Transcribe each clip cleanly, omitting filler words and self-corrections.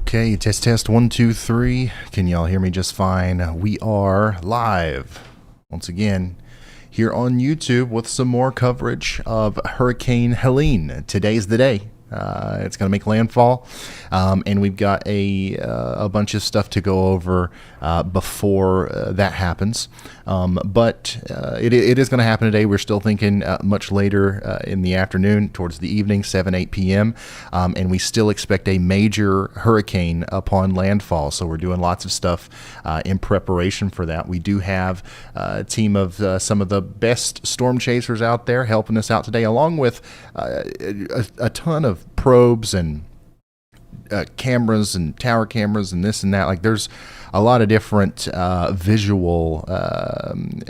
Okay, test 1 2 3. Can y'all hear me just fine? We are live once again here on YouTube with some more coverage of Hurricane Helene. Today's the day. It's going to make landfall, and we've got a bunch of stuff to go over before that happens. But it is going to happen today. We're still thinking much later in the afternoon, towards the evening, 8 p.m., and we still expect a major hurricane upon landfall. So we're doing lots of stuff in preparation for that. We do have a team of some of the best storm chasers out there helping us out today, along with a ton of probes and cameras and tower cameras and this and that. Like, there's a lot of different visual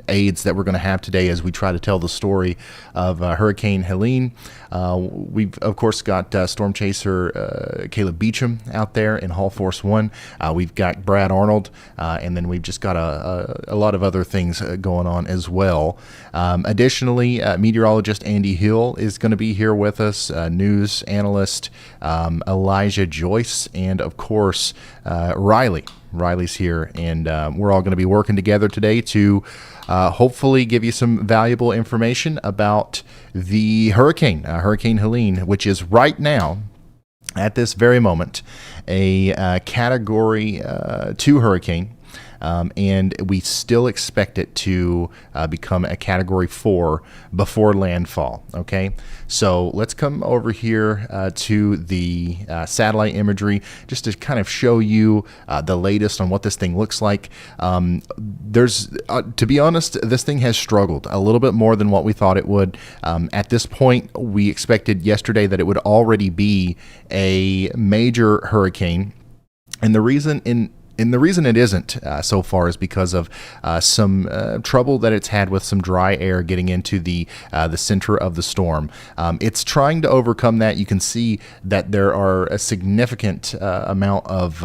aids that we're going to have today as we try to tell the story of Hurricane Helene. We've, of course, got Storm Chaser Caleb Beecham out there in Hall Force 1. We've got Brad Arnold, and then we've just got a lot of other things going on as well. Additionally, meteorologist Andy Hill is going to be here with us, news analyst Elijah Joyce, and, of course, Riley. Riley's here, and we're all going to be working together today to hopefully give you some valuable information about the hurricane, Hurricane Helene, which is right now, at this very moment, a Category 2 hurricane. And we still expect it to become a Category 4 before landfall, okay? So let's come over here to the satellite imagery just to kind of show you the latest on what this thing looks like. To be honest, this thing has struggled a little bit more than what we thought it would. At this point, we expected yesterday that it would already be a major hurricane. And the reason it isn't so far is because of some trouble that it's had with some dry air getting into the center of the storm. It's trying to overcome that. You can see that there are a significant amount of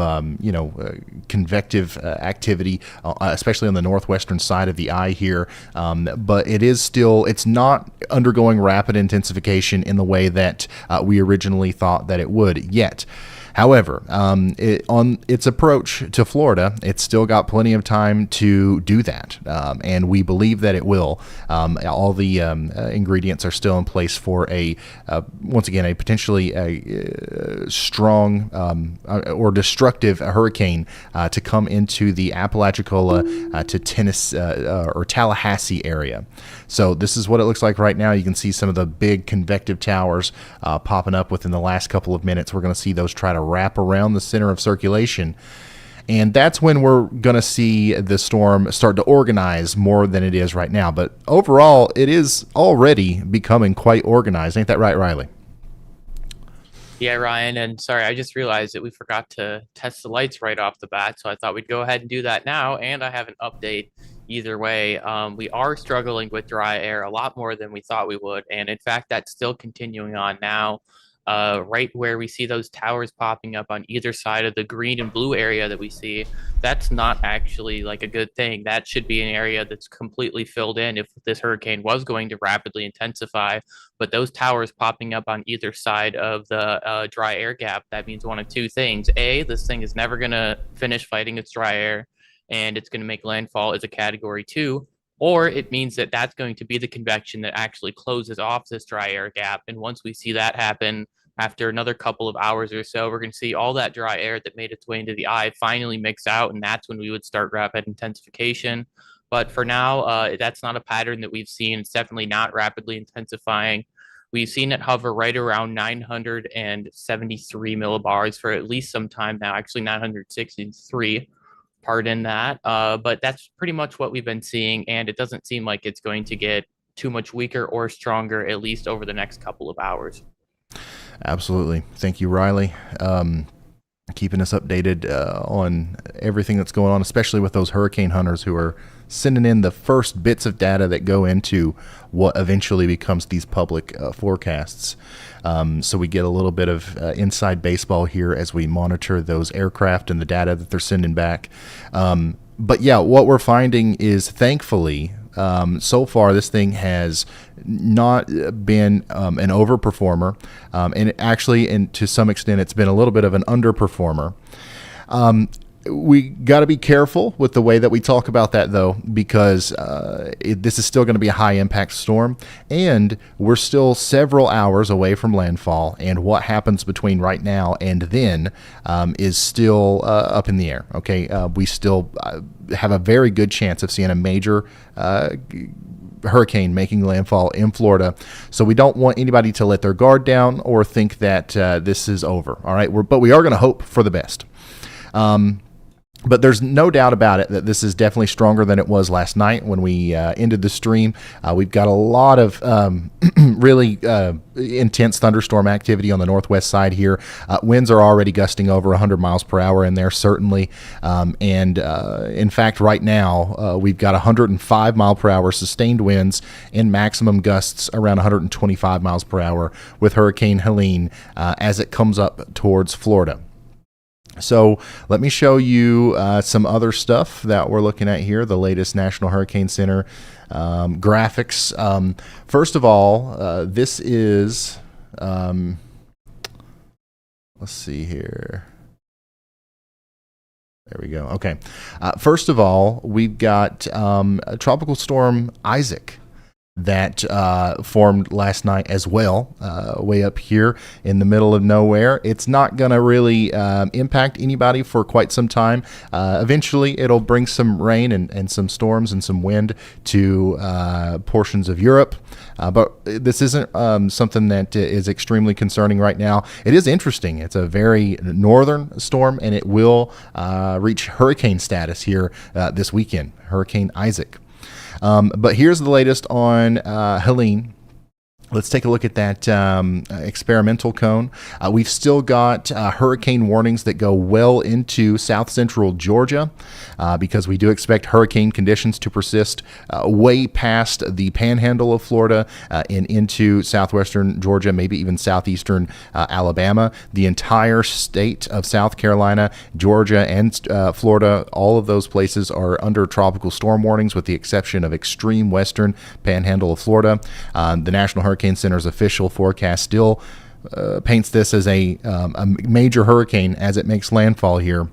convective activity, especially on the northwestern side of the eye here. But it's not undergoing rapid intensification in the way that we originally thought that it would yet. However, on its approach to Florida, it's still got plenty of time to do that, and we believe that it will. All the ingredients are still in place for once again, a potentially strong or destructive hurricane to come into the Apalachicola to Tennessee or Tallahassee area. So this is what it looks like right now. You can see some of the big convective towers popping up within the last couple of minutes. We're going to see those try to wrap around the center of circulation. And that's when we're going to see the storm start to organize more than it is right now. But overall, it is already becoming quite organized. Ain't that right, Riley? Yeah, Ryan, and sorry, I just realized that we forgot to test the lights right off the bat, so I thought we'd go ahead and do that now, and I have an update either way. We are struggling with dry air a lot more than we thought we would, and in fact, that's still continuing on now. Right where we see those towers popping up on either side of the green and blue area that we see, that's not actually like a good thing. That should be an area that's completely filled in if this hurricane was going to rapidly intensify. But those towers popping up on either side of the dry air gap, that means one of two things. A, this thing is never going to finish fighting its dry air, and it's going to make landfall as a Category 2. Or it means that that's going to be the convection that actually closes off this dry air gap. And once we see that happen, after another couple of hours or so, we're going to see all that dry air that made its way into the eye finally mix out, and that's when we would start rapid intensification. But for now, that's not a pattern that we've seen. It's definitely not rapidly intensifying. We've seen it hover right around 973 millibars for at least some time now, actually 963. Pardon that. But that's pretty much what we've been seeing, and it doesn't seem like it's going to get too much weaker or stronger, at least over the next couple of hours. Absolutely. Thank you, Riley. Keeping us updated on everything that's going on, especially with those hurricane hunters who are sending in the first bits of data that go into what eventually becomes these public forecasts. So we get a little bit of inside baseball here as we monitor those aircraft and the data that they're sending back. But yeah, what we're finding is, thankfully, So far, this thing has not been an overperformer, and to some extent, it's been a little bit of an underperformer. We got to be careful with the way that we talk about that, though, because this is still going to be a high-impact storm, and we're still several hours away from landfall, and what happens between right now and then is still up in the air, okay? We still have a very good chance of seeing a major hurricane making landfall in Florida, so we don't want anybody to let their guard down or think that this is over, all right? But we are going to hope for the best. But there's no doubt about it that this is definitely stronger than it was last night when we ended the stream. We've got a lot of really intense thunderstorm activity on the northwest side here. Winds are already gusting over 100 miles per hour in there, certainly. In fact, right now, we've got 105 mile per hour sustained winds and maximum gusts around 125 miles per hour with Hurricane Helene as it comes up towards Florida. So let me show you some other stuff that we're looking at here, the latest National Hurricane Center graphics. First of all, this is, let's see here. There we go. Okay. First of all, we've got Tropical Storm Isaac that formed last night as well, way up here in the middle of nowhere. It's not going to really impact anybody for quite some time. Eventually, it'll bring some rain and some storms and some wind to portions of Europe. But this isn't something that is extremely concerning right now. It is interesting. It's a very northern storm, and it will reach hurricane status here this weekend, Hurricane Isaac. But here's the latest on Helene. Let's take a look at that experimental cone. We've still got hurricane warnings that go well into south central Georgia because we do expect hurricane conditions to persist way past the panhandle of Florida and into southwestern Georgia, maybe even southeastern Alabama. The entire state of South Carolina, Georgia, and Florida, all of those places are under tropical storm warnings with the exception of extreme western panhandle of Florida. The National Hurricane Center's official forecast still paints this as a major hurricane as it makes landfall here.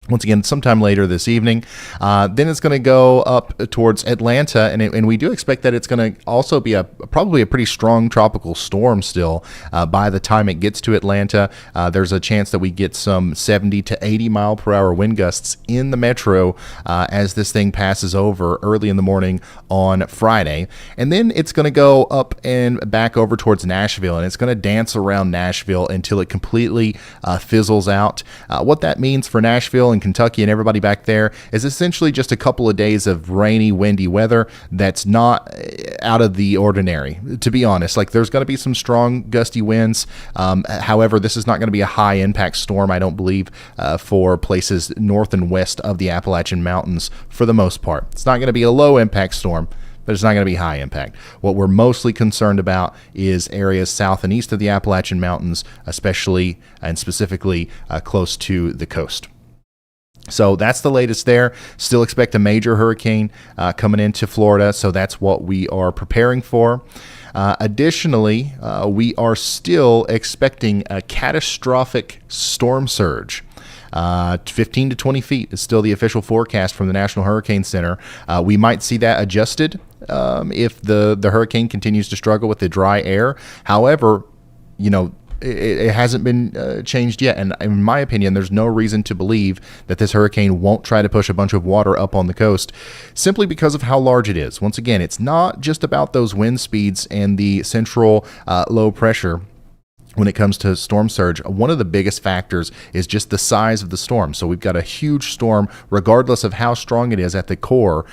Once again, sometime later this evening. Then it's going to go up towards Atlanta, and we do expect that it's going to also be probably a pretty strong tropical storm still by the time it gets to Atlanta. There's a chance that we get some 70 to 80 mile per hour wind gusts in the metro as this thing passes over early in the morning on Friday. And then it's going to go up and back over towards Nashville, and it's going to dance around Nashville until it completely fizzles out. What that means for Nashville and Kentucky and everybody back there is essentially just a couple of days of rainy, windy weather that's not out of the ordinary, to be honest. Like, there's going to be some strong gusty winds. However, this is not going to be a high impact storm, I don't believe, for places north and west of the Appalachian Mountains for the most part. It's not going to be a low impact storm, but it's not going to be high impact. What we're mostly concerned about is areas south and east of the Appalachian Mountains, especially and specifically close to the coast. So that's the latest there. Still expect a major hurricane coming into Florida, so that's what we are preparing for. Additionally, we are still expecting a catastrophic storm surge. 15 to 20 feet is still the official forecast from the National Hurricane Center. We might see that adjusted if the hurricane continues to struggle with the dry air. However, it hasn't been changed yet, and in my opinion, there's no reason to believe that this hurricane won't try to push a bunch of water up on the coast simply because of how large it is. Once again, it's not just about those wind speeds and the central low pressure. When it comes to storm surge, one of the biggest factors is just the size of the storm. So we've got a huge storm, regardless of how strong it is at the core,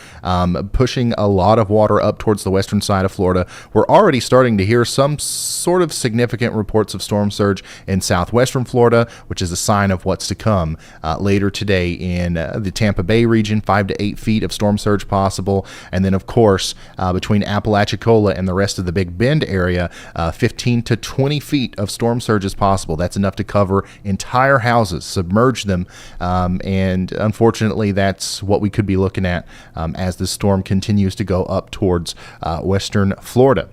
pushing a lot of water up towards the western side of Florida. We're already starting to hear some sort of significant reports of storm surge in southwestern Florida, which is a sign of what's to come later today in the Tampa Bay region, 5 to 8 feet of storm surge possible. And then, of course, between Apalachicola and the rest of the Big Bend area, 15 to 20 feet of of storm surge as possible. That's enough to cover entire houses, submerge them, and unfortunately, that's what we could be looking at as the storm continues to go up towards western Florida.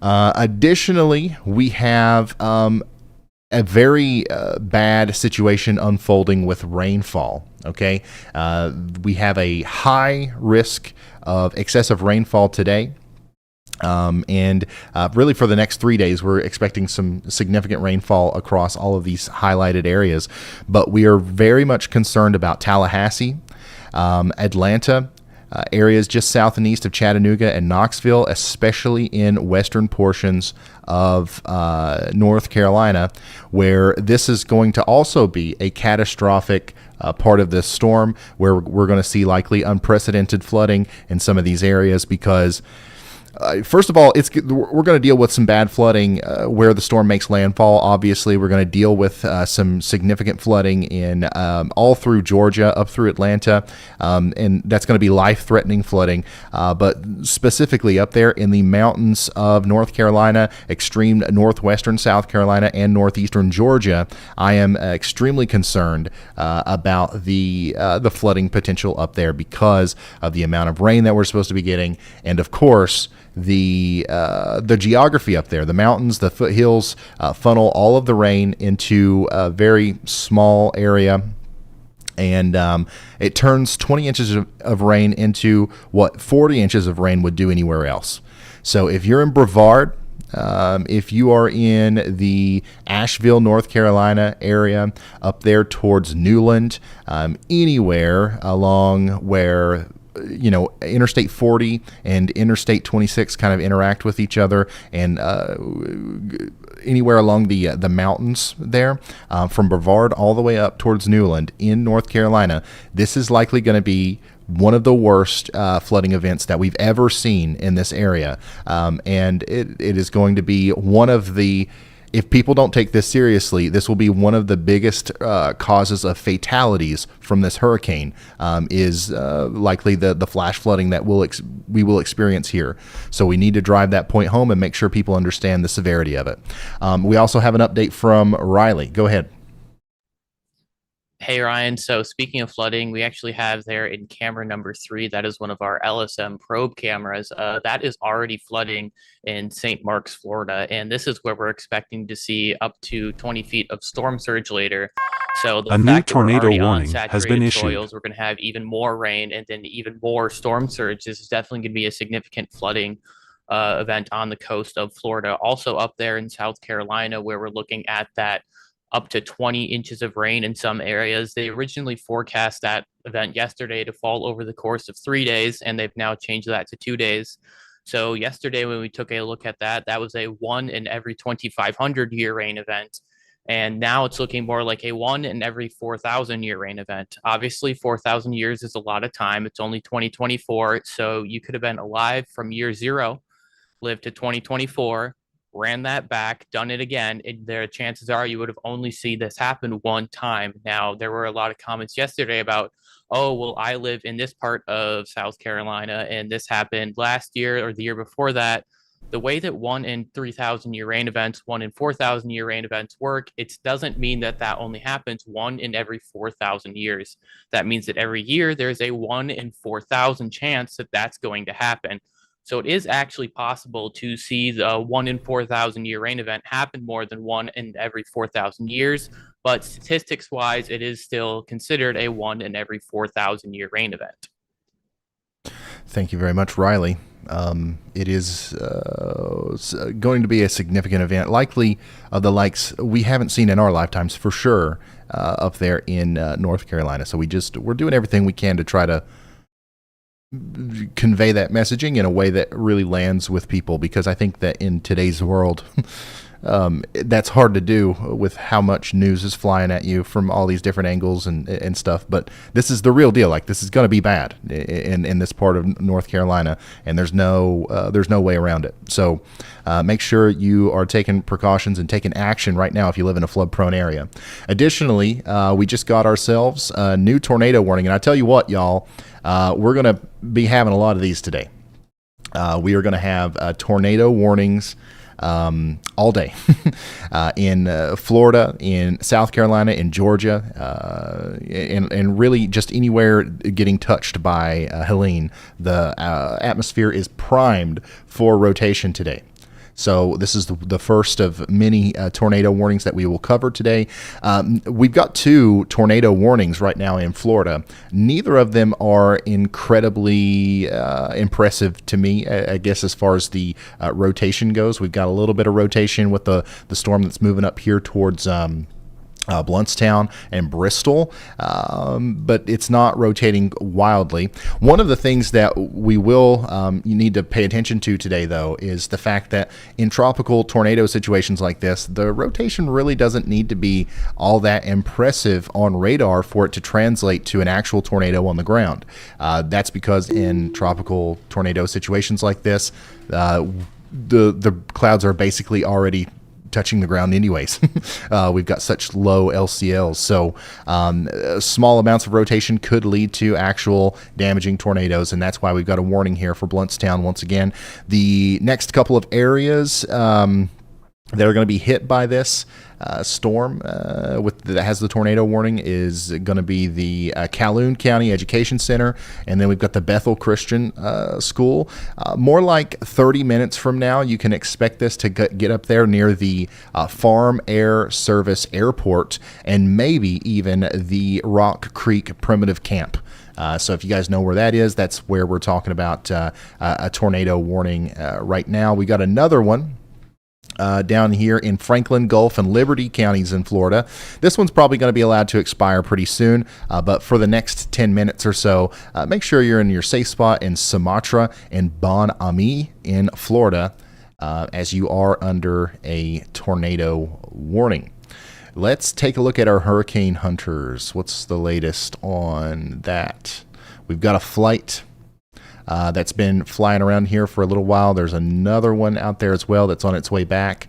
Additionally, we have a very bad situation unfolding with rainfall. Okay, we have a high risk of excessive rainfall today. And really for the next 3 days, we're expecting some significant rainfall across all of these highlighted areas. But we are very much concerned about Tallahassee, Atlanta, areas just south and east of Chattanooga and Knoxville, especially in western portions of North Carolina, where this is going to also be a catastrophic part of this storm, where we're going to see likely unprecedented flooding in some of these areas because first of all, we're going to deal with some bad flooding where the storm makes landfall. Obviously, we're going to deal with some significant flooding in all through Georgia, up through Atlanta, and that's going to be life-threatening flooding. But specifically up there in the mountains of North Carolina, extreme northwestern South Carolina, and northeastern Georgia, I am extremely concerned about the flooding potential up there because of the amount of rain that we're supposed to be getting, and of course, the geography up there. The mountains, the foothills funnel all of the rain into a very small area, and it turns 20 inches of rain into what 40 inches of rain would do anywhere else. So if you're in Brevard, if you are in the Asheville, North Carolina area, up there towards Newland, anywhere along where Interstate 40 and Interstate 26 kind of interact with each other, and anywhere along the mountains there, from Brevard all the way up towards Newland in North Carolina, this is likely going to be one of the worst flooding events that we've ever seen in this area, and it is going to be one of the, if people don't take this seriously, this will be one of the biggest causes of fatalities from this hurricane, is likely the flash flooding that we will experience here. So we need to drive that point home and make sure people understand the severity of it. We also have an update from Riley. Go ahead. Hey, Ryan. So speaking of flooding, we actually have there in camera number 3, that is one of our LSM probe cameras. That is already flooding in St. Marks, Florida. And this is where we're expecting to see up to 20 feet of storm surge later. So the a new tornado warning has been issued. Soils, we're going to have even more rain and then even more storm surge. This is definitely going to be a significant flooding event on the coast of Florida. Also up there in South Carolina, where we're looking at that up to 20 inches of rain in some areas. They originally forecast that event yesterday to fall over the course of 3 days, and they've now changed that to 2 days. So yesterday when we took a look at that, that was a 1 in every 2,500 year rain event. And now it's looking more like a 1 in every 4,000 year rain event. Obviously, 4,000 years is a lot of time. It's only 2024. So you could have been alive from year 0, lived to 2024, ran that back, done it again, the chances are you would have only seen this happen one time. Now, there were a lot of comments yesterday about, oh, well, I live in this part of South Carolina, and this happened last year or the year before that. The way that 1 in 3,000 year rain events, 1 in 4,000 year rain events work, it doesn't mean that that only happens 1 in every 4,000 years. That means that every year there's a 1 in 4,000 chance that that's going to happen. So it is actually possible to see the 1 in 4,000 year rain event happen more than 1 in every 4,000 years. But statistics wise, it is still considered a 1 in every 4,000 year rain event. Thank you very much, Riley. It is going to be a significant event, likely of the likes we haven't seen in our lifetimes for sure, up there in North Carolina. So we're doing everything we can to try to convey that messaging in a way that really lands with people, because I think that in today's world, that's hard to do with how much news is flying at you from all these different angles and stuff. But this is the real deal. Like, this is going to be bad in this part of North Carolina, and there's no way around it. So make sure you are taking precautions and taking action right now if you live in a flood-prone area. Additionally, we just got ourselves a new tornado warning, and I tell you what, y'all, we're going to be having a lot of these today. We are going to have tornado warnings all day in Florida, in South Carolina, in Georgia, and really just anywhere getting touched by Helene. The atmosphere is primed for rotation today. So this is the first of many tornado warnings that we will cover today. We've got 2 tornado warnings right now in Florida. Neither of them are incredibly impressive to me, I guess, as far as the rotation goes. We've got a little bit of rotation with the storm that's moving up here towards Bluntstown and Bristol, but it's not rotating wildly. One of the things that we will you need to pay attention to today, though, is the fact that in tropical tornado situations like this, the rotation really doesn't need to be all that impressive on radar for it to translate to an actual tornado on the ground. That's because in tropical tornado situations like this, the clouds are basically already touching the ground anyways. We've got such low LCLs, so small amounts of rotation could lead to actual damaging tornadoes, and that's why we've got a warning here for Bluntstown once again. The next couple of areas that are going to be hit by this storm that has the tornado warning is going to be the Calhoun County Education Center, and then we've got the Bethel Christian School. More like 30 minutes from now, you can expect this to get up there near the Farm Air Service Airport, and maybe even the Rock Creek Primitive Camp. So if you guys know where that is, that's where we're talking about a tornado warning right now. We got another one down here in Franklin, Gulf, and Liberty counties in Florida. This one's probably going to be allowed to expire pretty soon, but for the next 10 minutes or so, make sure you're in your safe spot in Sumatra and Bon Ami in Florida, as you are under a tornado warning. Let's take a look at our hurricane hunters. What's the latest on that? We've got a flight that's been flying around here for a little while. There's another one out there as well that's on its way back.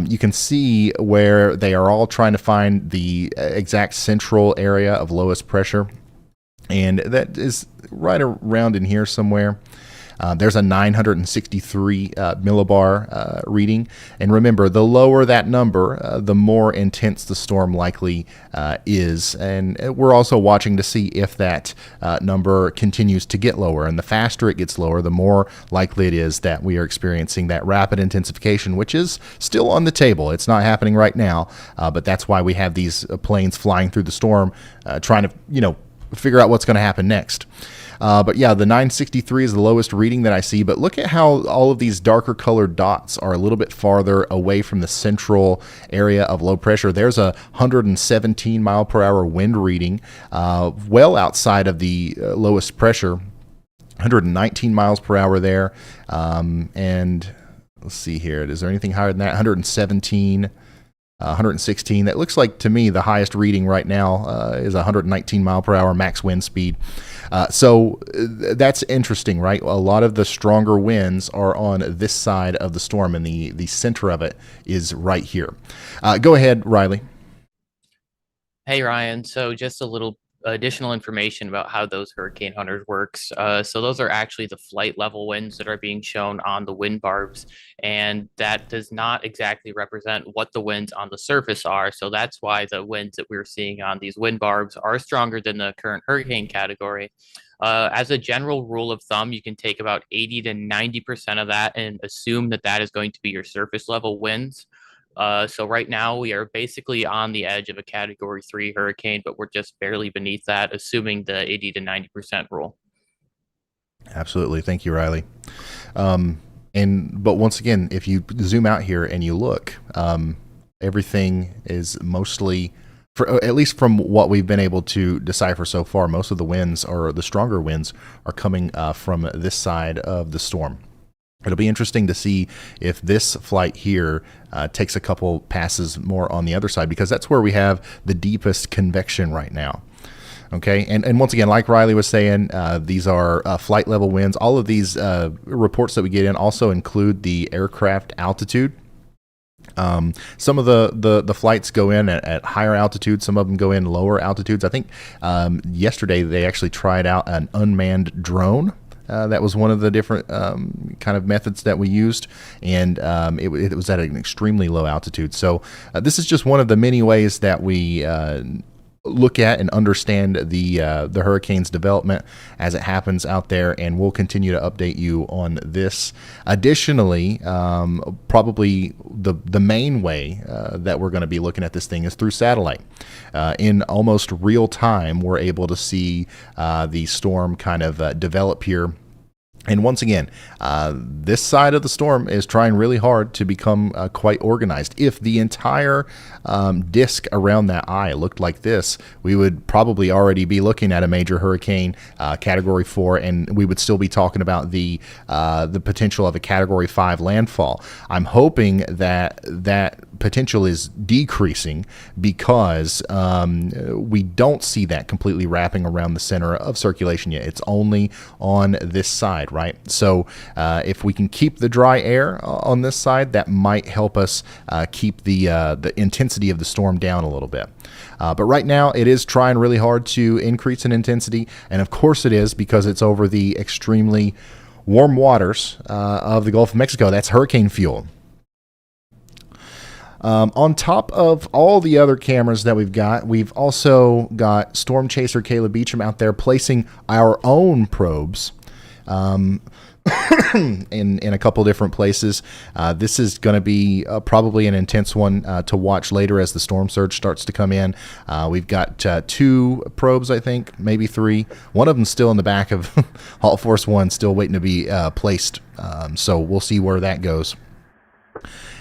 You can see where they are all trying to find the exact central area of lowest pressure, and that is right around in here somewhere. There's a 963 millibar reading. And remember, the lower that number, the more intense the storm likely is. And we're also watching to see if that number continues to get lower. And the faster it gets lower, the more likely it is that we are experiencing that rapid intensification, which is still on the table. It's not happening right now, but that's why we have these planes flying through the storm, trying to, figure out what's going to happen next. But yeah, the 963 is the lowest reading that I see, but look at how all of these darker colored dots are a little bit farther away from the central area of low pressure. There's a 117 mile per hour wind reading, well outside of the lowest pressure, 119 miles per hour there. And let's see here. Is there anything higher than that? 117, 116. That looks like to me the highest reading right now is 119 mile per hour max wind speed. So that's interesting, right? A lot of the stronger winds are on this side of the storm, and the center of it is right here. Go ahead, Riley. Hey, Ryan. So just a little additional information about how those hurricane hunters works. So those are actually the flight level winds that are being shown on the wind barbs, and that does not exactly represent what the winds on the surface are. So that's why the winds that we're seeing on these wind barbs are stronger than the current hurricane category. As a general rule of thumb, you can take about 80 to 90% of that and assume that that is going to be your surface level winds. So right now we are basically on the edge of a Category 3 hurricane, but we're just barely beneath that, assuming the 80 to 90% rule. Absolutely. Thank you, Riley. But once again, if you zoom out here and you look, everything is mostly, at least from what we've been able to decipher so far, most of the winds, or the stronger winds, are coming from this side of the storm. It'll be interesting to see if this flight here takes a couple passes more on the other side, because that's where we have the deepest convection right now. Okay, and once again, like Riley was saying, these are flight level winds. All of these reports that we get in also include the aircraft altitude. Some of the flights go in at higher altitudes. Some of them go in lower altitudes. I think yesterday they actually tried out an unmanned drone That was one of the different kind of methods that we used, and it was at an extremely low altitude. So this is just one of the many ways that we look at and understand the hurricane's development as it happens out there, and we'll continue to update you on this. Additionally, probably the main way that we're going to be looking at this thing is through satellite. In almost real time, we're able to see the storm kind of develop here. And once again, this side of the storm is trying really hard to become quite organized. If the entire disk around that eye looked like this, we would probably already be looking at a major hurricane, Category 4, and we would still be talking about the potential of a Category 5 landfall. I'm hoping that potential is decreasing because we don't see that completely wrapping around the center of circulation yet. It's only on this side, right? So if we can keep the dry air on this side, that might help us keep the intensity of the storm down a little bit. But right now, it is trying really hard to increase in intensity, and of course it is because it's over the extremely warm waters of the Gulf of Mexico. That's hurricane fuel. On top of all the other cameras that we've also got Storm Chaser Caleb Beecham out there placing our own probes in a couple different places. This is going to be probably an intense one to watch later as the storm surge starts to come in. We've got 2 probes, I think, maybe 3. One of them still in the back of Halt Force 1, still waiting to be placed. So we'll see where that goes.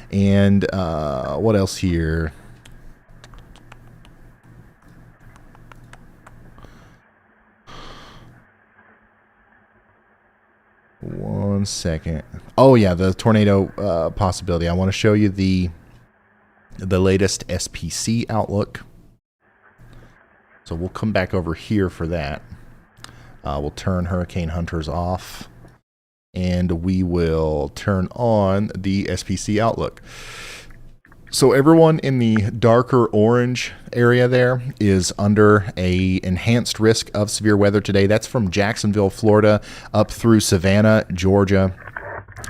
And what else here? One second. Oh yeah, the tornado possibility. I want to show you the latest SPC outlook. So we'll come back over here for that. We'll turn Hurricane Hunters off, and we will turn on the SPC outlook. So everyone in the darker orange area there is under a enhanced risk of severe weather today. That's from Jacksonville, Florida, up through Savannah, Georgia,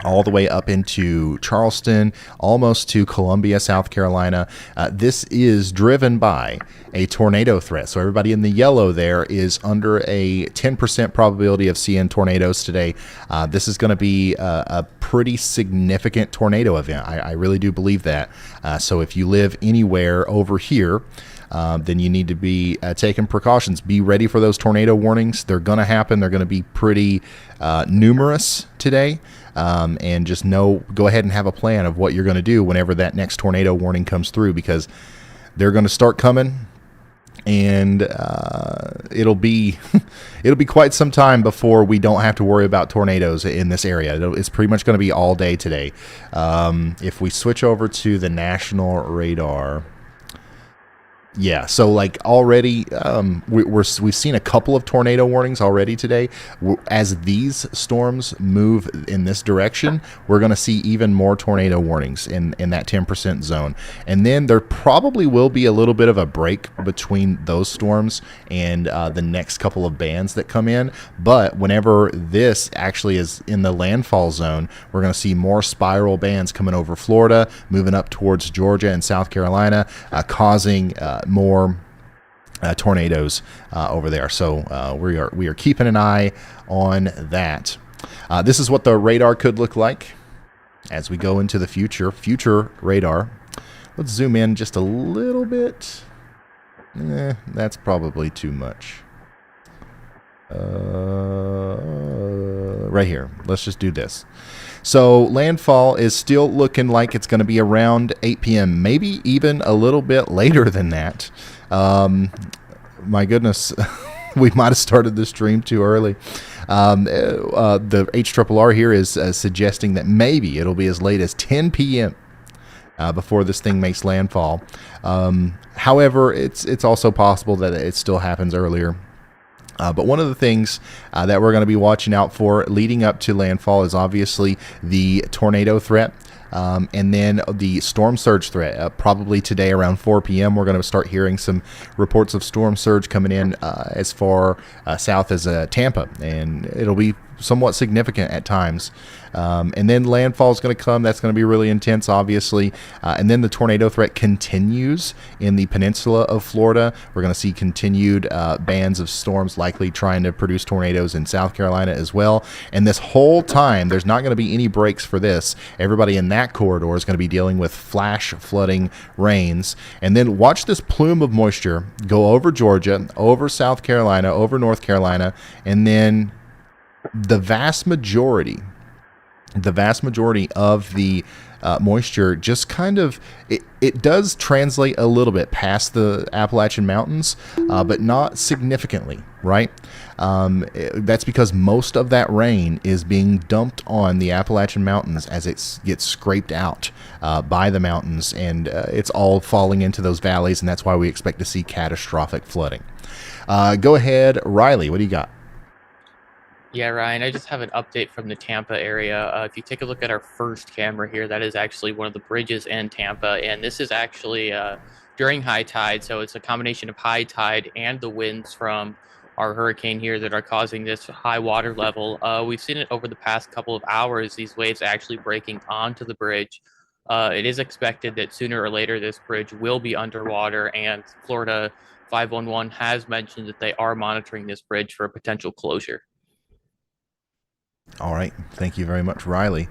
all the way up into Charleston, almost to Columbia, South Carolina. This is driven by a tornado threat. So everybody in the yellow there is under a 10% probability of seeing tornadoes today. This is going to be a pretty significant tornado event. I really do believe that. So if you live anywhere over here, then you need to be taking precautions. Be ready for those tornado warnings. They're going to happen. They're going to be pretty numerous today. And just go ahead and have a plan of what you're going to do whenever that next tornado warning comes through, because they're going to start coming, and it'll be quite some time before we don't have to worry about tornadoes in this area. It's pretty much going to be all day today. If we switch over to the national radar. Yeah, so like already we've seen a couple of tornado warnings already today. As these storms move in this direction, we're going to see even more tornado warnings in that 10% zone. And then there probably will be a little bit of a break between those storms and the next couple of bands that come in. But whenever this actually is in the landfall zone, we're going to see more spiral bands coming over Florida, moving up towards Georgia and South Carolina, causing more tornadoes over there. So we are keeping an eye on that. This is what the radar could look like as we go into the future radar. Let's zoom in just a little bit. That's probably too much. Right here. Let's just do this. So landfall is still looking like it's going to be around 8 p.m., maybe even a little bit later than that. My goodness, we might have started the stream too early. The HRRR here is suggesting that maybe it'll be as late as 10 p.m. Before this thing makes landfall. However, it's also possible that it still happens earlier. But one of the things that we're going to be watching out for leading up to landfall is obviously the tornado threat. And then the storm surge threat. Probably today around 4 p.m. we're going to start hearing some reports of storm surge coming in as far south as Tampa. And it'll be somewhat significant at times. And then landfall is going to come. That's going to be really intense, obviously. And then the tornado threat continues in the peninsula of Florida. We're going to see continued bands of storms likely trying to produce tornadoes in South Carolina as well. And this whole time, there's not going to be any breaks for this. Everybody in that corridor is going to be dealing with flash flooding rains. And then watch this plume of moisture go over Georgia, over South Carolina, over North Carolina, and then the vast majority of the moisture just kind of, it does translate a little bit past the Appalachian Mountains, but not significantly, right? That's because most of that rain is being dumped on the Appalachian Mountains as it gets scraped out by the mountains, and it's all falling into those valleys, and that's why we expect to see catastrophic flooding. Go ahead, Riley, what do you got? Yeah, Ryan, I just have an update from the Tampa area. If you take a look at our first camera here, that is actually one of the bridges in Tampa, and this is actually during high tide, so it's a combination of high tide and the winds from our hurricane here that are causing this high water level. We've seen it over the past couple of hours, these waves actually breaking onto the bridge. It is expected that sooner or later this bridge will be underwater, and Florida 511 has mentioned that they are monitoring this bridge for a potential closure. All right. Thank you very much, Riley.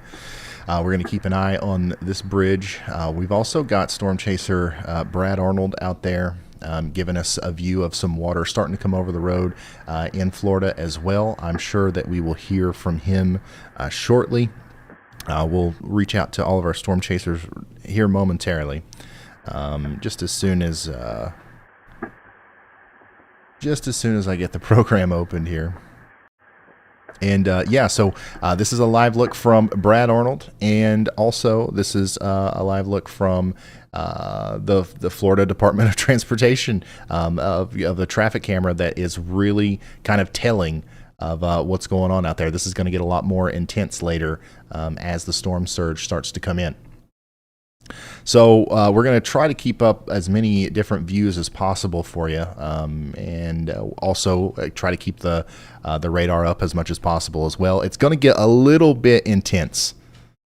We're going to keep an eye on this bridge. We've also got storm chaser Brad Arnold out there giving us a view of some water starting to come over the road in Florida as well. I'm sure that we will hear from him shortly. We'll reach out to all of our storm chasers here momentarily, just as soon as I get the program opened here. And so this is a live look from Brad Arnold, and also this is a live look from the Florida Department of Transportation of the traffic camera that is really kind of telling of what's going on out there. This is going to get a lot more intense later as the storm surge starts to come in. So we're going to try to keep up as many different views as possible for you, and also try to keep the radar up as much as possible as well. It's going to get a little bit intense.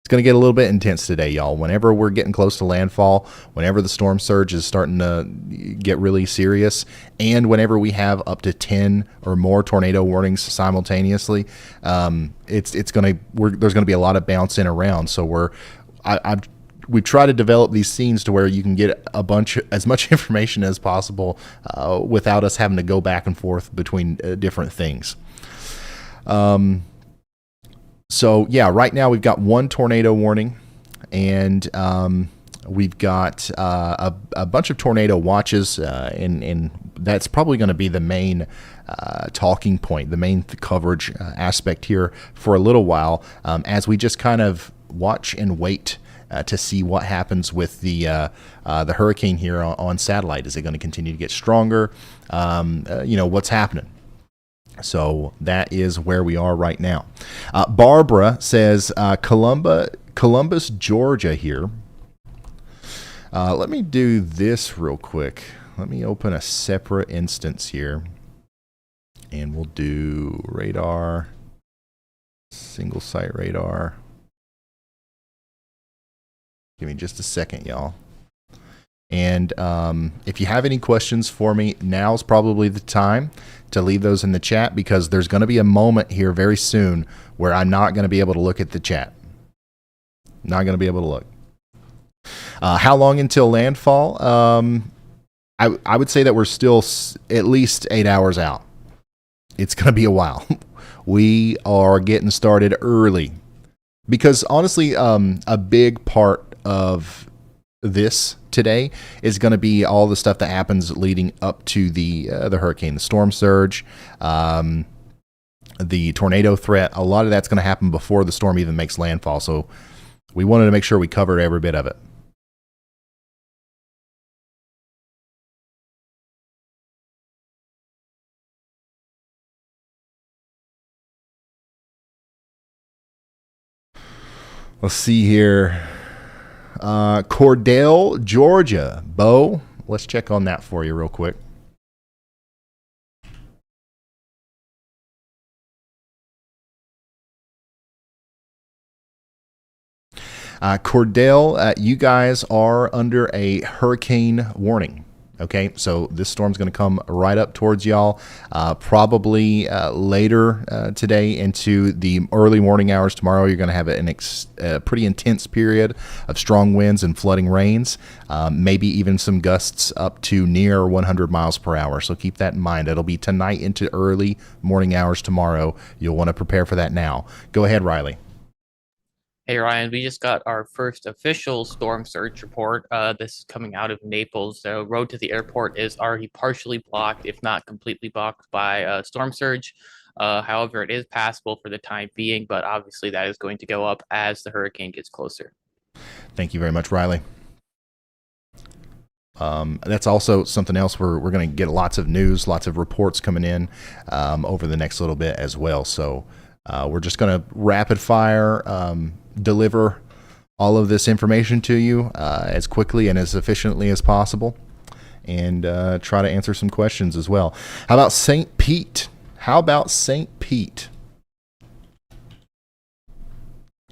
It's going to get a little bit intense today, y'all. Whenever we're getting close to landfall, whenever the storm surge is starting to get really serious, and whenever we have up to 10 or more tornado warnings simultaneously, there's going to be a lot of bouncing around. So we try to develop these scenes to where you can get as much information as possible without us having to go back and forth between different things. So yeah, right now we've got one tornado warning, and we've got a bunch of tornado watches, and that's probably going to be the main talking point, the main coverage aspect here for a little while, as we just kind of watch and wait to see what happens with the hurricane here on satellite. Is it going to continue to get stronger? What's happening? So that is where we are right now. Barbara says Columbus, Georgia here. Let me do this real quick. Let me open a separate instance here, and we'll do radar, single site radar. Give me just a second, y'all. And if you have any questions for me, now's probably the time to leave those in the chat, because there's going to be a moment here very soon where I'm not going to be able to look at the chat. Not going to be able to look. How long until landfall? I would say that we're still at least 8 hours out. It's going to be a while. We are getting started early, because honestly, a big part of this today is going to be all the stuff that happens leading up to the hurricane, the storm surge, the tornado threat. A lot of that's going to happen before the storm even makes landfall. So we wanted to make sure we covered every bit of it. Let's see here. Cordell, Georgia. Bo, let's check on that for you real quick. Cordell, you guys are under a hurricane warning. Okay, so this storm's going to come right up towards y'all, probably later today into the early morning hours tomorrow. You're going to have a pretty intense period of strong winds and flooding rains, maybe even some gusts up to near 100 miles per hour. So keep that in mind. It'll be tonight into early morning hours tomorrow. You'll want to prepare for that now. Go ahead, Riley. Hey Ryan, we just got our first official storm surge report. This is coming out of Naples. The road to the airport is already partially blocked, if not completely blocked by storm surge. However, it is passable for the time being, but obviously that is going to go up as the hurricane gets closer. Thank you very much, Riley. That's also something else we're going to get lots of news, lots of reports coming in over the next little bit as well. So we're just going to rapid fire deliver all of this information to you as quickly and as efficiently as possible, and try to answer some questions as well. How about St. Pete? Are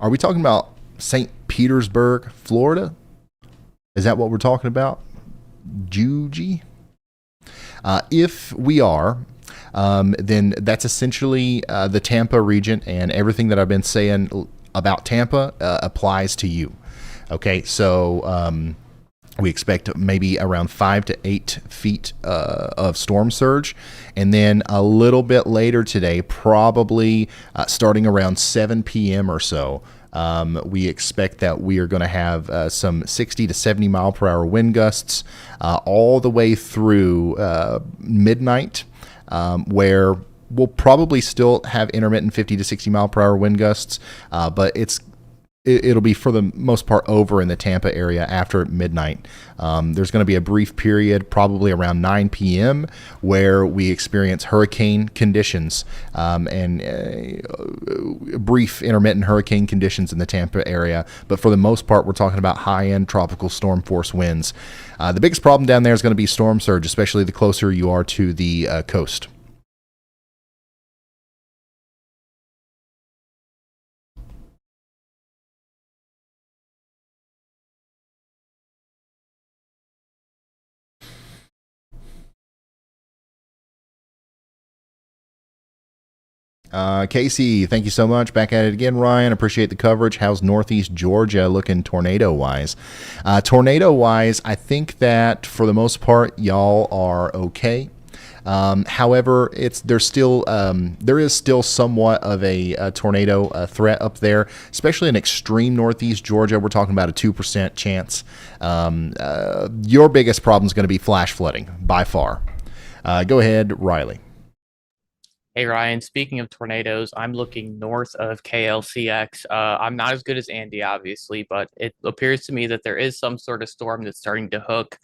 we talking about St. Petersburg, Florida? Is that what we're talking about? Juji? If we are, then that's essentially the Tampa region, and everything that I've been saying about Tampa applies to you. Okay, so we expect maybe around 5 to 8 feet of storm surge, and then a little bit later today, probably starting around 7 p.m. or so, we expect that we are going to have some 60 to 70 mile per hour wind gusts all the way through midnight, where we'll probably still have intermittent 50 to 60 mile per hour wind gusts, but it'll be for the most part over in the Tampa area after midnight. There's going to be a brief period, probably around 9 p.m., where we experience hurricane conditions and brief intermittent hurricane conditions in the Tampa area. But for the most part, we're talking about high-end tropical storm force winds. The biggest problem down there is going to be storm surge, especially the closer you are to the coast. Casey, thank you so much. Back at it again, Ryan. Appreciate the coverage. How's Northeast Georgia looking tornado-wise? Tornado-wise, I think that for the most part, y'all are okay. However, there is still somewhat of a tornado threat up there, especially in extreme Northeast Georgia. We're talking about a 2% chance. Your biggest problem is going to be flash flooding by far. Go ahead, Riley. Hey Ryan, speaking of tornadoes, I'm looking north of KLCX. I'm not as good as Andy, obviously, but it appears to me that there is some sort of storm that's starting to hook.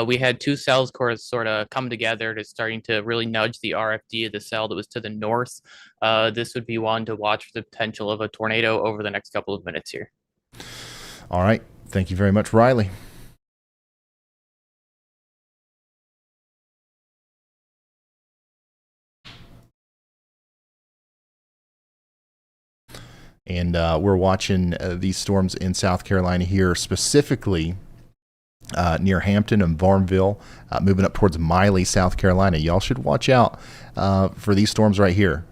We had two cells sort of come together to starting to really nudge the RFD of the cell that was to the north. This would be one to watch for the potential of a tornado over the next couple of minutes here. All right. Thank you very much, Riley. And we're watching these storms in South Carolina here, specifically near Hampton and Varnville, moving up towards Miley, South Carolina. Y'all should watch out for these storms right here.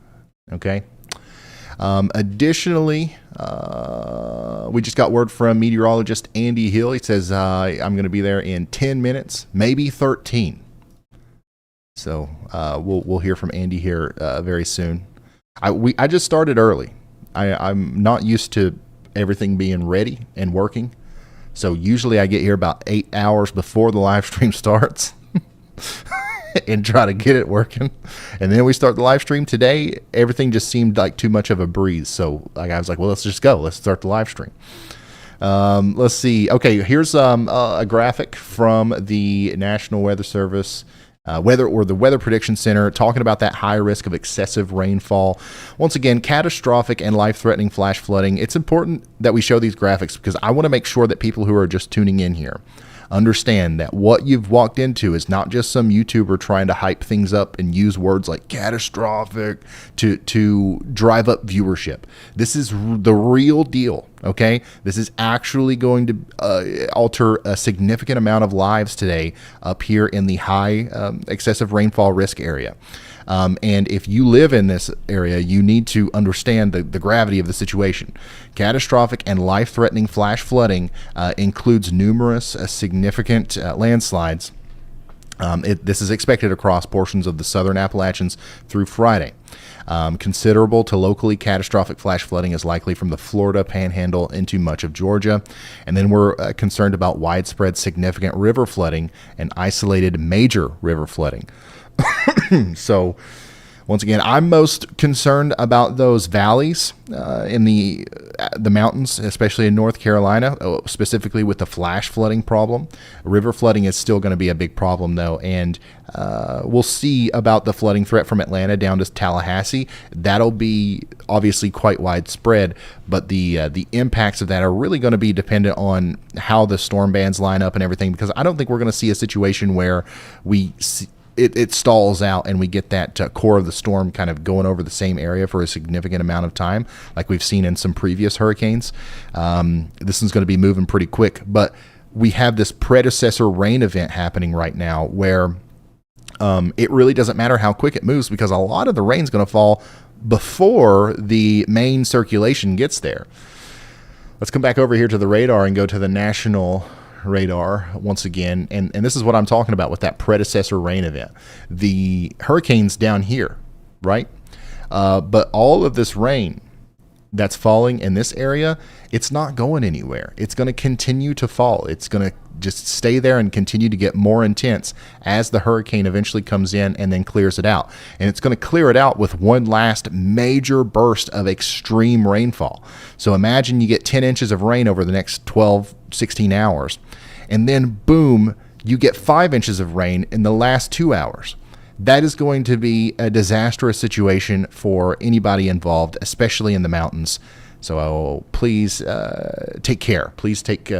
Okay. Additionally, we just got word from meteorologist Andy Hill. He says, I'm going to be there in 10 minutes, maybe 13. So we'll hear from Andy here very soon. I just started early. I'm not used to everything being ready and working. So usually I get here about 8 hours before the live stream starts and try to get it working. And then we start the live stream. Today, everything just seemed like too much of a breeze. So I was like, well, let's just go. Let's start the live stream. Let's see. Okay, here's a graphic from the National Weather Service. The Weather Prediction Center, talking about that high risk of excessive rainfall. Once again, catastrophic and life-threatening flash flooding. It's important that we show these graphics because I want to make sure that people who are just tuning in here understand that what you've walked into is not just some YouTuber trying to hype things up and use words like catastrophic to drive up viewership. This is the real deal, okay? This is actually going to alter a significant amount of lives today up here in the high excessive rainfall risk area. And if you live in this area, you need to understand the gravity of the situation. Catastrophic and life-threatening flash flooding includes numerous significant landslides. This is expected across portions of the southern Appalachians through Friday. Considerable to locally catastrophic flash flooding is likely from the Florida panhandle into much of Georgia. And then we're concerned about widespread significant river flooding and isolated major river flooding. So, once again, I'm most concerned about those valleys in the mountains, especially in North Carolina, specifically with the flash flooding problem. River flooding is still going to be a big problem, though, and we'll see about the flooding threat from Atlanta down to Tallahassee. That'll be obviously quite widespread, but the impacts of that are really going to be dependent on how the storm bands line up and everything, because I don't think we're going to see a situation where we see it stalls out and we get that core of the storm kind of going over the same area for a significant amount of time, like we've seen in some previous hurricanes. This one's going to be moving pretty quick, but we have this predecessor rain event happening right now where it really doesn't matter how quick it moves, because a lot of the rain's going to fall before the main circulation gets there. Let's come back over here to the radar and go to the national radar once again, and this is what I'm talking about with that predecessor rain event. The hurricane's down here, right? But all of this rain that's falling in this area, it's not going anywhere. It's going to continue to fall. It's going to just stay there and continue to get more intense as the hurricane eventually comes in and then clears it out. And it's going to clear it out with one last major burst of extreme rainfall. So imagine you get 10 inches of rain over the next 12, 16 hours. And then, boom, you get 5 inches of rain in the last 2 hours. That is going to be a disastrous situation for anybody involved, especially in the mountains. So please take care. Please take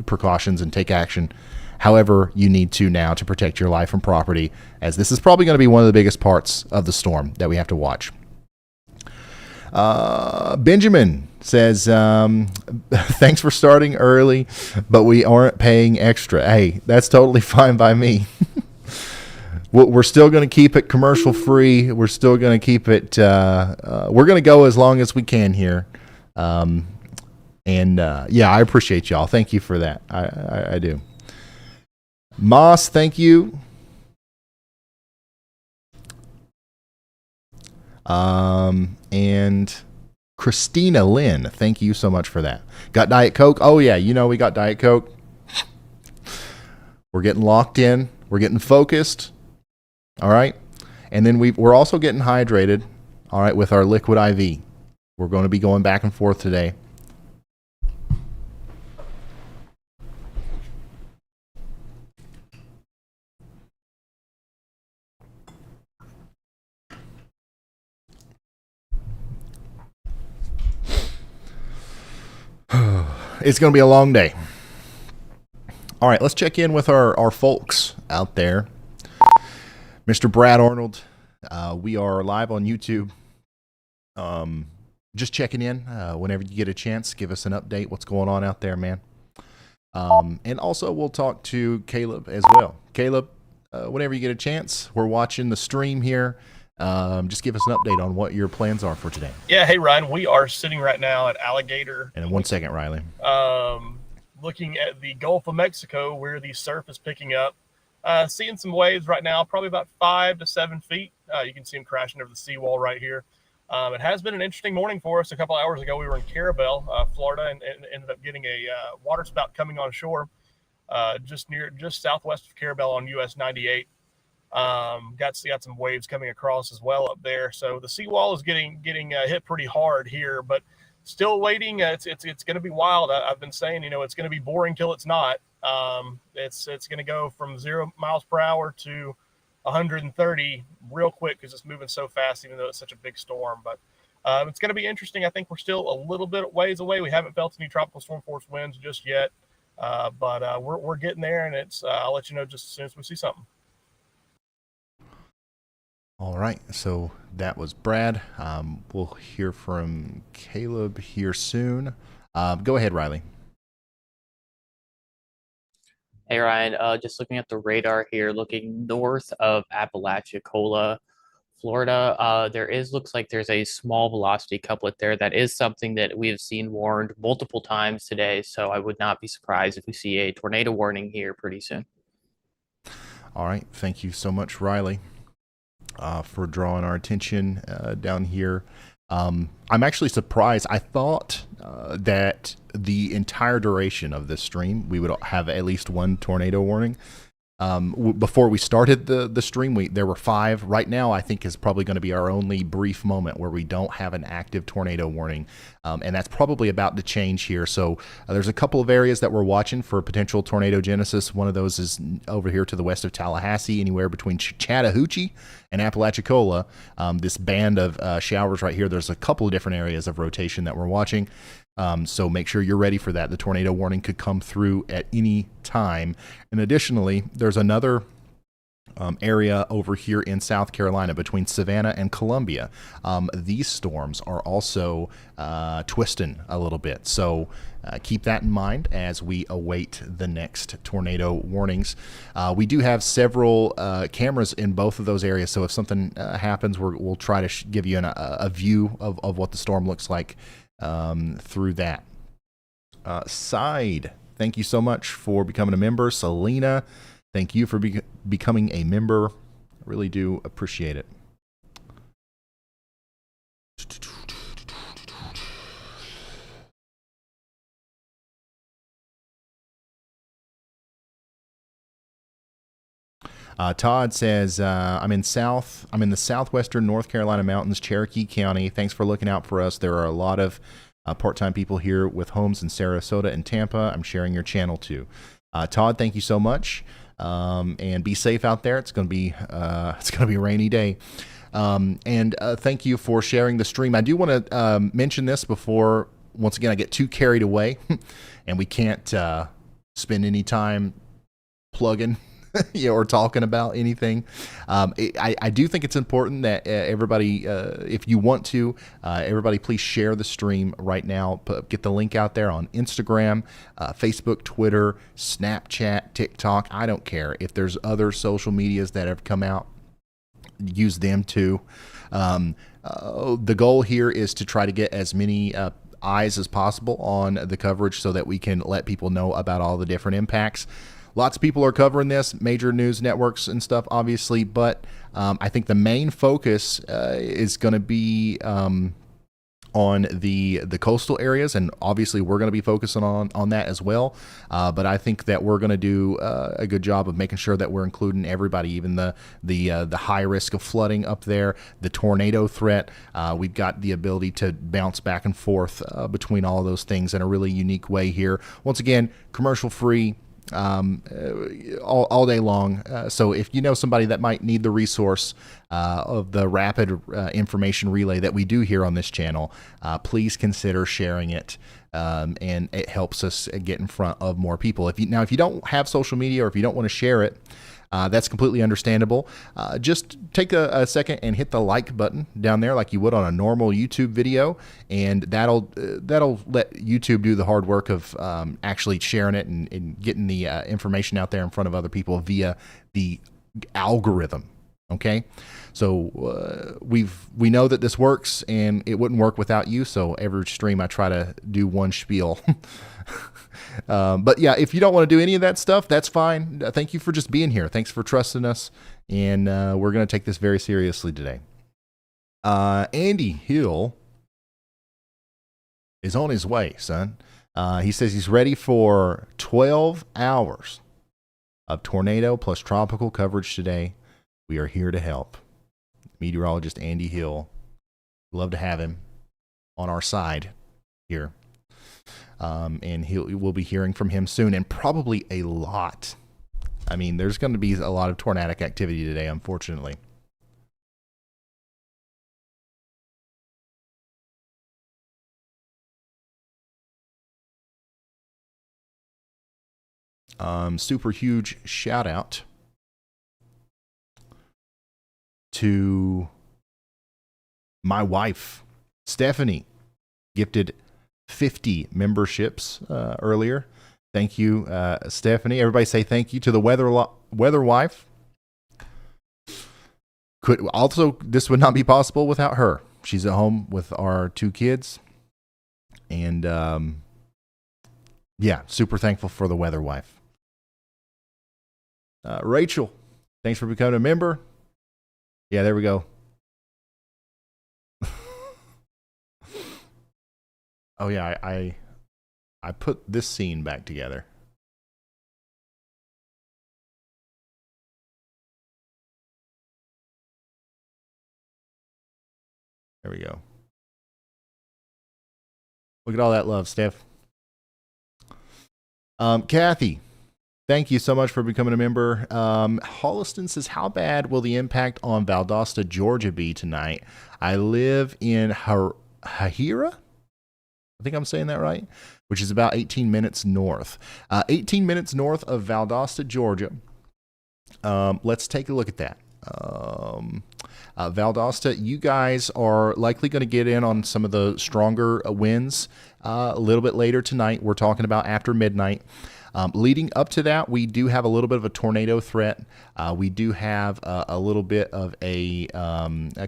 precautions and take action however you need to now to protect your life and property, as this is probably going to be one of the biggest parts of the storm that we have to watch. Benjamin says, thanks for starting early, but we aren't paying extra. Hey, that's totally fine by me. We're still going to keep it commercial free. We're still going to keep it, we're going to go as long as we can here. Yeah, I appreciate y'all. Thank you for that. I do. Moss, thank you. And Christina Lynn, thank you so much for that. Got Diet Coke? Oh yeah, we got Diet Coke. We're getting locked in. We're getting focused. All right. And then we're also getting hydrated. All right, with our liquid IV. We're going to be going back and forth today. It's going to be a long day. All right, let's check in with our folks out there. Mr. Brad Arnold, we are live on YouTube. Just checking in. Whenever you get a chance, give us an update. What's going on out there, man? And also, we'll talk to Caleb as well. Caleb, whenever you get a chance, we're watching the stream here. Just give us an update on what your plans are for today. Yeah, hey Ryan, we are sitting right now at Alligator. And in 1 second, Riley. Looking at the Gulf of Mexico where the surf is picking up. Seeing some waves right now, probably about 5 to 7 feet. You can see them crashing over the seawall right here. It has been an interesting morning for us. A couple hours ago, we were in Carabel, Florida, and ended up getting a water spout coming on shore just southwest of Carabel on US 98. Got some waves coming across as well up there. So the seawall is getting hit pretty hard here, but still waiting. It's going to be wild. I've been saying, it's going to be boring till it's not. It's going to go from 0 miles per hour to 130 real quick because it's moving so fast, even though it's such a big storm. But it's going to be interesting. I think we're still a little bit ways away. We haven't felt any tropical storm force winds just yet. But we're getting there, and it's I'll let you know just as soon as we see something. All right, so that was Brad. We'll hear from Caleb here soon. Go ahead, Riley. Hey Ryan, just looking at the radar here, looking north of Apalachicola, Florida, looks like there's a small velocity couplet there. That is something that we have seen warned multiple times today, so I would not be surprised if we see a tornado warning here pretty soon. All right, thank you so much, Riley, for drawing our attention down here. I'm actually surprised. I thought that the entire duration of this stream, we would have at least one tornado warning. Before we started the stream, there were 5. Right now, I think is probably going to be our only brief moment where we don't have an active tornado warning, and that's probably about to change here. So there's a couple of areas that we're watching for potential tornado genesis. One of those is over here to the west of Tallahassee, anywhere between Chattahoochee and Apalachicola. This band of showers right here. There's a couple of different areas of rotation that we're watching. So make sure you're ready for that. The tornado warning could come through at any time. And additionally, there's another area over here in South Carolina between Savannah and Columbia. These storms are also twisting a little bit. So keep that in mind as we await the next tornado warnings. We do have several cameras in both of those areas. So if something happens, we'll try to give you a view of what the storm looks like through that. Side, thank you so much for becoming a member. Selena, thank you for becoming a member. I really do appreciate it. Todd says, I'm in the southwestern North Carolina mountains, Cherokee County. Thanks for looking out for us. There are a lot of part-time people here with homes in Sarasota and Tampa. I'm sharing your channel too. Todd, thank you so much. And be safe out there. It's going to be a rainy day. And thank you for sharing the stream. I do want to mention this before, once again, I get too carried away and we can't spend any time plugging or talking about anything. I do think it's important that everybody, if you want to, everybody please share the stream right now. Get the link out there on Instagram, Facebook, Twitter, Snapchat, TikTok. I don't care. If there's other social medias that have come out, use them too. The goal here is to try to get as many eyes as possible on the coverage so that we can let people know about all the different impacts. Lots of people are covering this, major news networks and stuff, obviously, but I think the main focus is going to be on the coastal areas, and obviously we're going to be focusing on that as well. But I think that we're going to do a good job of making sure that we're including everybody, even the high risk of flooding up there, the tornado threat. We've got the ability to bounce back and forth between all of those things in a really unique way here. Once again, commercial free. All day long. So if you know somebody that might need the resource of the rapid information relay that we do here on this channel, please consider sharing it. And it helps us get in front of more people. If you don't have social media or if you don't want to share it, that's completely understandable. Just take a second and hit the like button down there like you would on a normal YouTube video, and that'll let YouTube do the hard work of actually sharing it and getting the information out there in front of other people via the algorithm. Okay, so we know that this works, and it wouldn't work without you. So every stream I try to do one spiel. But yeah, if you don't want to do any of that stuff, that's fine. Thank you for just being here. Thanks for trusting us. And we're going to take this very seriously today. Andy Hill is on his way, son. He says he's ready for 12 hours of tornado plus tropical coverage today. We are here to help. Meteorologist Andy Hill. Love to have him on our side here. And we'll be hearing from him soon, and probably a lot. I mean, there's going to be a lot of tornadic activity today, unfortunately. Super huge shout out to my wife, Stephanie, gifted 50 memberships earlier. Thank you, Stephanie. Everybody say thank you to the weather wife. This would not be possible without her. She's at home with our 2 kids. And yeah, super thankful for the weather wife. Rachel, thanks for becoming a member. Yeah, there we go. Oh yeah, I put this scene back together. There we go. Look at all that love, Steph. Kathy, thank you so much for becoming a member. Holliston says, how bad will the impact on Valdosta, Georgia be tonight? I live in Hahira? I think I'm saying that right, which is about 18 minutes north. 18 minutes north of Valdosta, Georgia. Let's take a look at that. Valdosta, you guys are likely going to get in on some of the stronger winds a little bit later tonight. We're talking about after midnight. Leading up to that, we do have a little bit of a tornado threat. We do have a little bit of a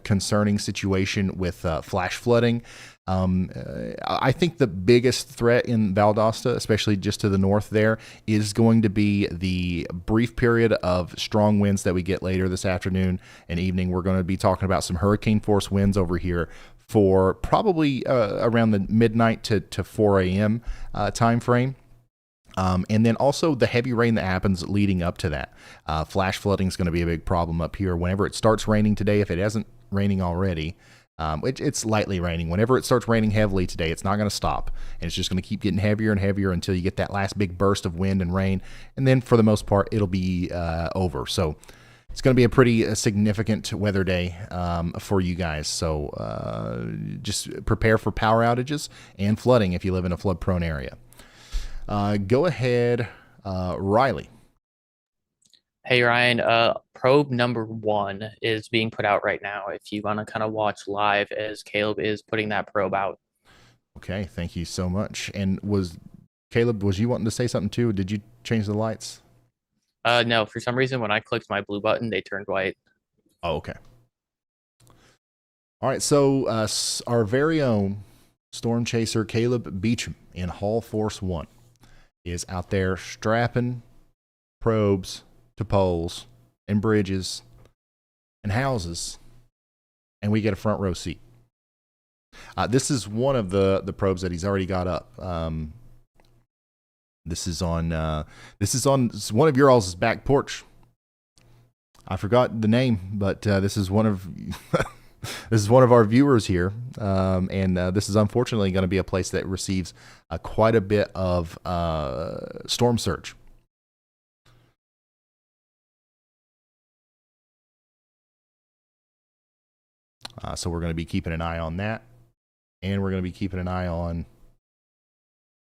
concerning situation with flash flooding. I think the biggest threat in Valdosta, especially just to the north there, is going to be the brief period of strong winds that we get later this afternoon and evening. We're going to be talking about some hurricane force winds over here for probably around the midnight to 4 a.m. Time frame. And then also the heavy rain that happens leading up to that. Flash flooding is going to be a big problem up here. Whenever it starts raining today, if it hasn't raining already, it's lightly raining. Whenever it starts raining heavily today, it's not going to stop. And it's just going to keep getting heavier and heavier until you get that last big burst of wind and rain. And then for the most part, it'll be over. So it's going to be a pretty significant weather day for you guys. So just prepare for power outages and flooding if you live in a flood-prone area. Go ahead, Riley. Hey, Ryan, probe number 1 is being put out right now if you want to kind of watch live as Caleb is putting that probe out. Okay, thank you so much. And Caleb, was you wanting to say something too? Did you change the lights? No, for some reason, when I clicked my blue button, they turned white. Oh, okay. All right, so our very own storm chaser, Caleb Beecham in Hall Force 1 is out there strapping probes to poles and bridges and houses, and we get a front row seat. This is one of the probes that he's already got up. This is on one of your all's back porch. I forgot the name, but this is one of this is one of our viewers here, and this is unfortunately going to be a place that receives quite a bit of storm surge. So we're going to be keeping an eye on that, and we're going to be keeping an eye on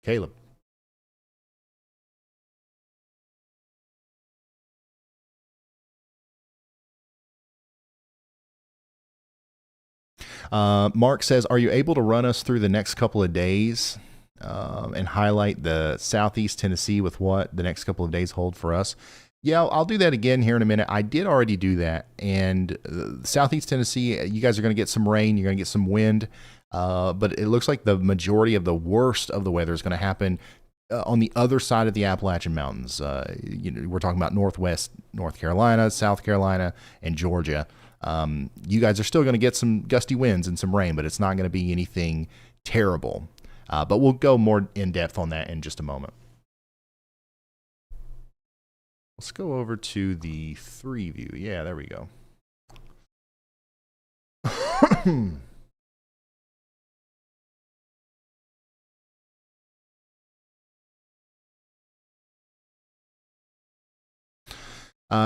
Caleb. Mark says, are you able to run us through the next couple of days and highlight the Southeast Tennessee with what the next couple of days hold for us? Yeah, I'll do that again here in a minute. I did already do that. And Southeast Tennessee, you guys are going to get some rain. You're going to get some wind. But it looks like the majority of the worst of the weather is going to happen on the other side of the Appalachian Mountains. We're talking about Northwest North Carolina, South Carolina, and Georgia. You guys are still going to get some gusty winds and some rain, but it's not going to be anything terrible. But we'll go more in depth on that in just a moment. Let's go over to the 3 view. Yeah, there we go.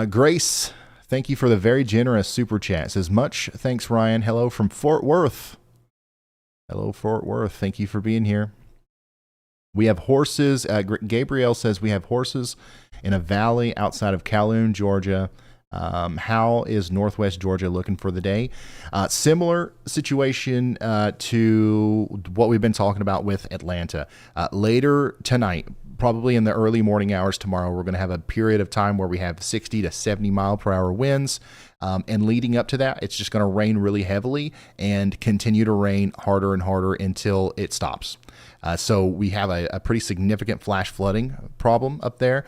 Grace, thank you for the very generous super chat. Says, much thanks, Ryan. Hello from Fort Worth. Hello, Fort Worth. Thank you for being here. We have horses. Gabriel says we have horses in a valley outside of Calhoun, Georgia. How is Northwest Georgia looking for the day? Similar situation to what we've been talking about with Atlanta. Later tonight, probably in the early morning hours tomorrow, we're going to have a period of time where we have 60 to 70 mile per hour winds. And leading up to that, it's just going to rain really heavily and continue to rain harder and harder until it stops. So we have a pretty significant flash flooding problem up there.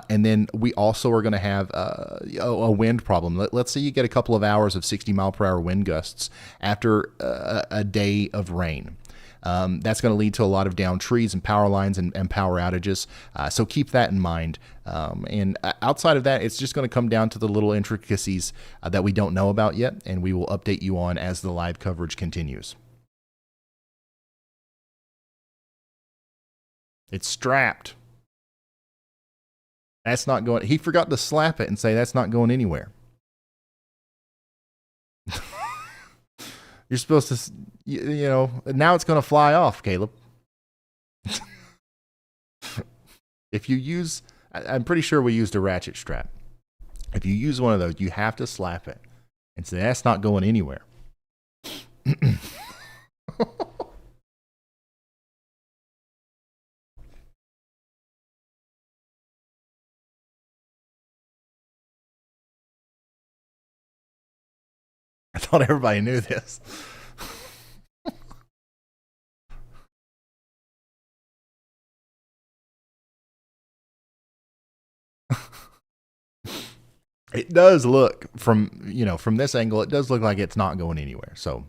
And then we also are going to have a wind problem. Let's say you get a couple of hours of 60 mile per hour wind gusts after a day of rain. That's going to lead to a lot of downed trees and power lines and power outages. So keep that in mind. And outside of that, it's just going to come down to the little intricacies that we don't know about yet, and we will update you on as the live coverage continues. It's strapped. That's not going. He forgot to slap it and say that's not going anywhere. You're supposed to, you know, now it's going to fly off, Caleb. If you use, I'm pretty sure we used a ratchet strap. If you use one of those, you have to slap it and say that's not going anywhere. I thought everybody knew this. It does look from this angle, it does look like it's not going anywhere. So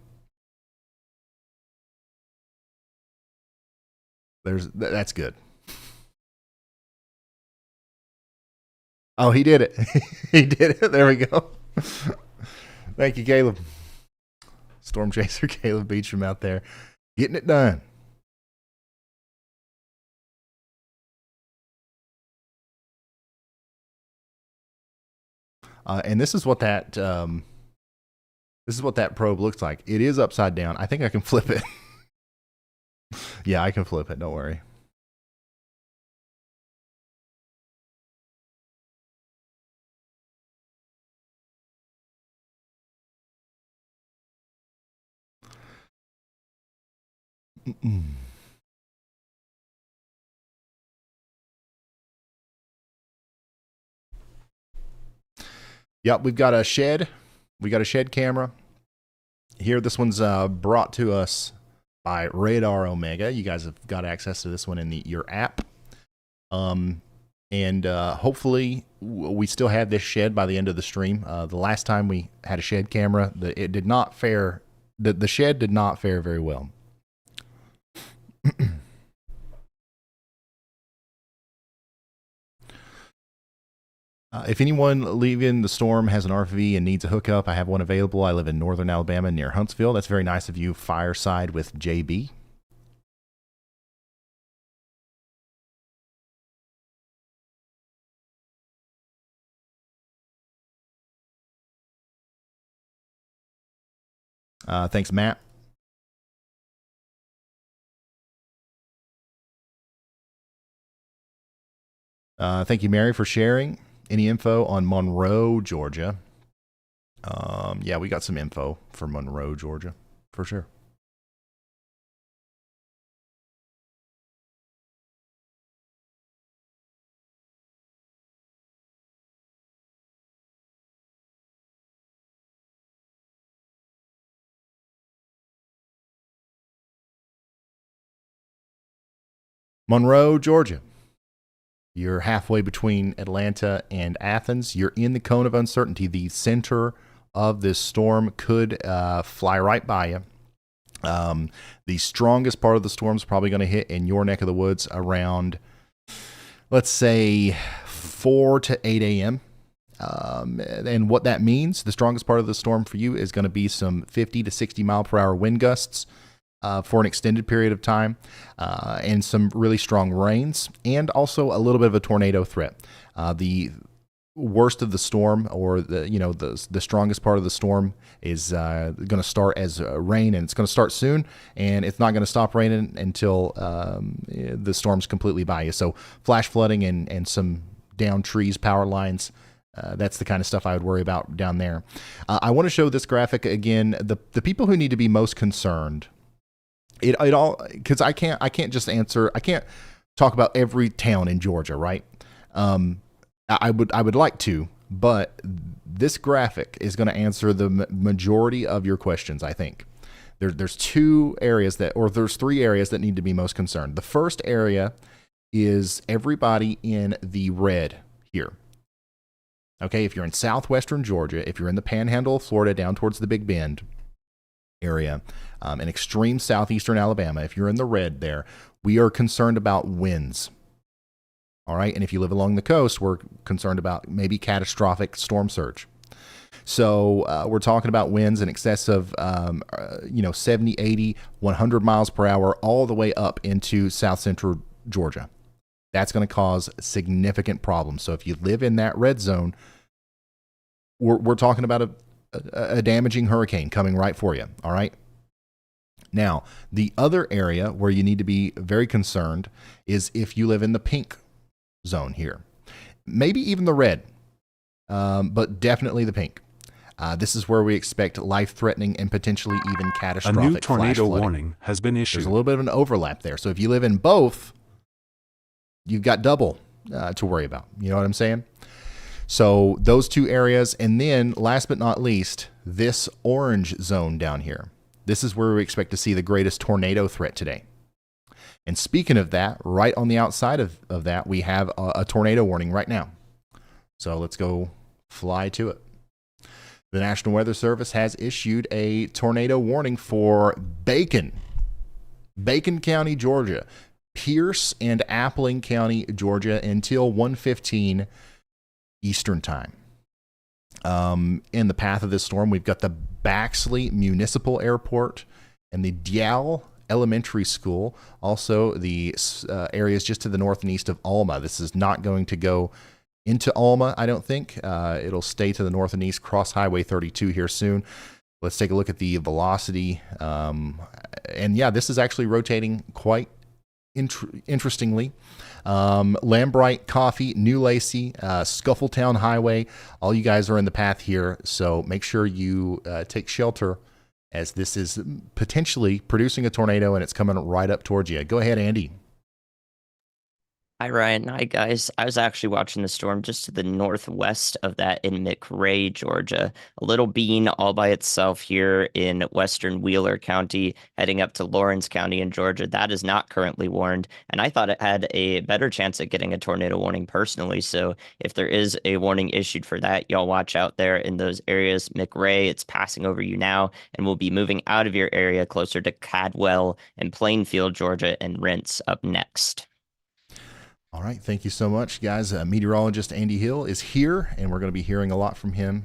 that's good. Oh, he did it. He did it. There we go. Thank you, Caleb. Storm Chaser Caleb Beacham out there getting it done. And this is what that probe looks like. It is upside down. I think I can flip it. Yeah, I can flip it. Don't worry. Yep, we've got a shed. We got a shed camera here. This one's brought to us by Radar Omega. You guys have got access to this one in your app. And hopefully we still have this shed by the end of the stream. The last time we had a shed camera, it did not fare. The shed did not fare very well. If anyone leaving the storm has an RV and needs a hookup, I have one available. I live in northern Alabama near Huntsville. That's very nice of you, Fireside with JB. Thanks, Matt. Thank you, Mary, for sharing. Any info on Monroe, Georgia? Yeah, we got some info for Monroe, Georgia, for sure. Monroe, Georgia. You're halfway between Atlanta and Athens. You're in the cone of uncertainty. The center of this storm could fly right by you. The strongest part of the storm is probably going to hit in your neck of the woods around, let's say, 4 to 8 a.m. And what that means, the strongest part of the storm for you is going to be some 50 to 60 mile per hour wind gusts. For an extended period of time, and some really strong rains, and also a little bit of a tornado threat. The worst of the storm, or the strongest part of the storm, is going to start as rain, and it's going to start soon, and it's not going to stop raining until the storm's completely by you. So flash flooding and some down trees, power lines. That's the kind of stuff I would worry about down there. I want to show this graphic again. The people who need to be most concerned. It all, because I can't just answer. I can't talk about every town in Georgia, right? I would like to, but this graphic is going to answer the majority of your questions. I think there's three areas that need to be most concerned. The first area is everybody in the red here. Okay, if you're in southwestern Georgia, if you're in the Panhandle of Florida down towards the Big Bend area, and extreme southeastern Alabama, if you're in the red there, we are concerned about winds. All right, and if you live along the coast, we're concerned about maybe catastrophic storm surge. So we're talking about winds in excess of 70, 80, 100 miles per hour all the way up into south central Georgia. That's going to cause significant problems. So if you live in that red zone, we're talking about a damaging hurricane coming right for you. All right. Now, the other area where you need to be very concerned is if you live in the pink zone here, maybe even the red, but definitely the pink. This is where we expect life-threatening and potentially even catastrophic. A new tornado warning has been issued. There's a little bit of an overlap there. So if you live in both, you've got double to worry about. You know what I'm saying? So those two areas. And then last but not least, this orange zone down here. This is where we expect to see the greatest tornado threat today. And speaking of that, right on the outside of that, we have a tornado warning right now. So let's go fly to it. The National Weather Service has issued a tornado warning for Bacon County, Georgia, Pierce and Appling County, Georgia, until 1:15 Eastern Time. In the path of this storm, we've got the Baxley Municipal Airport and the Dial Elementary School. Also, the areas just to the north and east of Alma. This is not going to go into Alma, I don't think. It'll stay to the north and east, cross Highway 32 here soon. Let's take a look at the velocity. And yeah, this is actually rotating quite interestingly. Lambright, Coffee, New Lacey, Scuffletown Highway. All you guys are in the path here, so make sure you take shelter, as this is potentially producing a tornado and it's coming right up towards you. Go ahead, Andy. Hi, Ryan. Hi, guys. I was actually watching the storm just to the northwest of that in McRae, Georgia. A little bean all by itself here in western Wheeler County, heading up to Lawrence County in Georgia. That is not currently warned, and I thought it had a better chance at getting a tornado warning personally. So if there is a warning issued for that, y'all watch out there in those areas. McRae, it's passing over you now, and will be moving out of your area closer to Cadwell and Plainfield, Georgia, and Rents up next. All right, thank you so much, guys. Meteorologist Andy Hill is here, and we're going to be hearing a lot from him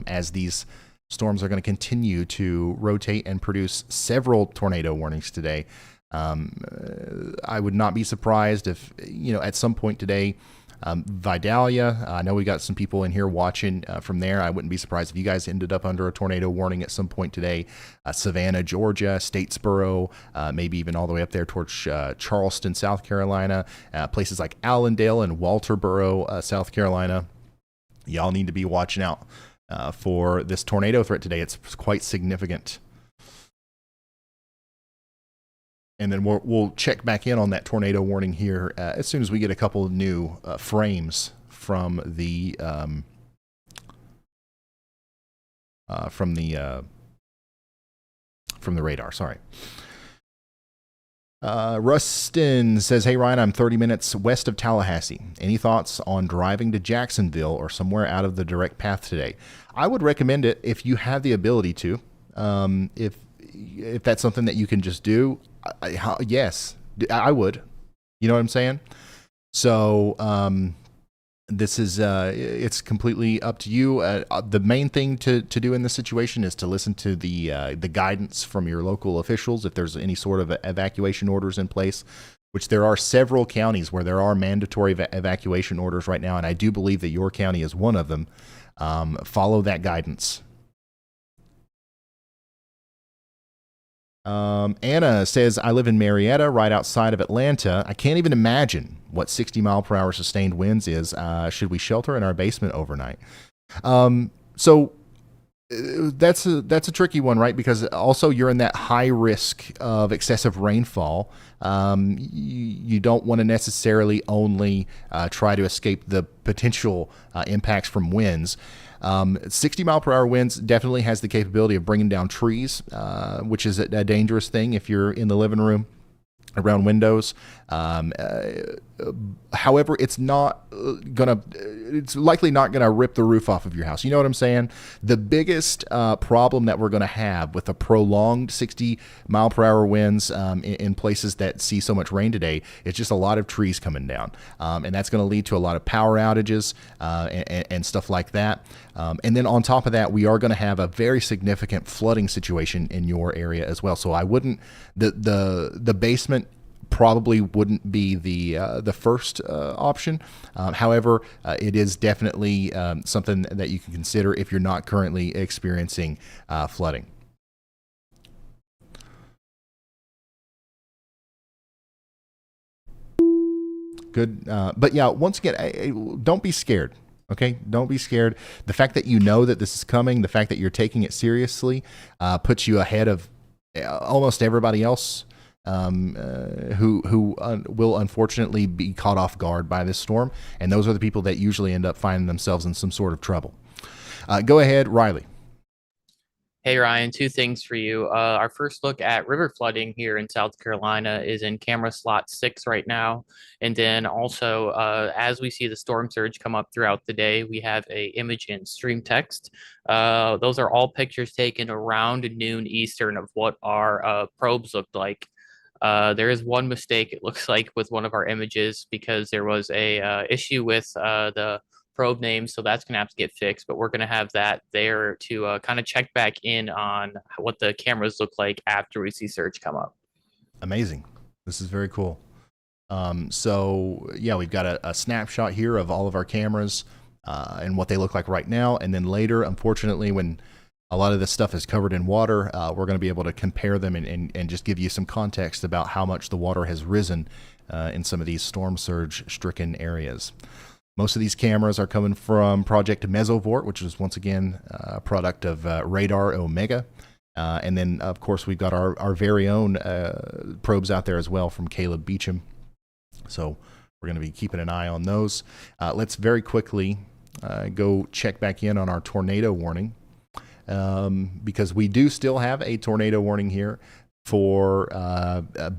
as these storms are going to continue to rotate and produce several tornado warnings today. I would not be surprised if, at some point today, Vidalia, I know we got some people in here watching from there. I wouldn't be surprised if you guys ended up under a tornado warning at some point today. Savannah, Georgia, Statesboro, maybe even all the way up there towards Charleston, South Carolina, places like Allendale and Walterboro, South Carolina. Y'all need to be watching out for this tornado threat today. It's quite significant. And then we'll check back in on that tornado warning here as soon as we get a couple of new frames from the radar. Sorry. Rustin says, "Hey Ryan, I'm 30 minutes west of Tallahassee. Any thoughts on driving to Jacksonville or somewhere out of the direct path today?" I would recommend it if you have the ability to. If that's something that you can just do. Yes, I would. You know what I'm saying? So this is it's completely up to you. The main thing to do in this situation is to listen to the guidance from your local officials. If there's any sort of evacuation orders in place, which there are several counties where there are mandatory evacuation orders right now, and I do believe that your county is one of them. Follow that guidance. Anna says, I live in Marietta, right outside of Atlanta. I can't even imagine what 60-mile-per-hour sustained winds is. Should we shelter in our basement overnight? So that's a tricky one, right? Because also you're in that high risk of excessive rainfall. You don't want to necessarily only try to escape the potential impacts from winds. 60-mile-per-hour winds definitely has the capability of bringing down trees, which is a dangerous thing if you're in the living room around windows. However, it's likely not gonna rip the roof off of your house. You know what I'm saying? The biggest problem that we're gonna have with a prolonged 60-mile-per-hour winds in places that see so much rain today is just a lot of trees coming down, and that's gonna lead to a lot of power outages and stuff like that. And then on top of that, we are going to have a very significant flooding situation in your area as well. So I wouldn't the basement probably wouldn't be the first option. However, it is definitely something that you can consider if you're not currently experiencing flooding. Good, but yeah, once again, don't be scared. Okay, don't be scared. The fact that you know that this is coming, the fact that you're taking it seriously, puts you ahead of almost everybody else who will unfortunately be caught off guard by this storm. And those are the people that usually end up finding themselves in some sort of trouble. Go ahead, Riley. Hey, Ryan, two things for you. Our first look at river flooding here in South Carolina is in camera slot 6 right now. And then also, as we see the storm surge come up throughout the day, we have a image in stream text. Those are all pictures taken around noon Eastern of what our probes looked like. There is one mistake, it looks like, with one of our images because there was a issue with the probe name, so that's going to have to get fixed, but we're going to have that there to kind of check back in on what the cameras look like after we see surge come up. Amazing. This is very cool. So yeah, we've got a snapshot here of all of our cameras and what they look like right now, and then later, unfortunately, when a lot of this stuff is covered in water, we're going to be able to compare them and just give you some context about how much the water has risen in some of these storm surge stricken areas. Most of these cameras are coming from Project Mesovort, which is once again a product of Radar Omega. And then, of course, we've got our very own probes out there as well from Caleb Beecham. So we're going to be keeping an eye on those. Let's very quickly go check back in on our tornado warning, because we do still have a tornado warning here for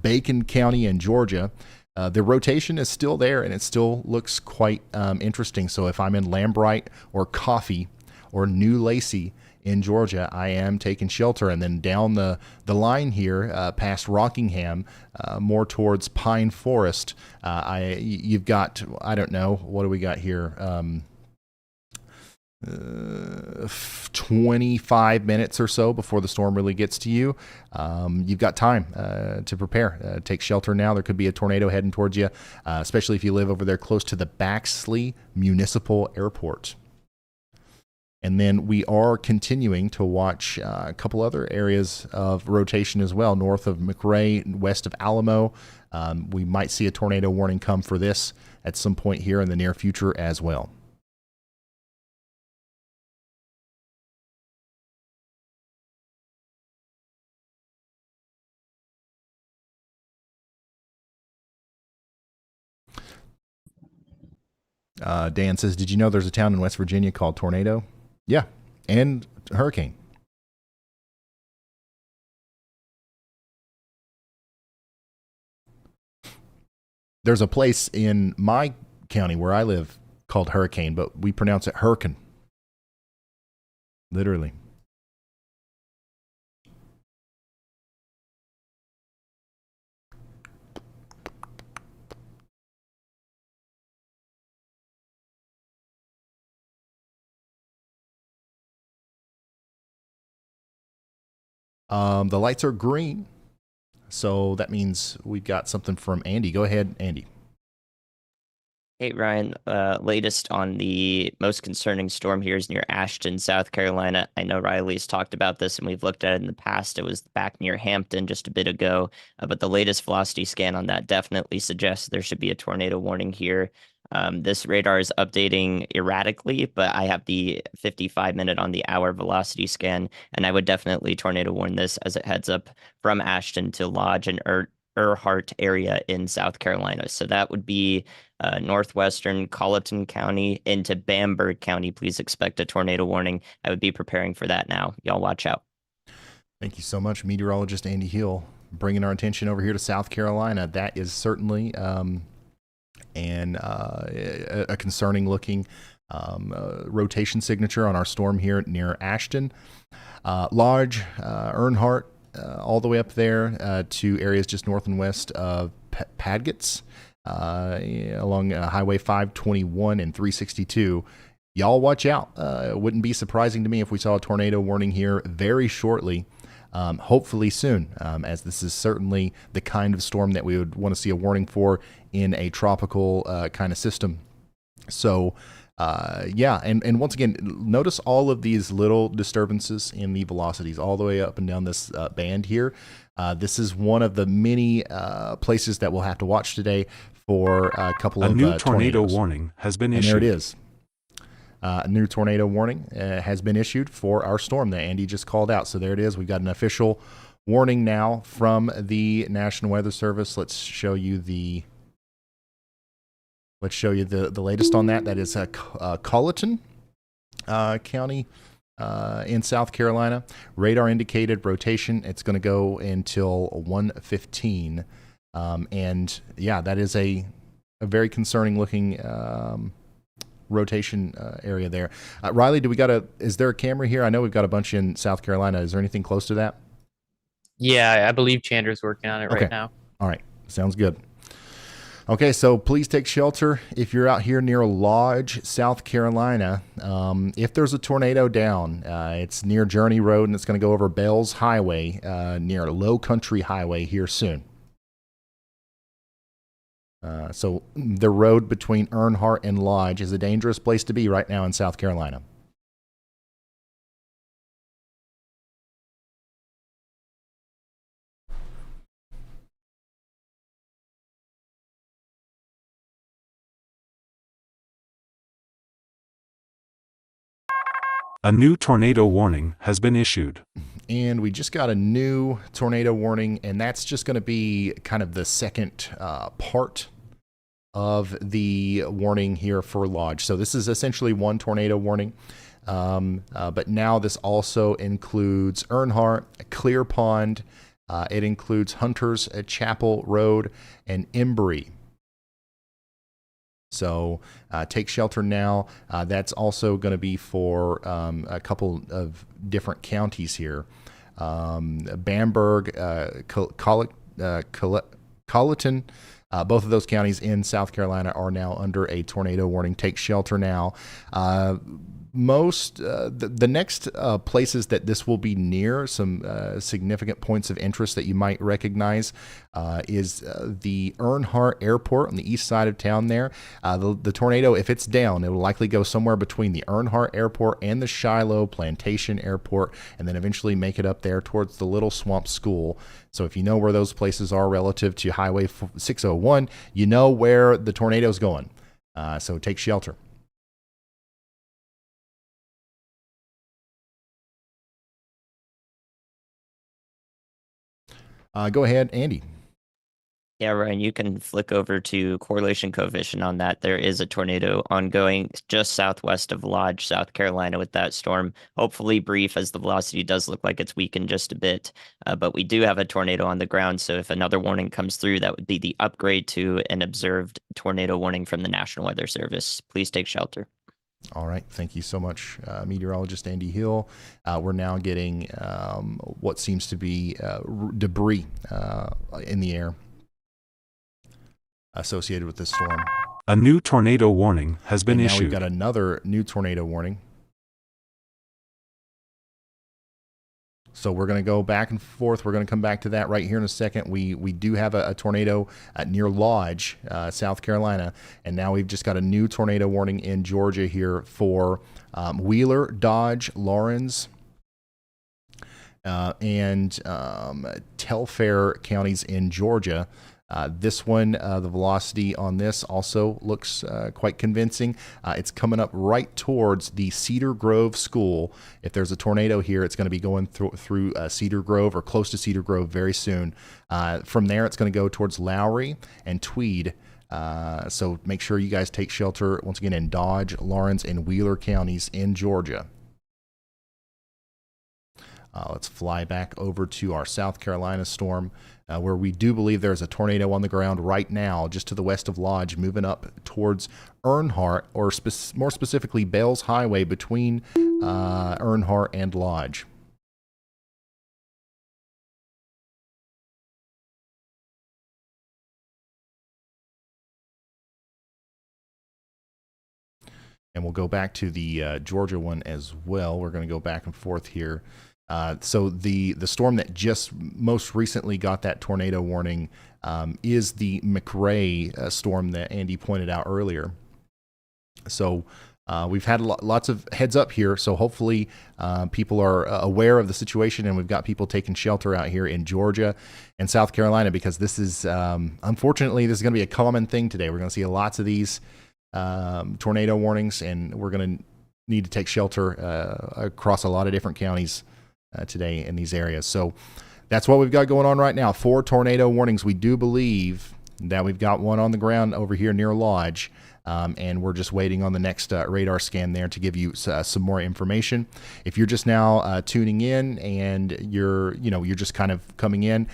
Bacon County in Georgia. The rotation is still there, and it still looks quite interesting. So if I'm in Lambright or Coffee or New Lacey in Georgia, I am taking shelter. And then down the line here, past Rockingham, more towards Pine Forest, you've got, I don't know, what do we got here? 25 minutes or so before the storm really gets to you. You've got time to prepare. Take shelter now. There could be a tornado heading towards you, especially if you live over there close to the Baxley Municipal Airport. And then we are continuing to watch a couple other areas of rotation as well, north of McRae, west of Alma. We might see a tornado warning come for this at some point here in the near future as well. Dan says, did you know there's a town in West Virginia called Tornado? Yeah, and Hurricane. There's a place in my county where I live called Hurricane, but we pronounce it Hurricane. Literally. The lights are green, So that means we've got something from Andy. Go ahead, Andy. Hey, Ryan. Latest on the most concerning storm here is near Ashton, South Carolina. I know Riley's talked about this and we've looked at it in the past. It was back near Hampton just a bit ago, but the latest velocity scan on that definitely suggests there should be a tornado warning here. This radar is updating erratically, but I have the 55-minute on the hour velocity scan, and I would definitely tornado warn this as it heads up from Ashton to Lodge and Earhart area in South Carolina. So that would be northwestern Colleton County into Bamberg County. Please expect a tornado warning. I would be preparing for that now. Y'all watch out. Thank you so much, meteorologist Andy Hill, bringing our attention over here to South Carolina. That is certainly a concerning looking rotation signature on our storm here near Ashton. Lodge, Earnhardt, all the way up there to areas just north and west of Padgetts, along Highway 521 and 362. Y'all watch out. It wouldn't be surprising to me if we saw a tornado warning here very shortly, hopefully soon, as this is certainly the kind of storm that we would want to see a warning for in a tropical kind of system. So, yeah, and once again, notice all of these little disturbances in the velocities all the way up and down this band here. This is one of the many places that we'll have to watch today for a couple of new tornado tornadoes. warning has been And issued. there it is. A new tornado warning has been issued for our storm that Andy just called out. So there it is. We've got an official warning now from the National Weather Service. Let's show you the latest on that. That is Colleton County in South Carolina. Radar indicated rotation. It's going to go until 1:15. And yeah, that is a very concerning looking rotation area there. Riley, is there a camera here? I know we've got a bunch in South Carolina. Is there anything close to that? Yeah, I believe Chandra's working on it Okay. right now. All right. Sounds good. Okay, so please take shelter if you're out here near Lodge, South Carolina. If there's a tornado down, it's near Journey Road, and it's going to go over Bells Highway, near Low Country Highway here soon. So the road between Earnhardt and Lodge is a dangerous place to be right now in South Carolina. A new tornado warning has been issued. And we just got a new tornado warning, and that's just going to be kind of the second part of the warning here for Lodge. So this is essentially one tornado warning, but now this also includes Earnhardt, Clear Pond, it includes Hunters Chapel Road, and Embry. So take shelter now. That's also going to be for a couple of different counties here. Bamberg, Colleton, both of those counties in South Carolina are now under a tornado warning. Take shelter now. The next places that this will be near, some significant points of interest that you might recognize, is the Earnhardt Airport on the east side of town there. The tornado, if it's down, it will likely go somewhere between the Earnhardt Airport and the Shiloh Plantation Airport, and then eventually make it up there towards the Little Swamp School. So if you know where those places are relative to Highway 601, you know where the tornado's going. So take shelter. Go ahead, Andy. Yeah, Ryan, you can flick over to correlation coefficient on that. There is a tornado ongoing just southwest of Lodge, South Carolina with that storm. Hopefully brief, as the velocity does look like it's weakened just a bit. But we do have a tornado on the ground, so if another warning comes through, that would be the upgrade to an observed tornado warning from the National Weather Service. Please take shelter. All right. Thank you so much, meteorologist Andy Hill. We're now getting what seems to be debris in the air associated with this storm. A new tornado warning has been Now issued. we've got another new tornado warning. So we're going to go back and forth. We're going to come back to that right here in a second. We do have a tornado near Lodge, South Carolina, and now we've just got a new tornado warning in Georgia here for Wheeler, Dodge, Lawrence, and Telfair counties in Georgia. This one, the velocity on this also looks quite convincing. It's coming up right towards the Cedar Grove School. If there's a tornado here, it's going to be going through Cedar Grove or close to Cedar Grove very soon. From there, it's going to go towards Lowry and Tweed. So make sure you guys take shelter, once again, in Dodge, Lawrence, and Wheeler counties in Georgia. Let's fly back over to our South Carolina storm, where we do believe there's a tornado on the ground right now, just to the west of Lodge, moving up towards Earnhardt, or more specifically, Bales Highway between Earnhardt and Lodge. And we'll go back to the Georgia one as well. We're going to go back and forth here. So the storm that just most recently got that tornado warning is the McRae storm that Andy pointed out earlier. So we've had lots of heads up here. So hopefully people are aware of the situation, and we've got people taking shelter out here in Georgia and South Carolina, because this is, unfortunately, this is going to be a common thing today. We're going to see lots of these tornado warnings, and we're going to need to take shelter across a lot of different counties today in these areas. So that's what we've got going on right now. 4 tornado warnings. We do believe that we've got one on the ground over here near Lodge, and we're just waiting on the next radar scan there to give you some more information. If you're just now tuning in and you're just kind of coming in,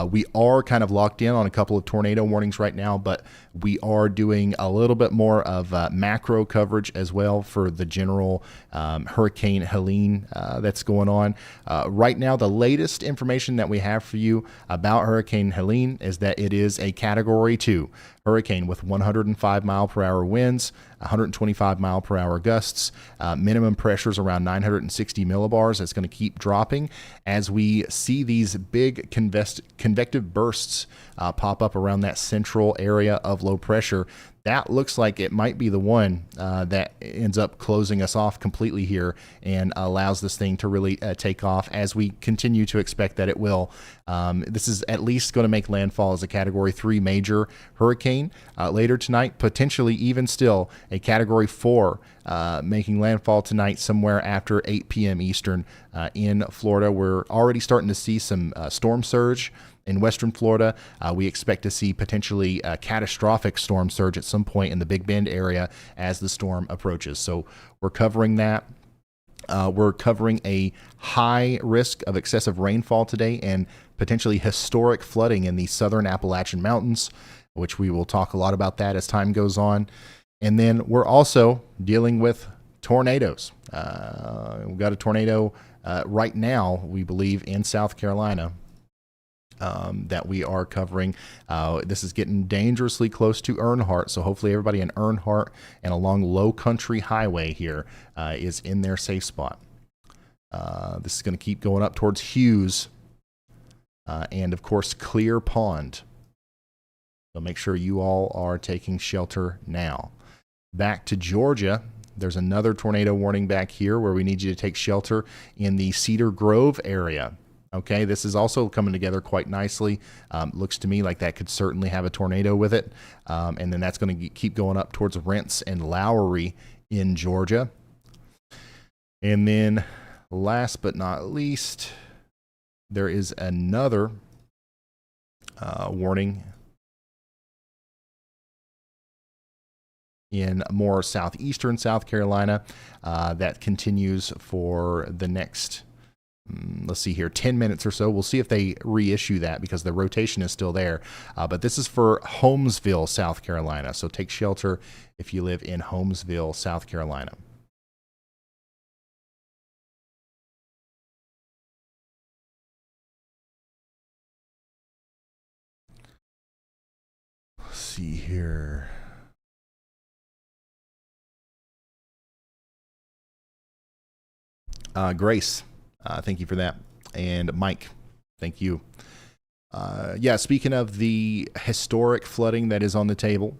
we are kind of locked in on a couple of tornado warnings right now, but we are doing a little bit more of macro coverage as well for the general Hurricane Helene that's going on. Right now, the latest information that we have for you about Hurricane Helene is that it is a Category 2 hurricane with 105 mile per hour winds, 125 mile per hour gusts, minimum pressures around 960 millibars. That's going to keep dropping as we see these big convective bursts pop up around that central area of low pressure. That looks like it might be the one that ends up closing us off completely here and allows this thing to really take off, as we continue to expect that it will. This is at least going to make landfall as a Category 3 major hurricane later tonight, potentially even still a Category 4 making landfall tonight somewhere after 8 p.m. Eastern in Florida. We're already starting to see some storm surge in western Florida. We expect to see potentially a catastrophic storm surge at some point in the Big Bend area as the storm approaches. So we're covering that. We're covering a high risk of excessive rainfall today and potentially historic flooding in the southern Appalachian Mountains, which we will talk a lot about that as time goes on. And then we're also dealing with tornadoes. We've got a tornado right now, we believe, in South Carolina that we are covering. This is getting dangerously close to Earnhardt, so hopefully everybody in Earnhardt and along Low Country Highway here is in their safe spot. This is going to keep going up towards Hughes and, of course, Clear Pond. So make sure you all are taking shelter now. Back to Georgia. There's another tornado warning back here where we need you to take shelter in the Cedar Grove area. Okay, this is also coming together quite nicely. Looks to me like that could certainly have a tornado with it. And then that's going to keep going up towards Rents and Lowry in Georgia. And then last but not least, there is another warning in more southeastern South Carolina that continues for the next, let's see here, 10 minutes or so. We'll see if they reissue that because the rotation is still there. But this is for Holmesville, South Carolina. So take shelter if you live in Holmesville, South Carolina. Let's see here. Grace, thank you for that. and Mike. Thank you. Yeah, speaking of the historic flooding that is on the table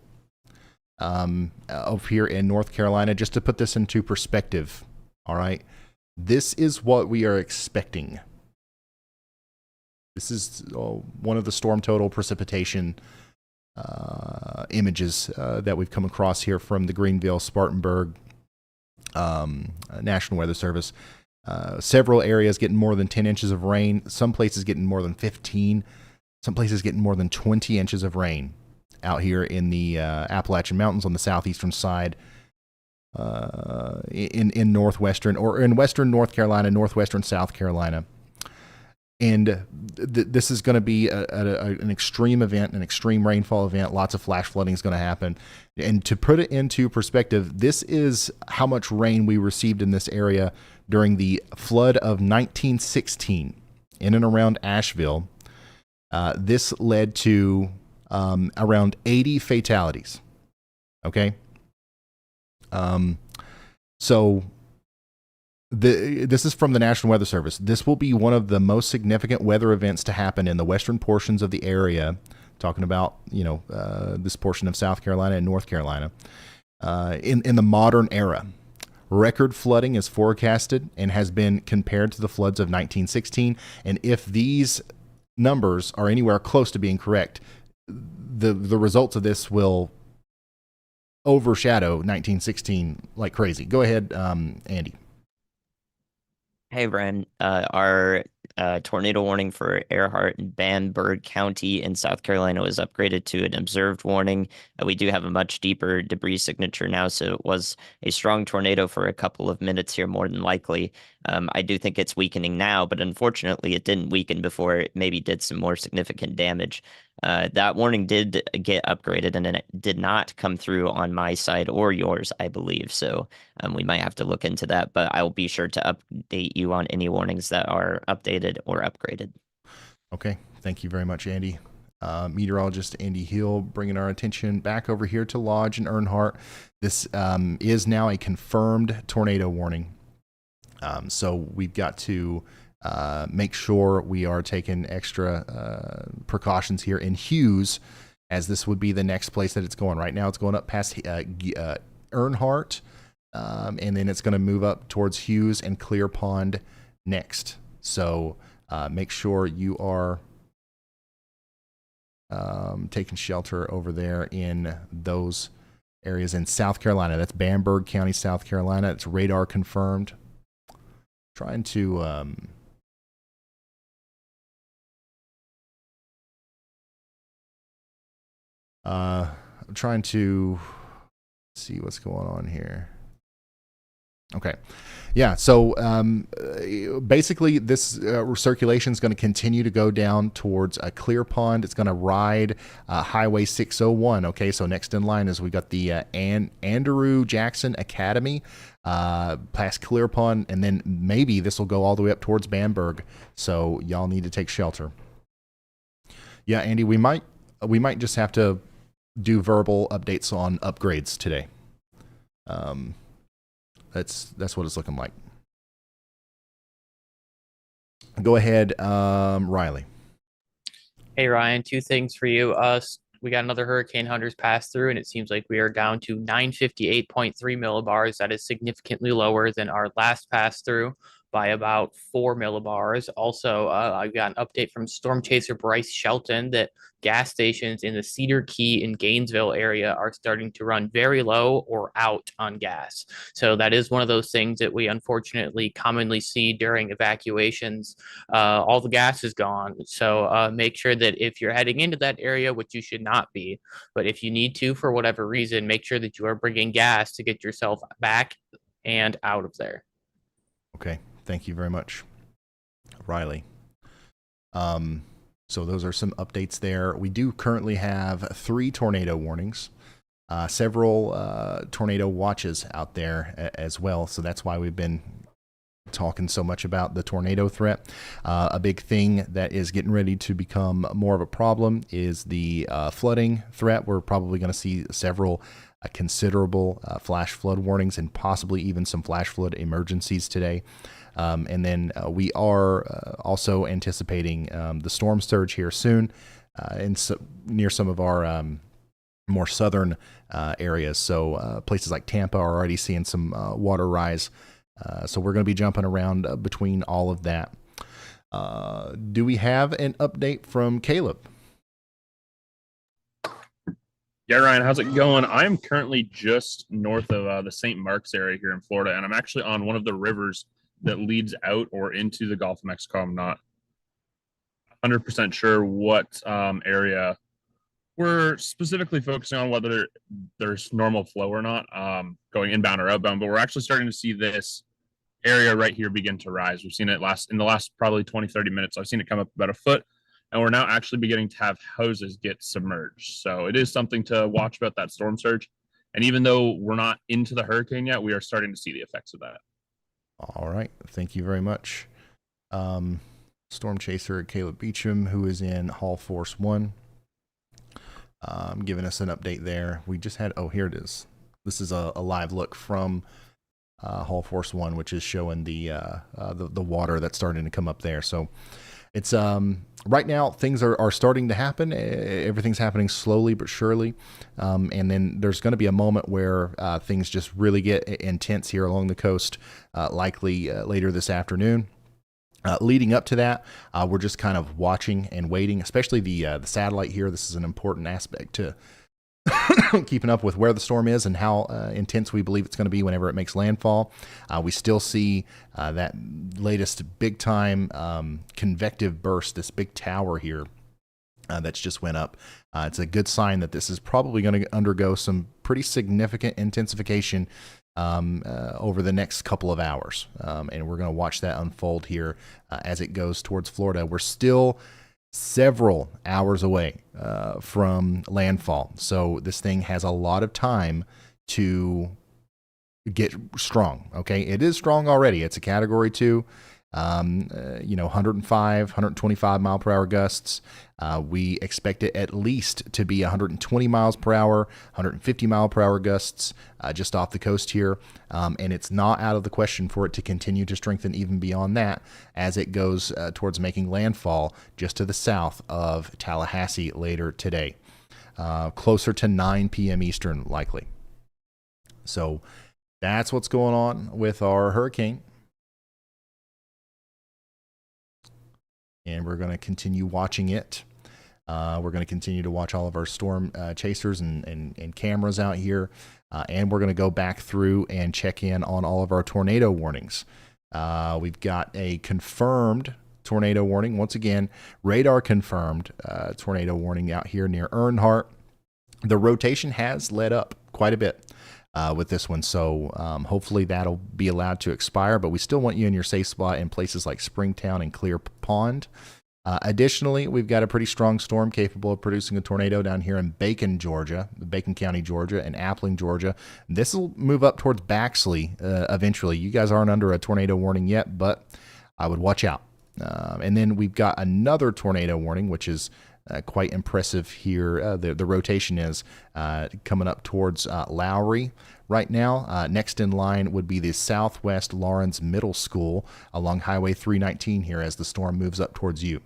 up here in North Carolina, just to put this into perspective, all right, this is what we are expecting. This is one of the storm total precipitation images that we've come across here from the Greenville Spartanburg National Weather Service. Several areas getting more than 10 inches of rain. Some places getting more than 15. Some places getting more than 20 inches of rain out here in the Appalachian Mountains on the southeastern side, in northwestern or in western North Carolina, northwestern South Carolina. And this is going to be an extreme event, an extreme rainfall event. Lots of flash flooding is going to happen. And to put it into perspective, this is how much rain we received in this area during the flood of 1916 in and around Asheville. This led to around 80 fatalities. Okay? So this is from the National Weather Service. This will be one of the most significant weather events to happen in the western portions of the area. Talking about, this portion of South Carolina and North Carolina in the modern era. Record flooding is forecasted and has been compared to the floods of 1916. And if these numbers are anywhere close to being correct, the results of this will overshadow 1916 like crazy. Go ahead, Andy. Hey, Ryan. Our tornado warning for Earhart and Bamberg County in South Carolina was upgraded to an observed warning. We do have a much deeper debris signature now, so it was a strong tornado for a couple of minutes here, more than likely. I do think it's weakening now, but unfortunately it didn't weaken before it maybe did some more significant damage. That warning did get upgraded, and then it did not come through on my side or yours, I believe. So we might have to look into that, but I'll be sure to update you on any warnings that are updated or upgraded. Okay. Thank you very much, Andy. Meteorologist Andy Hill bringing our attention back over here to Lodge and Earnhardt. This is now a confirmed tornado warning. So we've got to make sure we are taking extra precautions here in Hughes, as this would be the next place that it's going. Right now it's going up past Earnhardt, and then it's going to move up towards Hughes and Clear Pond next. So make sure you are taking shelter over there in those areas in South Carolina. That's Bamberg County, South Carolina. It's radar confirmed. Trying to I'm trying to see what's going on here. Okay. Yeah, so basically this circulation is going to continue to go down towards Clear Pond. It's going to ride Highway 601. Okay, so next in line is we got the Andrew Jackson Academy past Clear Pond, and then maybe this will go all the way up towards Bamberg. So y'all need to take shelter. Yeah, Andy, we might just have to do verbal updates on upgrades today. That's what it's looking like. Go ahead, Riley. Hey, Ryan, two things for you. We got another Hurricane Hunters pass through, and it seems like we are down to 958.3 millibars. That is significantly lower than our last pass through by about 4 millibars. Also, I got an update from Storm Chaser Bryce Shelton that gas stations in the Cedar Key and Gainesville area are starting to run very low or out on gas. So that is one of those things that we unfortunately commonly see during evacuations. All the gas is gone. So make sure that if you're heading into that area, which you should not be, but if you need to for whatever reason, make sure that you are bringing gas to get yourself back and out of there. Okay. Thank you very much, Riley. So those are some updates there. We do currently have 3 tornado warnings, several tornado watches out there as well. So that's why we've been talking so much about the tornado threat. A big thing that is getting ready to become more of a problem is the flooding threat. We're probably going to see several considerable flash flood warnings and possibly even some flash flood emergencies today. And then we are also anticipating the storm surge here soon near some of our more southern areas. So places like Tampa are already seeing some water rise. So we're going to be jumping around between all of that. Do we have an update from Caleb? Yeah, Ryan, how's it going? I'm currently just north of the St. Mark's area here in Florida, and I'm actually on one of the rivers that leads out or into the Gulf of Mexico. I'm not 100% sure what area we're specifically focusing on, whether there's normal flow or not, going inbound or outbound, but we're actually starting to see this area right here begin to rise. We've seen it in the last probably 20, 30 minutes. I've seen it come up about a foot, and we're now actually beginning to have houses get submerged. So it is something to watch about that storm surge. And even though we're not into the hurricane yet, we are starting to see the effects of that. All right. Thank you very much. Storm Chaser Caleb Beecham, who is in Hall Force 1, giving us an update there. We just had, here it is. This is a live look from Hall Force 1, which is showing the water that's starting to come up there. So it's right now things are starting to happen. Everything's happening slowly but surely, and then there's going to be a moment where things just really get intense here along the coast, likely later this afternoon. Leading up to that, we're just kind of watching and waiting, especially the satellite here. This is an important aspect to keeping up with where the storm is and how intense we believe it's going to be whenever it makes landfall. We still see that latest big time convective burst, this big tower here that's just went up. It's a good sign that this is probably going to undergo some pretty significant intensification over the next couple of hours. And we're going to watch that unfold here as it goes towards Florida. We're still several hours away from landfall. So this thing has a lot of time to get strong. Okay. It is strong already. It's a category 2, 105, 125 mile per hour gusts. We expect it at least to be 120 miles per hour, 150 mile per hour gusts just off the coast here. And it's not out of the question for it to continue to strengthen even beyond that as it goes towards making landfall just to the south of Tallahassee later today, closer to 9 p.m. Eastern likely. So that's what's going on with our hurricane. And we're going to continue watching it. We're going to continue to watch all of our storm chasers and cameras out here. And we're going to go back through and check in on all of our tornado warnings. We've got a confirmed tornado warning. Once again, radar confirmed tornado warning out here near Earnhardt. The rotation has let up quite a bit with this one. So hopefully that'll be allowed to expire, but we still want you in your safe spot in places like Springtown and Clear Pond. Additionally, we've got a pretty strong storm capable of producing a tornado down here in Bacon, Georgia, Bacon County, Georgia, and Appling, Georgia. This will move up towards Baxley eventually. You guys aren't under a tornado warning yet, but I would watch out. And then we've got another tornado warning, which is quite impressive here. The rotation is coming up towards Lowry right now. Next in line would be the Southwest Lawrence Middle School along Highway 319 here as the storm moves up towards you.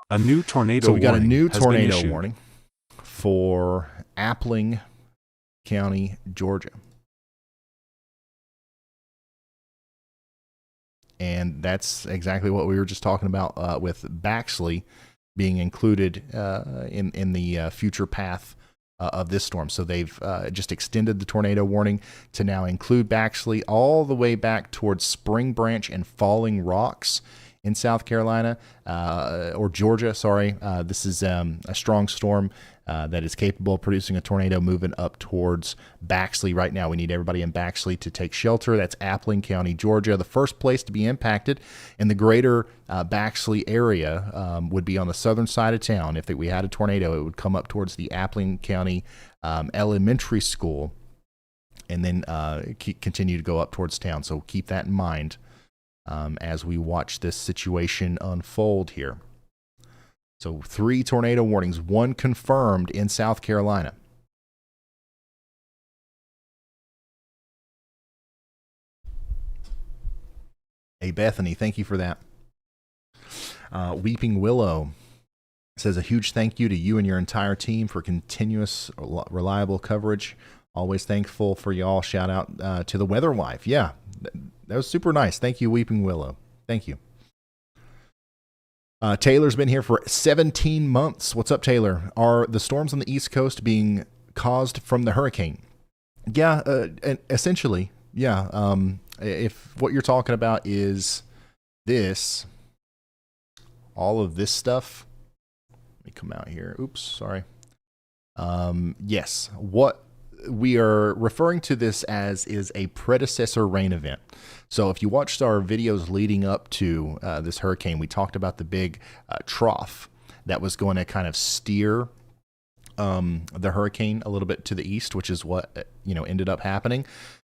A new tornado So we got a warning new has been tornado issued. warning for Appling County, Georgia. And that's exactly what we were just talking about with Baxley being included in the future path of this storm. So they've just extended the tornado warning to now include Baxley all the way back towards Spring Branch and Falling Rocks in South Carolina, or Georgia, sorry. This is a strong storm that is capable of producing a tornado moving up towards Baxley right now. We need everybody in Baxley to take shelter. That's Appling County, Georgia. The first place to be impacted in the greater Baxley area would be on the southern side of town. If we had a tornado, it would come up towards the Appling County Elementary School and then continue to go up towards town. So keep that in mind as we watch this situation unfold here. So 3 tornado warnings, 1 confirmed in South Carolina. Hey, Bethany, thank you for that. Weeping Willow says a huge thank you to you and your entire team for continuous, reliable coverage. Always thankful for y'all. Shout out to the Weather Wife. Yeah, that was super nice. Thank you, Weeping Willow. Thank you. Taylor's been here for 17 months. What's up, Taylor? Are the storms on the East Coast being caused from the hurricane? Yeah, essentially. Yeah. If what you're talking about is this, all of this stuff. Let me come out here. Oops, sorry. Yes, what we are referring to this as is a predecessor rain event. So if you watched our videos leading up to this hurricane, we talked about the big trough that was going to kind of steer the hurricane a little bit to the east, which is what ended up happening.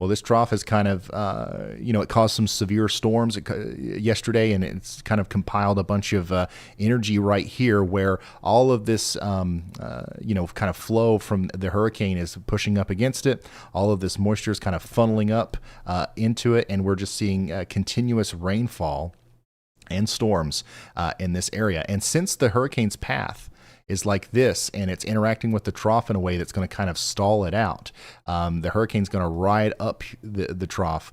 Well, this trough has kind of, it caused some severe storms yesterday, and it's kind of compiled a bunch of energy right here where all of this, kind of flow from the hurricane is pushing up against it. All of this moisture is kind of funneling up into it, and we're just seeing continuous rainfall and storms in this area. And since the hurricane's path is like this, and it's interacting with the trough in a way that's going to kind of stall it out. The hurricane's going to ride up the trough.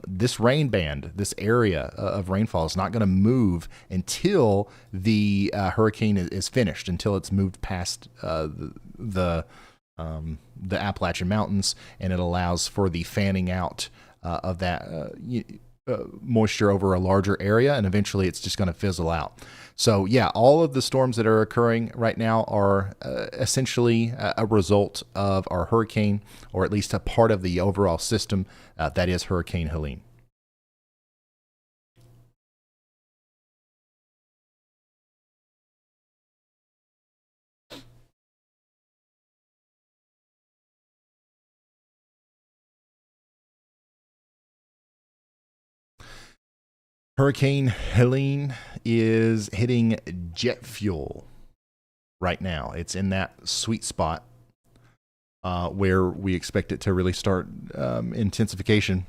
This rain band, this area of rainfall is not going to move until the hurricane is finished, until it's moved past the Appalachian Mountains, and it allows for the fanning out of that moisture over a larger area, and eventually it's just going to fizzle out. So yeah, all of the storms that are occurring right now are essentially a result of our hurricane, or at least a part of the overall system that is Hurricane Helene. Hurricane Helene is hitting jet fuel right now. It's in that sweet spot where we expect it to really start intensification.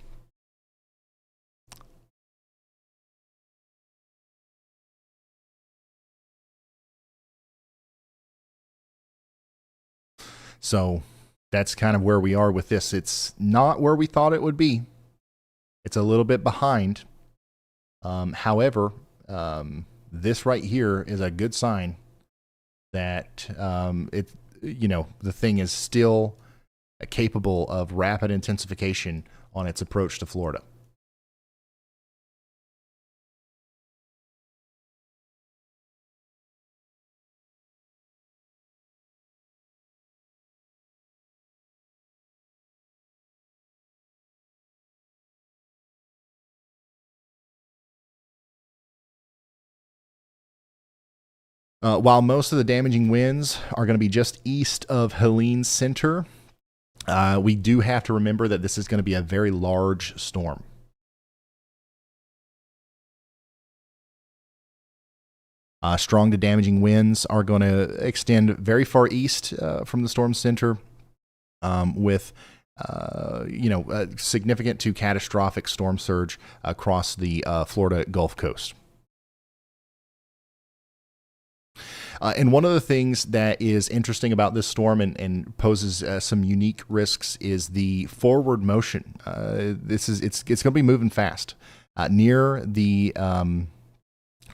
So that's kind of where we are with this. It's not where we thought it would be. It's a little bit behind. However, this right here is a good sign that the thing is still capable of rapid intensification on its approach to Florida. While most of the damaging winds are going to be just east of Helene's center, we do have to remember that this is going to be a very large storm. Strong to damaging winds are going to extend very far east from the storm center with significant to catastrophic storm surge across the Florida Gulf Coast. And one of the things that is interesting about this storm and poses some unique risks is the forward motion. It's going to be moving fast near the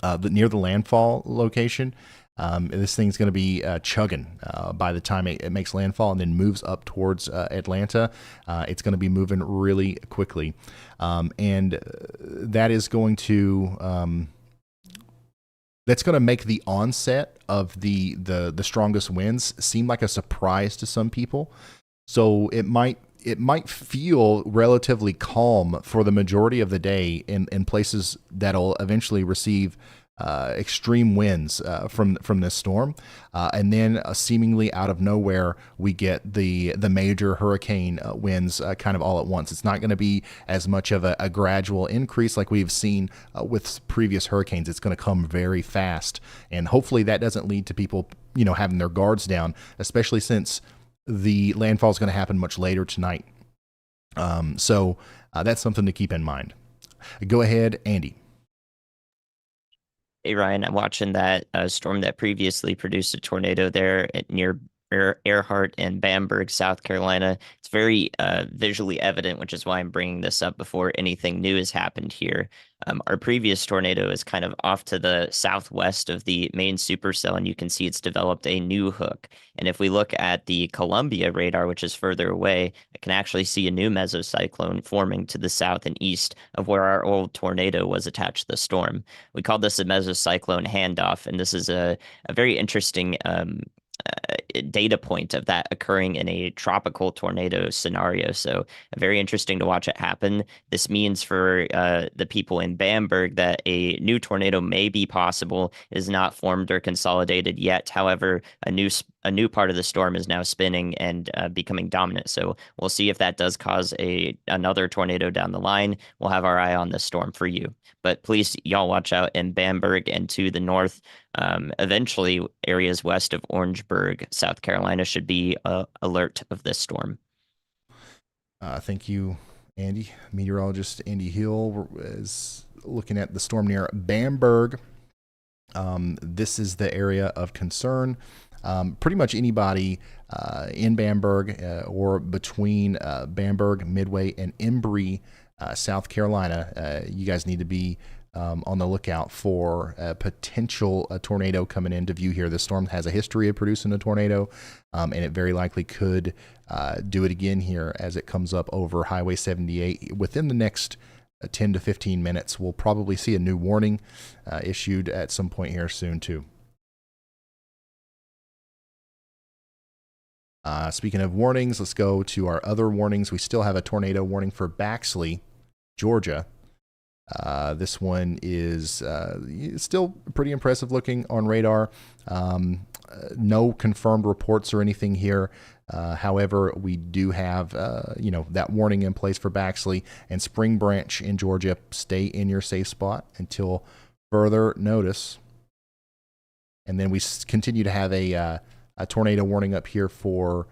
landfall location. This thing's going to be chugging by the time it makes landfall and then moves up towards Atlanta. It's going to be moving really quickly, and that is going to. That's going to make the onset of the strongest winds seem like a surprise to some people. So it might feel relatively calm for the majority of the day in places that'll eventually receive extreme winds from this storm, and then seemingly out of nowhere we get the major hurricane winds kind of all at once. It's not going to be as much of a gradual increase like we've seen with previous hurricanes. It's going to come very fast, and hopefully that doesn't lead to people having their guards down, especially since the landfall is going to happen much later tonight. So that's something to keep in mind. Go ahead, Andy. Hey, Ryan, I'm watching that storm that previously produced a tornado there near Earhart and Bamberg, South Carolina. It's very visually evident, which is why I'm bringing this up before anything new has happened here. Our previous tornado is kind of off to the southwest of the main supercell, and you can see it's developed a new hook. And if we look at the Columbia radar, which is further away, I can actually see a new mesocyclone forming to the south and east of where our old tornado was attached to the storm. We call this a mesocyclone handoff, and this is a very interesting data point of that occurring in a tropical tornado scenario. So very interesting to watch it happen. This means for the people in Bamberg that a new tornado may be possible. It is not formed or consolidated yet. However, a new part of the storm is now spinning and becoming dominant. So we'll see if that does cause another tornado down the line. We'll have our eye on this storm for you. But please, y'all watch out in Bamberg and to the north. Eventually, areas west of Orangeburg, South Carolina, should be alert of this storm. Thank you, Andy. Meteorologist Andy Hill is looking at the storm near Bamberg. This is the area of concern. Pretty much anybody in Bamberg or between Bamberg, Midway, and Embry, South Carolina, you guys need to be on the lookout for a potential tornado coming into view here. This storm has a history of producing a tornado, and it very likely could do it again here as it comes up over Highway 78. Within the next 10 to 15 minutes, we'll probably see a new warning issued at some point here soon, too. Speaking of warnings, let's go to our other warnings. We still have a tornado warning for Baxley, Georgia. This one is still pretty impressive looking on radar. No confirmed reports or anything here. However, we do have that warning in place for Baxley and Spring Branch in Georgia. Stay in your safe spot until further notice. And then we continue to have a tornado warning up here for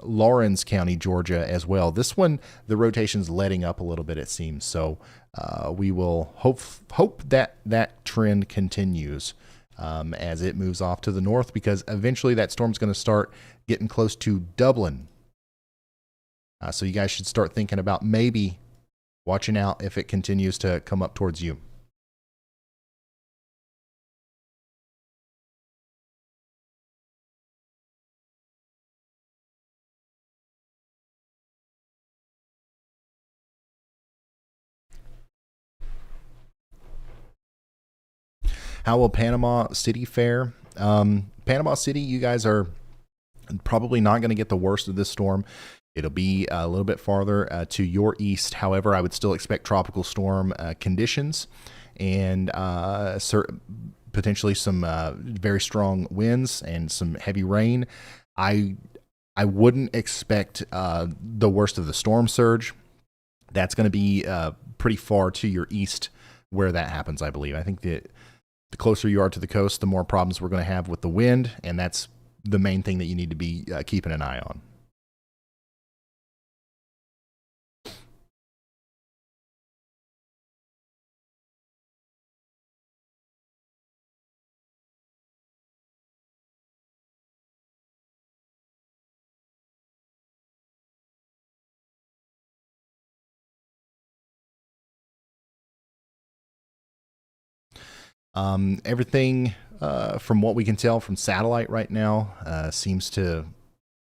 Lawrence County, Georgia as well. This one, the rotation's letting up a little bit, it seems. So we will hope that trend continues as it moves off to the north, because eventually that storm's going to start getting close to Dublin. So you guys should start thinking about maybe watching out if it continues to come up towards you. How will Panama City fare? Panama City, you guys are probably not going to get the worst of this storm. It'll be a little bit farther to your east. However, I would still expect tropical storm conditions and potentially some very strong winds and some heavy rain. I wouldn't expect the worst of the storm surge. That's going to be pretty far to your east where that happens, I believe. I think that the closer you are to the coast, the more problems we're going to have with the wind, and that's the main thing that you need to be keeping an eye on. Everything from what we can tell from satellite right now seems to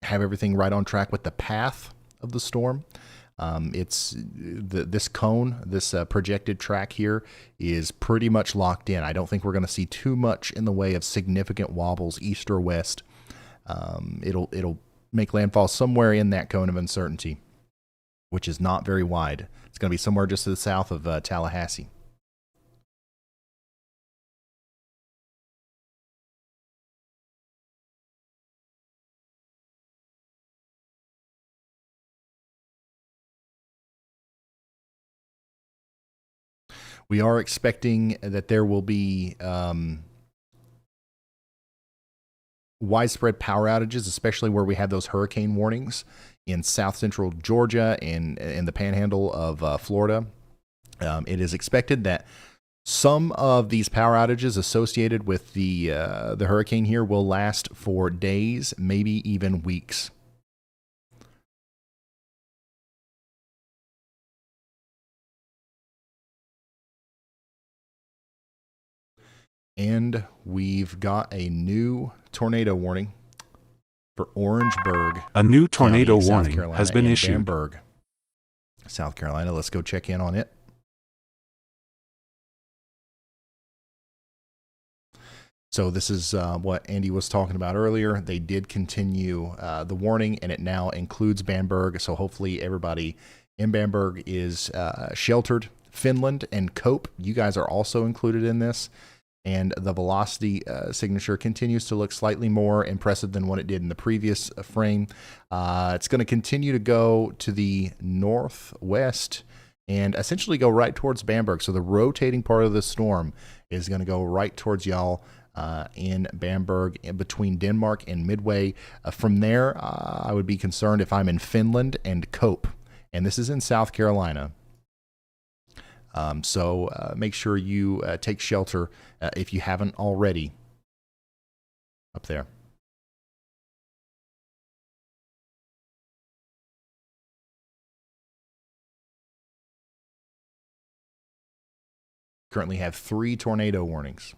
have everything right on track with the path of the storm. It's this cone, this projected track here is pretty much locked in. I don't think we're going to see too much in the way of significant wobbles east or west. It'll make landfall somewhere in that cone of uncertainty, which is not very wide. It's going to be somewhere just to the south of Tallahassee. We are expecting that there will be widespread power outages, especially where we have those hurricane warnings in south central Georgia and in the panhandle of Florida. It is expected that some of these power outages associated with the hurricane here will last for days, maybe even weeks. And we've got a new tornado warning for Orangeburg. A new tornado County, South warning Carolina, has been and issued. Bamberg, South Carolina. Let's go check in on it. So this is what Andy was talking about earlier. They did continue the warning, and it now includes Bamberg. So hopefully everybody in Bamberg is sheltered. Finland and Cope, you guys are also included in this. And the velocity signature continues to look slightly more impressive than what it did in the previous frame. It's going to continue to go to the northwest and essentially go right towards Bamberg. So the rotating part of the storm is going to go right towards y'all in Bamberg, in between Denmark and Midway. From there, I would be concerned if I'm in Finland and Cope. And this is in South Carolina. So make sure you take shelter if you haven't already up there. Currently have 3 tornado warnings.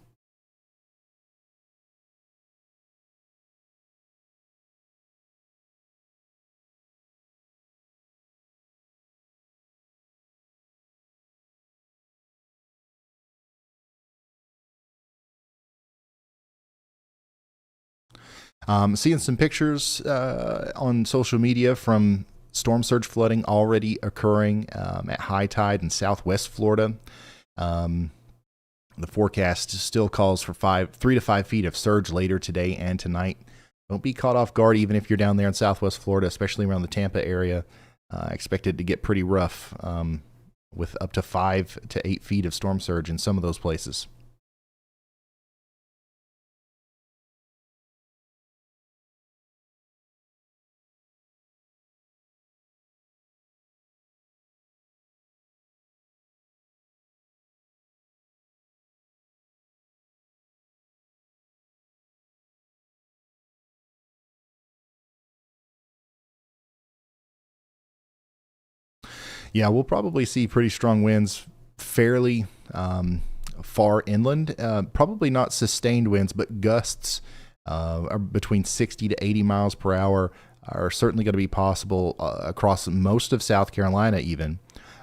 Seeing some pictures on social media from storm surge flooding already occurring at high tide in southwest Florida. The forecast still calls for 3 to 5 feet of surge later today and tonight. Don't be caught off guard even if you're down there in southwest Florida, especially around the Tampa area. Expected to get pretty rough with up to 5 to 8 feet of storm surge in some of those places. Yeah, we'll probably see pretty strong winds fairly far inland. Probably not sustained winds, but gusts are between 60 to 80 miles per hour are certainly going to be possible across most of South Carolina even.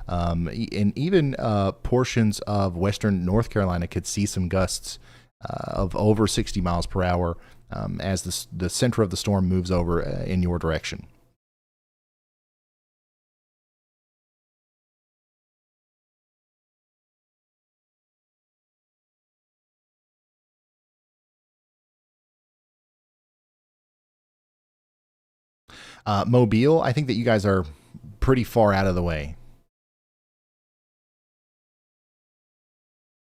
And even portions of western North Carolina could see some gusts of over 60 miles per hour as the center of the storm moves over in your direction. Mobile, I think that you guys are pretty far out of the way.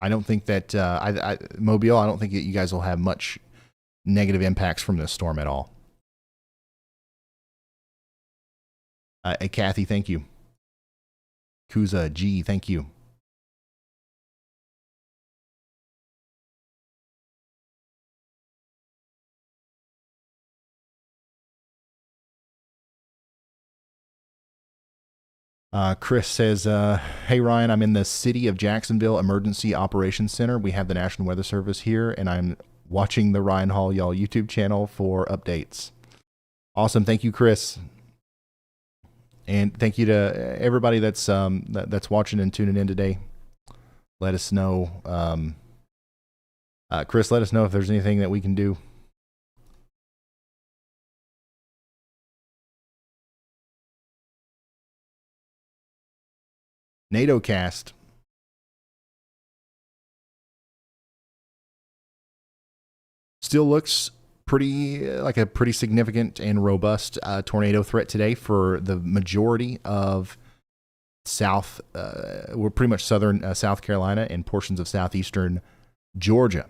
I don't think that Mobile, I don't think that you guys will have much negative impacts from this storm at all. Kathy, thank you. Kuza G, thank you. Chris says, hey, Ryan, I'm in the city of Jacksonville Emergency Operations Center. We have the National Weather Service here, and I'm watching the Ryan Hall Y'all YouTube channel for updates. Awesome. Thank you, Chris. And thank you to everybody that's watching and tuning in today. Let us know. Chris, let us know if there's anything that we can do. NATO cast. Still looks pretty like a pretty significant and robust tornado threat today for the majority of we're pretty much southern South Carolina and portions of southeastern Georgia.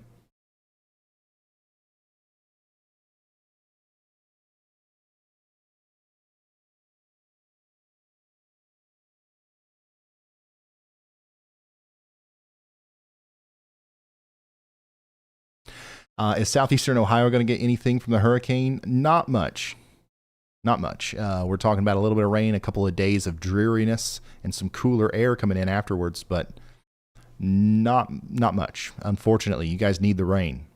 Is southeastern Ohio going to get anything from the hurricane? Not much. Not much. We're talking about a little bit of rain, a couple of days of dreariness, and some cooler air coming in afterwards, but not much. Unfortunately, you guys need the rain.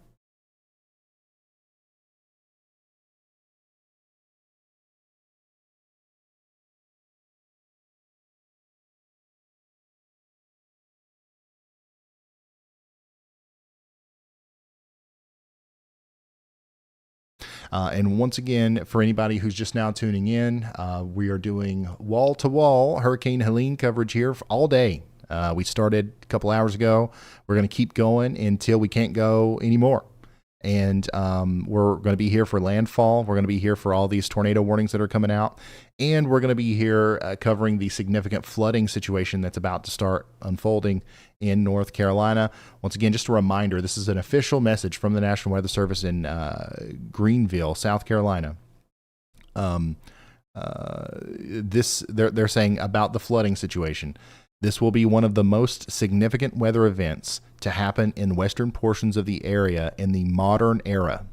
And once again, for anybody who's just now tuning in, we are doing wall-to-wall Hurricane Helene coverage here all day. We started a couple hours ago. We're going to keep going until we can't go anymore. And we're going to be here for landfall. We're going to be here for all these tornado warnings that are coming out. And we're going to be here covering the significant flooding situation that's about to start unfolding in North Carolina. Once again, just a reminder, this is an official message from the National Weather Service in Greenville, South Carolina. They're saying about the flooding situation. This will be one of the most significant weather events to happen in western portions of the area in the modern era.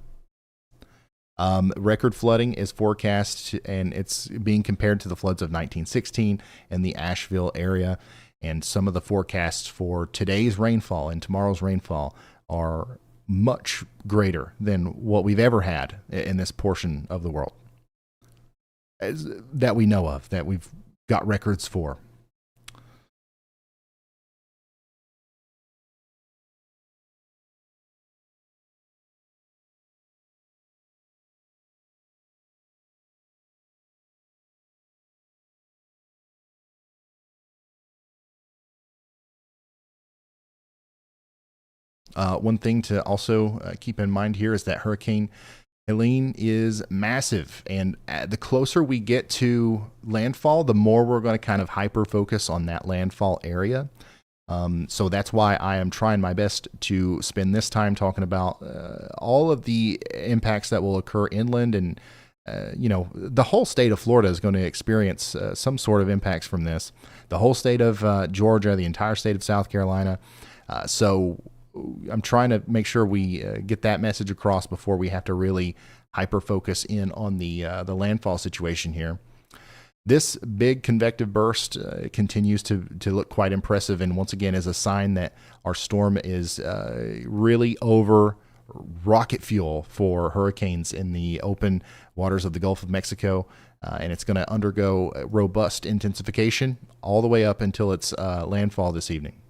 Record flooding is forecast, and it's being compared to the floods of 1916 in the Asheville area. And some of the forecasts for today's rainfall and tomorrow's rainfall are much greater than what we've ever had in this portion of the world that we know of, that we've got records for. One thing to also keep in mind here is that Hurricane Helene is massive, and the closer we get to landfall, the more we're going to kind of hyper focus on that landfall area. So that's why I am trying my best to spend this time talking about all of the impacts that will occur inland, and the whole state of Florida is going to experience some sort of impacts from this. The whole state of Georgia, the entire state of South Carolina. So I'm trying to make sure we get that message across before we have to really hyper focus in on the landfall situation here. This big convective burst continues to look quite impressive, and once again is a sign that our storm is really over rocket fuel for hurricanes in the open waters of the Gulf of Mexico, and it's going to undergo robust intensification all the way up until its landfall this evening.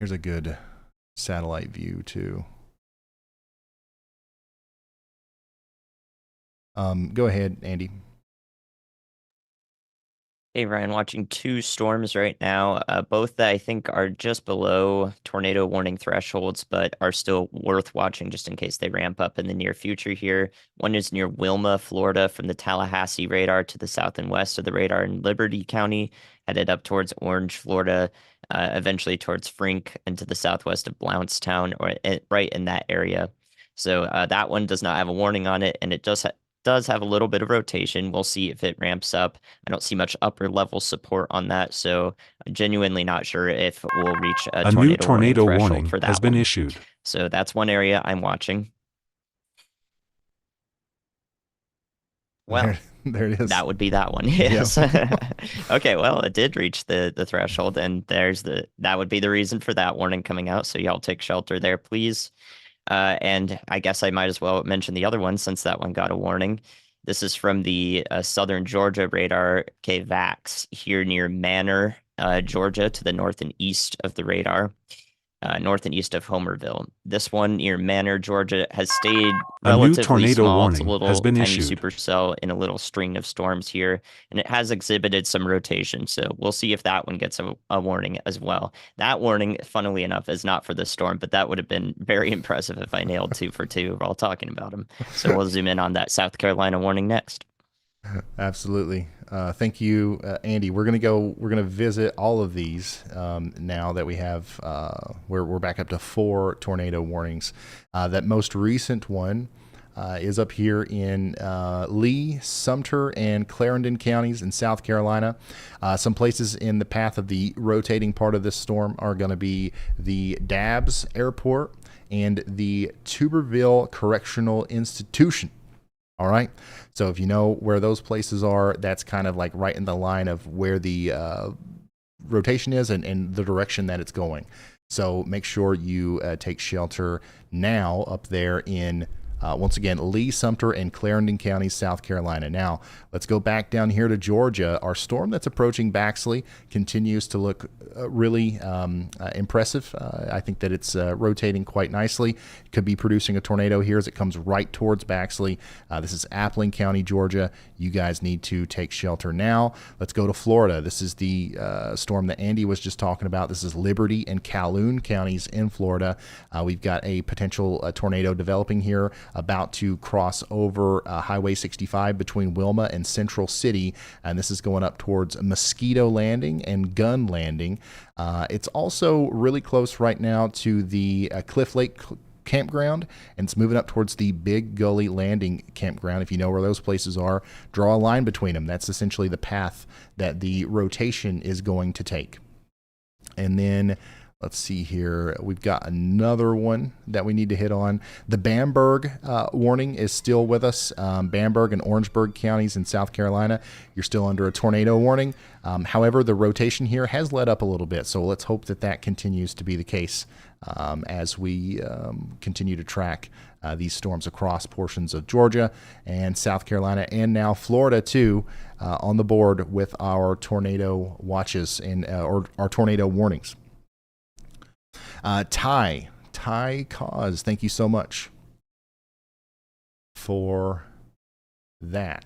Here's a good satellite view too. Go ahead, Andy. Hey, Ryan, watching two storms right now, both that I think are just below tornado warning thresholds, but are still worth watching just in case they ramp up in the near future here. One is near Wilma, Florida, from the Tallahassee radar to the south and west of the radar in Liberty County, headed up towards Orange, Florida, eventually towards Frink and to the southwest of Blountstown, or right in that area. So that one does not have a warning on it, and it does have a little bit of rotation. We'll see if it ramps up. I don't see much upper level support on that, so I'm genuinely not sure if we'll reach a new tornado tornado warning warning for that has been one. issued. So that's one area I'm watching. Well, there it is. that would be that one. Yes. Okay, well, it did reach the threshold, and that would be the reason for that warning coming out. So y'all take shelter there, please. And I guess I might as well mention the other one since that one got a warning. This is from the southern Georgia radar, VAX, here near Manor, Georgia, to the north and east of the radar. north and east of Homerville. This one near Manor, Georgia, has stayed A new relatively tornado small. It's a warning little has been tiny issued. supercell in a little string of storms here, and it has exhibited some rotation. So we'll see if that one gets a warning as well. That warning, funnily enough, is not for the storm, but that would have been very impressive if I nailed 2 for 2 while talking about them. So we'll zoom in on that South Carolina warning next. Absolutely. Thank you, Andy. We're gonna visit all of these now that we have. We're back up to 4 tornado warnings. That most recent one is up here in Lee, Sumter, and Clarendon counties in South Carolina. Some places in the path of the rotating part of this storm are going to be the Dabbs Airport and the Tuberville Correctional Institution. All right. So if you know where those places are, that's kind of like right in the line of where the rotation is and the direction that it's going. So make sure you take shelter now up there in, once again, Lee, Sumter, and Clarendon counties, South Carolina. Now, let's go back down here to Georgia. Our storm that's approaching Baxley continues to look really impressive. I think that it's rotating quite nicely. It could be producing a tornado here as it comes right towards Baxley. This is Appling County, Georgia. You guys need to take shelter now. Let's go to Florida. This is the storm that Andy was just talking about. This is Liberty and Calhoun counties in Florida. We've got a potential tornado developing here, about to cross over Highway 65 between Wilma and Central City, and this is going up towards Mosquito Landing and Gun Landing. It's also really close right now to the Cliff Lake campground, and it's moving up towards the Big Gully Landing campground. If you know where those places are, draw a line between them. That's essentially the path that the rotation is going to take. And then let's see here. We've got another one that we need to hit on. The Bamberg warning is still with us. Bamberg and Orangeburg counties in South Carolina, you're still under a tornado warning. However, the rotation here has let up a little bit, so let's hope that that continues to be the case as we continue to track these storms across portions of Georgia and South Carolina, and now Florida too, on the board with our tornado watches and or our tornado warnings. Ty Cause, thank you so much for that.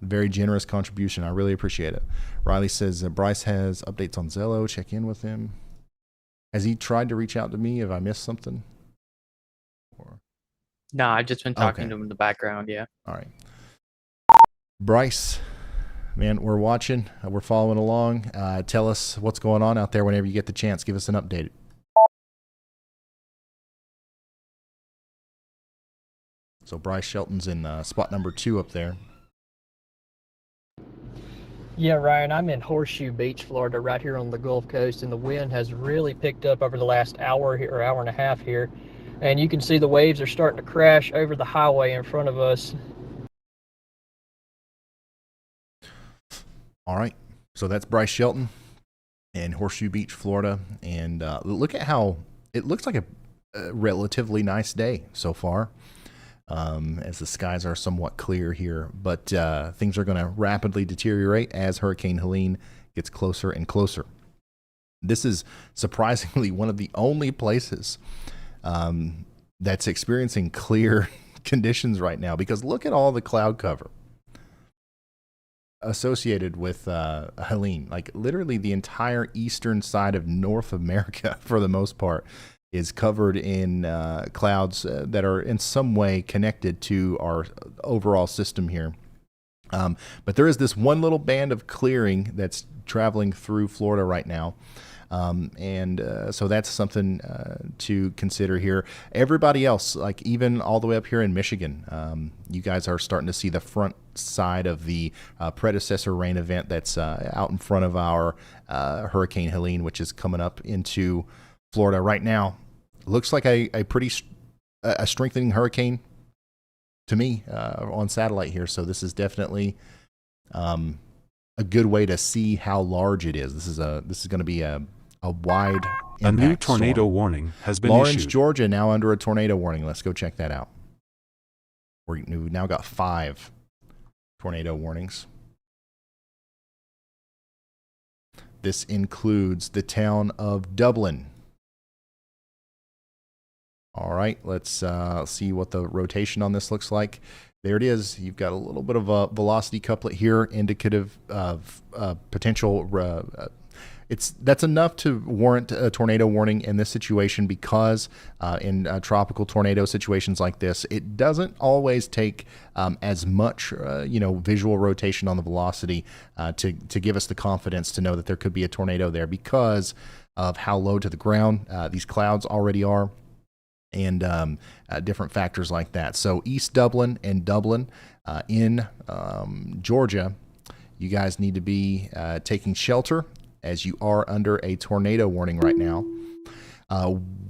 Very generous contribution. I really appreciate it. Riley says Bryce has updates on Zello. Check in with him. Has he tried to reach out to me? Have I missed something? No, I've just been talking Okay. to him in the background. Yeah. All right. Bryce, man, we're watching. We're following along. Tell us what's going on out there whenever you get the chance. Give us an update. So Bryce Shelton's in spot number 2 up there. Yeah, Ryan, I'm in Horseshoe Beach, Florida, right here on the Gulf Coast, and the wind has really picked up over the last hour here, or hour and a half here. And you can see the waves are starting to crash over the highway in front of us. All right. So that's Bryce Shelton in Horseshoe Beach, Florida. And look at how it looks like a relatively nice day so far. As the skies are somewhat clear here, but things are going to rapidly deteriorate as Hurricane Helene gets closer and closer. This is surprisingly one of the only places that's experiencing clear conditions right now, because look at all the cloud cover associated with Helene. Like literally the entire eastern side of North America, for the most part, is covered in clouds that are in some way connected to our overall system here. But there is this one little band of clearing that's traveling through Florida right now. So that's something to consider here. Everybody else, like even all the way up here in Michigan, you guys are starting to see the front side of the predecessor rain event that's out in front of our Hurricane Helene, which is coming up into Florida right now. Looks like a pretty strengthening hurricane to me on satellite here. So this is definitely a good way to see how large it is. This is going to be a wide impact. A new tornado storm. warning has been Lawrence, issued. Georgia, now under a tornado warning. Let's go check that out. We've now got 5 tornado warnings. This includes the town of Dublin, All right, let's see what the rotation on this looks like. There it is. You've got a little bit of a velocity couplet here, indicative of potential. That's enough to warrant a tornado warning in this situation, because in tropical tornado situations like this, it doesn't always take as much visual rotation on the velocity to give us the confidence to know that there could be a tornado there, because of how low to the ground these clouds already are, and different factors like that. So East Dublin and Dublin in Georgia, you guys need to be taking shelter, as you are under a tornado warning right now.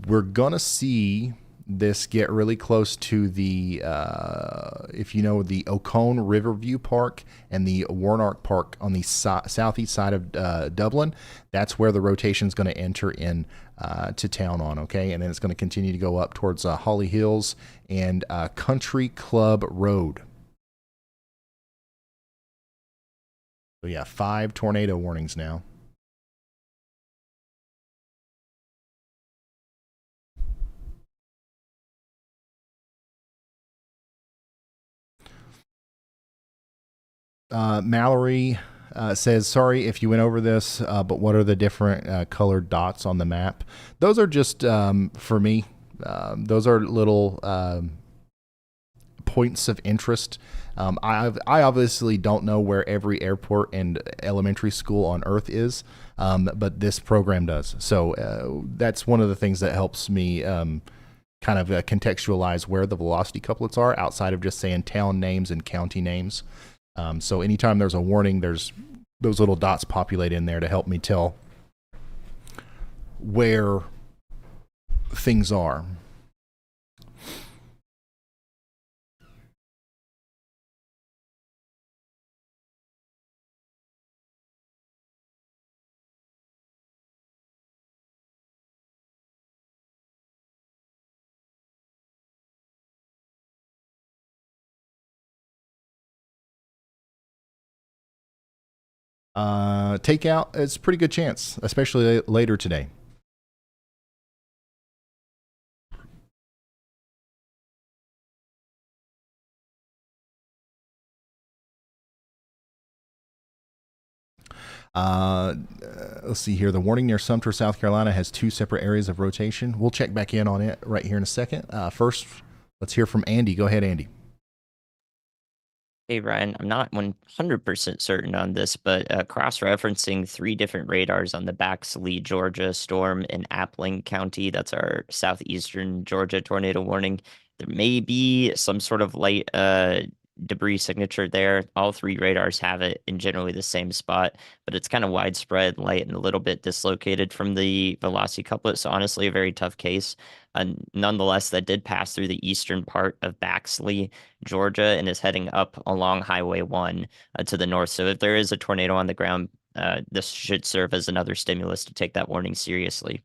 We're going to see this get really close to the, if you know, the Ocone Riverview Park and the Warnock Park on the southeast side of Dublin. That's where the rotation is going to enter in to town on, okay? And then it's going to continue to go up towards Holly Hills and Country Club Road. So yeah, 5 tornado warnings now. Mallory says, sorry if you went over this, but what are the different colored dots on the map? Those are just, for me, those are little points of interest. I obviously don't know where every airport and elementary school on Earth is, but this program does. So that's one of the things that helps me kind of contextualize where the velocity couplets are, outside of just saying town names and county names. So anytime there's a warning, there's those little dots populate in there to help me tell where things are. Takeout, it's a pretty good chance, especially later today. Let's see here. The warning near Sumter, South Carolina has 2 separate areas of rotation. We'll check back in on it right here in a second. First, let's hear from Andy. Go ahead, Andy. Hey, Ryan, I'm not 100% certain on this, but cross-referencing 3 different radars on the Baxley, Georgia storm in Appling County, that's our southeastern Georgia tornado warning, there may be some sort of light debris signature there. All 3 radars have it in generally the same spot, but it's kind of widespread, light, and a little bit dislocated from the velocity couplet, so honestly, a very tough case. Nonetheless, that did pass through the eastern part of Baxley, Georgia, and is heading up along Highway 1 to the north. So if there is a tornado on the ground, this should serve as another stimulus to take that warning seriously.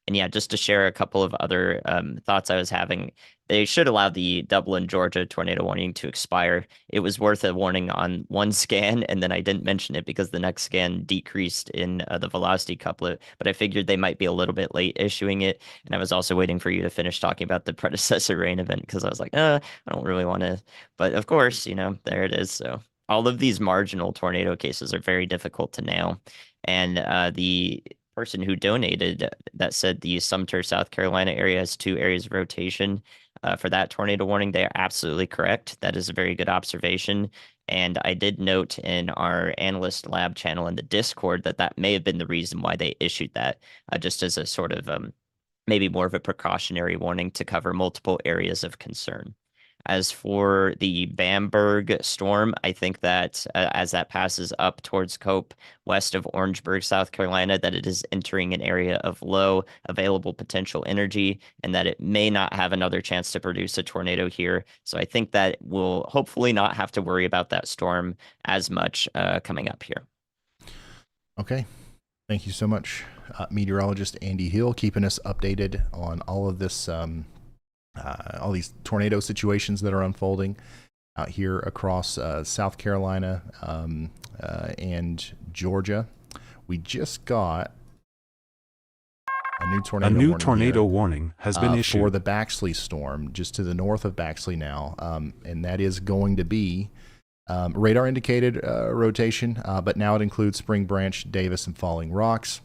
And yeah, just to share a couple of other thoughts I was having, they should allow the Dublin, Georgia tornado warning to expire. It was worth a warning on one scan, and then I didn't mention it because the next scan decreased in the velocity couplet, but I figured they might be a little bit late issuing it. And I was also waiting for you to finish talking about the predecessor rain event, because I was like, I don't really want to. But of course, there it is. So all of these marginal tornado cases are very difficult to nail. And the person who donated that said the Sumter, South Carolina area has 2 areas of rotation for that tornado warning, they are absolutely correct. That is a very good observation. And I did note in our analyst lab channel in the Discord that may have been the reason why they issued that, just as a sort of maybe more of a precautionary warning to cover multiple areas of concern. As for the Bamberg storm, I think that as that passes up towards Cope, west of Orangeburg, South Carolina, that it is entering an area of low available potential energy, and that it may not have another chance to produce a tornado here. So I think that we'll hopefully not have to worry about that storm as much coming up here. Okay. Thank you so much, meteorologist Andy Hill, keeping us updated on all of this, all these tornado situations that are unfolding out here across South Carolina and Georgia. We just got a A new A tornado new warning tornado here, warning has been for issued. the Baxley storm, just to the north of Baxley now, and that is going to be radar indicated rotation, but now it includes Spring Branch, Davis, and Falling Rocks.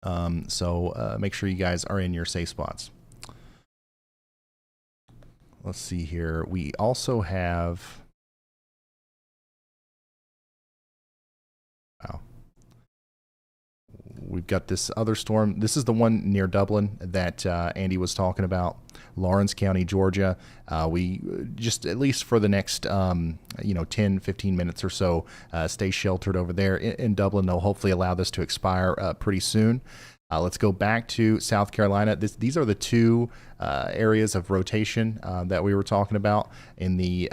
So make sure you guys are in your safe spots. Let's see here. We also have. Wow. We've got this other storm. This is the one near Dublin that Andy was talking about, Lawrence County, Georgia. We just, at least for the next, 10, 15 minutes or so, stay sheltered over there in Dublin. They'll hopefully allow this to expire pretty soon. Let's go back to South Carolina. These are the two areas of rotation that we were talking about in the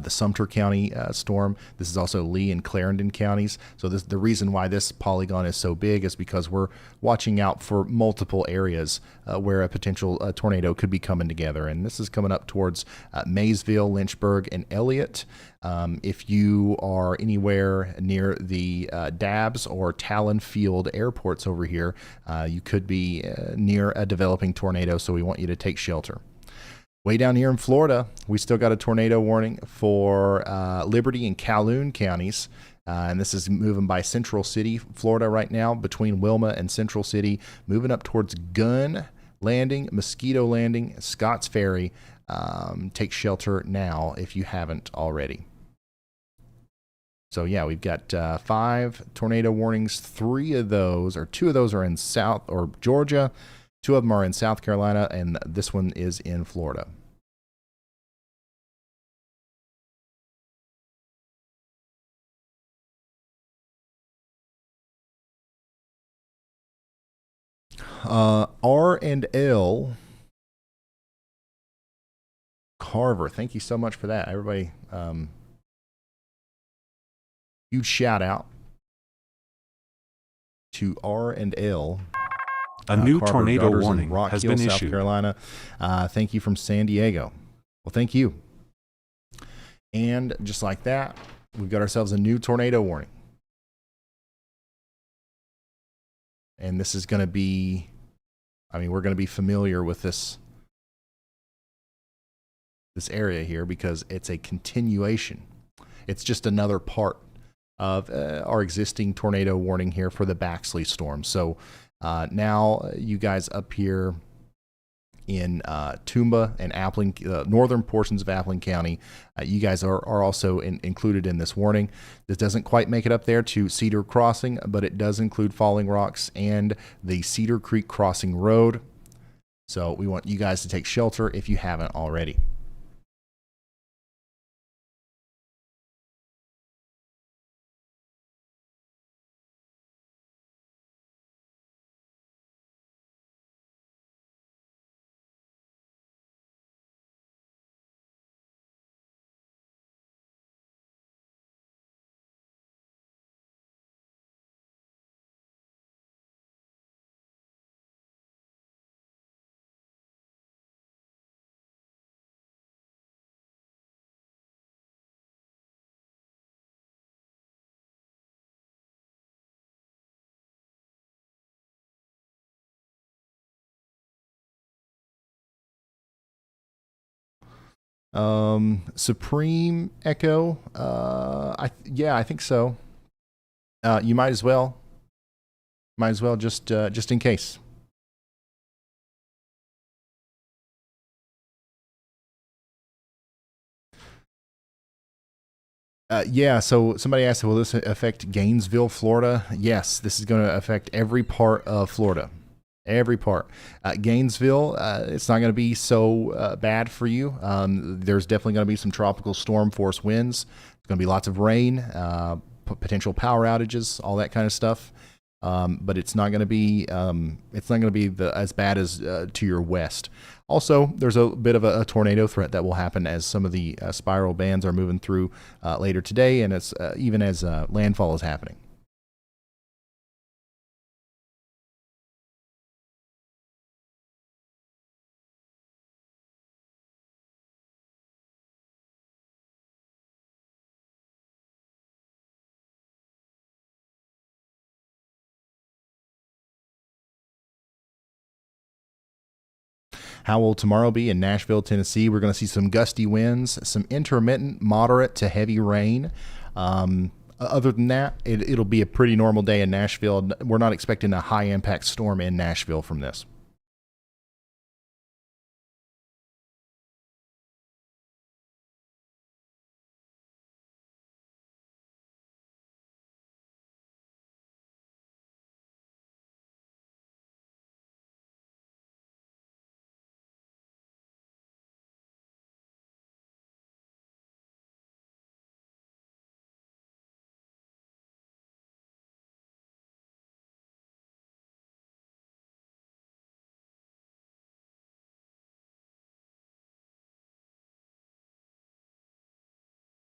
Sumter County storm. This is also Lee and Clarendon counties. So the reason why this polygon is so big is because we're watching out for multiple areas where a potential tornado could be coming together. And this is coming up towards Maysville, Lynchburg, and Elliott. If you are anywhere near the Dabbs or Talon Field airports over here, you could be near a developing tornado. So we want you to take shelter. Way down here in Florida, we still got a tornado warning for Liberty and Calhoun counties. And this is moving by Central City, Florida right now, between Wilma and Central City, moving up towards Gunn Landing, Mosquito Landing, Scotts Ferry. Take shelter now if you haven't already. So yeah, we've got 5 tornado warnings. 2 of those are in South or Georgia. 2 of them are in South Carolina, and this one is in Florida. R&L Carver, thank you so much for that, everybody. Huge shout out to R&L. A new Carver tornado Gutters in warning Rock has Hill, been South issued. Carolina. Thank you from San Diego. Well, thank you. And just like that, we've got ourselves a new tornado warning. And this is going to be, we're going to be familiar with this area here because it's a continuation. It's just another part of our existing tornado warning here for the Baxley storm. So now you guys up here in Tumba and Appling, northern portions of Appling County, you guys are also included in this warning. This doesn't quite make it up there to Cedar Crossing, but it does include Falling Rocks and the Cedar Creek Crossing Road. So we want you guys to take shelter if you haven't already. Supreme Echo. I think so. You might as well just in case. So somebody asked, will this affect Gainesville, Florida? Yes, this is going to affect every part of Florida. Every part. Gainesville, it's not going to be so bad for you. There's definitely going to be some tropical storm force winds. There's going to be lots of rain, potential power outages, all that kind of stuff. But it's not going to be as bad as to your west. Also, there's a bit of a tornado threat that will happen as some of the spiral bands are moving through later today, and it's even as landfall is happening. How will tomorrow be in Nashville, Tennessee? We're going to see some gusty winds, some intermittent moderate to heavy rain. Other than that, it'll be a pretty normal day in Nashville. We're not expecting a high impact storm in Nashville from this.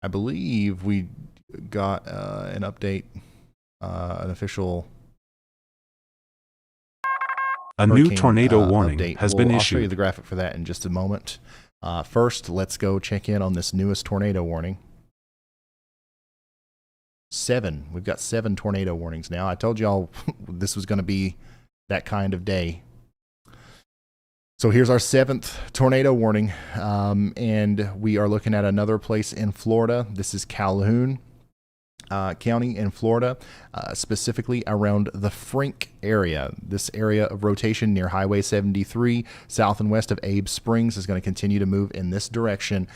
I believe we got an update, an official A new hurricane, tornado warning update. has been I'll show you issued. the graphic for that in just a moment. First, let's go check in on this newest tornado warning. 7. We've got 7 tornado warnings now. I told y'all this was going to be that kind of day. So here's our 7th tornado warning, and we are looking at another place in Florida. This is Calhoun County in Florida, specifically around the Frink area. This area of rotation near Highway 73, south and west of Abe Springs, is going to continue to move in this direction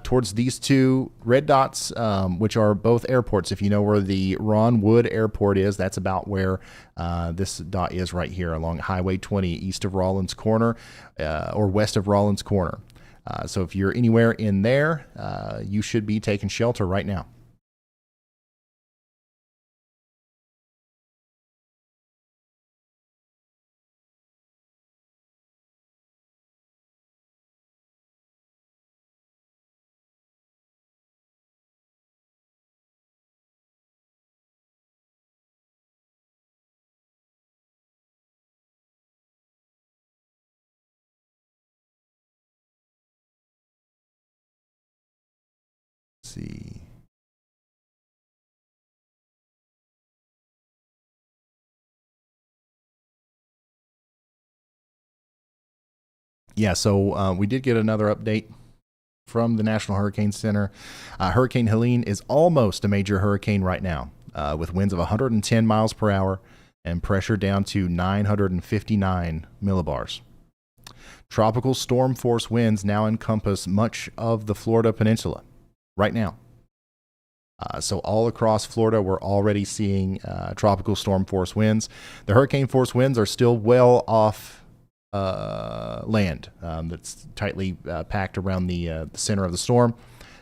towards these 2 red dots, which are both airports. If you know where the Ron Wood Airport is, that's about where this dot is right here along Highway 20, east of Rollins Corner or west of Rollins Corner. So if you're anywhere in there, you should be taking shelter right now. See. Yeah, so we did get another update from the National Hurricane Center. Hurricane Helene is almost a major hurricane right now, with winds of 110 miles per hour and pressure down to 959 millibars. Tropical storm force winds now encompass much of the Florida peninsula right now. So all across Florida, we're already seeing tropical storm force winds. The hurricane force winds are still well off land that's tightly packed around the center of the storm.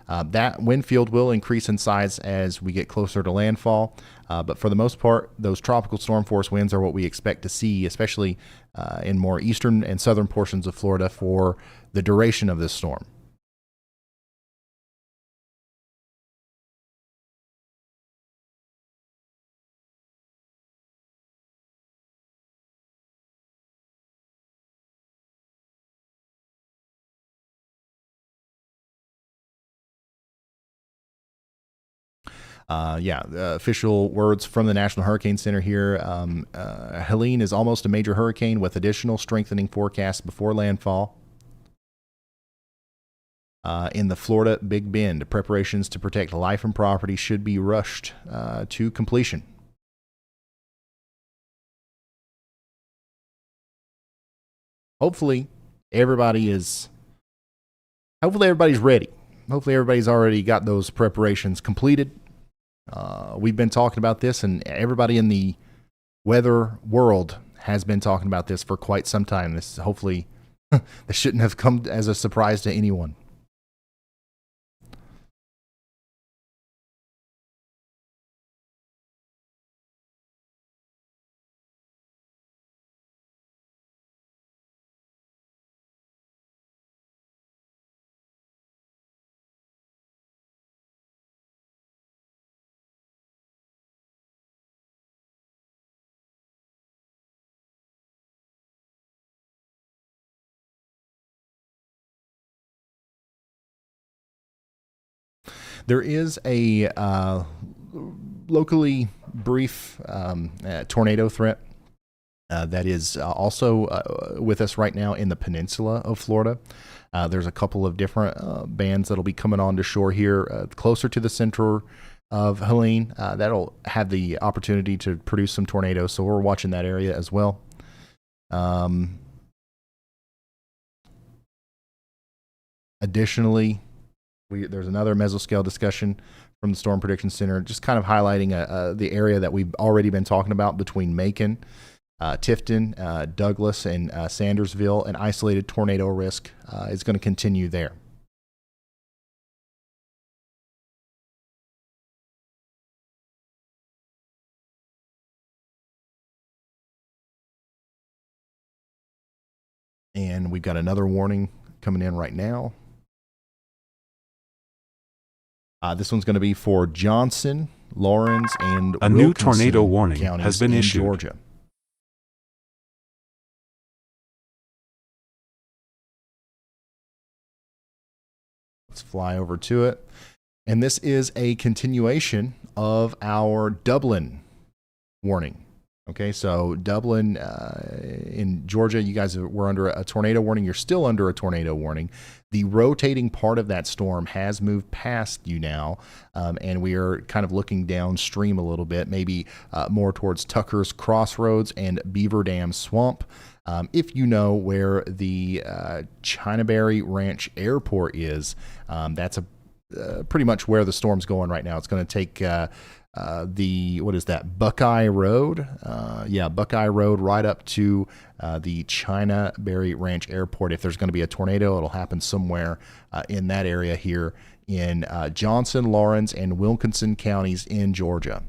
That wind field will increase in size as we get closer to landfall. But for the most part, those tropical storm force winds are what we expect to see, especially in more eastern and southern portions of Florida for the duration of this storm. Official words from the National Hurricane Center here. Helene is almost a major hurricane with additional strengthening forecasts before landfall. In the Florida Big Bend, preparations to protect life and property should be rushed to completion. Hopefully everybody's ready. Hopefully everybody's already got those preparations completed. We've been talking about this, and everybody in the weather world has been talking about this for quite some time. This hopefully this shouldn't have come as a surprise to anyone. There is a locally brief tornado threat that is also with us right now in the peninsula of Florida. There's a couple of different bands that'll be coming on to shore here closer to the center of Helene. That'll have the opportunity to produce some tornadoes, so we're watching that area as well. Additionally, there's another mesoscale discussion from the Storm Prediction Center, just kind of highlighting the area that we've already been talking about between Macon, Tifton, Douglas, and Sandersville. An isolated tornado risk is going to continue there. And we've got another warning coming in right now. This one's going to be for Johnson, Lawrence, and a new tornado warning has been issued. Georgia. Let's fly over to it. And this is a continuation of our Dublin warning. Okay, so Dublin in Georgia, you guys were under a tornado warning. You're still under a tornado warning. The rotating part of that storm has moved past you now, and we are kind of looking downstream a little bit, maybe more towards Tucker's Crossroads and Beaver Dam Swamp. If you know where the Chinaberry Ranch Airport is, that's pretty much where the storm's going right now. It's going to take what is that, Buckeye Road? Buckeye Road right up to the Chinaberry Ranch Airport. If there's going to be a tornado, it'll happen somewhere in that area here in Johnson, Lawrence, and Wilkinson counties in Georgia.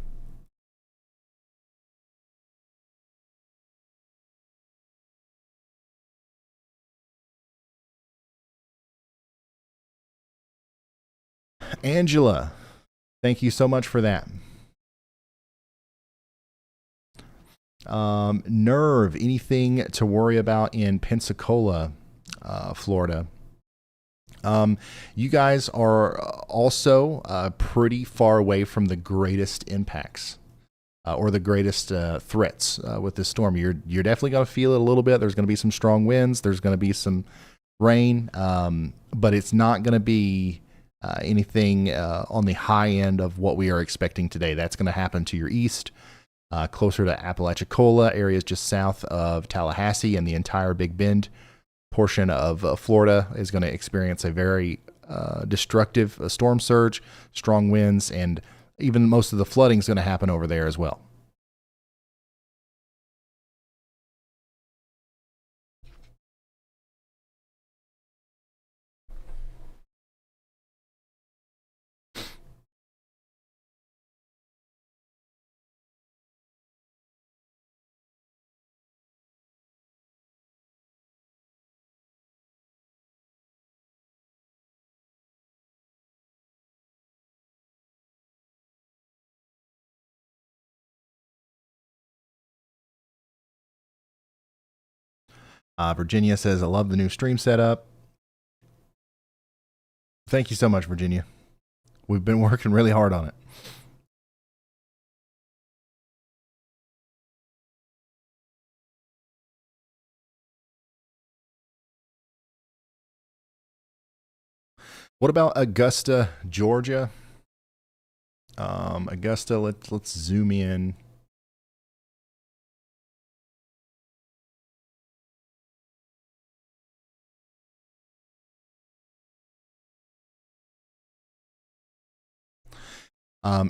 Angela, thank you so much for that. Nerve, anything to worry about in Pensacola, Florida? You guys are also pretty far away from the greatest impacts or the greatest threats with this storm. You're definitely going to feel it a little bit. There's going to be some strong winds. There's going to be some rain, but it's not going to be anything on the high end of what we are expecting today. That's going to happen to your east, closer to Apalachicola, areas just south of Tallahassee, and the entire Big Bend portion of Florida is going to experience a very destructive storm surge, strong winds, and even most of the flooding is going to happen over there as well. Virginia says, I love the new stream setup. Thank you so much, Virginia. We've been working really hard on it. What about Augusta, Georgia? Augusta, let's zoom in.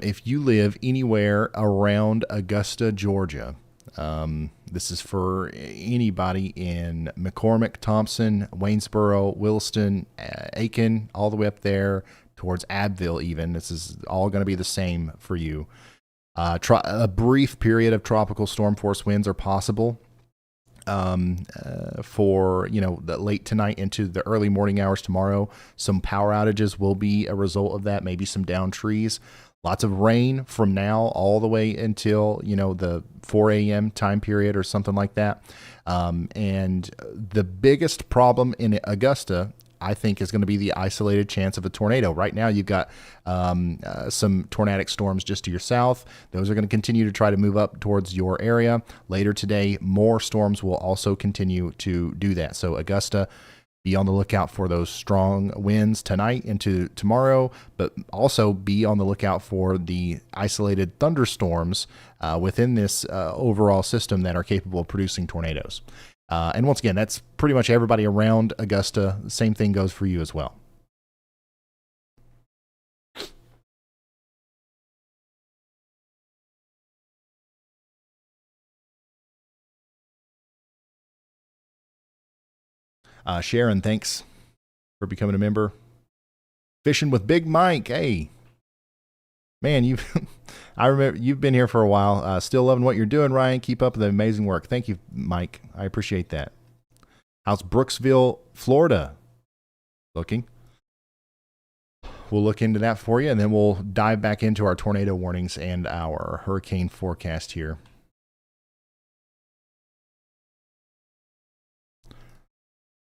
If you live anywhere around Augusta, Georgia, this is for anybody in McCormick, Thompson, Waynesboro, Williston, Aiken, all the way up there towards Abbeville even. This is all going to be the same for you. A brief period of tropical storm force winds are possible for the late tonight into the early morning hours tomorrow. Some power outages will be a result of that, maybe some downed trees. Lots of rain from now all the way until, the 4 a.m. time period or something like that. And the biggest problem in Augusta I think is going to be the isolated chance of a tornado. Right now, you've got some tornadic storms just to your south. Those are going to continue to try to move up towards your area. Later today, more storms will also continue to do that. So Augusta, be on the lookout for those strong winds tonight into tomorrow, but also be on the lookout for the isolated thunderstorms within this overall system that are capable of producing tornadoes. And once again, that's pretty much everybody around Augusta. The same thing goes for you as well. Sharon, thanks for becoming a member. Fishing with Big Mike. Hey, man, I remember you've been here for a while. Still loving what you're doing, Ryan. Keep up the amazing work. Thank you, Mike. I appreciate that. How's Brooksville, Florida looking? We'll look into that for you, and then we'll dive back into our tornado warnings and our hurricane forecast here.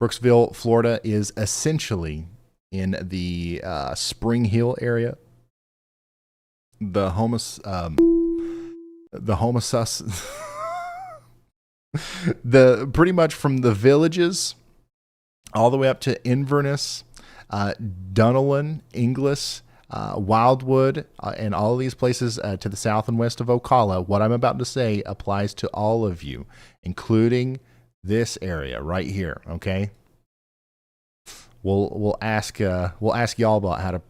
Brooksville, Florida is essentially in the Spring Hill area. The pretty much from the Villages all the way up to Inverness, Dunolin, Inglis, Wildwood, and all of these places to the south and west of Ocala. What I'm about to say applies to all of you, including this area right here. Okay, we'll ask y'all about how to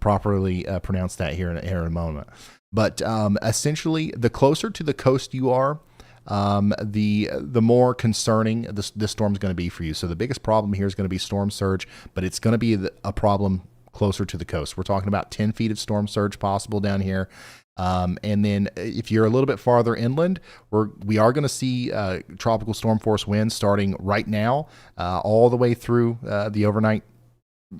properly pronounce that here in a moment. But essentially, the closer to the coast you are, the more concerning this storm's going to be for you. So the biggest problem here is going to be storm surge, but it's going to be a problem closer to the coast. We're talking about 10 feet of storm surge possible down here. And then if you're a little bit farther inland, we are going to see tropical storm force winds starting right now, all the way through the overnight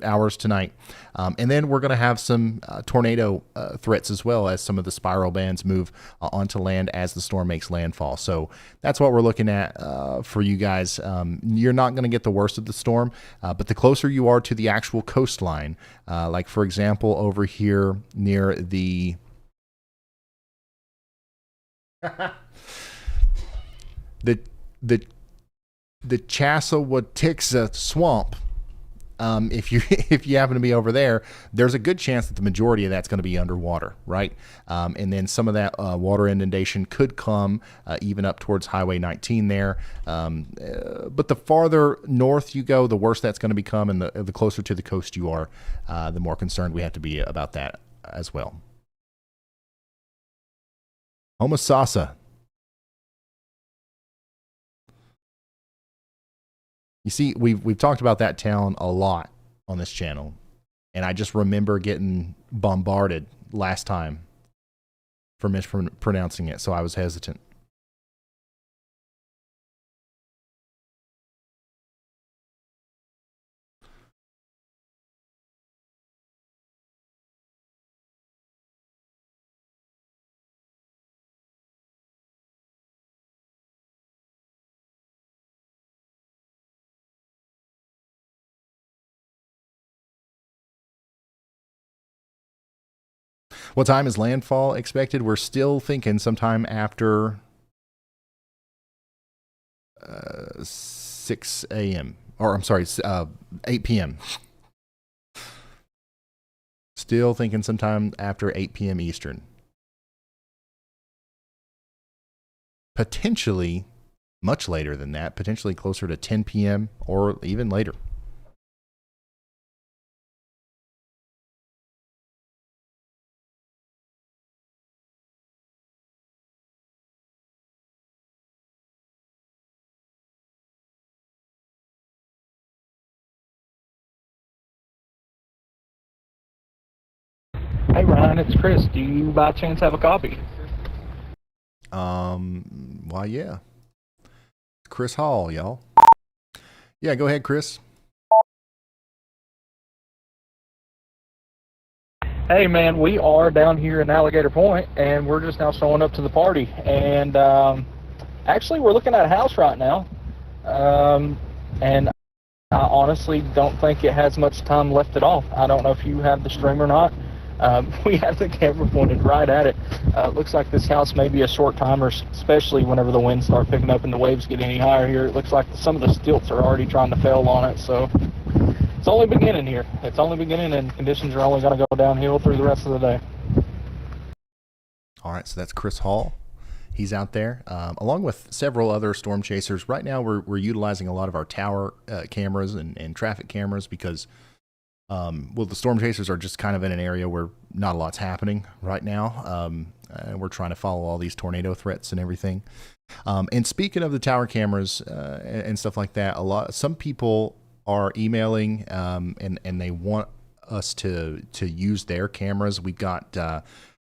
hours tonight. And then we're going to have some tornado threats as well as some of the spiral bands move onto land as the storm makes landfall. So that's what we're looking at for you guys. You're not going to get the worst of the storm, but the closer you are to the actual coastline, like for example, over here near the Chassahowicksa swamp. If you happen to be over there, there's a good chance that the majority of that's going to be underwater, right? And then some of that water inundation could come even up towards Highway 19 there. But the farther north you go, the worse that's going to become, and the closer to the coast you are, the more concerned we have to be about that as well. Homosassa. You see, we've talked about that town a lot on this channel, and I just remember getting bombarded last time for mispronouncing it, so I was hesitant. What time is landfall expected? We're still thinking sometime after 6 a.m. Or I'm sorry, 8 p.m. Still thinking sometime after 8 p.m. Eastern. Potentially much later than that, potentially closer to 10 p.m. or even later. Hey Ryan, it's Chris. Do you by chance have a copy? Why yeah. Chris Hall, y'all. Yeah, go ahead, Chris. Hey man, we are down here in Alligator Point, and we're just now showing up to the party. And actually, we're looking at a house right now, and I honestly don't think it has much time left at all. I don't know if you have the stream or not. We have the camera pointed right at it. Looks like this house may be a short timer, especially whenever the winds start picking up and the waves get any higher here. It looks like some of the stilts are already trying to fail on it, so it's only beginning here. It's only beginning, and conditions are only going to go downhill through the rest of the day. All right, so that's Chris Hall. He's out there, along with several other storm chasers. Right now, we're utilizing a lot of our tower cameras and traffic cameras because, the storm chasers are just kind of in an area where not a lot's happening right now. We're trying to follow all these tornado threats and everything. And speaking of the tower cameras and stuff like that, some people are emailing and they want us to use their cameras. We've got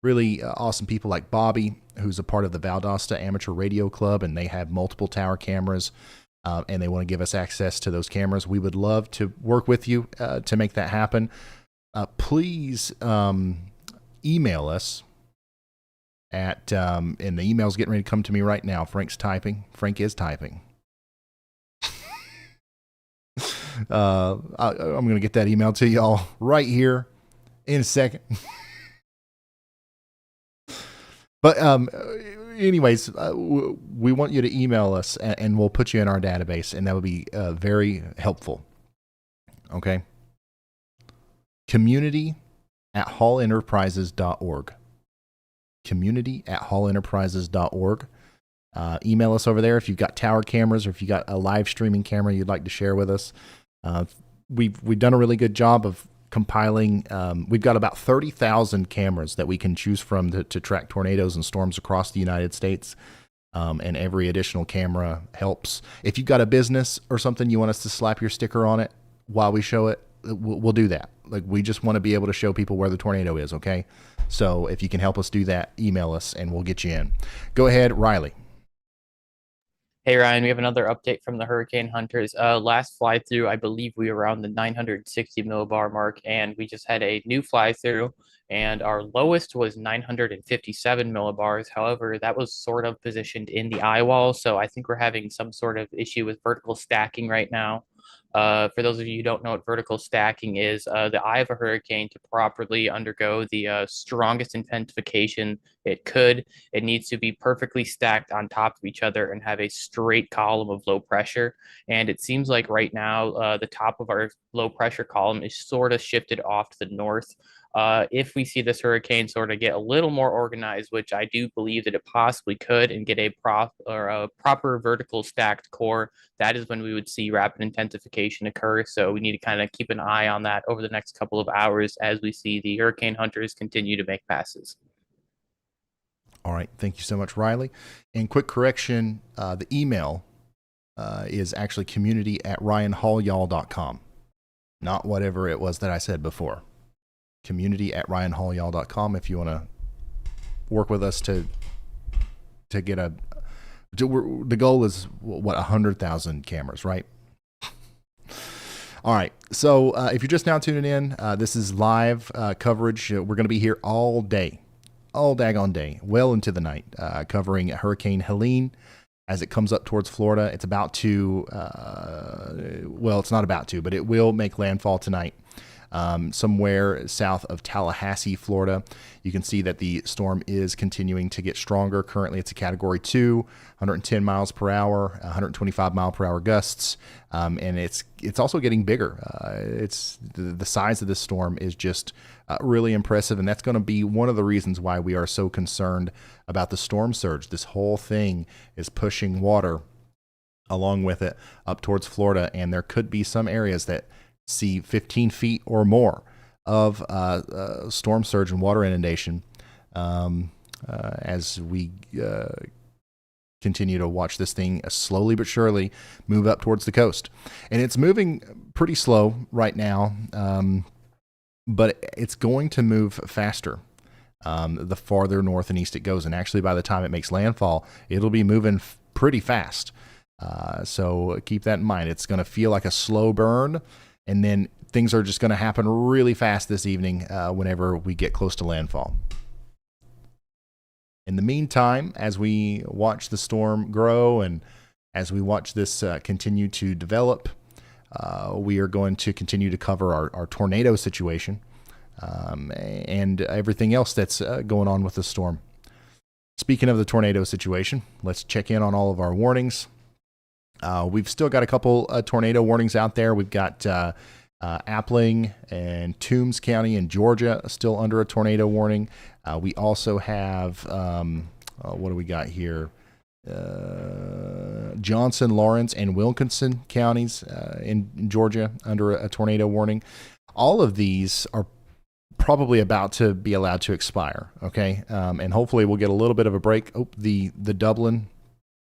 really awesome people like Bobby, who's a part of the Valdosta Amateur Radio Club, and they have multiple tower cameras, and they want to give us access to those cameras. We would love to work with you to make that happen. Please email us at, and the email's getting ready to come to me right now. Frank is typing. I'm going to get that email to y'all right here in a second. But anyways, we want you to email us, and we'll put you in our database, and that would be very helpful. Okay? community@hallenterprises.org. community@hallenterprises.org. Email us over there if you've got tower cameras or if you've got a live streaming camera you'd like to share with us. We've done a really good job of compiling. We've got about 30,000 cameras that we can choose from to track tornadoes and storms across the United States. And every additional camera helps. If you've got a business or something you want us to slap your sticker on it while we show it, we'll do that. Like, we just want to be able to show people where the tornado is, okay? So if you can help us do that, email us and we'll get you in. Go ahead, Riley. Hey, Ryan, we have another update from the hurricane hunters. Last fly through, I believe we were around the 960 millibar mark, and we just had a new fly through, and our lowest was 957 millibars. However, that was sort of positioned in the eye wall, so I think we're having some sort of issue with vertical stacking right now. For those of you who don't know what vertical stacking is, the eye of a hurricane, to properly undergo the strongest intensification it could, it needs to be perfectly stacked on top of each other and have a straight column of low pressure. And it seems like right now, the top of our low pressure column is sort of shifted off to the north. If we see this hurricane sort of get a little more organized, which I do believe that it possibly could, and get a proper vertical stacked core, that is when we would see rapid intensification occur. So we need to kind of keep an eye on that over the next couple of hours as we see the hurricane hunters continue to make passes. All right. Thank you so much, Riley. And quick correction, the email is actually community@ryanhallyall.com. Not whatever it was that I said before. community@ryanhallyall.com if you want to work with us to get the goal is what, 100,000 cameras, right? All right. So if you're just now tuning in, this is live coverage. We're going to be here all day, all daggone day, well into the night, covering Hurricane Helene as it comes up towards Florida. It's about to, well, it's not about to, but it will make landfall tonight. Somewhere south of Tallahassee, Florida. You can see that the storm is continuing to get stronger. Currently, it's a Category 2, 110 miles per hour, 125 mile per hour gusts, and it's also getting bigger. It's the size of this storm is just really impressive, and that's going to be one of the reasons why we are so concerned about the storm surge. This whole thing is pushing water along with it up towards Florida, and there could be some areas that see 15 feet or more of storm surge and water inundation as we continue to watch this thing slowly but surely move up towards the coast. And it's moving pretty slow right now, but it's going to move faster the farther north and east it goes. And actually, by the time it makes landfall, it'll be moving pretty fast. So keep that in mind. It's going to feel like a slow burn, and then things are just going to happen really fast this evening whenever we get close to landfall. In the meantime, as we watch the storm grow and as we watch this continue to develop, we are going to continue to cover our tornado situation and everything else that's going on with the storm. Speaking of the tornado situation, let's check in on all of our warnings. We've still got a couple tornado warnings out there. We've got Appling and Toombs County in Georgia still under a tornado warning. We also have, what do we got here? Johnson, Lawrence, and Wilkinson counties in Georgia under a tornado warning. All of these are probably about to be allowed to expire, okay? And hopefully we'll get a little bit of a break. Oh, the Dublin,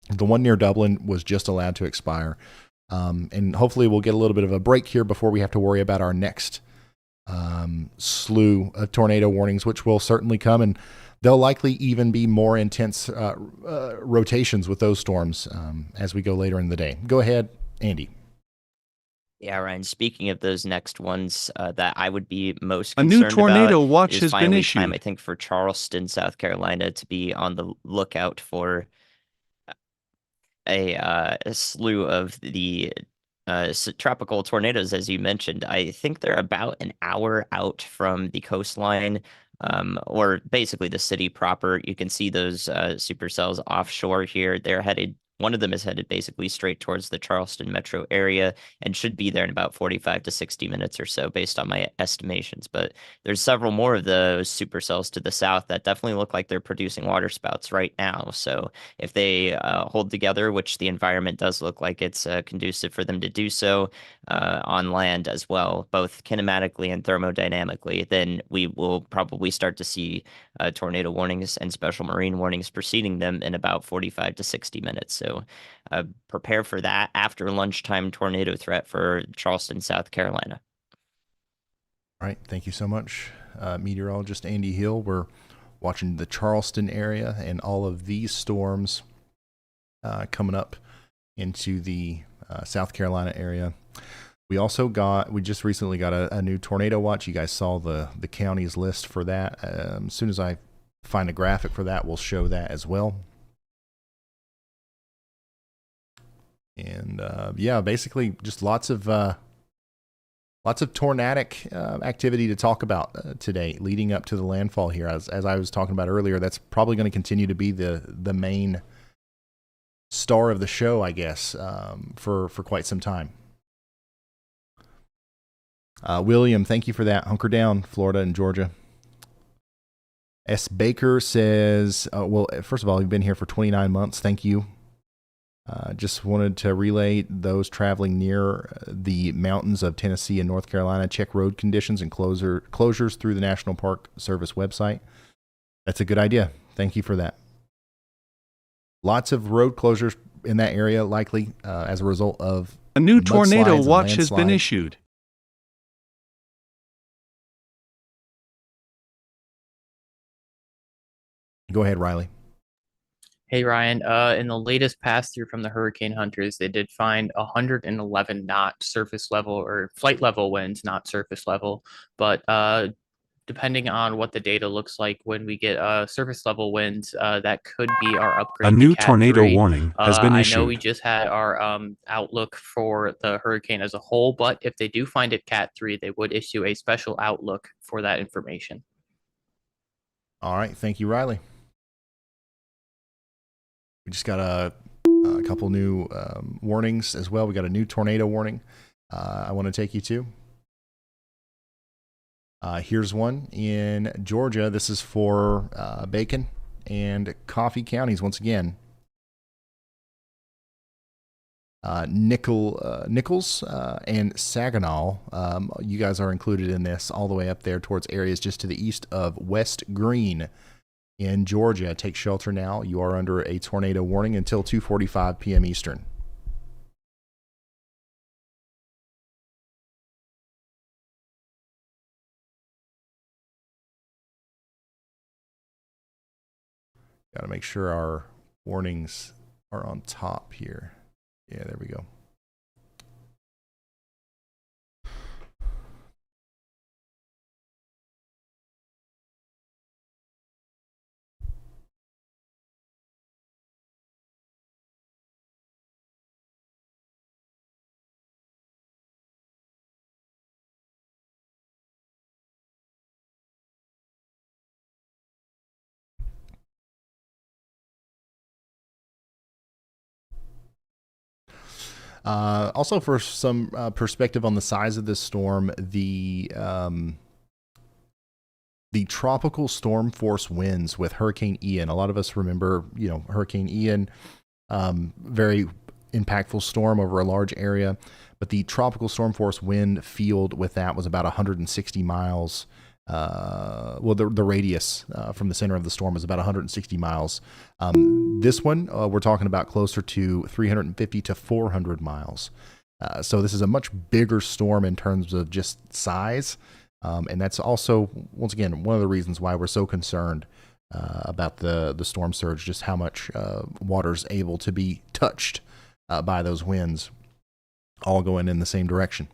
the one near Dublin was just allowed to expire. And hopefully we'll get a little bit of a break here before we have to worry about our next slew of tornado warnings, which will certainly come, and there'll likely even be more intense rotations with those storms as we go later in the day. Go ahead, Andy. Yeah, Ryan, speaking of those next ones that I would be most A concerned new tornado about, watch it is has been finally issued. time, I think, for Charleston, South Carolina to be on the lookout for a slew of the tropical tornadoes, as you mentioned. I think they're about an hour out from the coastline, or basically the city proper. You can see those supercells offshore here. They're headed. One of them is headed basically straight towards the Charleston metro area and should be there in about 45 to 60 minutes or so, based on my estimations. But there's several more of those supercells to the south that definitely look like they're producing waterspouts right now. So if they hold together, which the environment does look like it's conducive for them to do so on land as well, both kinematically and thermodynamically, then we will probably start to see tornado warnings and special marine warnings preceding them in about 45 to 60 minutes. So prepare for that after lunchtime tornado threat for Charleston, South Carolina. All right. Thank you so much, meteorologist Andy Hill. We're watching the Charleston area and all of these storms coming up into the South Carolina area. We just recently got a new tornado watch. You guys saw the county's list for that. As soon as I find a graphic for that, we'll show that as well. And yeah, basically just lots of tornadic activity to talk about today, leading up to the landfall here. As I was talking about earlier, that's probably going to continue to be the main star of the show, I guess, for quite some time. William, thank you for that. Hunker down, Florida and Georgia. S. Baker says, well, first of all, you've been here for 29 months. Thank you. Just wanted to relay those traveling near the mountains of Tennessee and North Carolina, check road conditions and closures through the National Park Service website. That's a good idea. Thank you for that. Lots of road closures in that area, likely as a result of a new tornado watch has been landslide. issued. Go ahead, Riley. Hey Ryan, in the latest pass through from the hurricane hunters, they did find 111 knot surface level or flight level winds, not surface level. But depending on what the data looks like when we get surface level winds, that could be our upgrade. A new to Cat tornado 3. warning has been issued. I know we just had our outlook for the hurricane as a whole, but if they do find it Cat 3, they would issue a special outlook for that information. All right, thank you, Riley. We just got a couple new warnings as well. We got a new tornado warning I want to take you to. Here's one in Georgia. This is for Bacon and Coffee counties once again. Nichols and Saginaw, you guys are included in this all the way up there towards areas just to the east of West Green in Georgia. Take shelter now. You are under a tornado warning until 2:45 p.m. Eastern. Got to make sure our warnings are on top here. Yeah, there we go. Also, for some perspective on the size of this storm, the tropical storm force winds with Hurricane Ian. A lot of us remember, Hurricane Ian, very impactful storm over a large area. But the tropical storm force wind field with that was about 160 miles. The radius from the center of the storm was about 160 miles. This one, we're talking about closer to 350 to 400 miles. So this is a much bigger storm in terms of just size. And that's also, once again, one of the reasons why we're so concerned about the storm surge, just how much water's able to be touched by those winds, all going in the same direction.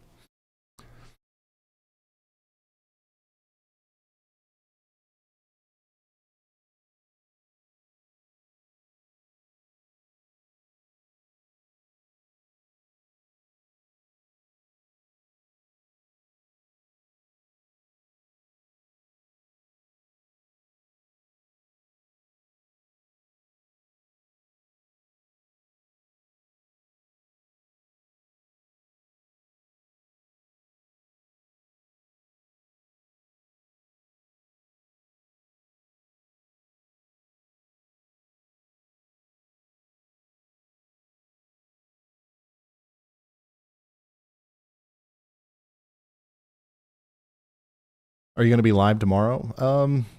Are you going to be live tomorrow?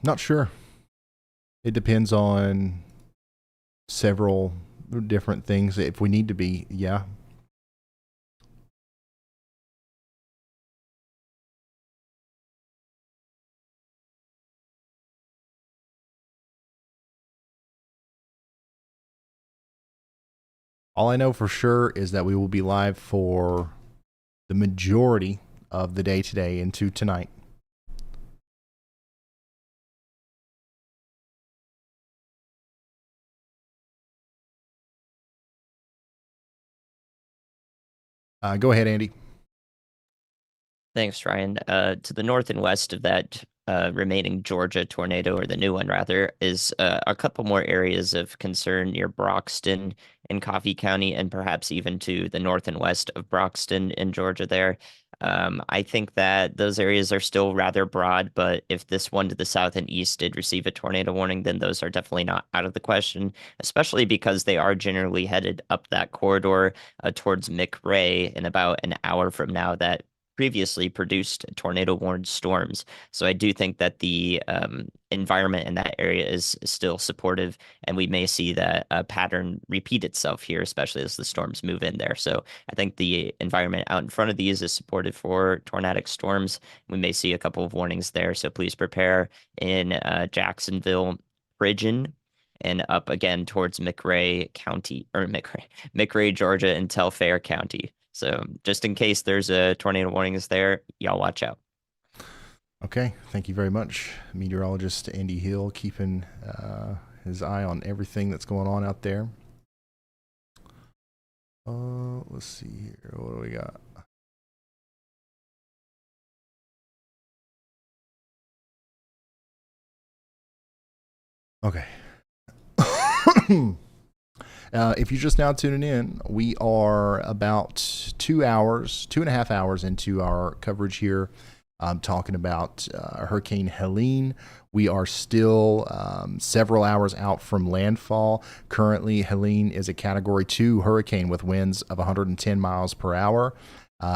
Not sure. It depends on several different things. If we need to be, yeah. All I know for sure is that we will be live for the majority of the day today into tonight. Go ahead, Andy. Thanks, Ryan. To the north and west of that remaining Georgia tornado, or the new one rather, is a couple more areas of concern near Broxton in Coffee County, and perhaps even to the north and west of Broxton in Georgia there. I think that those areas are still rather broad, but if this one to the south and east did receive a tornado warning, then those are definitely not out of the question, especially because they are generally headed up that corridor towards McRae in about an hour from now that previously produced tornado warned storms. So I do think that the environment in that area is still supportive, and we may see that pattern repeat itself here, especially as the storms move in there. So I think the environment out in front of these is supportive for tornadic storms. We may see a couple of warnings there, so please prepare in Jacksonville, Pridgeon, and up again towards McRae County, or McRae, Georgia, and Telfair County. So just in case there's a tornado warnings there, y'all watch out. Okay, thank you very much, meteorologist Andy Hill, keeping his eye on everything that's going on out there. Let's see here. What do we got? Okay. If you're just now tuning in, we are about 2.5 hours into our coverage here. Talking about Hurricane Helene. We are still several hours out from landfall. Currently, Helene is a Category 2 hurricane with winds of 110 miles per hour.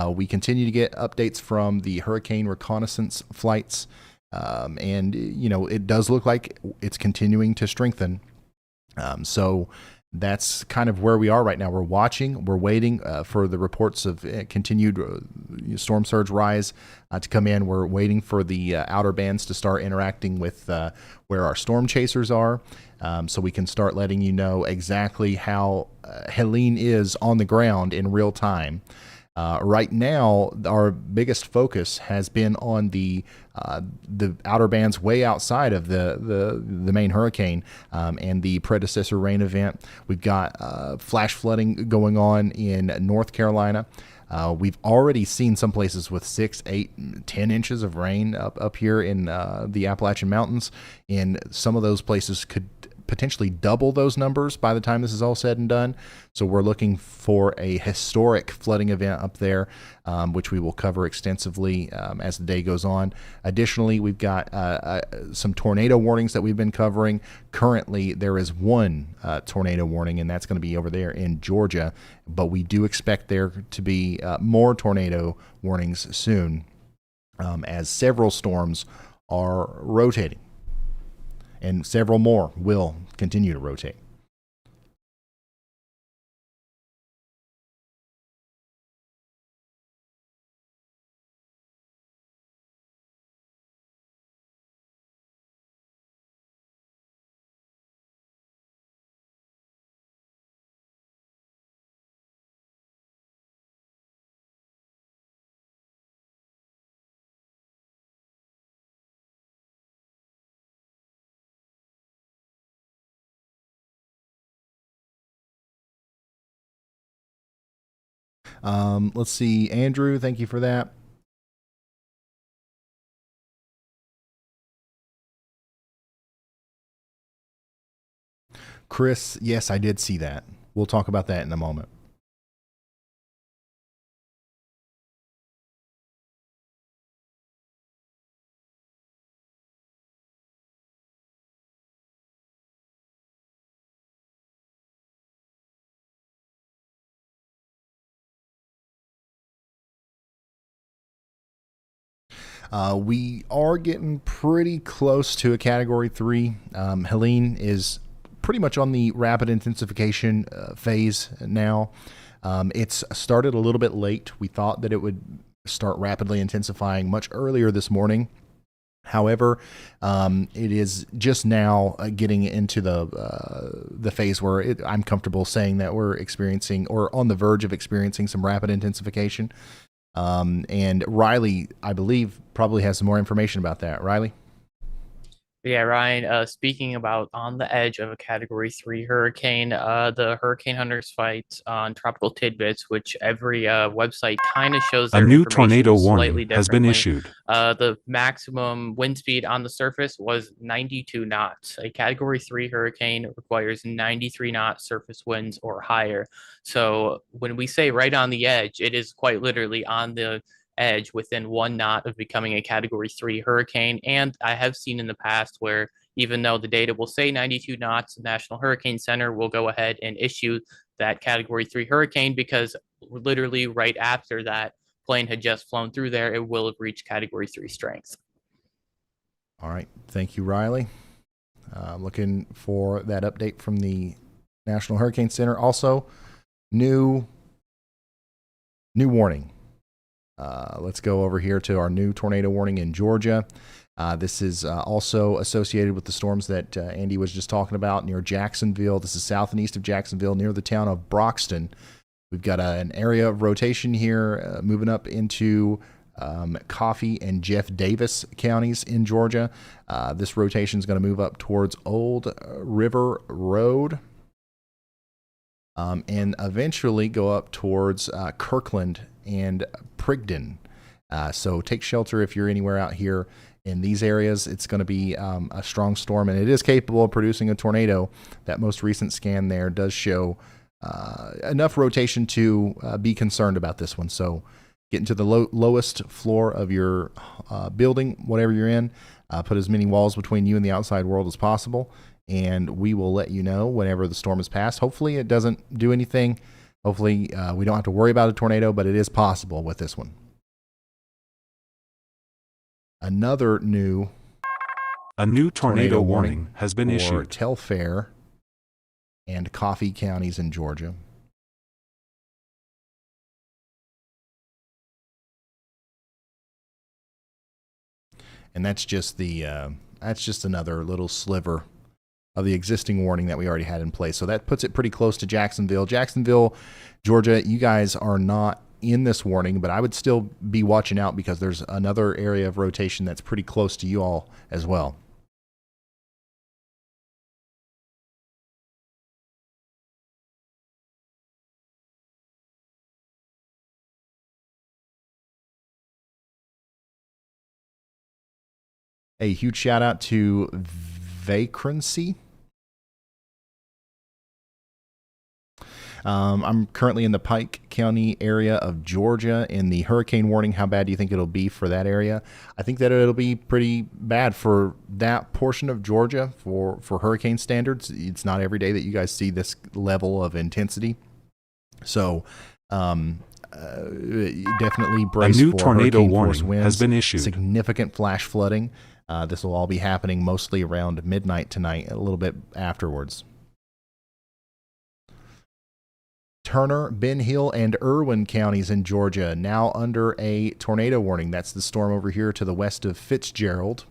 We continue to get updates from the hurricane reconnaissance flights. And, it does look like it's continuing to strengthen. So that's kind of where we are right now. We're watching, we're waiting for the reports of continued storm surge rise to come in. We're waiting for the outer bands to start interacting with where our storm chasers are, so we can start letting you know exactly how Helene is on the ground in real time. Right now, our biggest focus has been on the outer bands way outside of the main hurricane and the predecessor rain event. We've got flash flooding going on in North Carolina. We've already seen some places with 6, 8, 10 inches of rain up here in the Appalachian Mountains, and some of those places could potentially double those numbers by the time this is all said and done. So we're looking for a historic flooding event up there, which we will cover extensively as the day goes on. Additionally, we've got some tornado warnings that we've been covering. Currently, there is one tornado warning, and that's going to be over there in Georgia. But we do expect there to be more tornado warnings soon, as several storms are rotating, and several more will continue to rotate. Let's see, Andrew, thank you for that. Chris, yes, I did see that. We'll talk about that in a moment. We are getting pretty close to a Category 3. Helene is pretty much on the rapid intensification phase now. It's started a little bit late. We thought that it would start rapidly intensifying much earlier this morning. However, it is just now getting into the phase where I'm comfortable saying that we're experiencing, or on the verge of experiencing, some rapid intensification. And Riley, I believe, probably has some more information about that. Riley? Yeah, Ryan, speaking about on the edge of a Category 3 hurricane, the Hurricane Hunters fight on Tropical Tidbits, which every website kind of shows A their new information tornado slightly warning has been differently. issued. The maximum wind speed on the surface was 92 knots. A Category 3 hurricane requires 93 knot surface winds or higher. So when we say right on the edge, it is quite literally on the edge, within 1 knot of becoming a Category 3 hurricane. And I have seen in the past where, even though the data will say 92 knots, the National Hurricane Center will go ahead and issue that Category 3 hurricane, because literally right after that plane had just flown through there, it will have reached Category 3 strength. All right. Thank you, Riley. Looking for that update from the National Hurricane Center. Also, new warning. Let's go over here to our new tornado warning in Georgia. This is also associated with the storms that Andy was just talking about near Jacksonville. This is south and east of Jacksonville, near the town of Broxton. We've got an area of rotation here moving up into Coffee and Jeff Davis counties in Georgia. This rotation is going to move up towards Old River Road, and eventually go up towards Kirkland and Prigden. So take shelter if you're anywhere out here in these areas. It's going to be a strong storm, and it is capable of producing a tornado. That most recent scan there does show enough rotation to be concerned about this one. So get into the lowest floor of your building, whatever you're in. Put as many walls between you and the outside world as possible, and we will let you know whenever the storm is passed. Hopefully it doesn't do anything. Hopefully we don't have to worry about a tornado, but it is possible with this one. A new tornado warning has been for issued. Telfair and Coffee counties in Georgia. And that's just another little sliver of the existing warning that we already had in place. So that puts it pretty close to Jacksonville. Jacksonville, Georgia, you guys are not in this warning, but I would still be watching out, because there's another area of rotation that's pretty close to you all as well. A huge shout out to Vacrancy I'm currently in the Pike County area of Georgia in the hurricane warning. How bad do you think it'll be for that area? I think that it'll be pretty bad for that portion of Georgia for hurricane standards. It's not every day that you guys see this level of intensity. So definitely brace A new for tornado hurricane force warning winds, has been issued. significant flash flooding. This will all be happening mostly around midnight tonight, a little bit afterwards. Turner, Ben Hill, and Irwin counties in Georgia now under a tornado warning. That's the storm over here to the west of Fitzgerald.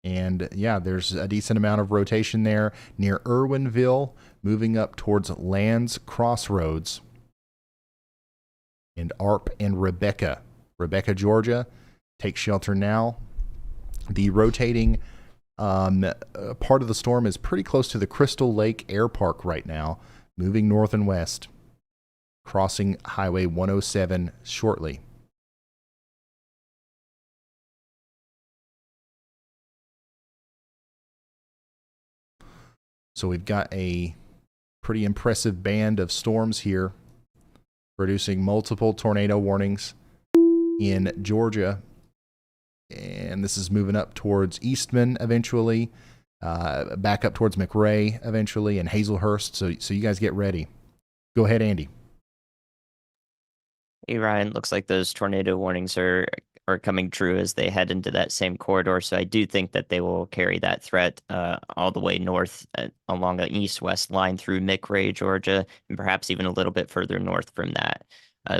And yeah, there's a decent amount of rotation there near Irwinville, moving up towards Lands Crossroads. And Arp and Rebecca, Georgia, take shelter now. The rotating part of the storm is pretty close to the Crystal Lake Air Park right now, moving north and west, crossing Highway 107 shortly. So we've got a pretty impressive band of storms here, producing multiple tornado warnings in Georgia. And this is moving up towards Eastman eventually, back up towards McRae eventually, and Hazelhurst. So you guys get ready. Go ahead, Andy. Hey, Ryan, looks like those tornado warnings are coming true as they head into that same corridor. So I do think that they will carry that threat all the way north along the east-west line through McRae, Georgia, and perhaps even a little bit further north from that.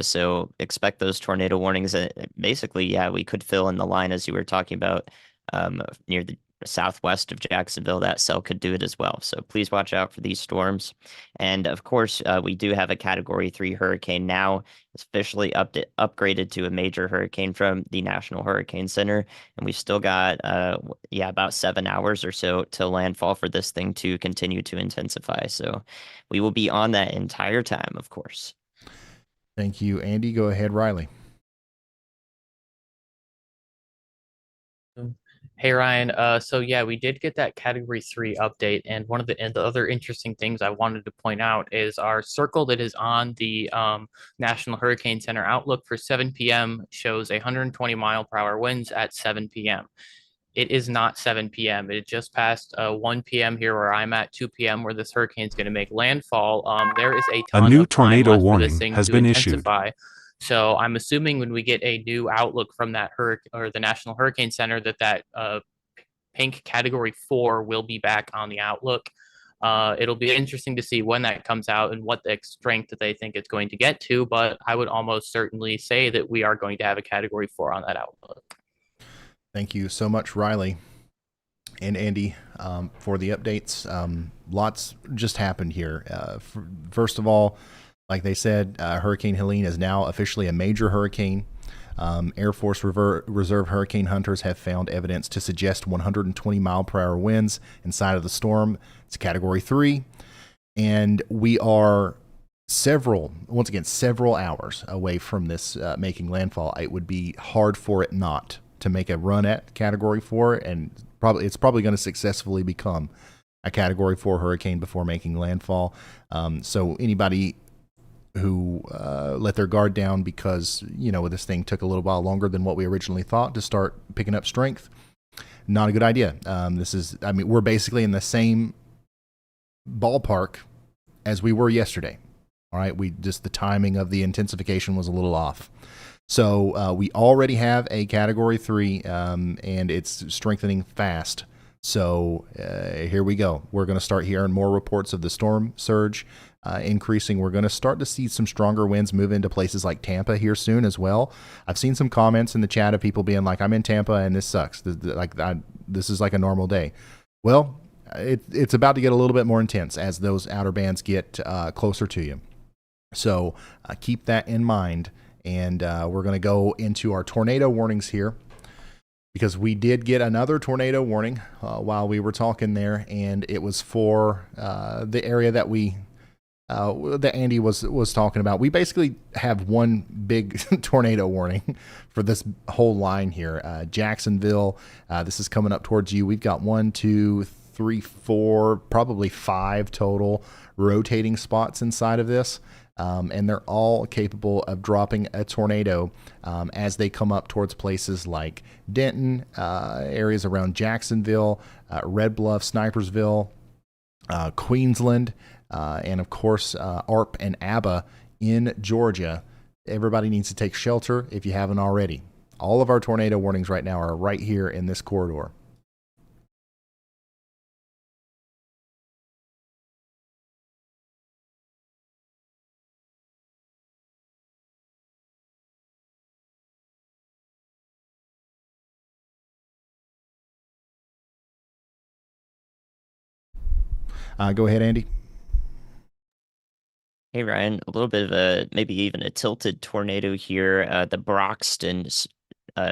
So expect those tornado warnings. Basically, yeah, we could fill in the line as you were talking about near the southwest of Jacksonville. That cell could do it as well. So please watch out for these storms. And of course, we do have a Category 3 hurricane now. It's officially upgraded to a major hurricane from the National Hurricane Center. And we've still got, about 7 hours or so till landfall for this thing to continue to intensify. So we will be on that entire time, of course. Thank you, Andy. Go ahead, Riley. Hey Ryan, so yeah, we did get that Category 3 update, and one of the other interesting things I wanted to point out is our circle that is on the National Hurricane Center outlook for 7 p.m. shows 120 mile per hour winds at 7 p.m. It is not 7 p.m. It just passed 1 p.m. here where I'm at, 2 p.m. where this hurricane is going to make landfall. There is a ton new of time tornado left for warning this thing has to been issued. intensify. So I'm assuming when we get a new outlook from that or the National Hurricane Center that pink Category 4 will be back on the outlook. It'll be interesting to see when that comes out and what the strength that they think it's going to get to, but I would almost certainly say that we are going to have a Category 4 on that outlook. Thank you so much, Riley and Andy, for the updates. Lots just happened here. First of all, like they said, Hurricane Helene is now officially a major hurricane. Air Force Reserve hurricane hunters have found evidence to suggest 120 mile per hour winds inside of the storm. It's a Category 3, and we are several hours away from this making landfall. It would be hard for it not to make a run at Category 4, and it's probably going to successfully become a Category 4 hurricane before making landfall. So anybody who let their guard down because, this thing took a little while longer than what we originally thought to start picking up strength, not a good idea. We're basically in the same ballpark as we were yesterday. All right. The timing of the intensification was a little off. So we already have a Category 3 and it's strengthening fast. So here we go. We're going to start hearing more reports of the storm surge increasing. We're going to start to see some stronger winds move into places like Tampa here soon as well. I've seen some comments in the chat of people being like, I'm in Tampa and this sucks. This is like a normal day. Well, it's about to get a little bit more intense as those outer bands get closer to you. So keep that in mind. And we're going to go into our tornado warnings here, because we did get another tornado warning while we were talking there, and it was for the area that that Andy was talking about. We basically have one big tornado warning for this whole line here. Jacksonville, this is coming up towards you. We've got 1, 2, 3, 4, probably 5 total rotating spots inside of this. And they're all capable of dropping a tornado as they come up towards places like Denton, areas around Jacksonville, Red Bluff, Snipersville, Queensland, and of course ARP and ABBA in Georgia. Everybody needs to take shelter if you haven't already. All of our tornado warnings right now are right here in this corridor. Go ahead, Andy. Hey Ryan, a little bit of a maybe even a tilted tornado here. The Broxton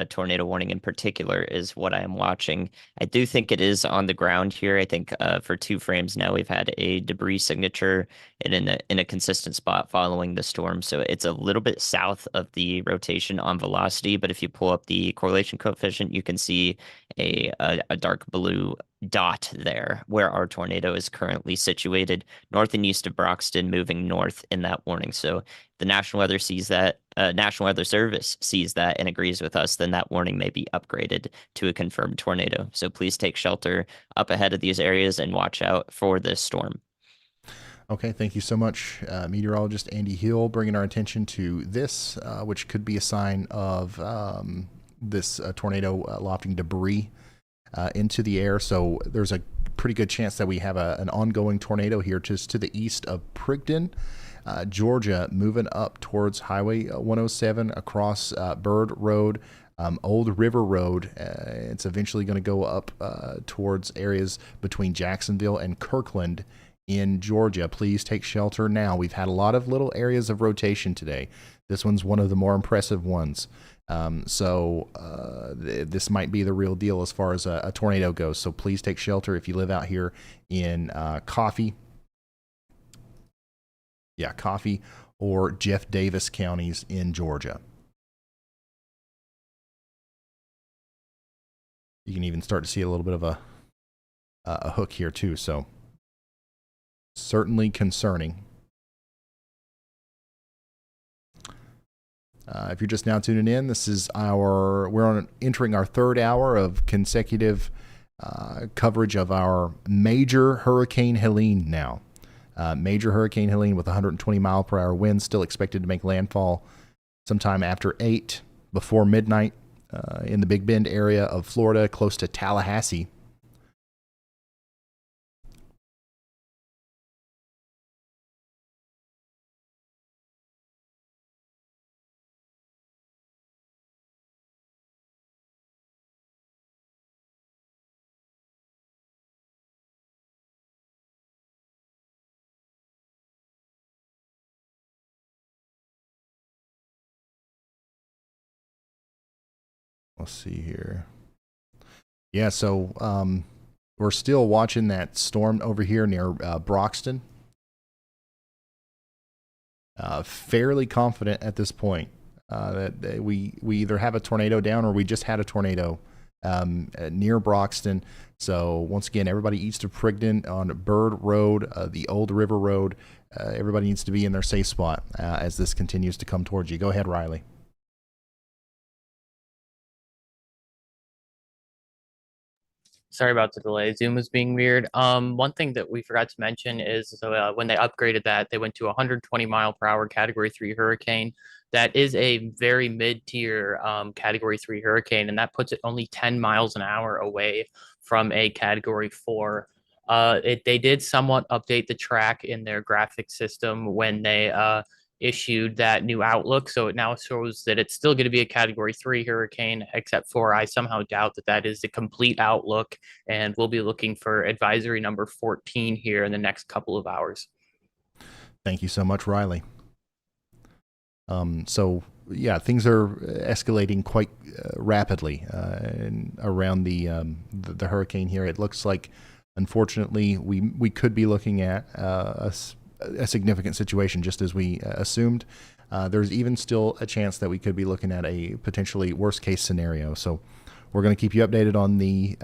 tornado warning in particular is what I am watching. I do think it is on the ground here. I think for 2 frames now we've had a debris signature and in a consistent spot following the storm. So it's a little bit south of the rotation on velocity, but if you pull up the correlation coefficient, you can see a dark blue dot there where our tornado is currently situated, north and east of Broxton, moving north in that warning. So the National Weather sees that, National Weather Service sees that and agrees with us, then that warning may be upgraded to a confirmed tornado. So please take shelter up ahead of these areas and watch out for this storm. Okay, thank you so much, meteorologist Andy Hill, bringing our attention to this, which could be a sign of this tornado lofting debris into the air. So there's a pretty good chance that we have an ongoing tornado here just to the east of Prigden, Georgia, moving up towards Highway 107 across Bird Road, Old River Road. It's eventually going to go up towards areas between Jacksonville and Kirkland in Georgia. Please take shelter now. We've had a lot of little areas of rotation today. This one's one of the more impressive ones. This might be the real deal as far as a tornado goes. So please take shelter if you live out here in Coffee or Jeff Davis counties in Georgia. You can even start to see a little bit of a hook here too. So certainly concerning. If you're just now tuning in, this is entering our 3rd hour of consecutive coverage of our major Hurricane Helene now. Major Hurricane Helene with 120 mile per hour winds, still expected to make landfall sometime after 8, before midnight, in the Big Bend area of Florida, close to Tallahassee. Let's see here. Yeah, so we're still watching that storm over here near Broxton. Fairly confident at this point that we either have a tornado down or we just had a tornado near Broxton. So once again, everybody east of Prigden on Bird Road, the Old River Road, everybody needs to be in their safe spot as this continues to come towards you. Go ahead, Riley. Sorry about the delay. Zoom was being weird. One thing that we forgot to mention is when they upgraded that, they went to 120 mile per hour Category 3 hurricane. That is a very mid-tier Category 3 hurricane, and that puts it only 10 miles an hour away from a Category 4. They did somewhat update the track in their graphic system when they issued that new outlook, so it now shows that it's still going to be a Category 3 hurricane, except for I somehow doubt that is the complete outlook, and we'll be looking for advisory number 14 here in the next couple of hours. Thank you so much, Riley. So yeah, things are escalating quite rapidly around the hurricane here. It looks like, unfortunately, we could be looking at a significant situation, just as we assumed. There's even still a chance that we could be looking at a potentially worst case scenario. So We're going to keep you updated on the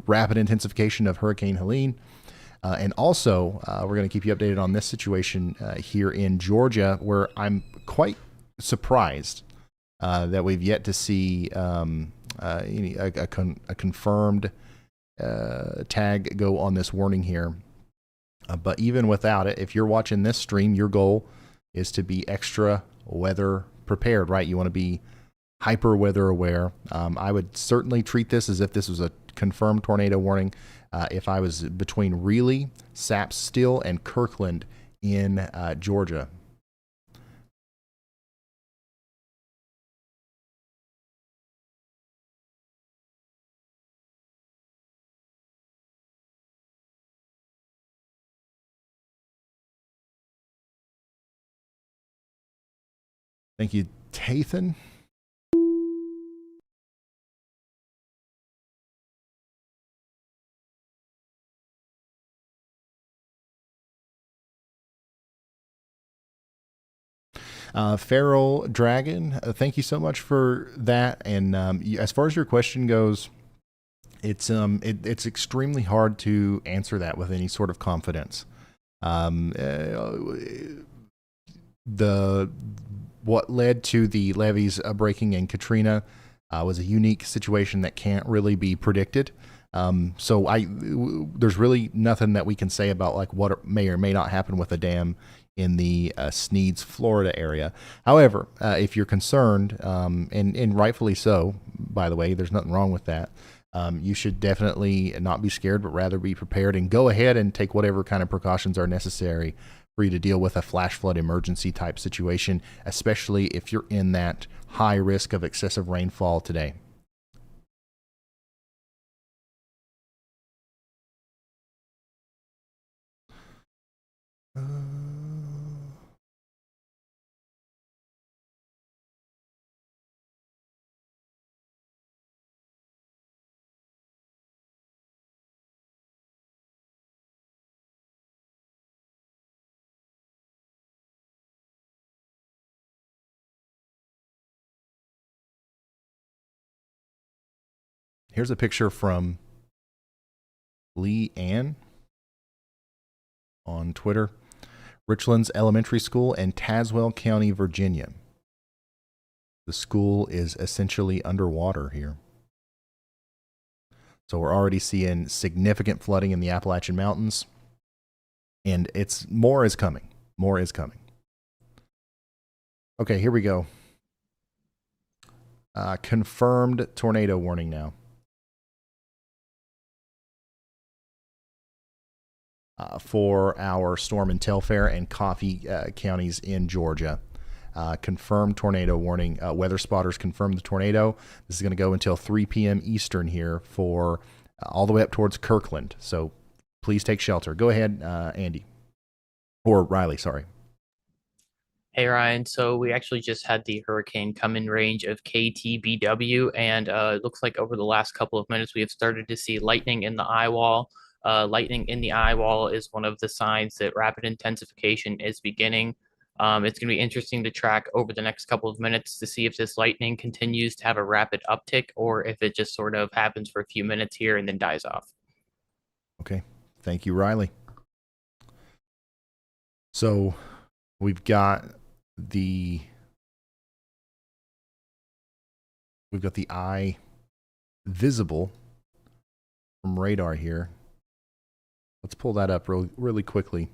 rapid intensification of Hurricane Helene. And also, we're going to keep you updated on this situation here in Georgia, where I'm quite surprised that we've yet to see a confirmed tag go on this warning here. But even without it, if you're watching this stream, your goal is to be extra weather prepared, right? You want to be hyper weather aware. I would certainly treat this as if this was a confirmed tornado warning. If I was between Raleigh, Sapstill, and Kirkland in Georgia. Thank you, Tathan. Feral Dragon, thank you so much for that. And as far as your question goes, it's extremely hard to answer that with any sort of confidence. What led to the levees breaking in Katrina was a unique situation that can't really be predicted. So there's really nothing that we can say about like what may or may not happen with a dam in the Sneads, Florida area. However, if you're concerned, and rightfully so, by the way, there's nothing wrong with that. You should definitely not be scared, but rather be prepared and go ahead and take whatever kind of precautions are necessary for you to deal with a flash flood emergency type situation, especially if you're in that high risk of excessive rainfall today. Here's a picture from Lee Ann on Twitter. Richlands Elementary School in Tazewell County, Virginia. The school is essentially underwater here. So we're already seeing significant flooding in the Appalachian Mountains. And more is coming. More is coming. Okay, here we go. Confirmed tornado warning now. For our Storm and Telfair and Coffee counties in Georgia. Confirmed tornado warning. Weather spotters confirmed the tornado. This is going to go until 3 p.m. Eastern here for all the way up towards Kirkland. So please take shelter. Go ahead, Andy. Or Riley, sorry. Hey, Ryan. So we actually just had the hurricane come in range of KTBW, and it looks like over the last couple of minutes we have started to see lightning in the eye wall. Lightning in the eye wall is one of the signs that rapid intensification is beginning. It's going to be interesting to track over the next couple of minutes to see if this lightning continues to have a rapid uptick or if it just sort of happens for a few minutes here and then dies off. Okay. Thank you, Riley. So we've got the eye visible from radar here. Let's pull that up really quickly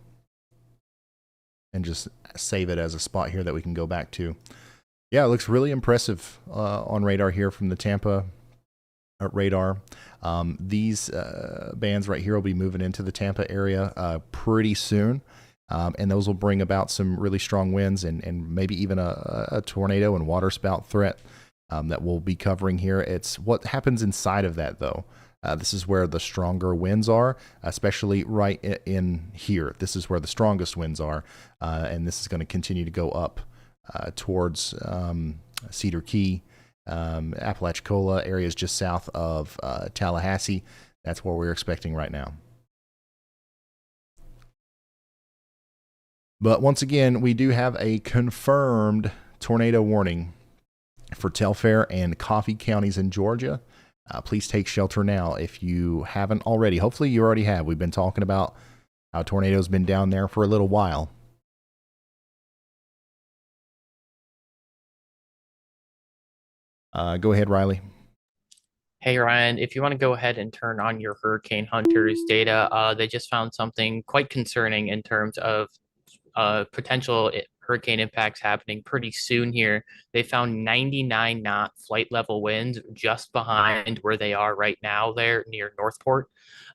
and just save it as a spot here that we can go back to. Yeah, it looks really impressive on radar here from the Tampa radar. These bands right here will be moving into the Tampa area pretty soon. And those will bring about some really strong winds and maybe even a tornado and waterspout threat that we'll be covering here. It's what happens inside of that, though. This is where the stronger winds are, especially right in here. This is where the strongest winds are, and this is going to continue to go up towards Cedar Key, Apalachicola, areas just south of Tallahassee. That's what we're expecting right now. But once again, we do have a confirmed tornado warning for Telfair and Coffee counties in Georgia. Please take shelter now if you haven't already. Hopefully you already have. We've been talking about how tornadoes been down there for a little while. Go ahead, Riley. Hey Ryan, if you want to go ahead and turn on your Hurricane Hunters data, they just found something quite concerning in terms of potential hurricane impacts happening pretty soon here. They found 99 knot flight level winds just behind where they are right now there near Northport.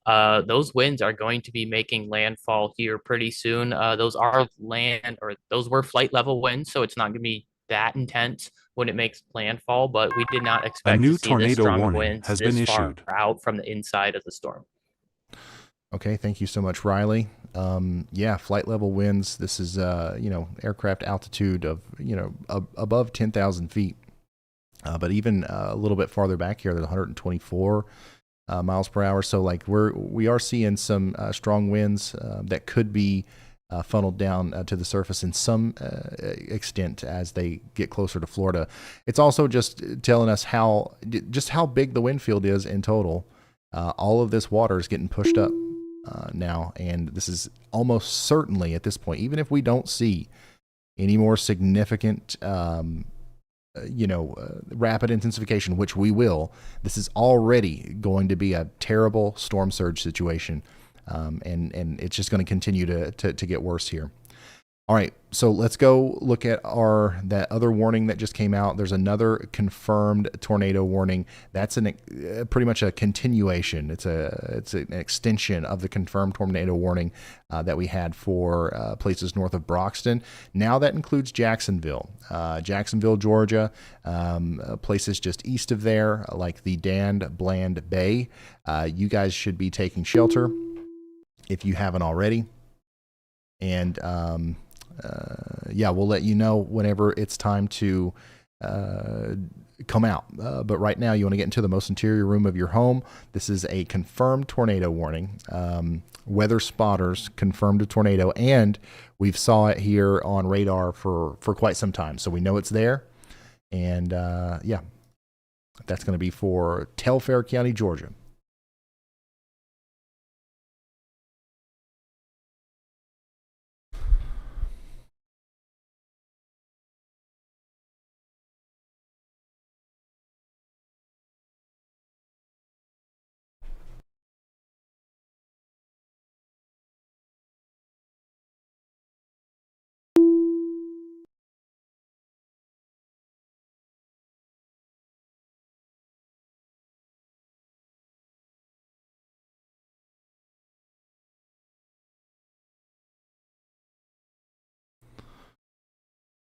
Those winds are going to be making landfall here pretty soon. Those were flight level winds, so it's not going to be that intense when it makes landfall, but we did not expect new to see this tornado strong warning winds has this been far issued. out from the inside of the storm. Okay, thank you so much, Riley. Yeah, flight level winds. This is, aircraft altitude of, above 10,000 feet. But even a little bit farther back here, there's 124 miles per hour. So like we are seeing some strong winds that could be funneled down to the surface in some extent as they get closer to Florida. It's also just telling us how big the wind field is in total. All of this water is getting pushed up now, and this is almost certainly at this point, even if we don't see any more significant rapid intensification, which we will, this is already going to be a terrible storm surge situation. And it's just going to continue to get worse here. All right, so let's go look at that other warning that just came out. There's another confirmed tornado warning. That's pretty much a continuation. It's an extension of the confirmed tornado warning that we had for places north of Broxton. Now that includes Jacksonville, Georgia, places just east of there, like the Bland Bay. You guys should be taking shelter if you haven't already. And we'll let you know whenever it's time to come out. But right now, you want to get into the most interior room of your home. This is a confirmed tornado warning. Weather spotters confirmed a tornado, and we've saw it here on radar for quite some time. So we know it's there. And that's going to be for Telfair County, Georgia.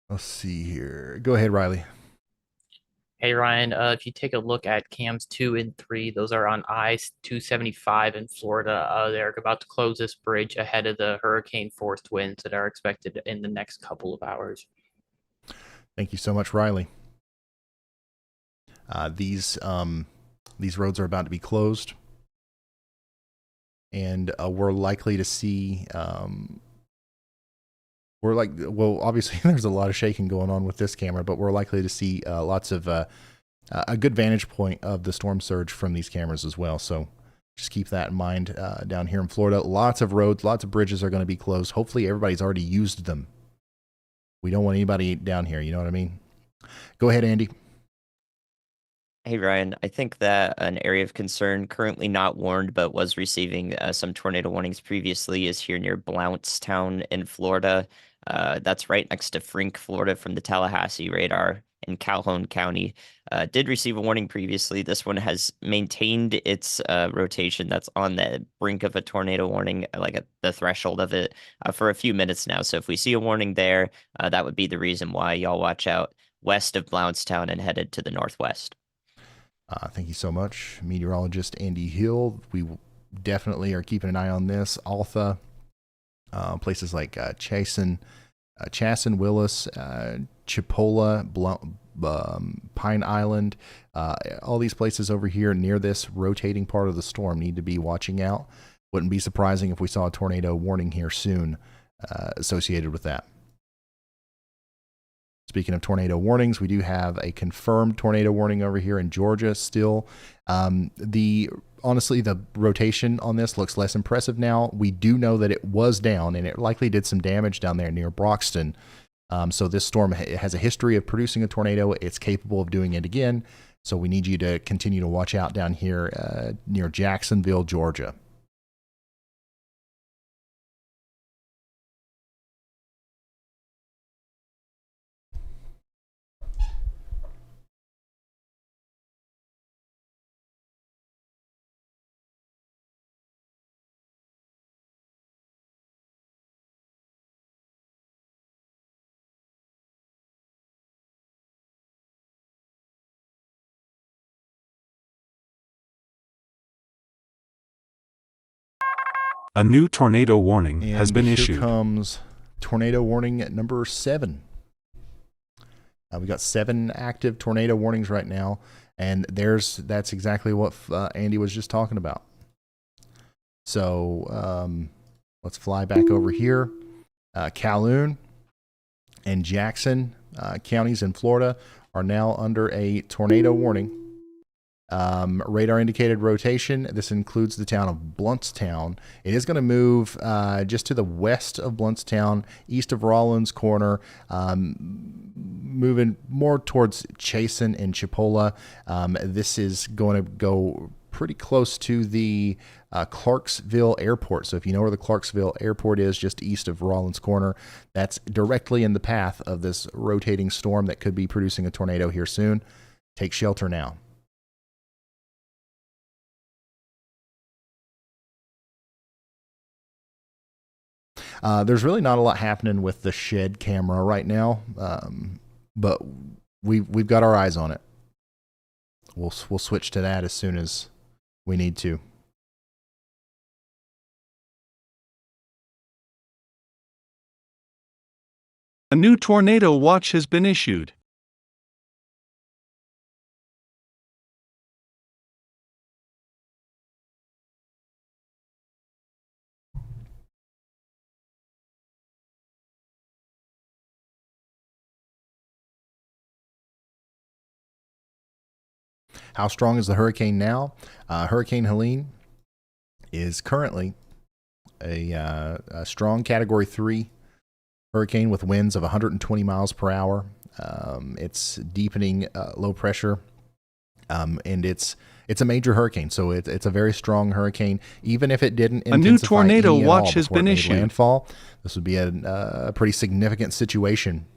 Let's see here. Go ahead, Riley. Hey Ryan, if you take a look at cams 2 and 3, those are on I-275 in Florida. They're about to close this bridge ahead of the hurricane force winds that are expected in the next couple of hours. Thank you so much, Riley. These roads are about to be closed, and we're likely to see. Obviously there's a lot of shaking going on with this camera, but we're likely to see lots of a good vantage point of the storm surge from these cameras as well. So just keep that in mind down here in Florida. Lots of roads, lots of bridges are going to be closed. Hopefully everybody's already used them. We don't want anybody down here. You know what I mean? Go ahead, Andy. Hey, Ryan, I think that an area of concern currently not warned but was receiving some tornado warnings previously is here near Blountstown in Florida. That's right next to Frink, Florida, from the Tallahassee radar in Calhoun County. Did receive a warning previously. This one has maintained its rotation that's on the brink of a tornado warning, like at the threshold of it, for a few minutes now. So if we see a warning there, that would be the reason why y'all watch out west of Blountstown and headed to the northwest. Thank you so much, meteorologist Andy Hill. We definitely are keeping an eye on this. Altha, places like Chasen, Willis, Chipola, Pine Island, all these places over here near this rotating part of the storm need to be watching out. Wouldn't be surprising if we saw a tornado warning here soon associated with that. Speaking of tornado warnings, we do have a confirmed tornado warning over here in Georgia still. Honestly, the rotation on this looks less impressive now. We do know that it was down, and it likely did some damage down there near Broxton. So this storm has a history of producing a tornado. It's capable of doing it again. So we need you to continue to watch out down here near Jacksonville, Georgia. A new tornado warning And has been here issued. Comes tornado warning at number 7. We got 7 active tornado warnings right now, and that's exactly what Andy was just talking about. So let's fly back over here. Calhoun and Jackson counties in Florida are now under a tornado warning. Radar indicated rotation. This includes the town of Bluntstown. It is going to move just to the west of Bluntstown, east of Rollins Corner, moving more towards Chasen and Chipola. This is going to go pretty close to the Clarksville Airport. So if you know where the Clarksville Airport is, just east of Rollins Corner, that's directly in the path of this rotating storm that could be producing a tornado here soon. Take shelter now. There's really not a lot happening with the shed camera right now, but we've got our eyes on it. We'll switch to that as soon as we need to. A new tornado watch has been issued. How strong is the hurricane now? Hurricane Helene is currently a strong Category 3 hurricane with winds of 120 miles per hour. It's deepening low pressure, and it's a major hurricane, so it's a very strong hurricane. Even if it didn't intensify a new tornado any at watch all has before it been made issued. landfall, this would be a pretty significant situation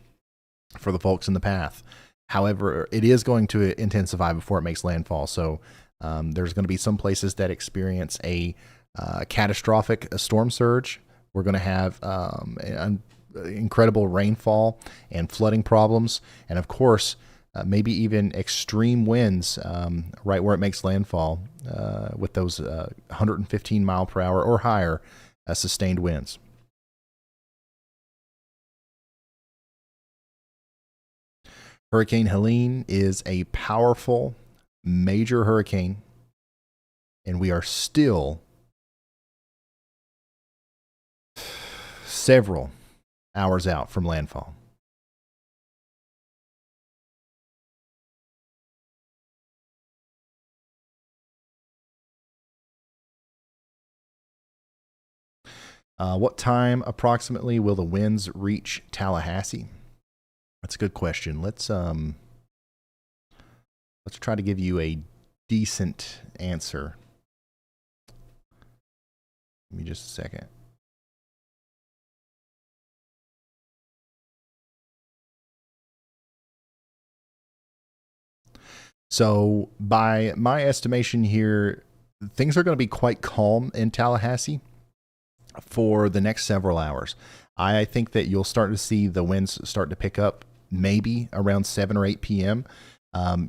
for the folks in the path. However, it is going to intensify before it makes landfall. So there's going to be some places that experience a catastrophic storm surge. We're going to have incredible rainfall and flooding problems. And of course, maybe even extreme winds right where it makes landfall with those 115 mile per hour or higher sustained winds. Hurricane Helene is a powerful, major hurricane, and we are still several hours out from landfall. What time approximately will the winds reach Tallahassee? That's a good question. Let's try to give you a decent answer. Give me just a second. So by my estimation here, things are going to be quite calm in Tallahassee for the next several hours. I think that you'll start to see the winds start to pick up maybe around 7 or 8 p.m.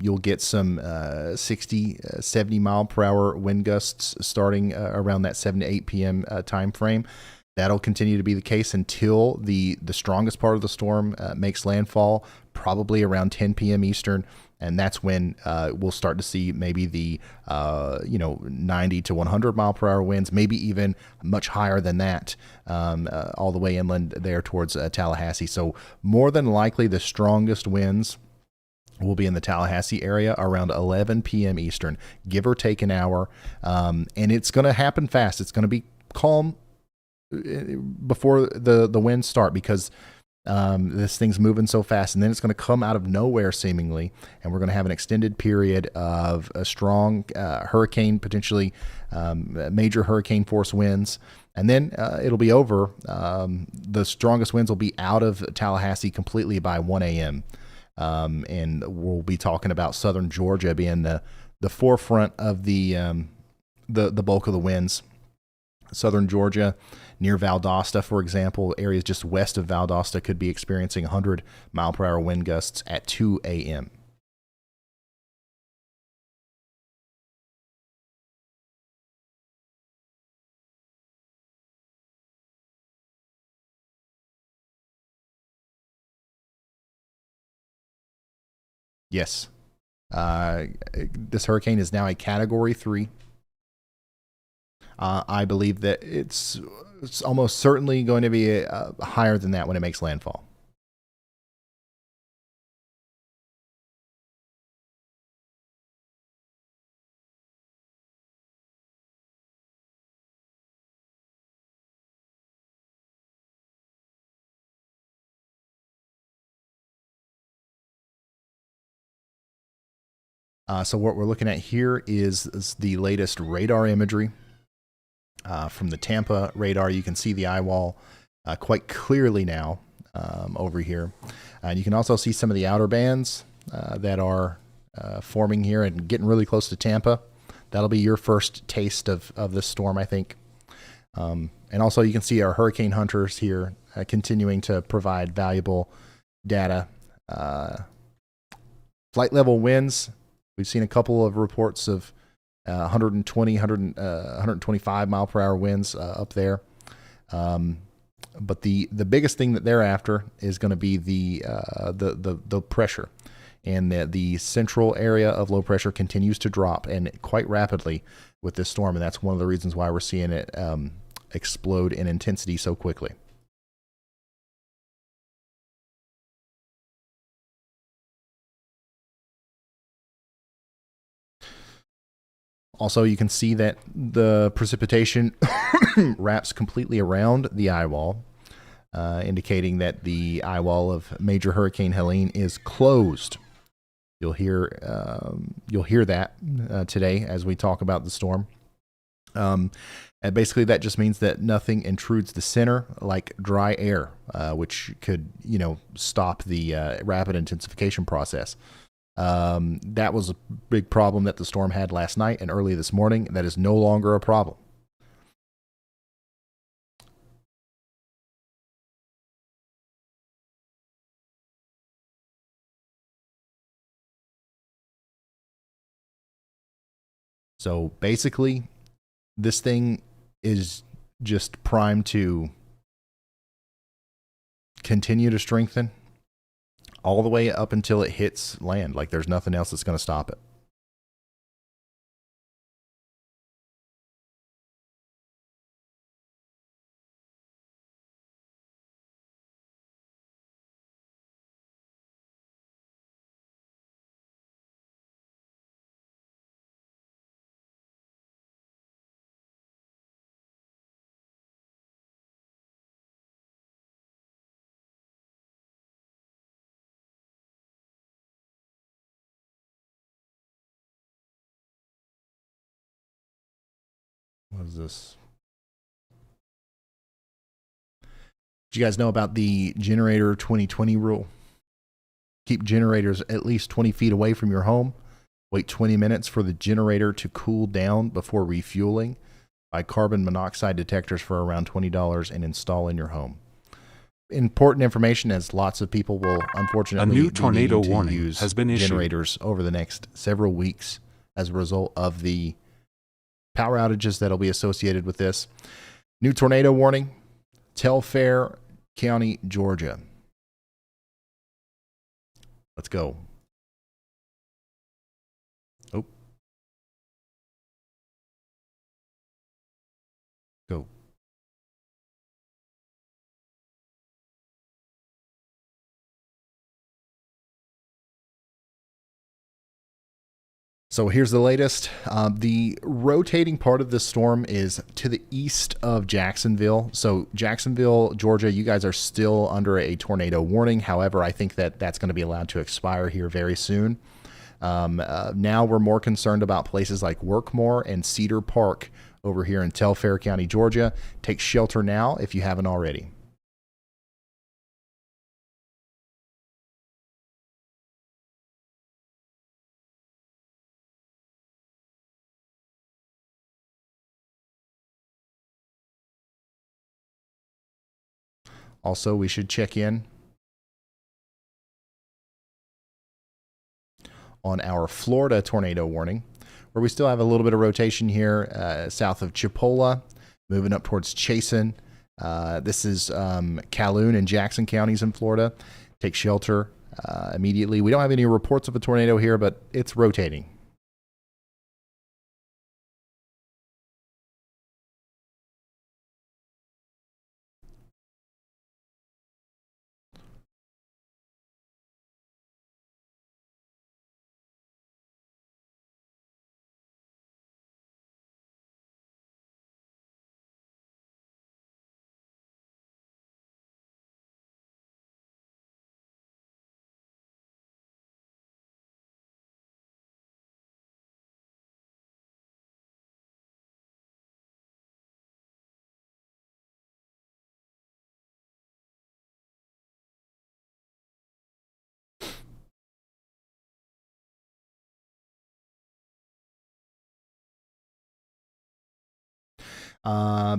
You'll get some 60, 70 mile per hour wind gusts starting around that 7 to 8 p.m. Time frame. That'll continue to be the case until the strongest part of the storm makes landfall, probably around 10 p.m. Eastern, and that's when we'll start to see maybe the 90 to 100 mile per hour winds, maybe even much higher than that, all the way inland there towards Tallahassee. So more than likely, the strongest winds will be in the Tallahassee area around 11 p.m. Eastern, give or take an hour, and it's going to happen fast. It's going to be calm before the winds start, because this thing's moving so fast, and then it's going to come out of nowhere seemingly, and we're going to have an extended period of a strong hurricane, potentially major hurricane force winds, and then it'll be over. The strongest winds will be out of Tallahassee completely by 1 a.m. And we'll be talking about southern Georgia being the forefront of the bulk of the winds. Southern Georgia, near Valdosta, for example, areas just west of Valdosta could be experiencing 100 mile per hour wind gusts at 2 a.m. Yes. This hurricane is now a Category 3. I believe that it's almost certainly going to be higher than that when it makes landfall. So what we're looking at here is the latest radar imagery. From the Tampa radar, you can see the eye wall quite clearly now over here. And you can also see some of the outer bands that are forming here and getting really close to Tampa. That'll be your first taste of this storm, I think. And also you can see our hurricane hunters here continuing to provide valuable data. Flight level winds, we've seen a couple of reports of 125 mile per hour winds up there. But the biggest thing that they're after is going to be the pressure, and the central area of low pressure continues to drop, and quite rapidly with this storm, and that's one of the reasons why we're seeing it explode in intensity so quickly. Also, you can see that the precipitation wraps completely around the eye wall, indicating that the eye wall of Major Hurricane Helene is closed. You'll hear that today as we talk about the storm. And basically, that just means that nothing intrudes the center like dry air, which could, stop the rapid intensification process. That was a big problem that the storm had last night and early this morning. That is no longer a problem. So basically, this thing is just primed to continue to strengthen all the way up until it hits land. Like there's nothing else that's going to stop it. What is this? Did you guys know about the generator 2020 rule? Keep generators at least 20 feet away from your home. Wait 20 minutes for the generator to cool down before refueling. Buy carbon monoxide detectors for around $20 and install in your home. Important information, as lots of people will unfortunately A new tornado be warning use has been issued. generators over the next several weeks as a result of the power outages that'll be associated with this. New tornado warning Telfair County, Georgia. Let's go. Oh. Go. So here's the latest. The rotating part of this storm is to the east of Jacksonville. So Jacksonville, Georgia, you guys are still under a tornado warning. However, I think that that's going to be allowed to expire here very soon. Now we're more concerned about places like Workmore and Cedar Park over here in Telfair County, Georgia. Take shelter now if you haven't already. Also, we should check in on our Florida tornado warning, where we still have a little bit of rotation here south of Chipola, moving up towards Chasen. This is Calhoun and Jackson counties in Florida. Take shelter immediately. We don't have any reports of a tornado here, but it's rotating.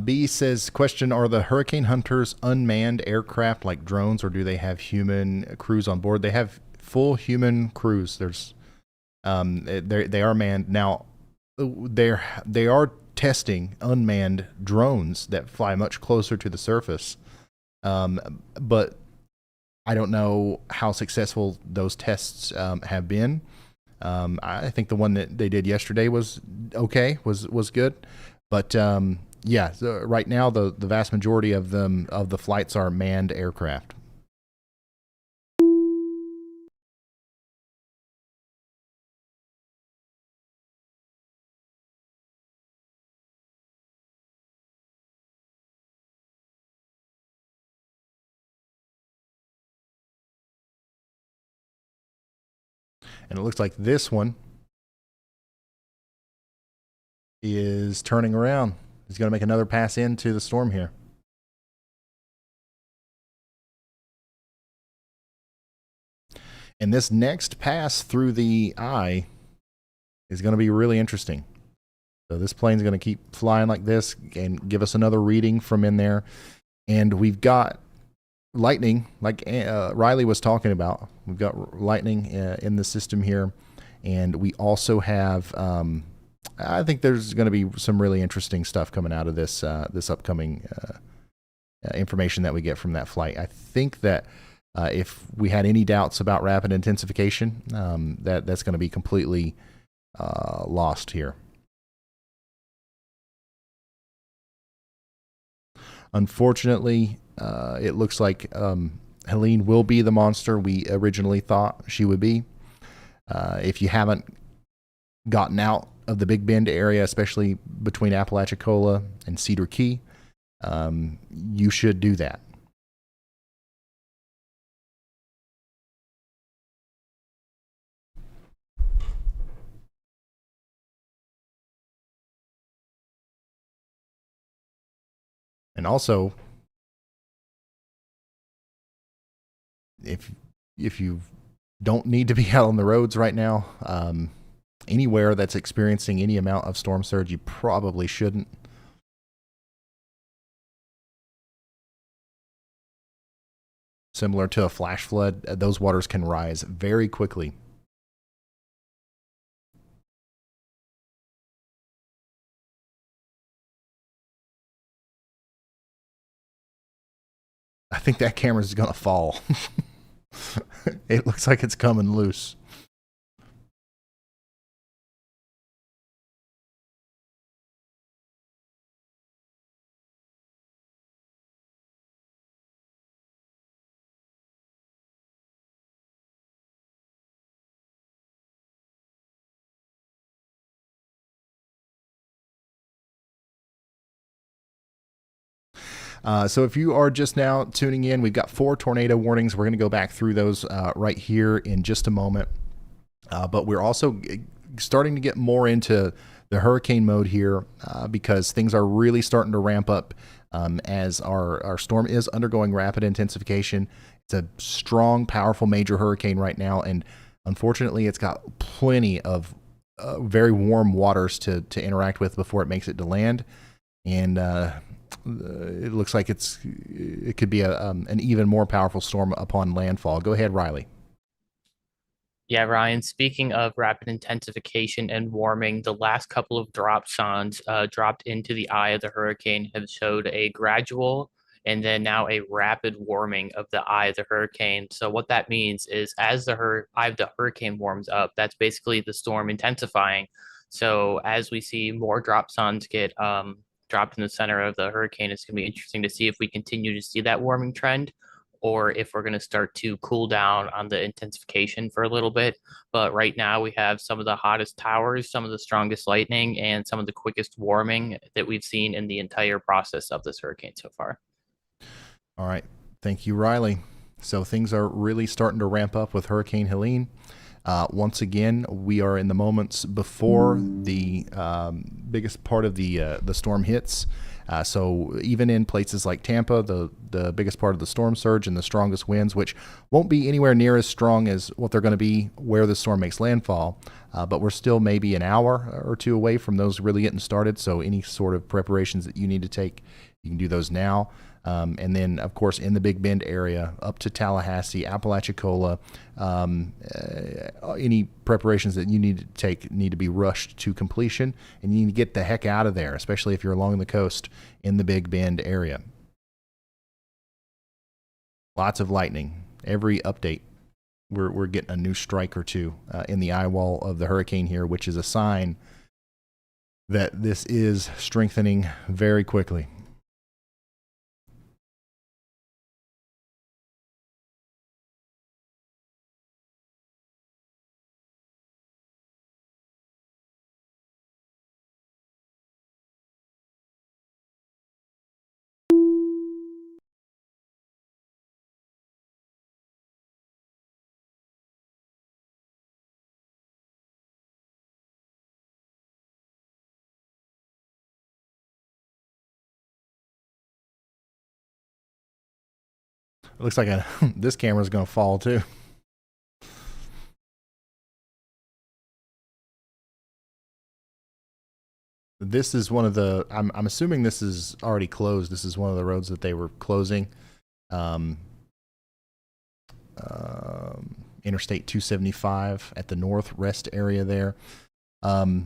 B says, question, are the hurricane hunters unmanned aircraft like drones, or do they have human crews on board? They have full human crews. There's they are manned. Now they are testing unmanned drones that fly much closer to the surface. But I don't know how successful those tests have been. I think the one that they did yesterday was okay, was good. But yeah, so right now the vast majority of the flights are manned aircraft. And it looks like this one is turning around. He's going to make another pass into the storm here. And this next pass through the eye is going to be really interesting. So this plane's going to keep flying like this and give us another reading from in there. And we've got lightning, like Riley was talking about. We've got lightning in the system here. And we also have, I think there's going to be some really interesting stuff coming out of this this upcoming information that we get from that flight. I think that if we had any doubts about rapid intensification, that's going to be completely lost here. Unfortunately, it looks like Helene will be the monster we originally thought she would be. If you haven't gotten out of the Big Bend area, especially between Apalachicola and Cedar Key, you should do that. And also, if you don't need to be out on the roads right now, anywhere that's experiencing any amount of storm surge, you probably shouldn't. Similar to a flash flood, those waters can rise very quickly. think that camera's going to fall. It looks like it's coming loose. So if you are just now tuning in, we've got 4 tornado warnings. We're going to go back through those right here in just a moment. But we're also starting to get more into the hurricane mode here because things are really starting to ramp up as our storm is undergoing rapid intensification. It's a strong, powerful major hurricane right now, and unfortunately it's got plenty of very warm waters to interact with before it makes it to land. And it looks like it could be an even more powerful storm upon landfall. Go ahead, Riley. Yeah, Ryan, speaking of rapid intensification and warming, the last couple of dropsons dropped into the eye of the hurricane have showed a gradual and then now a rapid warming of the eye of the hurricane. So what that means is as the eye of the hurricane warms up, that's basically the storm intensifying. So as we see more dropsons get dropped in the center of the hurricane, it's going to be interesting to see if we continue to see that warming trend or if we're going to start to cool down on the intensification for a little bit. But right now we have some of the hottest towers, some of the strongest lightning, and some of the quickest warming that we've seen in the entire process of this hurricane so far. All right. Thank you, Riley. So things are really starting to ramp up with Hurricane Helene. Once again, we are in the moments before the biggest part of the storm hits. So even in places like Tampa, the biggest part of the storm surge and the strongest winds, which won't be anywhere near as strong as what they're going to be where the storm makes landfall, but we're still maybe an hour or two away from those really getting started. So any sort of preparations that you need to take, you can do those now. And then, of course, in the Big Bend area, up to Tallahassee, Apalachicola, any preparations that you need to take need to be rushed to completion, and you need to get the heck out of there, especially if you're along the coast in the Big Bend area. Lots of lightning. Every update, we're getting a new strike or two in the eye wall of the hurricane here, which is a sign that this is strengthening very quickly. It looks like this camera's going to fall too. This is one of the, I'm assuming this is already closed. This is one of the roads that they were closing. Interstate 275 at the north rest area there. I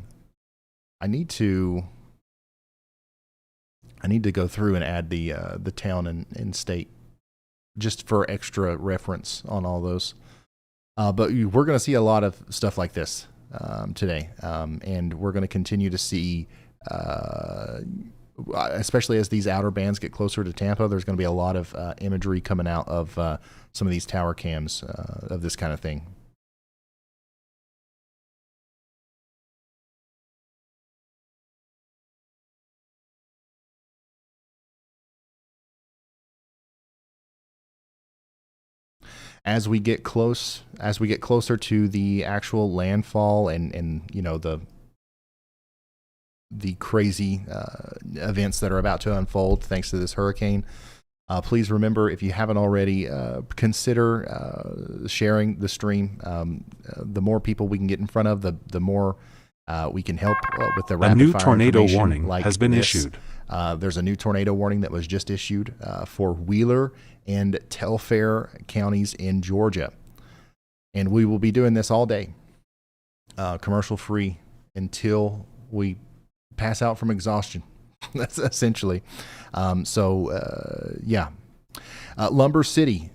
need to go through and add the town and state just for extra reference on all those. But we're going to see a lot of stuff like this today. And we're going to continue to see, especially as these outer bands get closer to Tampa, there's going to be a lot of imagery coming out of some of these tower cams of this kind of thing. As we get closer to the actual landfall and you know the crazy events that are about to unfold thanks to this hurricane, please remember, if you haven't already, consider sharing the stream. The more people we can get in front of, the more we can help with the rapid fire. A new tornado information warning like has been this. issued. There's a new tornado warning that was just issued for Wheeler and Telfair counties in Georgia. And we will be doing this all day, commercial free, until we pass out from exhaustion. That's essentially. Yeah, Lumber City,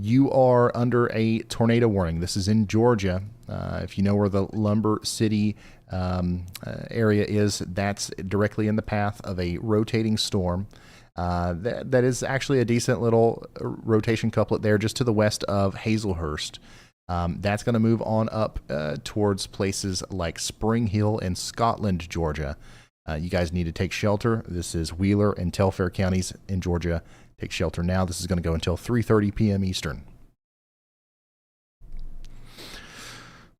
you are under a tornado warning. This is in Georgia. If you know where the Lumber City area is, that's directly in the path of a rotating storm. That is actually a decent little rotation couplet there just to the west of Hazelhurst. That's going to move on up towards places like Spring Hill and Scotland, Georgia. You guys need to take shelter. This is Wheeler and Telfair counties in Georgia. Take shelter now. This is going to go until 3:30 p.m. Eastern.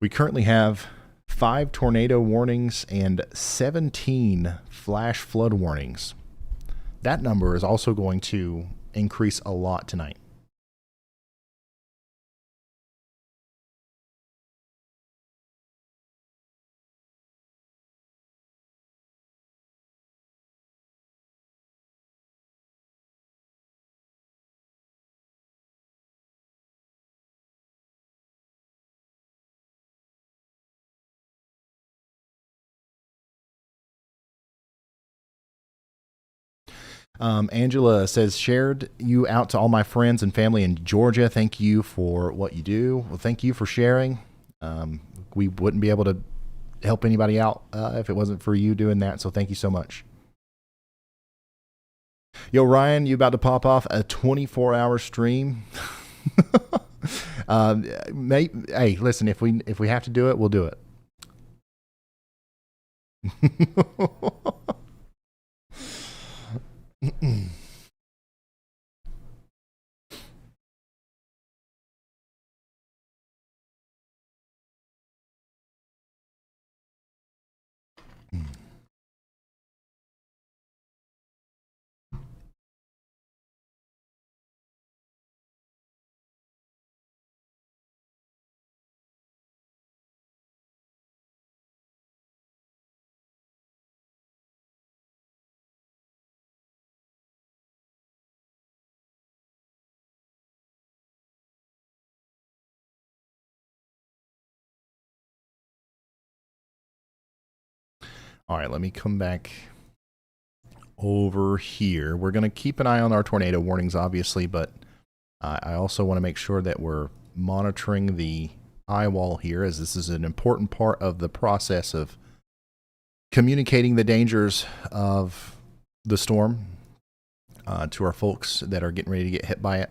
We currently have 5 tornado warnings and 17 flash flood warnings. That number is also going to increase a lot tonight. Angela says, shared you out to all my friends and family in Georgia. Thank you for what you do. Well, thank you for sharing. We wouldn't be able to help anybody out if it wasn't for you doing that. So thank you so much. Yo, Ryan, you about to pop off a 24-hour stream? Hey, listen, if we have to do it, we'll do it. All right, let me come back over here. We're going to keep an eye on our tornado warnings, obviously, but I also want to make sure that we're monitoring the eye wall here, as this is an important part of the process of communicating the dangers of the storm to our folks that are getting ready to get hit by it.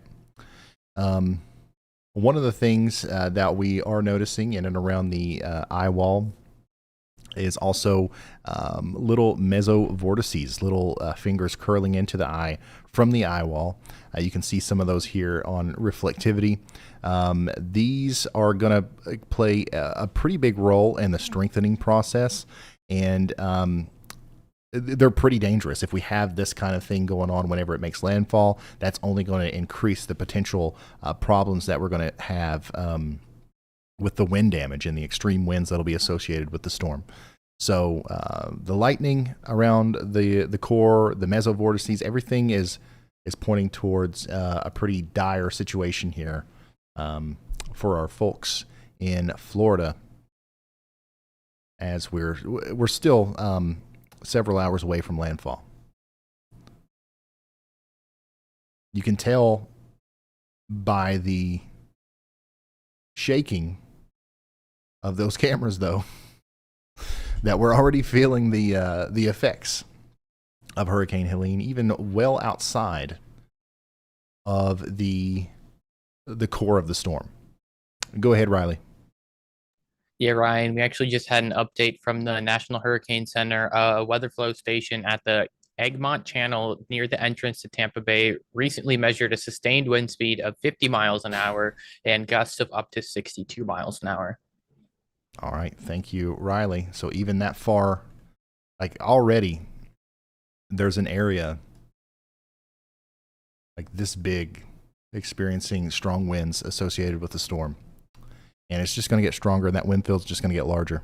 One of the things that we are noticing in and around the eye wall is also little mesovortices, little fingers curling into the eye from the eye wall. You can see some of those here on reflectivity. These are going to play a pretty big role in the strengthening process, and they're pretty dangerous. If we have this kind of thing going on whenever it makes landfall, that's only going to increase the potential problems that we're going to have with the wind damage and the extreme winds that'll be associated with the storm. So the lightning around the core, the mesovortices, everything is pointing towards a pretty dire situation here for our folks in Florida, as we're still several hours away from landfall. You can tell by the shaking of those cameras, though, that we're already feeling the effects of Hurricane Helene, even well outside of the core of the storm. Go ahead, Riley. Yeah, Ryan, we actually just had an update from the National Hurricane Center. A weather flow station at the Egmont Channel near the entrance to Tampa Bay recently measured a sustained wind speed of 50 miles an hour and gusts of up to 62 miles an hour. All right. Thank you, Riley. So even that far, like already, there's an area like this big experiencing strong winds associated with the storm. And it's just going to get stronger, and that wind field's just going to get larger.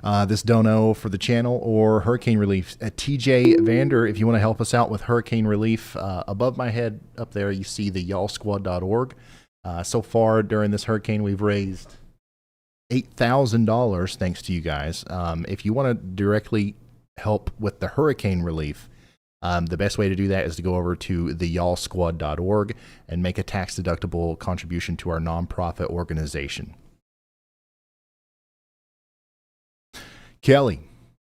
this dono for the channel or hurricane relief. TJ Vander, if you want to help us out with hurricane relief, above my head up there you see the y'allsquad.org. So far during this hurricane we've raised $8,000 thanks to you guys. If you want to directly help with the hurricane relief, the best way to do that is to go over to the y'allsquad.org and make a tax-deductible contribution to our nonprofit organization. Kelly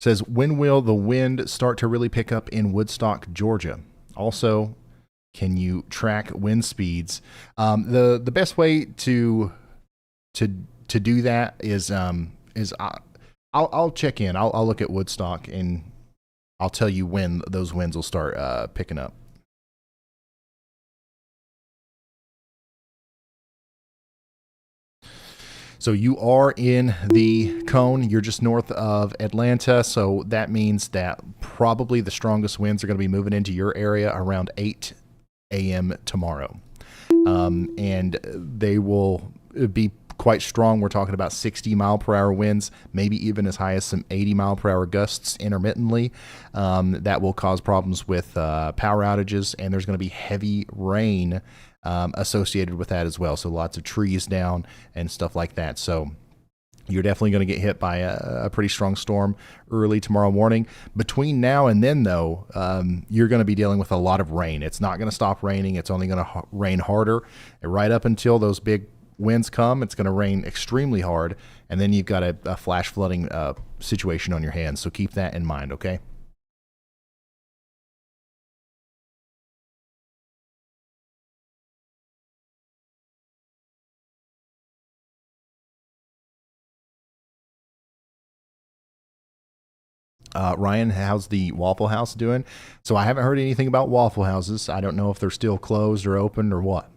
says, when will the wind start to really pick up in Woodstock, Georgia? Also, can you track wind speeds? The best way to do that is I'll check in. I'll look at Woodstock and I'll tell you when those winds will start picking up. So you are in the cone. You're just north of Atlanta. So that means that probably the strongest winds are going to be moving into your area around 8 a.m. tomorrow. And they will be quite strong. We're talking about 60 mile per hour winds, maybe even as high as some 80 mile per hour gusts intermittently. That will cause problems with power outages, and there's going to be heavy rain associated with that as well. So lots of trees down and stuff like that. So you're definitely going to get hit by a pretty strong storm early tomorrow morning. Between now and then, though, you're going to be dealing with a lot of rain. It's not going to stop raining. It's only going to rain harder. And right up until those big winds come, it's going to rain extremely hard. And then you've got a flash flooding situation on your hands. So keep that in mind, okay? Ryan, how's the Waffle House doing? So I haven't heard anything about Waffle Houses. I don't know if they're still closed or open or what.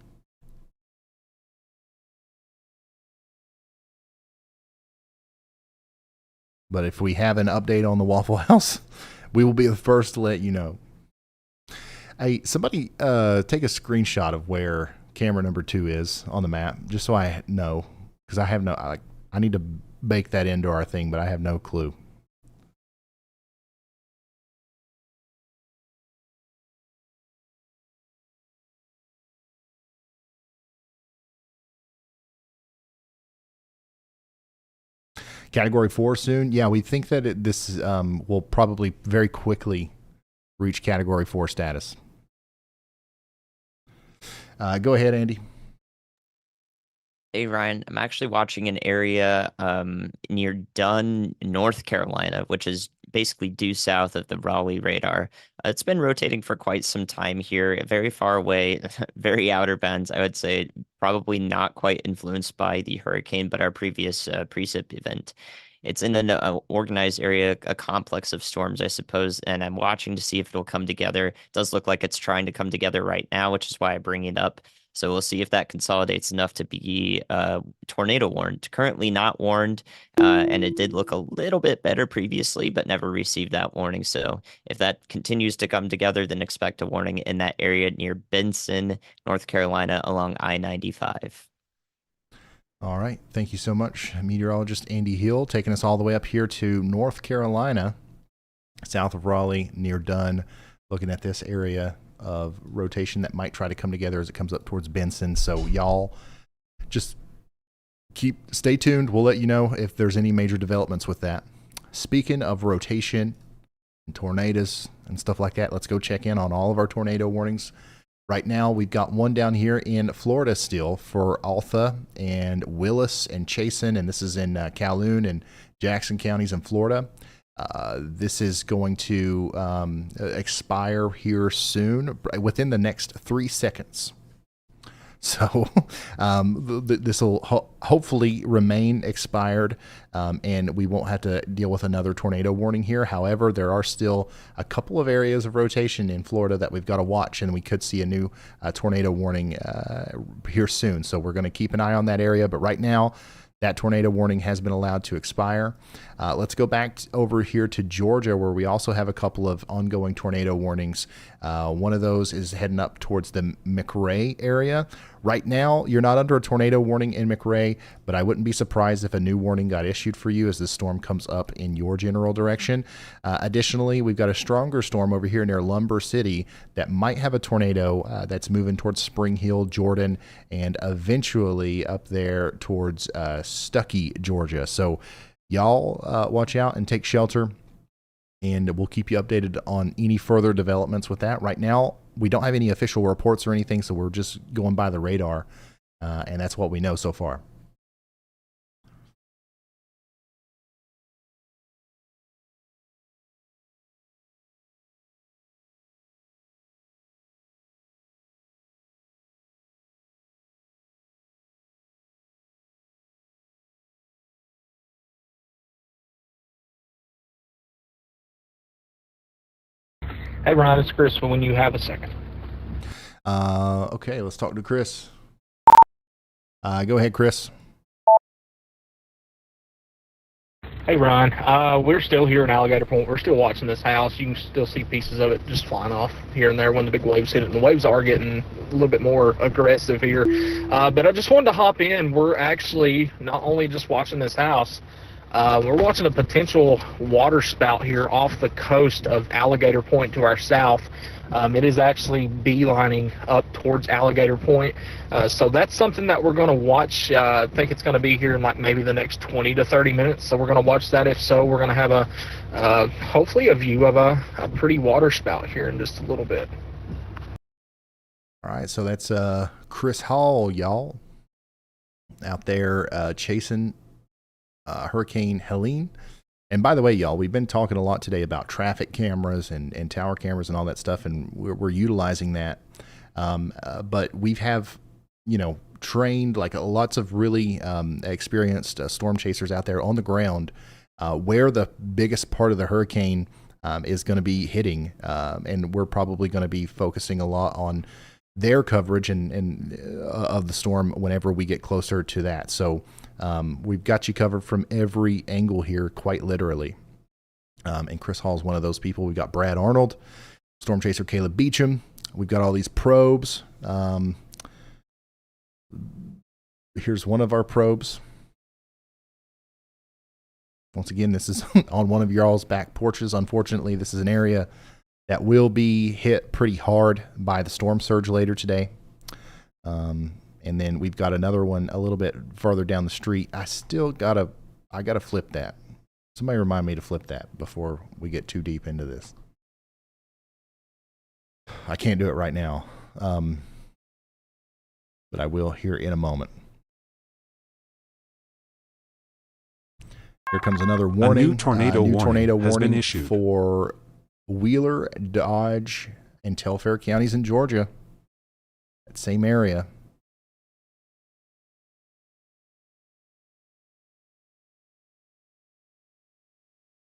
But if we have an update on the Waffle House, we will be the first to let you know. Hey, somebody take a screenshot of where camera number 2 is on the map, just so I know, because I have no, I need to bake that into our thing, but I have no clue. Category 4 soon. Yeah, we think that this will probably very quickly reach Category 4 status. Go ahead, Andy. Hey, Ryan. I'm actually watching an area near Dunn, North Carolina, which is basically due south of the Raleigh radar. It's been rotating for quite some time here, very far away, very outer bands, I would say, probably not quite influenced by the hurricane, but our previous precip event. It's in an organized area, a complex of storms, I suppose, and I'm watching to see if it'll come together. It does look like it's trying to come together right now, which is why I bring it up. So we'll see if that consolidates enough to be tornado warned. Currently not warned, and it did look a little bit better previously, but never received that warning. So if that continues to come together, then expect a warning in that area near Benson, North Carolina, along I-95. All right. Thank you so much, meteorologist Andy Hill, taking us all the way up here to North Carolina, south of Raleigh, near Dunn, looking at this area of rotation that might try to come together as it comes up towards Benson. So y'all just stay tuned. We'll let you know if there's any major developments with that. Speaking of rotation and tornadoes and stuff like that, let's go check in on all of our tornado warnings. Right now, we've got one down here in Florida still for Altha and Willis and Chasen, and this is in Calhoun and Jackson counties in Florida. This is going to expire here soon, within the next 3 seconds. So this will hopefully remain expired, and we won't have to deal with another tornado warning here. However, there are still a couple of areas of rotation in Florida that we've got to watch, and we could see a new tornado warning here soon. So we're going to keep an eye on that area. But right now, that tornado warning has been allowed to expire. Let's go back over here to Georgia, where we also have a couple of ongoing tornado warnings. One of those is heading up towards the McRae area. Right now, you're not under a tornado warning in McRae, but I wouldn't be surprised if a new warning got issued for you as this storm comes up in your general direction. Additionally, we've got a stronger storm over here near Lumber City that might have a tornado that's moving towards Spring Hill, Jordan, and eventually up there towards Stuckey, Georgia. So y'all watch out and take shelter, and we'll keep you updated on any further developments with that. Right now, we don't have any official reports or anything, so we're just going by the radar, and that's what we know so far. Hey, Ron, it's Chris when you have a second. Okay, let's talk to Chris. Go ahead, Chris. Hey, Ron. We're still here in Alligator Point. We're still watching this house. You can still see pieces of it just flying off here and there when the big waves hit it. And the waves are getting a little bit more aggressive here. But I just wanted to hop in. We're actually not only just watching this house, we're watching a potential water spout here off the coast of Alligator Point to our south. It is actually beelining up towards Alligator Point. So that's something that we're going to watch. I think it's going to be here in like maybe the next 20 to 30 minutes. So we're going to watch that. If so, we're going to have hopefully a view of a pretty water spout here in just a little bit. All right, so that's Chris Hall, y'all, out there chasing Hurricane Helene. And by the way, y'all, we've been talking a lot today about traffic cameras and tower cameras and all that stuff, and we're utilizing that. But we have, trained like lots of really experienced storm chasers out there on the ground where the biggest part of the hurricane is going to be hitting. And we're probably going to be focusing a lot on their coverage and of the storm whenever we get closer to that. So we've got you covered from every angle here, quite literally. And Chris Hall is one of those people. We've got Brad Arnold, Storm Chaser Caleb Beecham. We've got all these probes. Here's one of our probes. Once again, this is on one of y'all's back porches. Unfortunately, this is an area that will be hit pretty hard by the storm surge later today. And then we've got another one a little bit further down the street. I gotta flip that. Somebody remind me to flip that before we get too deep into this. I can't do it right now. But I will here in a moment. Here comes another warning. A new tornado warning has been issued for Wheeler, Dodge, and Telfair counties in Georgia. That same area.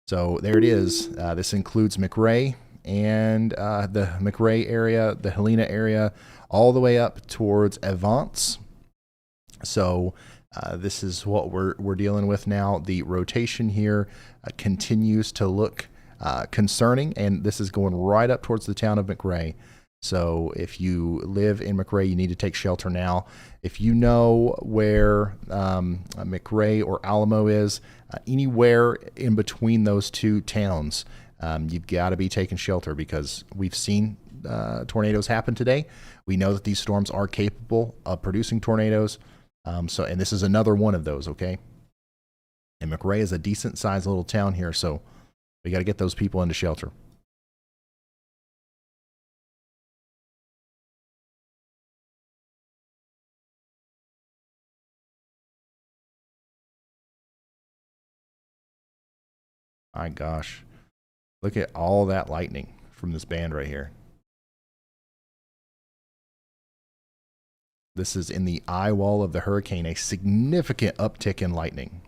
So there it is. This includes McRae and the McRae area, the Helena area, all the way up towards Avance. So this is what we're dealing with now. The rotation here continues to look concerning, and this is going right up towards the town of McRae. So if you live in McRae, you need to take shelter now. If you know where McRae or Alma is, anywhere in between those two towns, you've got to be taking shelter because we've seen tornadoes happen today. We know that these storms are capable of producing tornadoes. And this is another one of those, okay? And McRae is a decent-sized little town here, so we got to get those people into shelter. My gosh. Look at all that lightning from this band right here. This is in the eye wall of the hurricane, a significant uptick in lightning.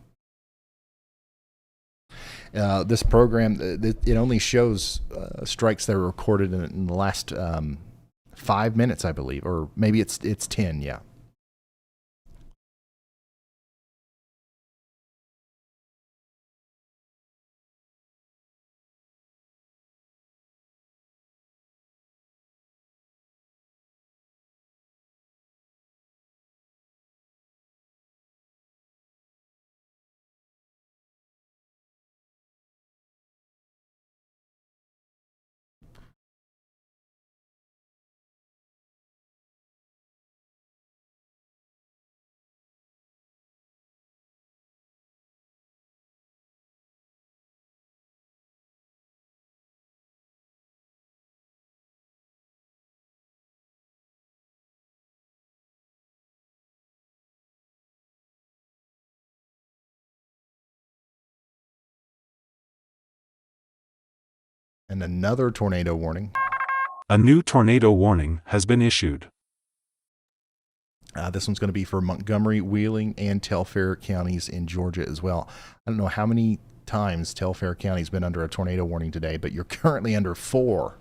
This program, it only shows strikes that are recorded in the last 5 minutes, I believe, or maybe it's 10, yeah. And another tornado warning. A new tornado warning has been issued. This one's going to be for Montgomery, Wheeling, and Telfair counties in Georgia as well. I don't know how many times Telfair County's been under a tornado warning today, but you're currently under 4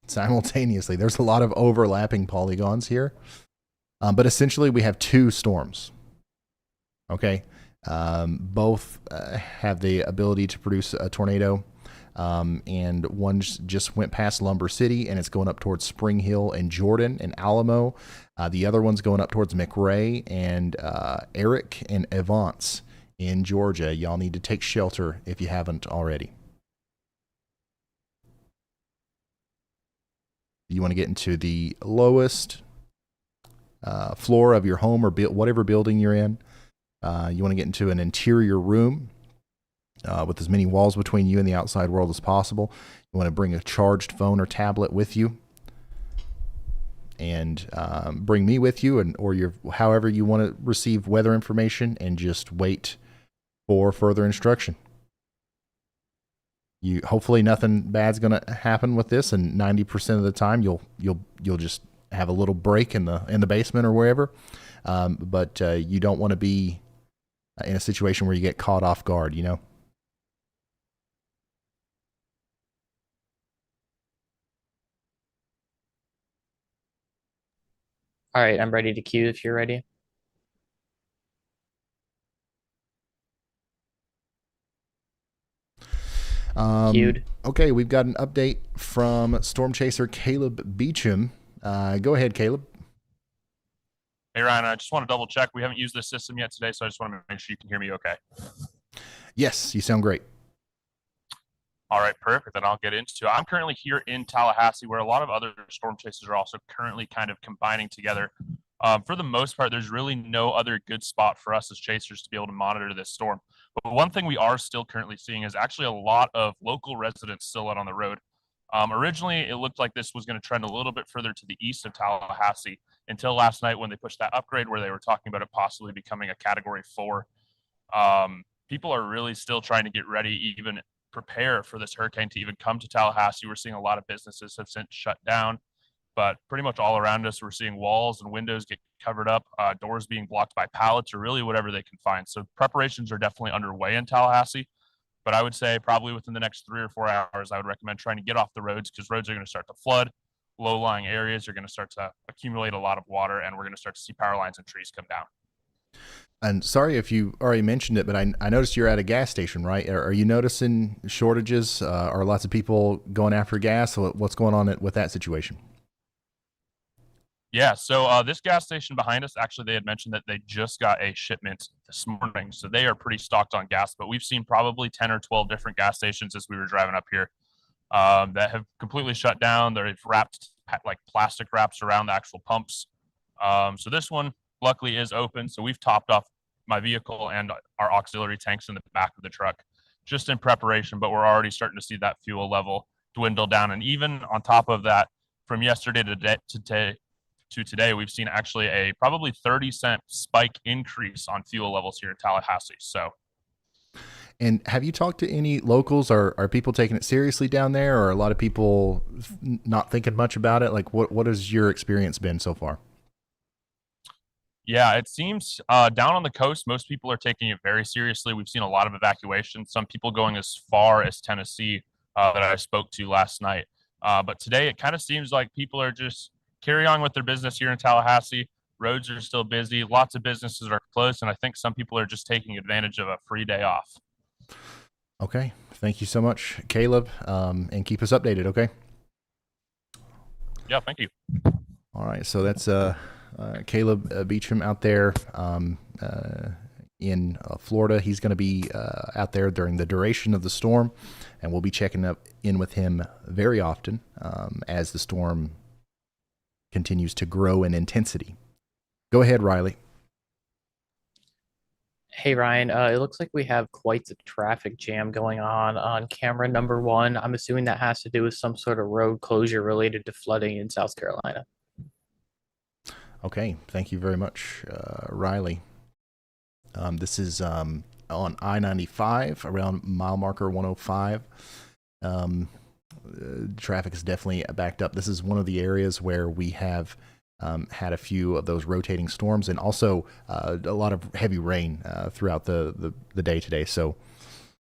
simultaneously. There's a lot of overlapping polygons here. But essentially we have 2 storms. Okay. Both have the ability to produce a tornado. And one just went past Lumber City, and it's going up towards Spring Hill and Jordan and Alamo. The other one's going up towards McRae and Eric and Evance in Georgia. Y'all need to take shelter if you haven't already. You want to get into the lowest floor of your home or whatever building you're in. You want to get into an interior room with as many walls between you and the outside world as possible. You want to bring a charged phone or tablet with you, and bring me with you, or however you want to receive weather information, and just wait for further instruction. Hopefully nothing bad's going to happen with this, and 90% of the time you'll just have a little break in the basement or wherever. But you don't want to be in a situation where you get caught off guard, you know. All right, I'm ready to cue if you're ready. Cued. Okay, we've got an update from Storm Chaser Caleb Beecham. Go ahead, Caleb. Hey, Ryan, I just want to double check. We haven't used this system yet today, so I just want to make sure you can hear me okay. Yes, you sound great. All right, perfect. Then I'll get into it. I'm currently here in Tallahassee, where a lot of other storm chasers are also currently kind of combining together. For the most part, there's really no other good spot for us as chasers to be able to monitor this storm. But one thing we are still currently seeing is actually a lot of local residents still out on the road. Originally, it looked like this was going to trend a little bit further to the east of Tallahassee until last night when they pushed that upgrade where they were talking about it possibly becoming a Category 4. People are really still trying to get ready, even prepare for this hurricane to even come to Tallahassee. We're seeing a lot of businesses have since shut down, but pretty much all around us, we're seeing walls and windows get covered up, doors being blocked by pallets or really whatever they can find. So preparations are definitely underway in Tallahassee, but I would say probably within the next 3 or 4 hours, I would recommend trying to get off the roads because roads are going to start to flood. Low-lying areas are going to start to accumulate a lot of water, and we're going to start to see power lines and trees come down. And sorry if you already mentioned it, but I noticed you're at a gas station, right? Are you noticing shortages? Are lots of people going after gas? What's going on with that situation? Yeah, so this gas station behind us, actually, they had mentioned that they just got a shipment this morning. So they are pretty stocked on gas, but we've seen probably 10 or 12 different gas stations as we were driving up here that have completely shut down. They've wrapped like plastic wraps around the actual pumps. So this one luckily is open. So we've topped off my vehicle and our auxiliary tanks in the back of the truck just in preparation, but we're already starting to see that fuel level dwindle down. And even on top of that, from yesterday to today, we've seen actually a probably 30-cent spike increase on fuel levels here in Tallahassee. So, and have you talked to any locals? Are people taking it seriously down there, or are a lot of people not thinking much about it? Like, what has your experience been so far? Yeah, it seems down on the coast, most people are taking it very seriously. We've seen a lot of evacuations, some people going as far as Tennessee that I spoke to last night. But today, it kind of seems like people are just carrying on with their business here in Tallahassee. Roads are still busy. Lots of businesses are closed, and I think some people are just taking advantage of a free day off. Okay. Thank you so much, Caleb, and keep us updated, okay? Yeah, thank you. All right, so that's Caleb Beecham out there in Florida. He's going to be out there during the duration of the storm, and we'll be checking in with him very often as the storm continues to grow in intensity. Go ahead, Riley. Hey, Ryan, it looks like we have quite the traffic jam going on camera number 1. I'm assuming that has to do with some sort of road closure related to flooding in South Carolina. Okay, thank you very much, Riley. This is on I-95 around mile marker 105. traffic is definitely backed up. This is one of the areas where we have had a few of those rotating storms, and also a lot of heavy rain throughout the day today. So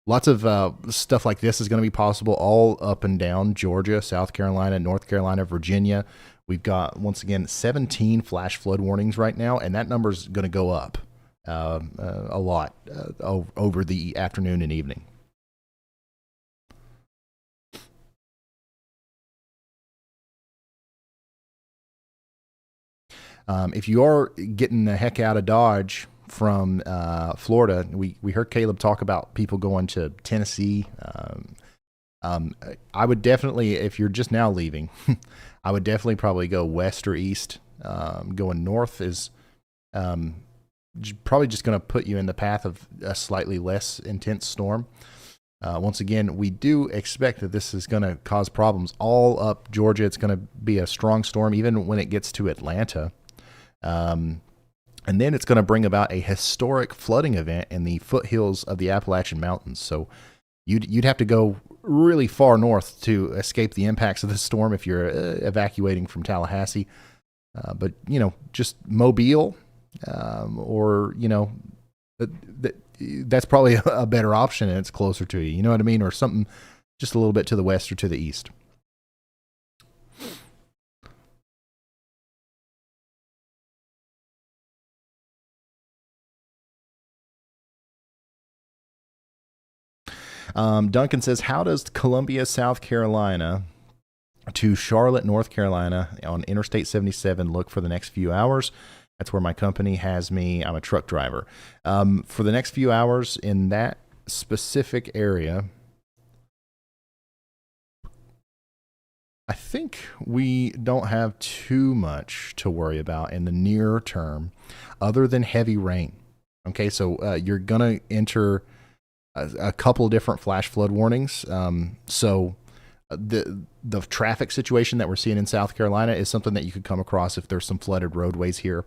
lots of stuff like this is going to be possible all up and down Georgia, South Carolina, North Carolina, Virginia. We've got, once again, 17 flash flood warnings right now, and that number is going to go up a lot over the afternoon and evening. If you are getting the heck out of Dodge from Florida, we heard Caleb talk about people going to Tennessee. I would definitely, if you're just now leaving, I would definitely probably go west or east. Going north is probably just going to put you in the path of a slightly less intense storm. Once again, we do expect that this is going to cause problems all up Georgia. It's going to be a strong storm even when it gets to Atlanta. And then it's going to bring about a historic flooding event in the foothills of the Appalachian Mountains. So you'd have to go really far north to escape the impacts of this storm if you're evacuating from Tallahassee. But, just Mobile, or, that's probably a better option, and it's closer to you. You know what I mean? Or something just a little bit to the west or to the east. Duncan says, how does Columbia, South Carolina to Charlotte, North Carolina on Interstate 77 look for the next few hours? That's where my company has me. I'm a truck driver. For the next few hours in that specific area, I think we don't have too much to worry about in the near term other than heavy rain. Okay, so you're going to enter a couple different flash flood warnings. So the traffic situation that we're seeing in South Carolina is something that you could come across if there's some flooded roadways here.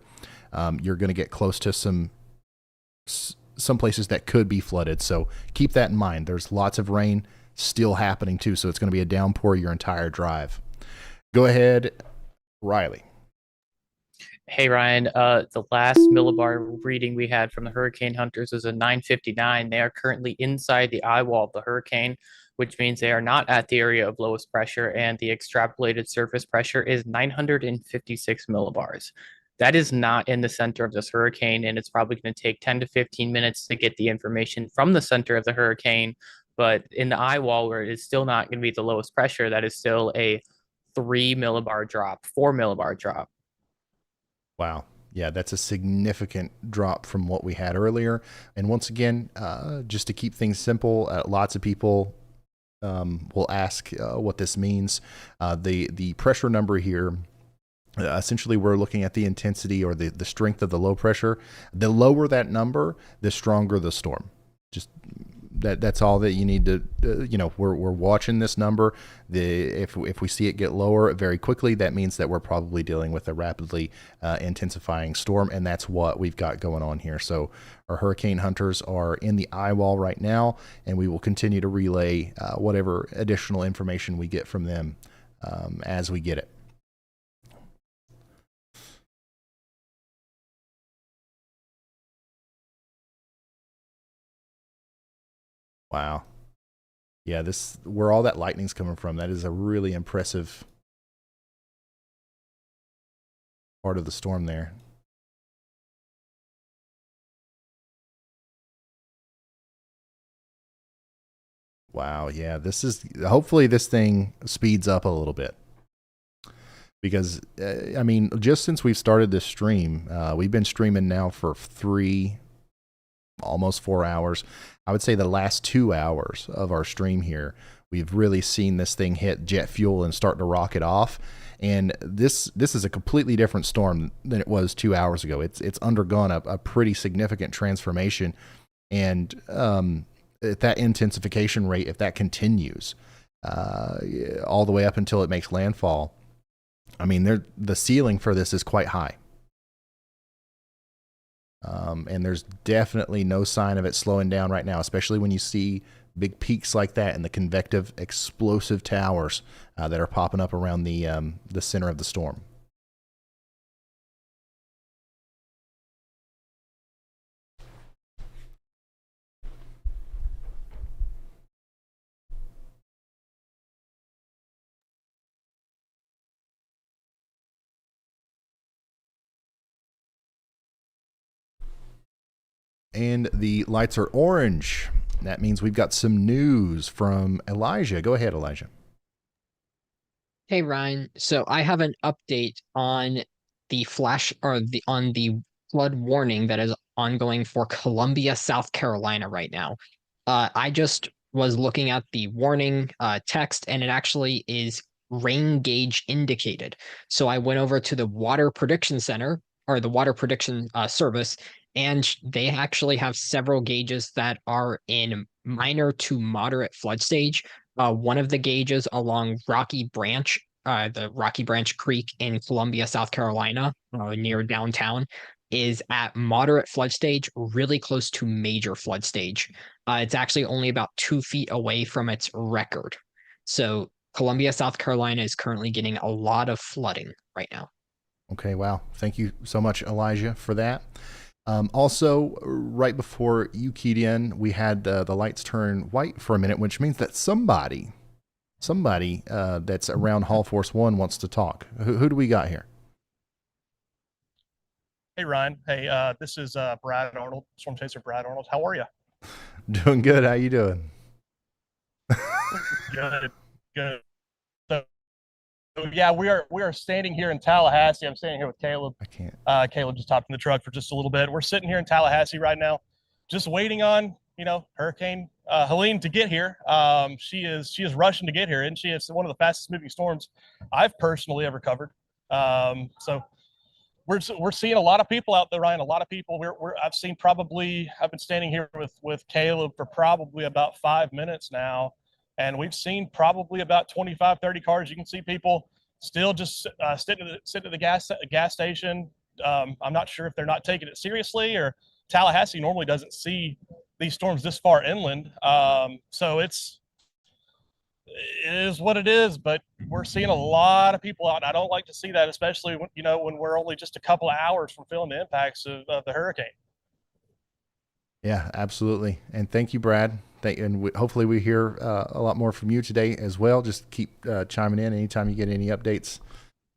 You're going to get close to some places that could be flooded. So keep that in mind. There's lots of rain still happening too. So it's going to be a downpour your entire drive. Go ahead, Riley. Hey, Ryan, the last millibar reading we had from the hurricane hunters was a 959. They are currently inside the eye wall of the hurricane, which means they are not at the area of lowest pressure, and the extrapolated surface pressure is 956 millibars. That is not in the center of this hurricane, and it's probably going to take 10 to 15 minutes to get the information from the center of the hurricane. But in the eye wall, where it is still not going to be the lowest pressure, that is still a 3 millibar drop, 4 millibar drop. Wow. Yeah, that's a significant drop from what we had earlier. And once again, just to keep things simple, lots of people will ask what this means. The pressure number here, essentially we're looking at the intensity or the strength of the low pressure. The lower that number, the stronger the storm. Just that's all that you need to, we're watching this number. If we see it get lower very quickly, that means that we're probably dealing with a rapidly intensifying storm, and that's what we've got going on here. So our hurricane hunters are in the eye wall right now, and we will continue to relay whatever additional information we get from them as we get it. Wow. Yeah, where all that lightning's coming from, that is a really impressive part of the storm there. Wow, yeah, hopefully this thing speeds up a little bit. Because, just since we've started this stream, we've been streaming now for almost 4 hours. I would say the last 2 hours of our stream here, we've really seen this thing hit jet fuel and start to rocket off. And this is a completely different storm than it was 2 hours ago. It's undergone a pretty significant transformation. And at that intensification rate, if that continues all the way up until it makes landfall, the ceiling for this is quite high. And there's definitely no sign of it slowing down right now, especially when you see big peaks like that and the convective explosive towers that are popping up around the center of the storm. And the lights are orange. That means we've got some news from Elijah. Go ahead, Elijah. Hey Ryan, so I have an update on the flood warning that is ongoing for Columbia, South Carolina right now. I just was looking at the warning text, and it actually is rain gauge indicated. So I went over to the Water Prediction Center, or the Water Prediction Service, and they actually have several gauges that are in minor to moderate flood stage. One of the gauges along Rocky Branch, the Rocky Branch Creek in Columbia, South Carolina, near downtown, is at moderate flood stage, really close to major flood stage. It's actually only about 2 feet away from its record. So Columbia, South Carolina is currently getting a lot of flooding right now. Okay, wow. Thank you so much, Elijah, for that. Also, right before you keyed in, we had the lights turn white for a minute, which means that somebody that's around Hall Force 1 wants to talk. Who do we got here? Hey, Ryan. Hey, this is Brad Arnold, Storm Chaser Brad Arnold. How are you? Doing good. How you doing? Good. So yeah, we are standing here in Tallahassee. I'm standing here with Caleb. I can't. Caleb just hopped in the truck for just a little bit. We're sitting here in Tallahassee right now, just waiting on Hurricane Helene to get here. She is rushing to get here, and she is one of the fastest moving storms I've personally ever covered. So we're seeing a lot of people out there, Ryan. A lot of people. I've been standing here with Caleb for probably about 5 minutes now. And we've seen probably about 25, 30 cars. You can see people still just sitting at the gas station. I'm not sure if they're not taking it seriously, or Tallahassee normally doesn't see these storms this far inland. So it is what it is, but we're seeing a lot of people out. And I don't like to see that, especially when we're only just a couple of hours from feeling the impacts of the hurricane. Yeah, absolutely. And thank you, Brad. Hopefully we hear a lot more from you today as well. Just keep chiming in anytime you get any updates.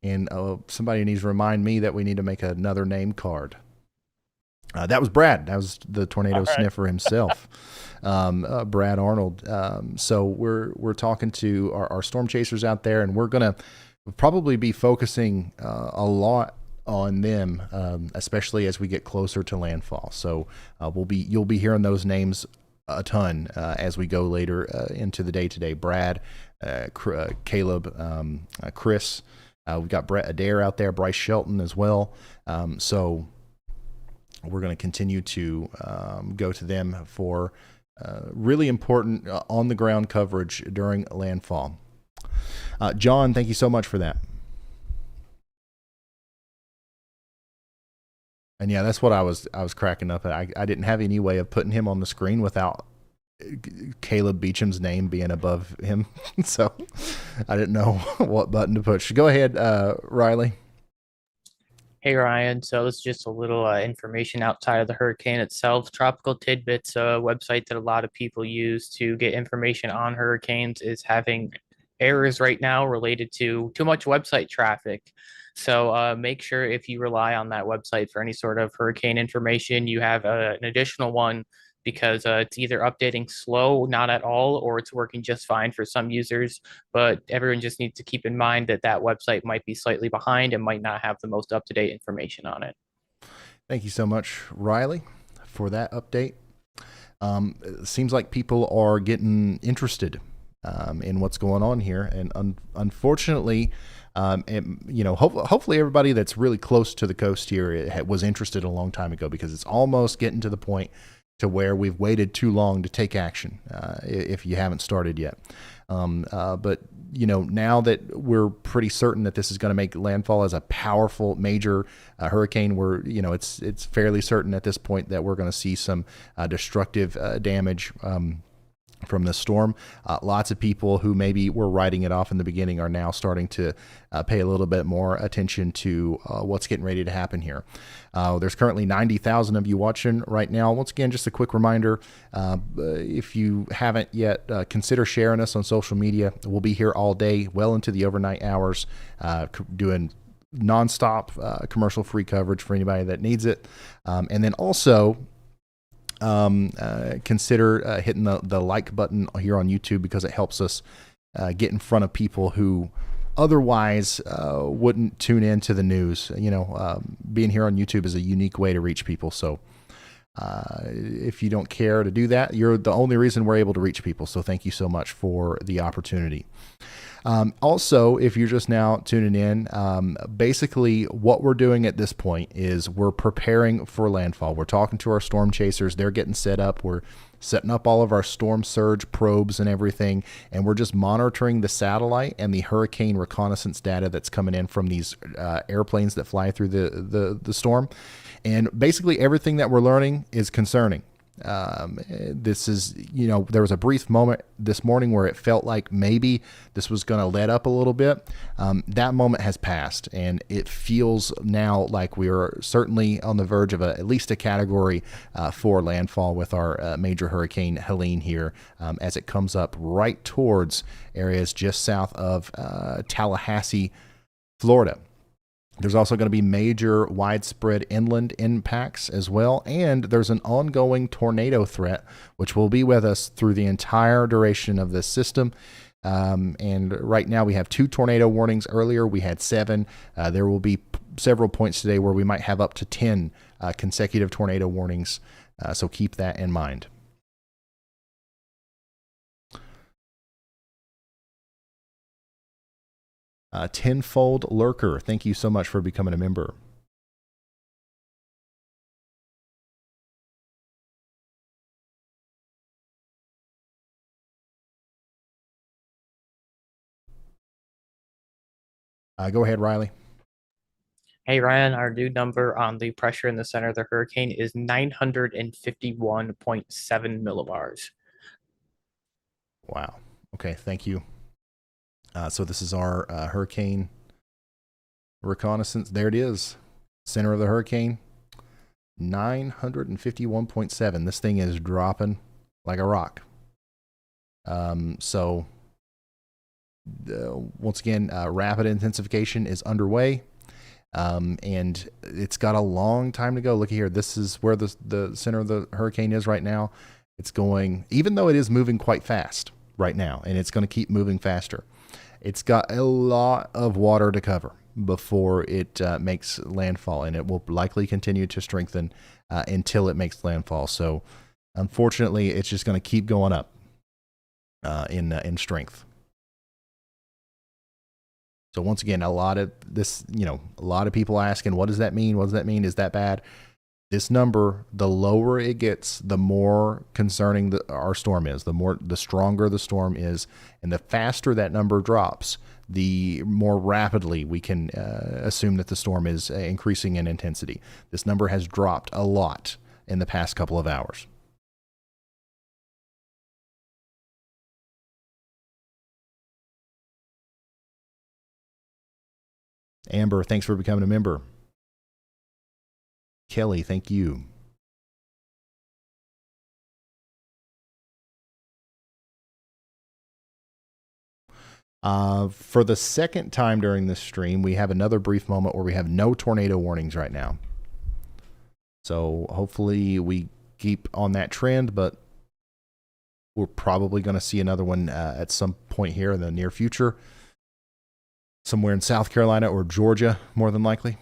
And somebody needs to remind me that we need to make another name card. That was Brad. That was the tornado sniffer himself, Brad Arnold. So we're talking to our storm chasers out there, and we're going to probably be focusing a lot on them, especially as we get closer to landfall. So you'll be hearing those names a ton as we go later into the day today. Brad, Caleb, Chris, we've got Brett Adair out there, Bryce Shelton as well. So we're going to continue to go to them for really important on the ground coverage during landfall. John, thank you so much for that. And yeah, that's what I was cracking up at. I didn't have any way of putting him on the screen without Caleb Beecham's name being above him. So I didn't know what button to push. Go ahead, Riley. Hey, Ryan. So this is just a little information outside of the hurricane itself. Tropical Tidbits, a website that a lot of people use to get information on hurricanes, is having errors right now related to too much website traffic. So make sure if you rely on that website for any sort of hurricane information, you have an additional one, because it's either updating slow, not at all, or it's working just fine for some users. But everyone just needs to keep in mind that that website might be slightly behind and might not have the most up-to-date information on it. Thank you so much, Riley, for that update. It seems like people are getting interested in what's going on here, and unfortunately, hopefully everybody that's really close to the coast here was interested a long time ago, because it's almost getting to the point to where we've waited too long to take action if you haven't started yet. But now that we're pretty certain that this is going to make landfall as a powerful major hurricane, it's fairly certain at this point that we're going to see some destructive damage from this storm. Lots of people who maybe were writing it off in the beginning are now starting to pay a little bit more attention to what's getting ready to happen here. There's currently 90,000 of you watching right now. Once again, just a quick reminder, if you haven't yet, consider sharing us on social media. We'll be here all day, well into the overnight hours, doing nonstop commercial-free coverage for anybody that needs it. And then also, consider hitting the like button here on YouTube, because it helps us get in front of people who otherwise wouldn't tune in to the news. Being here on YouTube is a unique way to reach people. So if you don't care to do that, you're the only reason we're able to reach people. So thank you so much for the opportunity. Also, if you're just now tuning in, basically what we're doing at this point is we're preparing for landfall. We're talking to our storm chasers. They're getting set up. We're setting up all of our storm surge probes and everything, and we're just monitoring the satellite and the hurricane reconnaissance data that's coming in from these airplanes that fly through the storm. And basically everything that we're learning is concerning. This is, there was a brief moment this morning where it felt like maybe this was going to let up a little bit. That moment has passed, and it feels now like we are certainly on the verge of at least a category 4 landfall with our major hurricane Helene here, as it comes up right towards areas just south of Tallahassee, Florida. There's also going to be major widespread inland impacts as well, and there's an ongoing tornado threat, which will be with us through the entire duration of this system. And right now we have 2 tornado warnings. Earlier we had 7. There will be several points today where we might have up to 10 consecutive tornado warnings, so keep that in mind. Tenfold Lurker, thank you so much for becoming a member. Go ahead, Riley. Hey, Ryan, our new number on the pressure in the center of the hurricane is 951.7 millibars. Wow. Okay, thank you. So this is our hurricane reconnaissance. There it is. Center of the hurricane, 951.7. This thing is dropping like a rock. So once again, rapid intensification is underway. And it's got a long time to go. Look here. This is where the center of the hurricane is right now. It's going, even though it is moving quite fast right now, and it's going to keep moving faster, it's got a lot of water to cover before it makes landfall, and it will likely continue to strengthen until it makes landfall. So unfortunately, it's just going to keep going up in strength. So once again, a lot of this, a lot of people asking, what does that mean? What does that mean? Is that bad? This number, the lower it gets, the more concerning our storm is, the stronger the storm is, and the faster that number drops, the more rapidly we can assume that the storm is increasing in intensity. This number has dropped a lot in the past couple of hours. Amber, thanks for becoming a member. Kelly, thank you. For the second time during this stream, we have another brief moment where we have no tornado warnings right now. So hopefully we keep on that trend, but we're probably going to see another one at some point here in the near future. Somewhere in South Carolina or Georgia, more than likely.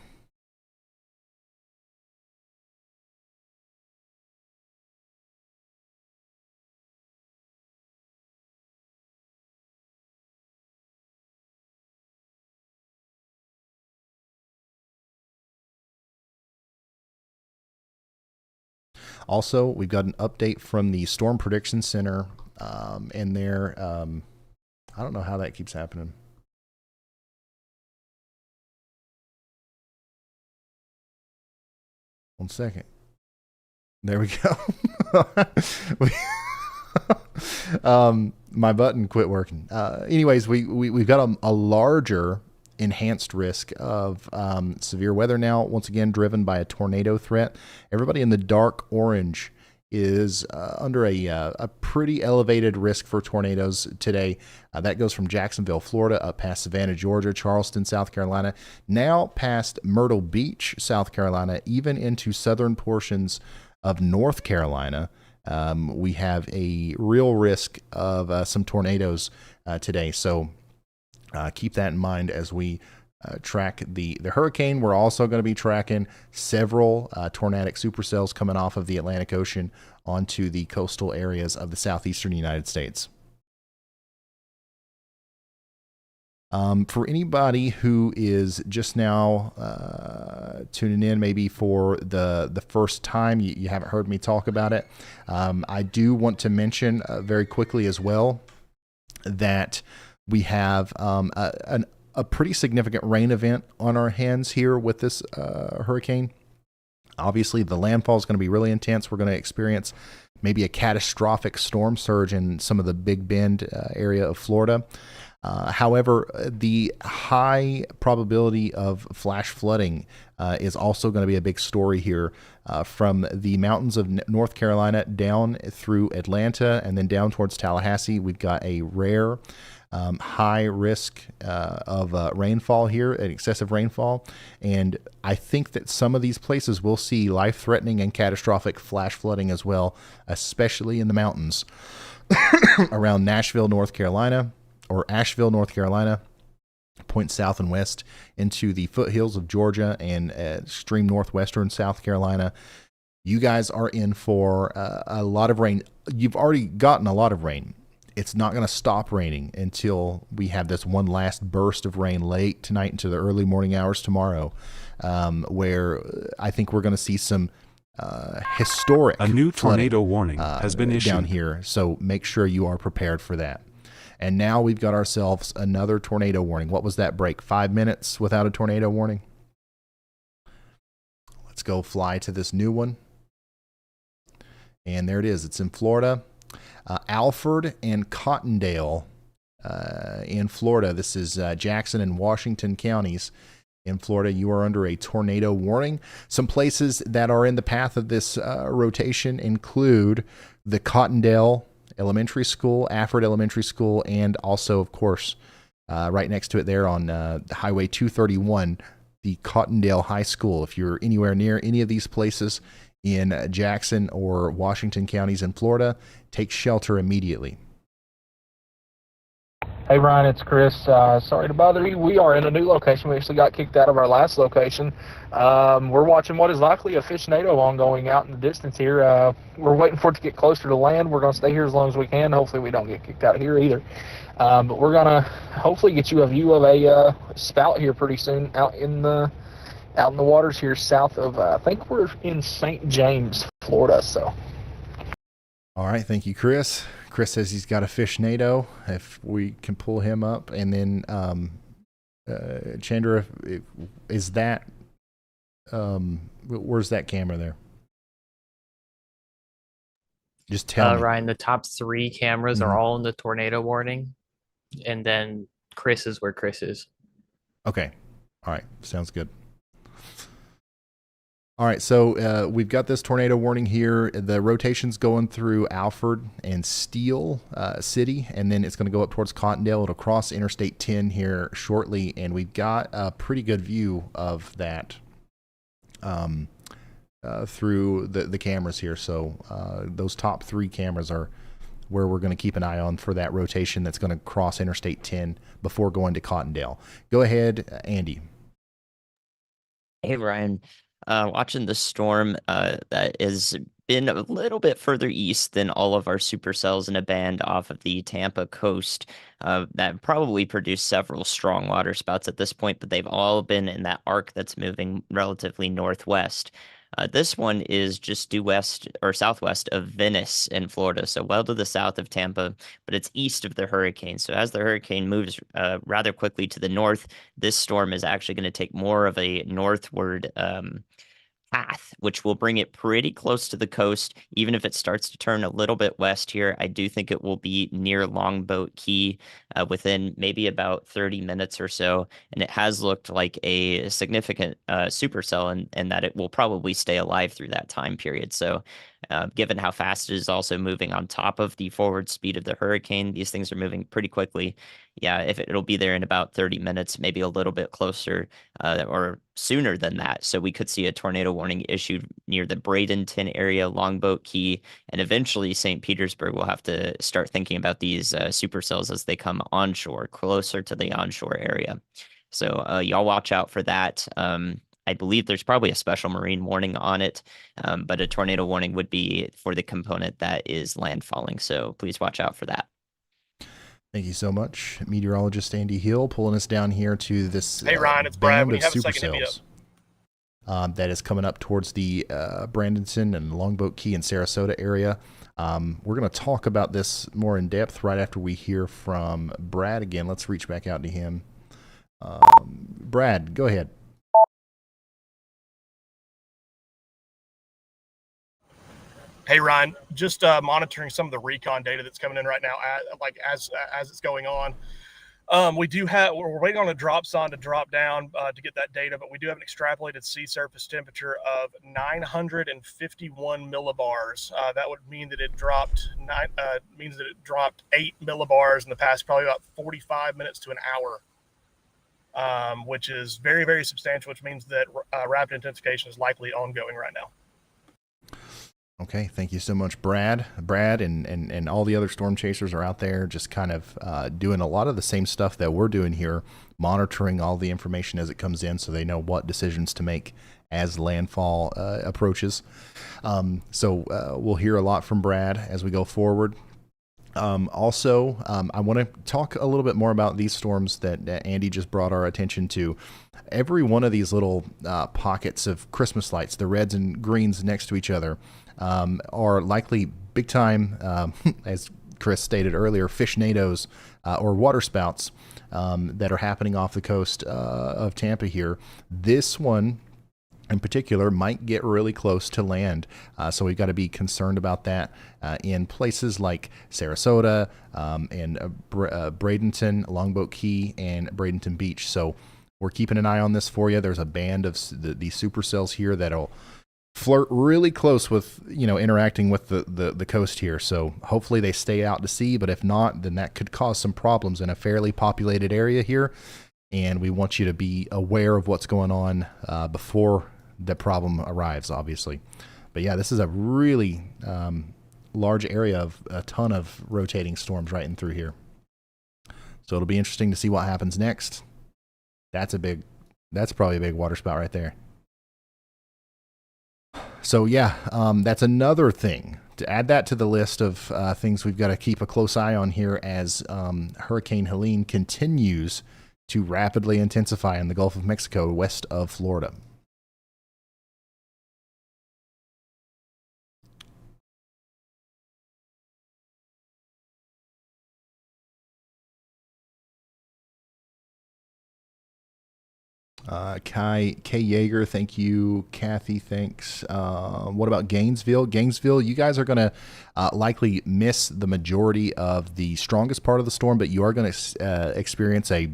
Also, we've got an update from the Storm Prediction Center, and there, I don't know how that keeps happening. One second. There we go. My button quit working. Anyways, we've got a larger enhanced risk of severe weather now, once again driven by a tornado threat. Everybody in the dark orange is under a pretty elevated risk for tornadoes today. That goes from Jacksonville, Florida, up past Savannah, Georgia, Charleston, South Carolina, now past Myrtle Beach, South Carolina, even into southern portions of North Carolina. We have a real risk of some tornadoes today. So keep that in mind as we track the hurricane. We're also going to be tracking several tornadic supercells coming off of the Atlantic Ocean onto the coastal areas of the southeastern United States. For anybody who is just now tuning in, maybe for the first time, you haven't heard me talk about it, I do want to mention very quickly as well that we have a pretty significant rain event on our hands here with this hurricane. Obviously, the landfall is going to be really intense. We're going to experience maybe a catastrophic storm surge in some of the Big Bend area of Florida. However, the high probability of flash flooding is also going to be a big story here from the mountains of North Carolina down through Atlanta and then down towards Tallahassee. We've got a rare high risk of rainfall here, an excessive rainfall. And I think that some of these places will see life-threatening and catastrophic flash flooding as well, especially in the mountains around Nashville, North Carolina, or Asheville, North Carolina, point south and west into the foothills of Georgia and extreme northwestern South Carolina. You guys are in for a lot of rain. You've already gotten a lot of rain. It's not going to stop raining until we have this one last burst of rain late tonight into the early morning hours tomorrow, where I think we're going to see some historic A new tornado flooding, warning has been issued down here. So make sure you are prepared for that. And now we've got ourselves another tornado warning. What was that break? 5 minutes without a tornado warning? Let's go fly to this new one. And there it is. It's in Florida. Alfred and Cottondale in Florida. This is Jackson and Washington counties in Florida. You are under a tornado warning. Some places that are in the path of this rotation include the Cottondale Elementary School, Alfred Elementary School, and also, of course, right next to it there on Highway 231, the Cottondale High School. If you're anywhere near any of these places in Jackson or Washington counties in Florida, take shelter immediately. Hey Ryan, it's Chris. Sorry to bother you. We are in a new location. We actually got kicked out of our last location. We're watching what is likely a fishnado ongoing out in the distance here. We're waiting for it to get closer to land. We're going to stay here as long as we can. Hopefully we don't get kicked out here either. But we're going to hopefully get you a view of a spout here pretty soon out in the waters here south of, I think we're in St. James, Florida. So. All right, thank you, Chris. Chris says he's got a fishnado, if we can pull him up. And then, Chandra, is that, where's that camera there? Just tell me. Ryan, the top 3 cameras are all in the tornado warning. And then Chris is where Chris is. Okay. All right. Sounds good. All right, so we've got this tornado warning here. The rotation's going through Alfred and Steele City, and then it's going to go up towards Cottondale. It'll cross Interstate 10 here shortly, and we've got a pretty good view of that through the cameras here. So those top 3 cameras are where we're going to keep an eye on for that rotation that's going to cross Interstate 10 before going to Cottondale. Go ahead, Andy. Hey, Ryan. Watching the storm that has been a little bit further east than all of our supercells in a band off of the Tampa coast that probably produced several strong water spouts at this point, but they've all been in that arc that's moving relatively northwest. This one is just due west or southwest of Venice in Florida, so well to the south of Tampa, but it's east of the hurricane. So as the hurricane moves rather quickly to the north, this storm is actually going to take more of a northward path, which will bring it pretty close to the coast. Even if it starts to turn a little bit west here, I do think it will be near Longboat Key within maybe about 30 minutes or so. And it has looked like a significant supercell, and that it will probably stay alive through that time period. So given how fast it is also moving on top of the forward speed of the hurricane, these things are moving pretty quickly. Yeah, if it'll be there in about 30 minutes, maybe a little bit closer or sooner than that. So we could see a tornado warning issued near the Bradenton area, Longboat Key, and eventually St. Petersburg will have to start thinking about these supercells as they come onshore, closer to the onshore area. So y'all watch out for that. I believe there's probably a special marine warning on it, but a tornado warning would be for the component that is landfalling. So please watch out for that. Thank you so much, meteorologist Andy Hill, pulling us down here to this Hey Ryan, it's Brad. band When of you have a second, hit me supercells that is coming up towards the Bradenton and Longboat Key and Sarasota area. We're going to talk about this more in depth right after we hear from Brad again. Let's reach back out to him. Brad, go ahead. Hey Ryan, just monitoring some of the recon data that's coming in right now, as it's going on. We're waiting on a drop zone to drop down to get that data, but we do have an extrapolated sea surface temperature of 951 millibars. That would mean that it dropped 8 millibars in the past probably about 45 minutes to an hour, which is very, very substantial, which means that rapid intensification is likely ongoing right now. Okay, thank you so much, Brad. Brad and all the other storm chasers are out there just kind of doing a lot of the same stuff that we're doing here, monitoring all the information as it comes in so they know what decisions to make as landfall approaches. So we'll hear a lot from Brad as we go forward. Also, I want to talk a little bit more about these storms that Andy just brought our attention to. Every one of these little pockets of Christmas lights, the reds and greens next to each other, are likely big time, as Chris stated earlier, fishnadoes or waterspouts that are happening off the coast of Tampa here. This one in particular might get really close to land. So we've got to be concerned about that in places like Sarasota and Bradenton, Longboat Key, and Bradenton Beach. So we're keeping an eye on this for you. There's a band of these supercells here that'll flirt really close with, interacting with the coast here. So hopefully they stay out to sea, but if not, then that could cause some problems in a fairly populated area here. And we want you to be aware of what's going on before the problem arrives, obviously. But yeah, this is a really large area of a ton of rotating storms right in through here. So it'll be interesting to see what happens next. That's probably a big waterspout right there. So yeah, that's another thing. To add that to the list of things we've got to keep a close eye on here as Hurricane Helene continues to rapidly intensify in the Gulf of Mexico west of Florida. K. Yeager, thank you. Kathy, thanks. What about Gainesville? Gainesville, you guys are going to likely miss the majority of the strongest part of the storm, but you are going to experience a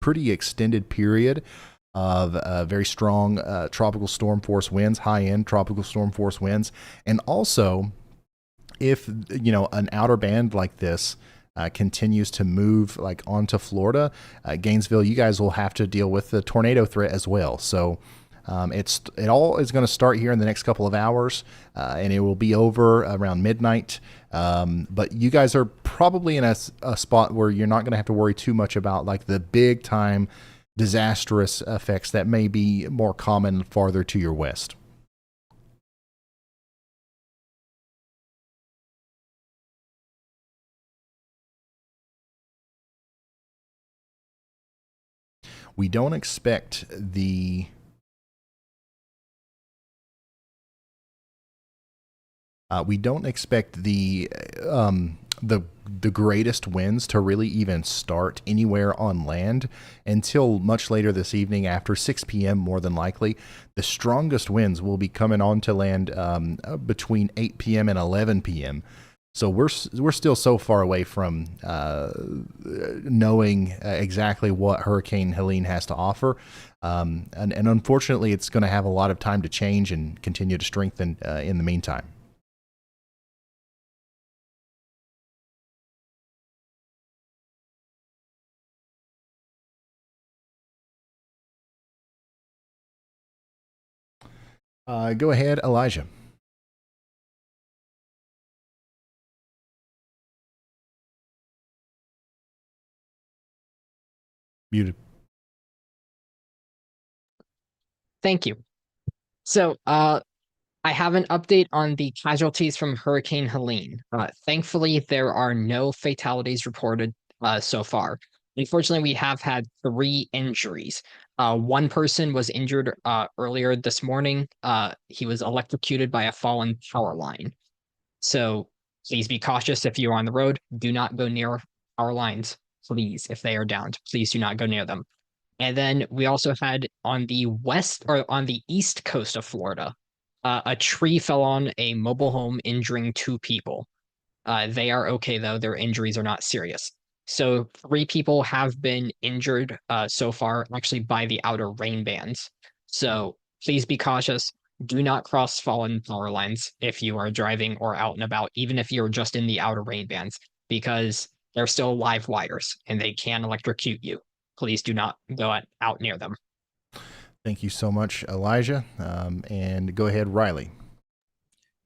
pretty extended period of very strong tropical storm force winds, high-end tropical storm force winds. And also, if, an outer band like this continues to move like onto Florida, Gainesville, you guys will have to deal with the tornado threat as well. So it all is going to start here in the next couple of hours, and it will be over around midnight. But you guys are probably in a spot where you're not going to have to worry too much about like the big time disastrous effects that may be more common farther to your west. We don't expect the the greatest winds to really even start anywhere on land until much later this evening after 6 p.m. more than likely. The strongest winds will be coming onto land between 8 p.m. and 11 p.m. So we're still so far away from knowing exactly what Hurricane Helene has to offer. And unfortunately, it's going to have a lot of time to change and continue to strengthen in the meantime. Go ahead, Elijah. Muted. Thank you. So, I have an update on the casualties from Hurricane Helene. Thankfully, there are no fatalities reported so far. Unfortunately, we have had 3 injuries. One person was injured earlier this morning. He was electrocuted by a fallen power line. So please be cautious if you're on the road. Do not go near power lines, please. If they are downed, please do not go near them. And then we also had on the west or on the east coast of Florida, a tree fell on a mobile home, injuring 2 people. They are okay though; their injuries are not serious. So 3 people have been injured so far, actually by the outer rain bands. So please be cautious. Do not cross fallen power lines if you are driving or out and about, even if you're just in the outer rain bands, because they're still live wires and they can electrocute you. Please do not go out near them. Thank you so much, Elijah. And go ahead, Riley.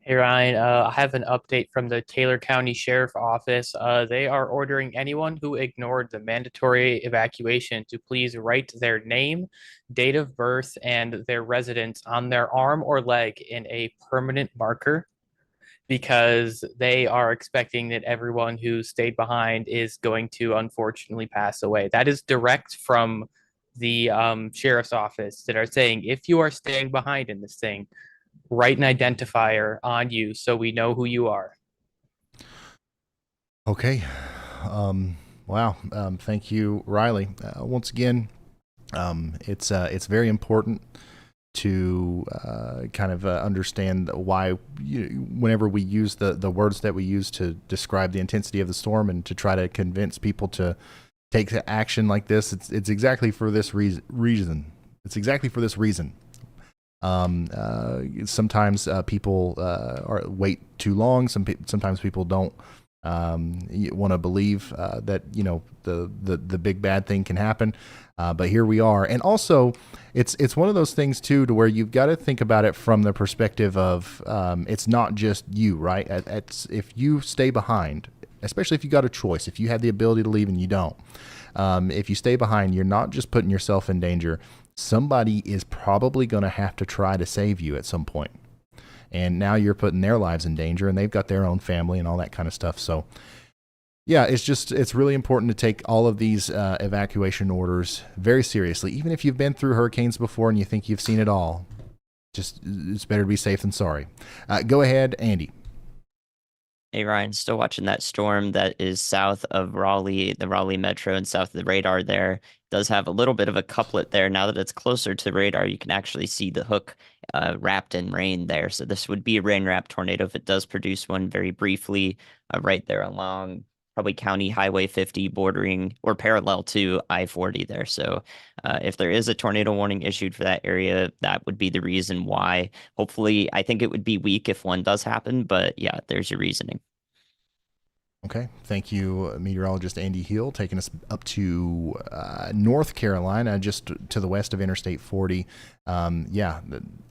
Hey Ryan, I have an update from the Taylor County Sheriff Office. They are ordering anyone who ignored the mandatory evacuation to please write their name, date of birth, and their residence on their arm or leg in a permanent marker, because they are expecting that everyone who stayed behind is going to unfortunately pass away. That is direct from the sheriff's office that are saying, if you are staying behind in this thing, write an identifier on you so we know who you are. Okay. Wow. Thank you, Riley. Once again, it's very important to kind of understand why whenever we use the words that we use to describe the intensity of the storm and to try to convince people to take action like this, it's exactly for this reason. It's exactly for this reason. Sometimes people wait too long. Sometimes people don't want to believe that the big bad thing can happen. But here we are, and also it's one of those things too, to where you've got to think about it from the perspective of it's not just you, right? If you stay behind, especially if you got a choice, if you have the ability to leave and you don't, if you stay behind, you're not just putting yourself in danger. Somebody is probably going to have to try to save you at some point. And now you're putting their lives in danger, and they've got their own family and all that kind of stuff. So yeah, it's really important to take all of these evacuation orders very seriously. Even if you've been through hurricanes before and you think you've seen it all, it's better to be safe than sorry. Go ahead, Andy. Hey Ryan, still watching that storm that is south of Raleigh, the Raleigh Metro, and south of the radar there. Does have a little bit of a couplet there. Now that it's closer to radar, you can actually see the hook wrapped in rain there. So this would be a rain wrapped tornado if it does produce one very briefly right there along probably County Highway 50 bordering or parallel to I-40 there. So if there is a tornado warning issued for that area, that would be the reason why. Hopefully, I think it would be weak if one does happen, but yeah, there's your reasoning. Okay, thank you, meteorologist Andy Hill, taking us up to North Carolina, just to the west of Interstate 40. Yeah,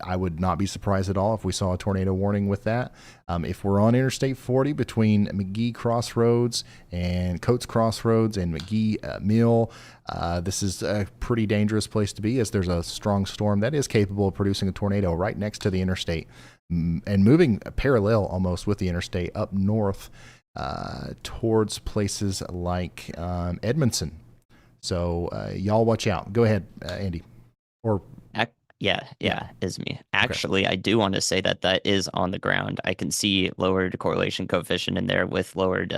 I would not be surprised at all if we saw a tornado warning with that. If we're on Interstate 40 between McGee Crossroads and Coates Crossroads and McGee Mill, this is a pretty dangerous place to be, as there's a strong storm that is capable of producing a tornado right next to the interstate and moving parallel almost with the interstate up north towards places like Edmondson. So y'all watch out. Go ahead, Andy. Or Yeah, is me. Actually, I do want to say that that is on the ground. I can see lowered correlation coefficient in there with lowered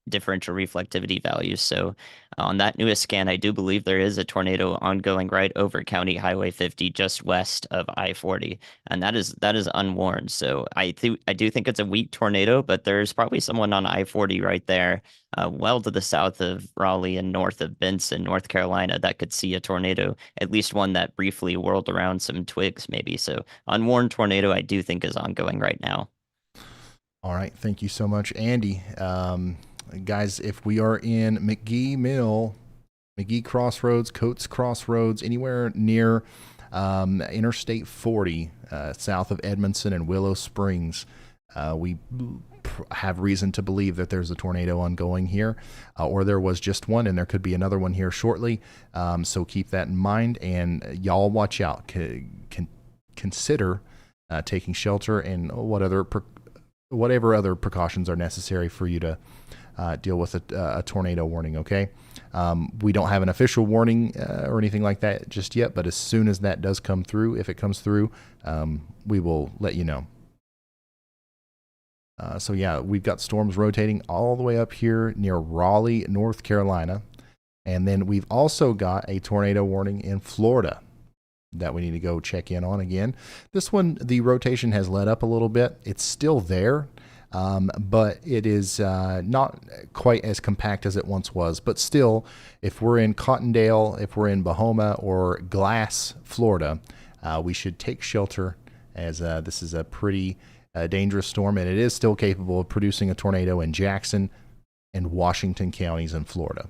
differential reflectivity values. So on that newest scan, I do believe there is a tornado ongoing right over County Highway 50, just west of I-40, and that is unwarned. So I do think it's a weak tornado, but there's probably someone on I-40 right there, well to the south of Raleigh and north of Benson, North Carolina, that could see a tornado, at least one that briefly whirled around some twigs, maybe. So unwarned tornado, I do think, is ongoing right now. All right, thank you so much, Andy. Guys, if we are in McGee Mill, McGee Crossroads, Coates Crossroads, anywhere near Interstate 40, south of Edmondson and Willow Springs, we have reason to believe that there's a tornado ongoing here, or there was just one, and there could be another one here shortly. So keep that in mind, and y'all watch out. Consider taking shelter and whatever other precautions are necessary for you to deal with a tornado warning. Okay, we don't have an official warning or anything like that just yet, but as soon as that does come through, if it comes through, we will let you know. So yeah, we've got storms rotating all the way up here near Raleigh, North Carolina. And then we've also got a tornado warning in Florida that we need to go check in on again. This one, the rotation has let up a little bit. It's still there, but it is not quite as compact as it once was. But still, if we're in Cottondale, if we're in Bahoma or Glass, Florida, we should take shelter, as this is a pretty dangerous storm, and it is still capable of producing a tornado in Jackson and Washington counties in Florida.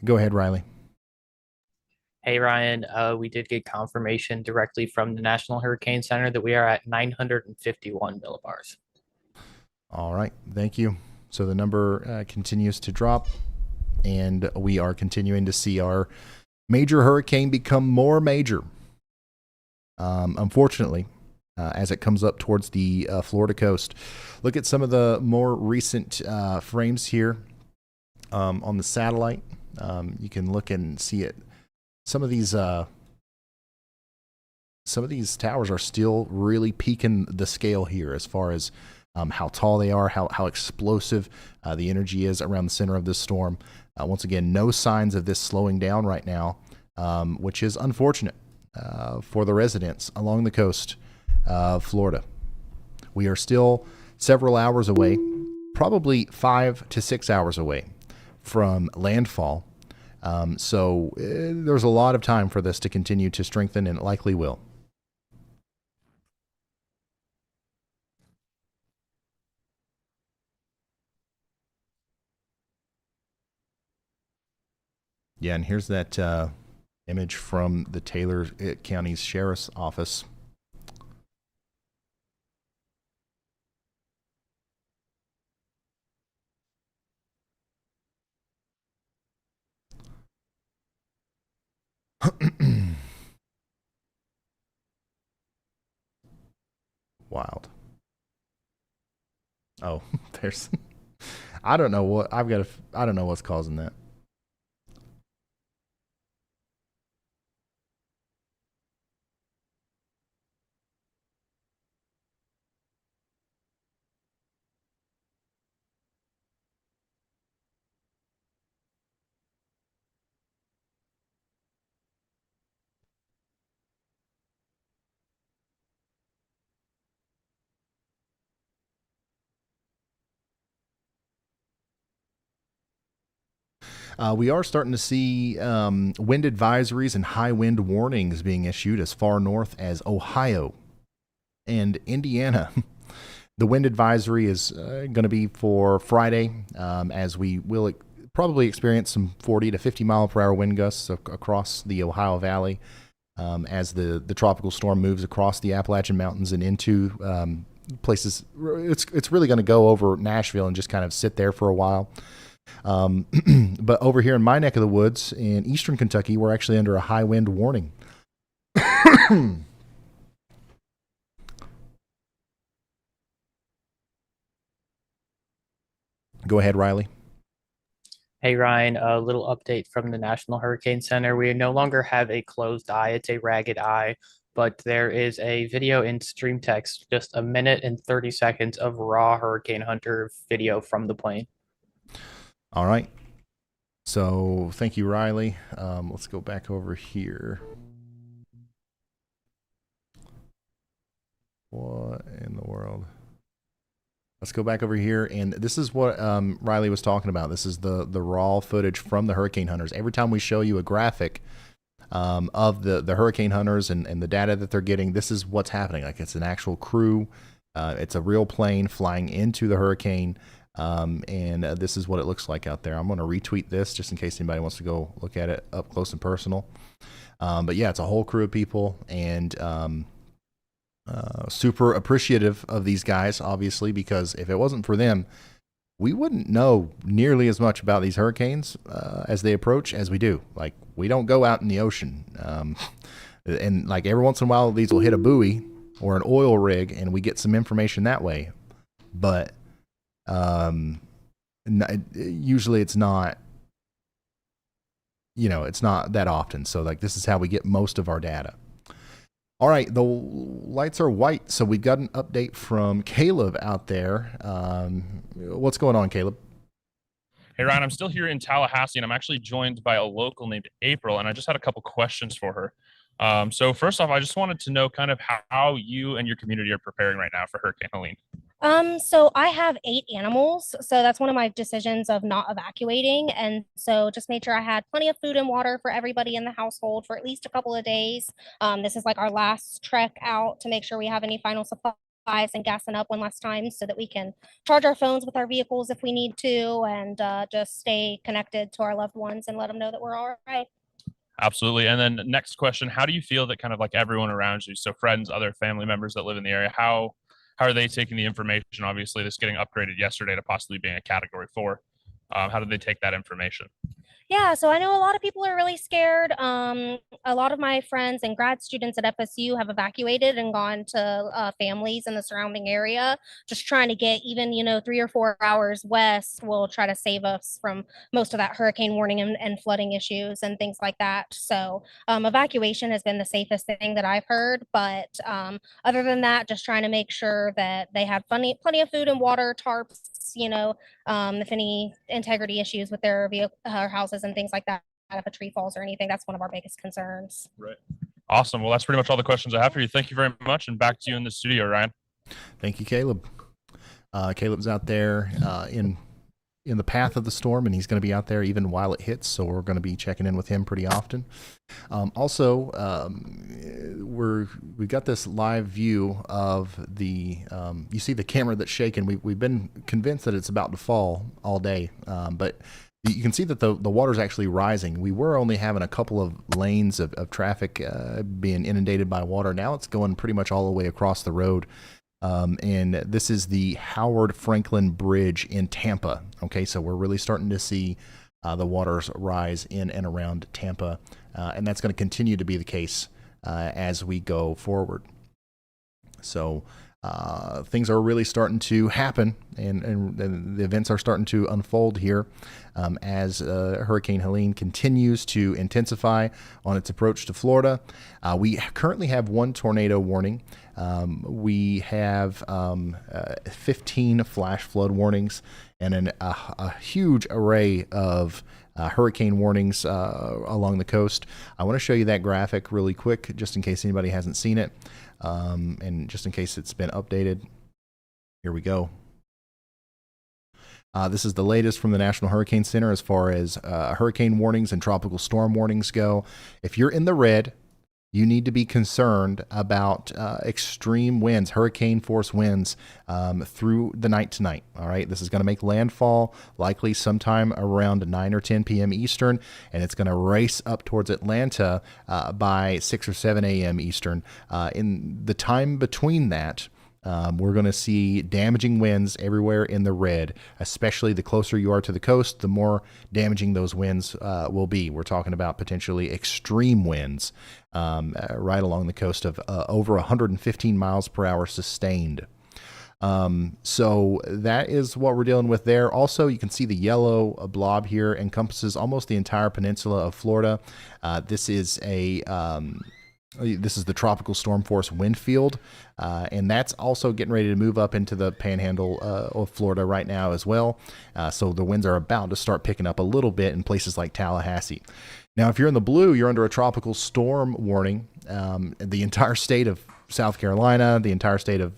Go ahead, Riley. Hey, Ryan, we did get confirmation directly from the National Hurricane Center that we are at 951 millibars. All right, thank you. So the number continues to drop, and we are continuing to see our major hurricane become more major. Unfortunately, as it comes up towards the Florida coast. Look at some of the more recent frames here on the satellite. You can look and see it. Some of these towers are still really peaking the scale here as far as how tall they are, how explosive the energy is around the center of this storm. Once again, no signs of this slowing down right now, which is unfortunate for the residents along the coast of Florida. We are still several hours away, probably 5 to 6 hours away from landfall. So there's a lot of time for this to continue to strengthen, and it likely will. Yeah, and here's that image from the Taylor County's Sheriff's Office. Wild. Oh, there's I don't know what I don't know what's causing that. We are starting to see wind advisories and high wind warnings being issued as far north as Ohio and Indiana. The wind advisory is going to be for Friday, as we will probably experience some 40 to 50 mile per hour wind gusts across the Ohio Valley as the tropical storm moves across the Appalachian Mountains and into places. It's really going to go over Nashville and just kind of sit there for a while. But over here in my neck of the woods in eastern Kentucky, we're actually under a high wind warning. Go ahead, Riley. Hey, Ryan, a little update from the National Hurricane Center. We no longer have a closed eye. It's a ragged eye, but there is a video in stream text, just a minute and 30 seconds of raw Hurricane Hunter video from the plane. All right. So thank you, Riley. Let's go back over here. What in the world? Let's go back over here, and this is what Riley was talking about. This is the raw footage from the hurricane hunters. Every time we show you a graphic of the hurricane hunters and the data that they're getting, this is what's happening. Like, it's an actual crew. It's a real plane flying into the hurricane, and this is what it looks like out there. I'm going to retweet this just in case anybody wants to go look at it up close and personal. But yeah, it's a whole crew of people, and super appreciative of these guys, obviously, because if it wasn't for them, we wouldn't know nearly as much about these hurricanes as they approach as we do. Like, we don't go out in the ocean, and like every once in a while these will hit a buoy or an oil rig and we get some information that way, but usually it's not, it's not that often. So like, this is how we get most of our data. All right, the lights are white, so we've got an update from Caleb out there. What's going on, Caleb? Hey, Ryan, I'm still here in Tallahassee, and I'm actually joined by a local named April, and I just had a couple questions for her. So first off, I just wanted to know kind of how you and your community are preparing right now for Hurricane Helene. So I have 8 animals. So that's one of my decisions of not evacuating. And so just made sure I had plenty of food and water for everybody in the household for at least a couple of days. This is like our last trek out to make sure we have any final supplies and gassing up one last time so that we can charge our phones with our vehicles if we need to, and just stay connected to our loved ones and let them know that we're all right. Absolutely. And then next question, how do you feel that kind of like everyone around you, so friends, other family members that live in the area, how are they taking the information? Obviously, this getting upgraded yesterday to possibly being a Category 4. How did they take that information? Yeah, so I know a lot of people are really scared. A lot of my friends and grad students at FSU have evacuated and gone to families in the surrounding area, just trying to get even, 3 or 4 hours west will try to save us from most of that hurricane warning and flooding issues and things like that. So evacuation has been the safest thing that I've heard. But other than that, just trying to make sure that they had plenty of food and water, tarps, if any integrity issues with their houses and things like that, if a tree falls or anything, that's one of our biggest concerns. Right. Awesome. Well, that's pretty much all the questions I have for you. Thank you very much. And back to you in the studio, Ryan. Thank you, Caleb. Caleb's out there in the path of the storm, and he's going to be out there even while it hits. So we're going to be checking in with him pretty often. We've got this live view of the, you see the camera that's shaking. We've been convinced that it's about to fall all day, but you can see that the water's actually rising. We were only having a couple of lanes of traffic being inundated by water. Now it's going pretty much all the way across the road. And this is the Howard Franklin Bridge in Tampa. Okay, so we're really starting to see the waters rise in and around Tampa, and that's going to continue to be the case as we go forward. So things are really starting to happen, and the events are starting to unfold here as Hurricane Helene continues to intensify on its approach to Florida. We currently have 1 tornado warning. We have 15 flash flood warnings and a huge array of hurricane warnings along the coast. I want to show you that graphic really quick, just in case anybody hasn't seen it, and just in case it's been updated. Here we go. This is the latest from the National Hurricane Center as far as hurricane warnings and tropical storm warnings go. If you're in the red, you need to be concerned about extreme winds, hurricane force winds through the night tonight. All right, this is going to make landfall likely sometime around 9 or 10 p.m. Eastern, and it's going to race up towards Atlanta by 6 or 7 a.m. Eastern. In the time between that, we're going to see damaging winds everywhere in the red, especially the closer you are to the coast, the more damaging those winds will be. We're talking about potentially extreme winds right along the coast of over 115 miles per hour sustained. So that is what we're dealing with there. Also, you can see the yellow blob here encompasses almost the entire peninsula of Florida. This is the tropical storm force wind field, and that's also getting ready to move up into the panhandle of Florida right now as well. So the winds are about to start picking up a little bit in places like Tallahassee. Now, if you're in the blue, you're under a tropical storm warning. The entire state of South Carolina, the entire state of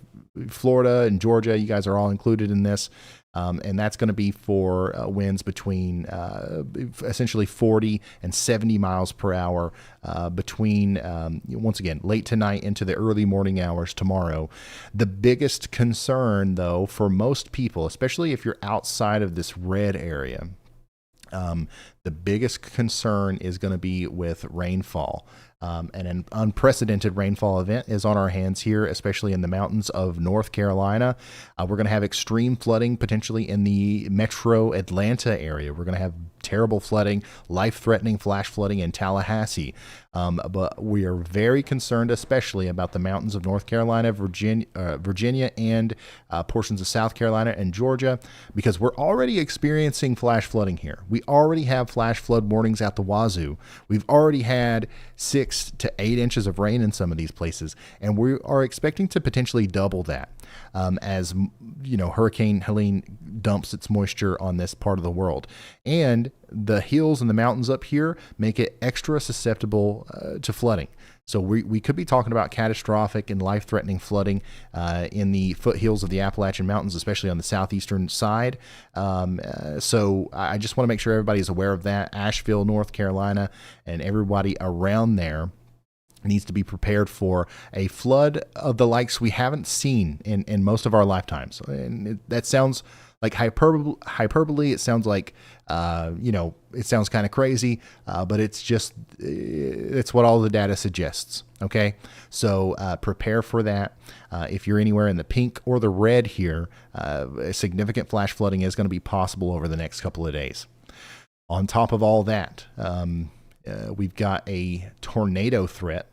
Florida and Georgia, you guys are all included in this. And that's going to be for winds between essentially 40 and 70 miles per hour between, once again, late tonight into the early morning hours tomorrow. The biggest concern, though, for most people, especially if you're outside of this red area, the biggest concern is going to be with rainfall. And an unprecedented rainfall event is on our hands here, especially in the mountains of North Carolina. We're going to have extreme flooding potentially in the metro Atlanta area. We're going to have terrible flooding, life-threatening flash flooding in Tallahassee. But we are very concerned, especially about the mountains of North Carolina, Virginia, and portions of South Carolina and Georgia, because we're already experiencing flash flooding here. We already have flash flood warnings at the wazoo. We've already had 6 to 8 inches of rain in some of these places, and we are expecting to potentially double that as Hurricane Helene dumps its moisture on this part of the world. And the hills and the mountains up here make it extra susceptible to flooding. So we could be talking about catastrophic and life-threatening flooding in the foothills of the Appalachian Mountains, especially on the southeastern side. So I just want to make sure everybody's aware of that. Asheville, North Carolina, and everybody around there needs to be prepared for a flood of the likes we haven't seen in most of our lifetimes. And that sounds like hyperbole. It sounds like, it sounds kind of crazy, but it's what all the data suggests. Okay. So, prepare for that. If you're anywhere in the pink or the red here, significant flash flooding is going to be possible over the next couple of days. On top of all that, we've got a tornado threat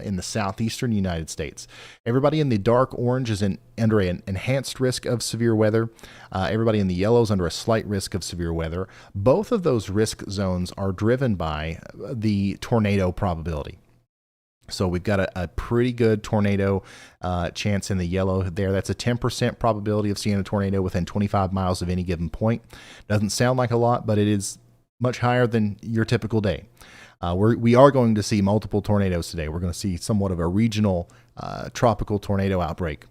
in the southeastern United States. Everybody in the dark orange is under an enhanced risk of severe weather. Everybody in the yellow is under a slight risk of severe weather. Both of those risk zones are driven by the tornado probability. So we've got a pretty good tornado chance in the yellow there. That's a 10% probability of seeing a tornado within 25 miles of any given point. Doesn't sound like a lot, but it is much higher than your typical day. We are going to see multiple tornadoes today. We're going to see somewhat of a regional tropical tornado outbreak.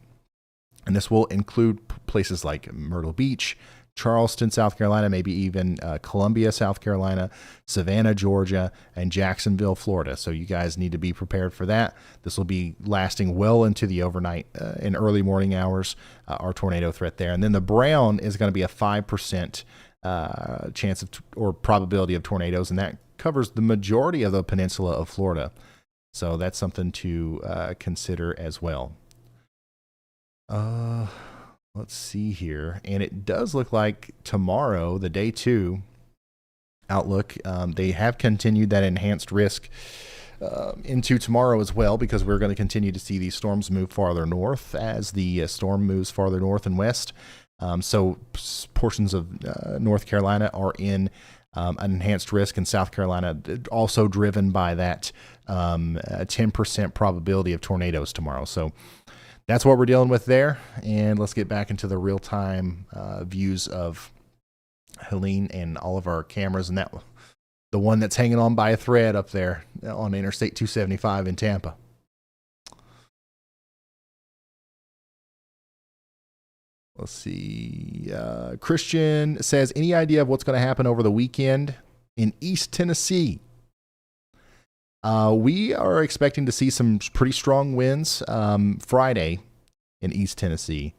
And this will include places like Myrtle Beach, Charleston, South Carolina, maybe even Columbia, South Carolina, Savannah, Georgia, and Jacksonville, Florida. So you guys need to be prepared for that. This will be lasting well into the overnight and early morning hours, our tornado threat there. And then the brown is going to be a 5% chance of or probability of tornadoes, and that covers the majority of the peninsula of Florida. So that's something to consider as well. Let's see here. And it does look like tomorrow, the day 2 outlook, they have continued that enhanced risk into tomorrow as well, because we're going to continue to see these storms move farther north as the storm moves farther north and west. So portions of North Carolina are in an enhanced risk, and South Carolina also driven by that 10% probability of tornadoes tomorrow. So that's what we're dealing with there. And let's get back into the real-time views of Helene and all of our cameras, and the one that's hanging on by a thread up there on Interstate 275 in Tampa. Let's see. Christian says, any idea of what's going to happen over the weekend in East Tennessee? We are expecting to see some pretty strong winds Friday in East Tennessee,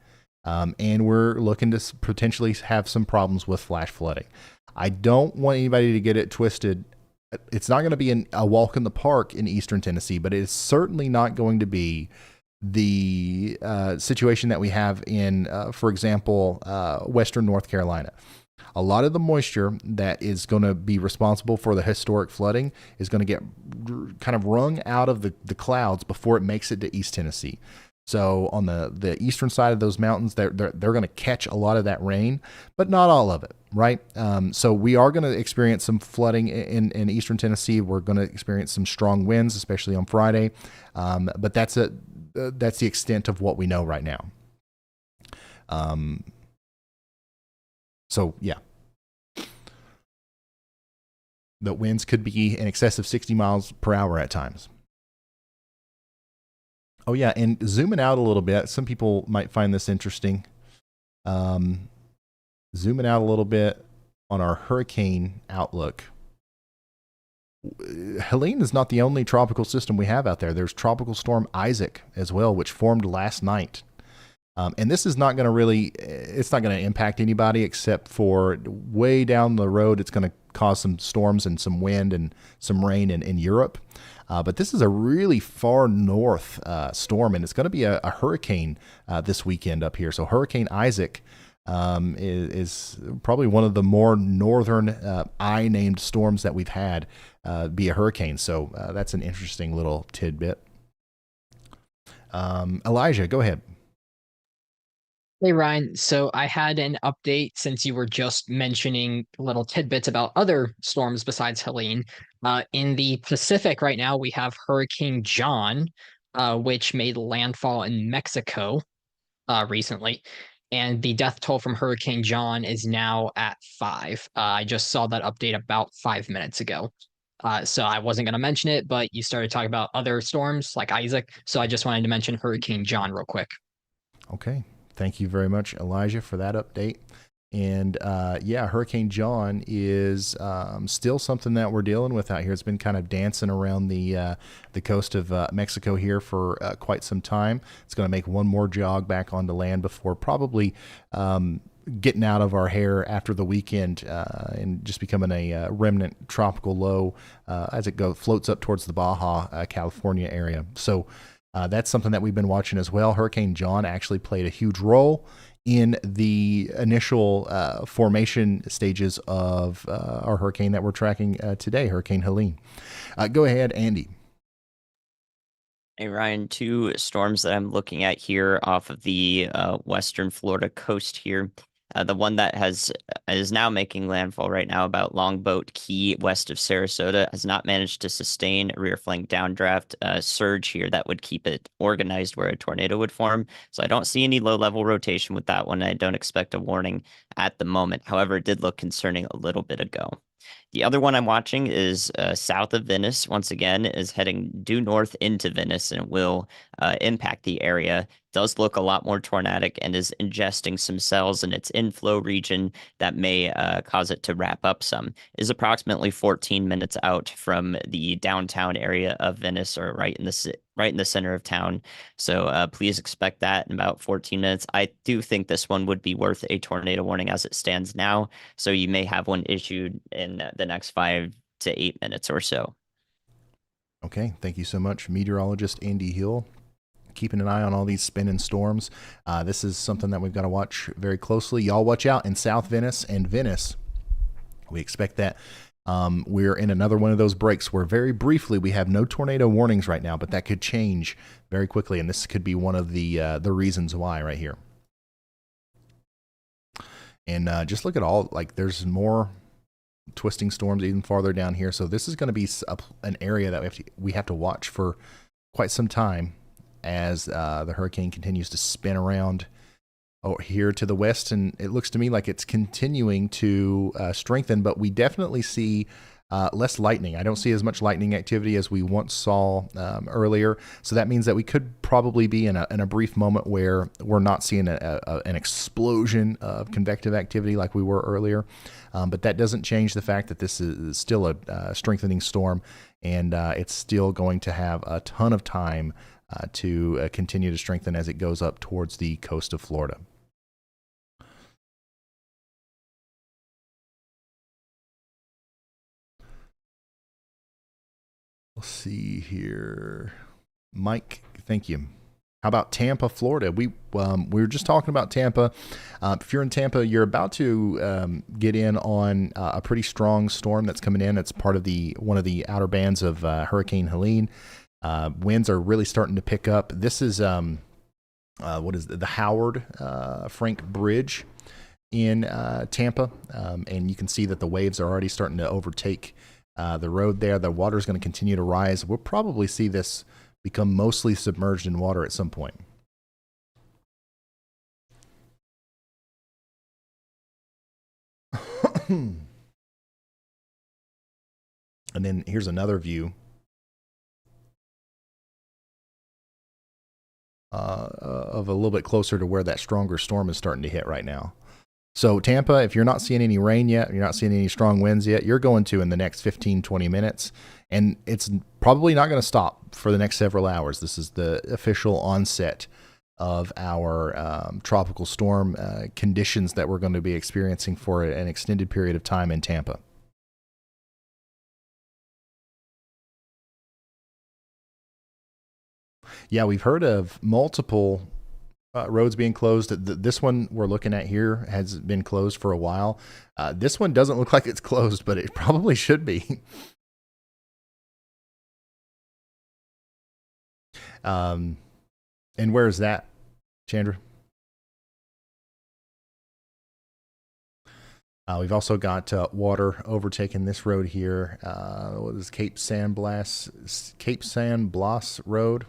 and we're looking to potentially have some problems with flash flooding. I don't want anybody to get it twisted. It's not going to be a walk in the park in Eastern Tennessee, but it's certainly not going to be the situation that we have in, for example, Western North Carolina. A lot of the moisture that is going to be responsible for the historic flooding is going to get kind of wrung out of the clouds before it makes it to East Tennessee. So on the eastern side of those mountains, they're going to catch a lot of that rain, but not all of it, right? So we are going to experience some flooding in eastern Tennessee. We're going to experience some strong winds, especially on Friday. But that's the extent of what we know right now. So yeah, the winds could be in excess of 60 miles per hour at times. Oh yeah, and zooming out a little bit, some people might find this interesting. Zooming out a little bit on our hurricane outlook. Helene is not the only tropical system we have out there. There's Tropical Storm Isaac as well, which formed last night. And this is not going to really, it's not going to impact anybody except for way down the road. It's going to cause some storms and some wind and some rain in Europe. But this is a really far north storm, and it's going to be a hurricane this weekend up here. So Hurricane Isaac is probably one of the more northern I-named storms that we've had be a hurricane. So that's an interesting little tidbit. Elijah, go ahead. Hey, Ryan. So I had an update since you were just mentioning little tidbits about other storms besides Helene. In the Pacific right now, we have Hurricane John, which made landfall in Mexico recently. And the death toll from Hurricane John is now at 5. I just saw that update about 5 minutes ago. So I wasn't going to mention it, but you started talking about other storms like Isaac. So I just wanted to mention Hurricane John real quick. Okay. Thank you very much, Elijah, for that update. And yeah, Hurricane John is still something that we're dealing with out here. It's been kind of dancing around the coast of Mexico here for quite some time. It's going to make one more jog back onto land before probably getting out of our hair after the weekend and just becoming a remnant tropical low as it floats up towards the Baja, California area. So that's something that we've been watching as well. Hurricane John actually played a huge role in the initial formation stages of our hurricane that we're tracking today, Hurricane Helene. Go ahead, Andy. Hey, Ryan, 2 storms that I'm looking at here off of the western Florida coast here. The one that is now making landfall right now about Longboat Key west of Sarasota has not managed to sustain a rear flank downdraft surge here that would keep it organized where a tornado would form. So I don't see any low-level rotation with that one. I don't expect a warning at the moment. However, it did look concerning a little bit ago. The other one I'm watching is south of Venice. Once again, is heading due north into Venice and will impact the area. Does look a lot more tornadic and is ingesting some cells in its inflow region that may cause it to wrap up some. Is approximately 14 minutes out from the downtown area of Venice, or right in the center of town. So please expect that in about 14 minutes. I do think this one would be worth a tornado warning as it stands now. So you may have one issued in the next 5 to 8 minutes or so. Okay, thank you so much, meteorologist Andy Hill. Keeping an eye on all these spinning storms. This is something that we've got to watch very closely. Y'all watch out in South Venice and Venice. We expect that we're in another one of those breaks where very briefly we have no tornado warnings right now, but that could change very quickly, and this could be one of the reasons why right here. And just look at all, like there's more twisting storms even farther down here. So this is going to be an area that we have to watch for quite some time as the hurricane continues to spin around here to the west, and it looks to me like it's continuing to strengthen, but we definitely see less lightning. I don't see as much lightning activity as we once saw earlier. So that means that we could probably be in a brief moment where we're not seeing an explosion of convective activity like we were earlier. But that doesn't change the fact that this is still a strengthening storm, and it's still going to have a ton of time to continue to strengthen as it goes up towards the coast of Florida. Let's see here. Mike, thank you. How about Tampa, Florida? We were just talking about Tampa. If you're in Tampa, you're about to get in on a pretty strong storm that's coming in. It's part of one of the outer bands of Hurricane Helene. Winds are really starting to pick up. This is what is the Howard Frank Bridge in Tampa, and you can see that the waves are already starting to overtake the road there. The water is going to continue to rise. We'll probably see this become mostly submerged in water at some point. And then here's another view of a little bit closer to where that stronger storm is starting to hit right now. So Tampa, if you're not seeing any rain yet, you're not seeing any strong winds yet, you're going to in the next 15, 20 minutes. And it's probably not going to stop for the next several hours. This is the official onset of our tropical storm conditions that we're going to be experiencing for an extended period of time in Tampa. Yeah, we've heard of multiple roads being closed. This one we're looking at here has been closed for a while. This one doesn't look like it's closed, but it probably should be. And where is that, Chandra? We've also got water overtaking this road here. What is Cape San Blas Road?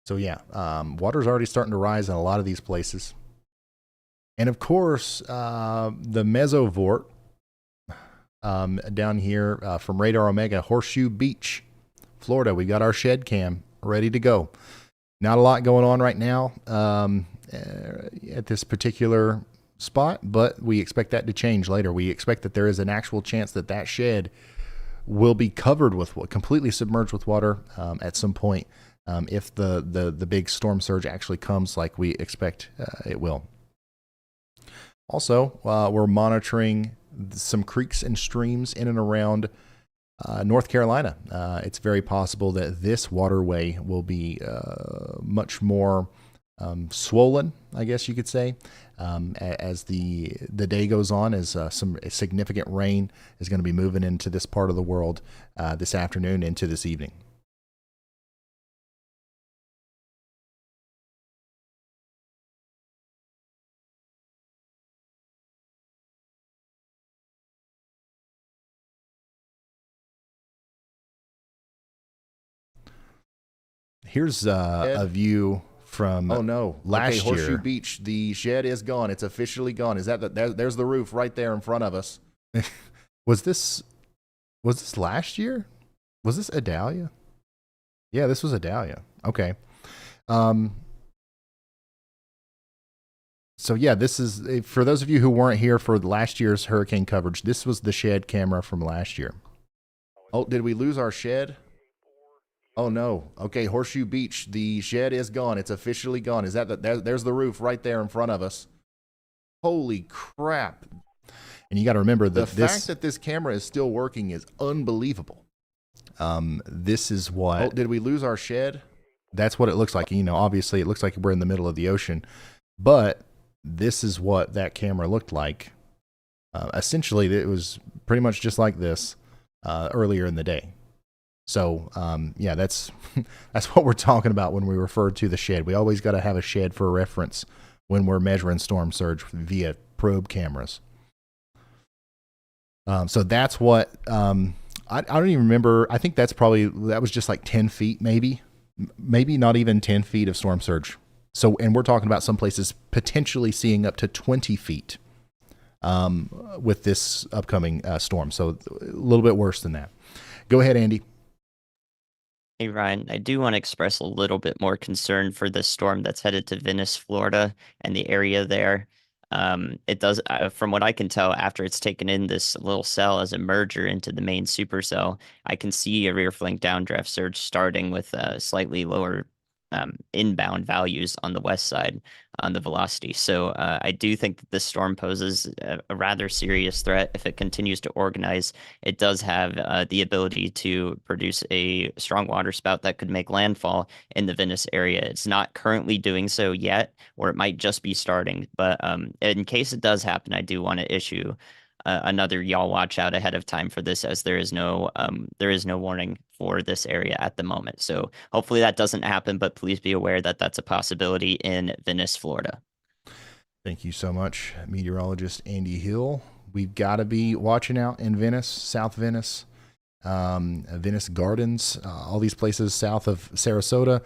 So yeah, water's already starting to rise in a lot of these places. And of course, the Mesovort down here from Radar Omega, Horseshoe Beach, Florida. We got our shed cam ready to go. Not a lot going on right now at this particular spot, but we expect that to change later. We expect that there is an actual chance that that shed will be covered with completely submerged with water at some point. If the big storm surge actually comes like we expect it will. Also, we're monitoring some creeks and streams in and around North Carolina. It's very possible that this waterway will be much more swollen, I guess you could say, as the day goes on, as some significant rain is going to be moving into this part of the world this afternoon into this evening. Here's a view from last year. Horseshoe Beach. The shed is gone. It's officially gone. Is that there's the roof right there in front of us. Was this last year? Was this Adalia? Yeah, this was Adalia. Okay. So yeah, this is for those of you who weren't here for last year's hurricane coverage. This was the shed camera from last year. Oh, did we lose our shed? Oh no. Okay, Horseshoe Beach. The shed is gone. It's officially gone. Is that there's the roof right there in front of us. Holy crap. And you got to remember that the fact that this camera is still working is unbelievable. This is what... Oh, did we lose our shed? That's what it looks like. You know, obviously it looks like we're in the middle of the ocean, but this is what that camera looked like. Essentially, it was pretty much just like this earlier in the day. So, yeah, that's what we're talking about when we refer to the shed. We always got to have a shed for reference when we're measuring storm surge via probe cameras. So that's what, I don't even remember. I think that was just like 10 feet maybe maybe not even 10 feet of storm surge. So, and we're talking about some places potentially seeing up to 20 feet with this upcoming storm. So a little bit worse than that. Go ahead, Andy. Hey Ryan, I do want to express a little bit more concern for this storm that's headed to Venice, Florida, and the area there. It does, from what I can tell, after it's taken in this little cell as a merger into the main supercell, I can see a rear flank downdraft surge starting with slightly lower inbound values on the west side on the velocity. So I do think that this storm poses a rather serious threat. If it continues to organize, it does have the ability to produce a strong water spout that could make landfall in the Venice area. It's not currently doing so yet, or it might just be starting. But in case it does happen, I do want to issue another y'all watch out ahead of time for this, as there is no warning for this area at the moment. So hopefully that doesn't happen, but please be aware that that's a possibility in Venice, Florida. Thank you so much, meteorologist Andy Hill. We've got to be watching out in Venice, South Venice, Venice Gardens, all these places south of Sarasota.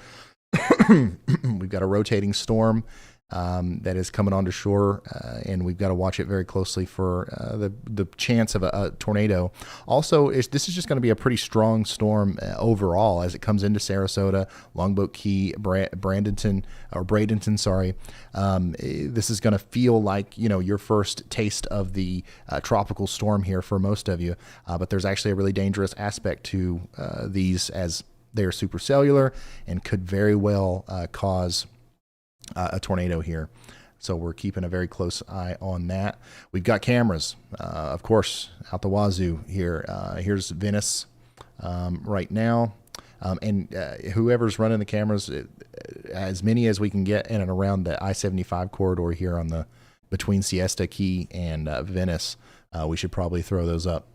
We've got a rotating storm that is coming onto shore, and we've got to watch it very closely for the chance of a tornado. Also, this is just going to be a pretty strong storm overall as it comes into Sarasota, Longboat Key, Bradenton. Sorry. This is going to feel like, your first taste of the tropical storm here for most of you, but there's actually a really dangerous aspect to these, as they are supercellular and could very well cause a tornado here. So we're keeping a very close eye on that. We've got cameras, of course, out the wazoo here. Here's Venice right now. And whoever's running the cameras, as many as we can get in and around the I-75 corridor here on between Siesta Key and Venice, we should probably throw those up.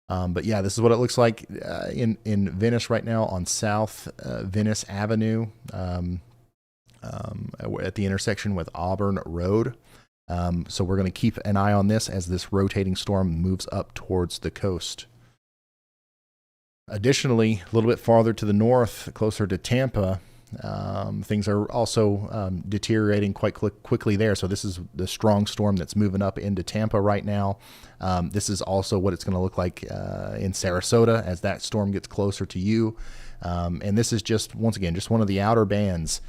But yeah, this is what it looks like in Venice right now on South Venice Avenue. At the intersection with Auburn Road. So we're going to keep an eye on this as this rotating storm moves up towards the coast. Additionally, a little bit farther to the north, closer to Tampa, things are also deteriorating quite quickly there. So this is the strong storm that's moving up into Tampa right now. This is also what it's going to look like in Sarasota as that storm gets closer to you. And this is just, once again, just one of the outer bands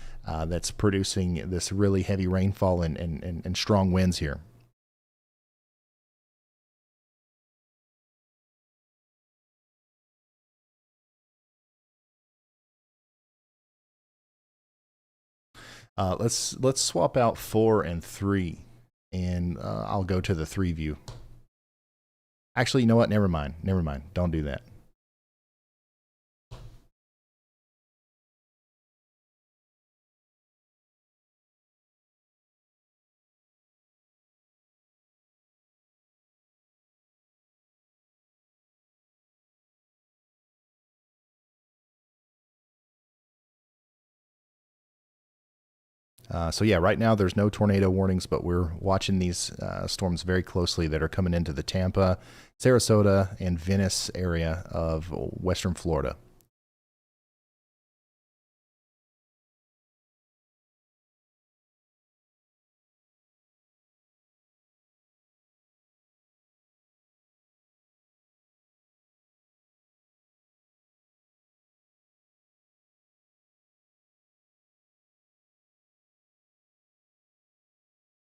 that's producing this really heavy rainfall and strong winds here. Let's swap out 4 and 3, and I'll go to the 3 view. Actually, you know what? Never mind. Don't do that. So yeah, right now there's no tornado warnings, but we're watching these storms very closely that are coming into the Tampa, Sarasota, and Venice area of western Florida.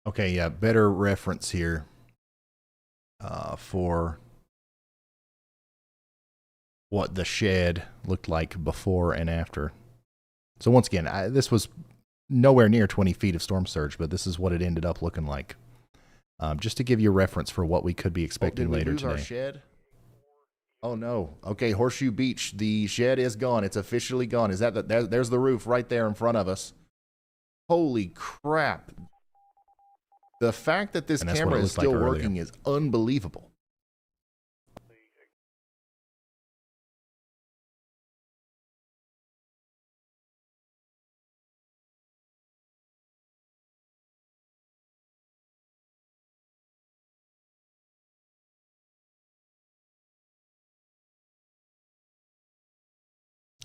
Okay, yeah, better reference here for what the shed looked like before and after. So once again, this was nowhere near 20 feet of storm surge, but this is what it ended up looking like. Just to give you a reference for what we could be expecting later today. Our shed? Oh no. Okay, Horseshoe Beach. The shed is gone. It's officially gone. Is that there's the roof right there in front of us. Holy crap. The fact that this camera is still working is unbelievable.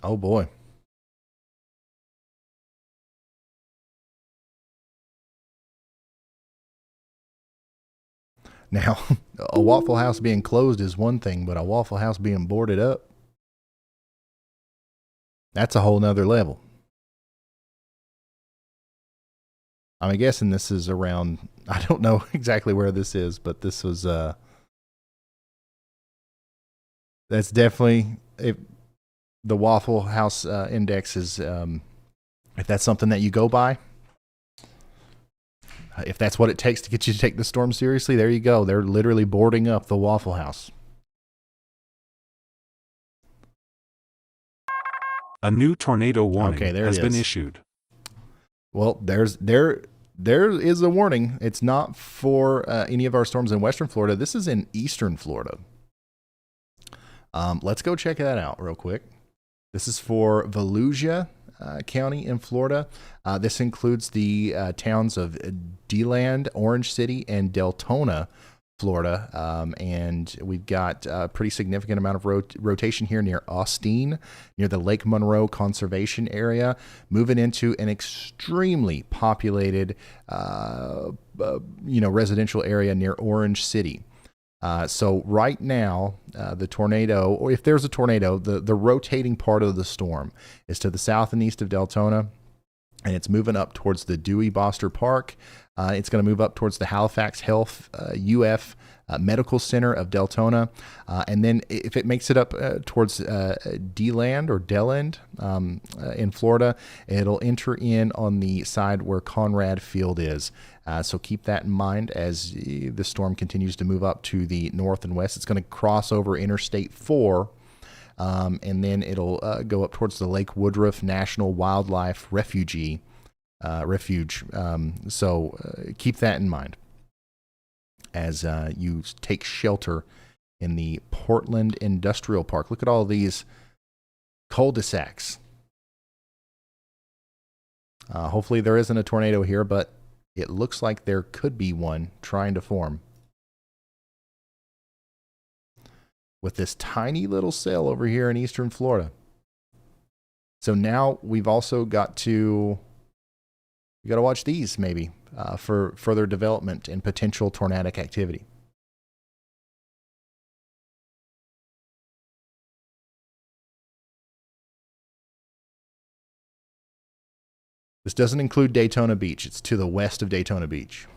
Oh boy. Now, a Waffle House being closed is one thing, but a Waffle House being boarded up, that's a whole nother level. I'm guessing this is around, I don't know exactly where this is, but this was, that's definitely, if the Waffle House index is, if that's something that you go by, if that's what it takes to get you to take the storm seriously, there you go. They're literally boarding up the Waffle House. A new tornado warning Okay, there has it been is. issued. Well, there is a warning. It's not for any of our storms in Western Florida. This is in Eastern Florida. Let's go check that out real quick. This is for Volusia County in Florida. This includes the towns of DeLand, Orange City, and Deltona, Florida. And we've got a pretty significant amount of rotation here near Austin, near the Lake Monroe Conservation Area, moving into an extremely populated, residential area near Orange City. So right now, the tornado, or if there's a tornado, the rotating part of the storm is to the south and east of Deltona, and it's moving up towards the Dewey Boster Park. It's going to move up towards the Halifax Health UF Medical Center of Deltona. And then if it makes it up towards DeLand or Deland in Florida, it'll enter in on the side where Conrad Field is. So keep that in mind as the storm continues to move up to the north and west. It's going to cross over Interstate 4, and then it'll go up towards the Lake Woodruff National Wildlife Refuge. So keep that in mind as you take shelter in the Portland Industrial Park. Look at all these cul-de-sacs. Hopefully there isn't a tornado here, but it looks like there could be one trying to form. With this tiny little cell over here in Eastern Florida. So now we've also got to watch these maybe for further development and potential tornadic activity. This doesn't include Daytona Beach. It's to the west of Daytona Beach.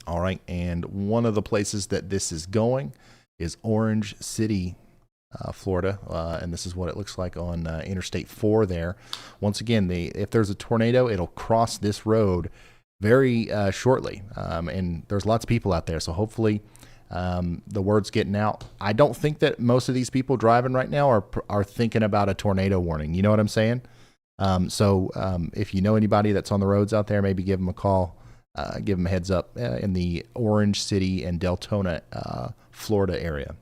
All right, and one of the places that this is going is Orange City, Florida, and this is what it looks like on Interstate 4 there. Once again, if there's a tornado, it'll cross this road very shortly, and there's lots of people out there, so hopefully the word's getting out. I don't think that most of these people driving right now are thinking about a tornado warning. You know what I'm saying? So if you know anybody that's on the roads out there, maybe give them a call, give them a heads up in the Orange City and Deltona, Florida area.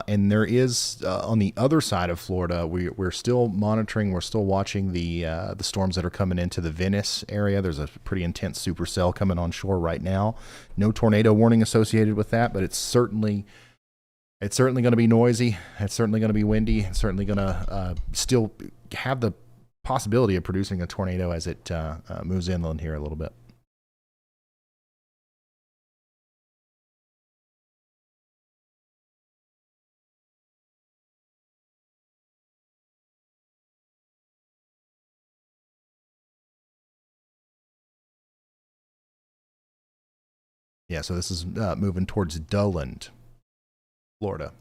And there is on the other side of Florida, we're still monitoring, we're still watching the storms that are coming into the Venice area. There's a pretty intense supercell coming on shore right now. No tornado warning associated with that, but it's certainly going to be noisy. It's certainly going to be windy. It's certainly going to still have the possibility of producing a tornado as it moves inland here a little bit. Yeah, so this is moving towards Dulland, Florida.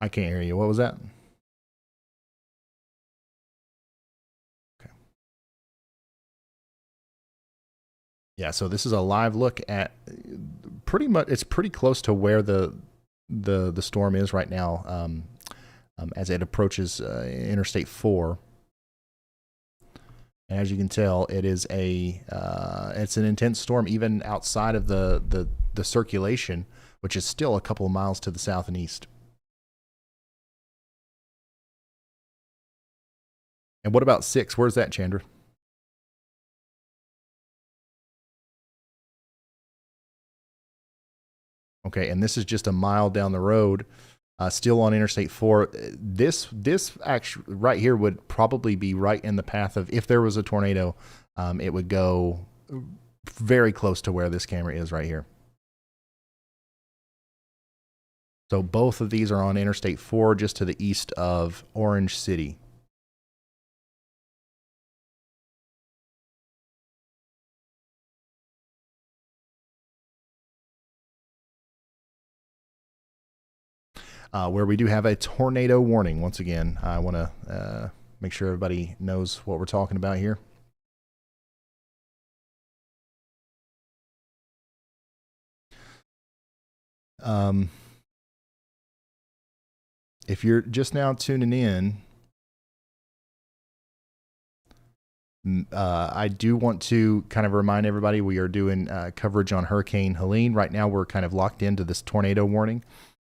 I can't hear you. What was that? Okay. Yeah, so this is a live look at pretty much. It's pretty close to where the storm is right now. as it approaches Interstate 4. And as you can tell, it is it's an intense storm even outside of the circulation, which is still a couple of miles to the south and east. And what about 6? Where's that, Chandra? Okay, and this is just a mile down the road, still on Interstate 4. This actually right here would probably be right in the path of, if there was a tornado, it would go very close to where this camera is right here. So both of these are on Interstate 4, just to the east of Orange City. Where we do have a tornado warning. Once again, I want to make sure everybody knows what we're talking about here. If you're just now tuning in, I do want to kind of remind everybody we are doing coverage on Hurricane Helene. Right now we're kind of locked into this tornado warning.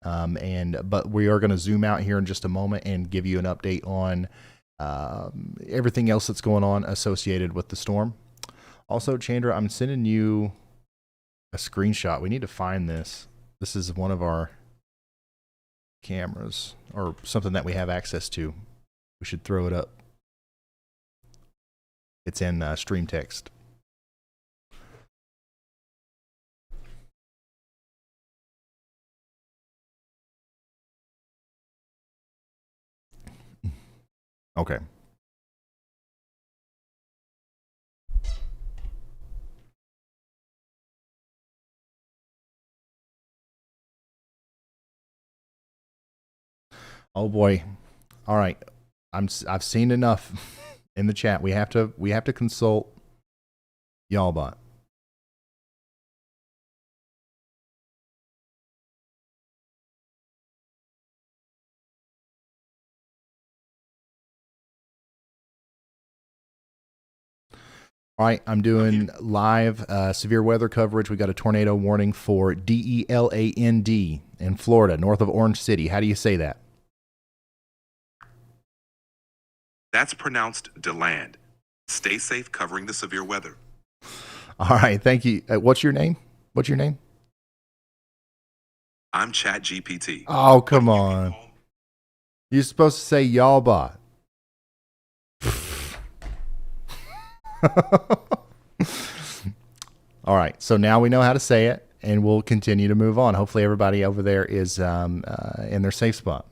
But we are going to zoom out here in just a moment and give you an update on everything else that's going on associated with the storm. Also, Chandra, I'm sending you a screenshot. We need to find this. This is one of our cameras, or something that we have access to. We should throw it up. It's in stream text. Okay. Oh boy. All right. I've seen enough in the chat. We have to consult Y'allbot. All right, I'm doing live severe weather coverage. We got a tornado warning for DELAND in Florida, north of Orange City. How do you say that? That's pronounced DeLand. Stay safe covering the severe weather. All right, thank you. What's your name? What's your name? I'm ChatGPT. Oh, come on. You're supposed to say Y'allbot. All right, so now we know how to say it, and we'll continue to move on. Hopefully everybody over there is in their safe spot.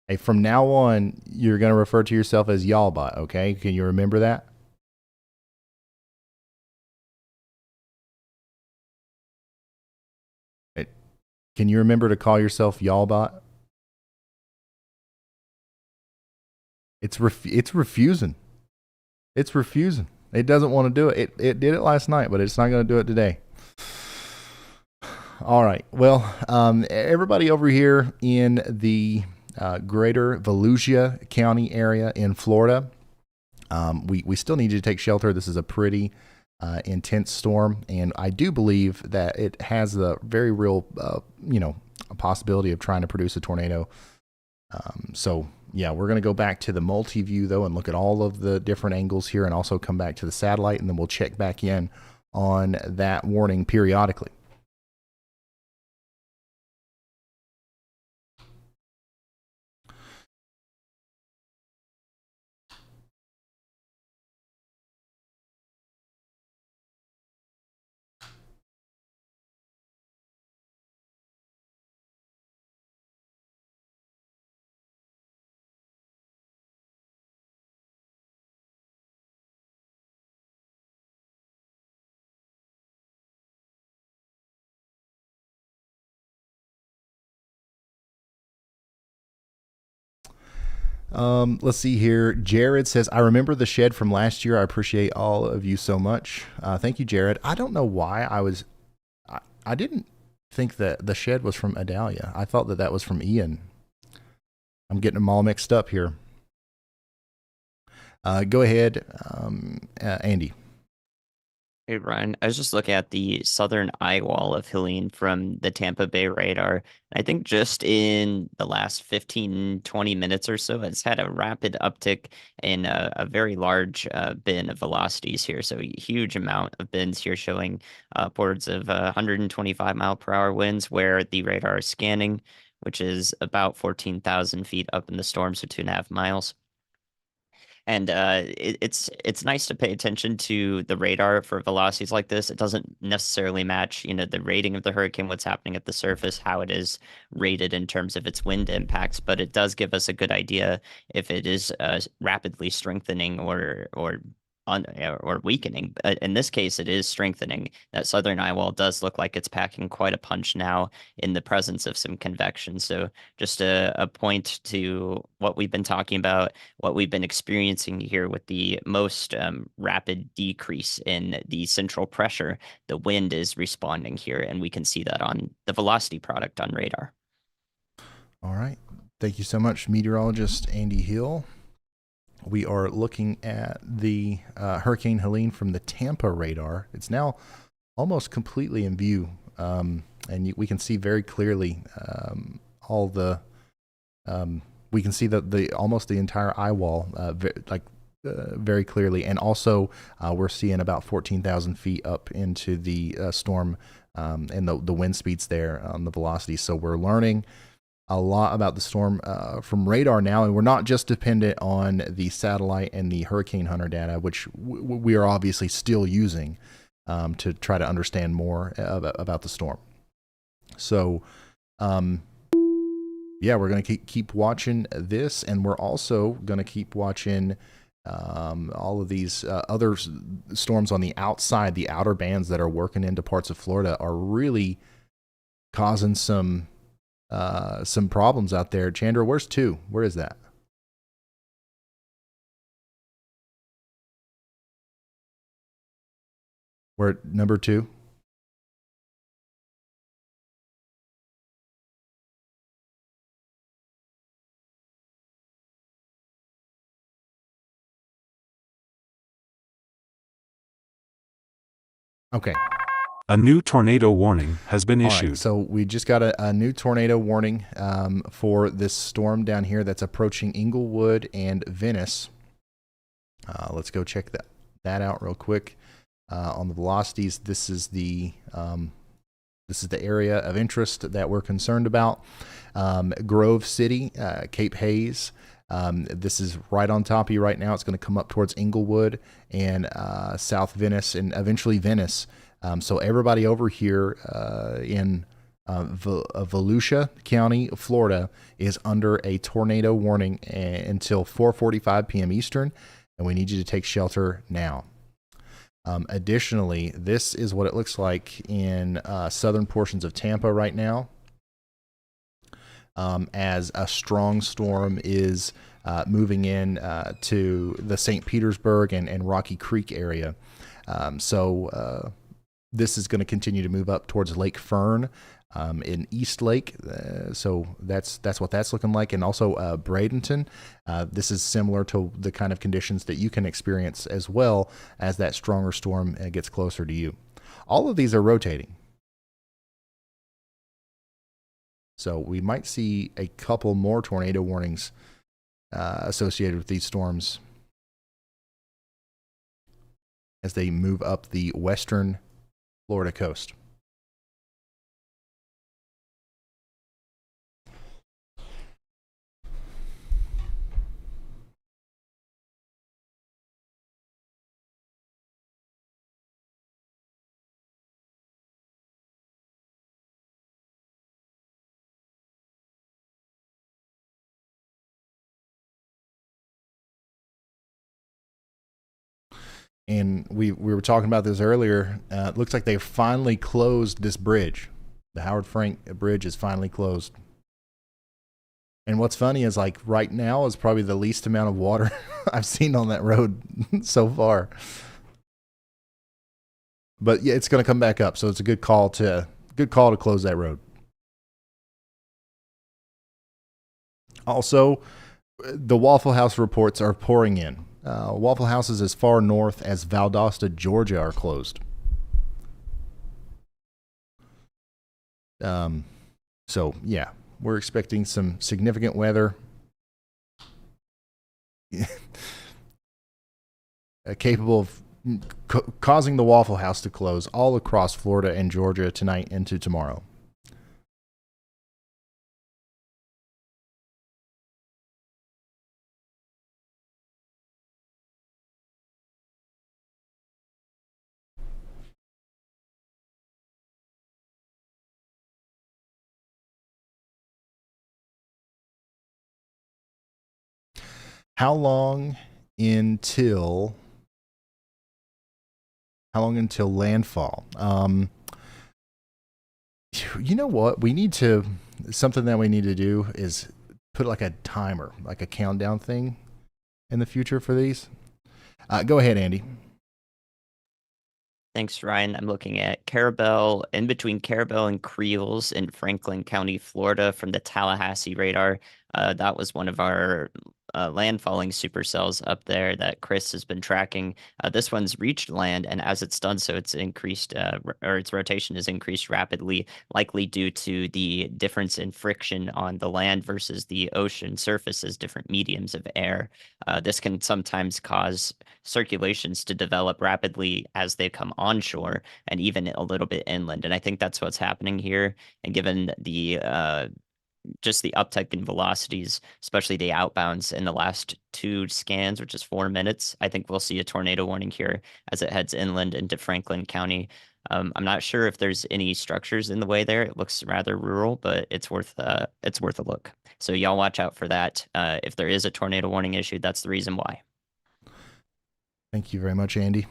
Hey, from now on, you're going to refer to yourself as Y'allbot, okay? Can you remember that? Can you remember to call yourself Y'allbot? It's refusing. It's refusing. It doesn't want to do it. It did it last night, but it's not going to do it today. All right. Well, everybody over here in the greater Volusia County area in Florida, we still need you to take shelter. This is a pretty intense storm, and I do believe that it has the very real, a possibility of trying to produce a tornado. So yeah, we're going to go back to the multi-view though and look at all of the different angles here, and also come back to the satellite, and then we'll check back in on that warning periodically. Let's see here. Jared says, I remember the shed from last year. I appreciate all of you so much. Thank you, Jared. I don't know why I didn't think that the shed was from Adalia. I thought that that was from Ian. I'm getting them all mixed up here. Go ahead, Andy. Hey, Ryan. I was just looking at the southern eye wall of Helene from the Tampa Bay radar. I think just in the last 15, 20 minutes or so, it's had a rapid uptick in a very large bin of velocities here. So a huge amount of bins here showing upwards of 125 mile per hour winds where the radar is scanning, which is about 14,000 feet up in the storm, so 2.5 miles. And it's nice to pay attention to the radar for velocities like this. It doesn't necessarily match, the rating of the hurricane, what's happening at the surface, how it is rated in terms of its wind impacts, but it does give us a good idea if it is rapidly strengthening or weakening. In this case, it is strengthening. That southern eye wall does look like it's packing quite a punch now in the presence of some convection. So just a point to what we've been talking about, what we've been experiencing here with the most rapid decrease in the central pressure. The wind is responding here, and we can see that on the velocity product on radar. All right. Thank you so much, meteorologist Andy Hill. We are looking at the Hurricane Helene from the Tampa radar. It's now almost completely in view, and we can see very clearly all the. We can see the almost the entire eye wall, very clearly, and also we're seeing about 14,000 feet up into the storm, and the wind speeds there on the velocity. So we're learning a lot about the storm from radar now, and we're not just dependent on the satellite and the Hurricane Hunter data, which we are obviously still using to try to understand more about the storm. So, yeah, we're going to keep watching this, and we're also going to keep watching all of these other storms on the outside. The outer bands that are working into parts of Florida are really causing some problems out there. Chandra, where's 2? Where is that? Where number 2? Okay. A new tornado warning has been issued. Right, so we just got a new tornado warning for this storm down here that's approaching Inglewood and Venice. Let's go check that out real quick. On the velocities, this is the area of interest that we're concerned about. Grove City, Cape Hayes. This is right on top of you right now. It's going to come up towards Inglewood and South Venice and eventually Venice. So everybody over here in Volusia County, Florida, is under a tornado warning until 4:45 p.m. Eastern, and we need you to take shelter now. Additionally, this is what it looks like in southern portions of Tampa right now, as a strong storm is moving in to the St. Petersburg and Rocky Creek area. This is going to continue to move up towards Lake Fern in East Lake. So that's what that's looking like. And also Bradenton. This is similar to the kind of conditions that you can experience as well as that stronger storm gets closer to you. All of these are rotating. So we might see a couple more tornado warnings associated with these storms as they move up the western Florida coast. And we were talking about this earlier. It looks like they finally closed this bridge. The Howard Frank Bridge is finally closed. And what's funny is like right now is probably the least amount of water I've seen on that road so far. But yeah, it's going to come back up, so it's a good call to close that road. Also, the Waffle House reports are pouring in. Waffle Houses as far north as Valdosta, Georgia, are closed. So yeah, we're expecting some significant weather. Capable of causing the Waffle House to close all across Florida and Georgia tonight into tomorrow. How long until landfall? You know what? Something that we need to do is put like a timer, like a countdown thing in the future for these. Go ahead, Andy. Thanks, Ryan. I'm looking at Carabel, in between Carabel and Creels in Franklin County, Florida, from the Tallahassee radar. That was one of our landfalling supercells up there that Chris has been tracking. This one's reached land, and as it's done so, it's increased, or its rotation has increased rapidly, likely due to the difference in friction on the land versus the ocean surface as different mediums of air. This can sometimes cause circulations to develop rapidly as they come onshore and even a little bit inland. And I think that's what's happening here. And given the just the uptick in velocities, especially the outbounds in the last 2 scans, which is 4 minutes, I think we'll see a tornado warning here as it heads inland into Franklin County. I'm not sure if there's any structures in the way there. It looks rather rural, but it's worth a look. So y'all watch out for that. If there is a tornado warning issued, that's the reason why. Thank you very much, Andy.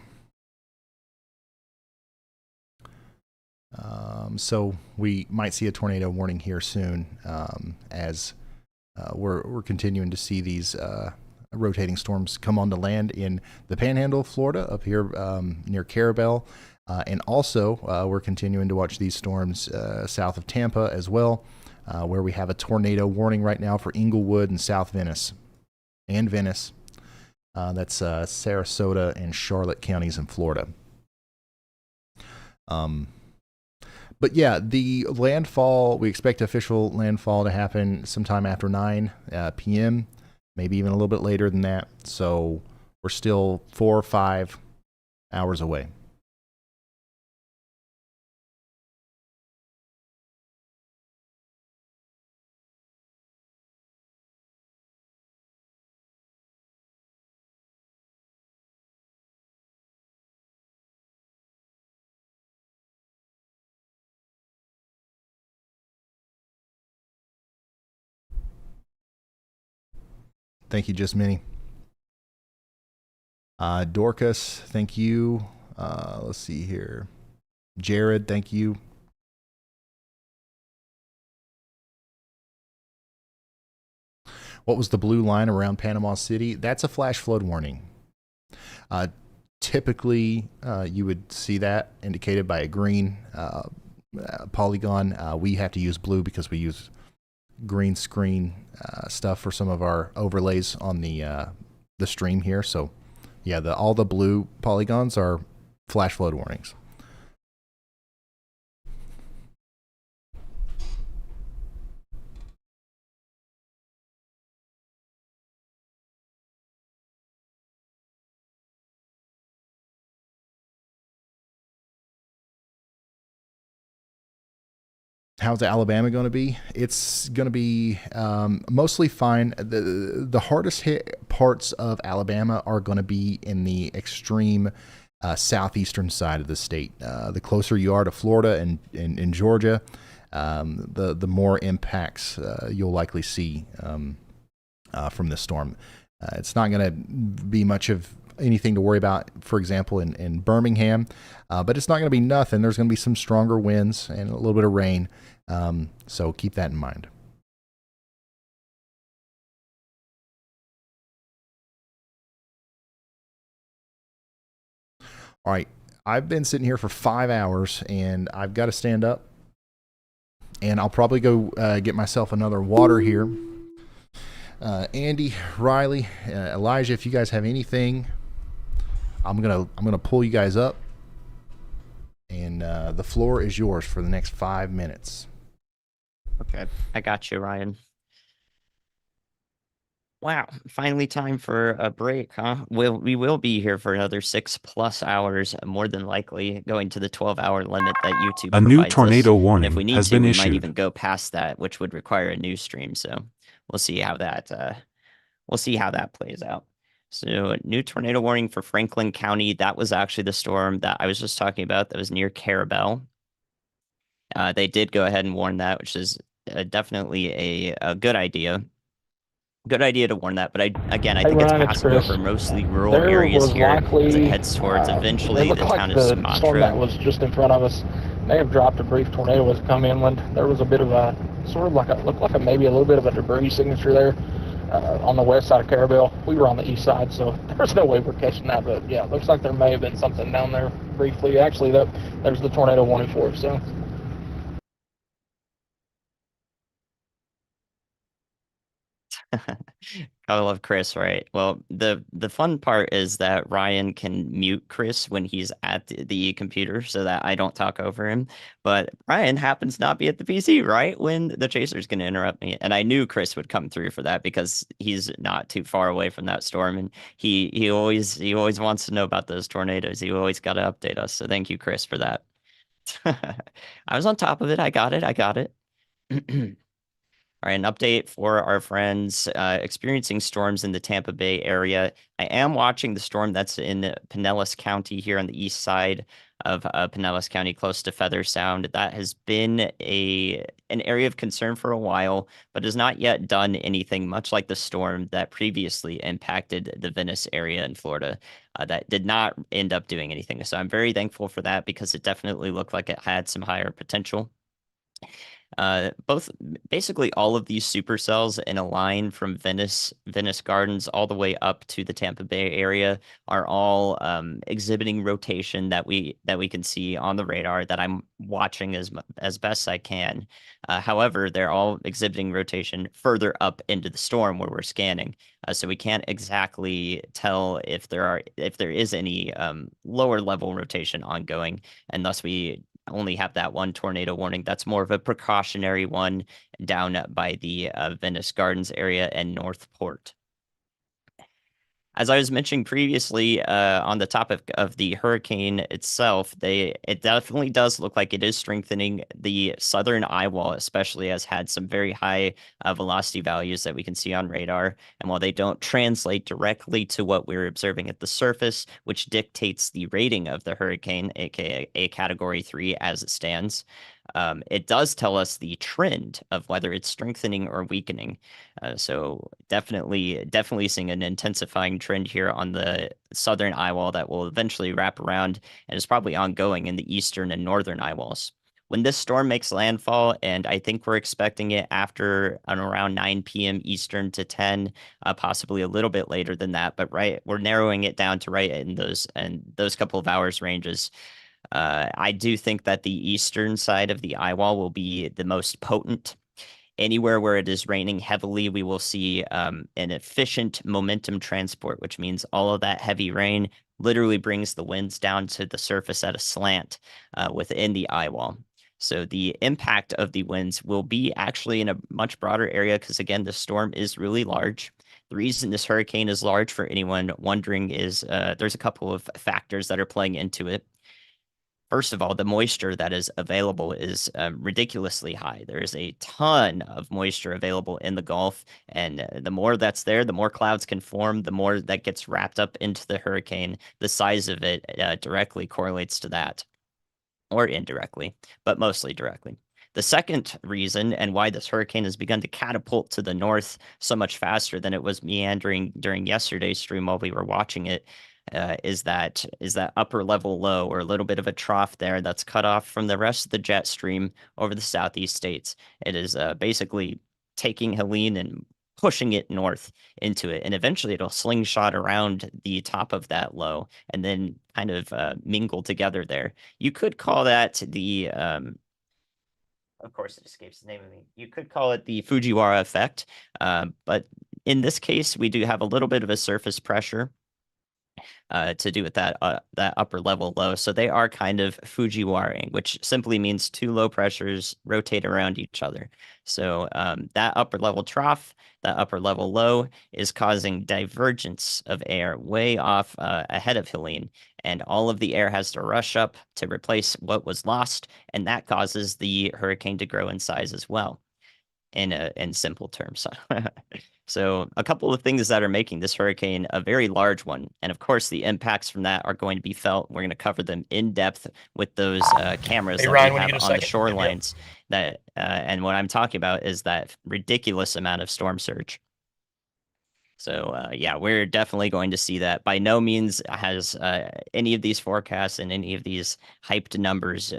So we might see a tornado warning here soon, as we're continuing to see these rotating storms come onto land in the Panhandle of Florida, up here near Carabel, and also we're continuing to watch these storms south of Tampa as well, where we have a tornado warning right now for Inglewood and South Venice, Venice. That's Sarasota and Charlotte counties in Florida. But yeah, the landfall, we expect official landfall to happen sometime after 9 p.m., maybe even a little bit later than that. So we're still 4 or 5 hours away. Thank you, Just Mini. Dorcas, thank you. Let's see here. Jared, thank you. What was the blue line around Panama City? That's a flash flood warning. Typically, you would see that indicated by a green polygon. We have to use blue because we use green screen stuff for some of our overlays on the stream here. So yeah, all the blue polygons are flash flood warnings. How's Alabama going to be? It's going to be mostly fine. The hardest hit parts of Alabama are going to be in the extreme southeastern side of the state. The closer you are to Florida and in Georgia, the more impacts you'll likely see from this storm. It's not going to be much of anything to worry about, for example, in Birmingham, but it's not going to be nothing. There's going to be some stronger winds and a little bit of rain. So keep that in mind. All right. I've been sitting here for 5 hours and I've got to stand up. And I'll probably go get myself another water here. Andy, Riley, Elijah, if you guys have anything, I'm gonna pull you guys up. And the floor is yours for the next 5 minutes. Okay, I got you, Ryan. Wow, finally time for a break, huh? We will be here for another 6+ hours, more than likely, going to the 12-hour limit that YouTube A new provides us. tornado And warning if we need has to, been we might issued. even go past that, which would require a new stream. So we'll see how that plays out. So new tornado warning for Franklin County. That was actually the storm that I was just talking about that was near Carabel. They did go ahead and warn that, which is definitely a good idea. Good idea to warn that, but I think it's Ryan, passing Chris. over mostly rural There areas was here as it likely, heads towards eventually it looked the like town of the storm that Sumatra. was just in front of us may have dropped a brief tornado as it come inland. There was a bit of a looked like maybe a little bit of a debris signature there on the west side of Carabel. We were on the east side, so there's no way we're catching that. But yeah, it looks like there may have been something down there briefly. Actually, there's the tornado warning for it. So. Gotta love Chris, right? Well, the fun part is that Ryan can mute Chris when he's at the computer so that I don't talk over him. But Ryan happens not be at the PC right when the chaser's gonna interrupt me. And I knew Chris would come through for that because he's not too far away from that storm, and he always wants to know about those tornadoes. He always gotta update us. So thank you, Chris, for that. I was on top of it. I got it. All right, an update for our friends experiencing storms in the Tampa Bay area. I am watching the storm that's in Pinellas County here on the east side of Pinellas County, close to Feather Sound. That has been an area of concern for a while, but has not yet done anything, much like the storm that previously impacted the Venice area in Florida. That did not end up doing anything. So I'm very thankful for that because it definitely looked like it had some higher potential. Basically all of these supercells in a line from Venice Gardens all the way up to the Tampa Bay area are all exhibiting rotation that we can see on the radar that I'm watching as best I can. However, they're all exhibiting rotation further up into the storm where we're scanning, so we can't exactly tell if there is any lower level rotation ongoing, and thus we only have that one tornado warning. That's more of a precautionary one down by the Venice Gardens area and Northport. As I was mentioning previously, on the topic of the hurricane itself, it definitely does look like it is strengthening. The southern eye wall especially has had some very high velocity values that we can see on radar. And while they don't translate directly to what we're observing at the surface, which dictates the rating of the hurricane, aka a Category 3 as it stands, it does tell us the trend of whether it's strengthening or weakening. So definitely seeing an intensifying trend here on the southern eye wall that will eventually wrap around and is probably ongoing in the eastern and northern eye walls. When this storm makes landfall, and I think we're expecting it after and around 9 p.m. Eastern to 10, possibly a little bit later than that, but we're narrowing it down to right in those couple of hours ranges. I do think that the eastern side of the eye wall will be the most potent. Anywhere where it is raining heavily, we will see an efficient momentum transport, which means all of that heavy rain literally brings the winds down to the surface at a slant within the eye wall. So the impact of the winds will be actually in a much broader area because, again, the storm is really large. The reason this hurricane is large, for anyone wondering, is there's a couple of factors that are playing into it. First of all, the moisture that is available is ridiculously high. There is a ton of moisture available in the Gulf, and the more that's there, the more clouds can form, the more that gets wrapped up into the hurricane. The size of it directly correlates to that, or indirectly, but mostly directly. The second reason and why this hurricane has begun to catapult to the north so much faster than it was meandering during yesterday's stream while we were watching it is that upper level low, or a little bit of a trough there that's cut off from the rest of the jet stream over the southeast states. It is basically taking Helene and pushing it north into it, and eventually it'll slingshot around the top of that low and then kind of mingle together there. You could call that the of course it escapes the name of me. You could call it the Fujiwara effect, but in this case we do have a little bit of a surface pressure to do with that upper level low. So they are kind of Fujiwaring, which simply means two low pressures rotate around each other. So that upper level trough, that upper level low is causing divergence of air way off ahead of Helene. And all of the air has to rush up to replace what was lost. And that causes the hurricane to grow in size as well, in simple terms. So a couple of things that are making this hurricane a very large one. And of course, the impacts from that are going to be felt. We're going to cover them in depth with those cameras that Ryan, we have on the second. shorelines. And what I'm talking about is that ridiculous amount of storm surge. So yeah, we're definitely going to see that. By no means has any of these forecasts and any of these hyped numbers,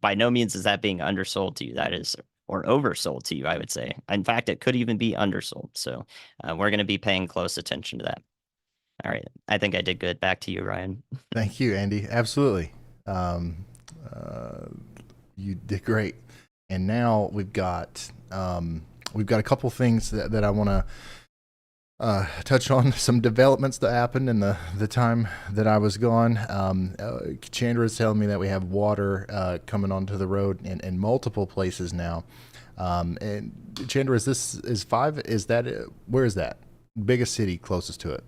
by no means is that being undersold to you. That is, or oversold to you, I would say. In fact, it could even be undersold. So we're going to be paying close attention to that. All right. I think I did good. Back to you, Ryan. Thank you, Andy. Absolutely. You did great. And now we've got a couple things that I want to touch on, some developments that happened in the time that I was gone. Chandra is telling me that we have water coming onto the road in multiple places now. And Chandra, is 5? Is that where is that biggest city closest to it?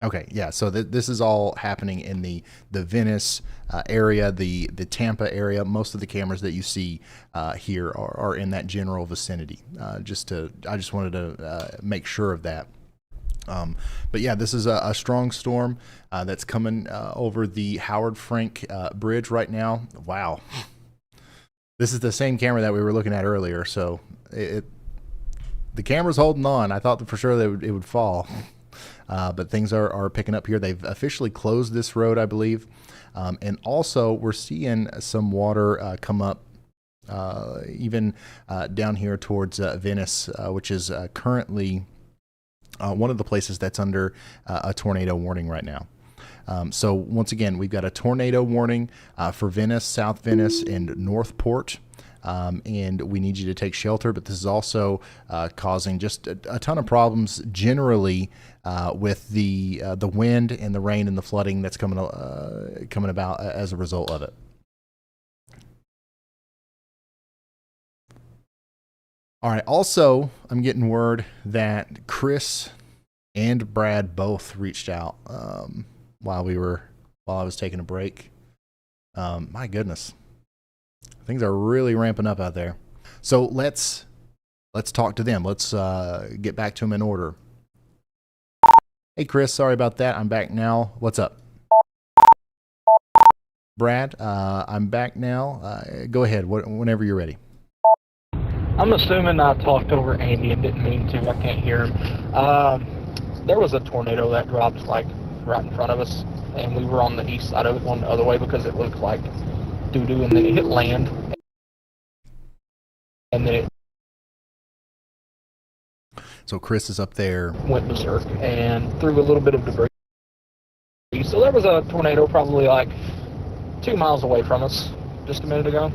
Okay, yeah. So this is all happening in the Venice area, the Tampa area. Most of the cameras that you see here are in that general vicinity. I just wanted to make sure of that. But yeah, this is a strong storm that's coming over the Howard Frank Bridge right now. Wow, this is the same camera that we were looking at earlier. So the camera's holding on. I thought for sure that it would fall. But things are picking up here. They've officially closed this road, I believe. And also, we're seeing some water come up even down here towards Venice, which is currently one of the places that's under a tornado warning right now. So once again, we've got a tornado warning for Venice, South Venice, and Northport. And we need you to take shelter, but this is also causing just a ton of problems generally with the wind and the rain and the flooding that's coming about as a result of it. All right. Also, I'm getting word that Chris and Brad both reached out while I was taking a break. My goodness. Things are really ramping up out there. So let's talk to them. Let's get back to them in order. Hey, Chris, sorry about that. I'm back now. What's up? Brad, I'm back now. Go ahead whenever you're ready. I'm assuming I talked over Andy and didn't mean to. I can't hear him. There was a tornado that dropped like right in front of us, and we were on the east side of it going the other way because it looked like doo-doo, and then it hit land, and then it So Chris is up there. Went berserk and threw a little bit of debris. So there was a tornado probably like 2 miles away from us just a minute ago.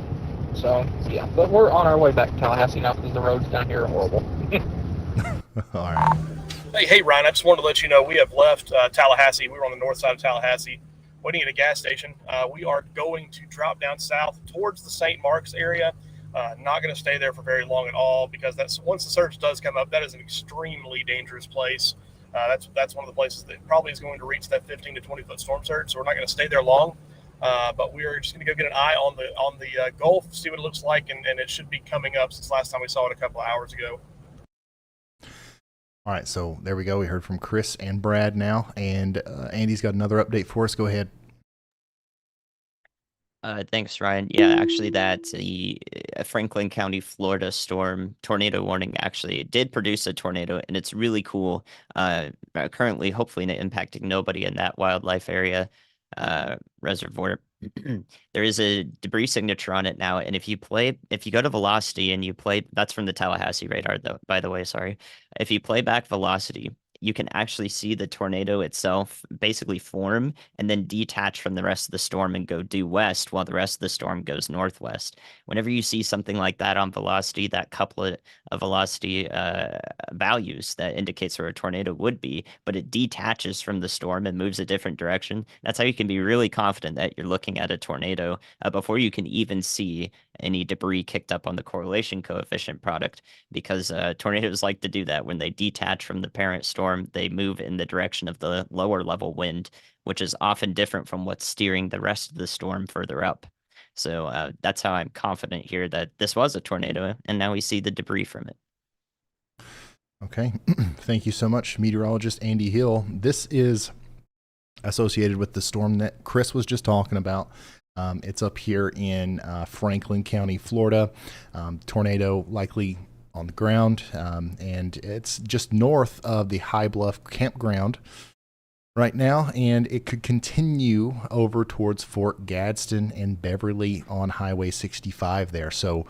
So yeah, but we're on our way back to Tallahassee now because the roads down here are horrible. All right. Hey, Ryan, I just wanted to let you know we have left Tallahassee. We were on the north side of Tallahassee waiting at a gas station. We are going to drop down south towards the St. Mark's area. Not going to stay there for very long at all because that's once the surge does come up, that is an extremely dangerous place. That's one of the places that probably is going to reach that 15 to 20 foot storm surge. So we're not going to stay there long, but we are just going to go get an eye on the Gulf, see what it looks like, and it should be coming up since last time we saw it a couple of hours ago. All right, so there we go. We heard from Chris and Brad now, and Andy's got another update for us. Go ahead. Thanks, Ryan. Yeah, actually, the Franklin County, Florida storm tornado warning actually did produce a tornado, and it's really cool. Currently, hopefully, not impacting nobody in that wildlife area reservoir There is a debris signature on it now, and if you go to velocity and you play, that's from the Tallahassee radar, though, by the way, sorry. If you play back velocity, you can actually see the tornado itself basically form and then detach from the rest of the storm and go due west while the rest of the storm goes northwest. Whenever you see something like that on velocity, that couplet of velocity values that indicates where a tornado would be, but it detaches from the storm and moves a different direction. That's how you can be really confident that you're looking at a tornado before you can even see any debris kicked up on the correlation coefficient product, because tornadoes like to do that. When they detach from the parent storm, they move in the direction of the lower level wind, which is often different from what's steering the rest of the storm further up. So that's how I'm confident here that this was a tornado, and now we see the debris from it. Okay. Thank you so much, meteorologist Andy Hill. This is associated with the storm that Chris was just talking about. It's up here in Franklin County, Florida. Tornado likely on the ground, and it's just north of the High Bluff campground right now, and it could continue over towards Fort Gadsden and Beverly on Highway 65 there. So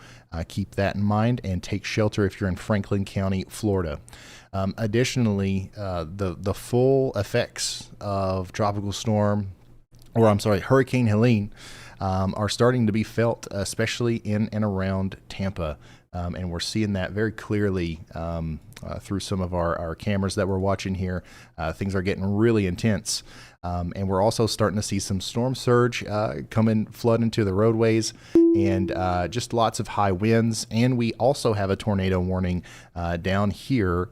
keep that in mind and take shelter if you're in Franklin County, Florida. Additionally, the full effects of Hurricane Helene are starting to be felt, especially in and around Tampa. And we're seeing that very clearly through some of our cameras that we're watching here. Things are getting really intense. And we're also starting to see some storm surge flood into the roadways, and just lots of high winds. And we also have a tornado warning down here.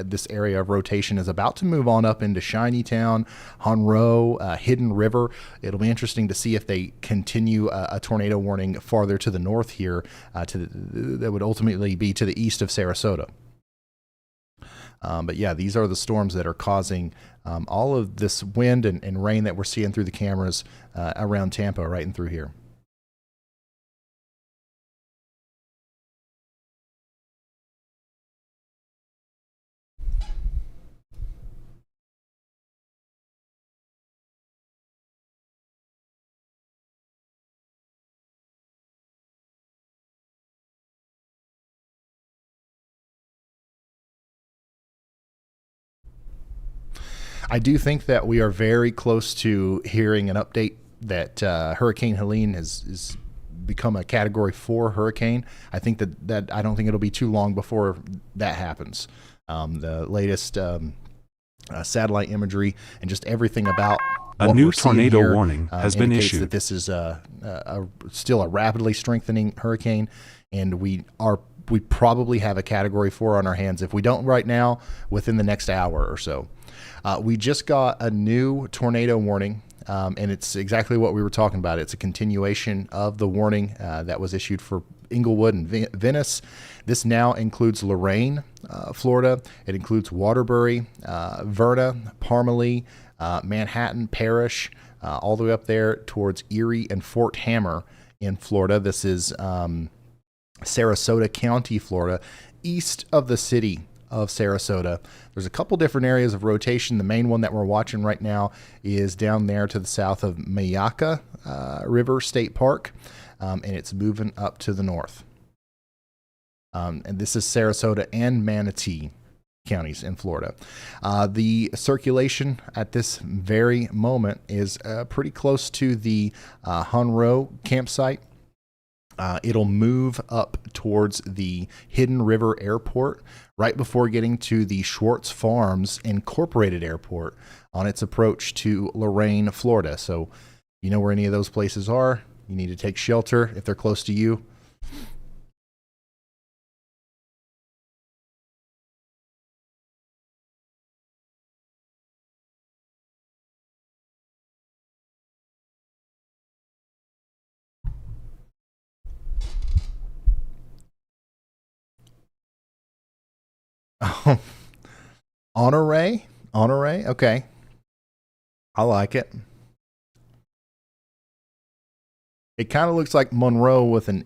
This area of rotation is about to move on up into Shinytown, Monroe, Hidden River. It'll be interesting to see if they continue a tornado warning farther to the north here, that would ultimately be to the east of Sarasota. But yeah, these are the storms that are causing all of this wind and rain that we're seeing through the cameras around Tampa, right and through here. I do think that we are very close to hearing an update that Hurricane Helene has become a Category 4 hurricane. I think that I don't think it'll be too long before that happens. The latest satellite imagery and just everything about a new tornado warning has been issued. That this is still a rapidly strengthening hurricane, and we probably have a Category 4 on our hands. If we don't right now, within the next hour or so. We just got a new tornado warning, and it's exactly what we were talking about. It's a continuation of the warning that was issued for Inglewood and Venice. This now includes Lorain, Florida. It includes Waterbury, Verna, Parmalee, Manhattan Parish, all the way up there towards Erie and Fort Hammer in Florida. This is Sarasota County, Florida, east of the city of Sarasota. There's a couple different areas of rotation. The main one that we're watching right now is down there to the south of Mayaka River State Park, and it's moving up to the north. And this is Sarasota and Manatee counties in Florida. The circulation at this very moment is pretty close to the Monroe campsite. It'll move up towards the Hidden River Airport right before getting to the Schwartz Farms Incorporated Airport on its approach to Lorain, Florida. So you know where any of those places are. You need to take shelter if they're close to you. Honoré? Okay. I like it. It kind of looks like Monroe with an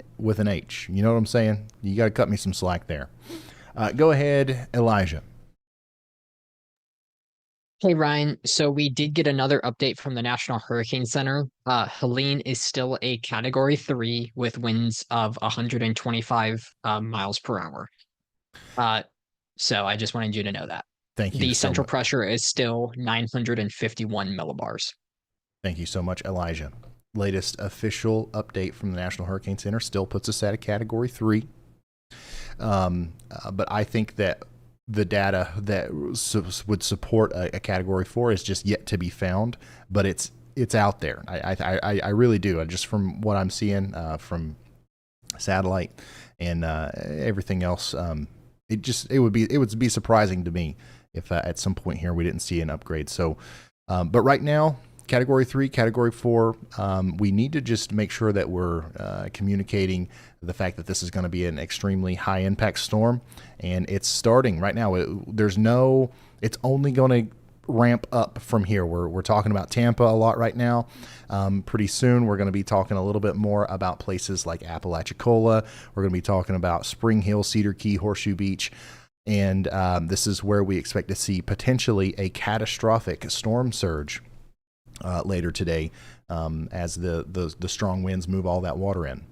H. You know what I'm saying? You got to cut me some slack there. Go ahead, Elijah. Hey Ryan, so we did get another update from the National Hurricane Center. Helene is still a Category 3 with winds of 125 miles per hour. So I just wanted you to know that. Thank you The so central much. pressure is still 951 millibars. Thank you so much, Elijah. Latest official update from the National Hurricane Center still puts us at a Category 3. But I think that the data that would support a Category 4 is just yet to be found, but it's out there. I really do. Just from what I'm seeing from satellite and everything else, it would be surprising to me if at some point here we didn't see an upgrade. So, but right now, Category 3, Category 4, we need to just make sure that we're communicating the fact that this is going to be an extremely high impact storm, and it's starting right now. It's only going to ramp up from here. We're talking about Tampa a lot right now. Pretty soon we're going to be talking a little bit more about places like Apalachicola. We're going to be talking about Spring Hill, Cedar Key, Horseshoe Beach. And this is where we expect to see potentially a catastrophic storm surge later today as the strong winds move all that water in.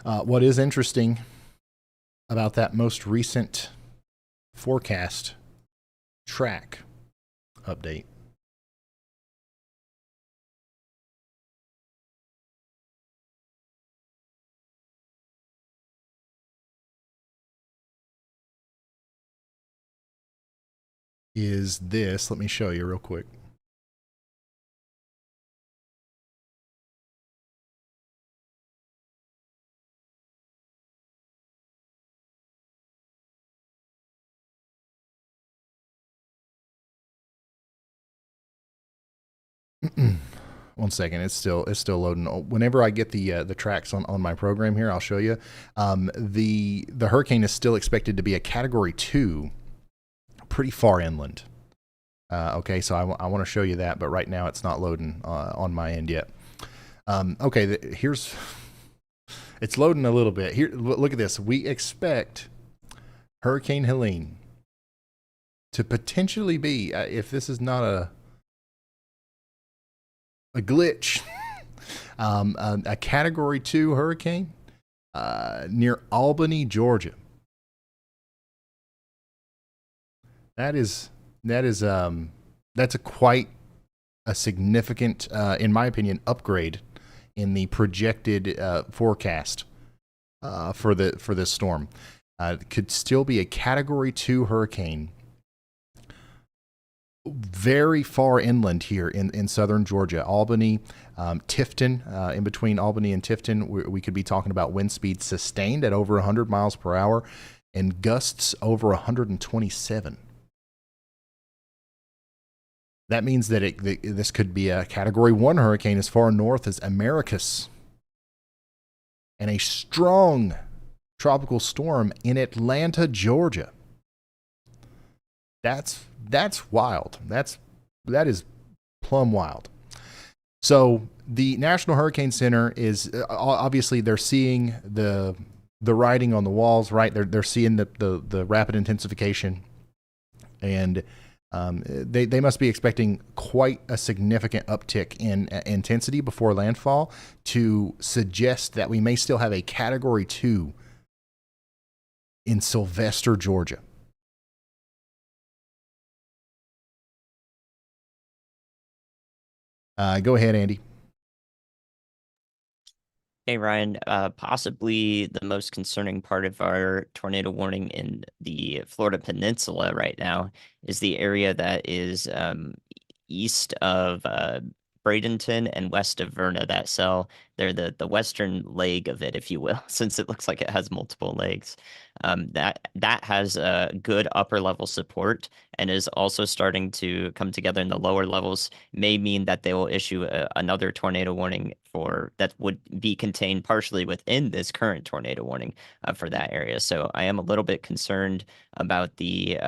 What is interesting about that most recent forecast track update is this. Let me show you real quick. One second, it's still loading. Whenever I get the tracks on my program here, I'll show you. The hurricane is still expected to be a Category 2, pretty far inland. Okay, so I want to show you that, but right now it's not loading on my end yet. Okay, it's loading a little bit. Here, look at this. We expect Hurricane Helene to potentially be, if this is not a glitch, a Category 2 hurricane near Albany, Georgia. That's quite a significant, in my opinion, upgrade in the projected forecast for this storm. It could still be a Category 2 hurricane very far inland here in southern Georgia. Albany, Tifton, in between Albany and Tifton, we could be talking about wind speeds sustained at over 100 miles per hour and gusts over 127. That means that this could be a Category 1 hurricane as far north as Americus, and a strong tropical storm in Atlanta, Georgia. That's wild. That is plumb wild. So the National Hurricane Center is obviously, they're seeing the writing on the walls, right? They're seeing the rapid intensification, and they must be expecting quite a significant uptick in intensity before landfall to suggest that we may still have a Category 2 in Sylvester, Georgia. Go ahead, Andy. Hey, Ryan. Possibly the most concerning part of our tornado warning in the Florida Peninsula right now is the area that is east of Bradenton and west of Verna, that cell they're the western leg of it, if you will, since it looks like it has multiple legs. That has a good upper level support and is also starting to come together in the lower levels. May mean that they will issue another tornado warning for that would be contained partially within this current tornado warning for that area. So I am a little bit concerned about the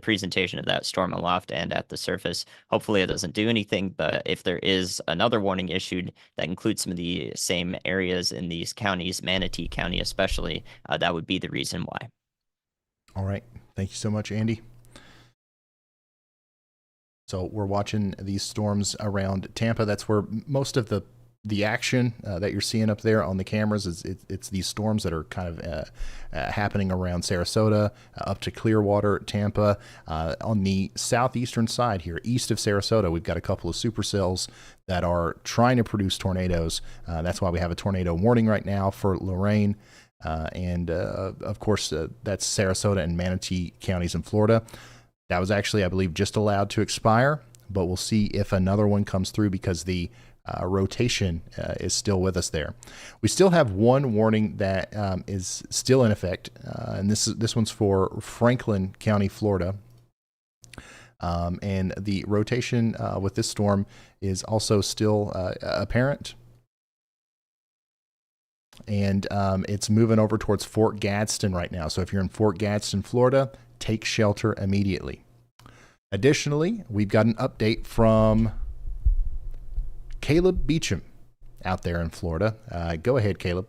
presentation of that storm aloft and at the surface. Hopefully it doesn't do anything, but if there is another warning issued that includes some of the same areas in these counties, Manatee County especially, that would be the reason why. All right. Thank you so much, Andy. So we're watching these storms around Tampa. That's where most of the action that you're seeing up there on the cameras is it's these storms that are kind of happening around Sarasota, up to Clearwater, Tampa. On the southeastern side here, east of Sarasota, we've got a couple of supercells that are trying to produce tornadoes. That's why we have a tornado warning right now for Lorraine. And of course, that's Sarasota and Manatee counties in Florida. That was actually, I believe, just allowed to expire, but we'll see if another one comes through because the rotation is still with us there. We still have one warning that is still in effect, and this one's for Franklin County, Florida. And the rotation with this storm is also still apparent. And it's moving over towards Fort Gadsden right now. So if you're in Fort Gadsden, Florida, take shelter immediately. Additionally, we've got an update from Caleb Beecham out there in Florida. Go ahead, Caleb.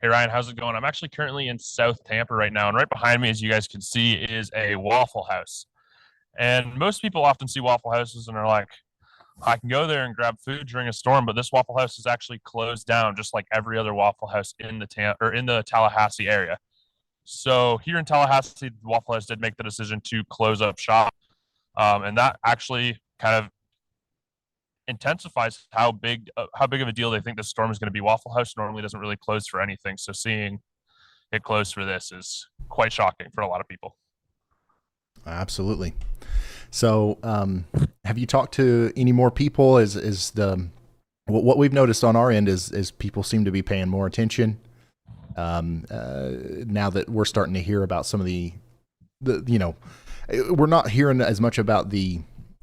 Hey, Ryan, how's it going? I'm actually currently in South Tampa right now, and right behind me, as you guys can see, is a Waffle House. And most people often see Waffle Houses and are like, I can go there and grab food during a storm, but this Waffle House is actually closed down just like every other Waffle House in the Tallahassee area. So here in Tallahassee, the Waffle House did make the decision to close up shop. And that actually kind of intensifies how big of a deal they think this storm is going to be. Waffle House normally doesn't really close for anything. So seeing it close for this is quite shocking for a lot of people. Absolutely. So, have you talked to any more people? What we've noticed on our end is people seem to be paying more attention now that we're starting to hear about some of the we're not hearing as much about the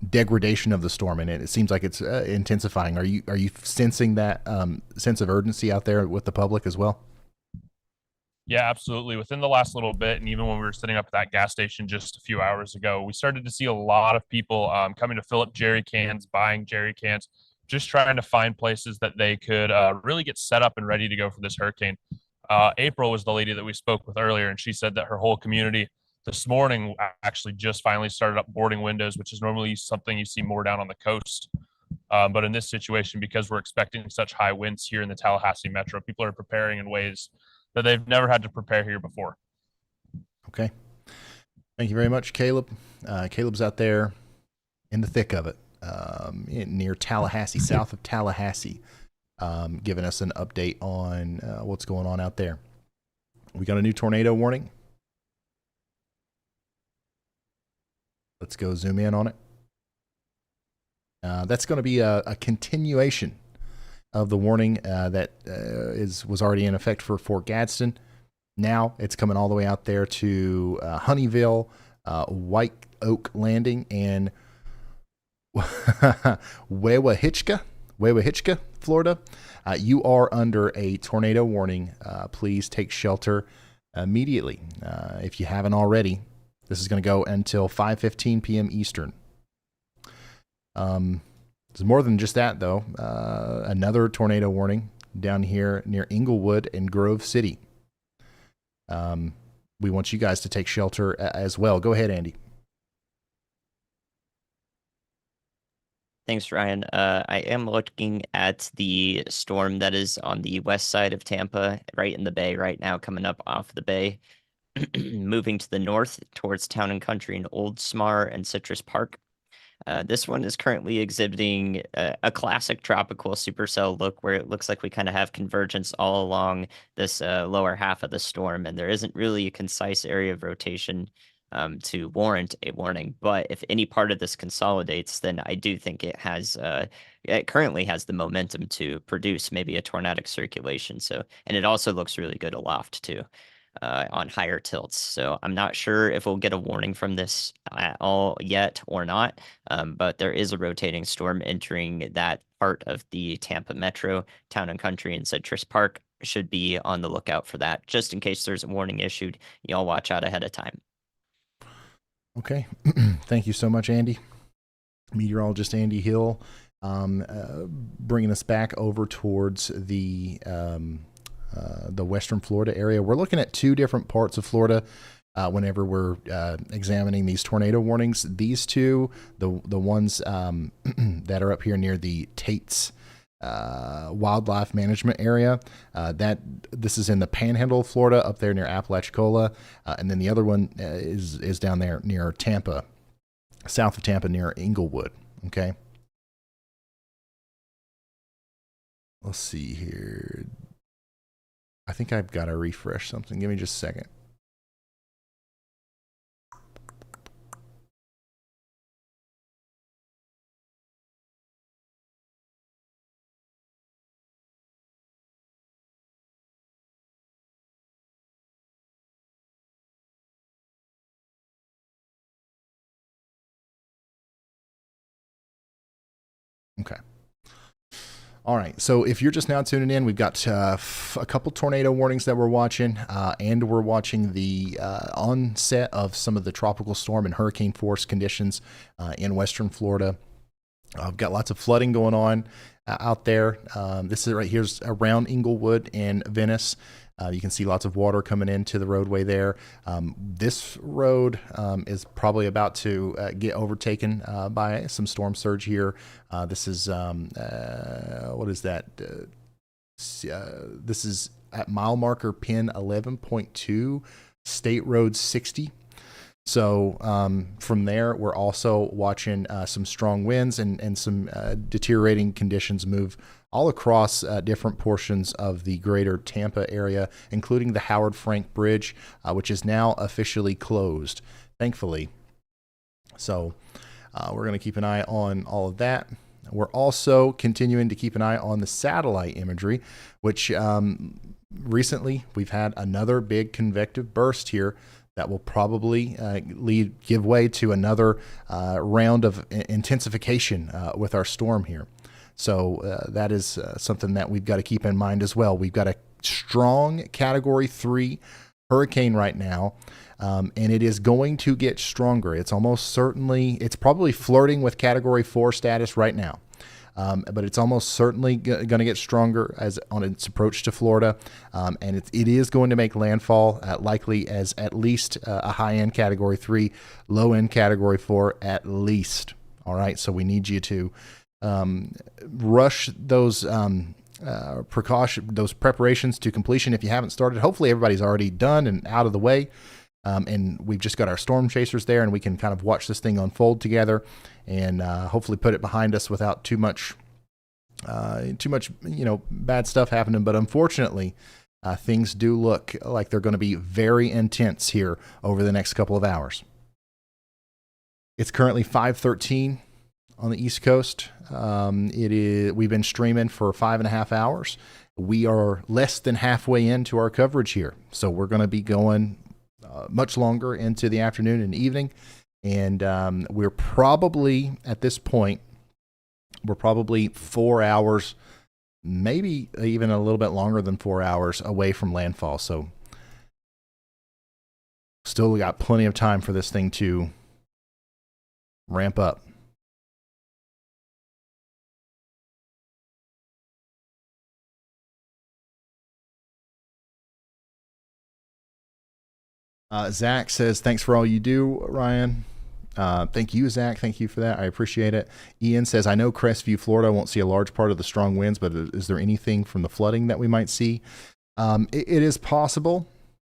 degradation of the storm, and it seems like it's intensifying. Are you sensing that sense of urgency out there with the public as well? Yeah, absolutely. Within the last little bit, and even when we were sitting up at that gas station just a few hours ago, we started to see a lot of people coming to fill up jerry cans, buying jerry cans, just trying to find places that they could really get set up and ready to go for this hurricane. April was the lady that we spoke with earlier, and she said that her whole community this morning actually just finally started up boarding windows, which is normally something you see more down on the coast. But in this situation, because we're expecting such high winds here in the Tallahassee metro, people are preparing in ways that they've never had to prepare here before. Okay. Thank you very much, Caleb. Caleb's out there in the thick of it, near Tallahassee, south of Tallahassee, giving us an update on what's going on out there. We got a new tornado warning. Let's go zoom in on it. That's going to be a continuation of the warning that was already in effect for Fort Gadsden. Now it's coming all the way out there to Honeyville, White Oak Landing, and Wewahitchka, Florida. You are under a tornado warning. Please take shelter immediately. If you haven't already, this is going to go until 5:15 p.m. Eastern. There's more than just that, though. Another tornado warning down here near Inglewood and Grove City. We want you guys to take shelter as well. Go ahead, Andy. Thanks, Ryan. I am looking at the storm that is on the west side of Tampa, right in the bay right now, coming up off the bay, moving to the north towards Town and Country in Old Smar and Citrus Park. This one is currently exhibiting a classic tropical supercell look where it looks like we kind of have convergence all along this lower half of the storm, and there isn't really a concise area of rotation to warrant a warning. But if any part of this consolidates, then I do think it currently has the momentum to produce maybe a tornadic circulation. So, and it also looks really good aloft too, on higher tilts. So I'm not sure if we'll get a warning from this at all yet or not. But there is a rotating storm entering that part of the Tampa Metro, Town and Country, and Citrus Park. Should be on the lookout for that, just in case there's a warning issued. Y'all watch out ahead of time. Okay. Thank you so much, Andy. Meteorologist Andy Hill, bringing us back over towards the Western Florida area. We're looking at two different parts of Florida whenever we're examining these tornado warnings. These two, the ones that are up here near the Tate's wildlife management area, this is in the Panhandle of Florida, up there near Apalachicola, and then the other one is down there near Tampa, south of Tampa, near Inglewood. Okay, let's see here. I think I've got to refresh something. Give me just a second. Okay. All right. So if you're just now tuning in, we've got a couple tornado warnings that we're watching, and we're watching the onset of some of the tropical storm and hurricane force conditions in Western Florida. I've got lots of flooding going on out there. This is right here's around Inglewood and Venice. You can see lots of water coming into the roadway there. This road is probably about to get overtaken by some storm surge here. This is, what is that? This is at mile marker pin 11.2, State Road 60. So from there, we're also watching some strong winds and some deteriorating conditions move all across different portions of the greater Tampa area, including the Howard Frank Bridge, which is now officially closed, thankfully. So we're going to keep an eye on all of that. We're also continuing to keep an eye on the satellite imagery, which recently we've had another big convective burst here that will probably give way to another round of intensification with our storm here. So that is something that we've got to keep in mind as well. We've got a strong Category 3 hurricane right now, and it is going to get stronger. It's probably flirting with Category 4 status right now. But it's almost certainly going to get stronger as on its approach to Florida, and it is going to make landfall, likely as at least a high-end Category 3, low-end Category 4 at least. All right, so we need you to rush those those preparations to completion if you haven't started. Hopefully everybody's already done and out of the way. And we've just got our storm chasers there, and we can kind of watch this thing unfold together, and hopefully put it behind us without too much, bad stuff happening. But unfortunately, things do look like they're going to be very intense here over the next couple of hours. It's currently 5:13 on the East Coast. We've been streaming for 5.5 hours. We are less than halfway into our coverage here, so we're going to be going much longer into the afternoon and evening, and we're probably at this point 4 hours, maybe even a little bit longer than 4 hours away from landfall. So still got plenty of time for this thing to ramp up. Zach says, thanks for all you do, Ryan. Thank you, Zach. Thank you for that. I appreciate it. Ian says, I know Crestview, Florida won't see a large part of the strong winds, but is there anything from the flooding that we might see? It is possible.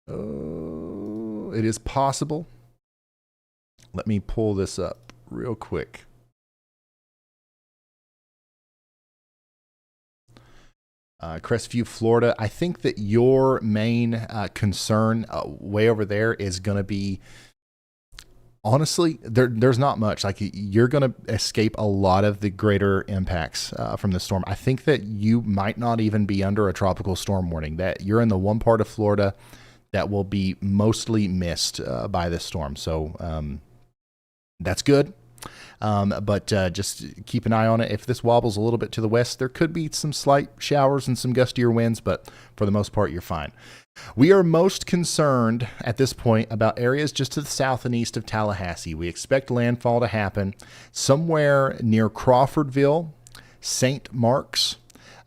It is possible. Let me pull this up real quick. Crestview, Florida. I think that your main concern way over there is going to be Honestly, there's not much. Like, you're going to escape a lot of the greater impacts from the storm. I think that you might not even be under a tropical storm warning, that you're in the one part of Florida that will be mostly missed by this storm. So that's good. But just keep an eye on it. If this wobbles a little bit to the west, there could be some slight showers and some gustier winds, but for the most part, you're fine. We are most concerned at this point about areas just to the south and east of Tallahassee. We expect landfall to happen somewhere near Crawfordville, St. Mark's.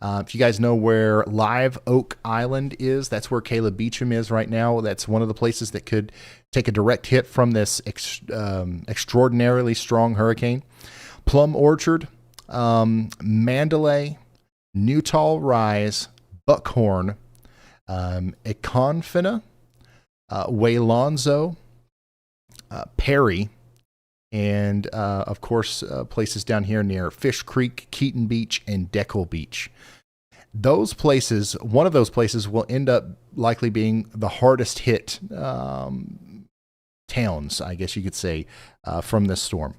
If you guys know where Live Oak Island is, that's where Caleb Beecham is right now. That's one of the places that could take a direct hit from this extraordinarily strong hurricane. Plum Orchard, Mandalay, Newtall Rise, Buckhorn, Econfina, Waylonzo, Perry, and of course places down here near Fish Creek, Keaton Beach, and Deckle Beach. Those places, one of those places will end up likely being the hardest hit towns, I guess you could say, from this storm.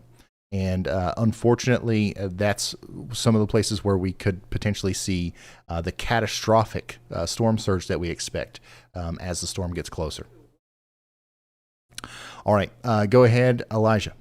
And unfortunately, that's some of the places where we could potentially see the catastrophic storm surge that we expect as the storm gets closer. All right, go ahead, Elijah.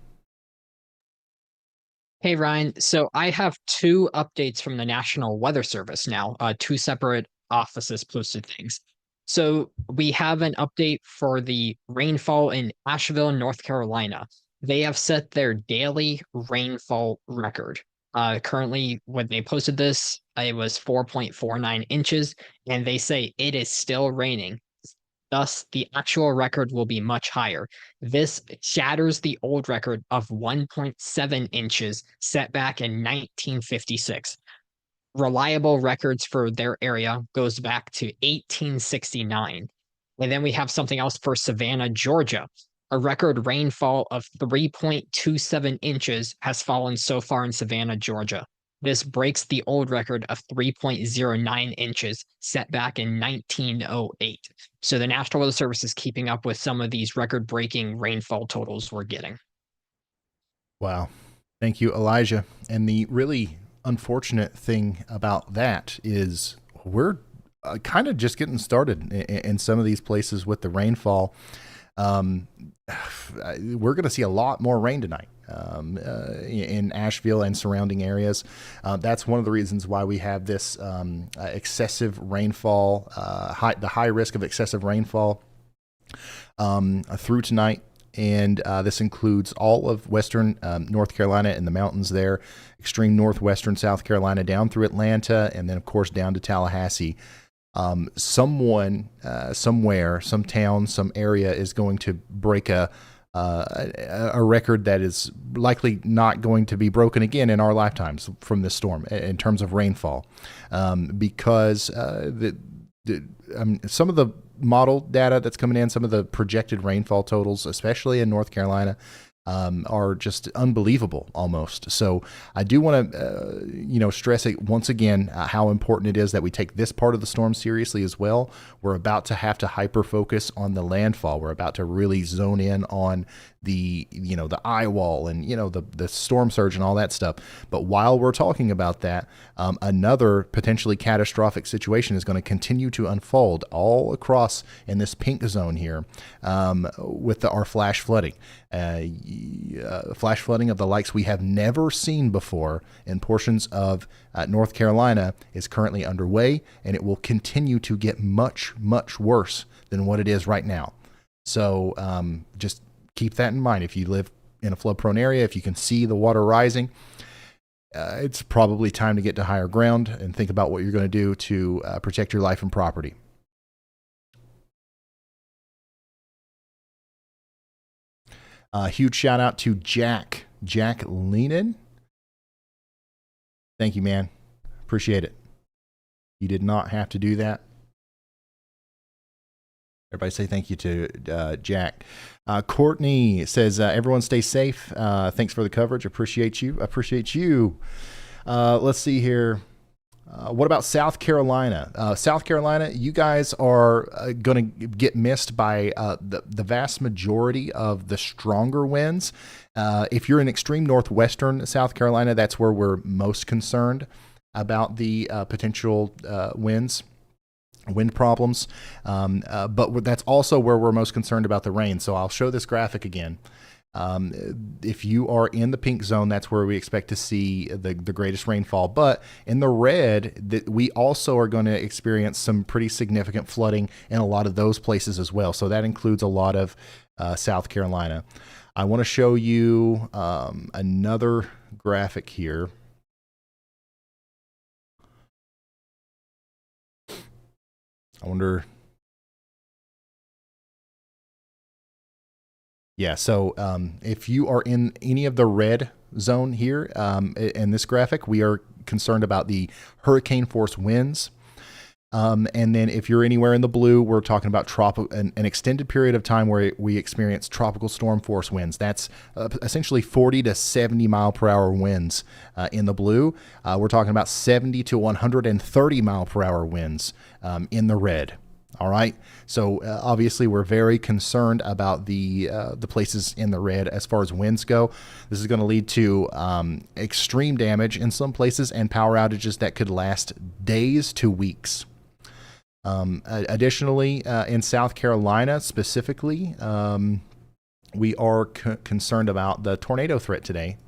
Hey, Ryan. So I have two updates from the National Weather Service now, two separate offices posted things. So we have an update for the rainfall in Asheville, North Carolina. They have set their daily rainfall record. Currently, when they posted this, it was 4.49 inches, and they say it is still raining. Thus, the actual record will be much higher. This shatters the old record of 1.7 inches set back in 1956. Reliable records for their area goes back to 1869. And then we have something else for Savannah, Georgia. A record rainfall of 3.27 inches has fallen so far in Savannah, Georgia. This breaks the old record of 3.09 inches set back in 1908. So the National Weather Service is keeping up with some of these record-breaking rainfall totals we're getting. Wow. Thank you, Elijah. And the really unfortunate thing about that is we're kind of just getting started in some of these places with the rainfall. We're going to see a lot more rain tonight in Asheville and surrounding areas. That's one of the reasons why we have this excessive rainfall, the high risk of excessive rainfall through tonight. And this includes all of western North Carolina and the mountains there, extreme northwestern South Carolina down through Atlanta, and then, of course, down to Tallahassee. Someone, somewhere, some town, some area is going to break a record that is likely not going to be broken again in our lifetimes from this storm in terms of rainfall, because some of the model data that's coming in, some of the projected rainfall totals, especially in North Carolina, are just unbelievable almost. So I do want to, stress it once again, how important it is that we take this part of the storm seriously as well. We're about to have to hyper focus on the landfall. We're about to really zone in on the eye wall and, the storm surge and all that stuff. But while we're talking about that, another potentially catastrophic situation is going to continue to unfold all across in this pink zone here with our flash flooding. Flash flooding of the likes we have never seen before in portions of North Carolina is currently underway, and it will continue to get much, much worse than what it is right now. So just keep that in mind. If you live in a flood-prone area, if you can see the water rising, it's probably time to get to higher ground and think about what you're going to do to protect your life and property. Huge shout out to Jack Helene. Thank you, man. Appreciate it. You did not have to do that. Everybody say thank you to Jack. Courtney says, everyone stay safe. Thanks for the coverage. Appreciate you. Let's see here. What about South Carolina? South Carolina, you guys are going to get missed by the vast majority of the stronger winds. If you're in extreme northwestern South Carolina, that's where we're most concerned about the potential wind problems. But that's also where we're most concerned about the rain. So I'll show this graphic again. If you are in the pink zone, that's where we expect to see the greatest rainfall. But in the red, we also are going to experience some pretty significant flooding in a lot of those places as well. So that includes a lot of South Carolina. I want to show you another graphic here. I wonder. Yeah, so if you are in any of the red zone here in this graphic, we are concerned about the hurricane force winds. And then if you're anywhere in the blue, we're talking about an extended period of time where we experience tropical storm force winds. That's essentially 40 to 70 mile per hour winds in the blue. We're talking about 70 to 130 mile per hour winds in the red. All right. So obviously we're very concerned about the places in the red as far as winds go. This is going to lead to extreme damage in some places and power outages that could last days to weeks. Additionally, in South Carolina specifically, we are concerned about the tornado threat today,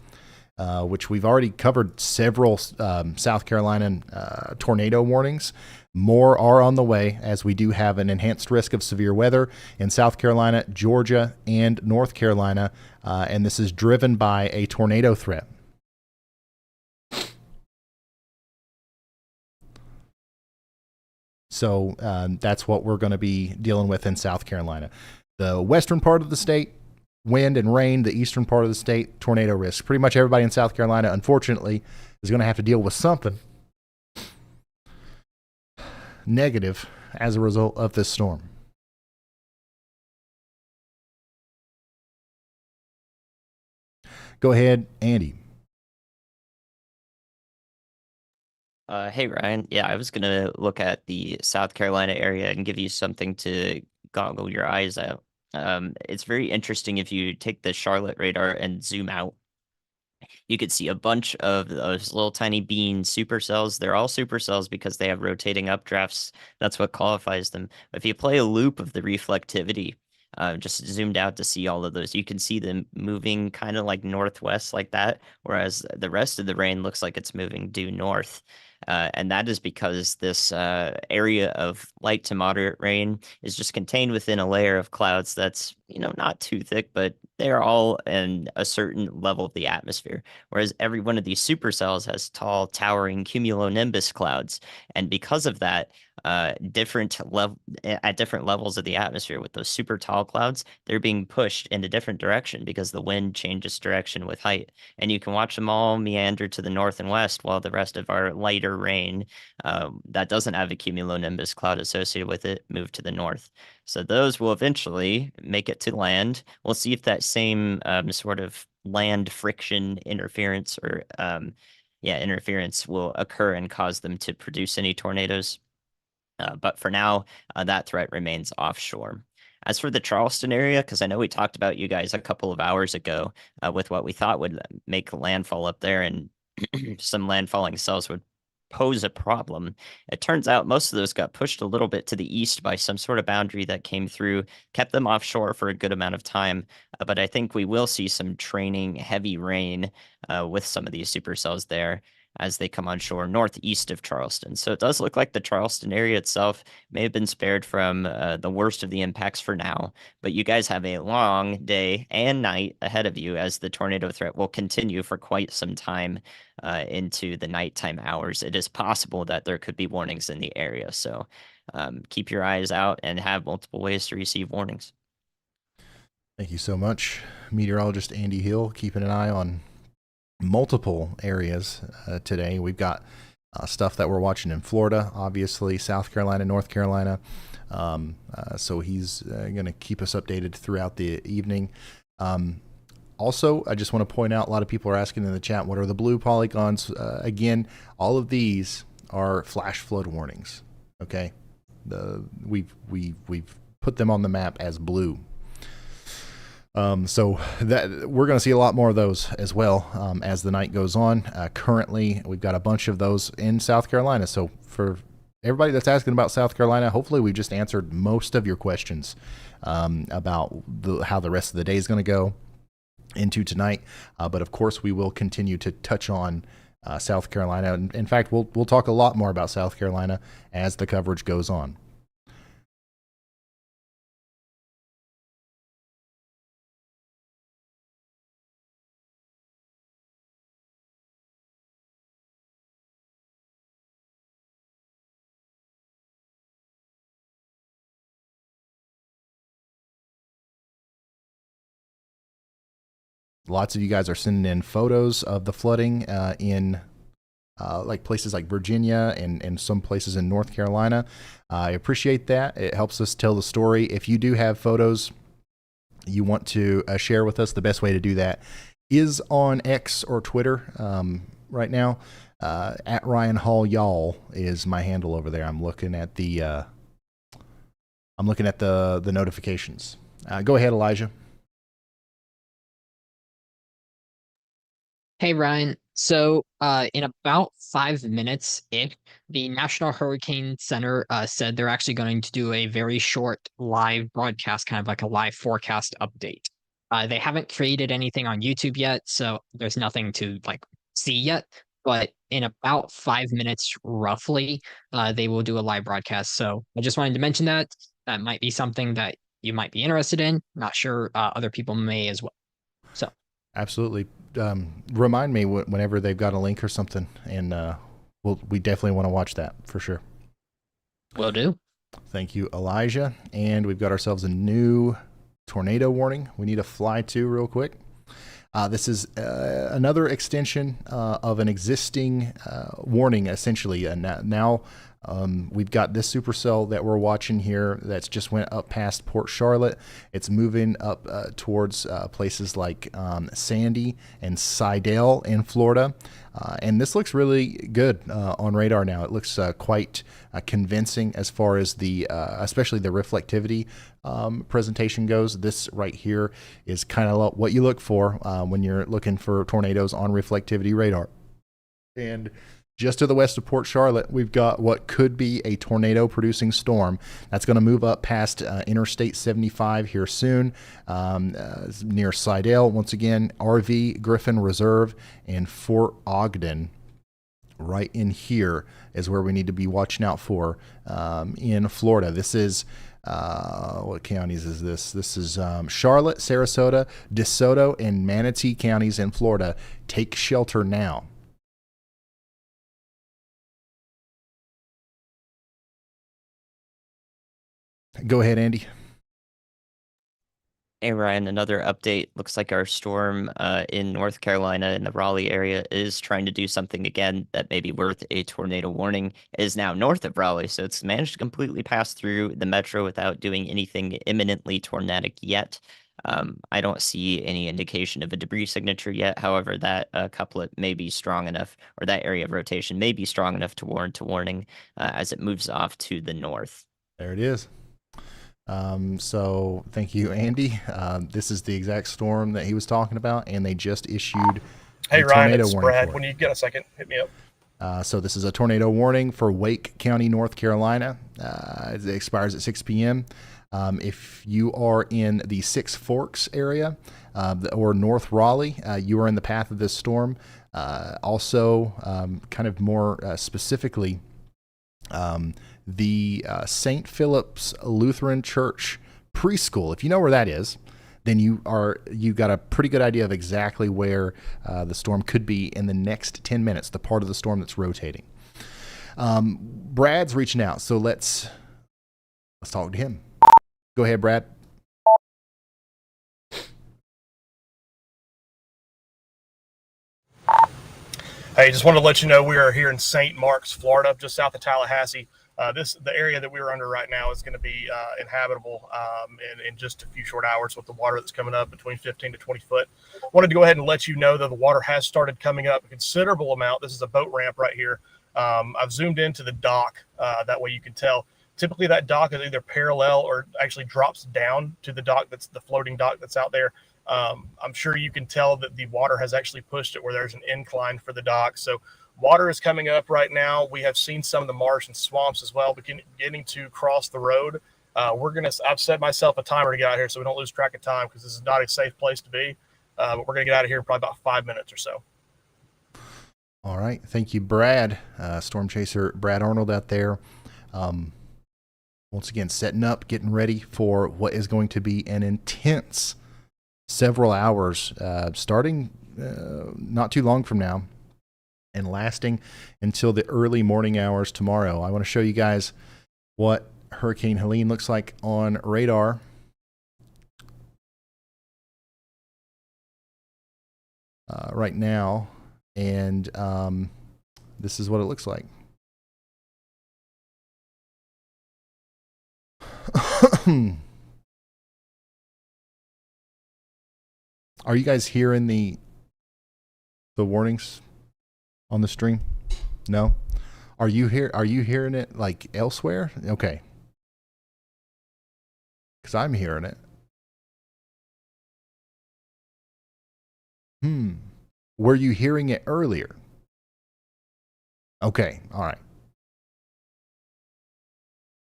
which we've already covered several South Carolina tornado warnings. More are on the way, as we do have an enhanced risk of severe weather in South Carolina, Georgia, and North Carolina, and this is driven by a tornado threat. So that's what we're going to be dealing with in South Carolina. The western part of the state, wind and rain. The eastern part of the state, tornado risk. Pretty much everybody in South Carolina, unfortunately, is going to have to deal with something negative as a result of this storm. Go ahead, Andy. Hey, Ryan. Yeah, I was going to look at the South Carolina area and give you something to goggle your eyes out. It's very interesting if you take the Charlotte radar and zoom out. You could see a bunch of those little tiny bean supercells. They're all supercells because they have rotating updrafts. That's what qualifies them. If you play a loop of the reflectivity, just zoomed out to see all of those, you can see them moving kind of like northwest like that, whereas the rest of the rain looks like it's moving due north. And that is because this area of light to moderate rain is just contained within a layer of clouds that's, not too thick, but they're all in a certain level of the atmosphere. Whereas every one of these supercells has tall, towering cumulonimbus clouds. And because of that, at different levels of the atmosphere with those super tall clouds, they're being pushed in a different direction because the wind changes direction with height. And you can watch them all meander to the north and west, while the rest of our lighter rain that doesn't have a cumulonimbus cloud associated with it move to the north. So those will eventually make it to land. We'll see if that same sort of land friction interference or interference will occur and cause them to produce any tornadoes. But for now, that threat remains offshore. As for the Charleston area, because I know we talked about you guys a couple of hours ago with what we thought would make landfall up there, and some landfalling cells would pose a problem. It turns out most of those got pushed a little bit to the east by some sort of boundary that came through, kept them offshore for a good amount of time. But I think we will see some training heavy rain with some of these supercells there as they come on shore northeast of Charleston. So it does look like the Charleston area itself may have been spared from the worst of the impacts for now, but you guys have a long day and night ahead of you as the tornado threat will continue for quite some time into the nighttime hours. It is possible that there could be warnings in the area, so keep your eyes out and have multiple ways to receive warnings. Thank you so much, meteorologist Andy Hill, keeping an eye on multiple areas today. We've got stuff that we're watching in Florida, obviously, South Carolina, North Carolina. So he's going to keep us updated throughout the evening. Also, I just want to point out, a lot of people are asking in the chat, what are the blue polygons? Again, all of these are flash flood warnings. Okay, we've put them on the map as blue. So that we're going to see a lot more of those as well as the night goes on. Currently, we've got a bunch of those in South Carolina. So for everybody that's asking about South Carolina, hopefully we just answered most of your questions about how the rest of the day is going to go into tonight. But of course, we will continue to touch on South Carolina. In fact, we'll talk a lot more about South Carolina as the coverage goes on. Lots of you guys are sending in photos of the flooding in like places like Virginia and some places in North Carolina. I appreciate that. It helps us tell the story. If you do have photos you want to share with us, the best way to do that is on X or Twitter right now. At Ryan Hall Y'all is my handle over there. I'm looking at the notifications. Go ahead, Elijah. Hey, Ryan. So, in about 5 minutes, the National Hurricane Center said they're actually going to do a very short live broadcast, kind of like a live forecast update. They haven't created anything on YouTube yet, so there's nothing to see yet. But in about 5 minutes, roughly, they will do a live broadcast. So I just wanted to mention that. That might be something that you might be interested in. Not sure other people may as well. So absolutely. Remind me whenever they've got a link or something, and we definitely want to watch that for sure. Will do. Thank you, Elijah. And we've got ourselves a new tornado warning we need to fly to real quick. This is another extension of an existing warning, essentially. Now we've got this supercell that we're watching here that's just went up past Port Charlotte. It's moving up towards places like Sandy and Sidell in Florida. And this looks really good on radar now. It looks quite convincing as far as the, especially the reflectivity presentation goes. This right here is kind of what you look for when you're looking for tornadoes on reflectivity radar. And just to the west of Port Charlotte, we've got what could be a tornado-producing storm that's going to move up past Interstate 75 here soon, near Sidell. Once again, RV, Griffin Reserve, and Fort Ogden. Right in here is where we need to be watching out for in Florida. This is what counties is this? This is Charlotte, Sarasota, DeSoto, and Manatee counties in Florida. Take shelter now. Go ahead, Andy. Hey, Ryan, another update. Looks like our storm in North Carolina in the Raleigh area is trying to do something again that may be worth a tornado warning. It is now north of Raleigh, so it's managed to completely pass through the metro without doing anything imminently tornadic yet. I don't see any indication of a debris signature yet. However, that couplet may be strong enough, or that area of rotation may be strong enough to warrant a warning as it moves off to the north. There it is. So thank you, Andy. This is the exact storm that he was talking about, and they just issued a tornado Ryan, it's warning Brad. for it. When you get a second, hit me up. So this is a tornado warning for Wake County, North Carolina. It expires at 6 p.m. If you are in the Six Forks area or North Raleigh, you are in the path of this storm. Also, kind of more specifically, the St. Philip's Lutheran Church preschool. If you know where that is, then you got a pretty good idea of exactly where the storm could be in the next 10 minutes, the part of the storm that's rotating. Brad's reaching out, so let's talk to him. Go ahead, Brad. Hey, just wanted to let you know we are here in St. Marks, Florida, just south of Tallahassee. The area that we're under right now is going to be inhabitable in just a few short hours with the water that's coming up between 15 to 20 foot. Wanted to go ahead and let you know that the water has started coming up a considerable amount. This is a boat ramp right here. I've zoomed into the dock. That way you can tell. Typically that dock is either parallel or actually drops down to the dock that's the floating dock that's out there. I'm sure you can tell that the water has actually pushed it where there's an incline for the dock. So water is coming up right now. We have seen some of the marsh and swamps as well beginning to cross the road. I've set myself a timer to get out here so we don't lose track of time, because this is not a safe place to be. But we're going to get out of here in probably about 5 minutes or so. All right. Thank you, Brad. Storm Chaser Brad Arnold out there. Once again, setting up, getting ready for what is going to be an intense several hours, starting not too long from now and lasting until the early morning hours tomorrow. I want to show you guys what Hurricane Helene looks like on radar. Right now, and this is what it looks like. Are you guys hearing the warnings on the stream? No? Are you hearing it like elsewhere? Okay. Because I'm hearing it. Were you hearing it earlier? Okay, all right.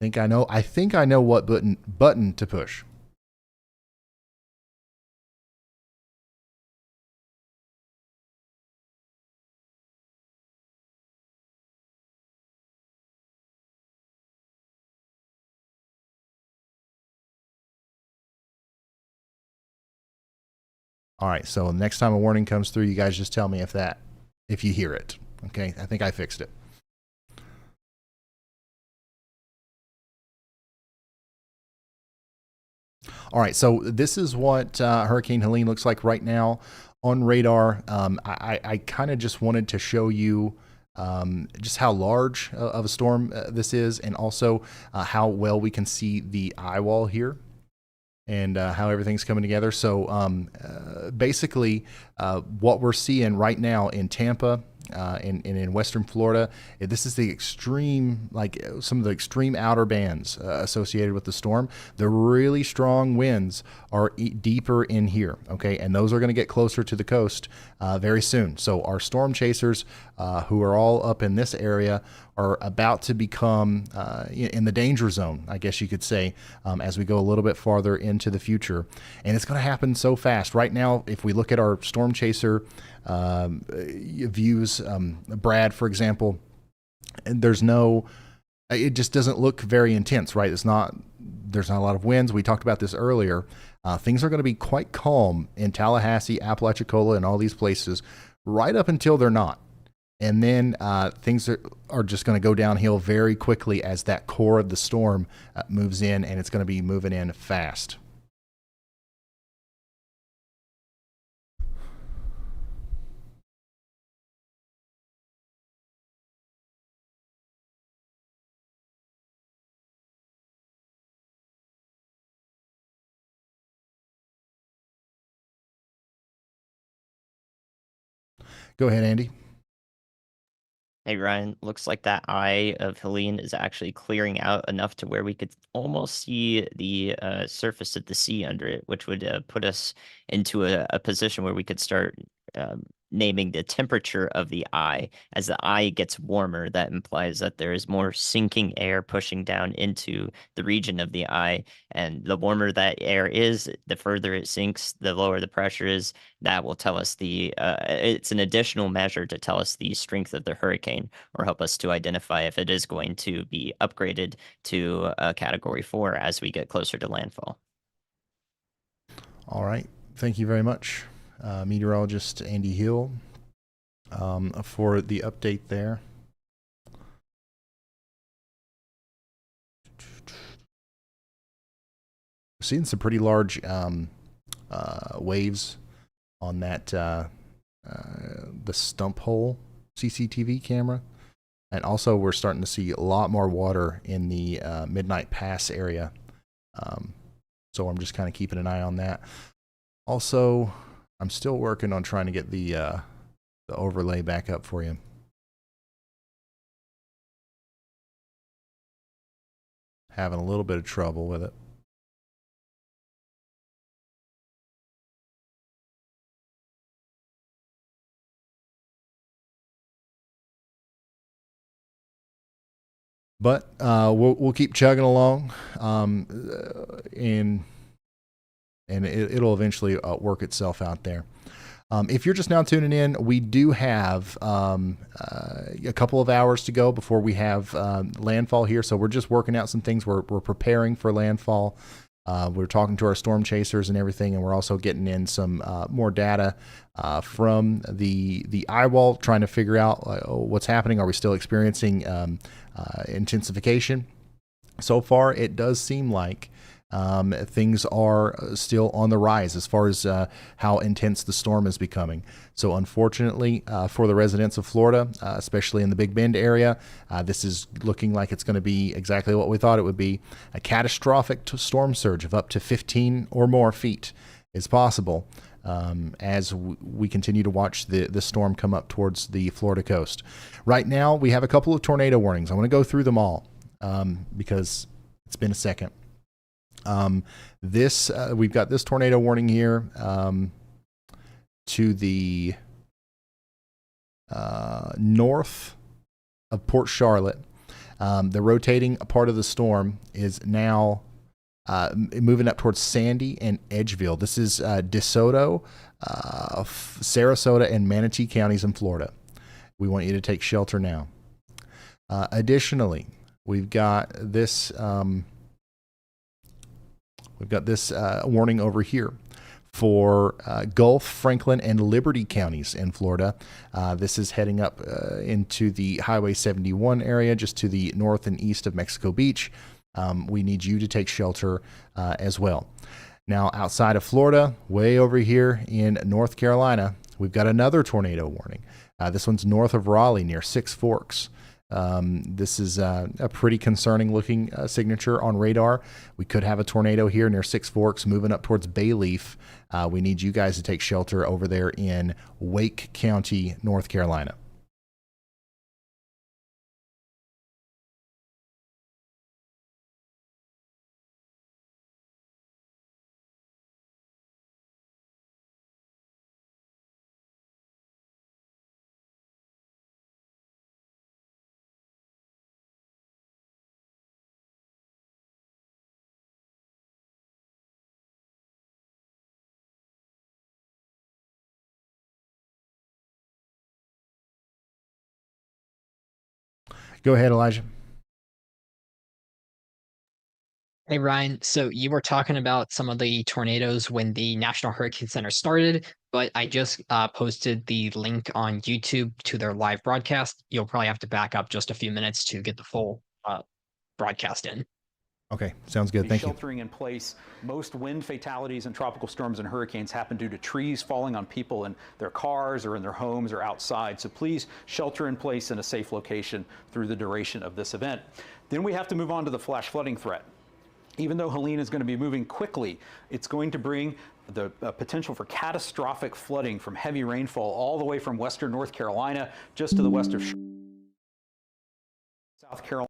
I think I know what button to push. All right, so next time a warning comes through, you guys just tell me if you hear it. Okay, I think I fixed it. All right, so this is what Hurricane Helene looks like right now on radar. I kind of just wanted to show you just how large of a storm this is, and also how well we can see the eye wall here, and how everything's coming together. So basically, what we're seeing right now in Tampa and in Western Florida, this is the extreme, like some of the extreme outer bands associated with the storm. The really strong winds are deeper in here, okay? And those are going to get closer to the coast very soon. So our storm chasers, who are all up in this area, are about to become in the danger zone, I guess you could say, as we go a little bit farther into the future. And it's going to happen so fast. Right now, if we look at our storm chaser views, Brad, for example, and it just doesn't look very intense, right? There's not a lot of winds. We talked about this earlier. Things are going to be quite calm in Tallahassee, Apalachicola, and all these places right up until they're not. And then things are just going to go downhill very quickly as that core of the storm moves in, and it's going to be moving in fast. Go ahead, Andy. Hey, Ryan, looks like that eye of Helene is actually clearing out enough to where we could almost see the surface of the sea under it, which would put us into a position where we could start naming the temperature of the eye. As the eye gets warmer, that implies that there is more sinking air pushing down into the region of the eye. And the warmer that air is, the further it sinks, the lower the pressure is. That will tell us it's an additional measure to tell us the strength of the hurricane, or help us to identify if it is going to be upgraded to a Category 4 as we get closer to landfall. All right. Thank you very much, meteorologist Andy Hill, for the update there. Seeing some pretty large waves on that the stump hole CCTV camera, and also we're starting to see a lot more water in the Midnight Pass area. So I'm just kind of keeping an eye on that. Also, I'm still working on trying to get the overlay back up for you. having a little bit of trouble with it. But we'll keep chugging along, and it'll eventually work itself out there. If you're just now tuning in, we do have a couple of hours to go before we have landfall here. So we're just working out some things. We're preparing for landfall. We're talking to our storm chasers and everything, and we're also getting in some more data from the eyewall, trying to figure out what's happening. Are we still experiencing intensification? So far, it does seem like things are still on the rise as far as how intense the storm is becoming. So unfortunately for the residents of Florida, especially in the Big Bend area, this is looking like it's going to be exactly what we thought it would be. A catastrophic storm surge of up to 15 or more feet is possible as we continue to watch the storm come up towards the Florida coast. Right now, we have a couple of tornado warnings. I want to go through them all because it's been a second. We've got this tornado warning here to the north of Port Charlotte. The rotating part of the storm is now moving up towards Sandy and Edgeville. This is DeSoto, Sarasota, and Manatee counties in Florida. We want you to take shelter now. Additionally, we've got this warning over here for Gulf, Franklin, and Liberty counties in Florida. This is heading up into the Highway 71 area, just to the north and east of Mexico Beach. We need you to take shelter as well. Now, outside of Florida, way over here in North Carolina, we've got another tornado warning. This one's north of Raleigh near Six Forks. This is a pretty concerning looking signature on radar. We could have a tornado here near Six Forks moving up towards Bayleaf. We need you guys to take shelter over there in Wake County, North Carolina. Go ahead, Elijah. Hey, Ryan. So you were talking about some of the tornadoes when the National Hurricane Center started, but I just posted the link on YouTube to their live broadcast. You'll probably have to back up just a few minutes to get the full broadcast in. Okay, sounds good. Thank you. Sheltering in place. Most wind fatalities in tropical storms and hurricanes happen due to trees falling on people in their cars or in their homes or outside. So please shelter in place in a safe location through the duration of this event. Then we have to move on to the flash flooding threat. Even though Helene is going to be moving quickly, it's going to bring the potential for catastrophic flooding from heavy rainfall all the way from western North Carolina just to the west of South Carolina.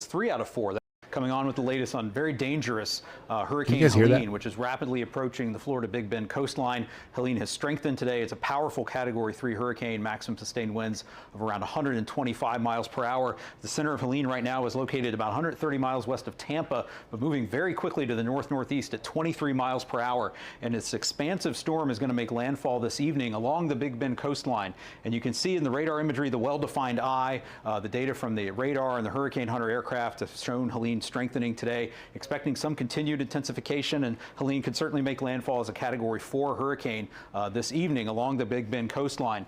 Three out of four. Coming on with the latest on very dangerous Hurricane Helene, which is rapidly approaching the Florida Big Bend coastline. Helene has strengthened today. It's a powerful Category 3 hurricane, maximum sustained winds of around 125 miles per hour. The center of Helene right now is located about 130 miles west of Tampa, but moving very quickly to the north-northeast at 23 miles per hour. And its expansive storm is going to make landfall this evening along the Big Bend coastline. And you can see in the radar imagery the well-defined eye. The data from the radar and the Hurricane Hunter aircraft have shown Helene strengthening today, expecting some continued intensification, and Helene could certainly make landfall as a Category 4 hurricane this evening along the Big Bend coastline.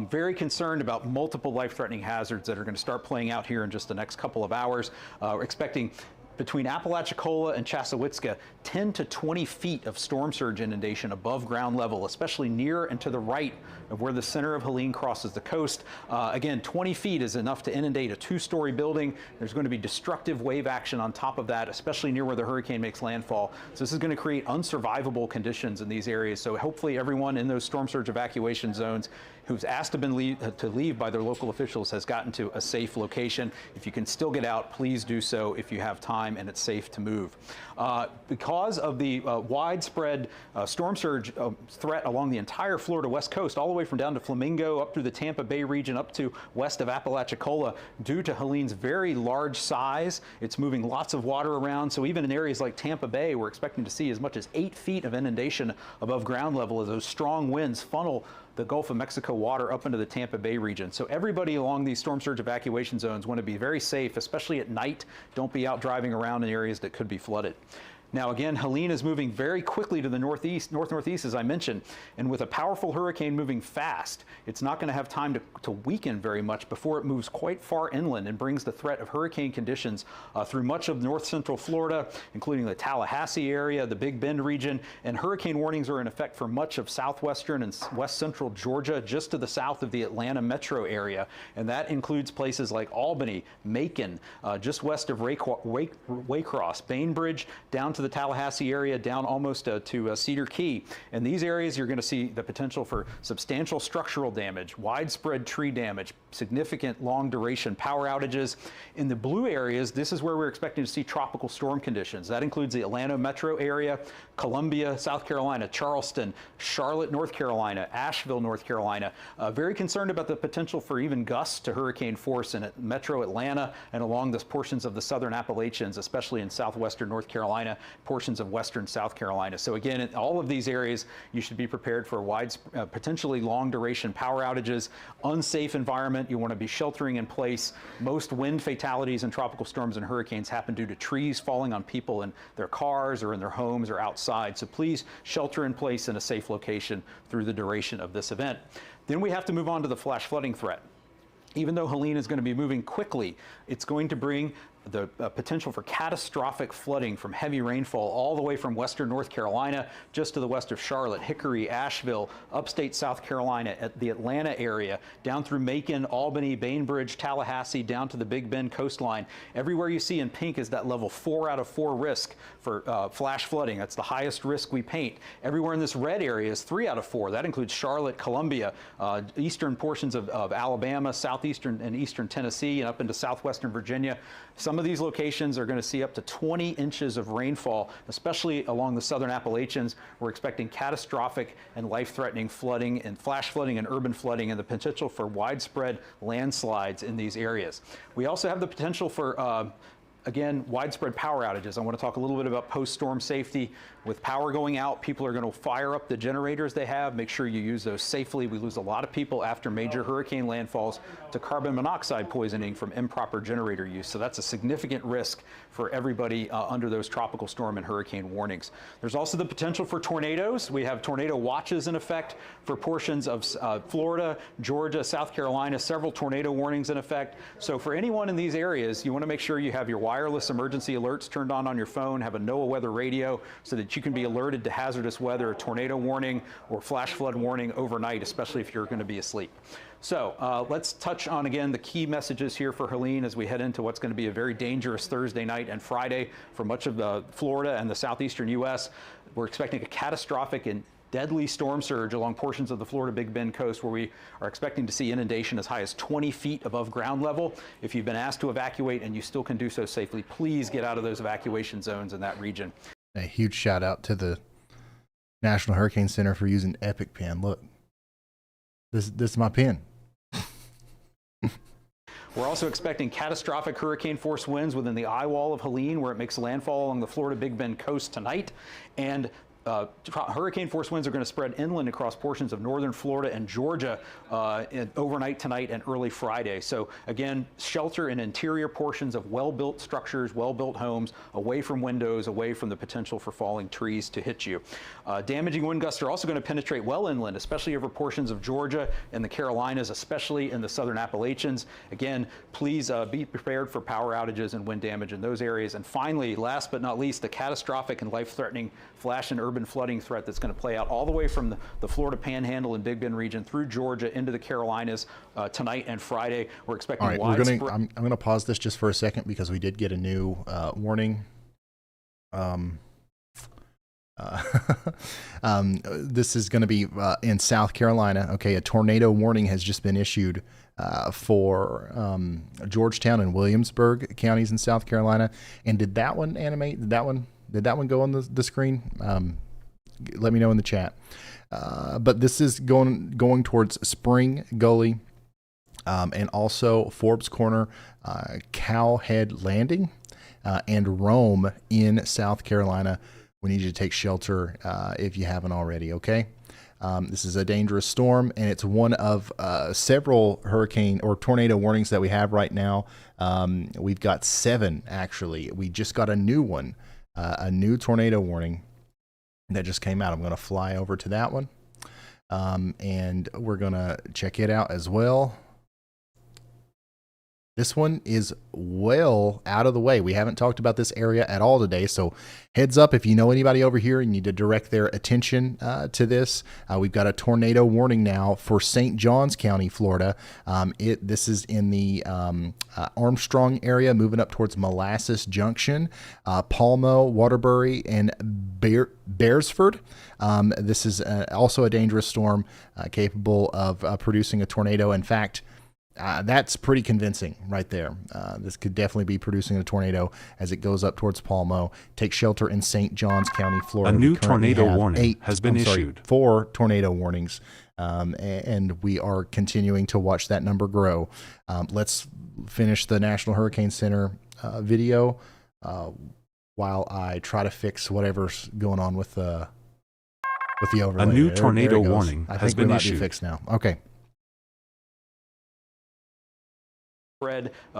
Very concerned about multiple life-threatening hazards that are going to start playing out here in just the next couple of hours. We're expecting between Apalachicola and Chassahowitzka, 10 to 20 feet of storm surge inundation above ground level, especially near and to the right of where the center of Helene crosses the coast. Again, 20 feet is enough to inundate a 2-story building. There's going to be destructive wave action on top of that, especially near where the hurricane makes landfall. So this is going to create unsurvivable conditions in these areas. So hopefully everyone in those storm surge evacuation zones who's asked to leave by their local officials has gotten to a safe location. If you can still get out, please do so if you have time and it's safe to move. Because of the widespread storm surge threat along the entire Florida west coast, all the way from down to Flamingo, up through the Tampa Bay region, up to west of Apalachicola, due to Helene's very large size, it's moving lots of water around. So even in areas like Tampa Bay, we're expecting to see as much as 8 feet of inundation above ground level as those strong winds funnel the Gulf of Mexico water up into the Tampa Bay region. So everybody along these storm surge evacuation zones want to be very safe, especially at night. Don't be out driving around in areas that could be flooded. Now again, Helene is moving very quickly to the northeast, as I mentioned, and with a powerful hurricane moving fast, it's not going to have time to weaken very much before it moves quite far inland and brings the threat of hurricane conditions through much of north central Florida, including the Tallahassee area, the Big Bend region, and hurricane warnings are in effect for much of southwestern and west central Georgia, just to the south of the Atlanta metro area, and that includes places like Albany, Macon, just west of Waycross, Bainbridge, down to the Tallahassee area, down almost to Cedar Key. In these areas, you're going to see the potential for substantial structural damage, widespread tree damage, significant long duration power outages. In the blue areas, this is where we're expecting to see tropical storm conditions. That includes the Atlanta metro area, Columbia, South Carolina, Charleston, Charlotte, North Carolina, Asheville, North Carolina. Very concerned about the potential for even gusts to hurricane force in metro Atlanta and along the portions of the southern Appalachians, especially in southwestern North Carolina, portions of western South Carolina. So again, in all of these areas, you should be prepared for potentially long duration power outages, unsafe environment. You want to be sheltering in place. Most wind fatalities in tropical storms and hurricanes happen due to trees falling on people in their cars or in their homes or outside. So please shelter in place in a safe location through the duration of this event. Then we have to move on to the flash flooding threat. Even though Helene is going to be moving quickly, it's going to bring the potential for catastrophic flooding from heavy rainfall all the way from western North Carolina, just to the west of Charlotte, Hickory, Asheville, upstate South Carolina, at the Atlanta area, down through Macon, Albany, Bainbridge, Tallahassee, down to the Big Bend coastline. Everywhere you see in pink is that level 4 out of 4 risk for flash flooding. That's the highest risk we paint. Everywhere in this red area is 3 out of 4. That includes Charlotte, Columbia, eastern portions of Alabama, southeastern and eastern Tennessee, and up into southwestern Virginia. Some of these locations are going to see up to 20 inches of rainfall, especially along the southern Appalachians. We're expecting catastrophic and life-threatening flooding and flash flooding and urban flooding, and the potential for widespread landslides in these areas. We also have the potential for again, widespread power outages. I want to talk a little bit about post-storm safety. With power going out, people are going to fire up the generators they have. Make sure you use those safely. We lose a lot of people after major hurricane landfalls to carbon monoxide poisoning from improper generator use. So that's a significant risk for everybody under those tropical storm and hurricane warnings. There's also the potential for tornadoes. We have tornado watches in effect for portions of Florida, Georgia, South Carolina, several tornado warnings in effect. So for anyone in these areas, you want to make sure you have your wireless emergency alerts turned on your phone, have a NOAA weather radio so that you can be alerted to hazardous weather, a tornado warning, or flash flood warning overnight, especially if you're going to be asleep. So let's touch on, again, the key messages here for Helene as we head into what's going to be a very dangerous Thursday night and Friday for much of Florida and the southeastern U.S. We're expecting a catastrophic and deadly storm surge along portions of the Florida Big Bend coast, where we are expecting to see inundation as high as 20 feet above ground level. If you've been asked to evacuate and you still can do so safely, please get out of those evacuation zones in that region. A huge shout out to the National Hurricane Center for using Epic Pen. Look, this is my pen. We're also expecting catastrophic hurricane force winds within the eye wall of Helene, where it makes landfall along the Florida Big Bend coast tonight. And hurricane force winds are going to spread inland across portions of northern Florida and Georgia overnight tonight and early Friday. So again, shelter in interior portions of well-built structures, well-built homes, away from windows, away from the potential for falling trees to hit you. Damaging wind gusts are also going to penetrate well inland, especially over portions of Georgia and the Carolinas, especially in the southern Appalachians. Again, please be prepared for power outages and wind damage in those areas. And finally, last but not least, the catastrophic and life-threatening flash and urban flooding threat that's going to play out all the way from the Florida Panhandle and Big Bend region through Georgia into the Carolinas tonight and Friday. We're expecting widespread. I'm going to pause this just for a second because we did get a new warning. This is going to be in South Carolina. Okay, a tornado warning has just been issued for Georgetown and Williamsburg counties in South Carolina. And did that one animate? Did that one go on the screen? Let me know in the chat. But this is going towards Spring Gully, and also Forbes Corner, Cowhead Landing, and Rome in South Carolina. We need you to take shelter if you haven't already, okay? This is a dangerous storm, and it's one of several hurricane or tornado warnings that we have right now. We've got 7, actually. We just got a new one, a new tornado warning that just came out. I'm going to fly over to that one, and we're going to check it out as well. This one is well out of the way. We haven't talked about this area at all today, so heads up if you know anybody over here, you need to direct their attention to this. We've got a tornado warning now for St. Johns County, Florida. This is in the Armstrong area, moving up towards Molasses Junction, Palmo, Waterbury, and Beresford. This is also a dangerous storm capable of producing a tornado. In fact, that's pretty convincing right there. This could definitely be producing a tornado as it goes up towards Palmo. Take shelter in St. Johns County, Florida. A new tornado warning has been issued. 4 tornado warnings, and we are continuing to watch that number grow. Let's finish the National Hurricane Center video while I try to fix whatever's going on with the overlay. A new tornado warning has been issued. I think we might be fixed now. Okay.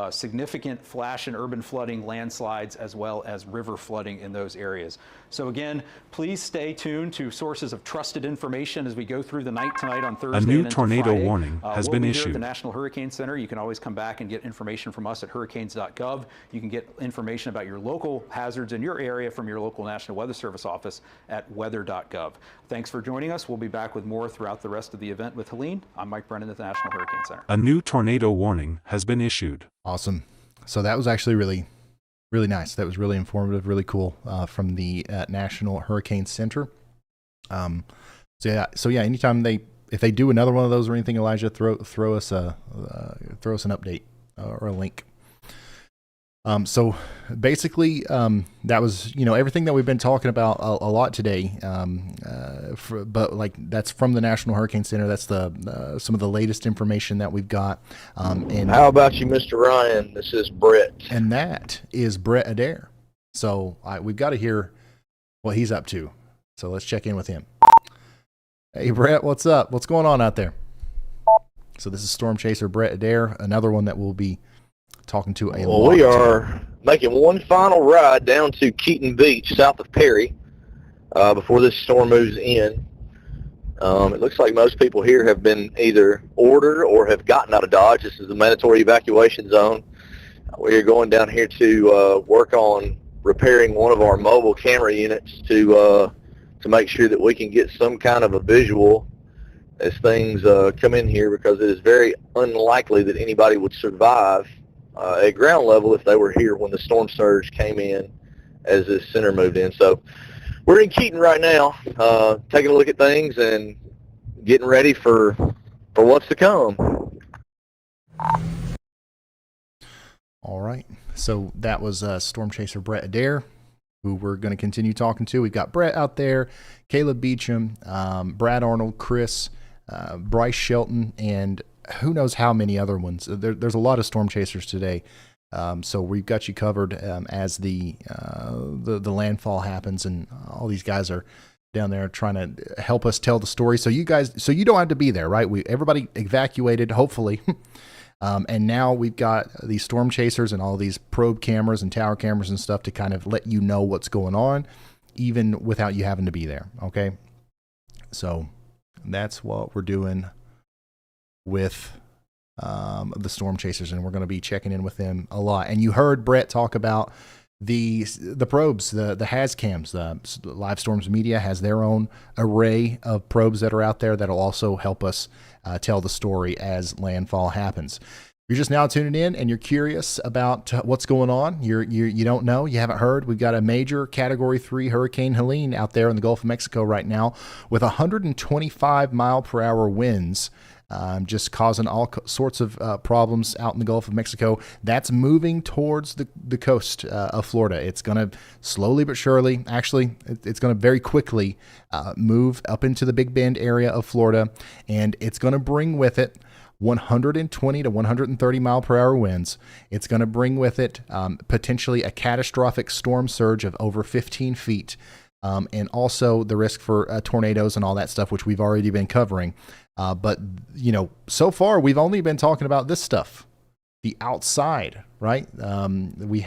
Significant flash and urban flooding, landslides, as well as river flooding in those areas. So again, please stay tuned to sources of trusted information as we go through the night tonight on Thursday. A new and into tornado Friday. warning has been Here issued. at the National Hurricane Center, you can always come back and get information from us at hurricanes.gov. You can get information about your local hazards in your area from your local National Weather Service office at weather.gov. Thanks for joining us. We'll be back with more throughout the rest of the event with Helene. I'm Mike Brennan at the National Hurricane Center. A new tornado warning has been issued. Awesome. So that was actually really nice. That was really informative, really cool from the National Hurricane Center. So yeah. Anytime if they do another one of those or anything, Elijah, throw us an update or a link. So basically, that was, everything that we've been talking about a lot today. But like that's from the National Hurricane Center. That's some of the latest information that we've got. And how about you, Mr. Ryan? This is Brett. And that is Brett Adair. So we've got to hear what he's up to. So let's check in with him. Hey, Brett, what's up? What's going on out there? So this is Storm Chaser Brett Adair, another one that will be talking to a lot. We are making one final ride down to Keaton Beach, south of Perry, before this storm moves in. It looks like most people here have been either ordered or have gotten out of Dodge. This is the mandatory evacuation zone. We are going down here to work on repairing one of our mobile camera units to make sure that we can get some kind of a visual as things come in here, because it is very unlikely that anybody would survive at ground level if they were here when the storm surge came in as this center moved in. So we're in Keaton right now, taking a look at things and getting ready for what's to come. All right. So that was Storm Chaser Brett Adair, who we're going to continue talking to. We've got Brett out there, Caleb Beecham, Brad Arnold, Chris, Bryce Shelton, and who knows how many other ones. There's a lot of storm chasers today, so we've got you covered as the landfall happens, and all these guys are down there trying to help us tell the story. So you don't have to be there, right? Everybody evacuated, hopefully. And now we've got these storm chasers and all these probe cameras and tower cameras and stuff to kind of let you know what's going on, even without you having to be there. Okay. So that's what we're doing with the storm chasers, and we're going to be checking in with them a lot. And you heard Brett talk about the probes, the HAZ cams. The Live Storms Media has their own array of probes that are out there that'll also help us tell the story as landfall happens. You're just now tuning in and you're curious about what's going on. You don't know, you haven't heard. We've got a major Category 3 Hurricane Helene out there in the Gulf of Mexico right now with 125 mile per hour winds, just causing all sorts of problems out in the Gulf of Mexico. That's moving towards the coast of Florida. It's going to slowly but surely, actually, it's going to very quickly move up into the Big Bend area of Florida, and it's going to bring with it 120 to 130 mile per hour winds. It's going to bring with it potentially a catastrophic storm surge of over 15 feet, and also the risk for tornadoes and all that stuff, which we've already been covering. But, so far we've only been talking about this stuff, the outside, right? We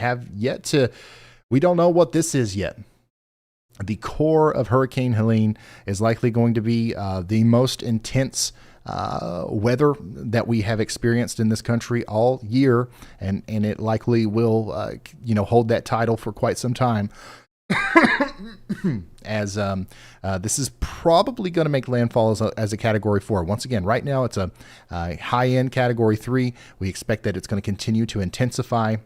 don't know what this is yet. The core of Hurricane Helene is likely going to be the most intense weather that we have experienced in this country all year, and it likely will, hold that title for quite some time. As this is probably going to make landfall as a Category 4. Once again, right now it's a high-end Category 3. We expect that it's going to continue to intensify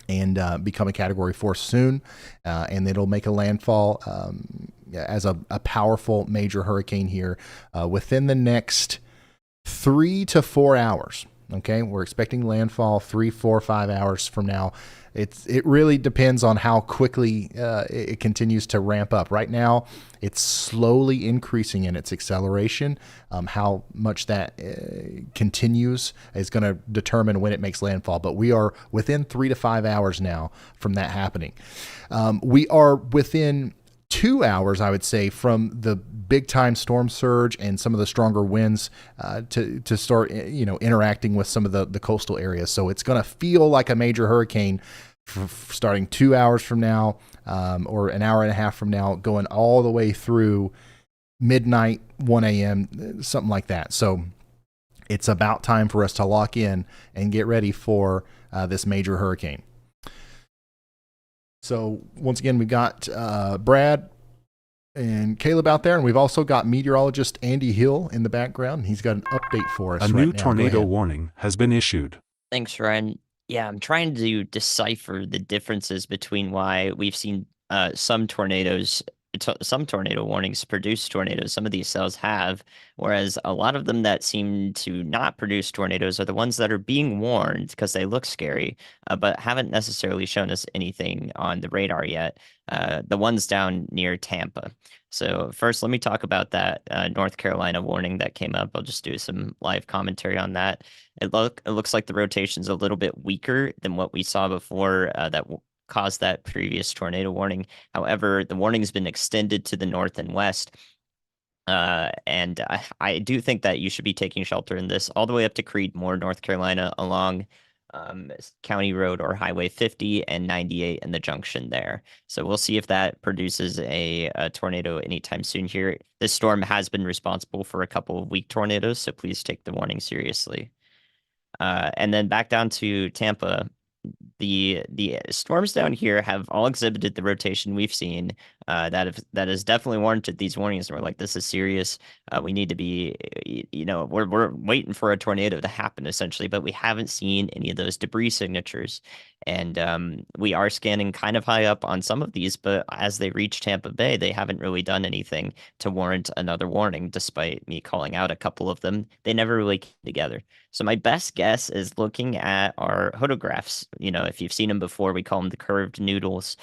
and become a Category 4 soon, and it'll make a landfall as a powerful major hurricane here within the next 3 to 4 hours. Okay, we're expecting landfall 3, 4, 5 hours from now. It really depends on how quickly it continues to ramp up. Right now, it's slowly increasing in its acceleration. How much that continues is going to determine when it makes landfall. But we are within 3 to 5 hours now from that happening. We are within 2 hours, I would say, from the big time storm surge and some of the stronger winds to start, interacting with some of the coastal areas. So it's going to feel like a major hurricane starting 2 hours from now, or an hour and a half from now, going all the way through midnight, 1 a.m., something like that. So it's about time for us to lock in and get ready for this major hurricane. So once again, we got Brad and Caleb out there, and we've also got meteorologist Andy Hill in the background. He's got an update for us. A new tornado warning has been issued. Thanks, Ryan. Yeah, I'm trying to decipher the differences between why we've seen some tornado warnings produce tornadoes. Some of these cells have, whereas a lot of them that seem to not produce tornadoes are the ones that are being warned because they look scary, but haven't necessarily shown us anything on the radar yet. The ones down near Tampa. So first, let me talk about that North Carolina warning that came up. I'll just do some live commentary on that. It looks like the rotation's a little bit weaker than what we saw before that caused that previous tornado warning. However, the warning's been extended to the north and west. And I do think that you should be taking shelter in this all the way up to Creedmoor, North Carolina, along County Road or Highway 50 and 98 and the junction there. So we'll see if that produces a tornado anytime soon here. This storm has been responsible for a couple of weak tornadoes, so please take the warning seriously. And then back down to Tampa, the storms down here have all exhibited the rotation we've seen that has definitely warranted these warnings. And we're like, this is serious. We need to be, we're waiting for a tornado to happen essentially, but we haven't seen any of those debris signatures. And we are scanning kind of high up on some of these, but as they reach Tampa Bay, they haven't really done anything to warrant another warning, despite me calling out a couple of them. They never really came together. So my best guess is looking at our hodographs. If you've seen them before, we call them the curved noodles.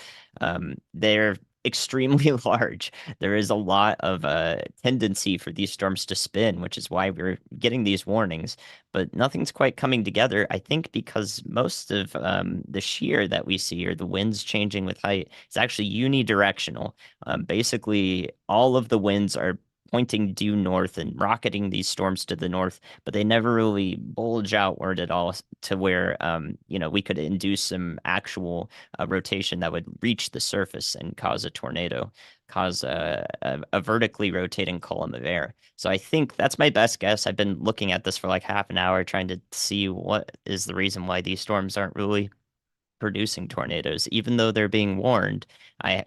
They're extremely large. There is a lot of tendency for these storms to spin, which is why we're getting these warnings, but nothing's quite coming together. I think because most of the shear that we see, or the winds changing with height, is actually unidirectional. Basically, all of the winds are pointing due north and rocketing these storms to the north, but they never really bulge outward at all to where we could induce some actual rotation that would reach the surface and cause a tornado, cause a vertically rotating column of air. So I think that's my best guess. I've been looking at this for like half an hour trying to see what is the reason why these storms aren't really producing tornadoes, even though they're being warned.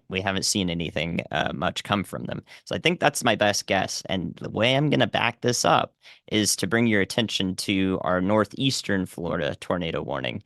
We haven't seen anything much come from them. So I think that's my best guess. And the way I'm going to back this up is to bring your attention to our northeastern Florida tornado warning.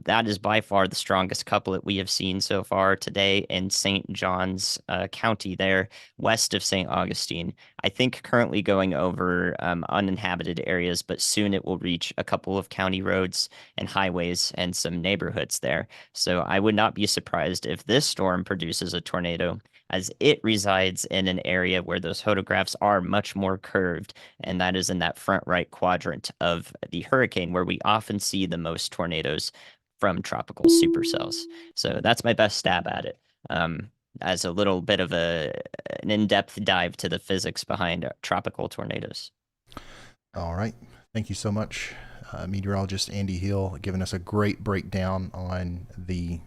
That is by far the strongest couplet we have seen so far today in St. Johns County there, west of St. Augustine. I think currently going over uninhabited areas, but soon it will reach a couple of county roads and highways and some neighborhoods there. So I would not be surprised if this storm produces a tornado, as it resides in an area where those photographs are much more curved, and that is in that front right quadrant of the hurricane, where we often see the most tornadoes from tropical supercells. So that's my best stab at it, as a little bit of an in-depth dive to the physics behind tropical tornadoes. All right. Thank you so much, meteorologist Andy Hill, giving us a great breakdown on the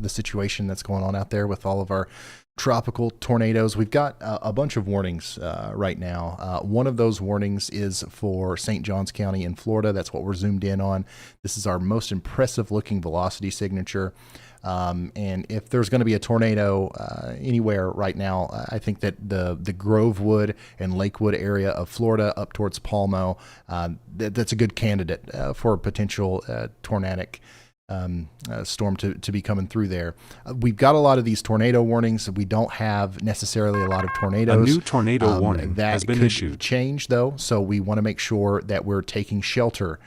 situation that's going on out there with all of our tropical tornadoes. We've got a bunch of warnings right now. One of those warnings is for St. Johns County in Florida. That's what we're zoomed in on. This is our most impressive looking velocity signature. And if there's going to be a tornado anywhere right now, I think that the Grovewood and Lakewood area of Florida up towards Palmo, that's a good candidate for a potential tornadic storm to be coming through there. We've got a lot of these tornado warnings. We don't have necessarily a lot of tornadoes. A new tornado warning that has been could issued. Change though, so we want to make sure that we're taking shelter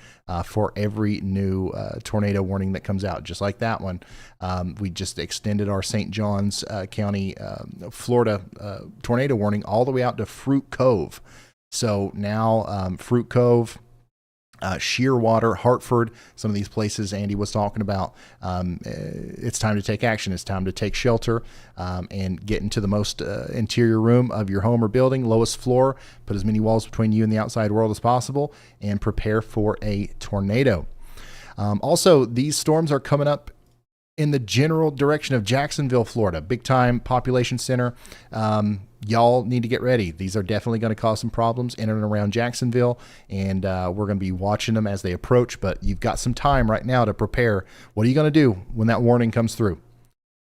for every new tornado warning that comes out. Just like that one, we just extended our St. Johns County, Florida tornado warning all the way out to Fruit Cove. So now Fruit Cove, Shearwater, Hartford, some of these places Andy was talking about, it's time to take action. It's time to take shelter and get into the most interior room of your home or building, lowest floor, put as many walls between you and the outside world as possible, and prepare for a tornado. Also, these storms are coming up in the general direction of Jacksonville, Florida, big time population center. Y'all need to get ready. These are definitely going to cause some problems in and around Jacksonville, and we're going to be watching them as they approach, but you've got some time right now to prepare. What are you going to do when that warning comes through?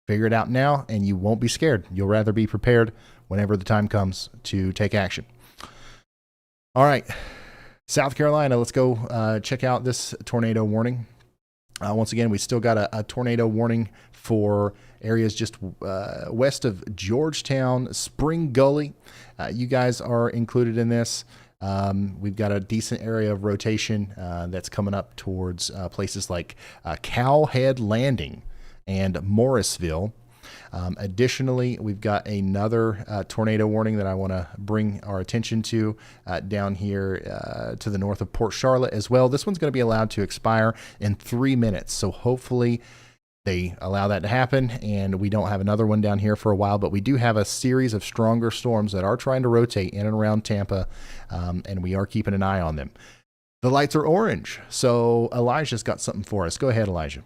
Figure it out now, and you won't be scared. You'll rather be prepared whenever the time comes to take action. All right, South Carolina, let's go check out this tornado warning. Once again, we still got a tornado warning for areas just west of Georgetown, Spring Gully. You guys are included in this. We've got a decent area of rotation that's coming up towards places like Cowhead Landing and Morrisville. Additionally, we've got another tornado warning that I want to bring our attention to down here to the north of Port Charlotte as well. This one's going to be allowed to expire in 3 minutes. So hopefully they allow that to happen and we don't have another one down here for a while, but we do have a series of stronger storms that are trying to rotate in and around Tampa, and we are keeping an eye on them. The lights are orange. So Elijah's got something for us. Go ahead, Elijah.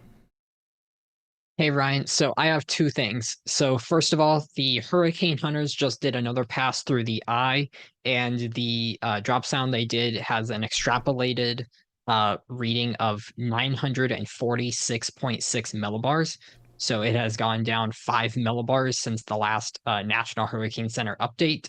Hey, Ryan. So I have two things. So first of all, the hurricane hunters just did another pass through the eye, and the drop sound they did has an extrapolated reading of 946.6 millibars. So it has gone down 5 millibars since the last National Hurricane Center update.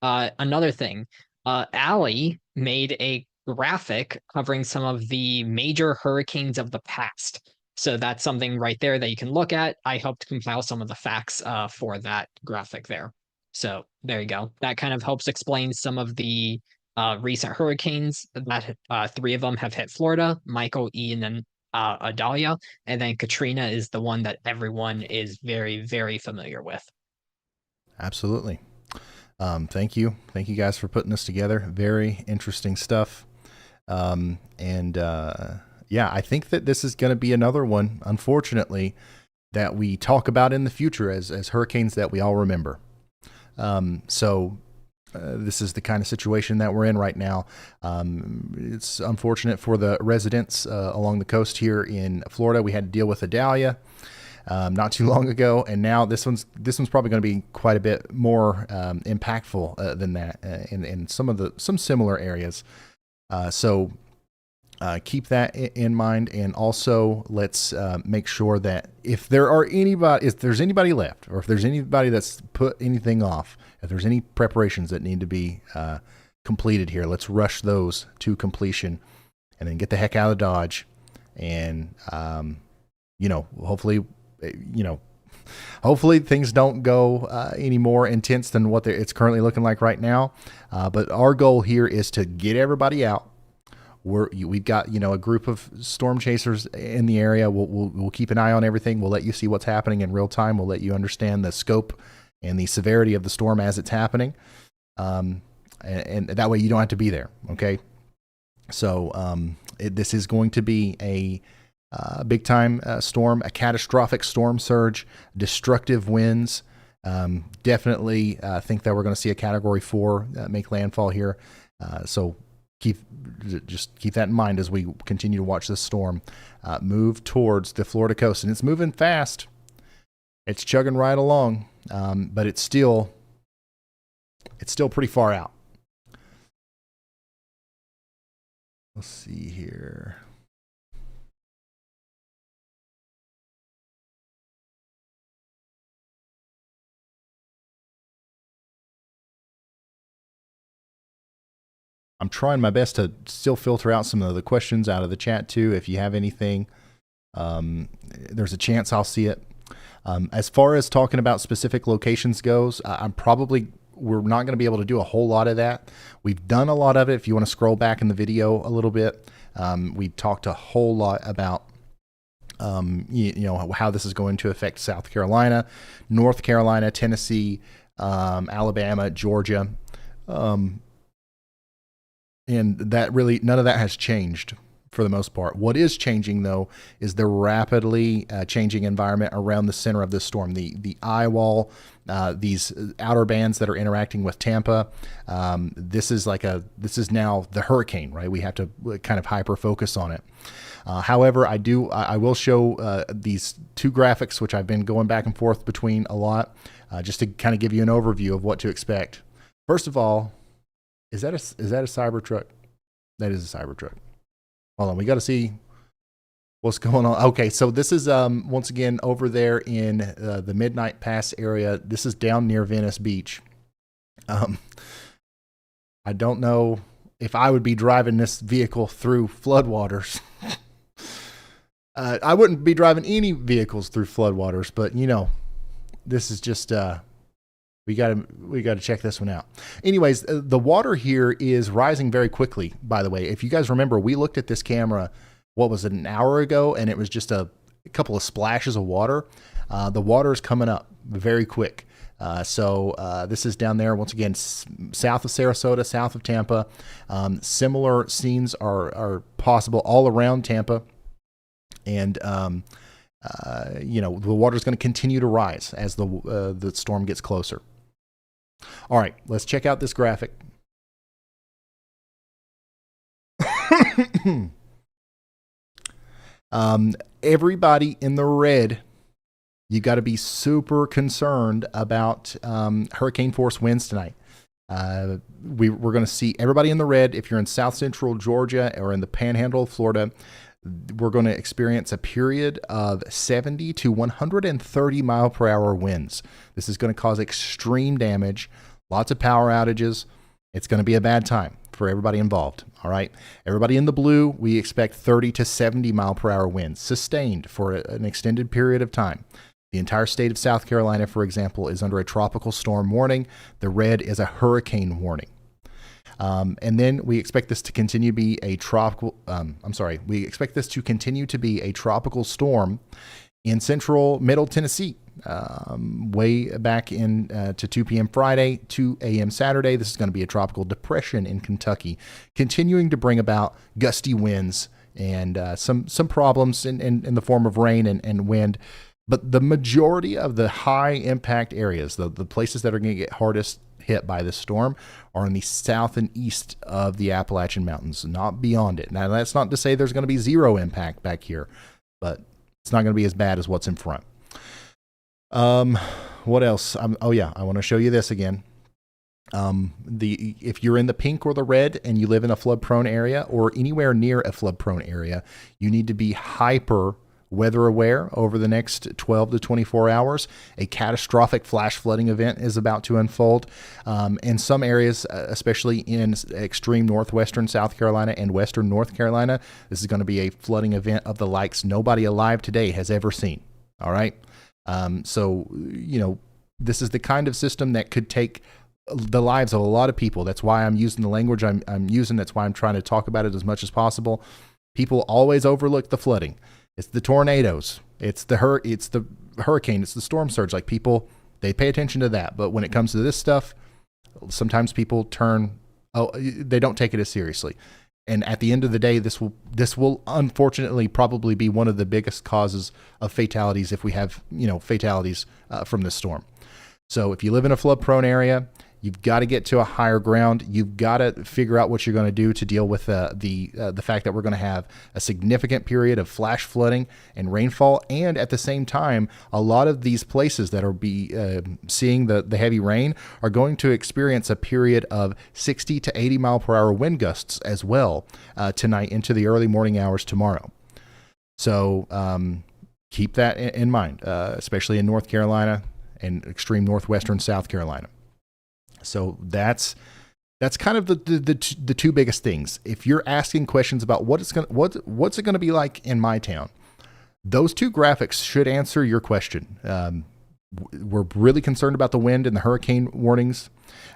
Another thing, Allie made a graphic covering some of the major hurricanes of the past. So that's something right there that you can look at. I helped compile some of the facts for that graphic there. So there you go. That kind of helps explain some of the recent hurricanes. That 3 of them have hit Florida: Michael, Ian, and Adalia. And then Katrina is the one that everyone is very, very familiar with. Absolutely. Thank you guys for putting this together. Very interesting stuff. Yeah, I think that this is going to be another one, unfortunately, that we talk about in the future as hurricanes that we all remember. This is the kind of situation that we're in right now. It's unfortunate for the residents along the coast here in Florida. We had to deal with Idalia not too long ago, and now this one's probably going to be quite a bit more impactful than that in some similar areas. Keep that in mind, and also let's make sure that if there's anybody left, or if there's anybody that's put anything off, if there's any preparations that need to be completed here, let's rush those to completion, and then get the heck out of Dodge. And hopefully things don't go any more intense than what it's currently looking like right now. But our goal here is to get everybody out. We've got a group of storm chasers in the area. We'll keep an eye on everything. We'll let you see what's happening in real time. We'll let you understand the scope and the severity of the storm as it's happening, and that way you don't have to be there. Okay, so this is going to be a big time storm, a catastrophic storm surge, destructive winds. Definitely think that we're going to see a Category 4 make landfall here. So just keep that in mind as we continue to watch this storm move towards the Florida coast, and it's moving fast. It's chugging right along, but it's still pretty far out. Let's see here. I'm trying my best to still filter out some of the questions out of the chat too. If you have anything, there's a chance I'll see it. As far as talking about specific locations goes, we're not going to be able to do a whole lot of that. We've done a lot of it. If you want to scroll back in the video a little bit, we talked a whole lot about how this is going to affect South Carolina, North Carolina, Tennessee, Alabama, Georgia. And that really, none of that has changed for the most part. What is changing, though, is the rapidly changing environment around the center of this storm. The eye wall, these outer bands that are interacting with Tampa. This is now the hurricane, right? We have to kind of hyper focus on it. However, I will show these two graphics, which I've been going back and forth between a lot, just to kind of give you an overview of what to expect. First of all, is that a Cybertruck? That is a Cybertruck. Hold on, we got to see what's going on. Okay, so this is once again over there in the Midnight Pass area. This is down near Venice Beach. I don't know if I would be driving this vehicle through floodwaters. I wouldn't be driving any vehicles through floodwaters, but this is just we got to check this one out. Anyways, the water here is rising very quickly, by the way. If you guys remember, we looked at this camera, what was it, an hour ago, and it was just a couple of splashes of water. The water is coming up very quick. So this is down there, once again, south of Sarasota, south of Tampa. Similar scenes are possible all around Tampa. And, the water is going to continue to rise as the storm gets closer. All right, let's check out this graphic. Everybody in the red, you got to be super concerned about hurricane force winds tonight. We're going to see everybody in the red. If you're in South Central Georgia or in the Panhandle of Florida, we're going to experience a period of 70 to 130 mile per hour winds. This is going to cause extreme damage, lots of power outages. It's going to be a bad time for everybody involved. All right. Everybody in the blue, we expect 30 to 70 mile per hour winds sustained for an extended period of time. The entire state of South Carolina, for example, is under a tropical storm warning. The red is a hurricane warning. And then we expect this to continue to be a tropical, we expect this to continue to be a tropical storm In central middle Tennessee, way back in to 2 p.m. Friday, 2 a.m. Saturday. This is going to be a tropical depression in Kentucky, continuing to bring about gusty winds and some problems in the form of rain and wind. But the majority of the high impact areas, the places that are going to get hardest hit by this storm, are in the south and east of the Appalachian Mountains, not beyond it. Now, that's not to say there's going to be zero impact back here, but it's not going to be as bad as what's in front. What else? Oh yeah, I want to show you this again. If you're in the pink or the red and you live in a flood prone area or anywhere near a flood prone area, you need to be hyper weather aware over the next 12 to 24 hours. A catastrophic flash flooding event is about to unfold. In some areas, especially in extreme northwestern South Carolina and western North Carolina, this is going to be a flooding event of the likes nobody alive today has ever seen. All right. So, this is the kind of system that could take the lives of a lot of people. That's why I'm using the language I'm using. That's why I'm trying to talk about it as much as possible. People always overlook the flooding. It's the tornadoes. It's the hurricane. It's the storm surge. Like, people, they pay attention to that. But when it comes to this stuff, sometimes people they don't take it as seriously. And at the end of the day, this will unfortunately probably be one of the biggest causes of fatalities if we have, fatalities from this storm. So if you live in a flood prone area, you've got to get to a higher ground. You've got to figure out what you're going to do to deal with the fact that we're going to have a significant period of flash flooding and rainfall. And at the same time, a lot of these places that are seeing the heavy rain are going to experience a period of 60 to 80 mile per hour wind gusts as well tonight into the early morning hours tomorrow. So keep that in mind, especially in North Carolina and extreme northwestern South Carolina. So that's kind of the two biggest things. If you're asking questions about what's it going to be like in my town, those two graphics should answer your question. We're really concerned about the wind and the hurricane warnings.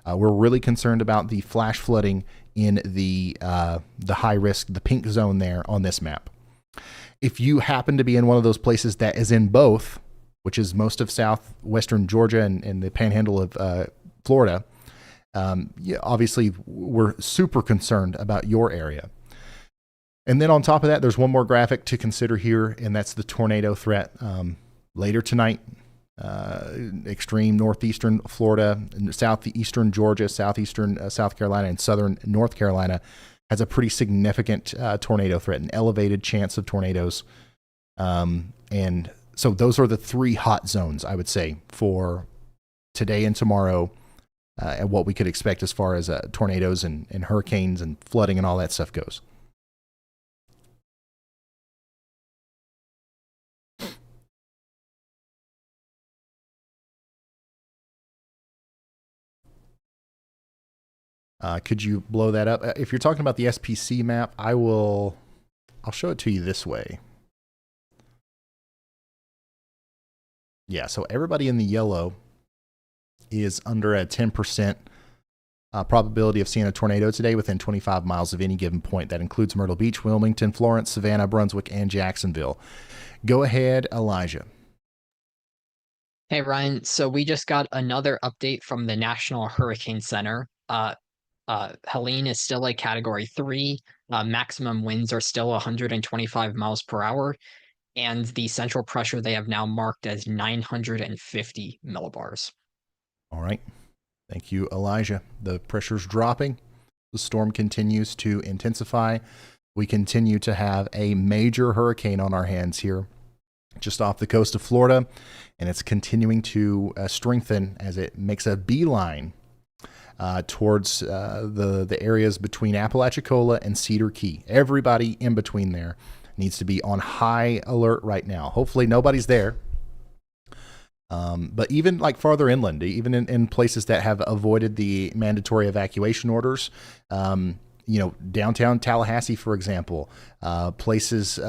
We're really concerned about the flash flooding in the high risk, the pink zone there on this map. If you happen to be in one of those places that is in both, which is most of southwestern Georgia and the panhandle of Florida, obviously we're super concerned about your area. And then on top of that, there's one more graphic to consider here, and that's the tornado threat. Later tonight, extreme northeastern Florida, southeastern Georgia, southeastern South Carolina, and southern North Carolina has a pretty significant tornado threat, an elevated chance of tornadoes. And so those are the three hot zones, I would say, for today and tomorrow, and what we could expect as far as tornadoes and hurricanes and flooding and all that stuff goes. Could you blow that up? If you're talking about the SPC map, I'll show it to you this way. Yeah, so everybody in the yellow is under a 10% probability of seeing a tornado today within 25 miles of any given point. That includes Myrtle Beach, Wilmington, Florence, Savannah, Brunswick, and Jacksonville. Go ahead, Elijah. Hey, Ryan. So we just got another update from the National Hurricane Center. Helene is still a Category 3. Maximum winds are still 125 miles per hour. And the central pressure they have now marked as 950 millibars. All right. Thank you, Elijah. The pressure's dropping. The storm continues to intensify. We continue to have a major hurricane on our hands here just off the coast of Florida, and it's continuing to strengthen as it makes a beeline towards the areas between Apalachicola and Cedar Key. Everybody in between there needs to be on high alert right now. Hopefully nobody's there. But even like farther inland, even in places that have avoided the mandatory evacuation orders, downtown Tallahassee, for example, places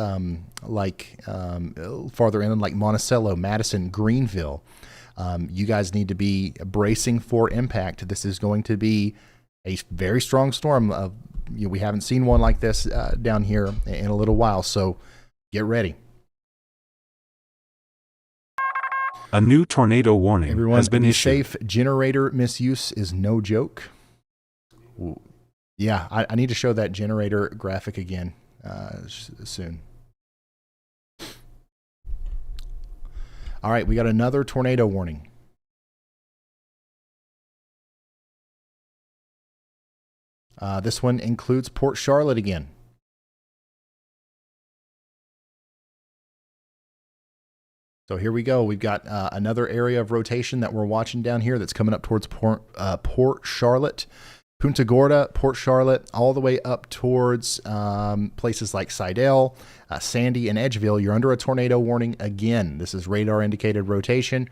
like farther inland like Monticello, Madison, Greenville, you guys need to be bracing for impact. This is going to be a very strong storm. We haven't seen one like this down here in a little while, so get ready. A new tornado warning Everyone, has been be issued. safe. Generator misuse is no joke. Ooh. Yeah, I need to show that generator graphic again soon. All right, we got another tornado warning. This one includes Port Charlotte again. So here we go. We've got another area of rotation that we're watching down here that's coming up towards Port Charlotte, Punta Gorda, Port Charlotte, all the way up towards places like Sidell, Sandy, and Edgeville. You're under a tornado warning again. This is radar indicated rotation.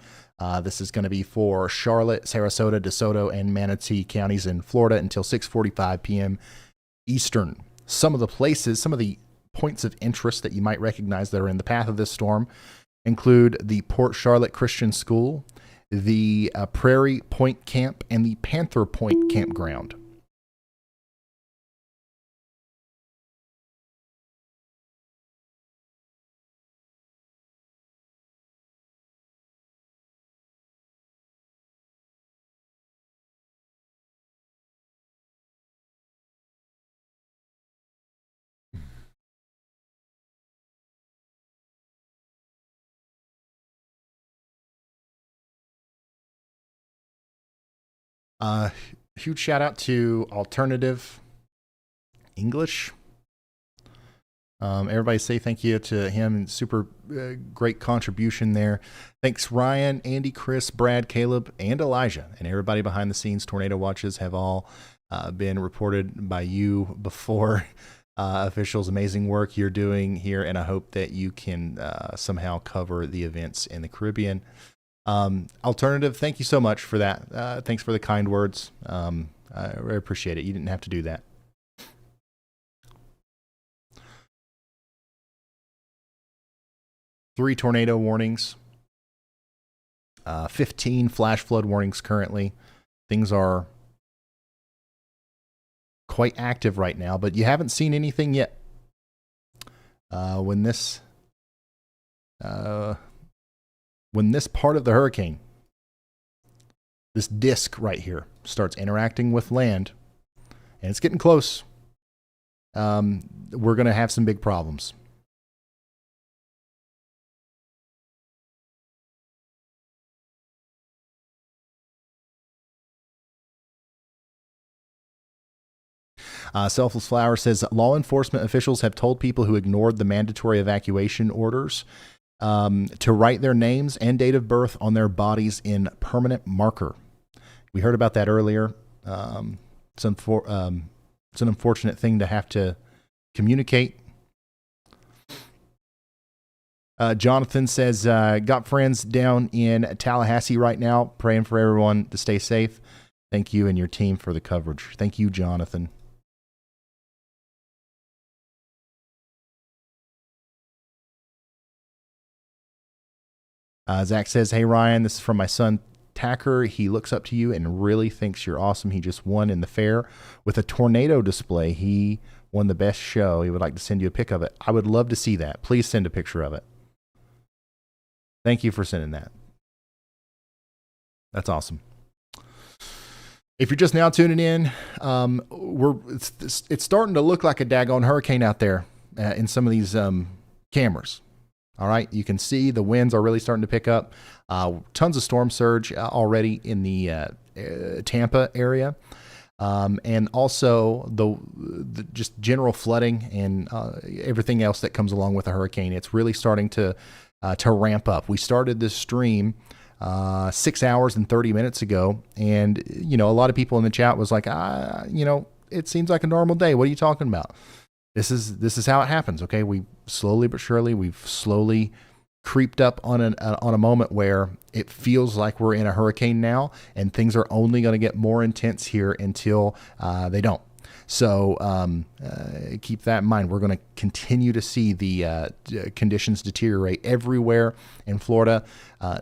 This is going to be for Charlotte, Sarasota, DeSoto, and Manatee counties in Florida until 6:45 p.m. Eastern. Some of the places, some of the points of interest that you might recognize that are in the path of this storm include the Port Charlotte Christian School, the Prairie Point Camp, and the Panther Point Campground. Huge shout out to Alternative English. Everybody say thank you to him. Super great contribution there. Thanks, Ryan, Andy, Chris, Brad, Caleb, and Elijah, and everybody behind the scenes. Tornado watches have all been reported by you before. Officials, amazing work you're doing here, and I hope that you can somehow cover the events in the Caribbean. Alternative, thank you so much for that. Thanks for the kind words. I really appreciate it. You didn't have to do that. Three tornado warnings, 15 flash flood warnings currently. Things are quite active right now, but you haven't seen anything yet. When this part of the hurricane, this disc right here, starts interacting with land, and it's getting close, we're going to have some big problems. Selfless Flower says law enforcement officials have told people who ignored the mandatory evacuation orders to write their names and date of birth on their bodies in permanent marker. We heard about that earlier. It's an unfortunate thing to have to communicate. Jonathan says, got friends down in Tallahassee right now, praying for everyone to stay safe. Thank you and your team for the coverage. Thank you, Jonathan. Zach says, hey, Ryan, this is from my son, Tacker. He looks up to you and really thinks you're awesome. He just won in the fair with a tornado display. He won the best show. He would like to send you a pic of it. I would love to see that. Please send a picture of it. Thank you for sending that. That's awesome. If you're just now tuning in, it's starting to look like a daggone hurricane out there in some of these cameras. All right, you can see the winds are really starting to pick up. Tons of storm surge already in the Tampa area, and also the just general flooding and everything else that comes along with a hurricane. It's really starting to ramp up. We started this stream 6 hours and 30 minutes ago, and a lot of people in the chat was like, it seems like a normal day. What are you talking about? This is how it happens. Okay, we've slowly creeped up on a moment where it feels like we're in a hurricane now, and things are only going to get more intense here until they don't. So keep that in mind. We're going to continue to see the conditions deteriorate everywhere in Florida,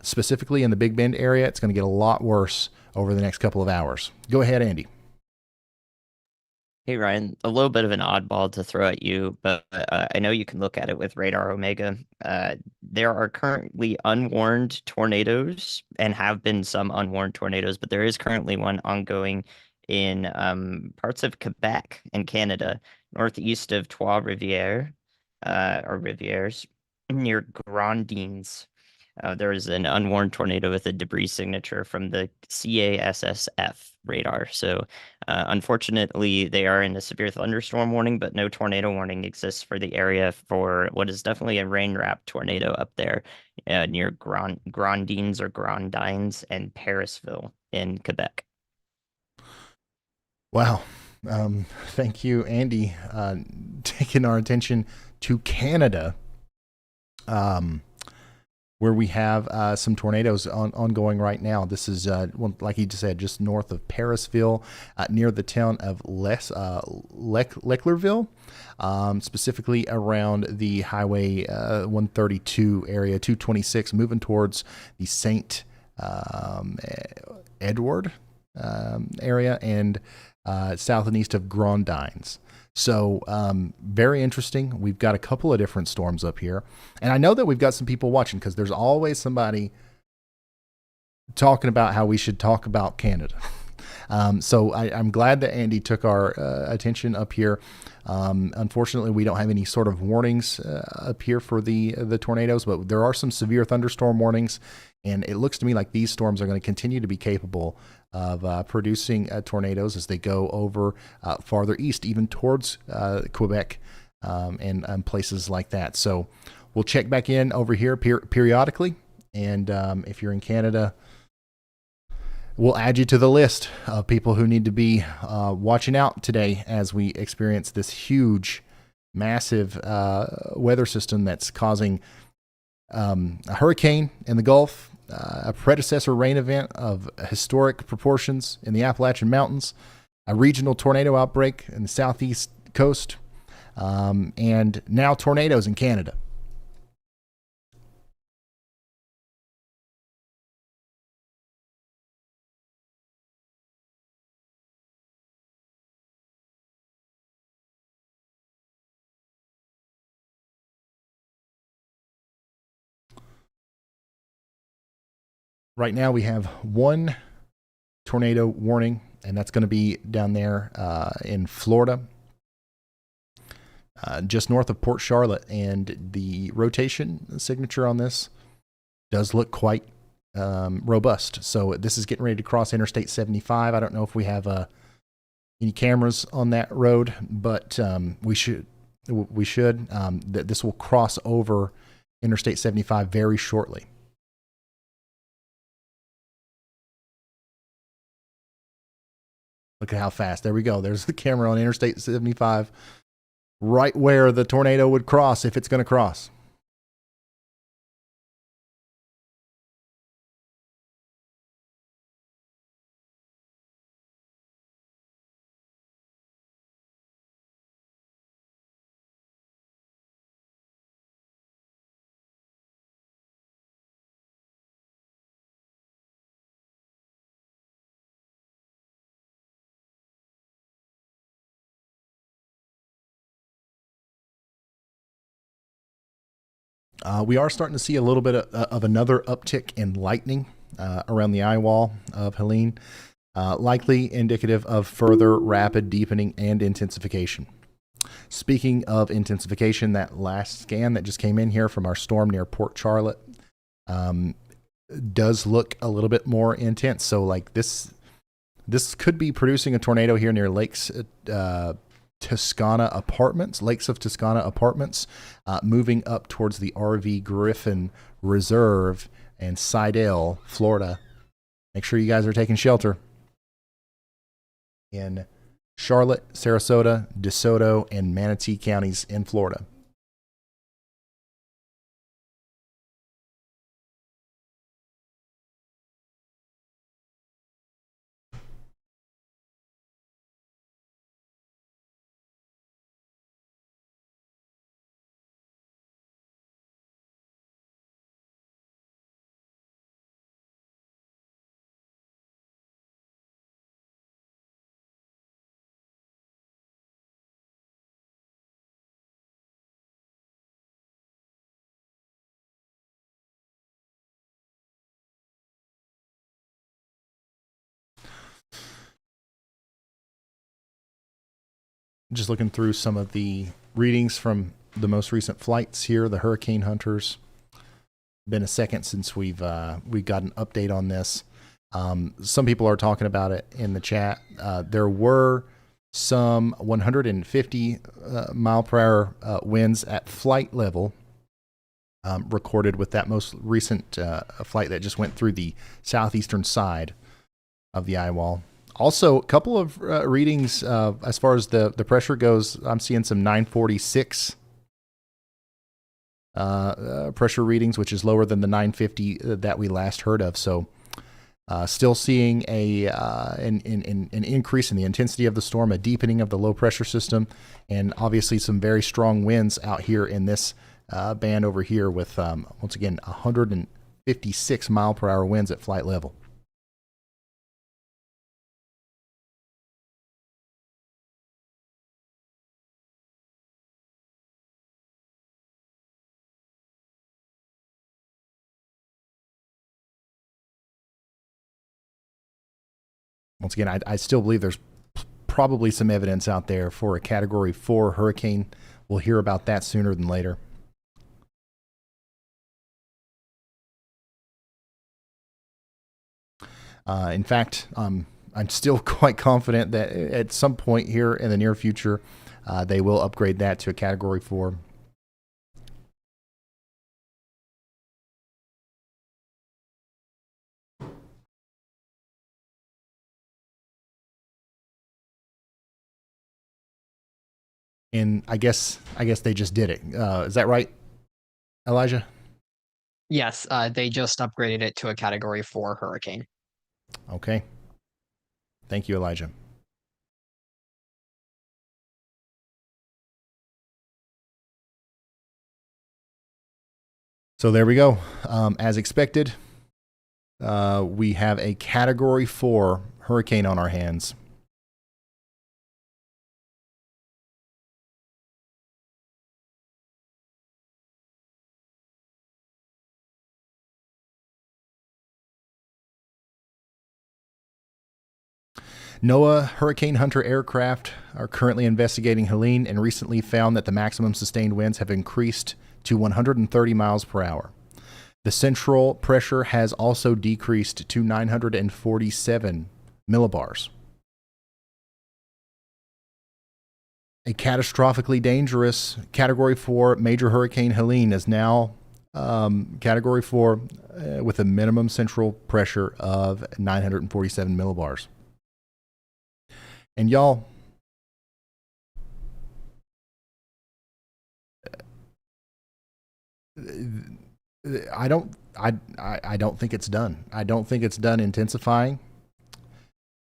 specifically in the Big Bend area. It's going to get a lot worse over the next couple of hours. Go ahead, Andy. Hey Ryan, a little bit of an oddball to throw at you, but I know you can look at it with Radar Omega. There are currently unwarned tornadoes and have been some unwarned tornadoes, but there is currently one ongoing in parts of Quebec in Canada, northeast of Trois-Rivières, or Rivières, near Grandines. There is an unwarned tornado with a debris signature from the CASSF radar. So, unfortunately, they are in a severe thunderstorm warning, but no tornado warning exists for the area for what is definitely a rain-wrapped tornado up there near Grandines or Grandines and Parisville in Quebec. Wow. Thank you, Andy, taking our attention to Canada. Where we have some tornadoes ongoing right now. This is, like he just said, just north of Parisville, near the town of Leclerville, specifically around the Highway 132 area, 226, moving towards the St. Edward area and south and east of Grandines. So very interesting. We've got a couple of different storms up here. And I know that we've got some people watching because there's always somebody talking about how we should talk about Canada. So I'm glad that Andy took our attention up here. Unfortunately, we don't have any sort of warnings up here for the tornadoes, but there are some severe thunderstorm warnings. And it looks to me like these storms are going to continue to be capable of producing tornadoes as they go over farther east, even towards Quebec and places like that. So we'll check back in over here periodically. And if you're in Canada, we'll add you to the list of people who need to be watching out today as we experience this huge, massive weather system that's causing a hurricane in the Gulf, a predecessor rain event of historic proportions in the Appalachian Mountains, a regional tornado outbreak in the southeast coast, and now tornadoes in Canada. Right now we have one tornado warning, and that's going to be down there in Florida, just north of Port Charlotte. And the rotation signature on this does look quite robust. So this is getting ready to cross Interstate 75. I don't know if we have any cameras on that road, but we should. This will cross over Interstate 75 very shortly. Look at how fast. There we go. There's the camera on Interstate 75, right where the tornado would cross if it's going to cross. We are starting to see a little bit of another uptick in lightning around the eye wall of Helene, likely indicative of further rapid deepening and intensification. Speaking of intensification, that last scan that just came in here from our storm near Port Charlotte does look a little bit more intense. So like this could be producing a tornado here near Lakes Toscana Apartments, Lakes of Toscana Apartments, moving up towards the RV Griffin Reserve and Sidale, Florida. Make sure you guys are taking shelter in Charlotte, Sarasota, DeSoto, and Manatee counties in Florida. just looking through some of the readings from the most recent flights here, the hurricane hunters. Been a second since we got an update on this. Some people are talking about it in the chat. There were some 150 mile per hour winds at flight level recorded with that most recent flight that just went through the southeastern side of the eye wall. Also, a couple of readings as far as the pressure goes. I'm seeing some 946 pressure readings, which is lower than the 950 that we last heard of. So still seeing an increase in the intensity of the storm, a deepening of the low pressure system, and obviously some very strong winds out here in this band over here with, once again, 156 mile per hour winds at flight level. Once again, I still believe there's probably some evidence out there for a Category 4 hurricane. We'll hear about that sooner than later. In fact, I'm still quite confident that at some point here in the near future, they will upgrade that to a Category 4. And I guess they just did it. Is that right, Elijah? Yes, they just upgraded it to a Category 4 hurricane. Okay. Thank you, Elijah. So there we go. As expected, we have a Category 4 hurricane on our hands. NOAA Hurricane Hunter aircraft are currently investigating Helene and recently found that the maximum sustained winds have increased to 130 miles per hour. The central pressure has also decreased to 947 millibars. A catastrophically dangerous Category 4 major hurricane Helene is now Category 4 with a minimum central pressure of 947 millibars. And y'all, I don't think it's done. I don't think it's done intensifying,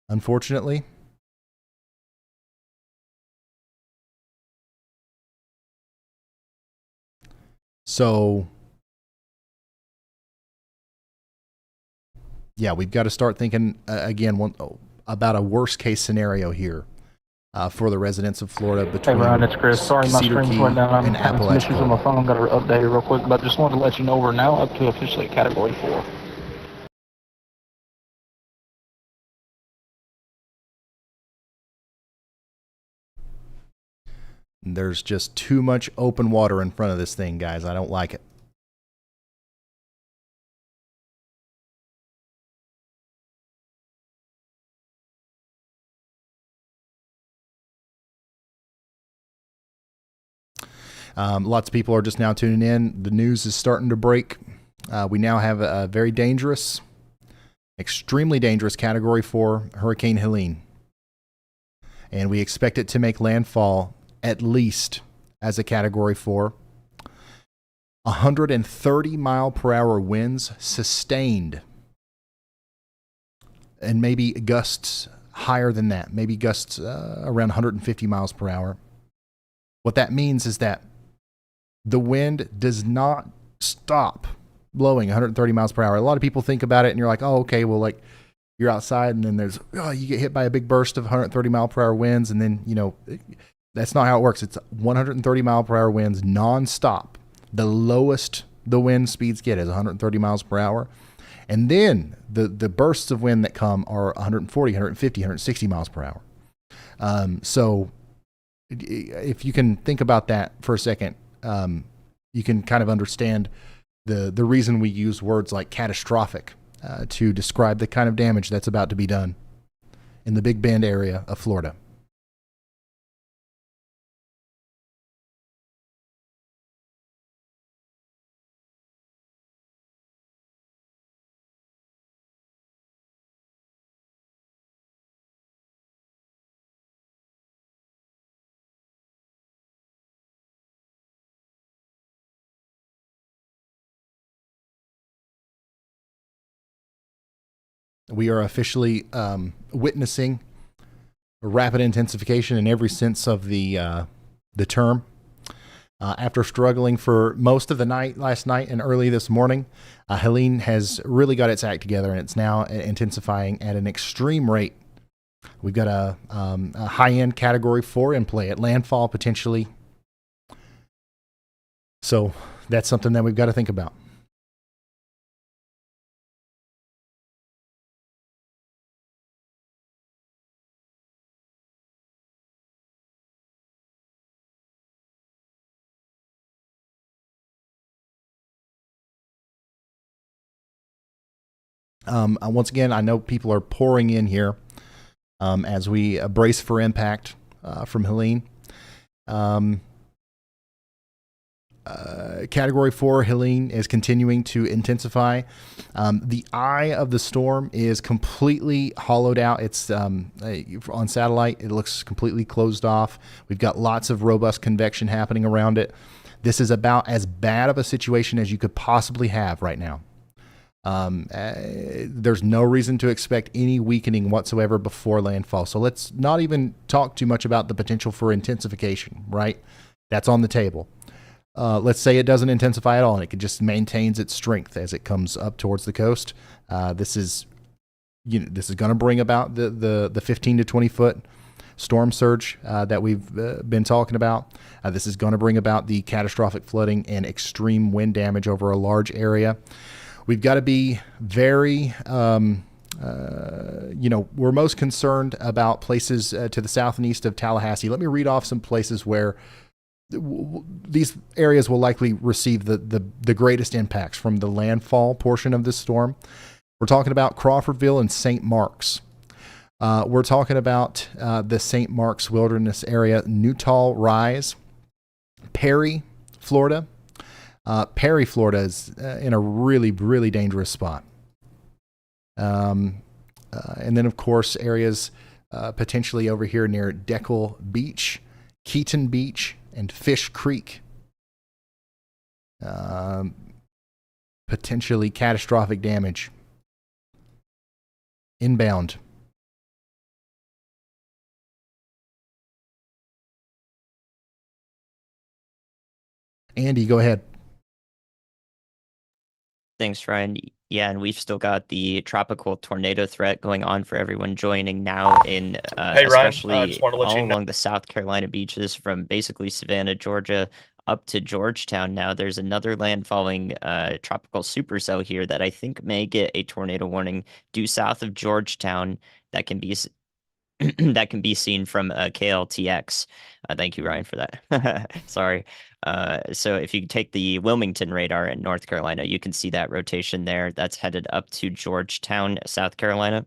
unfortunately. So, yeah, we've got to start thinking again about a worst case scenario here for the residents of Florida between Hey Ryan, it's Chris. Sorry, my Cedar screen Key went down. I'm and having some issues Apalachicola. on my phone. Got to update it real quick, but just wanted to let you know we're now up to officially Category 4. There's just too much open water in front of this thing, guys. I don't like it. Lots of people are just now tuning in. The news is starting to break. We now have a very dangerous, extremely dangerous Category 4 Hurricane Helene. And we expect it to make landfall at least as a Category 4. 130 mile per hour winds sustained. And maybe gusts higher than that. Maybe gusts around 150 miles per hour. What that means is that the wind does not stop blowing 130 miles per hour. A lot of people think about it and you're like, oh, okay, well, like you're outside and then you get hit by a big burst of 130 mile per hour winds. And then, that's not how it works. It's 130 mile per hour winds nonstop. The lowest the wind speeds get is 130 miles per hour. And then the bursts of wind that come are 140, 150, 160 miles per hour. So if you can think about that for a second, you can kind of understand the reason we use words like catastrophic to describe the kind of damage that's about to be done in the Big Bend area of Florida. We are officially witnessing a rapid intensification in every sense of the term. After struggling for most of the night last night and early this morning, Helene has really got its act together, and it's now intensifying at an extreme rate. We've got a high-end Category 4 in play at landfall potentially. So that's something that we've got to think about. Once again, I know people are pouring in here as we brace for impact from Helene. Category 4, Helene is continuing to intensify. The eye of the storm is completely hollowed out. It's on satellite. It looks completely closed off. We've got lots of robust convection happening around it. This is about as bad of a situation as you could possibly have right now. There's no reason to expect any weakening whatsoever before landfall. So let's not even talk too much about the potential for intensification, right? That's on the table. Let's say it doesn't intensify at all and it just maintains its strength as it comes up towards the coast. This is going to bring about the 15 to 20 foot storm surge that we've been talking about. This is going to bring about the catastrophic flooding and extreme wind damage over a large area. We've got to be very, we're most concerned about places to the south and east of Tallahassee. Let me read off some places where these areas will likely receive the greatest impacts from the landfall portion of this storm. We're talking about Crawfordville and St. Marks. We're talking about the St. Marks Wilderness area, Newtall Rise, Perry, Florida. Perry, Florida is in a really, really dangerous spot. And then, of course, areas potentially over here near Deckle Beach, Keaton Beach, and Fish Creek. Potentially catastrophic damage. Inbound. Andy, go ahead. Thanks, Ryan. Yeah, and we've still got the tropical tornado threat going on for everyone joining now in Hey, Ryan, especially just wanted to let all you know. along the South Carolina beaches from basically Savannah, Georgia, up to Georgetown. Now there's another landfalling tropical supercell here that I think may get a tornado warning due south of Georgetown that can be that can be seen from KLTX. Thank you, Ryan, for that. Sorry. So if you take the Wilmington radar in North Carolina, you can see that rotation there. That's headed up to Georgetown, South Carolina.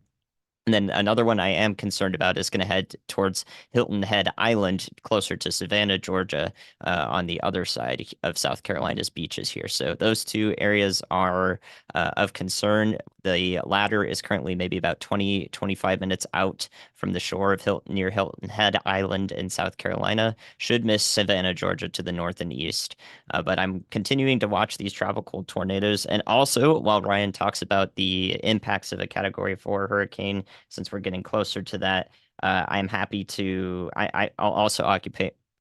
And then another one I am concerned about is going to head towards Hilton Head Island, closer to Savannah, Georgia, on the other side of South Carolina's beaches here. So those two areas are of concern. The latter is currently maybe about 25 minutes out from the shore of near Hilton Head Island in South Carolina. Should miss Savannah, Georgia to the north and east. But I'm continuing to watch these tropical tornadoes. And also, while Ryan talks about the impacts of a Category 4 hurricane, since we're getting closer to that, I'm happy to. I'll also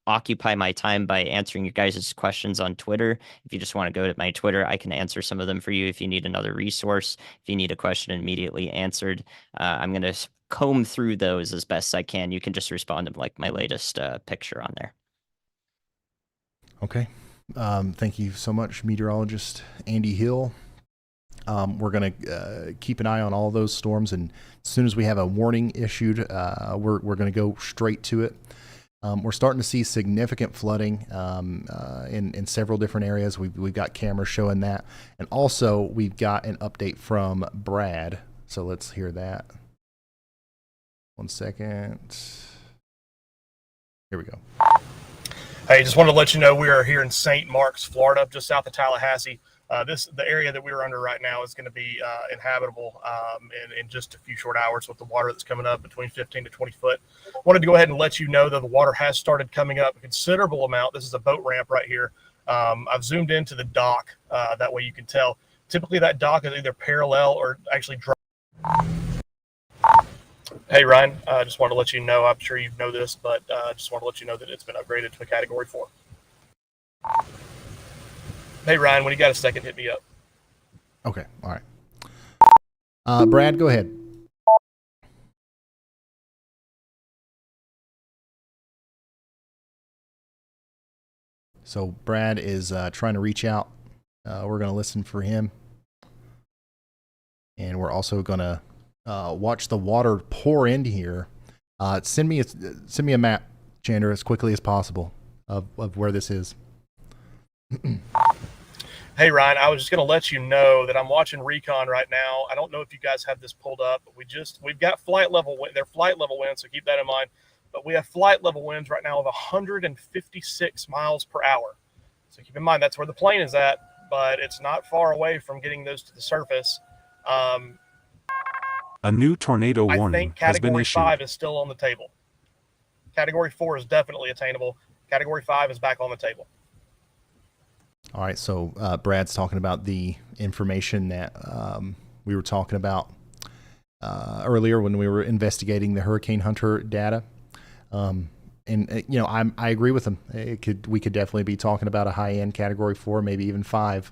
occupy my time by answering your guys' questions on Twitter. If you just want to go to my Twitter, I can answer some of them for you. If you need another resource, if you need a question immediately answered, I'm going to comb through those as best I can. You can just respond to like my latest picture on there. Okay. Thank you so much, meteorologist Andy Hill. We're going to keep an eye on all those storms, and as soon as we have a warning issued, we're going to go straight to it. We're starting to see significant flooding in several different areas. We've got cameras showing that. And also, we've got an update from Brad. So let's hear that. 1 second. Here we go. Hey, just wanted to let you know we are here in St. Marks, Florida, just south of Tallahassee. The area that we're under right now is going to be inhabitable in just a few short hours with the water that's coming up between 15 to 20 foot. Wanted to go ahead and let you know that the water has started coming up a considerable amount. This is a boat ramp right here. I've zoomed into the dock. That way you can tell. Typically that dock is either parallel or actually dry. Hey, Ryan, just wanted to let you know, I'm sure you know this, but just want to let you know that it's been upgraded to a Category 4. Hey, Ryan, when you got a second, hit me up. Okay, all right. Brad, go ahead. So Brad is trying to reach out. We're going to listen for him. And we're also going to watch the water pour into here. Send me a map, Chandra, as quickly as possible of where this is. Hey, Ryan, I was just going to let you know that I'm watching Recon right now. I don't know if you guys have this pulled up, but we've got flight level wind. They're flight level winds, so keep that in mind. But we have flight level winds right now of 156 miles per hour. So keep in mind that's where the plane is at, but it's not far away from getting those to the surface. A new tornado I warning think has been Category issued. 5 is still on the table. Category 4 is definitely attainable. Category 5 is back on the table. All right, so Brad's talking about the information that we were talking about earlier when we were investigating the Hurricane Hunter data. And you know, I agree with him. We could definitely be talking about a high-end Category 4, maybe even 5,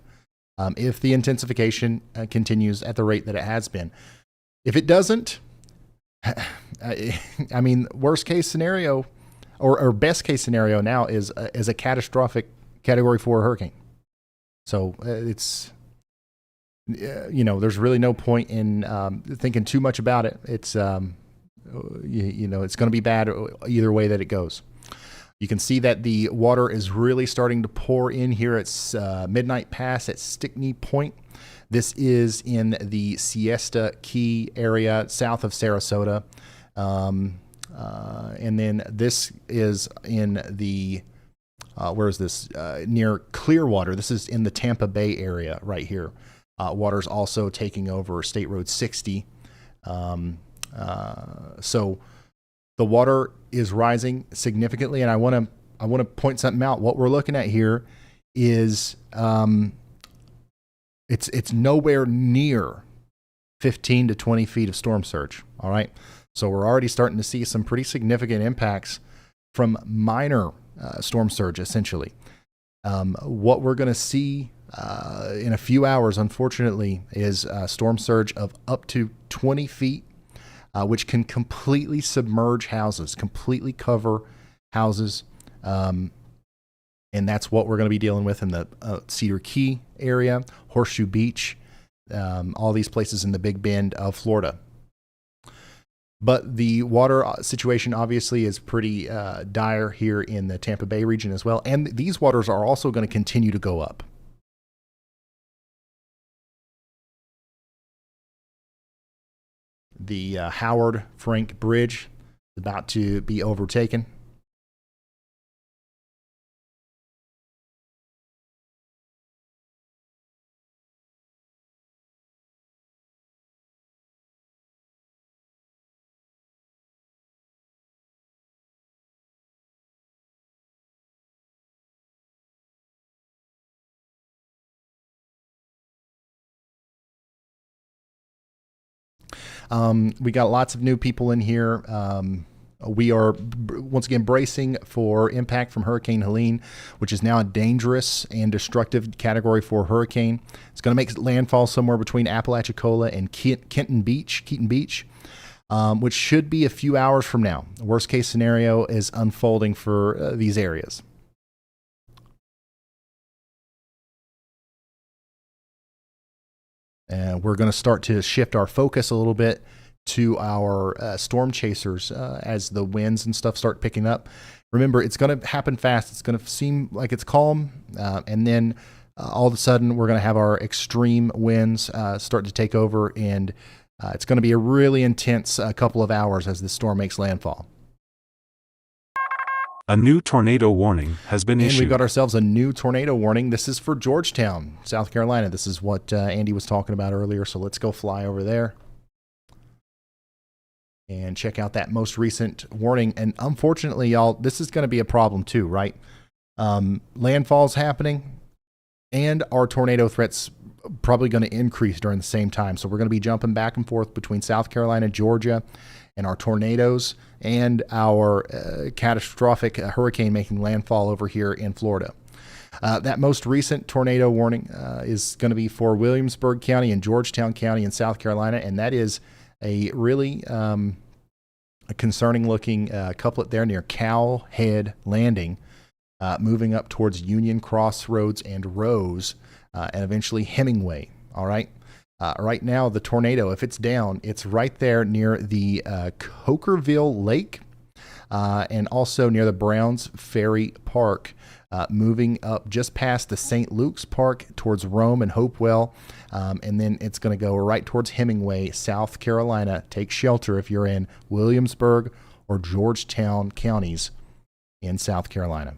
if the intensification continues at the rate that it has been. If it doesn't, I mean, worst case scenario or best case scenario now is a catastrophic Category 4 hurricane. So it's, you know, there's really no point in thinking too much about it. It's, you know, it's going to be bad either way that it goes. You can see that the water is really starting to pour in here at Midnight Pass at Stickney Point. This is in the Siesta Key area south of Sarasota. And then this is in the, where is this? Near Clearwater. This is in the Tampa Bay area right here. Water's also taking over State Road 60. So the water is rising significantly, and I want to point something out. What we're looking at here is it's nowhere near 15 to 20 feet of storm surge. All right, so we're already starting to see some pretty significant impacts from minor storm surge, essentially. What we're going to see in a few hours, unfortunately, is a storm surge of up to 20 feet. Which can completely submerge houses, completely cover houses. And that's what we're going to be dealing with in the Cedar Key area, Horseshoe Beach, all these places in the Big Bend of Florida. But the water situation obviously is pretty dire here in the Tampa Bay region as well. And these waters are also going to continue to go up. The Howard Frank Bridge is about to be overtaken. We got lots of new people in here. We are once again bracing for impact from Hurricane Helene, which is now a dangerous and destructive Category 4 hurricane. It's going to make landfall somewhere between Apalachicola and Keaton Beach, which should be a few hours from now. The worst case scenario is unfolding for these areas. And we're going to start to shift our focus a little bit to our storm chasers as the winds and stuff start picking up. Remember, it's going to happen fast. It's going to seem like it's calm, and then all of a sudden we're going to have our extreme winds start to take over, and it's going to be a really intense couple of hours as this storm makes landfall. A new tornado warning has been issued. And we've got ourselves a new tornado warning. This is for Georgetown, South Carolina. This is what Andy was talking about earlier. So let's go fly over there and check out that most recent warning. And unfortunately, y'all, this is going to be a problem too, right? Landfall's happening, and our tornado threat's probably going to increase during the same time. So we're going to be jumping back and forth between South Carolina, Georgia, and our tornadoes and our catastrophic hurricane making landfall over here in Florida. That most recent tornado warning is going to be for Williamsburg County and Georgetown County in South Carolina, and that is a really a concerning looking couplet there near Cow Head Landing, moving up towards Union Crossroads and Rose, and eventually Hemingway. All right. Right now, the tornado, if it's down, it's right there near the Cokerville Lake and also near the Browns Ferry Park, moving up just past the St. Luke's Park towards Rome and Hopewell. And then it's going to go right towards Hemingway, South Carolina. Take shelter if you're in Williamsburg or Georgetown counties in South Carolina.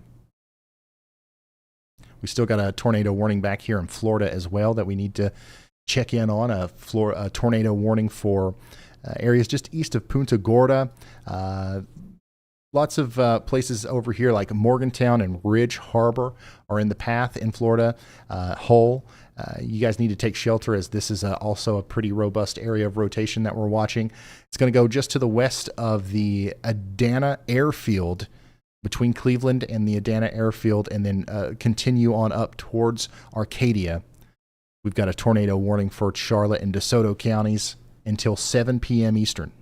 We still got a tornado warning back here in Florida as well that we need to check in on. A tornado warning for areas just east of Punta Gorda. Lots of places over here like Morgantown and Ridge Harbor are in the path in Florida. Hull, you guys need to take shelter as this is also a pretty robust area of rotation that we're watching. It's going to go just to the west of the Adana Airfield, between Cleveland and the Adana Airfield, and then continue on up towards Arcadia. We've got a tornado warning for Charlotte and DeSoto counties until 7 p.m. Eastern.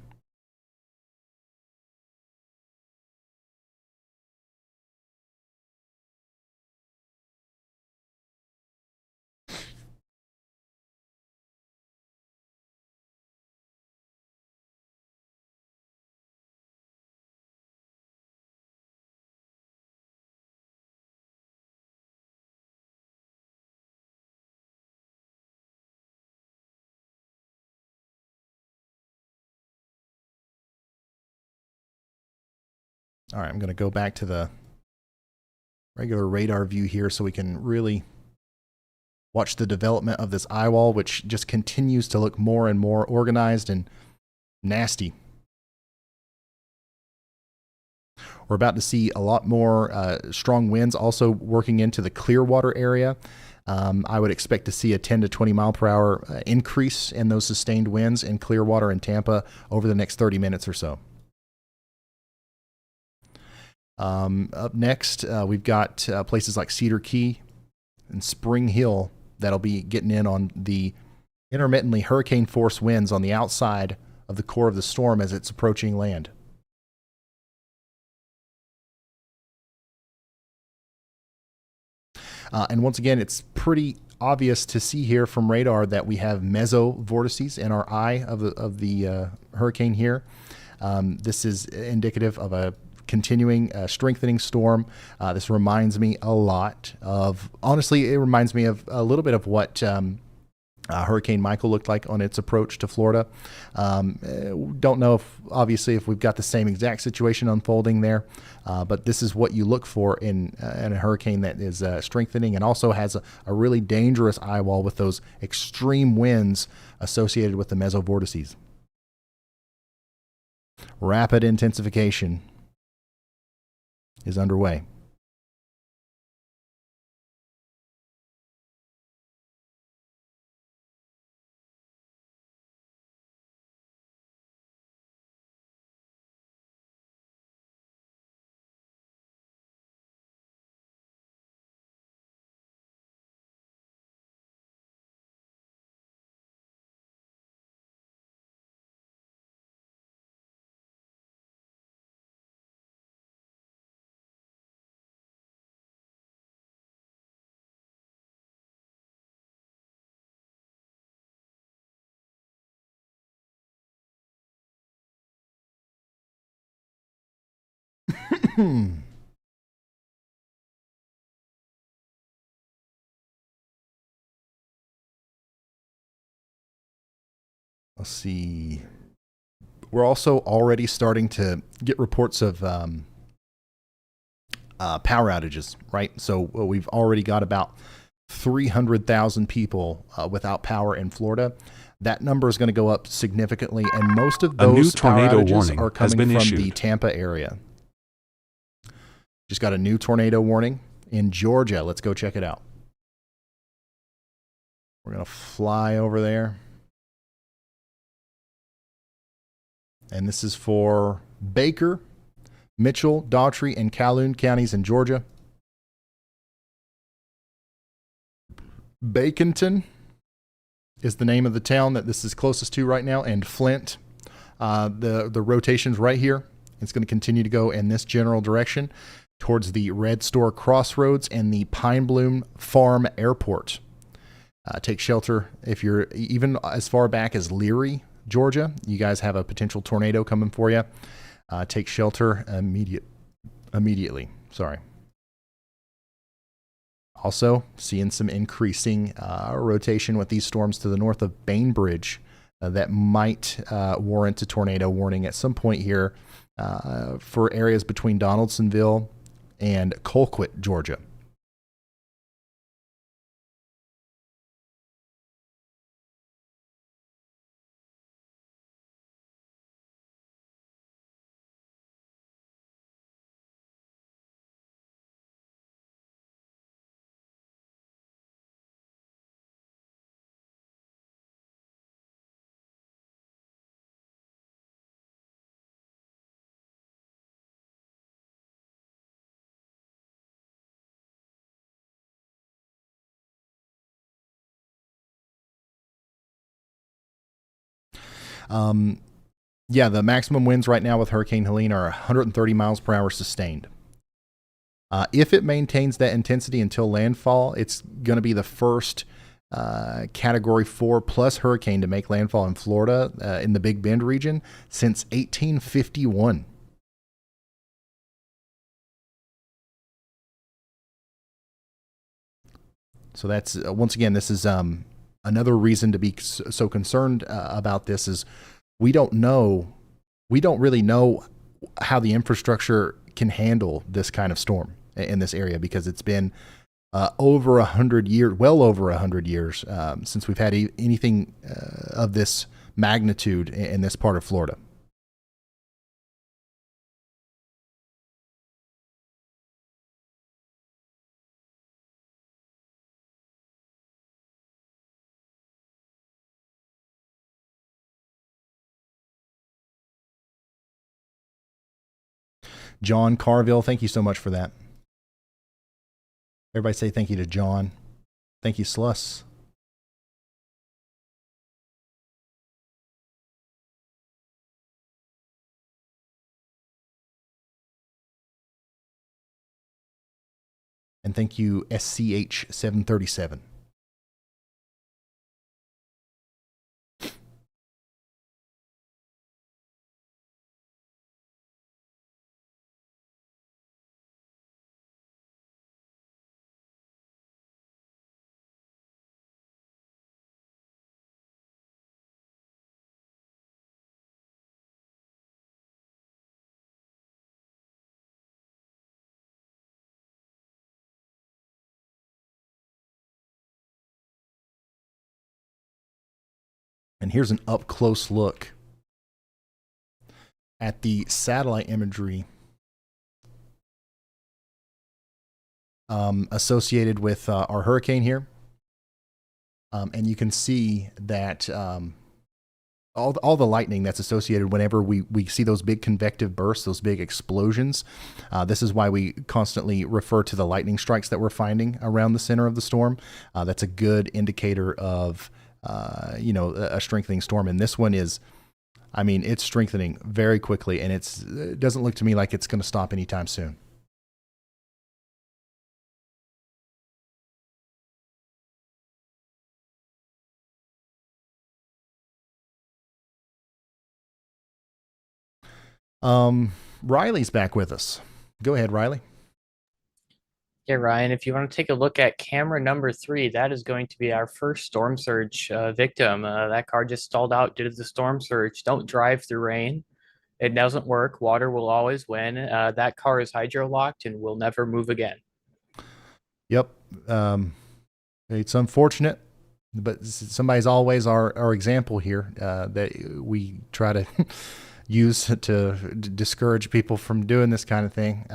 All right, I'm going to go back to the regular radar view here so we can really watch the development of this eye wall, which just continues to look more and more organized and nasty. We're about to see a lot more strong winds also working into the Clearwater area. I would expect to see a 10 to 20 mile per hour increase in those sustained winds in Clearwater and Tampa over the next 30 minutes or so. Up next, we've got places like Cedar Key and Spring Hill that'll be getting in on the intermittently hurricane force winds on the outside of the core of the storm as it's approaching land. And once again, it's pretty obvious to see here from radar that we have mesovortices in our eye of the hurricane here. This is indicative of a continuing strengthening storm. This reminds me a lot of, honestly, it reminds me of a little bit of what Hurricane Michael looked like on its approach to Florida. Don't know if, obviously, if we've got the same exact situation unfolding there, but this is what you look for in a hurricane that is strengthening and also has a really dangerous eye wall with those extreme winds associated with the mesovortices. Rapid intensification is underway. Let's see. We're also already starting to get reports of power outages, right? So we've already got about 300,000 people without power in Florida. That number is going to go up significantly, and most of those A new tornado power outages warning are has coming been from issued. the Tampa area. Just got a new tornado warning in Georgia. Let's go check it out. We're going to fly over there. And this is for Baker, Mitchell, Daughtry, and Calhoun counties in Georgia. Baconton is the name of the town that this is closest to right now, and Flint. The rotation's right here. It's going to continue to go in this general direction towards the Red Store Crossroads and the Pine Bloom Farm Airport. Take shelter if you're even as far back as Leary, Georgia. You guys have a potential tornado coming for you. Take shelter immediately. Sorry. Also, seeing some increasing rotation with these storms to the north of Bainbridge that might warrant a tornado warning at some point here for areas between Donaldsonville and Colquitt, Georgia. Yeah, the maximum winds right now with Hurricane Helene are 130 miles per hour sustained. If it maintains that intensity until landfall, it's going to be the first Category 4 plus hurricane to make landfall in Florida in the Big Bend region since 1851. So that's, once again, this is another reason to be so concerned about this is we don't really know how the infrastructure can handle this kind of storm in this area, because it's been over 100 years, well over 100 years since we've had anything of this magnitude in this part of Florida. John Carville, thank you so much for that. Everybody say thank you to John. Thank you, Sluss. And thank you, SCH737. And here's an up-close look at the satellite imagery associated with our hurricane here. And you can see that all the lightning that's associated whenever we see those big convective bursts, those big explosions. This is why we constantly refer to the lightning strikes that we're finding around the center of the storm. That's a good indicator of a strengthening storm. And this one is, I mean, it's strengthening very quickly, and it doesn't look to me like it's going to stop anytime soon. Riley's back with us. Go ahead, Riley. Yeah, Ryan, if you want to take a look at camera number 3, that is going to be our first storm surge victim. That car just stalled out due to the storm surge. Don't drive through rain. It doesn't work. Water will always win. That car is hydro locked and will never move again. Yep. It's unfortunate, but somebody's always our example here that we try to use to discourage people from doing this kind of thing.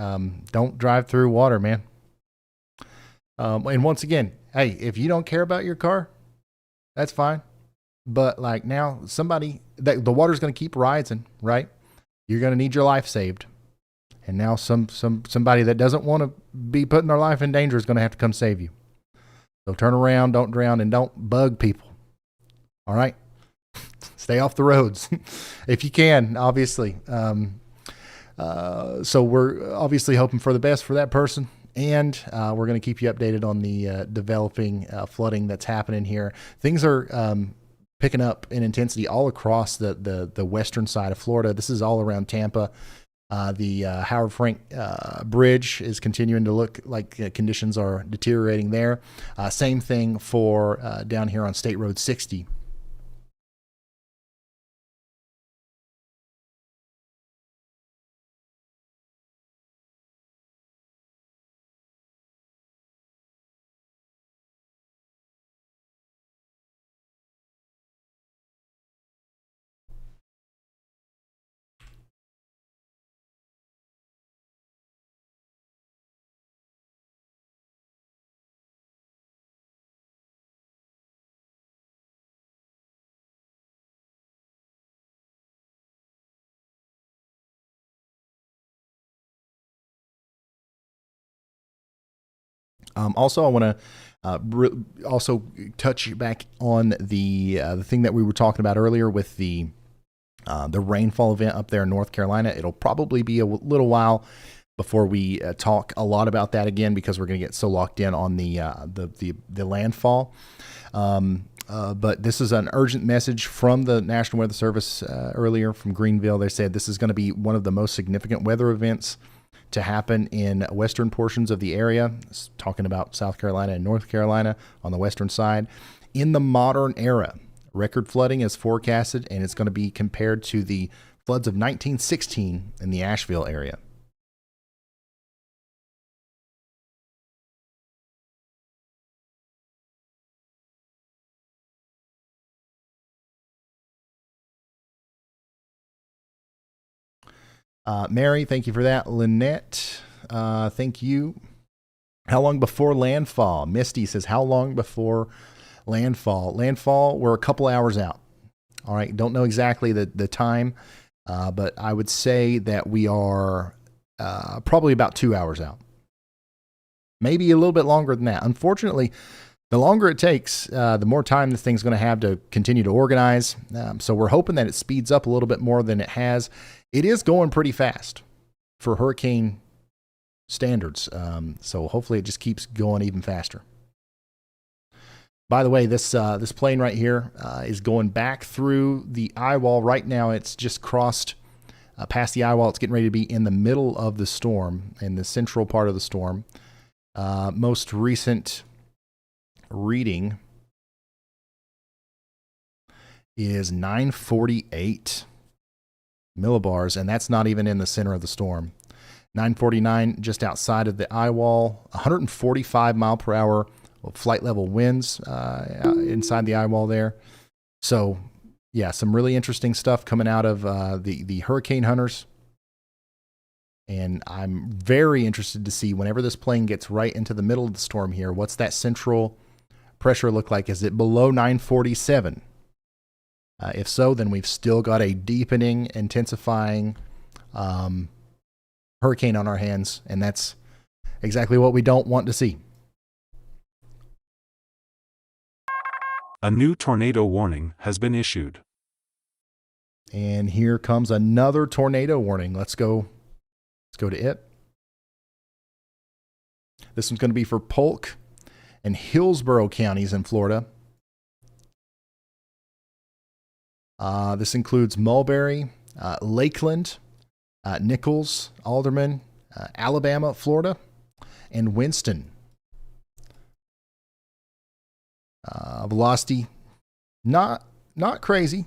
Don't drive through water, man. And once again, hey, if you don't care about your car, that's fine. But like now, the water's going to keep rising, right? You're going to need your life saved. And now somebody that doesn't want to be putting their life in danger is going to have to come save you. So turn around, don't drown, and don't bug people. All right? Stay off the roads if you can, obviously. So we're obviously hoping for the best for that person. And we're going to keep you updated on the developing flooding that's happening here. Things are picking up in intensity all across the western side of Florida. This is all around Tampa. The Howard Frank Bridge is continuing to look like conditions are deteriorating there. Same thing for down here on State Road 60. Also, I want to also touch back on the thing that we were talking about earlier with the rainfall event up there in North Carolina. It'll probably be a little while before we talk a lot about that again, because we're going to get so locked in on the landfall. But this is an urgent message from the National Weather Service earlier from Greenville. They said this is going to be one of the most significant weather events to happen in western portions of the area. It's talking about South Carolina and North Carolina on the western side in the modern era. Record flooding is forecasted, and it's going to be compared to the floods of 1916 in the Asheville area. Mary, thank you for that. Lynette, thank you. How long before landfall? Misty says, how long before landfall? Landfall, we're a couple hours out. All right, don't know exactly the time, but I would say that we are probably about 2 hours out. Maybe a little bit longer than that. Unfortunately, the longer it takes, the more time this thing's going to have to continue to organize. So we're hoping that it speeds up a little bit more than it has. It is going pretty fast for hurricane standards. So hopefully it just keeps going even faster. By the way, this plane right here is going back through the eye wall. Right now, it's just crossed past the eye wall. It's getting ready to be in the middle of the storm, in the central part of the storm. Most recent reading is 948 millibars, and that's not even in the center of the storm. 949 just outside of the eye wall, 145 mile per hour flight level winds inside the eye wall there. So yeah, some really interesting stuff coming out of the hurricane hunters. And I'm very interested to see, whenever this plane gets right into the middle of the storm here, what's that central pressure look like? Is it below 947? If so, then we've still got a deepening, intensifying hurricane on our hands, and that's exactly what we don't want to see. A new tornado warning has been issued. And here comes another tornado warning. Let's go to it. This one's going to be for Polk and Hillsborough counties in Florida. This includes Mulberry, Lakeland, Nichols, Alderman, Alabama, Florida, and Winston. Velocity, not crazy,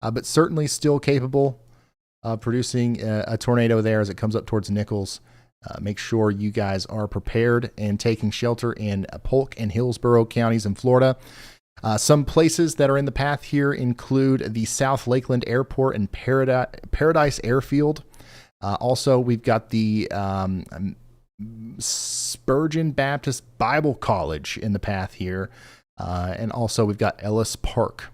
but certainly still capable of producing a tornado there as it comes up towards Nichols. Make sure you guys are prepared and taking shelter in Polk and Hillsborough counties in Florida. Some places that are in the path here include the South Lakeland Airport and Paradise Airfield. Also, we've got the Spurgeon Baptist Bible College in the path here. And also we've got Ellis Park.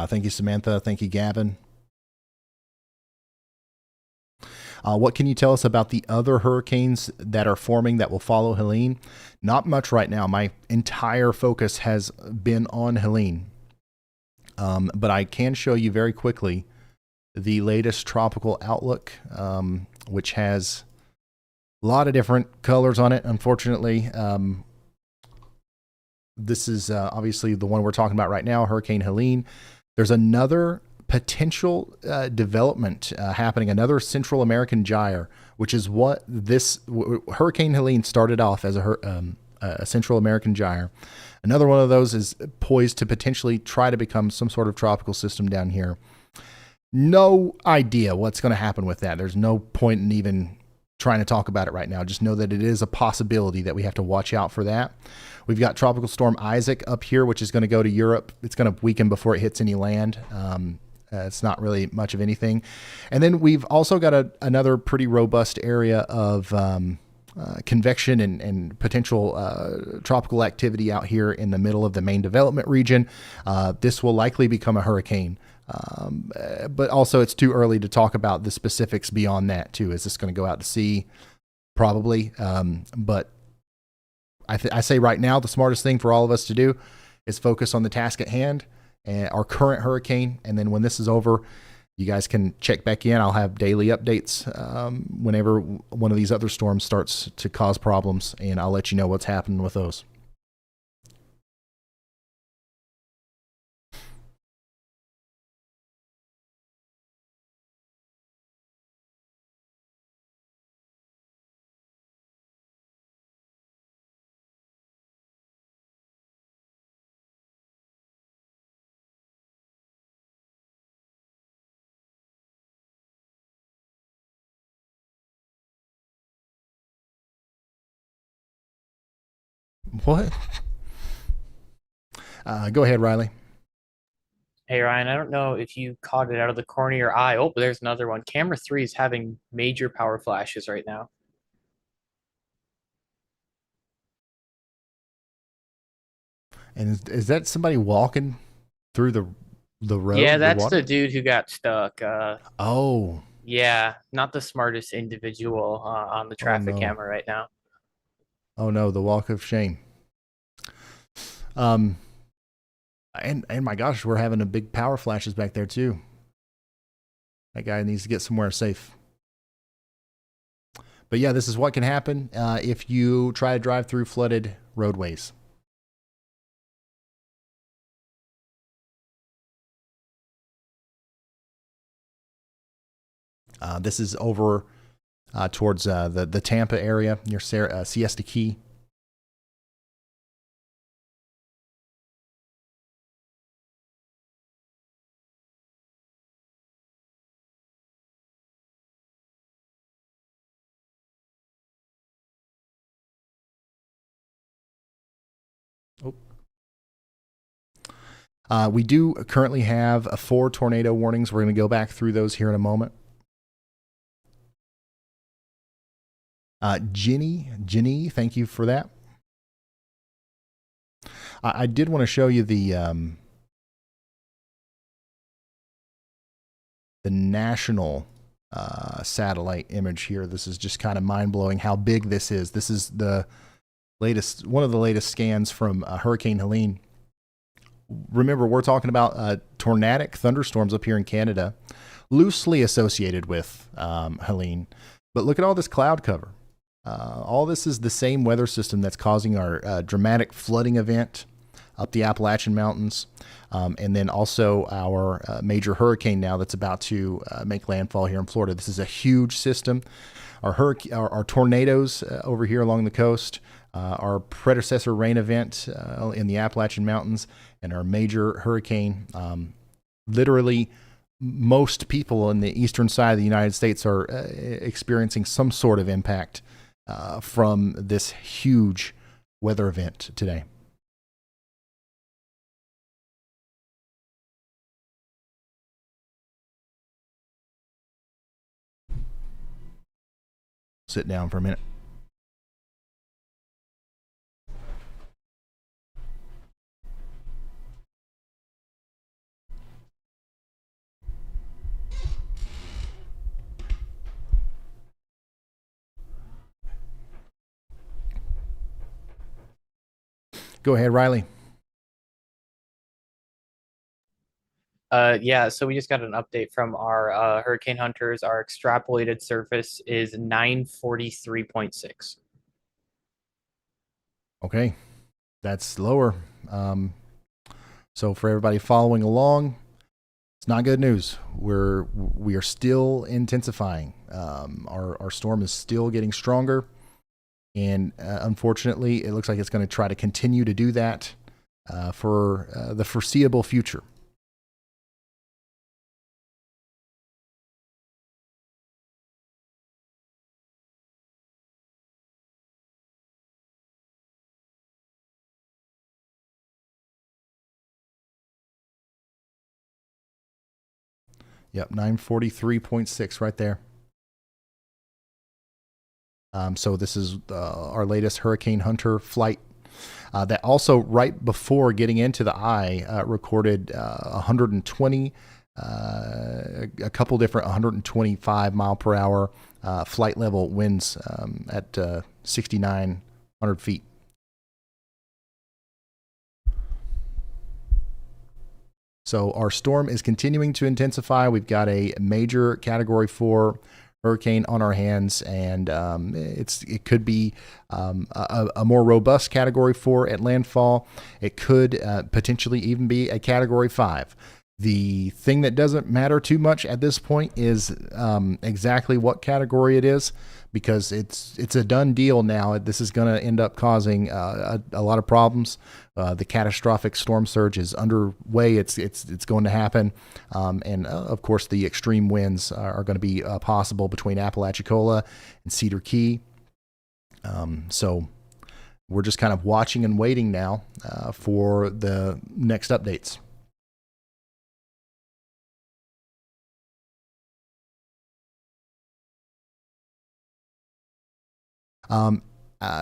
Thank you, Samantha. Thank you, Gavin. What can you tell us about the other hurricanes that are forming that will follow Helene? Not much right now. My entire focus has been on Helene. But I can show you very quickly the latest tropical outlook, which has a lot of different colors on it, unfortunately. This is obviously the one we're talking about right now, Hurricane Helene. There's another potential development happening, another Central American gyre, which is what this Hurricane Helene started off as a Central American gyre. Another one of those is poised to potentially try to become some sort of tropical system down here. No idea what's going to happen with that. There's no point in even trying to talk about it right now. Just know that it is a possibility that we have to watch out for that. We've got Tropical Storm Isaac up here, which is going to go to Europe. It's going to weaken before it hits any land. It's not really much of anything. And then we've also got another pretty robust area of convection and potential tropical activity out here in the middle of the main development region. This will likely become a hurricane. But also it's too early to talk about the specifics beyond that too. Is this going to go out to sea? Probably. But I say right now, the smartest thing for all of us to do is focus on the task at hand and our current hurricane. And then when this is over, you guys can check back in. I'll have daily updates whenever one of these other storms starts to cause problems, and I'll let you know what's happening with those. What? Go ahead, Riley. Hey, Ryan, I don't know if you caught it out of the corner of your eye. Oh, but there's another one. Camera 3 is having major power flashes right now. And is that somebody walking through the road? Yeah, that's the dude who got stuck. Oh. Yeah, not the smartest individual on the traffic camera right now. Oh no, the walk of shame. And my gosh, we're having a big power flashes back there too. That guy needs to get somewhere safe. But yeah, this is what can happen if you try to drive through flooded roadways. This is over towards the Tampa area near Siesta Key. We do currently have 4 tornado warnings. We're going to go back through those here in a moment. Jenny, thank you for that. I did want to show you the national satellite image here. This is just kind of mind-blowing how big this is. This is the latest, one of the latest scans from Hurricane Helene. Remember, we're talking about tornadic thunderstorms up here in Canada, loosely associated with Helene. But look at all this cloud cover. All this is the same weather system that's causing our dramatic flooding event up the Appalachian Mountains, and then also our major hurricane now that's about to make landfall here in Florida. This is a huge system. Our tornadoes over here along the coast, our predecessor rain event in the Appalachian Mountains, and our major hurricane. Literally, most people in the eastern side of the United States are experiencing some sort of impact from this huge weather event today. Sit down for a minute. Go ahead, Riley. Yeah, so we just got an update from our hurricane hunters. Our extrapolated surface is 943.6. Okay, that's lower. So for everybody following along, it's not good news. We are still intensifying. Our storm is still getting stronger, and unfortunately, it looks like it's going to try to continue to do that for the foreseeable future. Yep, 943.6 right there. So this is our latest Hurricane Hunter flight. That also, right before getting into the eye, recorded 120, a couple different 125 mile per hour flight level winds at 6,900 feet. So our storm is continuing to intensify. We've got a major Category 4 hurricane on our hands, and it could be a more robust Category 4 at landfall. It could potentially even be a Category 5. The thing that doesn't matter too much at this point is exactly what category it is, because it's a done deal now. This is going to end up causing a lot of problems. The catastrophic storm surge is underway. It's going to happen, and of course the extreme winds are going to be possible between Apalachicola and Cedar Key. So we're just kind of watching and waiting now for the next updates.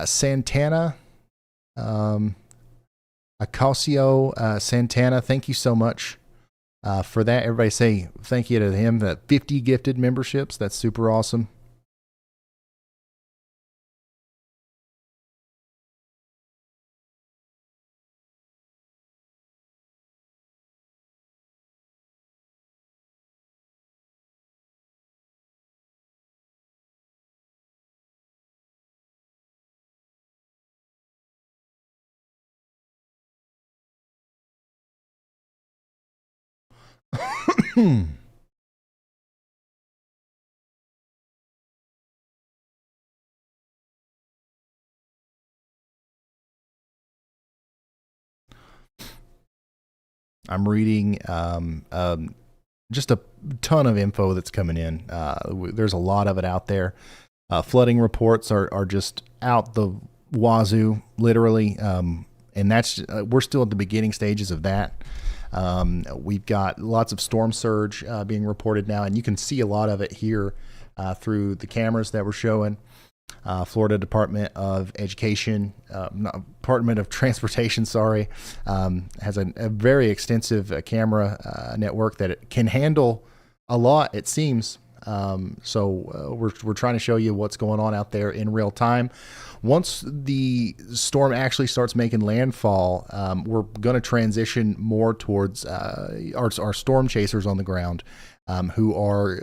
Santana, Acasio, Santana, thank you so much for that. Everybody say thank you to him. That 50 gifted memberships. That's super awesome. I'm reading just a ton of info that's coming in. There's a lot of it out there. Flooding reports are just out the wazoo, literally, and that's we're still at the beginning stages of that. We've got lots of storm surge being reported now, and you can see a lot of it here through the cameras that we're showing. Florida Department of Education, Department of Transportation, has a very extensive camera network that it can handle a lot, it seems. So we're trying to show you what's going on out there in real time. Once the storm actually starts making landfall, we're going to transition more towards our storm chasers on the ground, who are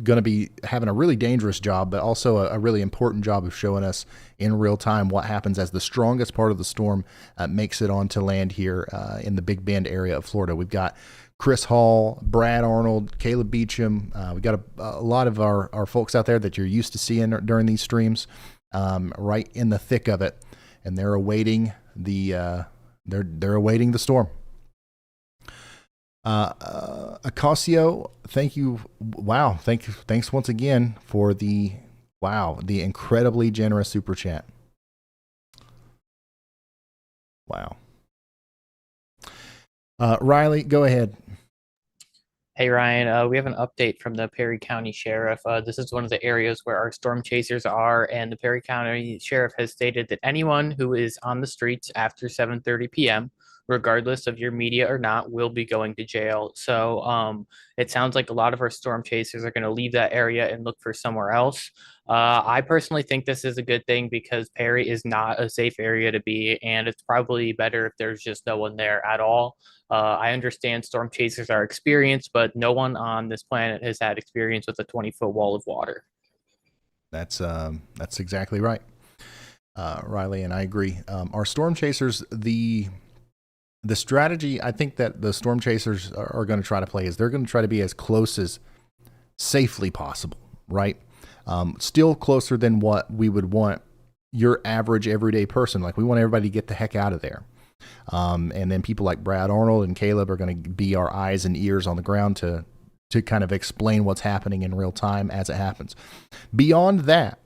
going to be having a really dangerous job, but also a really important job of showing us in real time what happens as the strongest part of the storm makes it onto land here in the Big Bend area of Florida. We've got Chris Hall, Brad Arnold, Caleb Beecham. We got a lot of our folks out there that you're used to seeing during these streams, right in the thick of it, and they're awaiting the awaiting the storm. Acasio, thank you. Wow, thanks once again for the incredibly generous super chat. Wow. Riley, go ahead. Hey Ryan, we have an update from the Perry County Sheriff. This is one of the areas where our storm chasers are, and the Perry County Sheriff has stated that anyone who is on the streets after 7:30 p.m., regardless of your media or not, will be going to jail. So it sounds like a lot of our storm chasers are going to leave that area and look for somewhere else. I personally think this is a good thing because Perry is not a safe area to be, and it's probably better if there's just no one there at all. I understand storm chasers are experienced, but no one on this planet has had experience with a 20-foot wall of water. That's exactly right, Riley, and I agree. Our storm chasers, the strategy I think that the storm chasers are going to try to play is they're going to try to be as close as safely possible, right? Still closer than what we would want your average everyday person. Like, we want everybody to get the heck out of there. And then people like Brad Arnold and Caleb are going to be our eyes and ears on the ground to kind of explain what's happening in real time as it happens. Beyond that,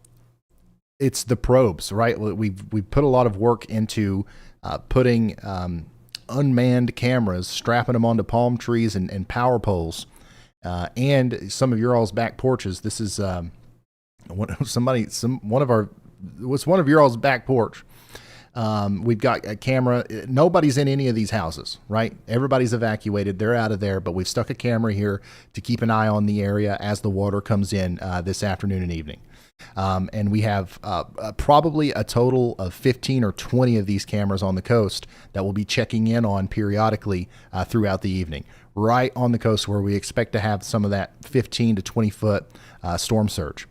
it's the probes, right? We've put a lot of work into putting unmanned cameras, strapping them onto palm trees and power poles, and some of your all's back porches. This is one of your all's back porch. We've got a camera. Nobody's in any of these houses, right? Everybody's evacuated. They're out of there, but we've stuck a camera here to keep an eye on the area as the water comes in this afternoon and evening. And we have probably a total of 15 or 20 of these cameras on the coast that we'll be checking in on periodically throughout the evening, right on the coast where we expect to have some of that 15 to 20 foot storm surge.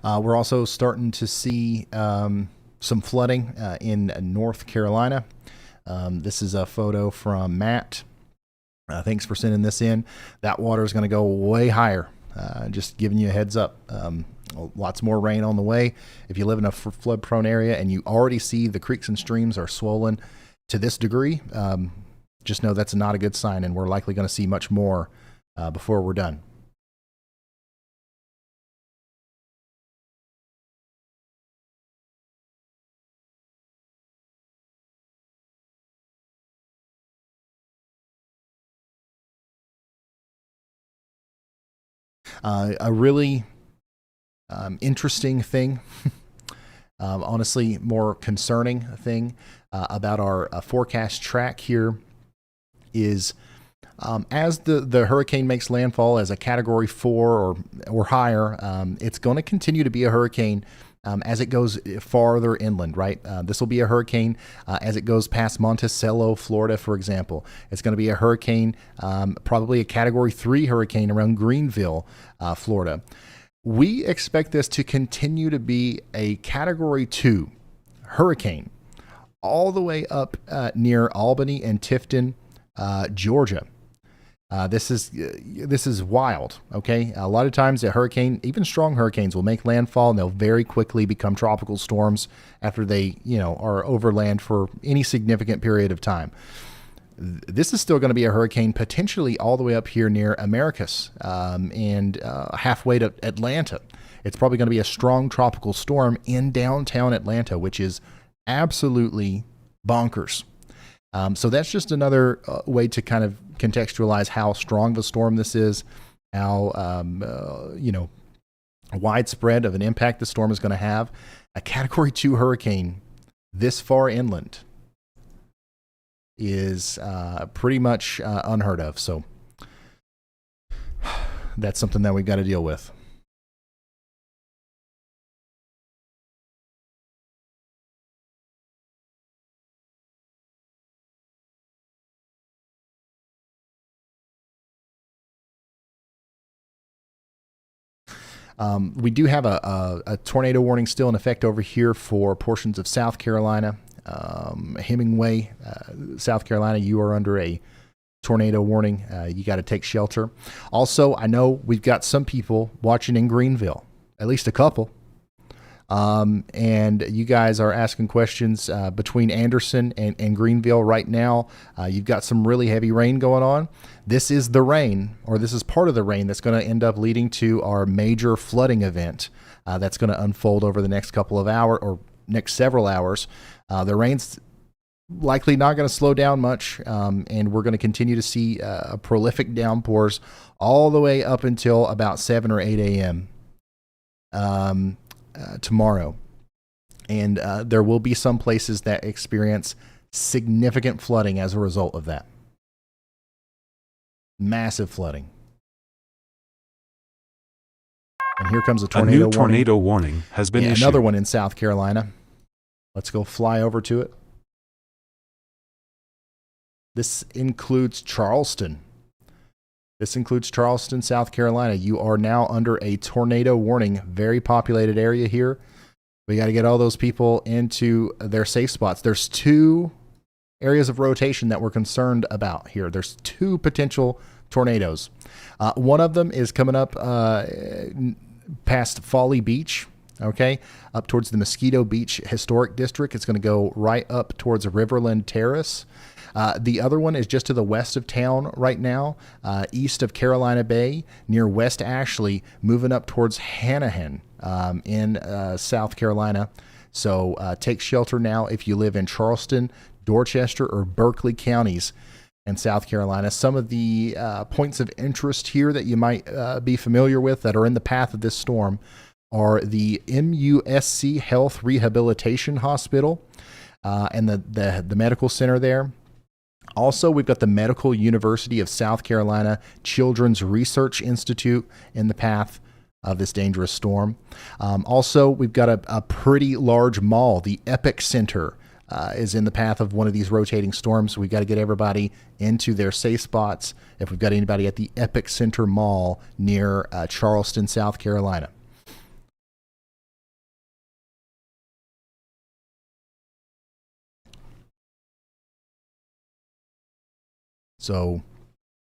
We're also starting to see some flooding in North Carolina. This is a photo from Matt. Thanks for sending this in. That water is going to go way higher. Just giving you a heads up. Lots more rain on the way. If you live in a flood-prone area and you already see the creeks and streams are swollen to this degree, just know that's not a good sign, and we're likely going to see much more before we're done. A really interesting thing, honestly, more concerning thing about our forecast track here is as the hurricane makes landfall as a Category 4 or higher, it's going to continue to be a hurricane as it goes farther inland, right? This will be a hurricane as it goes past Monticello, Florida, for example. It's going to be a hurricane, probably a Category 3 hurricane around Greenville, Florida. We expect this to continue to be a Category 2 hurricane all the way up near Albany and Tifton, Georgia. This is wild, okay? A lot of times a hurricane, even strong hurricanes, will make landfall and they'll very quickly become tropical storms after they, are over land for any significant period of time. This is still going to be a hurricane potentially all the way up here near Americus and halfway to Atlanta. It's probably going to be a strong tropical storm in downtown Atlanta, which is Absolutely bonkers. So that's just another way to kind of contextualize how strong the storm this is, how, widespread of an impact the storm is going to have. A Category 2 hurricane this far inland is pretty much unheard of. So that's something that we've got to deal with. We do have a tornado warning still in effect over here for portions of South Carolina. Hemingway, South Carolina, you are under a tornado warning. You got to take shelter. Also, I know we've got some people watching in Greenville, at least a couple. And you guys are asking questions between Anderson and Greenville right now. You've got some really heavy rain going on. This is the rain, or this is part of the rain that's going to end up leading to our major flooding event that's going to unfold over the next couple of hours or next several hours. The rain's likely not going to slow down much, and we're going to continue to see prolific downpours all the way up until about 7 or 8 a.m. Tomorrow. And there will be some places that experience significant flooding as a result of that. Massive flooding. And here comes a tornado warning. A new tornado warning has been issued. Another one in South Carolina. Let's go fly over to it. This includes Charleston. South Carolina. You are now under a tornado warning. Very populated area here. We got to get all those people into their safe spots. There's 2 areas of rotation that we're concerned about here. There's 2 potential tornadoes. One of them is coming up past Folly Beach, okay, up towards the Mosquito Beach Historic District. It's going to go right up towards Riverland Terrace. The other one is just to the west of town right now, east of Carolina Bay, near West Ashley, moving up towards Hanahan in South Carolina. So take shelter now if you live in Charleston, Dorchester, or Berkeley counties in South Carolina. Some of the points of interest here that you might be familiar with that are in the path of this storm are the MUSC Health Rehabilitation Hospital and the medical center there. Also, we've got the Medical University of South Carolina Children's Research Institute in the path of this dangerous storm. Also, we've got a pretty large mall. The Epic Center is in the path of one of these rotating storms. We've got to get everybody into their safe spots if we've got anybody at the Epic Center Mall near Charleston, South Carolina. So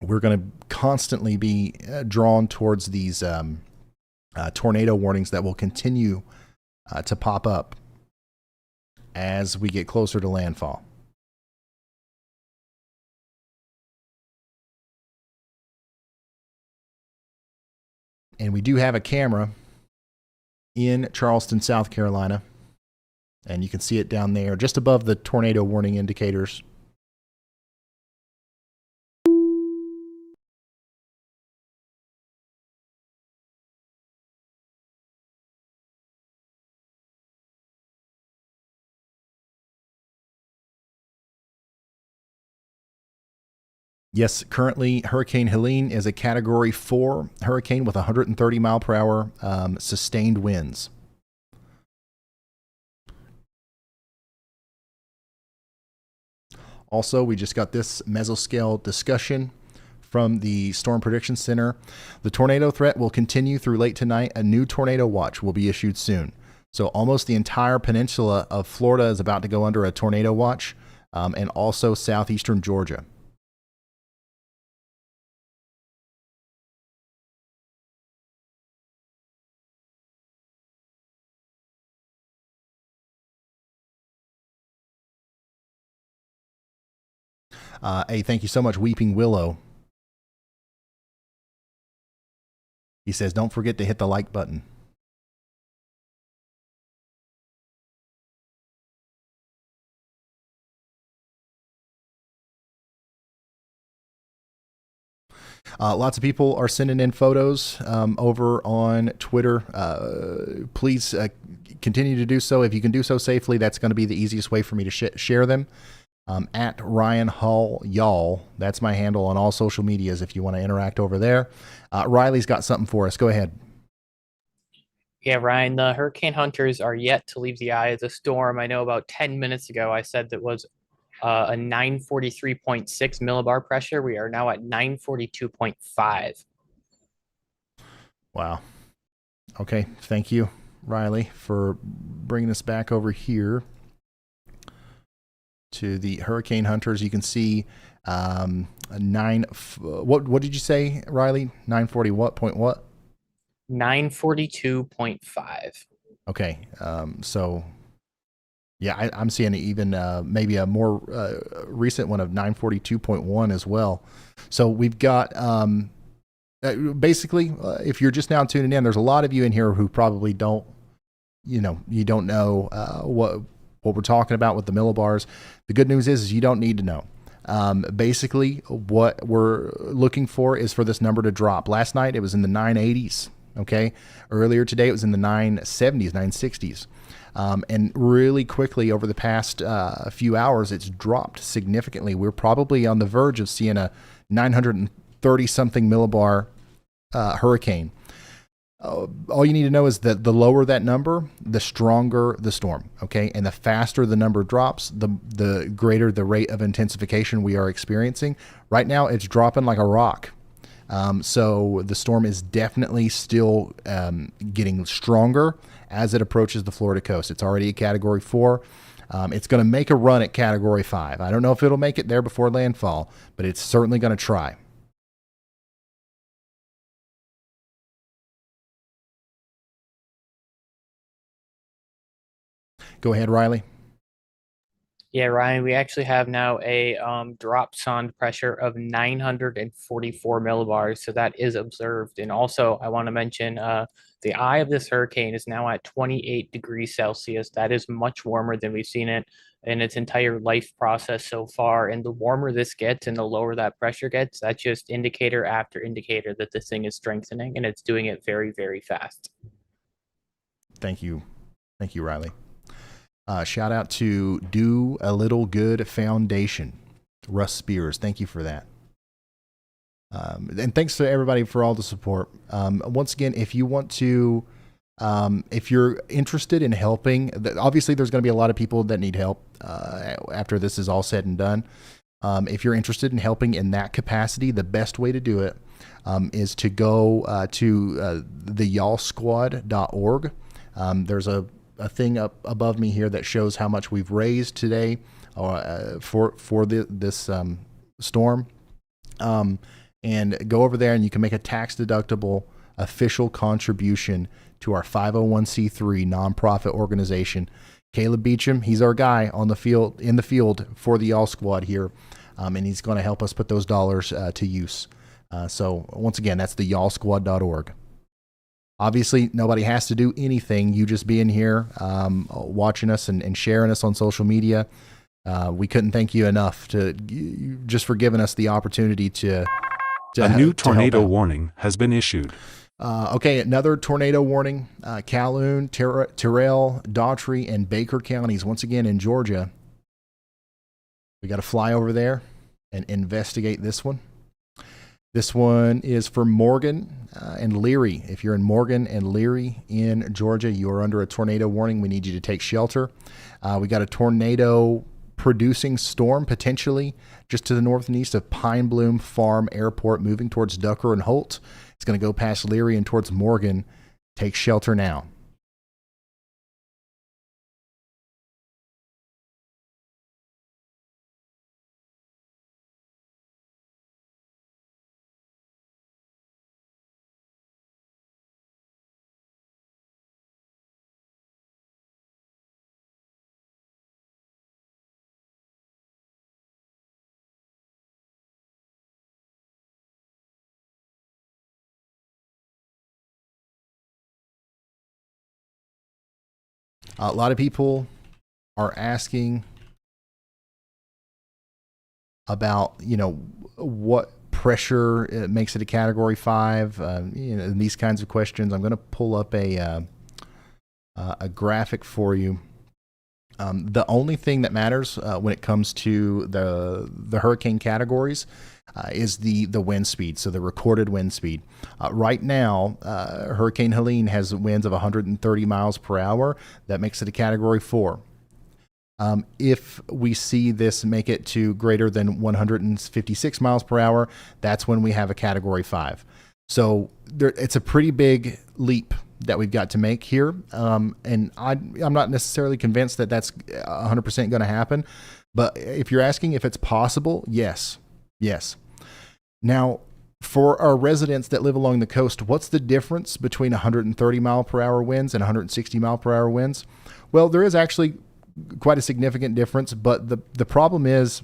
we're going to constantly be drawn towards these tornado warnings that will continue to pop up as we get closer to landfall. And we do have a camera in Charleston, South Carolina, and you can see it down there just above the tornado warning indicators. Yes, currently Hurricane Helene is a Category 4 hurricane with 130 mile per hour sustained winds. Also, we just got this mesoscale discussion from the Storm Prediction Center. The tornado threat will continue through late tonight. A new tornado watch will be issued soon. So almost the entire peninsula of Florida is about to go under a tornado watch, and also southeastern Georgia. Hey, thank you so much, Weeping Willow. He says, don't forget to hit the like button. Lots of people are sending in photos over on Twitter. Please continue to do so. If you can do so safely, that's going to be the easiest way for me to share them. At Ryan Hall Y'all. That's my handle on all social medias if you want to interact over there. Riley's got something for us. Go ahead. Yeah, Ryan, the hurricane hunters are yet to leave the eye of the storm. I know about 10 minutes ago I said that was a 943.6 millibar pressure. We are now at 942.5. Wow. Okay. Thank you, Riley, for bringing us back over here to the hurricane hunters. You can see what did you say, Riley? 940 what point what? 942.5. Okay. So yeah, I'm seeing even maybe a more recent one of 942.1 as well. So we've got basically, if you're just now tuning in, there's a lot of you in here who probably don't, you don't know what we're talking about with the millibars. The good news is you don't need to know. Basically, what we're looking for is for this number to drop. Last night, it was in the 980s. Okay. Earlier today, it was in the 970s, 960s. And really quickly over the past few hours, it's dropped significantly. We're probably on the verge of seeing a 930 something millibar hurricane. All you need to know is that the lower that number, the stronger the storm. Okay. And the faster the number drops, the greater the rate of intensification we are experiencing. Right now, it's dropping like a rock. So the storm is definitely still getting stronger as it approaches the Florida coast. It's already a Category 4. It's going to make a run at Category 5. I don't know if it'll make it there before landfall, but it's certainly going to try. Go ahead, Riley. Yeah, Ryan, we actually have now a drop sonde pressure of 944 millibars. So that is observed. And also, I want to mention the eye of this hurricane is now at 28 degrees Celsius. That is much warmer than we've seen it in its entire life process so far. And the warmer this gets and the lower that pressure gets, that's just indicator after indicator that this thing is strengthening, and it's doing it very, very fast. Thank you. Thank you, Riley. Shout out to Do a Little Good Foundation. Russ Spears, thank you for that. And thanks to everybody for all the support. Once again, if you want to, if you're interested in helping, obviously there's going to be a lot of people that need help after this is all said and done. If you're interested in helping in that capacity, the best way to do it is to go to theyallsquad.org. There's a thing up above me here that shows how much we've raised today for this storm. And go over there and you can make a tax deductible official contribution to our 501c3 nonprofit organization. Caleb Beecham, he's our guy on the field, in the field for the Y'all Squad here. And he's going to help us put those dollars to use. So once again, that's the y'allsquad.org. Obviously, nobody has to do anything. You just being here, watching us and sharing us on social media. We couldn't thank you enough just for giving us the opportunity to a new tornado warning has been issued. Okay, another tornado warning. Calhoun, Terrell, Daughtry, and Baker counties, once again in Georgia. We got to fly over there and investigate this one. This one is for Morgan and Leary. If you're in Morgan and Leary in Georgia, you are under a tornado warning. We need you to take shelter. We got a tornado producing storm potentially just to the north and east of Pine Bloom Farm Airport, moving towards Ducker and Holt. It's going to go past Leary and towards Morgan. Take shelter now. A lot of people are asking about, what pressure makes it a Category 5? These kinds of questions. I'm going to pull up a graphic for you. The only thing that matters when it comes to the hurricane categories is the wind speed, so the recorded wind speed. Right now, Hurricane Helene has winds of 130 miles per hour. That makes it a Category 4. If we see this make it to greater than 156 miles per hour, that's when we have a Category 5. So it's a pretty big leap that we've got to make here. And I'm not necessarily convinced that that's 100% going to happen. But if you're asking if it's possible, yes. Now, for our residents that live along the coast, what's the difference between 130 mile per hour winds and 160 mile per hour winds? Well, there is actually quite a significant difference, but the problem is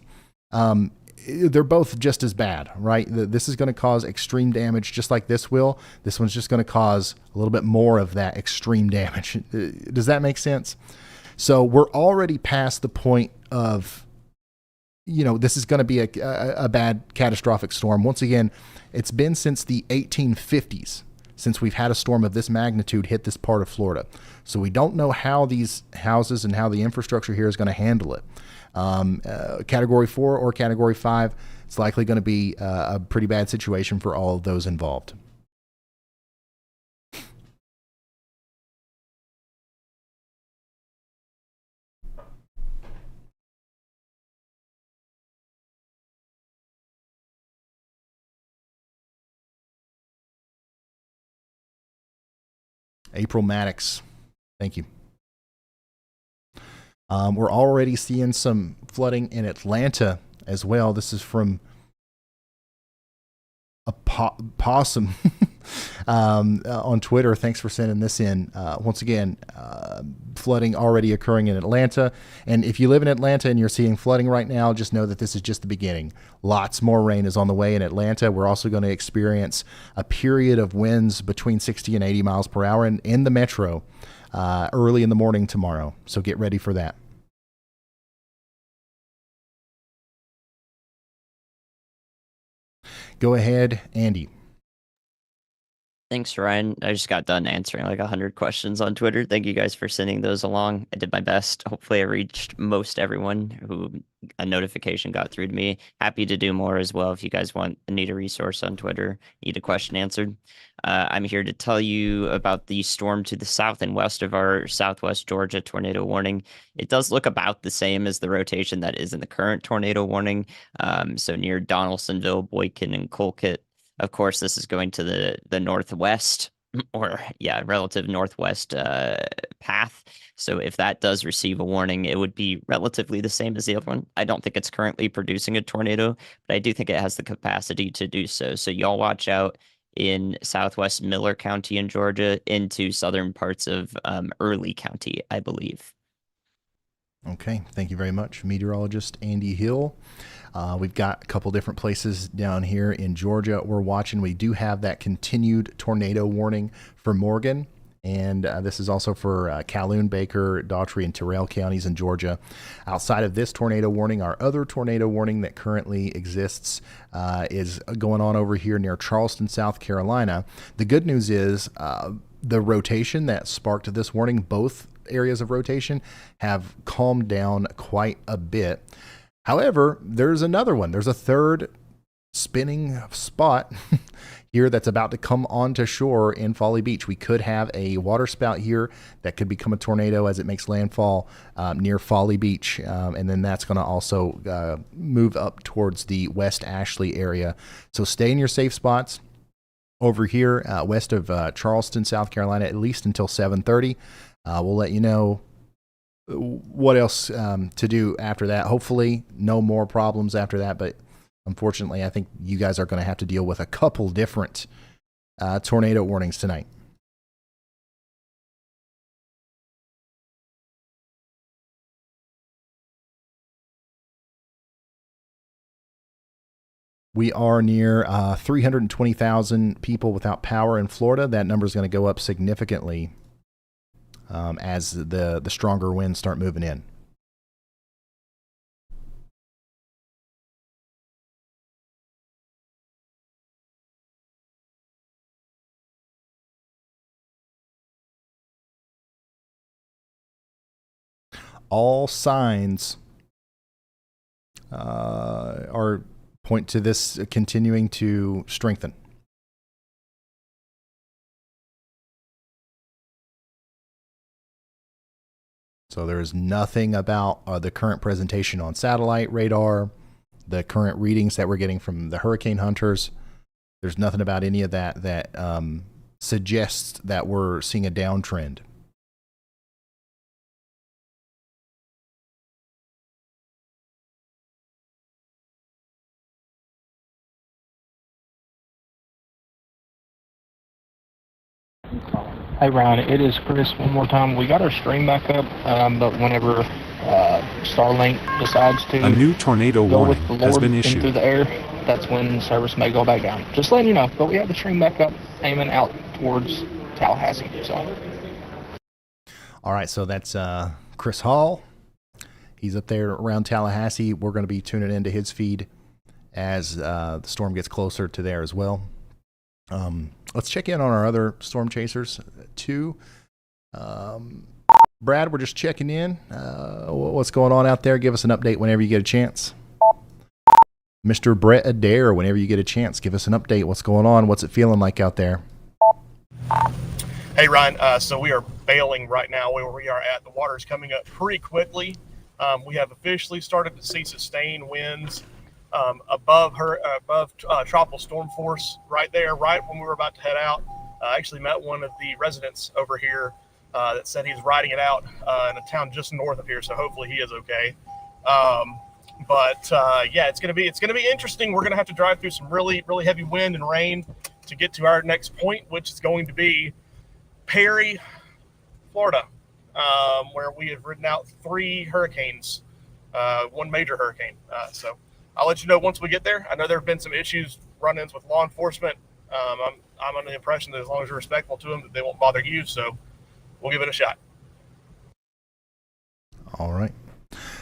they're both just as bad, right? This is going to cause extreme damage just like this will. This one's just going to cause a little bit more of that extreme damage. Does that make sense? So we're already past the point of, this is going to be a bad catastrophic storm. Once again, it's been since the 1850s since we've had a storm of this magnitude hit this part of Florida. So we don't know how these houses and how the infrastructure here is going to handle it. Category 4 or Category 5, it's likely going to be a pretty bad situation for all of those involved. April Maddox, thank you. We're already seeing some flooding in Atlanta as well. This is from a possum on Twitter. Thanks for sending this in. Once again, flooding already occurring in Atlanta. And if you live in Atlanta and you're seeing flooding right now, just know that this is just the beginning. Lots more rain is on the way in Atlanta. We're also going to experience a period of winds between 60 and 80 miles per hour in the metro early in the morning tomorrow. So get ready for that. Go ahead, Andy. Thanks, Ryan. I just got done answering like 100 questions on Twitter. Thank you guys for sending those along. I did my best. Hopefully I reached most everyone who a notification got through to me. Happy to do more as well if you guys need a resource on Twitter, need a question answered. I'm here to tell you about the storm to the south and west of our southwest Georgia tornado warning. It does look about the same as the rotation that is in the current tornado warning. So near Donaldsonville, Boykin, and Colquitt. Of course, this is going to the northwest, or relative northwest path. So if that does receive a warning, it would be relatively the same as the other one. I don't think it's currently producing a tornado, but I do think it has the capacity to do so. So y'all watch out in southwest Miller County in Georgia into southern parts of Early County, I believe. Okay, thank you very much, meteorologist Andy Hill. We've got a couple different places down here in Georgia we're watching. We do have that continued tornado warning for Morgan, and this is also for Calhoun, Baker, Daughtry, and Terrell counties in Georgia. Outside of this tornado warning, our other tornado warning that currently exists is going on over here near Charleston, South Carolina. The good news is the rotation that sparked this warning, both areas of rotation have calmed down quite a bit. However, there's another one. There's a third spinning spot here that's about to come onto shore in Folly Beach. We could have a water spout here that could become a tornado as it makes landfall near Folly Beach. And then that's going to also move up towards the West Ashley area. So stay in your safe spots over here west of Charleston, South Carolina, at least until 7:30. We'll let you know what else to do after that. Hopefully no more problems after that, but unfortunately I think you guys are going to have to deal with a couple different tornado warnings tonight. We are near 320,000 people without power in Florida. That number is going to go up significantly as the stronger winds start moving in. all signs are point to this continuing to strengthen. So there is nothing about the current presentation on satellite radar, the current readings that we're getting from the hurricane hunters. There's nothing about any of that that suggests that we're seeing a downtrend. Hey Ryan, it is Chris one more time. We got our stream back up, but whenever Starlink decides to A new tornado go warning with the has Lord been in issued. through the air, that's when service may go back down. Just letting you know, but we have the stream back up, aiming out towards Tallahassee. So. All right, so that's Chris Hall. He's up there around Tallahassee. We're going to be tuning into his feed as the storm gets closer to there as well. Let's check in on our other storm chasers too. Brad, we're just checking in. What's going on out there? Give us an update whenever you get a chance. Mr. Brett Adair, whenever you get a chance, give us an update. What's going on? What's it feeling like out there? Hey Ryan, so we are bailing right now where we are at. The water's coming up pretty quickly. We have officially started to see sustained winds above tropical storm force right there, right when we were about to head out. I actually met one of the residents over here that said he's riding it out in a town just north of here, so hopefully he is okay. Yeah, it's gonna be interesting. We're gonna have to drive through some really heavy wind and rain to get to our next point, which is going to be Perry, Florida, where we have ridden out 3 hurricanes, one major hurricane. So I'll let you know once we get there. I know there have been some issues, run-ins with law enforcement. I'm under the impression that as long as you're respectful to them, that they won't bother you. So we'll give it a shot. All right.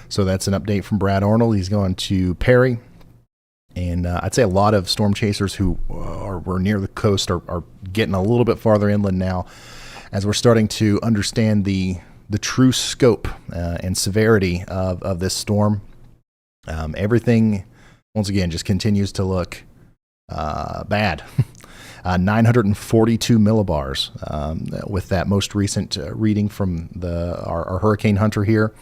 So that's an update from Brad Arnold. He's going to Perry. And I'd say a lot of storm chasers who were near the coast are getting a little bit farther inland now as we're starting to understand the true scope and severity of this storm. Everything, once again, just continues to look bad. 942 millibars with that most recent reading from our hurricane hunter here.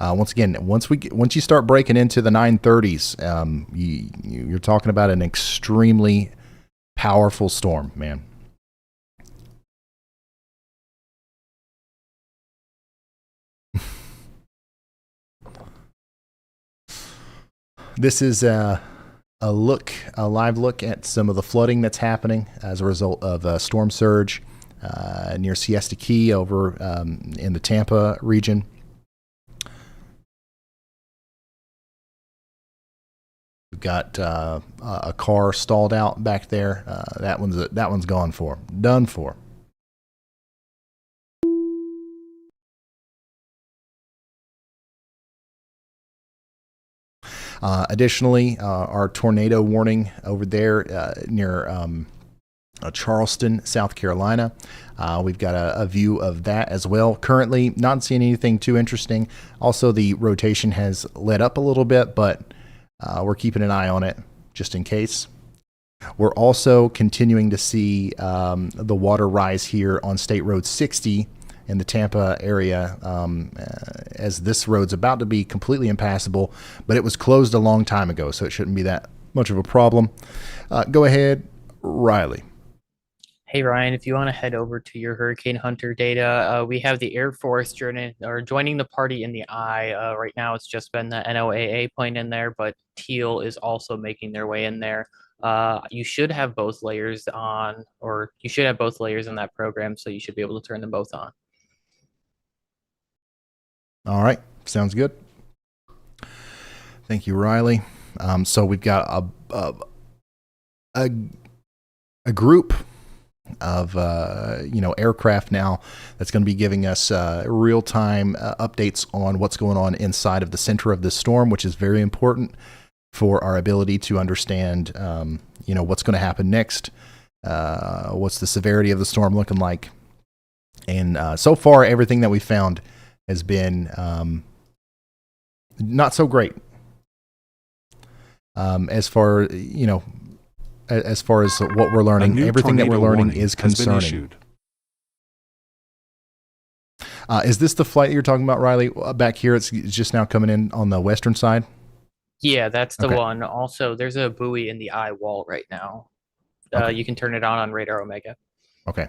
Once again, once you start breaking into the 930s, you're talking about an extremely powerful storm, man. This is a live look at some of the flooding that's happening as a result of a storm surge near Siesta Key over in the Tampa region. We've got a car stalled out back there. That one's gone for, done for. Additionally, our tornado warning over there near Charleston, South Carolina. We've got a view of that as well. Currently, not seeing anything too interesting. Also, the rotation has let up a little bit, but we're keeping an eye on it just in case. We're also continuing to see the water rise here on State Road 60 in the Tampa area, as this road's about to be completely impassable, but it was closed a long time ago, so it shouldn't be that much of a problem. Go ahead, Riley. Hey Ryan, if you want to head over to your Hurricane Hunter data, we have the Air Force joining the party in the eye. Right now, it's just been the NOAA plane in there, but Teal is also making their way in there. You should have both layers on, or you should have both layers in that program, so you should be able to turn them both on. All right, sounds good. Thank you, Riley. So we've got a group of aircraft now that's going to be giving us real-time updates on what's going on inside of the center of this storm, which is very important for our ability to understand what's going to happen next, what's the severity of the storm looking like. And so far everything that we found has been not so great. As far as what we're learning, everything that we're learning is concerning. Is this the flight you're talking about, Riley? Back here, it's just now coming in on the western side. Yeah, that's the one. Also, there's a buoy in the eye wall right now. You can turn it on Radar Omega. Okay.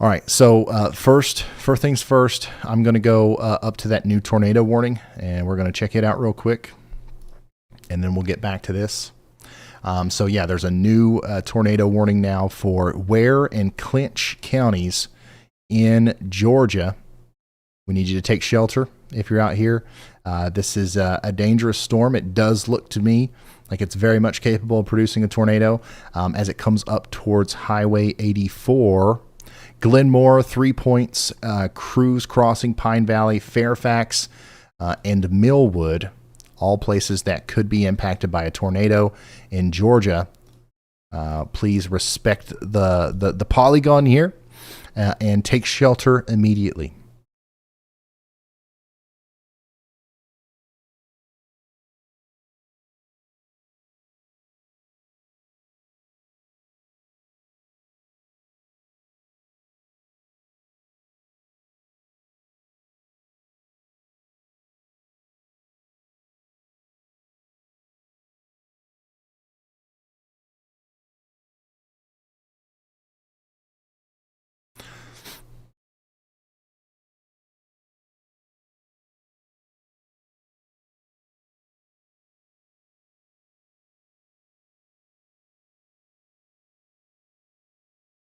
All right. So first things first, I'm going to go up to that new tornado warning, and we're going to check it out real quick, and then we'll get back to this. So yeah, there's a new tornado warning now for Ware and Clinch counties in Georgia. We need you to take shelter if you're out here. This is a dangerous storm. It does look to me like it's very much capable of producing a tornado as it comes up towards Highway 84. Glenmore, 3 Points, Cruise Crossing, Pine Valley, Fairfax, and Millwood, all places that could be impacted by a tornado in Georgia. Please respect the polygon here and take shelter immediately.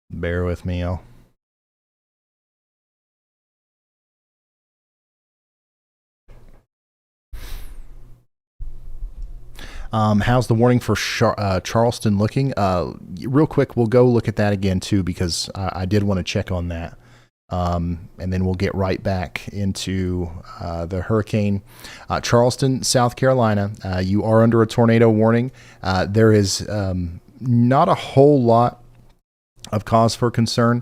Bear with me, y'all. How's the warning for Charleston looking? Real quick, we'll go look at that again too, because I did want to check on that. And then we'll get right back into the hurricane. Charleston, South Carolina, you are under a tornado warning. There is not a whole lot of cause for concern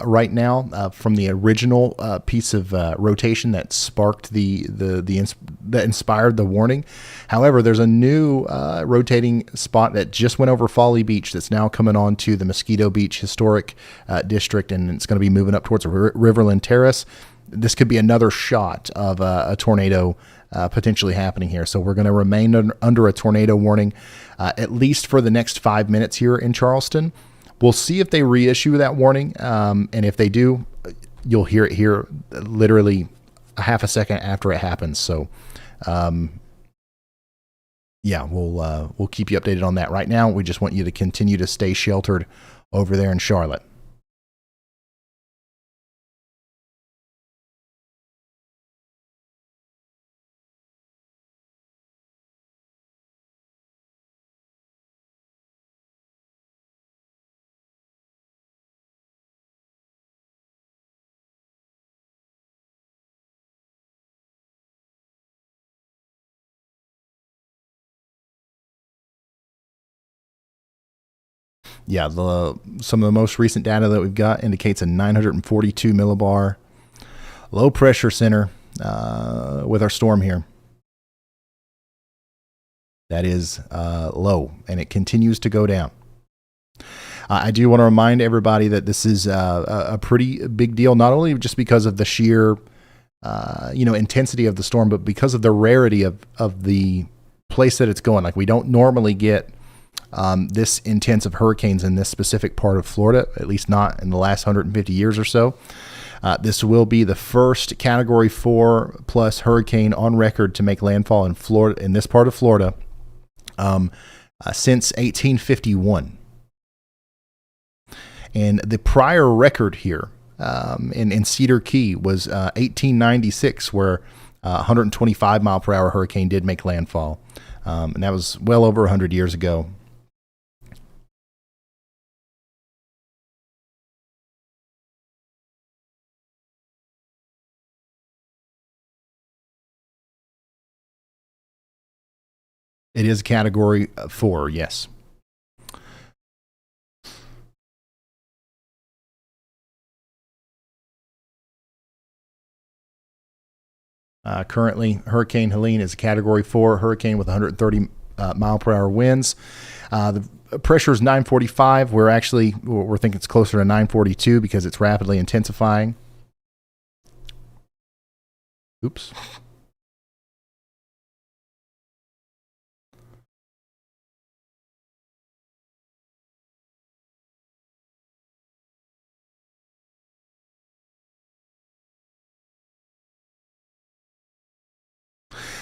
right now from the original piece of rotation that sparked that inspired the warning. However, there's a new rotating spot that just went over Folly Beach that's now coming on to the Mosquito Beach Historic District, and it's going to be moving up towards Riverland Terrace. This could be another shot of a tornado potentially happening here. So we're going to remain under a tornado warning at least for the next 5 minutes here in Charleston. We'll see if they reissue that warning, and if they do, you'll hear it here literally a half a second after it happens. So, yeah, we'll keep you updated on that. Right now, we just want you to continue to stay sheltered over there in Charlotte. Yeah, some of the most recent data that we've got indicates a 942 millibar low pressure center with our storm here. That is low, and it continues to go down. I do want to remind everybody that this is a pretty big deal, not only just because of the sheer intensity of the storm, but because of the rarity of the place that it's going. Like, we don't normally get this intense of hurricanes in this specific part of Florida, at least not in the last 150 years or so. This will be the first Category 4 plus hurricane on record to make landfall in Florida, in this part of Florida, since 1851. And the prior record here in Cedar Key was 1896, where 125 mile per hour hurricane did make landfall. And that was well over 100 years ago. It is Category 4, yes. Currently, Hurricane Helene is a Category 4 hurricane with 130 mile per hour winds. The pressure is 945. We're thinking it's closer to 942 because it's rapidly intensifying. Oops.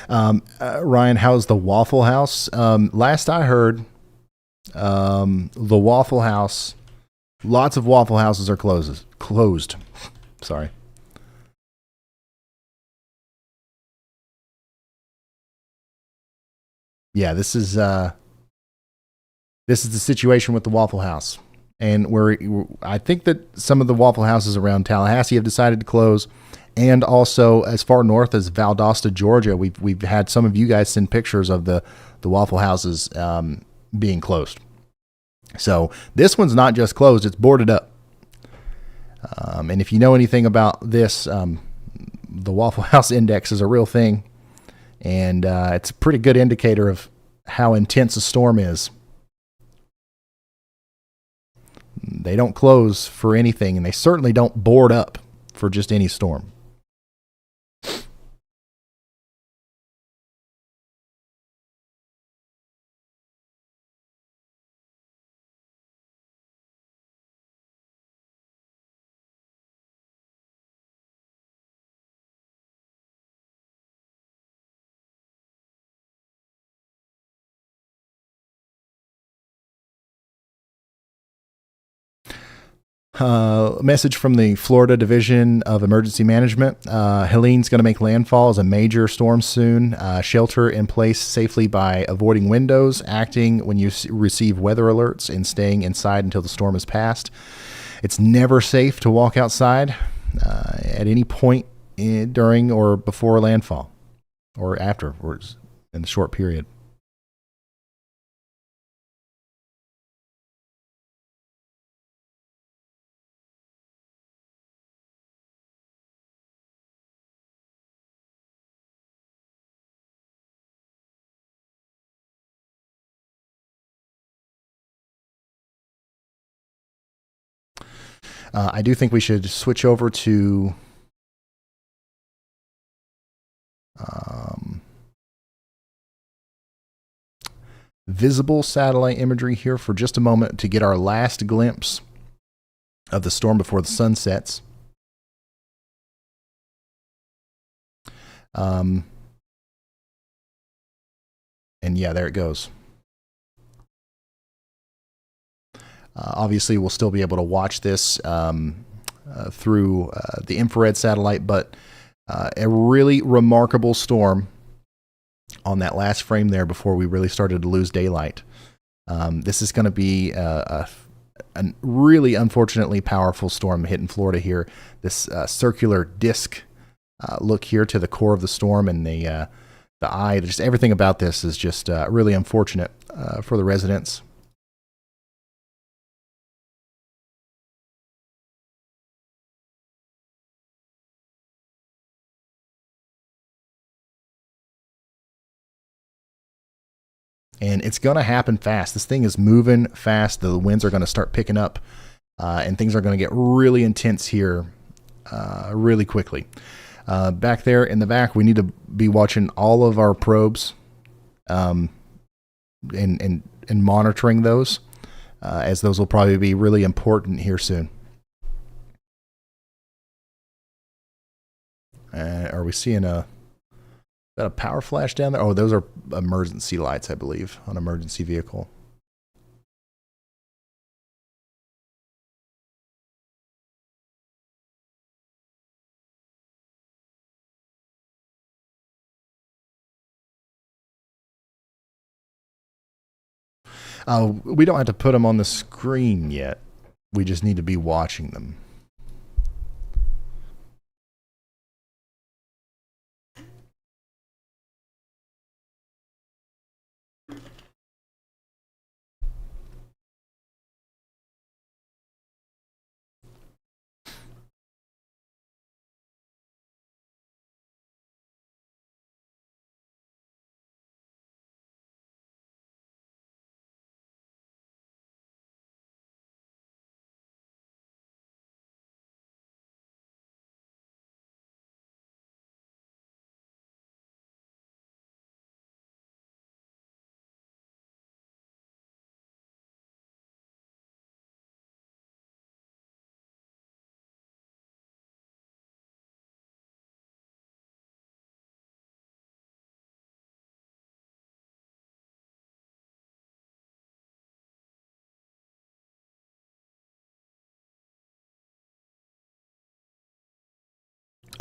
Ryan, how's the Waffle House? Last I heard, the Waffle House, lots of Waffle Houses are closed. Sorry. Yeah, this is the situation with the Waffle House. And I think that some of the Waffle Houses around Tallahassee have decided to close. And also as far north as Valdosta, Georgia, we've had some of you guys send pictures of the Waffle Houses being closed. So this one's not just closed, it's boarded up. And if you know anything about this, the Waffle House Index is a real thing. And it's a pretty good indicator of how intense a storm is. They don't close for anything, and they certainly don't board up for just any storm. Message from the Florida Division of Emergency Management. Helene's going to make landfall as a major storm soon. Shelter in place safely by avoiding windows, acting when you receive weather alerts, and staying inside until the storm has passed. It's never safe to walk outside at any point during or before landfall or afterwards in the short period. I do think we should switch over to visible satellite imagery here for just a moment to get our last glimpse of the storm before the sun sets. And yeah, there it goes. Obviously, we'll still be able to watch this through the infrared satellite, but a really remarkable storm on that last frame there before we really started to lose daylight. This is going to be a really unfortunately powerful storm hitting Florida here. This circular disc look here to the core of the storm, and the eye, just everything about this is just really unfortunate for the residents. And it's going to happen fast. This thing is moving fast. The winds are going to start picking up, and things are going to get really intense here really quickly. Back there in the back, we need to be watching all of our probes and monitoring those, as those will probably be really important here soon. Are we seeing a power flash down there? Oh, those are emergency lights, I believe, on emergency vehicle. We don't have to put them on the screen yet. We just need to be watching them.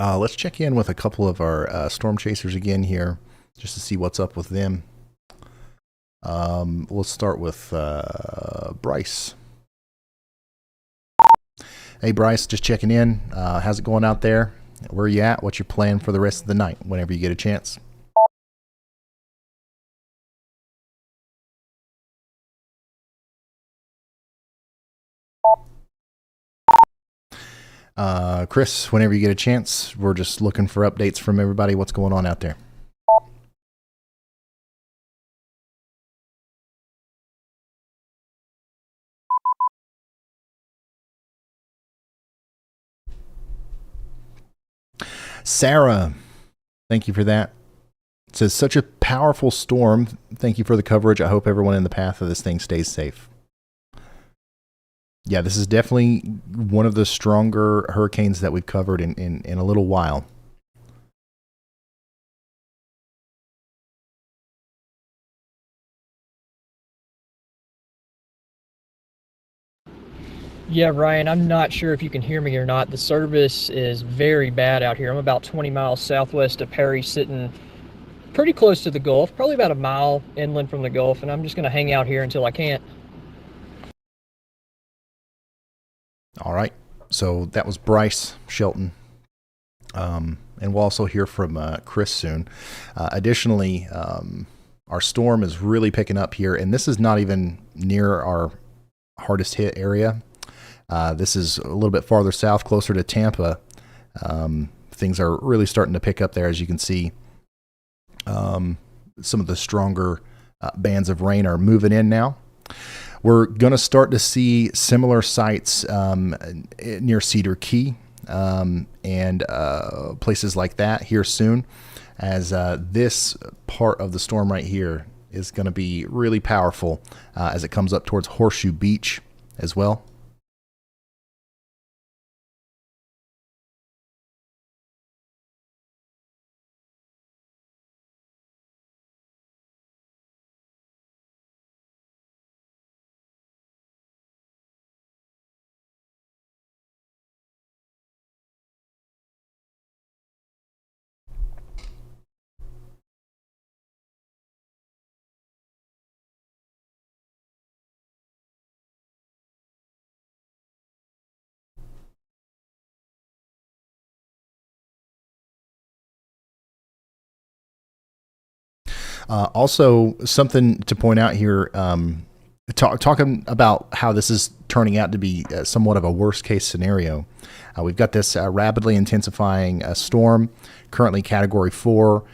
Let's check in with a couple of our storm chasers again here, just to see what's up with them. Let's start with Bryce. Hey, Bryce, just checking in. How's it going out there? Where are you at? What's your plan for the rest of the night whenever you get a chance? Chris, whenever you get a chance, we're just looking for updates from everybody. What's going on out there? Sarah, thank you for that. It says, such a powerful storm. Thank you for the coverage. I hope everyone in the path of this thing stays safe. Yeah, this is definitely one of the stronger hurricanes that we've covered in a little while. Yeah, Ryan, I'm not sure if you can hear me or not. The service is very bad out here. I'm about 20 miles southwest of Perry, sitting pretty close to the Gulf, probably about a mile inland from the Gulf, and I'm just going to hang out here until I can't. All right. So that was Bryce Shelton. And we'll also hear from Chris soon. Additionally, our storm is really picking up here, and this is not even near our hardest hit area. This is a little bit farther south, closer to Tampa. Things are really starting to pick up there, as you can see. Some of the stronger bands of rain are moving in now. We're going to start to see similar sights near Cedar Key and places like that here soon, as this part of the storm right here is going to be really powerful as it comes up towards Horseshoe Beach as well. Also, something to point out here, talking about how this is turning out to be somewhat of a worst case scenario. We've got this rapidly intensifying storm, currently Category 4,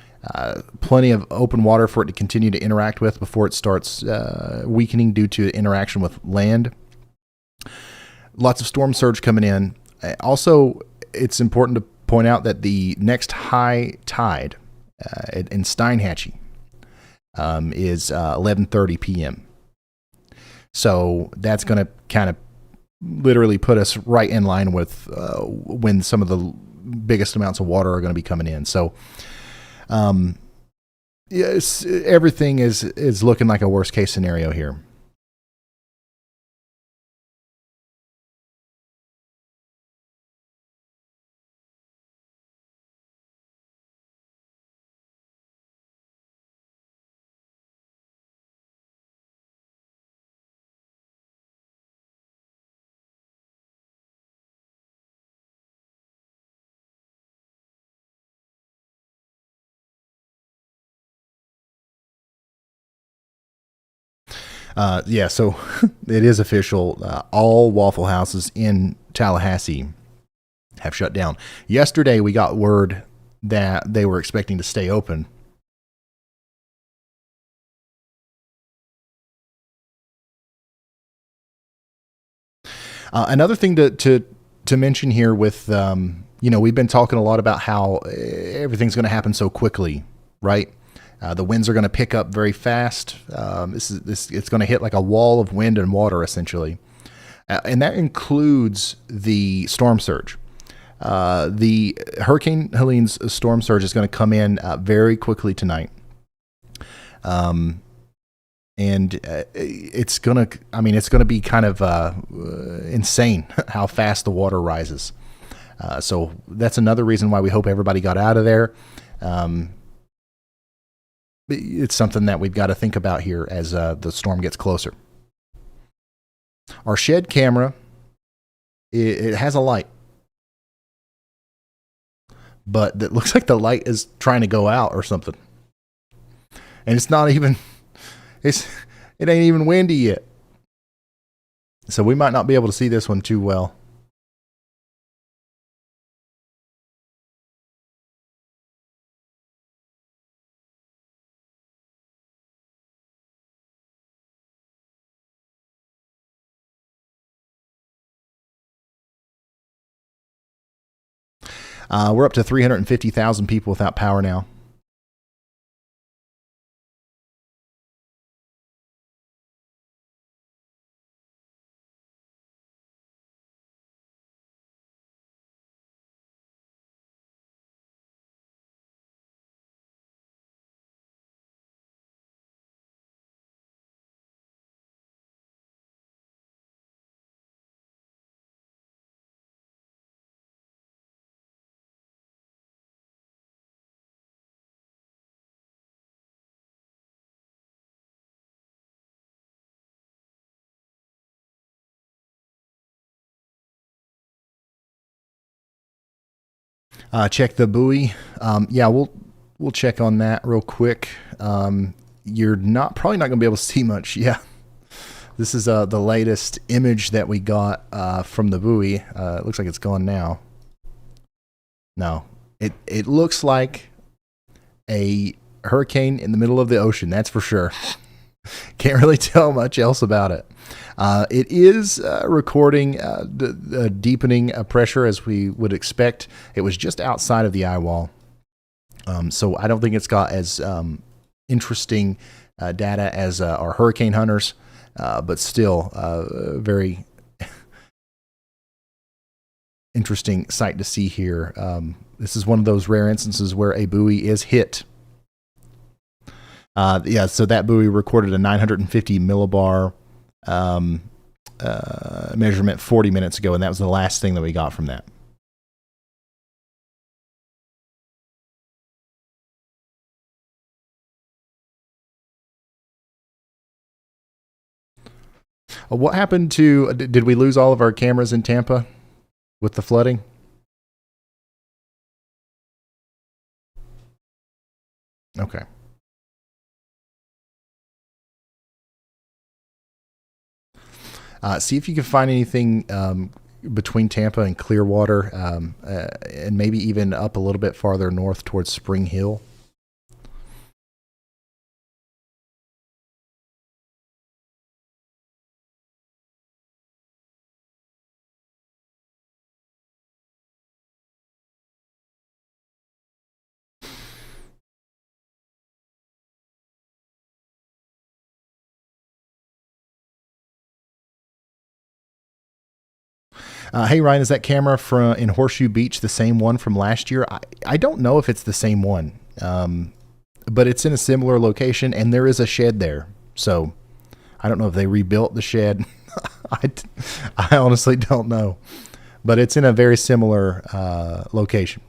plenty of open water for it to continue to interact with before it starts weakening due to interaction with land. Lots of storm surge coming in. Also, it's important to point out that the next high tide in Steinhatchee is 11:30 p.m. So that's going to kind of literally put us right in line with when some of the biggest amounts of water are going to be coming in. So yes, everything is looking like a worst case scenario here. Yeah, so it is official. All Waffle Houses in Tallahassee have shut down. Yesterday, we got word that they were expecting to stay open. Another thing to mention here with, we've been talking a lot about how everything's going to happen so quickly, right? The winds are going to pick up very fast. It's going to hit like a wall of wind and water, essentially. And that includes the storm surge. The Hurricane Helene's storm surge is going to come in very quickly tonight. And it's going to be kind of insane how fast the water rises. So that's another reason why we hope everybody got out of there. It's something that we've got to think about here as the storm gets closer. Our shed camera, it has a light, but it looks like the light is trying to go out or something. And it's not even, it ain't even windy yet. So we might not be able to see this one too well. We're up to 350,000 people without power now. Check the buoy. Yeah, we'll check on that real quick. You're probably not going to be able to see much. Yeah, this is the latest image that we got from the buoy. It looks like it's gone now. No, it looks like a hurricane in the middle of the ocean. That's for sure. Can't really tell much else about it. It is recording the deepening pressure as we would expect. It was just outside of the eye wall. So I don't think it's got as interesting data as our hurricane hunters, but still very interesting sight to see here. This is one of those rare instances where a buoy is hit. Yeah, so that buoy recorded a 950 millibar measurement 40 minutes ago, and that was the last thing that we got from that. What happened to, did we lose all of our cameras in Tampa with the flooding? Okay. See if you can find anything between Tampa and Clearwater, and maybe even up a little bit farther north towards Spring Hill. Hey, Ryan, is that camera in Horseshoe Beach the same one from last year? I don't know if it's the same one, but it's in a similar location, and there is a shed there. So I don't know if they rebuilt the shed. I honestly don't know, but it's in a very similar location.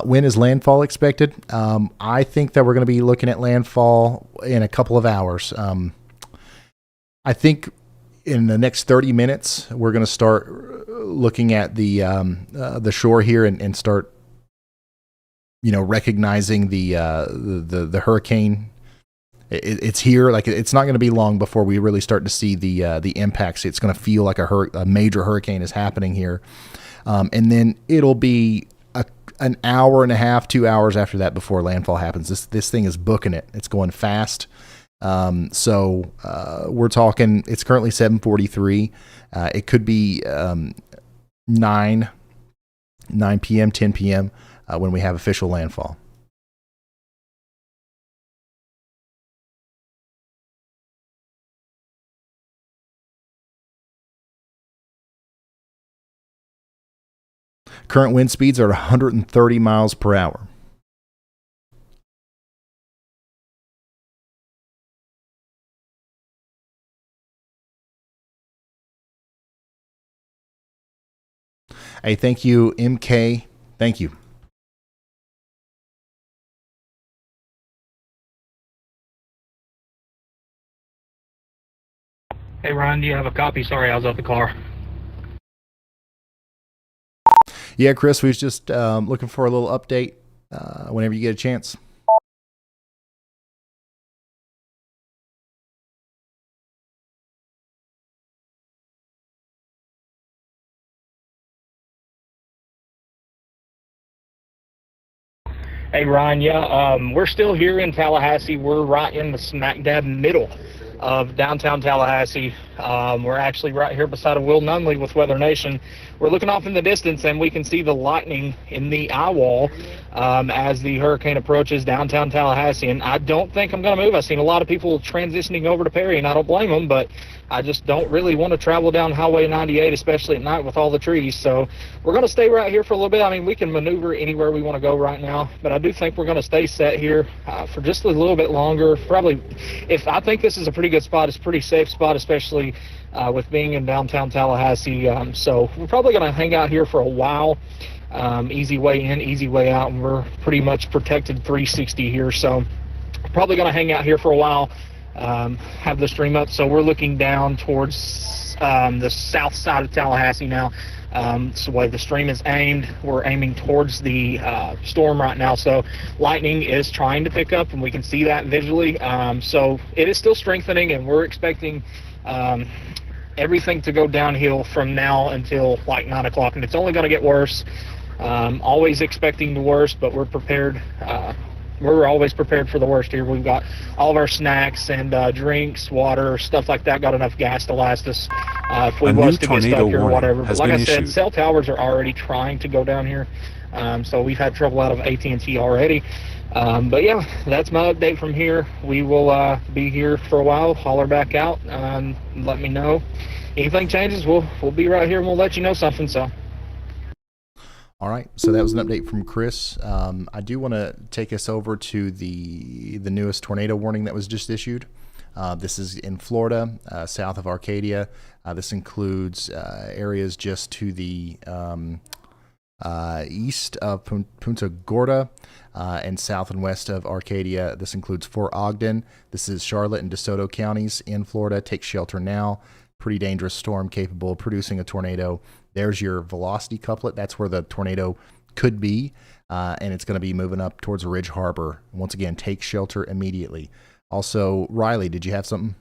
When is landfall expected? I think that we're going to be looking at landfall in a couple of hours. I think in the next 30 minutes, we're going to start looking at the shore here and start, recognizing the hurricane. It's here. Like, it's not going to be long before we really start to see the impacts. It's going to feel like a major hurricane is happening here, and then it'll be an hour and a half, 2 hours after that before landfall happens. This thing is booking it. It's going fast. So we're talking, it's currently 7:43. It could be 9 p.m., 10 p.m. When we have official landfall. Current wind speeds are 130 miles per hour. Hey, thank you, MK. Thank you. Hey, Ryan, do you have a copy? Sorry, I was out the car. Yeah, Chris, we was just looking for a little update whenever you get a chance. Hey, Ryan, yeah, we're still here in Tallahassee. We're right in the smack dab middle of downtown Tallahassee. We're actually right here beside of Will Nunley with Weather Nation. We're looking off in the distance, and we can see the lightning in the eye wall as the hurricane approaches downtown Tallahassee. And I don't think I'm going to move. I've seen a lot of people transitioning over to Perry, and I don't blame them, but I just don't really want to travel down Highway 98, especially at night with all the trees. So we're going to stay right here for a little bit. I mean, we can maneuver anywhere we want to go right now, but I do think we're going to stay set here for just a little bit longer. Probably, if I think this is a pretty good spot, it's a pretty safe spot, especially with being in downtown Tallahassee. So we're probably going to hang out here for a while. Easy way in, easy way out, and we're pretty much protected 360 here. So probably going to hang out here for a while. Have the stream up, so we're looking down towards the south side of Tallahassee now. So the way the stream is aimed, we're aiming towards the storm right now. So lightning is trying to pick up, and we can see that visually. So it is still strengthening, and we're expecting everything to go downhill from now until like 9 o'clock, and it's only going to get worse. Always expecting the worst, but we're prepared. We're always prepared for the worst here. We've got all of our snacks and drinks, water, stuff like that. Got enough gas to last us if we was to get stuck here or whatever. But like I said, cell towers are already trying to go down here. So we've had trouble out of AT&T already. But yeah, that's my update from here. We will be here for a while. Holler back out. Let me know. Anything changes, we'll be right here and we'll let you know something. So. All right, so that was an update from Chris. I do want to take us over to the newest tornado warning that was just issued. This is in Florida, south of Arcadia. This includes areas just to the east of Punta Gorda and south and west of Arcadia. This includes Fort Ogden. This is Charlotte and DeSoto counties in Florida. Take shelter now. Pretty dangerous storm capable of producing a tornado. There's your velocity couplet. That's where the tornado could be, and it's going to be moving up towards Ridge Harbor. Once again, take shelter immediately. Also, Riley, did you have something?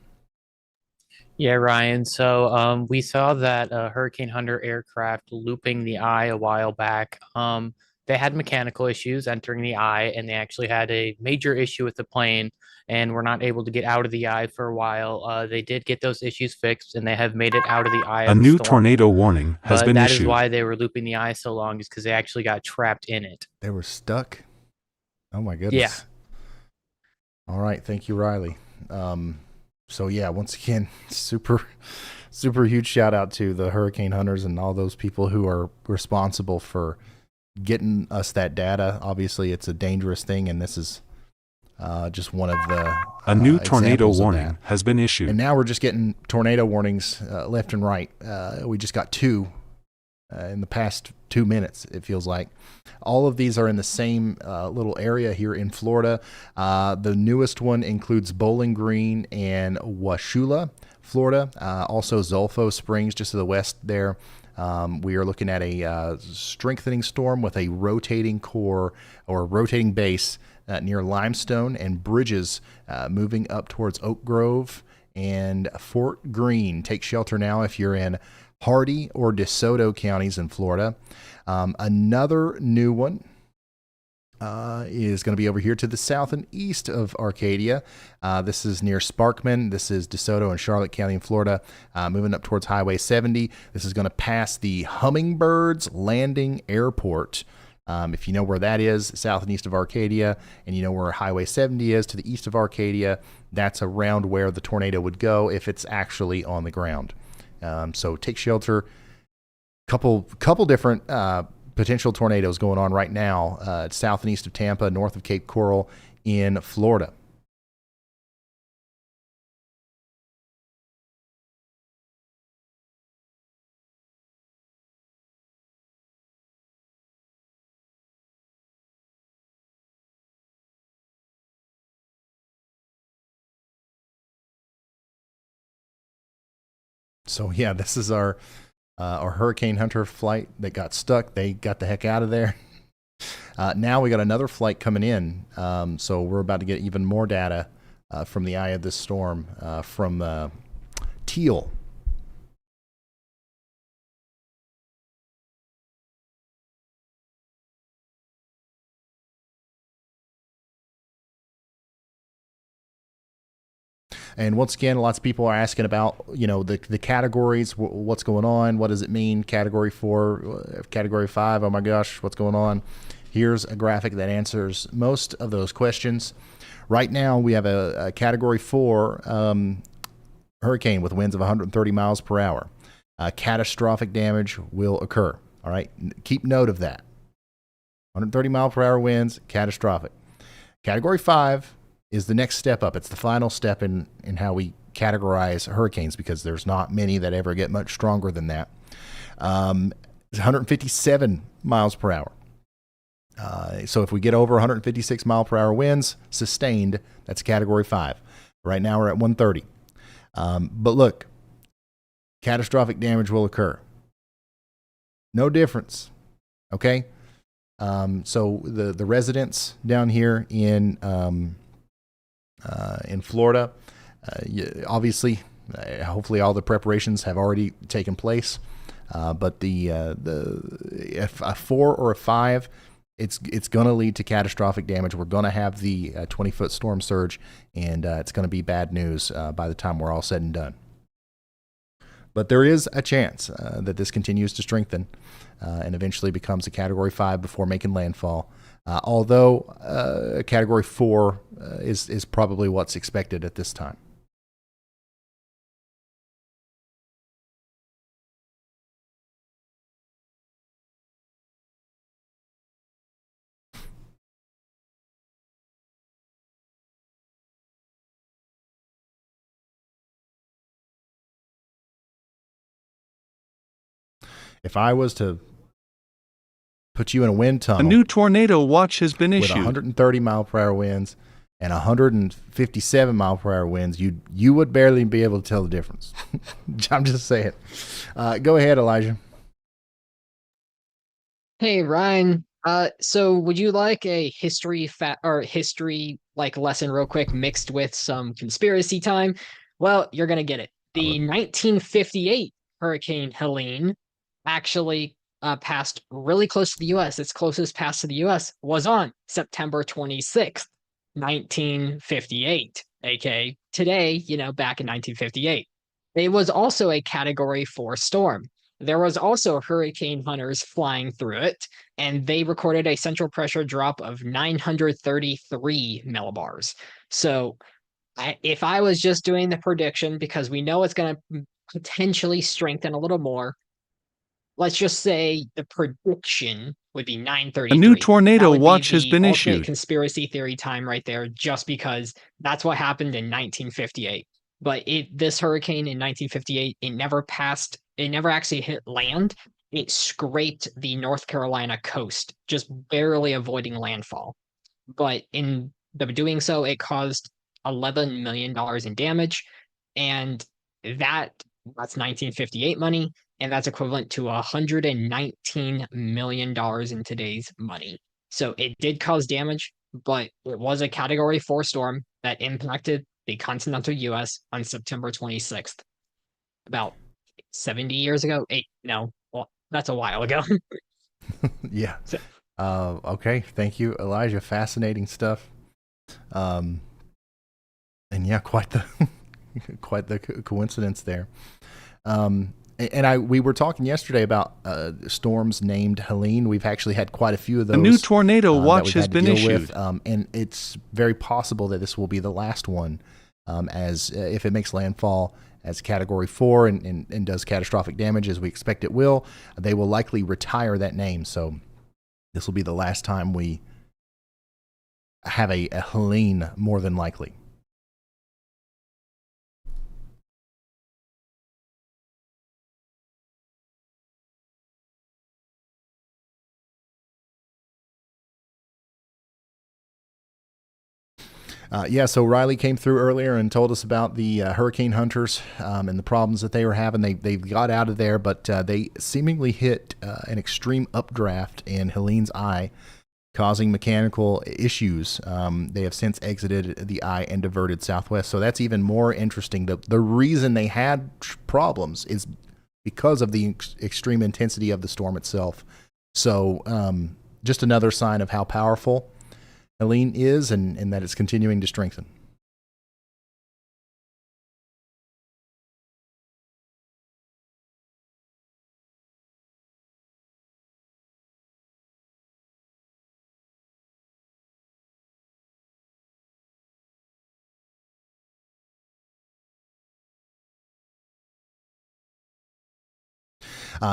Yeah, Ryan. So we saw that Hurricane Hunter aircraft looping the eye a while back. They had mechanical issues entering the eye, and they actually had a major issue with the plane and were not able to get out of the eye for a while. They did get those issues fixed, and they have made it out of the eye. A new tornado warning has been issued. That is why they were looping the eye so long, is because they actually got trapped in it. They were stuck? Oh, my goodness. Yeah. All right. Thank you, Riley. So, yeah, once again, super huge shout out to the hurricane hunters and all those people who are responsible for getting us that data. Obviously, it's a dangerous thing, and this is just one of the a new tornado warning has been issued. And now we're just getting tornado warnings left and right. We just got two in the past 2 minutes, it feels like. All of these are in the same little area here in Florida. The newest one includes Bowling Green and Washula, Florida. Also Zolfo Springs, just to the west there. We are looking at a strengthening storm with a rotating core or rotating base near Limestone and Bridges, moving up towards Oak Grove and Fort Greene. Take shelter now if you're in Hardy or DeSoto counties in Florida. Another new one is going to be over here to the south and east of Arcadia. This is near Sparkman. This is DeSoto and Charlotte County in Florida, moving up towards Highway 70. This is going to pass the Hummingbirds Landing Airport. If you know where that is, south and east of Arcadia, and you know where Highway 70 is to the east of Arcadia, that's around where the tornado would go if it's actually on the ground. So take shelter. Couple different potential tornadoes going on right now, south and east of Tampa, north of Cape Coral in Florida. So yeah, this is our Hurricane Hunter flight that got stuck. They got the heck out of there. Now we got another flight coming in. So we're about to get even more data from the eye of this storm from Teal. And once again, lots of people are asking about, the categories, what's going on, what does it mean, Category 4, Category 5, oh my gosh, what's going on? Here's a graphic that answers most of those questions. Right now, we have a Category 4 hurricane with winds of 130 miles per hour. Catastrophic damage will occur, all right? Keep note of that. 130 mile per hour winds, catastrophic. Category 5 is the next step up. It's the final step in how we categorize hurricanes, because there's not many that ever get much stronger than that. It's 157 miles per hour. So if we get over 156 mile per hour winds sustained, that's Category 5. Right now we're at 130. But look, catastrophic damage will occur. No difference. Okay? So the residents down here in Florida, obviously, hopefully all the preparations have already taken place. But if a 4 or a 5, it's going to lead to catastrophic damage. We're going to have the 20-foot storm surge, and it's going to be bad news by the time we're all said and done. But there is a chance that this continues to strengthen and eventually becomes a Category 5 before making landfall. Although a Category 4 is probably what's expected at this time. If I was to put you in a wind tunnel, A new tornado watch has been with issued. 130 mile per hour winds and 157 mile per hour winds, you would barely be able to tell the difference. I'm just saying. Go ahead, Elijah. Hey Ryan, so would you like a history lesson real quick mixed with some conspiracy time? Well, you're gonna get it. The 1958 Hurricane Helene actually passed really close to the U.S. Its closest pass to the U.S. was on September 26th, 1958, aka today, back in 1958. It was also a Category 4 storm. There was also hurricane hunters flying through it, and they recorded a central pressure drop of 933 millibars. So if I was just doing the prediction, because we know it's going to potentially strengthen a little more, let's just say the prediction would be 933. A new tornado That would be watch has the been ultimate issued. conspiracy theory time right there, just because that's what happened in 1958. But this hurricane in 1958, it never actually hit land. It scraped the North Carolina coast, just barely avoiding landfall. But in doing so, it caused $11 million in damage, and that's 1958 money, and that's equivalent to $119 million in today's money. So it did cause damage, but it was a Category 4 storm that impacted the continental U.S. on September 26th, about 70 years ago. Well, that's a while ago. Yeah. Okay. Thank you, Elijah. Fascinating stuff. And yeah, quite the coincidence there. And we were talking yesterday about storms named Helene. We've actually had quite a few of those. A new tornado watch has been issued. And it's very possible that this will be the last one, as if it makes landfall as Category 4 and does catastrophic damage, as we expect it will. They will likely retire that name. So this will be the last time we have a Helene, more than likely. Yeah, so Riley came through earlier and told us about the hurricane hunters and the problems that they were having. They got out of there, but they seemingly hit an extreme updraft in Helene's eye, causing mechanical issues. They have since exited the eye and diverted southwest. So that's even more interesting. The reason they had problems is because of the extreme intensity of the storm itself. So just another sign of how powerful Helene is and that it's continuing to strengthen.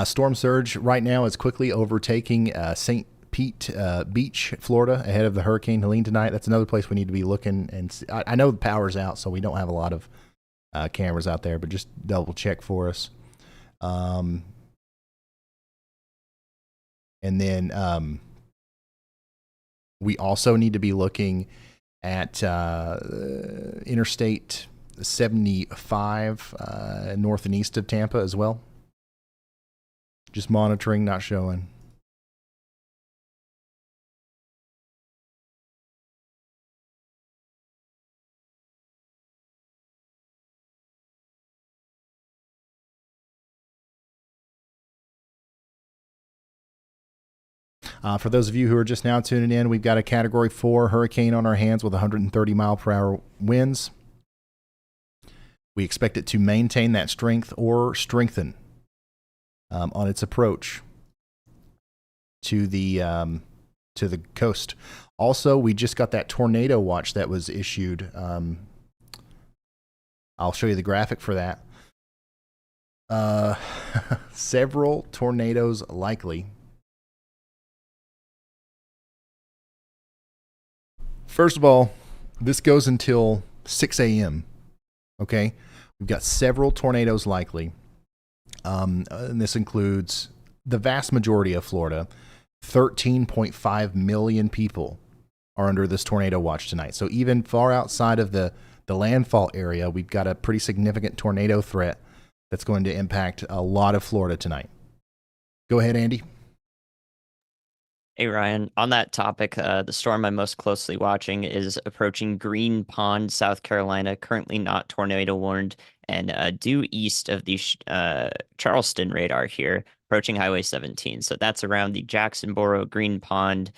Storm surge right now is quickly overtaking St. Pete Beach, Florida, ahead of the Hurricane Helene tonight. That's another place we need to be looking. And see. I know the power's out, so we don't have a lot of cameras out there, but just double check for us. And then we also need to be looking at Interstate 75 north and east of Tampa as well. Just monitoring, not showing. For those of you who are just now tuning in, we've got a Category 4 hurricane on our hands with 130 mile per hour winds. We expect it to maintain that strength or strengthen on its approach to the coast. Also, we just got that tornado watch that was issued. I'll show you the graphic for that. Several tornadoes likely. First of all, this goes until 6 a.m. Okay, we've got several tornadoes likely. And this includes the vast majority of Florida. 13.5 million people are under this tornado watch tonight. So even far outside of the landfall area, we've got a pretty significant tornado threat that's going to impact a lot of Florida tonight. Go ahead, Andy. Hey, Ryan. On that topic, the storm I'm most closely watching is approaching Green Pond, South Carolina, currently not tornado warned, and due east of the Charleston radar here, approaching Highway 17. So that's around the Jacksonboro, Green Pond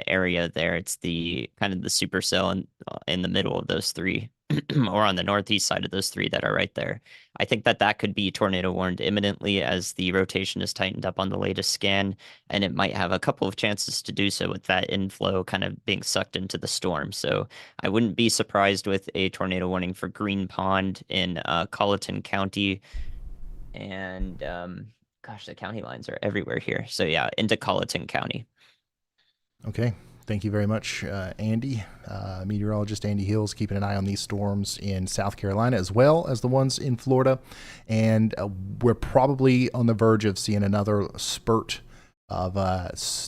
area there. It's the kind of the supercell in the middle of those three, or on the northeast side of those three that are right there. I think that could be tornado warned imminently as the rotation is tightened up on the latest scan, and it might have a couple of chances to do so with that inflow kind of being sucked into the storm. So I wouldn't be surprised with a tornado warning for Green Pond in Colleton County. And gosh, the county lines are everywhere here. So yeah, into Colleton County. Okay. Thank you very much, Andy. Meteorologist Andy Hills keeping an eye on these storms in South Carolina as well as the ones in Florida. And we're probably on the verge of seeing another spurt of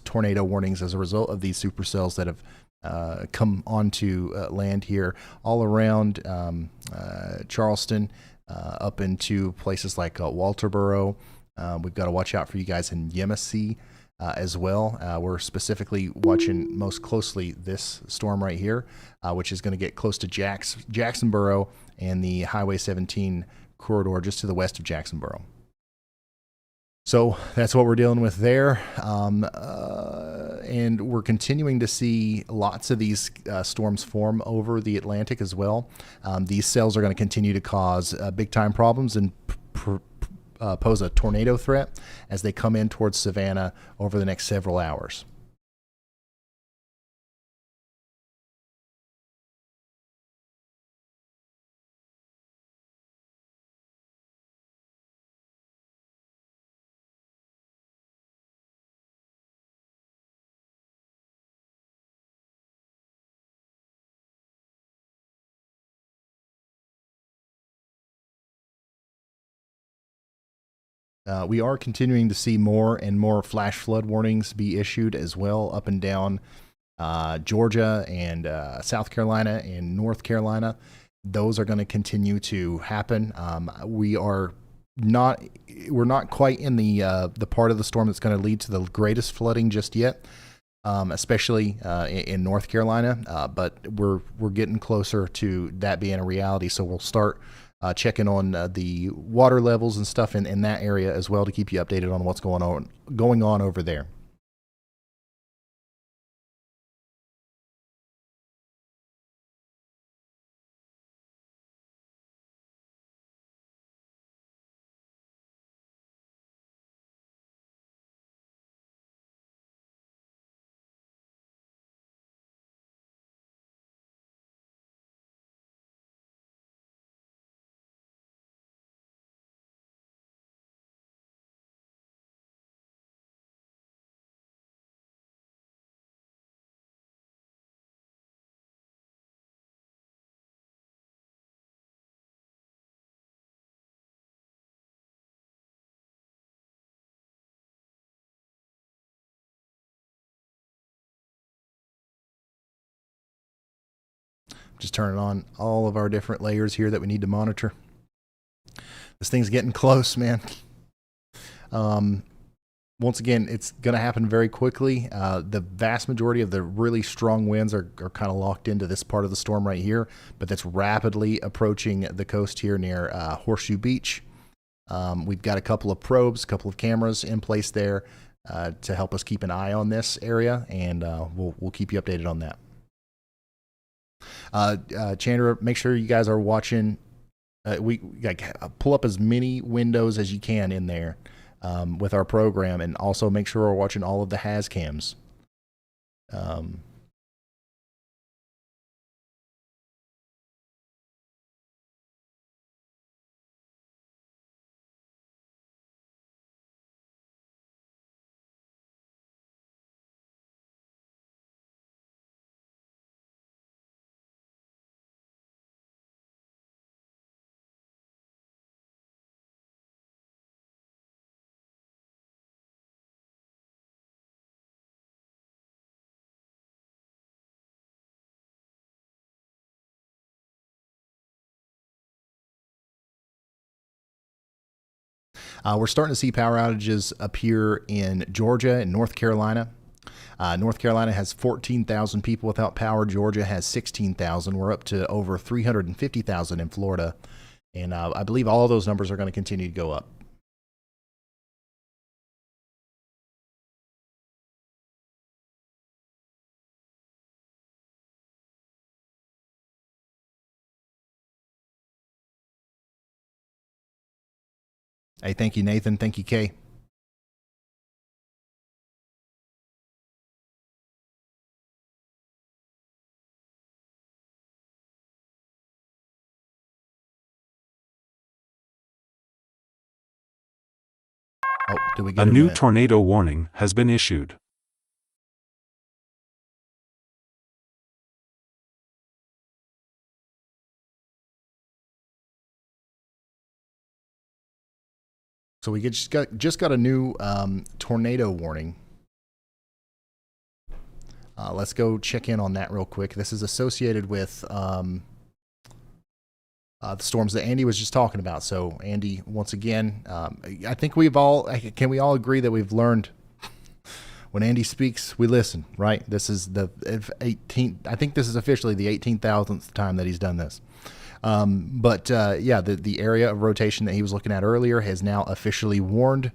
tornado warnings as a result of these supercells that have come onto land here all around Charleston, up into places like Walterboro. We've got to watch out for you guys in Yemassee as well. We're specifically watching most closely this storm right here, which is going to get close to Jacksonboro and the Highway 17 corridor just to the west of Jacksonboro. So that's what we're dealing with there. And we're continuing to see lots of these storms form over the Atlantic as well. These cells are going to continue to cause big time problems and pose a tornado threat as they come in towards Savannah over the next several hours. We are continuing to see more and more flash flood warnings be issued as well up and down Georgia and South Carolina and North Carolina. Those are going to continue to happen. We're not quite in the part of the storm that's going to lead to the greatest flooding just yet, especially in North Carolina. But we're getting closer to that being a reality. So we'll start checking on the water levels and stuff in that area as well to keep you updated on what's going on over there. Just turning on all of our different layers here that we need to monitor. This thing's getting close, man. Once again, it's going to happen very quickly. The vast majority of the really strong winds are kind of locked into this part of the storm right here, but that's rapidly approaching the coast here near Horseshoe Beach. We've got a couple of probes, a couple of cameras in place there to help us keep an eye on this area, and we'll keep you updated on that. Chandra, make sure you guys are watching. Pull up as many windows as you can in there with our program, and also make sure we're watching all of the has cams. We're starting to see power outages appear in Georgia and North Carolina. North Carolina has 14,000 people without power. Georgia has 16,000. We're up to over 350,000 in Florida. And I believe all of those numbers are going to continue to go up. Hey, thank you, Nathan. Thank you, Kay. Oh, did we get a new tornado warning has been issued. So we just got a new tornado warning. Let's go check in on that real quick. This is associated with the storms that Andy was just talking about. So Andy, once again, I think can we all agree that we've learned when Andy speaks, we listen, right? This is the 18th. I think this is officially the 18,000th time that he's done this. Yeah, the area of rotation that he was looking at earlier has now officially warned.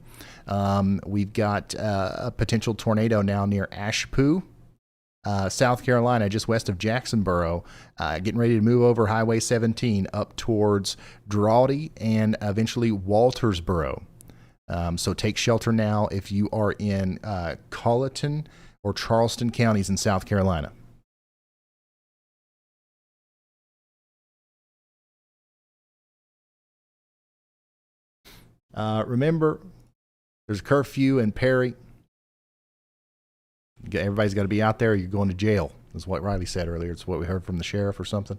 We've got a potential tornado now near Asheville, South Carolina, just west of Jacksonboro, getting ready to move over Highway 17 up towards Drawdy and eventually Waltersboro. So take shelter now if you are in Colleton or Charleston counties in South Carolina. Remember, there's a curfew in Perry. Everybody's got to be out there or you're going to jail, is what Riley said earlier. It's what we heard from the sheriff or something.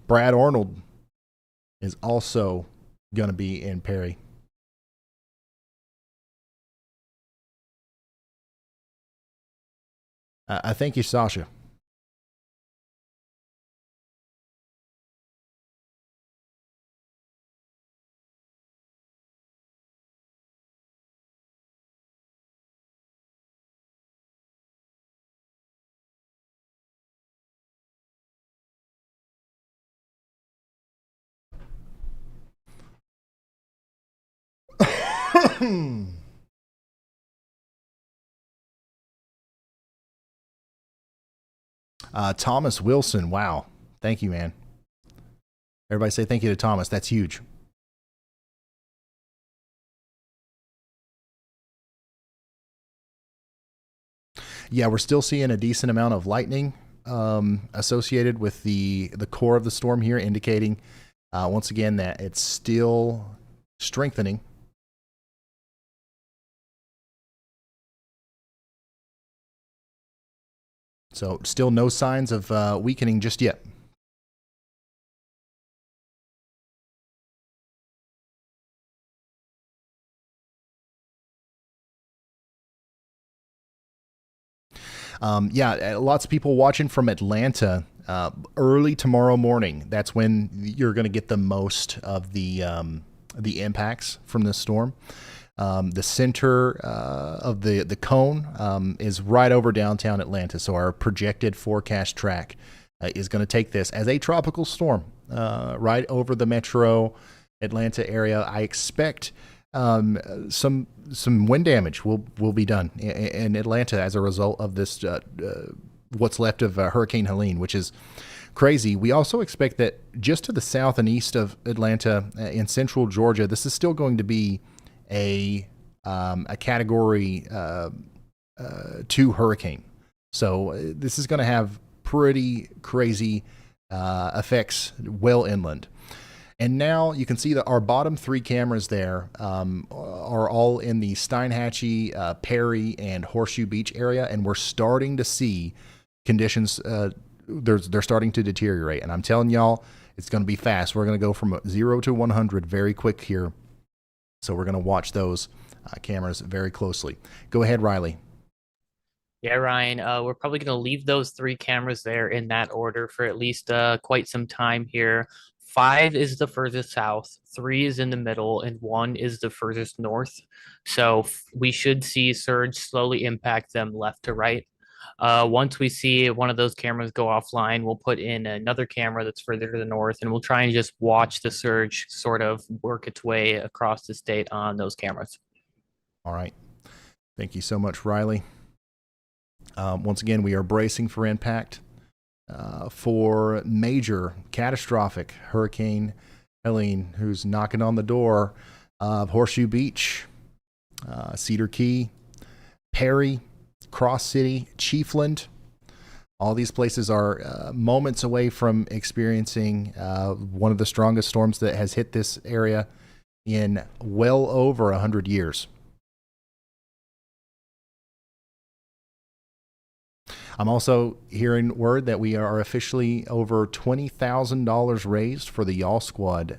Brad Arnold is also going to be in Perry. I thank you, Sasha. Thomas Wilson. Wow. Thank you, man. Everybody say thank you to Thomas. That's huge. Yeah, we're still seeing a decent amount of lightning associated with the core of the storm here, indicating once again that it's still strengthening. So still no signs of weakening just yet. Yeah, lots of people watching from Atlanta early tomorrow morning. That's when you're going to get the most of the impacts from this storm. The center of the cone is right over downtown Atlanta. So our projected forecast track is going to take this as a tropical storm right over the metro Atlanta area. I expect some wind damage will be done in Atlanta as a result of this what's left of Hurricane Helene, which is crazy. We also expect that just to the south and east of Atlanta in central Georgia, this is still going to be a category 2 hurricane. So this is going to have pretty crazy effects well inland. And now you can see that our bottom 3 cameras there are all in the Steinhatchee, Perry, and Horseshoe Beach area, and we're starting to see conditions. They're starting to deteriorate, and I'm telling y'all, it's going to be fast. We're going to go from 0 to 100 very quick here. So we're going to watch those cameras very closely. Go ahead, Riley. Yeah, Ryan, we're probably going to leave those 3 cameras there in that order for at least quite some time here. 5 is the furthest south, 3 is in the middle, and 1 is the furthest north. So we should see surge slowly impact them left to right. Once we see one of those cameras go offline, we'll put in another camera that's further to the north, and we'll try and just watch the surge sort of work its way across the state on those cameras. All right. Thank you so much, Riley. Once again, we are bracing for impact for major catastrophic Hurricane Helene, who's knocking on the door of Horseshoe Beach, Cedar Key, Perry, Cross City, Chiefland. All these places are moments away from experiencing one of the strongest storms that has hit this area in well over 100 years. I'm also hearing word that we are officially over $20,000 raised for the Y'all Squad.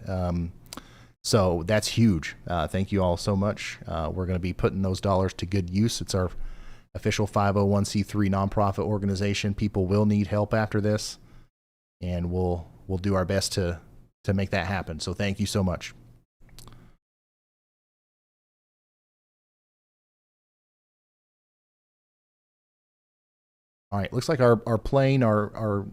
So that's huge. Thank you all so much. We're going to be putting those dollars to good use. It's our official 501c3 nonprofit organization. People will need help after this, and we'll do our best to make that happen. So thank you so much. All right, looks like our plane, our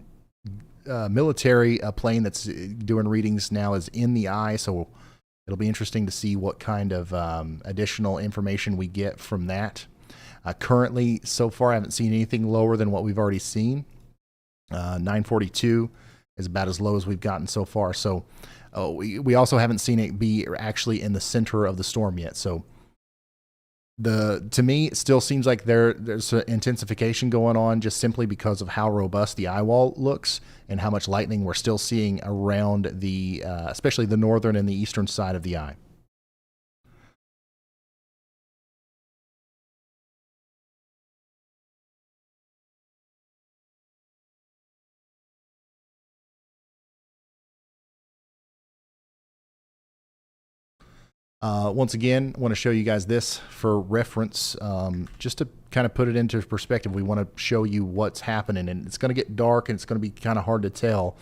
military plane that's doing readings now is in the eye, so it'll be interesting to see what kind of additional information we get from that. Currently, so far, I haven't seen anything lower than what we've already seen. 942 is about as low as we've gotten so far. So we also haven't seen it be actually in the center of the storm yet. So to me, it still seems like there's an intensification going on just simply because of how robust the eye wall looks and how much lightning we're still seeing around the, especially the northern and the eastern side of the eye. Once again, I want to show you guys this for reference, just to kind of put it into perspective. We want to show you what's happening, and it's going to get dark and it's going to be kind of hard to tell.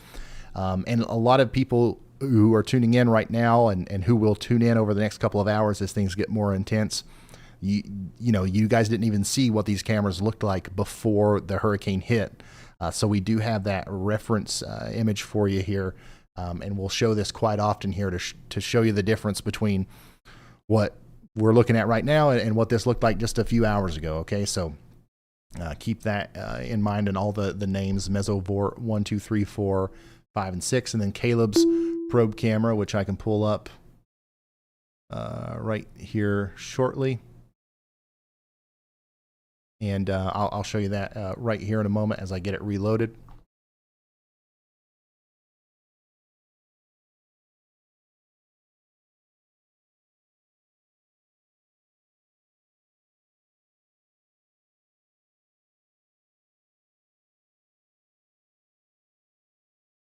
And a lot of people who are tuning in right now and who will tune in over the next couple of hours as things get more intense, you know, you guys didn't even see what these cameras looked like before the hurricane hit. So we do have that reference image for you here, and we'll show this quite often here to show you the difference between what we're looking at right now and what this looked like just a few hours ago. Okay, so keep that in mind, and all the names: Mesovort 1, 2, 3, 4, 5, and 6, and then Caleb's probe camera, which I can pull up right here shortly. And I'll show you that right here in a moment as I get it reloaded.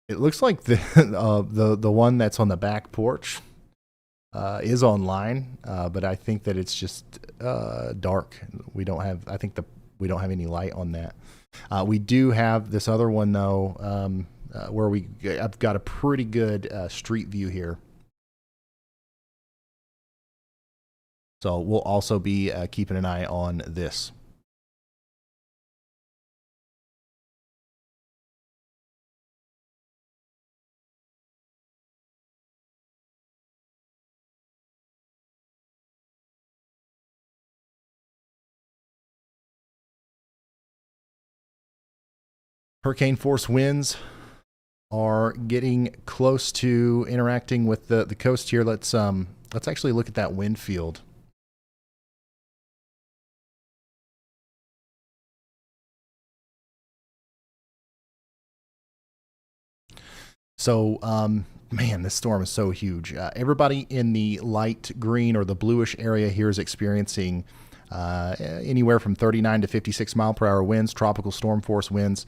It looks like the one that's on the back porch is online, but I think that it's just dark. We don't have we don't have any light on that. We do have this other one though, where I've got a pretty good street view here. So we'll also be keeping an eye on this. Hurricane force winds are getting close to interacting with the coast here. Let's actually look at that wind field. So, man, this storm is so huge. Everybody in the light green or the bluish area here is experiencing anywhere from 39 to 56 mile per hour winds, tropical storm force winds.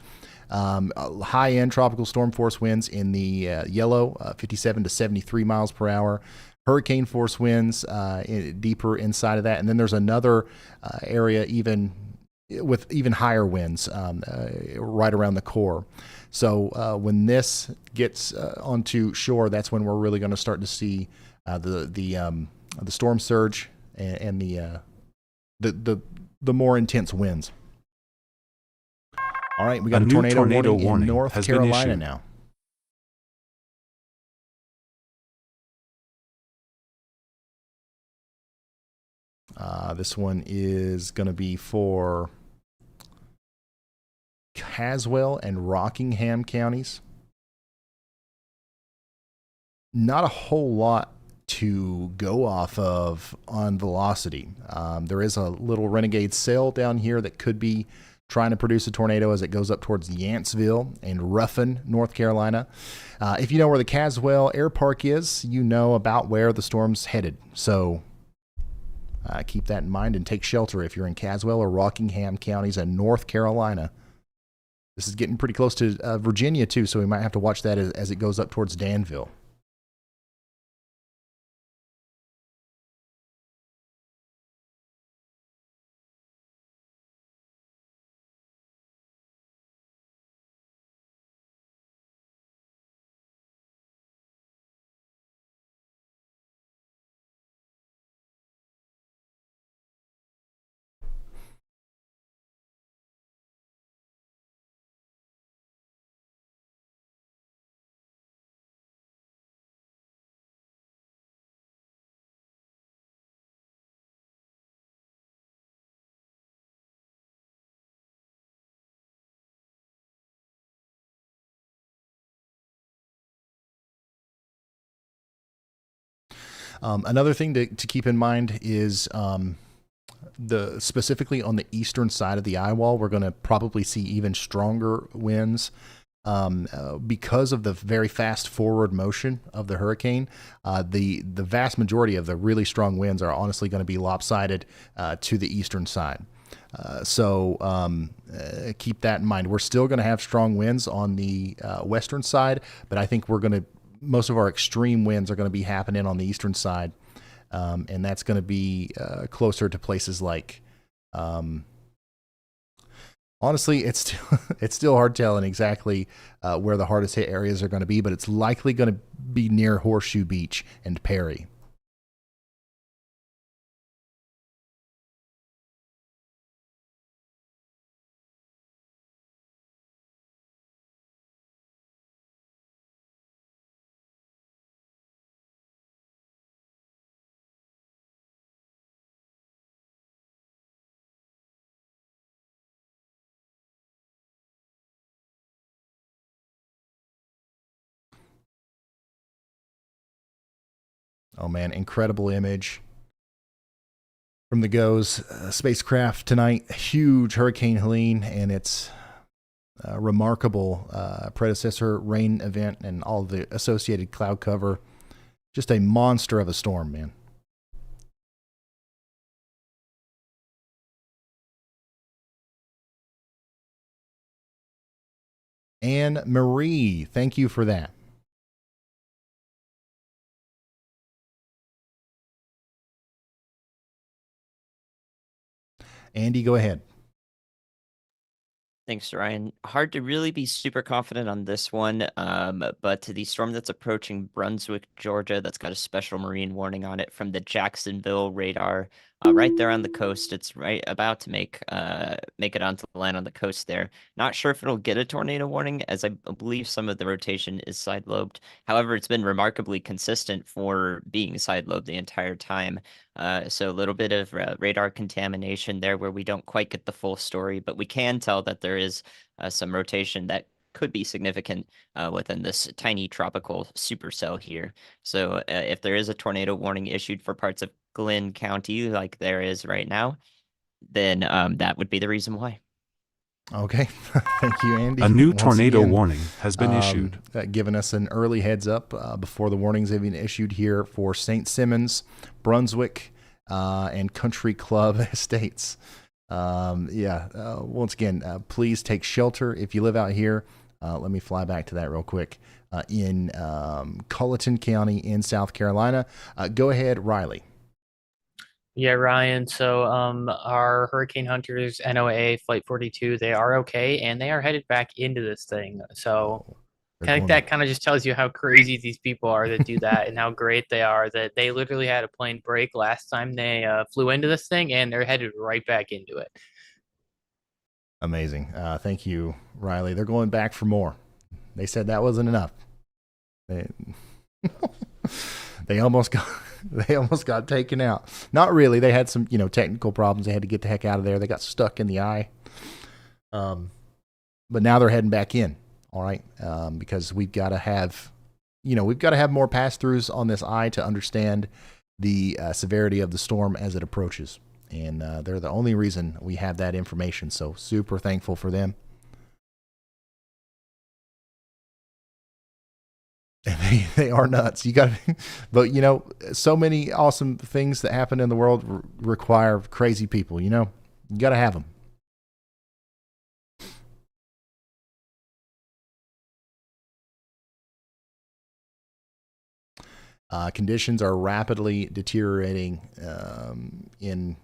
High-end tropical storm force winds in the yellow, 57 to 73 miles per hour. Hurricane force winds deeper inside of that. And then there's another area with even higher winds right around the core. So when this gets onto shore, that's when we're really going to start to see the storm surge and the more intense winds. All right, we got a tornado warning in North Carolina now. This one is going to be for Caswell and Rockingham counties. Not a whole lot to go off of on velocity. There is a little renegade sail down here that could be trying to produce a tornado as it goes up towards Yanceville and Ruffin, North Carolina. If you know where the Caswell Air Park is, you know about where the storm's headed. So keep that in mind and take shelter if you're in Caswell or Rockingham counties in North Carolina. This is getting pretty close to Virginia too, so we might have to watch that as it goes up towards Danville. Another thing to keep in mind is specifically on the eastern side of the eye wall, we're going to probably see even stronger winds because of the very fast forward motion of the hurricane. The vast majority of the really strong winds are honestly going to be lopsided to the eastern side. So keep that in mind. We're still going to have strong winds on the western side, but I think most of our extreme winds are going to be happening on the eastern side. and that's going to be closer to places like. Honestly, it's still hard telling exactly where the hardest hit areas are going to be, but it's likely going to be near Horseshoe Beach and Perry. Oh man, incredible image from the GOES spacecraft tonight. Huge Hurricane Helene and its remarkable predecessor rain event and all the associated cloud cover. Just a monster of a storm, man. Anne Marie, thank you for that. Andy, go ahead. Thanks, Ryan. Hard to really be super confident on this one, but the storm that's approaching Brunswick, Georgia, that's got a special marine warning on it from the Jacksonville radar, right there on the coast. It's right about to make it onto the land on the coast there. Not sure if it'll get a tornado warning, as I believe some of the rotation is side lobed. However, it's been remarkably consistent for being side lobed the entire time. So a little bit of radar contamination there where we don't quite get the full story, but we can tell that there is some rotation that could be significant within this tiny tropical supercell here. So if there is a tornado warning issued for parts of Glynn County like there is right now, then that would be the reason why. Okay. Thank you, Andy. A new Once tornado again, warning has been issued. Giving us an early heads up before the warnings have been issued here for St. Simons, Brunswick, and Country Club Estates. Once again, please take shelter if you live out here. Let me fly back to that real quick. In Colleton County in South Carolina. Go ahead, Riley. Yeah, Ryan. So our Hurricane Hunters NOAA Flight 42, they are okay, and they are headed back into this thing. So I think that kind of just tells you how crazy these people are that do that and how great they are that they literally had a plane break last time they flew into this thing, and they're headed right back into it. Amazing. Thank you, Riley. They're going back for more. They said that wasn't enough. They almost got taken out. Not really. They had some, technical problems. They had to get the heck out of there. They got stuck in the eye. But now they're heading back in. All right. Because we've got to have more pass-throughs on this eye to understand the severity of the storm as it approaches. And they're the only reason we have that information. So super thankful for them. They are nuts. But so many awesome things that happen in the world require crazy people. You got to have them. Conditions are rapidly deteriorating in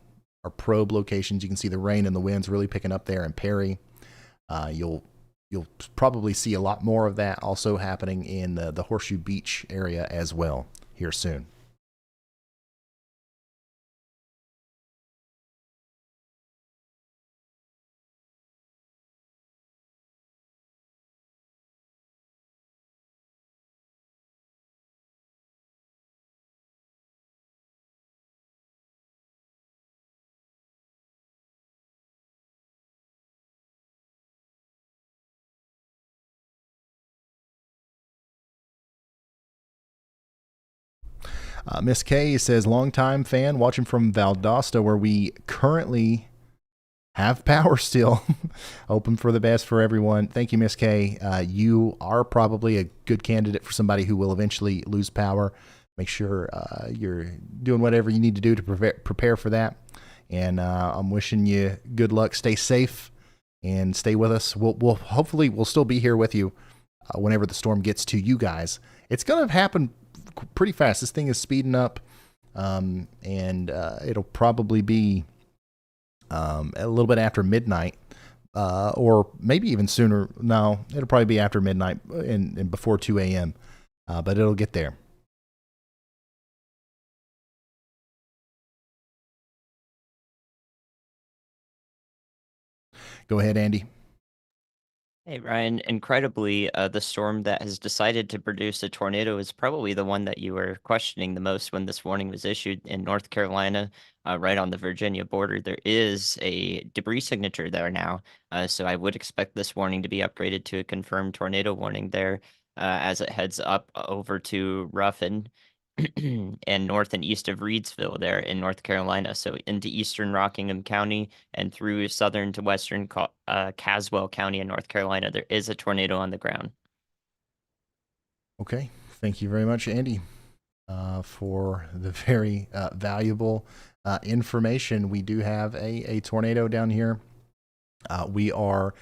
our probe locations. You can see the rain and the winds really picking up there in Perry. You'll probably see a lot more of that also happening in the Horseshoe Beach area as well here soon. Miss K says, longtime fan watching from Valdosta, where we currently have power still. Hoping for the best for everyone. Thank you, Miss K. You are probably a good candidate for somebody who will eventually lose power. Make sure you're doing whatever you need to do to prepare for that. And I'm wishing you good luck. Stay safe and stay with us. Hopefully we'll still be here with you whenever the storm gets to you guys. It's going to happen pretty fast. This thing is speeding up. and it'll probably be a little bit after midnight, or maybe even sooner. No, it'll probably be after midnight and before 2 a.m., but it'll get there. Go ahead, Andy. Hey, Ryan. Incredibly, the storm that has decided to produce a tornado is probably the one that you were questioning the most when this warning was issued in North Carolina, right on the Virginia border. There is a debris signature there now, so I would expect this warning to be upgraded to a confirmed tornado warning there as it heads up over to Ruffin and north and east of Reedsville there in North Carolina. So into eastern Rockingham County and through southern to western Caswell County in North Carolina, there is a tornado on the ground. Okay. Thank you very much, Andy, for the very valuable information. We do have a tornado down here. We are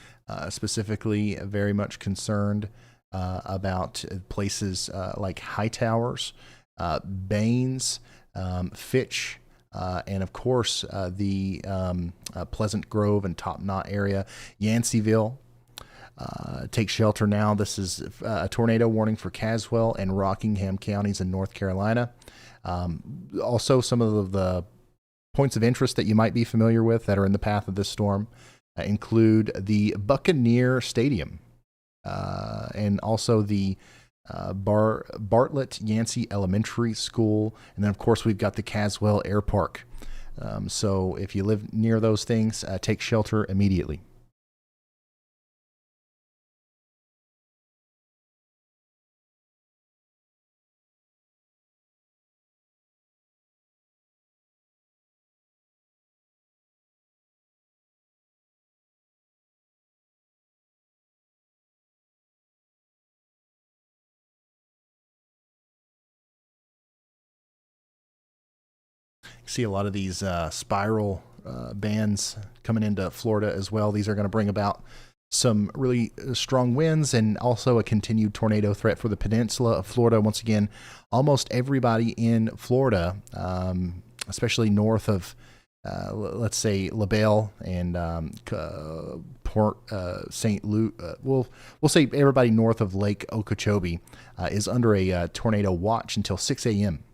specifically very much concerned about places like Hightowers, Baines, Fitch, and of course the Pleasant Grove and Top Knot area. Yanceyville, take shelter now. This is a tornado warning for Caswell and Rockingham counties in North Carolina. Also, some of the points of interest that you might be familiar with that are in the path of this storm include the Buccaneer Stadium, and also the Bartlett Yancey Elementary School, and then of course we've got the Caswell Air Park. So if you live near those things, take shelter immediately. See a lot of these spiral bands coming into Florida as well. These are going to bring about some really strong winds and also a continued tornado threat for the peninsula of Florida. Once again, almost everybody in Florida, especially north of, let's say, LaBelle and Port St. Luke, we'll say everybody north of Lake Okeechobee is under a tornado watch until 6 a.m.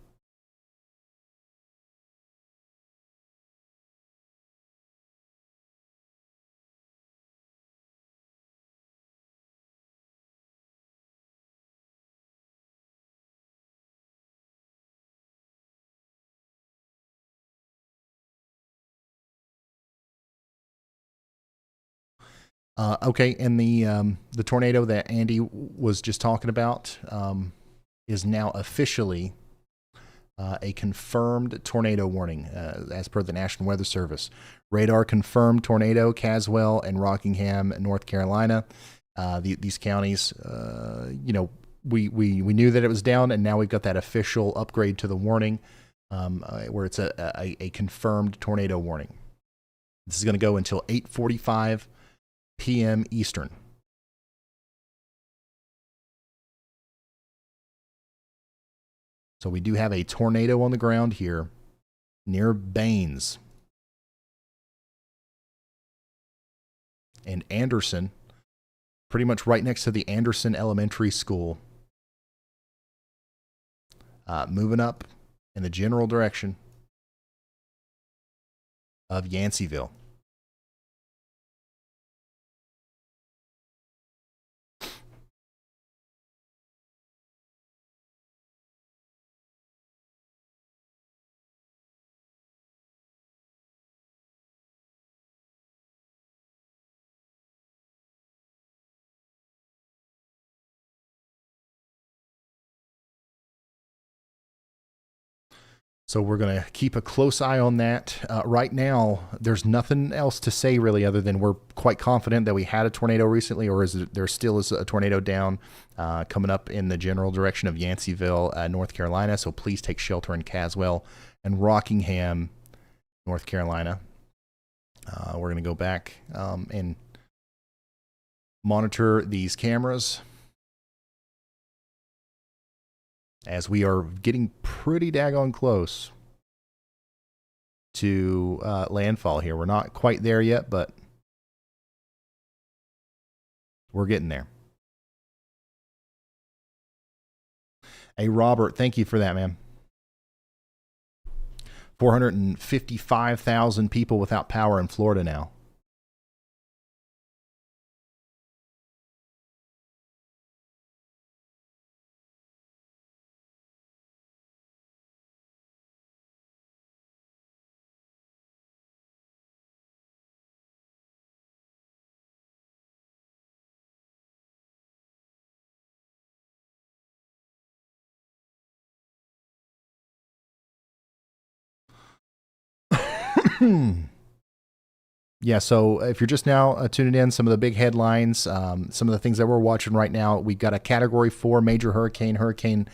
Okay, and the tornado that Andy was just talking about is now officially a confirmed tornado warning, as per the National Weather Service. Radar confirmed tornado, Caswell and Rockingham, North Carolina. These counties, we knew that it was down, and now we've got that official upgrade to the warning, where it's a confirmed tornado warning. This is going to go until 8:45 p.m. Eastern. So we do have a tornado on the ground here near Baines and Anderson, pretty much right next to the Anderson Elementary School, moving up in the general direction of Yanceyville. So we're going to keep a close eye on that. Right now, there's nothing else to say really other than we're quite confident that we had a tornado recently, or there still is a tornado down coming up in the general direction of Yanceyville, North Carolina. So please take shelter in Caswell and Rockingham, North Carolina. We're going to go back and monitor these cameras, as we are getting pretty daggone close to landfall here. We're not quite there yet, but we're getting there. Hey, Robert, thank you for that, man. 455,000 people without power in Florida now. Yeah, so if you're just now tuning in, some of the big headlines, some of the things that we're watching right now, we've got a Category 4 major hurricane, Hurricane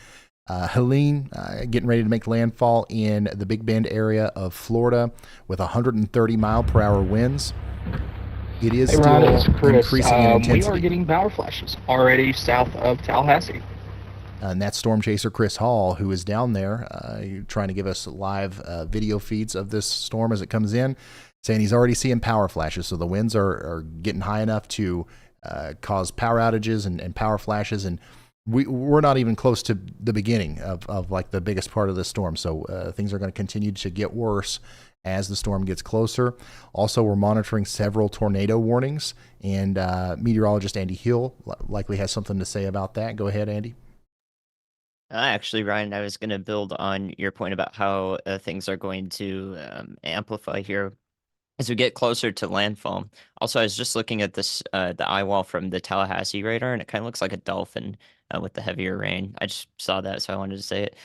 Helene, getting ready to make landfall in the Big Bend area of Florida with 130 mile per hour winds. It is Hey, still Ron, it's Chris. increasing in intensity. We are getting power flashes already south of Tallahassee. And that's Storm Chaser Chris Hall, who is down there trying to give us live video feeds of this storm as it comes in, saying he's already seeing power flashes. So the winds are getting high enough to cause power outages and power flashes. And we're not even close to the beginning of like the biggest part of the storm. So things are going to continue to get worse as the storm gets closer. Also, we're monitoring several tornado warnings, and meteorologist Andy Hill likely has something to say about that. Go ahead, Andy. Actually, Ryan, I was going to build on your point about how things are going to amplify here as we get closer to landfall. Also, I was just looking at this, the eye wall from the Tallahassee radar, and it kind of looks like a dolphin with the heavier rain. I just saw that, so I wanted to say it.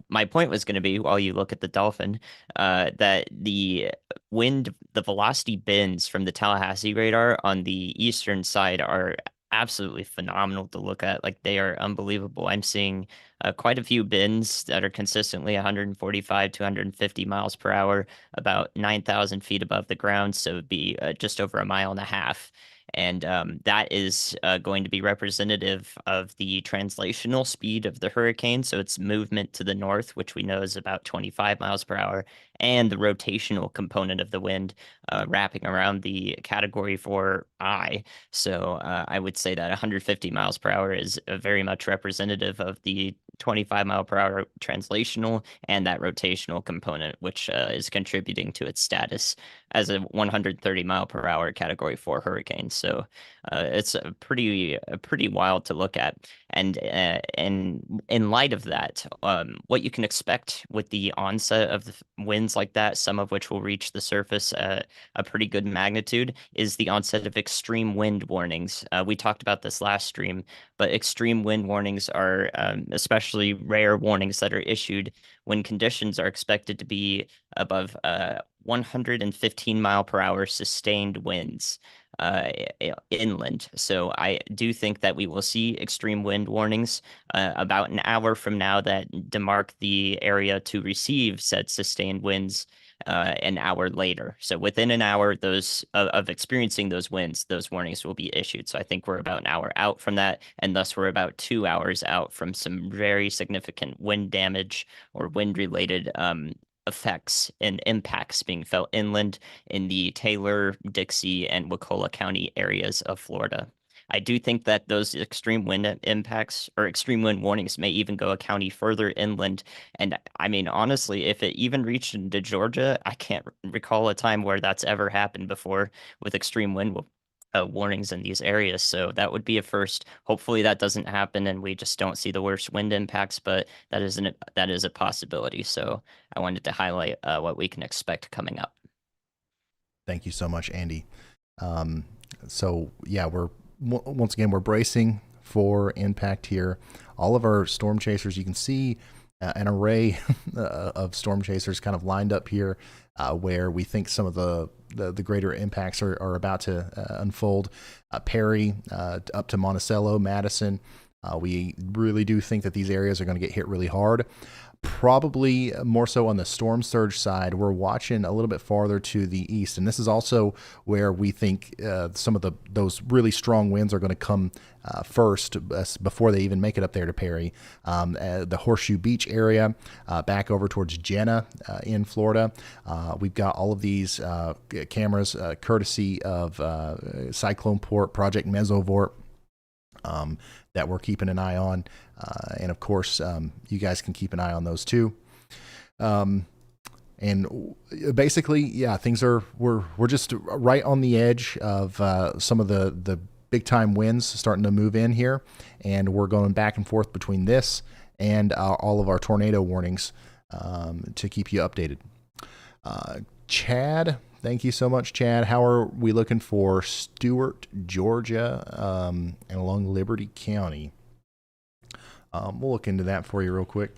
My point was going to be, while you look at the dolphin, that the wind, the velocity bends from the Tallahassee radar on the eastern side are absolutely phenomenal to look at. Like, they are unbelievable. I'm seeing quite a few bends that are consistently 145 to 150 miles per hour, about 9,000 feet above the ground. So it'd be just over 1.5 miles. And that is going to be representative of the translational speed of the hurricane. So its movement to the north, which we know is about 25 miles per hour, and the rotational component of the wind wrapping around the Category 4 eye. So I would say that 150 miles per hour is very much representative of the 25 mile per hour translational and that rotational component, which is contributing to its status as a 130 mile per hour Category 4 hurricane. So it's pretty wild to look at. And in light of that, what you can expect with the onset of the winds like that, some of which will reach the surface at a pretty good magnitude, is the onset of extreme wind warnings. We talked about this last stream, but extreme wind warnings are especially rare warnings that are issued when conditions are expected to be above 115 mile per hour sustained winds inland. So I do think that we will see extreme wind warnings about an hour from now that demark the area to receive said sustained winds an hour later. So within an hour of experiencing those winds, those warnings will be issued. So I think we're about an hour out from that, and thus we're about 2 hours out from some very significant wind damage or wind-related effects and impacts being felt inland in the Taylor, Dixie, and Wakulla County areas of Florida. I do think that those extreme wind impacts or extreme wind warnings may even go a county further inland. And I mean, honestly, if it even reached into Georgia, I can't recall a time where that's ever happened before with extreme wind warnings in these areas. So that would be a first. Hopefully that doesn't happen and we just don't see the worst wind impacts, but that is a possibility. So I wanted to highlight what we can expect coming up. Thank you so much, Andy. So yeah, once again, we're bracing for impact here. All of our storm chasers, you can see an array of storm chasers kind of lined up here where we think some of the greater impacts are about to unfold. Perry up to Monticello, Madison, We really do think that these areas are going to get hit really hard. Probably more so on the storm surge side. We're watching a little bit farther to the east, and this is also where we think some of those really strong winds are going to come first before they even make it up there to Perry. The Horseshoe Beach area, back over towards Jenna in Florida. We've got all of these cameras courtesy of Cyclone Port, Project Mesovort, that we're keeping an eye on. And of course, you guys can keep an eye on those too. And basically, yeah, we're just right on the edge of some of the big time winds starting to move in here. And we're going back and forth between this and all of our tornado warnings to keep you updated. Chad, thank you so much, Chad. How are we looking for Stewart, Georgia, and along Liberty County? We'll look into that for you real quick.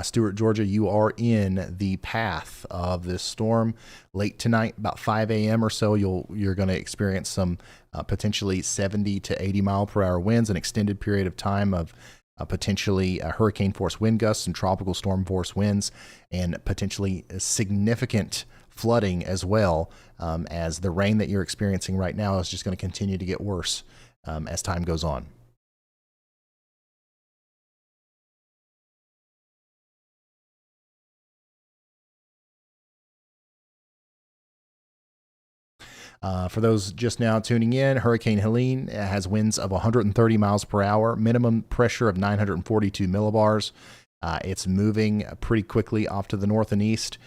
Stewart, Georgia, you are in the path of this storm. Late tonight, about 5 a.m. or so, you're going to experience some potentially 70 to 80 mile per hour winds, an extended period of time of potentially hurricane force wind gusts and tropical storm force winds, and potentially significant flooding as well, as the rain that you're experiencing right now is just going to continue to get worse as time goes on. For those just now tuning in, Hurricane Helene has winds of 130 miles per hour, minimum pressure of 942 millibars. It's moving pretty quickly off to the north and east.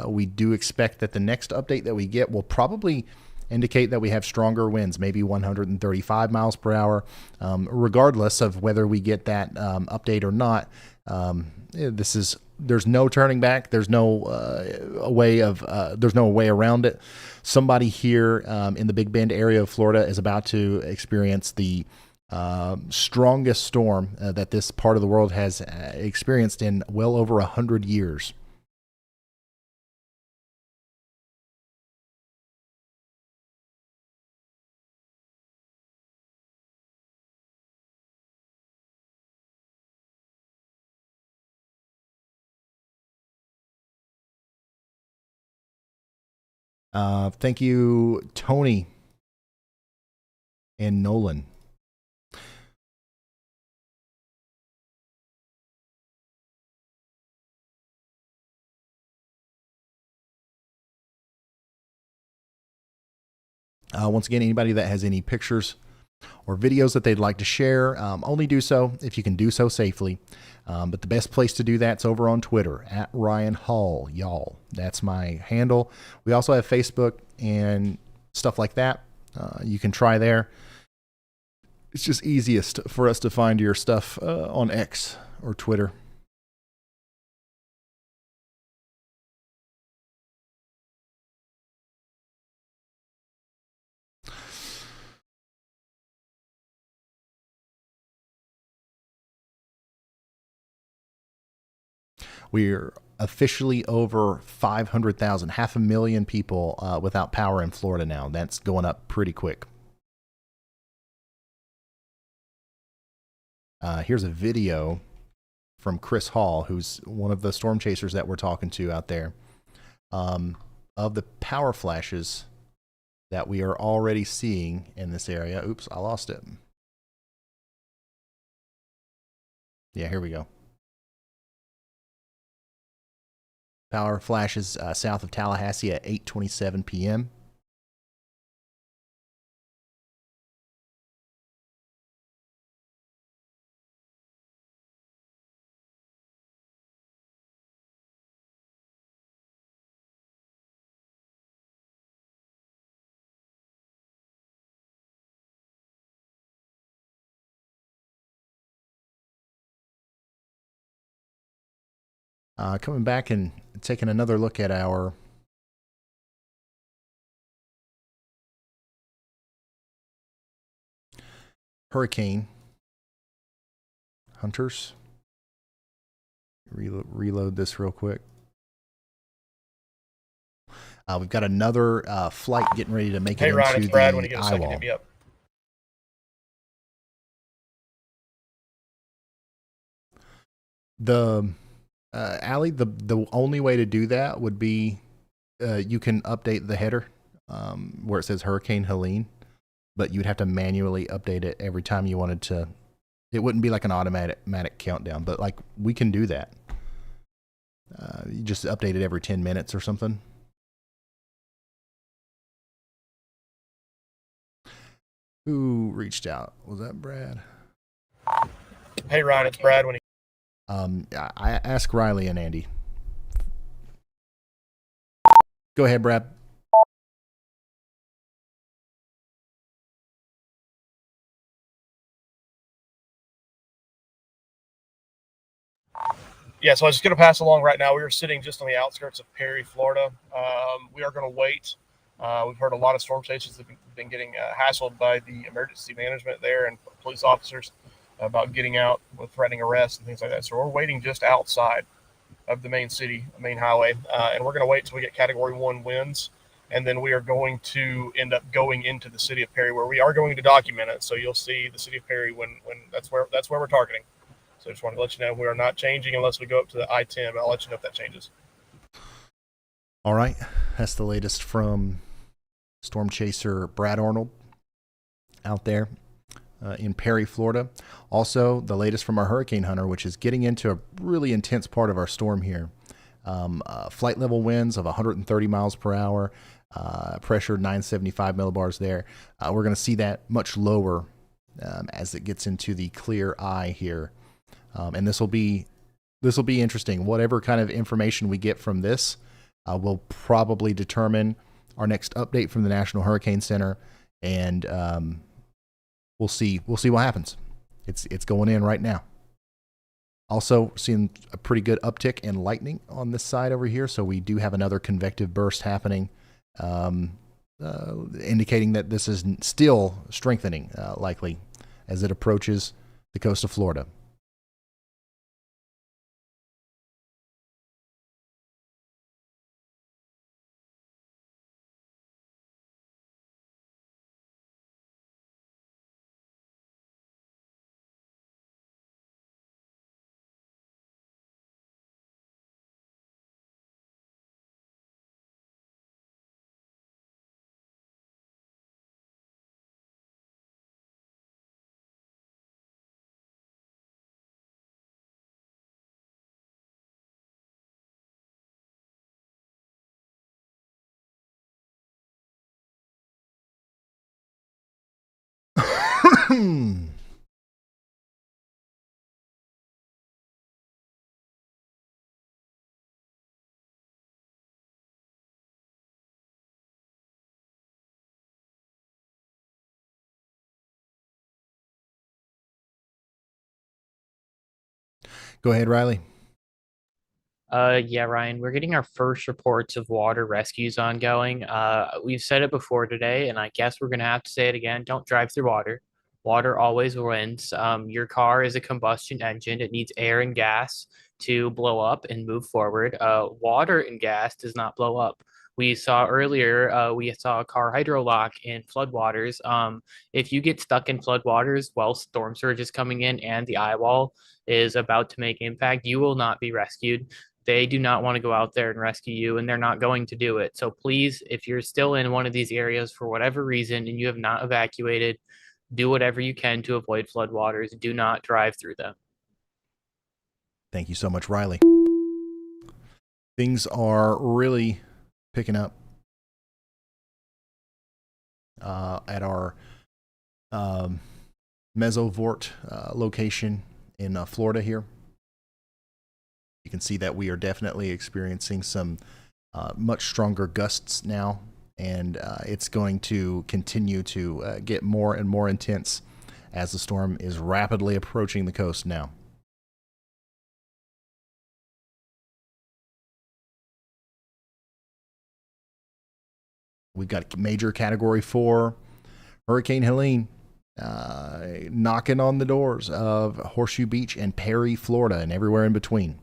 We do expect that the next update that we get will probably indicate that we have stronger winds, maybe 135 miles per hour. Regardless of whether we get that update or not, there's no turning back. There's no there's no way around it. Somebody here in the Big Bend area of Florida is about to experience the strongest storm that this part of the world has experienced in well over 100 years. Thank you, Tony and Nolan. Once again, anybody that has any pictures or videos that they'd like to share, only do so if you can do so safely. But the best place to do that's over on Twitter, at Ryan Hall, y'all. That's my handle. We also have Facebook and stuff like that. You can try there. It's just easiest for us to find your stuff on X or Twitter. We're officially over 500,000, 500,000 people without power in Florida now. That's going up pretty quick. Here's a video from Chris Hall, who's one of the storm chasers that we're talking to out there, of the power flashes that we are already seeing in this area. Oops, I lost it. Yeah, here we go. Power flashes south of Tallahassee at 8:27 p.m. Coming back and taking another look at our hurricane hunters. Reload this real quick. We've got another flight getting ready to make Hey it Ryan, into it's Brad. the When you get a eye second, wall. hit me up. The Allie, the only way to do that would be you can update the header where it says Hurricane Helene, but you'd have to manually update it every time you wanted to. It wouldn't be like an automatic countdown, but like we can do that. You just update it every 10 minutes or something. Who reached out? Was that Brad? Hey Ryan, it's Brad. When I asked Riley and Andy. Go ahead, Brad. Yeah, so I was just going to pass along right now. We are sitting just on the outskirts of Perry, Florida. We are going to wait. We've heard a lot of storm chasers have been getting hassled by the emergency management there and police officers about getting out with threatening arrests and things like that. So we're waiting just outside of the main city, main highway, and we're going to wait till we get Category 1 winds, and then we are going to end up going into the city of Perry, where we are going to document it. So you'll see the city of Perry when that's where we're targeting. So I just wanted to let you know we are not changing unless we go up to the I-10. I'll let you know if that changes. All right. That's the latest from storm chaser Brad Arnold out there in Perry, Florida. Also, the latest from our hurricane hunter, which is getting into a really intense part of our storm here. Flight level winds of 130 miles per hour, pressure 975 millibars there. We're going to see that much lower as it gets into the clear eye here. And this will be interesting. Whatever kind of information we get from this will probably determine our next update from the National Hurricane Center, and we'll see what happens. It's going in right now. Also seeing a pretty good uptick in lightning on this side over here, so we do have another convective burst happening, indicating that this is still strengthening likely as it approaches the coast of Florida. Go ahead, Riley. Yeah, Ryan, we're getting our first reports of water rescues ongoing. We've said it before today, and I guess we're going to have to say it again. Don't drive through water. Water always wins. Your car is a combustion engine. It needs air and gas to blow up and move forward. Water and gas does not blow up. We saw earlier, we saw a car hydrolock in floodwaters. If you get stuck in floodwaters while storm surge is coming in and the eye wall is about to make impact, you will not be rescued. They do not want to go out there and rescue you, and they're not going to do it. So please, if you're still in one of these areas for whatever reason and you have not evacuated, do whatever you can to avoid floodwaters. Do not drive through them. Thank you so much, Riley. Things are really picking up at our Mesovort location in Florida here. You can see that we are definitely experiencing some much stronger gusts now, and it's going to continue to get more and more intense as the storm is rapidly approaching the coast now. We've got major Category 4 Hurricane Helene knocking on the doors of Horseshoe Beach and Perry, Florida, and everywhere in between.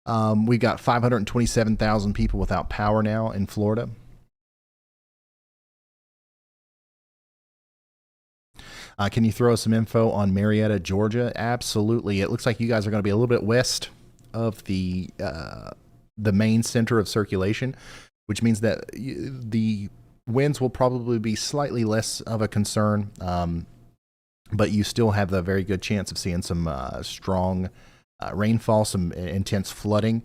We've got 527,000 people without power now in Florida. Can you throw us some info on Marietta, Georgia? Absolutely. It looks like you guys are going to be a little bit west of the main center of circulation, which means that the winds will probably be slightly less of a concern, but you still have a very good chance of seeing some strong rainfall, some intense flooding.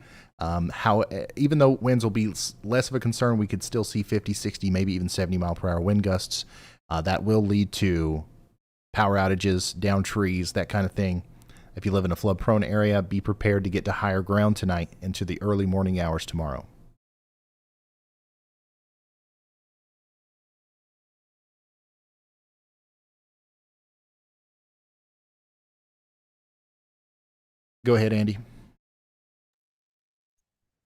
Even though winds will be less of a concern, we could still see 50, 60, maybe even 70 mile per hour wind gusts. That will lead to power outages, down trees, that kind of thing. If you live in a flood prone area, be prepared to get to higher ground tonight into the early morning hours tomorrow. Go ahead, Andy.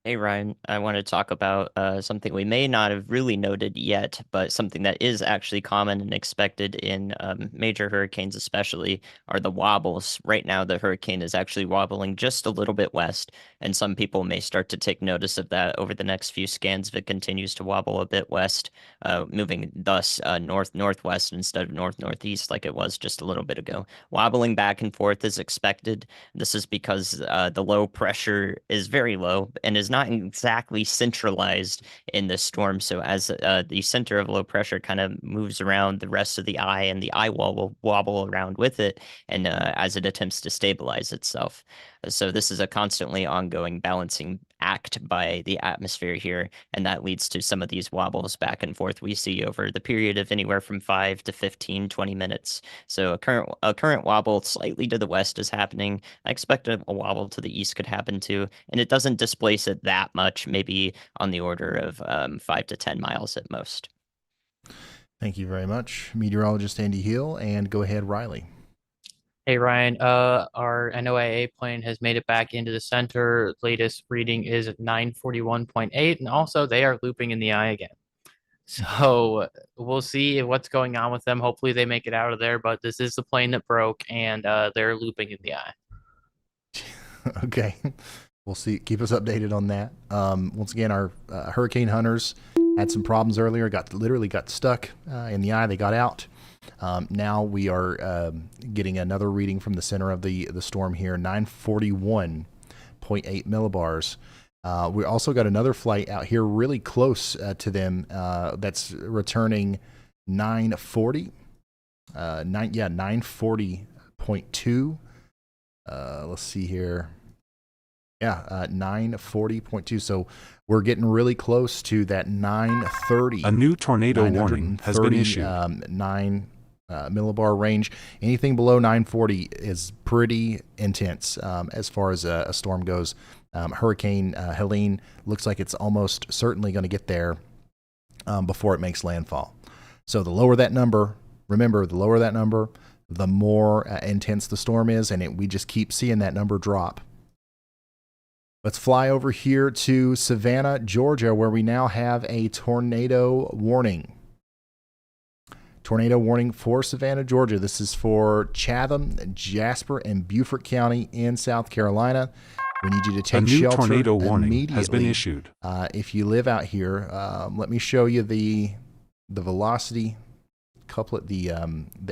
Hey, Ryan, I want to talk about something we may not have really noted yet, but something that is actually common and expected in major hurricanes especially are the wobbles. Right now, the hurricane is actually wobbling just a little bit west, and some people may start to take notice of that over the next few scans if it continues to wobble a bit west, moving thus north-northwest instead of north-northeast like it was just a little bit ago. Wobbling back and forth is expected. This is because the low pressure is very low and is not exactly centralized in the storm. So as the center of low pressure kind of moves around the rest of the eye, and the eye wall will wobble around with it, and as it attempts to stabilize itself. So this is a constantly ongoing balancing act by the atmosphere here, and that leads to some of these wobbles back and forth we see over the period of anywhere from 5 to 15, 20 minutes. So a current wobble slightly to the west is happening. I expect a wobble to the east could happen too, and it doesn't displace it that much, maybe on the order of 5 to 10 miles at most. Thank you very much, meteorologist Andy Hill, and go ahead, Riley. Hey Ryan, our NOAA plane has made it back into the center. Latest reading is 941.8, and also they are looping in the eye again. So we'll see what's going on with them. Hopefully they make it out of there, but this is the plane that broke, and they're looping in the eye. Okay, we'll see. Keep us updated on that. Once again, our hurricane hunters had some problems earlier. Literally got stuck in the eye. They got out. Now we are getting another reading from the center of the storm here, 941.8 millibars. We also got another flight out here really close to them that's returning 940. 940.2. Let's see here. Yeah, 940.2. So we're getting really close to that 930. A new tornado warning has been issued. 9 millibar range. Anything below 940 is pretty intense as far as a storm goes. Hurricane Helene looks like it's almost certainly going to get there before it makes landfall. So the lower that number, remember, the lower that number, the more intense the storm is, and we just keep seeing that number drop. Let's fly over here to Savannah, Georgia, where we now have a tornado warning. Tornado warning for Savannah, Georgia. This is for Chatham, Jasper, and Beaufort County in South Carolina. We need you to take shelter. A new tornado warning has been issued. If you live out here, let me show you the velocity couplet, the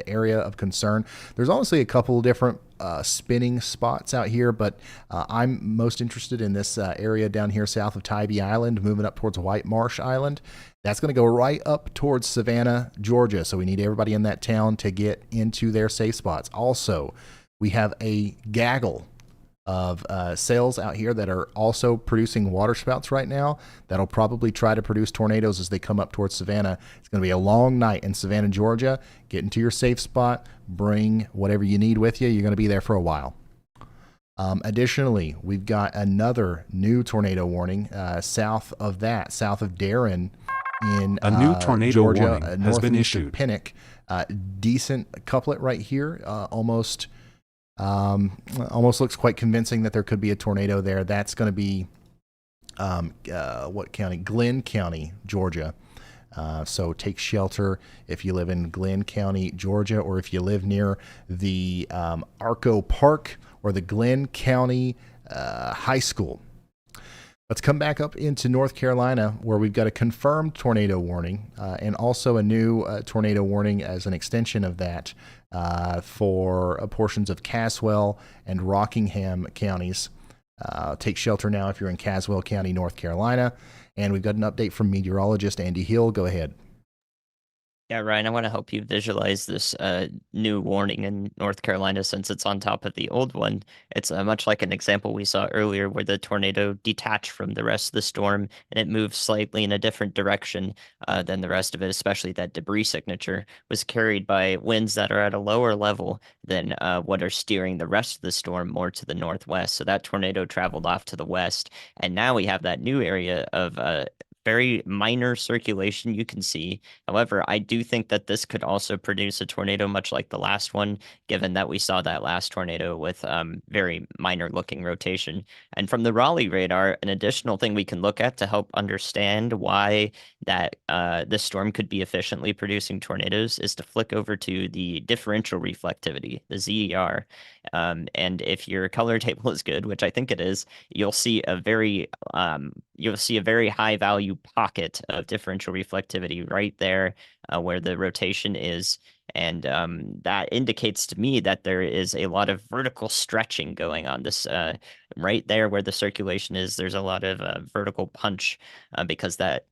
area of concern. There's honestly a couple of different spinning spots out here, but I'm most interested in this area down here south of Tybee Island, moving up towards White Marsh Island. That's going to go right up towards Savannah, Georgia. So we need everybody in that town to get into their safe spots. Also, we have a gaggle of cells out here that are also producing waterspouts right now that'll probably try to produce tornadoes as they come up towards Savannah. It's going to be a long night in Savannah, Georgia. Get into your safe spot. Bring whatever you need with you. You're going to be there for a while. Additionally, we've got another new tornado warning south of Darren in a new tornado Georgia, warning has been issued. Pinnock. Decent couplet right here. Almost looks quite convincing that there could be a tornado there. That's going to be what county? Glenn County, Georgia. So take shelter if you live in Glenn County, Georgia, or if you live near the Arco Park or the Glenn County High School. Let's come back up into North Carolina, where we've got a confirmed tornado warning and also a new tornado warning as an extension of that for portions of Caswell and Rockingham counties. Take shelter now if you're in Caswell County, North Carolina. And we've got an update from meteorologist Andy Hill. Go ahead. Yeah, Ryan, I want to help you visualize this new warning in North Carolina since it's on top of the old one. It's much like an example we saw earlier where the tornado detached from the rest of the storm and it moved slightly in a different direction than the rest of it, especially that debris signature was carried by winds that are at a lower level than what are steering the rest of the storm more to the northwest. So that tornado traveled off to the west. And now we have that new area of very minor circulation you can see. However, I do think that this could also produce a tornado much like the last one, given that we saw that last tornado with very minor looking rotation. And from the Raleigh radar, an additional thing we can look at to help understand why that this storm could be efficiently producing tornadoes is to flick over to the differential reflectivity, the ZER. And if your color table is good, which I think it is, you'll see a very high value pocket of differential reflectivity right there where the rotation is. And that indicates to me that there is a lot of vertical stretching going on. This right there where the circulation is, there's a lot of vertical punch because that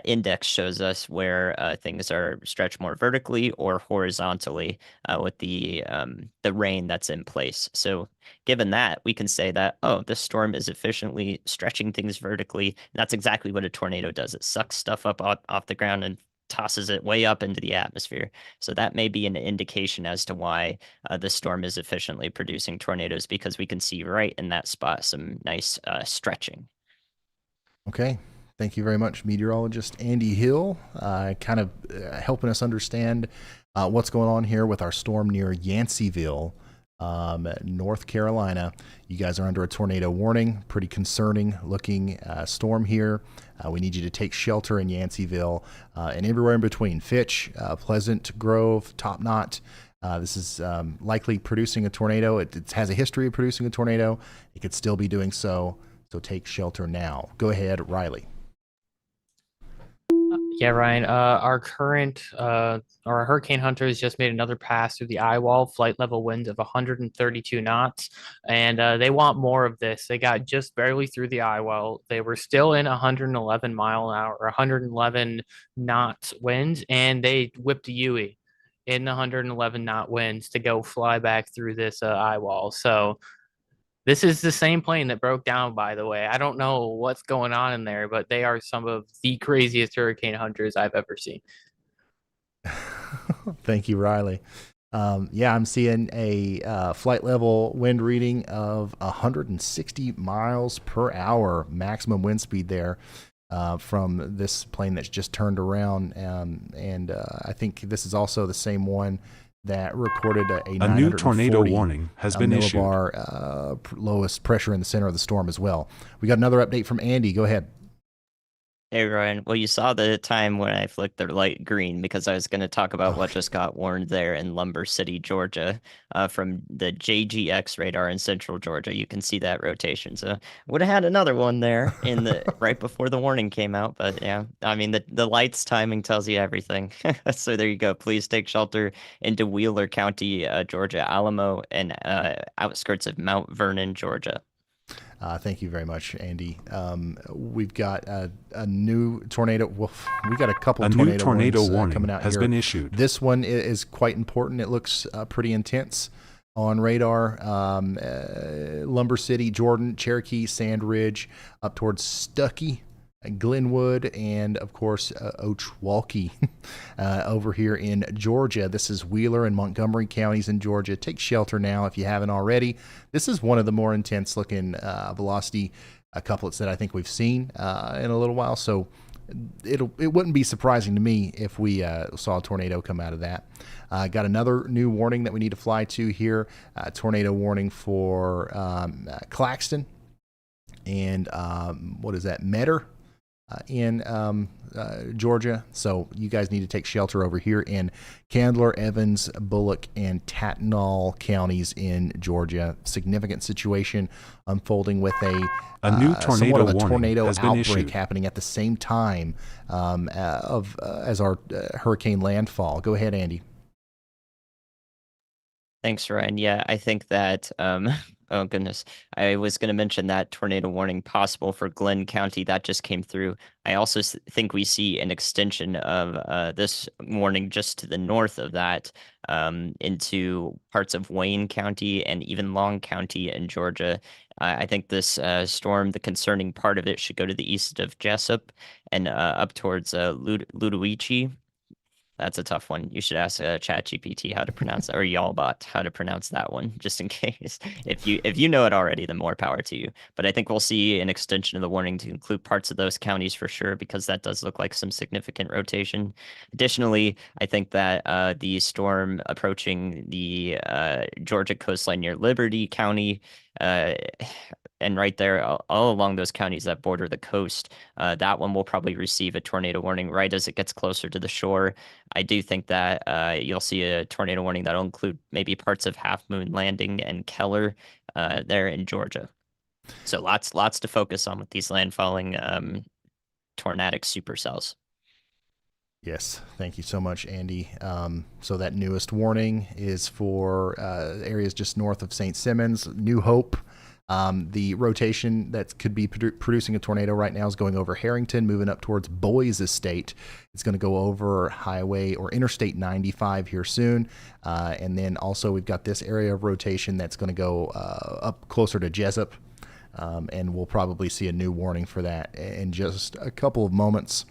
index shows us where things are stretched more vertically or horizontally with the rain that's in place. So given that, we can say that, oh, this storm is efficiently stretching things vertically. And that's exactly what a tornado does. It sucks stuff up off the ground and tosses it way up into the atmosphere. So that may be an indication as to why the storm is efficiently producing tornadoes, because we can see right in that spot some nice stretching. Okay. Thank you very much, meteorologist Andy Hill, kind of helping us understand what's going on here with our storm near Yanceyville, North Carolina. You guys are under a tornado warning, pretty concerning looking storm here. We need you to take shelter in Yanceyville and everywhere in between. Fitch, Pleasant Grove, Top Knot. This is likely producing a tornado. It has a history of producing a tornado. It could still be doing so. So take shelter now. Go ahead, Riley. Yeah, Ryan, our hurricane hunters just made another pass through the eye wall, flight level winds of 132 knots, and they want more of this. They got just barely through the eye wall. They were still in 111 mile an hour, 111 knots winds, and they whipped a Yui in the 111 knot winds to go fly back through this eye wall. So this is the same plane that broke down, by the way. I don't know what's going on in there, but they are some of the craziest hurricane hunters I've ever seen. Thank you, Riley. Yeah, I'm seeing a flight level wind reading of 160 miles per hour, maximum wind speed there from this plane that's just turned around. And I think this is also the same one that reported a new tornado warning has been issued. Millibar lowest pressure in the center of the storm as well. We got another update from Andy. Go ahead. Hey, Ryan. Well, you saw the time when I flicked the light green because I was going to talk about what just got warned there in Lumber City, Georgia, from the JGX radar in central Georgia. You can see that rotation. So would have had another one there in the right before the warning came out. But yeah, I mean, the lights timing tells you everything. So there you go. Please take shelter into Wheeler County, Georgia, Alamo, and outskirts of Mount Vernon, Georgia. Thank you very much, Andy. We've got a new tornado. Well, we got a couple new tornado warning coming out has here. been issued. This one is quite important. It looks pretty intense on radar. Lumber City, Jordan, Cherokee, Sand Ridge, up towards Stuckey, Glenwood, and of course Ochewalkie over here in Georgia. This is Wheeler and Montgomery counties in Georgia. Take shelter now if you haven't already. This is one of the more intense looking velocity couplets that I think we've seen in a little while. So it wouldn't be surprising to me if we saw a tornado come out of that. Got another new warning that we need to fly to here. Tornado warning for Claxton and what is that? Metter. in Georgia. So you guys need to take shelter over here in Candler, Evans, Bullock, and Tatnall counties in Georgia. Significant situation unfolding with a new somewhat of a tornado warning tornado has been outbreak issued. happening at the same time as our hurricane landfall. Go ahead, Andy. Thanks, Ryan. Yeah, I think that, oh goodness, I was going to mention that tornado warning possible for Glenn County that just came through. I also think we see an extension of this warning just to the north of that into parts of Wayne County and even Long County in Georgia. I think this storm, the concerning part of it, should go to the east of Jessup and up towards Ludowici. That's a tough one. You should ask ChatGPT how to pronounce that, or Y'allbot how to pronounce that one, just in case. If you know it already, then more power to you. But I think we'll see an extension of the warning to include parts of those counties for sure, because that does look like some significant rotation. Additionally, I think that the storm approaching the Georgia coastline near Liberty County, and right there, all along those counties that border the coast, that one will probably receive a tornado warning right as it gets closer to the shore. I do think that you'll see a tornado warning that'll include maybe parts of Half Moon Landing and Keller there in Georgia. So lots to focus on with these landfalling tornadic supercells. Yes, thank you so much, Andy. So that newest warning is for areas just north of St. Simons, New Hope. The rotation that could be producing a tornado right now is going over Harrington, moving up towards Boys Estate. It's going to go over Highway or Interstate 95 here soon. And then also we've got this area of rotation that's going to go up closer to Jessup. And we'll probably see a new warning for that in just a couple of moments.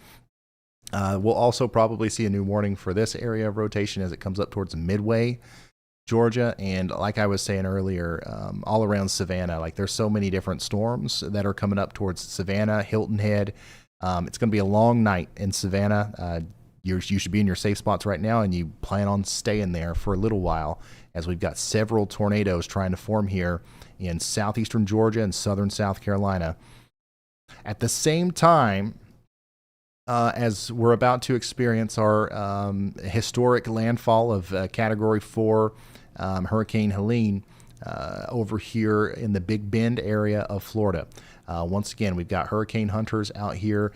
We'll also probably see a new warning for this area of rotation as it comes up towards Midway, Georgia. And like I was saying earlier, all around Savannah, like there's so many different storms that are coming up towards Savannah, Hilton Head. It's going to be a long night in Savannah. You should be in your safe spots right now, and you plan on staying there for a little while, as we've got several tornadoes trying to form here in southeastern Georgia and southern South Carolina. At the same time, as we're about to experience our historic landfall of Category 4 Hurricane Helene over here in the Big Bend area of Florida. Once again, we've got hurricane hunters out here.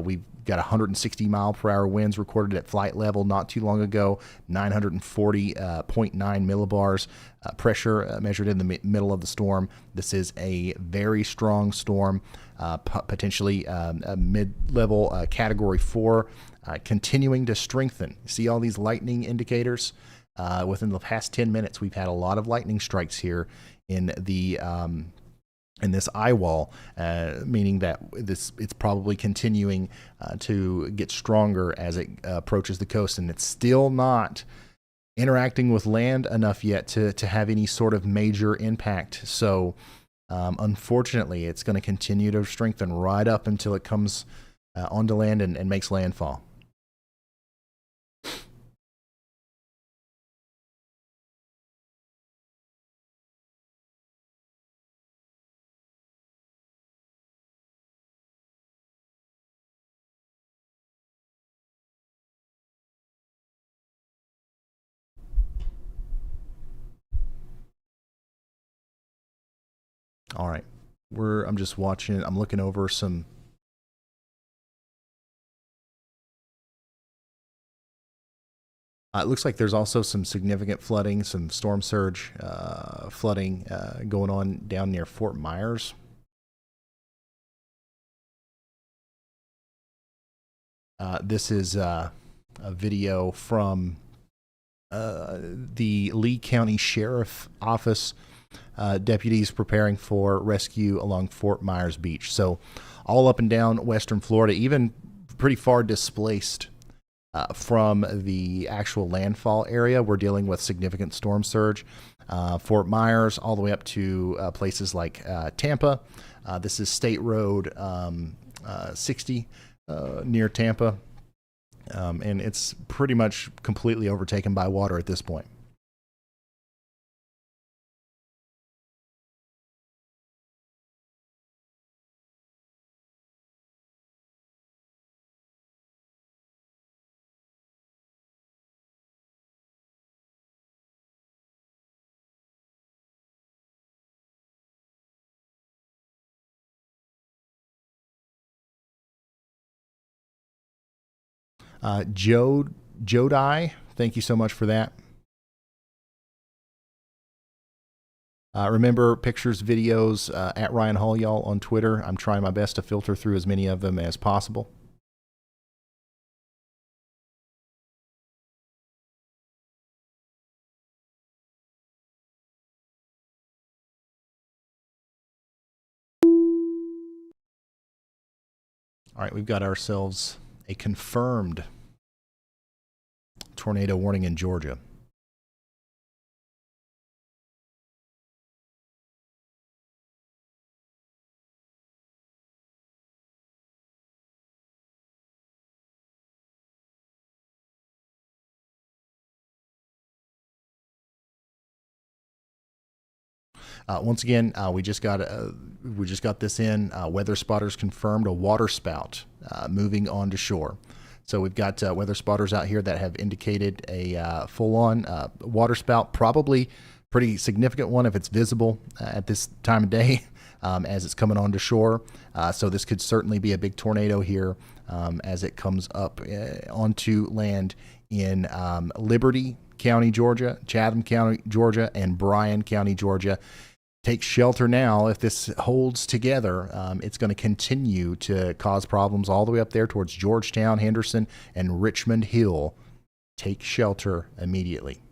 We've got 160-mile-per-hour winds recorded at flight level not too long ago, 940.9 millibars. Pressure measured in the middle of the storm. This is a very strong storm, potentially a mid-level Category 4, continuing to strengthen. See all these lightning indicators? Within the past 10 minutes, we've had a lot of lightning strikes here in the in this eye wall, meaning that it's probably continuing to get stronger as it approaches the coast, and it's still not interacting with land enough yet to have any sort of major impact. So unfortunately, it's going to continue to strengthen right up until it comes onto land and makes landfall. All right, I'm just watching. I'm looking over some. It looks like there's also some significant flooding, some storm surge flooding going on down near Fort Myers. This is a video from the Lee County Sheriff Office. Deputies preparing for rescue along Fort Myers Beach. So all up and down western Florida, even pretty far displaced from the actual landfall area. We're dealing with significant storm surge. Fort Myers all the way up to places like Tampa. This is State Road 60 near Tampa. And it's pretty much completely overtaken by water at this point. Jodi, thank you so much for that. Remember, pictures, videos, at Ryan Hall, y'all, on Twitter. I'm trying my best to filter through as many of them as possible. All right, we've got ourselves a confirmed tornado warning in Georgia. Once again, we just got this in. Weather spotters confirmed a water spout moving onto shore. So we've got weather spotters out here that have indicated a full-on water spout, probably pretty significant one if it's visible at this time of day as it's coming onto shore. So this could certainly be a big tornado here as it comes up onto land in Liberty County, Georgia, Chatham County, Georgia, and Bryan County, Georgia. Take shelter now. If this holds together, it's going to continue to cause problems all the way up there towards Georgetown, Henderson, and Richmond Hill. Take shelter immediately.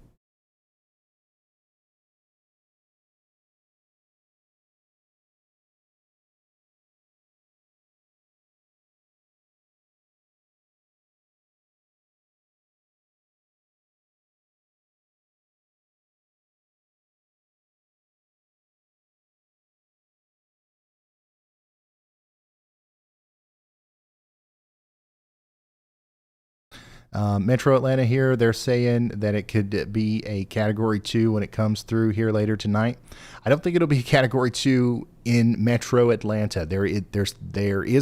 Metro Atlanta here, they're saying that it could be a Category 2 when it comes through here later tonight. I don't think it'll be a Category 2 in Metro Atlanta. There is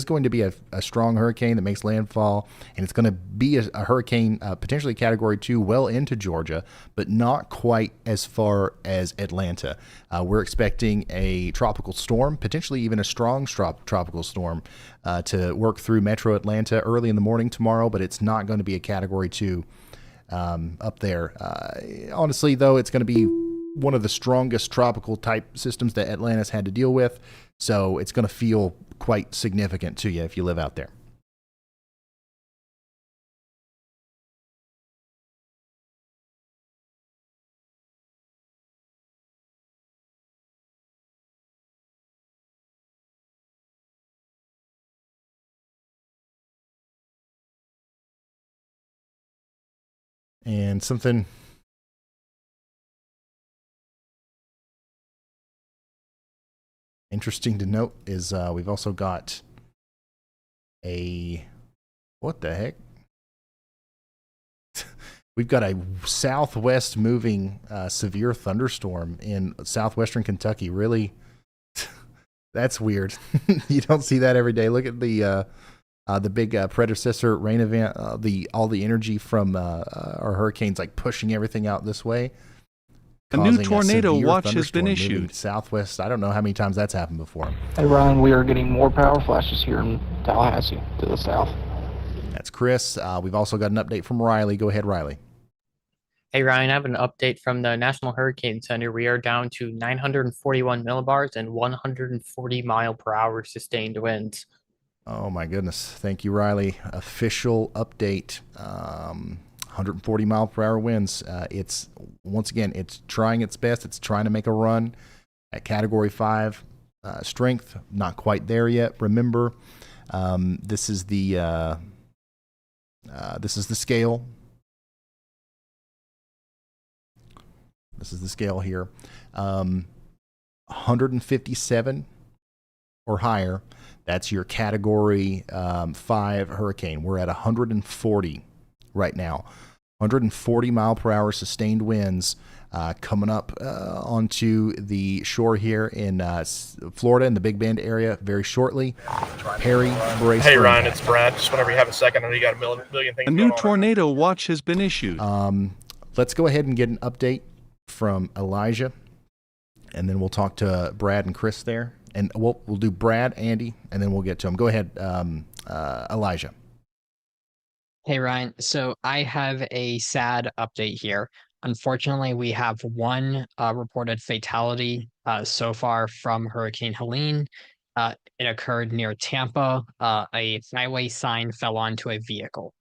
going to be a strong hurricane that makes landfall, and it's going to be a hurricane, potentially Category 2, well into Georgia, but not quite as far as Atlanta. We're expecting a tropical storm, potentially even a strong tropical storm, to work through Metro Atlanta early in the morning tomorrow, but it's not going to be a Category 2 up there. Honestly, though, it's going to be one of the strongest tropical type systems that Atlanta's had to deal with, so it's going to feel quite significant to you if you live out there. And something interesting to note is we've also got what the heck? We've got a southwest moving severe thunderstorm in southwestern Kentucky. Really, that's weird. You don't see that every day. Look at the big predecessor rain event, all the energy from our hurricanes like pushing everything out this way. A new tornado watch has been issued. Southwest, I don't know how many times that's happened before. Hey Ryan, we are getting more power flashes here in Tallahassee to the south. That's Chris. We've also got an update from Riley. Go ahead, Riley. Hey Ryan, I have an update from the National Hurricane Center. We are down to 941 millibars and 140 mile per hour sustained winds. Oh my goodness. Thank you, Riley. Official update. 140 mile per hour winds. It's once again, it's trying its best. It's trying to make a run at Category 5 strength. Not quite there yet. Remember, this is the scale. This is the scale here. 157 or higher. That's your Category 5 hurricane. We're at 140 right now. 140 mile per hour sustained winds coming up onto the shore here in Florida in the Big Bend area very shortly. Harry, brace. Hey Ryan, it's Brad. Just whenever you have a second, I know you got a million things. A new tornado watch has been issued. Let's go ahead and get an update from Elijah, and then we'll talk to Brad and Chris there. And we'll do Brad, Andy, and then we'll get to him. Go ahead, Elijah. Hey Ryan, so I have a sad update here. Unfortunately, we have one reported fatality so far from Hurricane Helene. It occurred near Tampa. A highway sign fell onto a vehicle.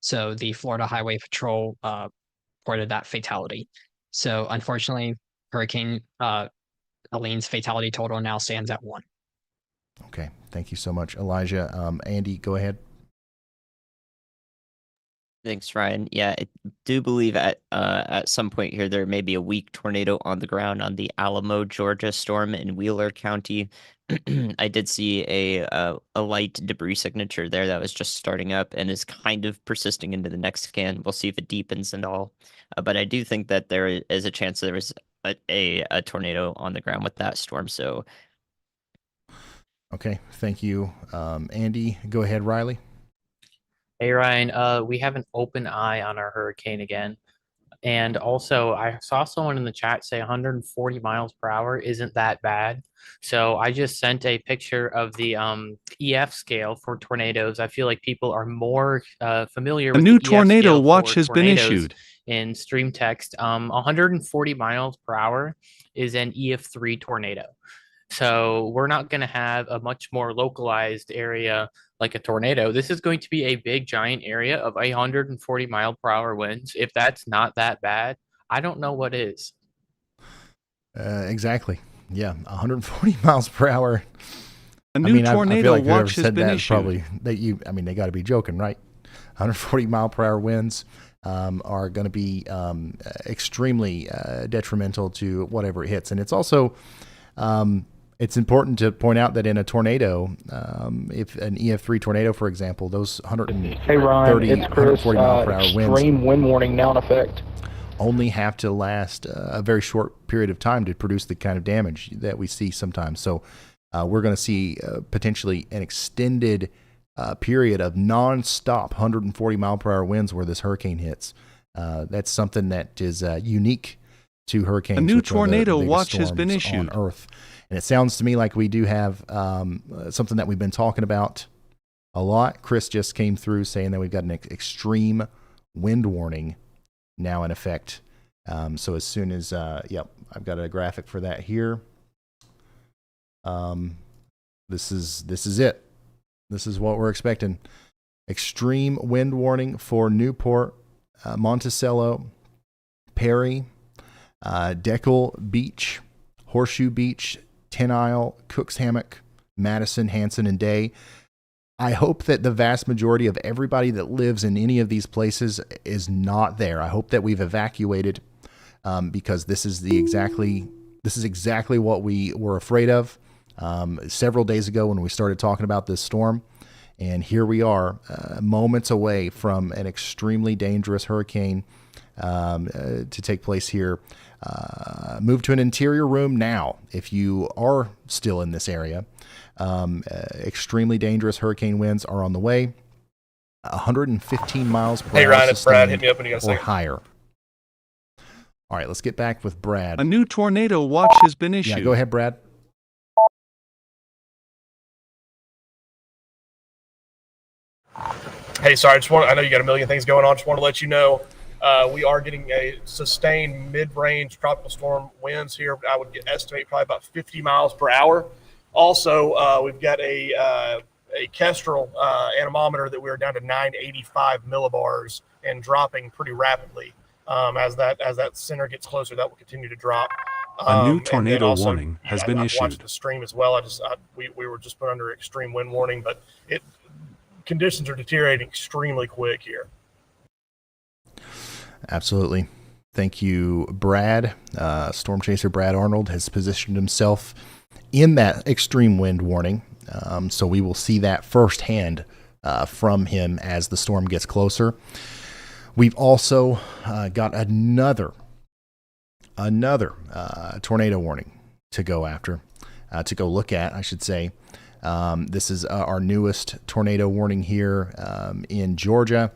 So the Florida Highway Patrol reported that fatality. So unfortunately, Hurricane Helene's fatality total now stands at 1. Okay, thank you so much, Elijah. Andy, go ahead. Thanks, Ryan. Yeah, I do believe at some point here there may be a weak tornado on the ground on the Alamo, Georgia storm in Wheeler County. I did see a light debris signature there that was just starting up and is kind of persisting into the next scan. We'll see if it deepens and all. But I do think that there is a chance there is a tornado on the ground with that storm. So, okay, thank you, Andy. Go ahead, Riley. Hey Ryan, we have an open eye on our hurricane again. And also, I saw someone in the chat say 140 miles per hour isn't that bad. So I just sent a picture of the EF scale for tornadoes. I feel like people are more familiar with A new the EF tornado scale watch for has been tornadoes issued. in stream text. 140 miles per hour is an EF3 tornado. So we're not going to have a much more localized area like a tornado. This is going to be a big giant area of 140 mile per hour winds. If that's not that bad, I don't know what is. Exactly. Yeah, 140 miles per hour. A new I tornado feel like whoever watch has said been that issued. probably they got to be joking, right? 140 mile per hour winds are going to be extremely detrimental to whatever it hits, and it's also it's important to point out that in a tornado, if an EF3 tornado, for example, those 130, Hey Ryan, it's Chris. 140 mile per hour winds Extreme wind warning now in effect. only have to last a very short period of time to produce the kind of damage that we see sometimes. So we're going to see potentially an extended period of non-stop 140 mile per hour winds where this hurricane hits. That's something that is unique to hurricanes. A new which are the tornado biggest watch has been storms issued. on Earth. And it sounds to me like we do have something that we've been talking about a lot. Chris just came through saying that we've got an extreme wind warning now in effect. So as soon as, I've got a graphic for that here. This is it. This is what we're expecting. Extreme wind warning for Newport, Monticello, Perry, Deckle Beach, Horseshoe Beach, Ten Isle, Cook's Hammock, Madison, Hanson, and Day. I hope that the vast majority of everybody that lives in any of these places is not there. I hope that we've evacuated because this is exactly what we were afraid of several days ago when we started talking about this storm. And here we are, moments away from an extremely dangerous hurricane to take place here. Move to an interior room now if you are still in this area. Extremely dangerous hurricane winds are on the way. 115 miles per hour. Hey Ryan, it's Brad. sustained Hit me up when you got a or second. higher. All right, let's get back with Brad. A new tornado watch has been issued. Yeah, go ahead, Brad. Hey, sorry, I know you got a million things going on. Just want to let you know we are getting a sustained mid-range tropical storm winds here. I would estimate probably about 50 miles per hour. Also, we've got a Kestrel anemometer that we're down to 985 millibars and dropping pretty rapidly. As that center gets closer, that will continue to drop. A new tornado warning has been I've issued. watched the stream as well. We were just put under extreme wind warning, but conditions are deteriorating extremely quick here. Absolutely. Thank you, Brad. Storm Chaser Brad Arnold has positioned himself in that extreme wind warning. So we will see that firsthand from him as the storm gets closer. We've also got another tornado warning to go look at, I should say. This is our newest tornado warning here in Georgia.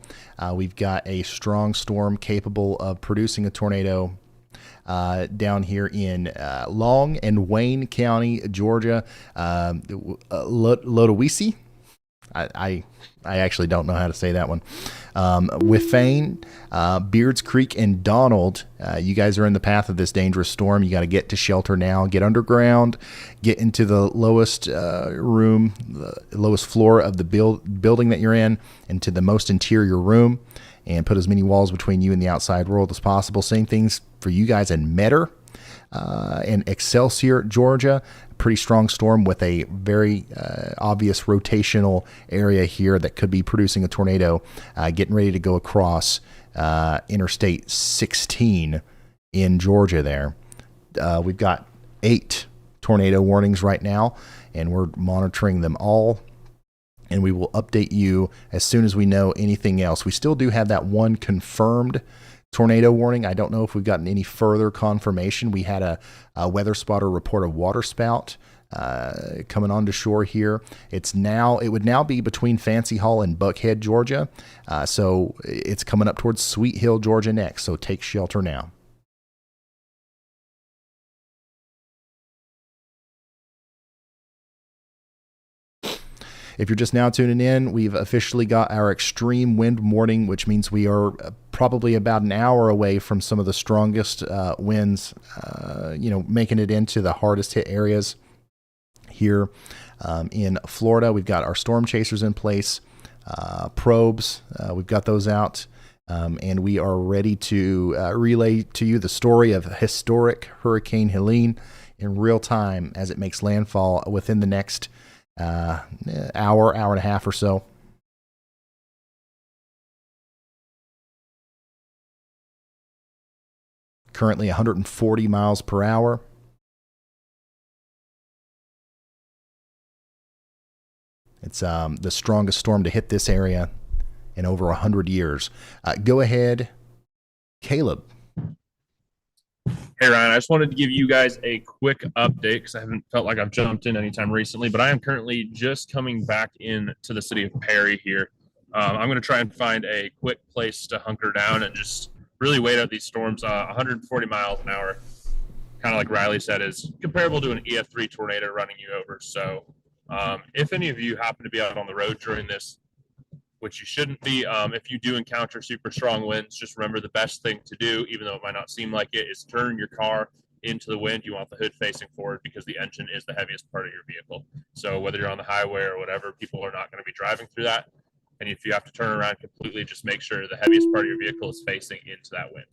We've got a strong storm capable of producing a tornado down here in Long and Wayne County, Georgia. Lodowici. I actually don't know how to say that one. Wifane, Beards Creek, and Donald, you guys are in the path of this dangerous storm. You got to get to shelter now. Get underground. Get into the lowest room, the lowest floor of the building that you're in, into the most interior room, and put as many walls between you and the outside world as possible. Same things for you guys in Metter and Excelsior, Georgia. Pretty strong storm with a very obvious rotational area here that could be producing a tornado getting ready to go across Interstate 16 in Georgia there. We've got 8 tornado warnings right now, and we're monitoring them all, and we will update you as soon as we know anything else. We still do have that one confirmed tornado warning. I don't know if we've gotten any further confirmation. We had a weather spotter report a waterspout coming onto shore here. It would now be between Fancy Hall and Buckhead, Georgia. So it's coming up towards Sweet Hill, Georgia next. So take shelter now. If you're just now tuning in, we've officially got our extreme wind warning, which means we are probably about an hour away from some of the strongest winds, making it into the hardest hit areas here in Florida. We've got our storm chasers in place, probes, we've got those out, and we are ready to relay to you the story of historic Hurricane Helene in real time as it makes landfall within the next hour and a half or so. Currently 140 miles per hour. It's the strongest storm to hit this area in over 100 years. Go ahead, Caleb. Hey, Ryan, I just wanted to give you guys a quick update because I haven't felt like I've jumped in anytime recently, but I am currently just coming back in to the city of Perry here. I'm going to try and find a quick place to hunker down and just really wait out these storms. 140 miles an hour, kind of like Riley said, is comparable to an EF3 tornado running you over. So if any of you happen to be out on the road during this, which you shouldn't be, if you do encounter super strong winds, just remember the best thing to do, even though it might not seem like it, is turn your car into the wind. You want the hood facing forward because the engine is the heaviest part of your vehicle. So whether you're on the highway or whatever, people are not going to be driving through that. And if you have to turn around completely, just make sure the heaviest part of your vehicle is facing into that wind.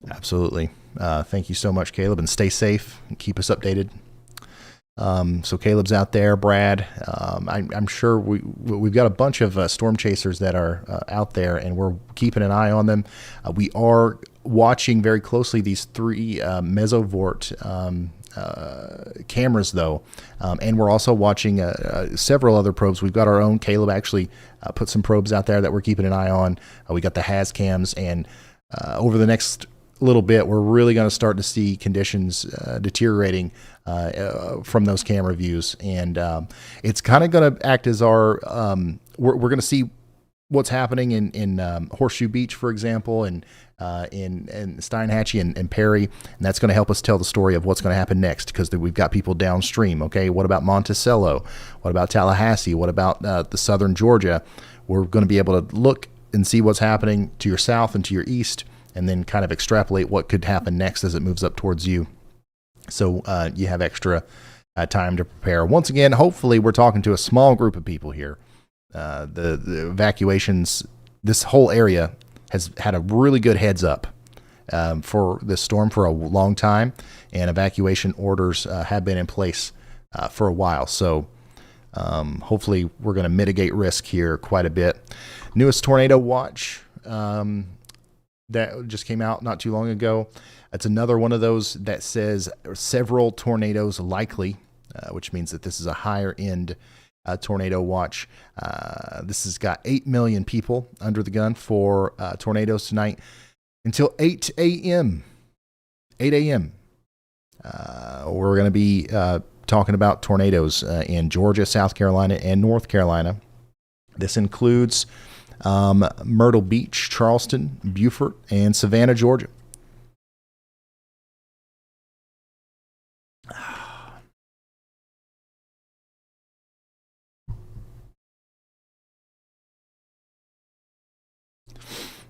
Absolutely. Thank you so much, Caleb, and stay safe and keep us updated. So Caleb's out there, Brad. I'm sure we've got a bunch of storm chasers that are out there, and we're keeping an eye on them. We are watching very closely these 3 Mesovort cameras, though, and we're also watching several other probes. We've got our own. Caleb actually put some probes out there that we're keeping an eye on. We got the HAZ cams, and over the next little bit, we're really going to start to see conditions deteriorating from those camera views, and it's kind of going to act as our we're going to see what's happening in Horseshoe Beach, for example, and in Steinhatchee and Perry, and that's going to help us tell the story of what's going to happen next, because we've got people downstream. Okay, what about Monticello? What about Tallahassee? What about the southern Georgia? We're going to be able to look and see what's happening to your south and to your east, and then kind of extrapolate what could happen next as it moves up towards you. So you have extra time to prepare. Once again, hopefully we're talking to a small group of people here. The evacuations, this whole area has had a really good heads up for this storm for a long time, and evacuation orders have been in place for a while. So hopefully we're going to mitigate risk here quite a bit. Newest tornado watch that just came out not too long ago. It's another one of those that says several tornadoes likely, which means that this is a higher end tornado watch. This has got 8 million people under the gun for tornadoes tonight until 8 a.m. 8 a.m. We're going to be talking about tornadoes in Georgia, South Carolina, and North Carolina. This includes Myrtle Beach, Charleston, Beaufort, and Savannah, Georgia.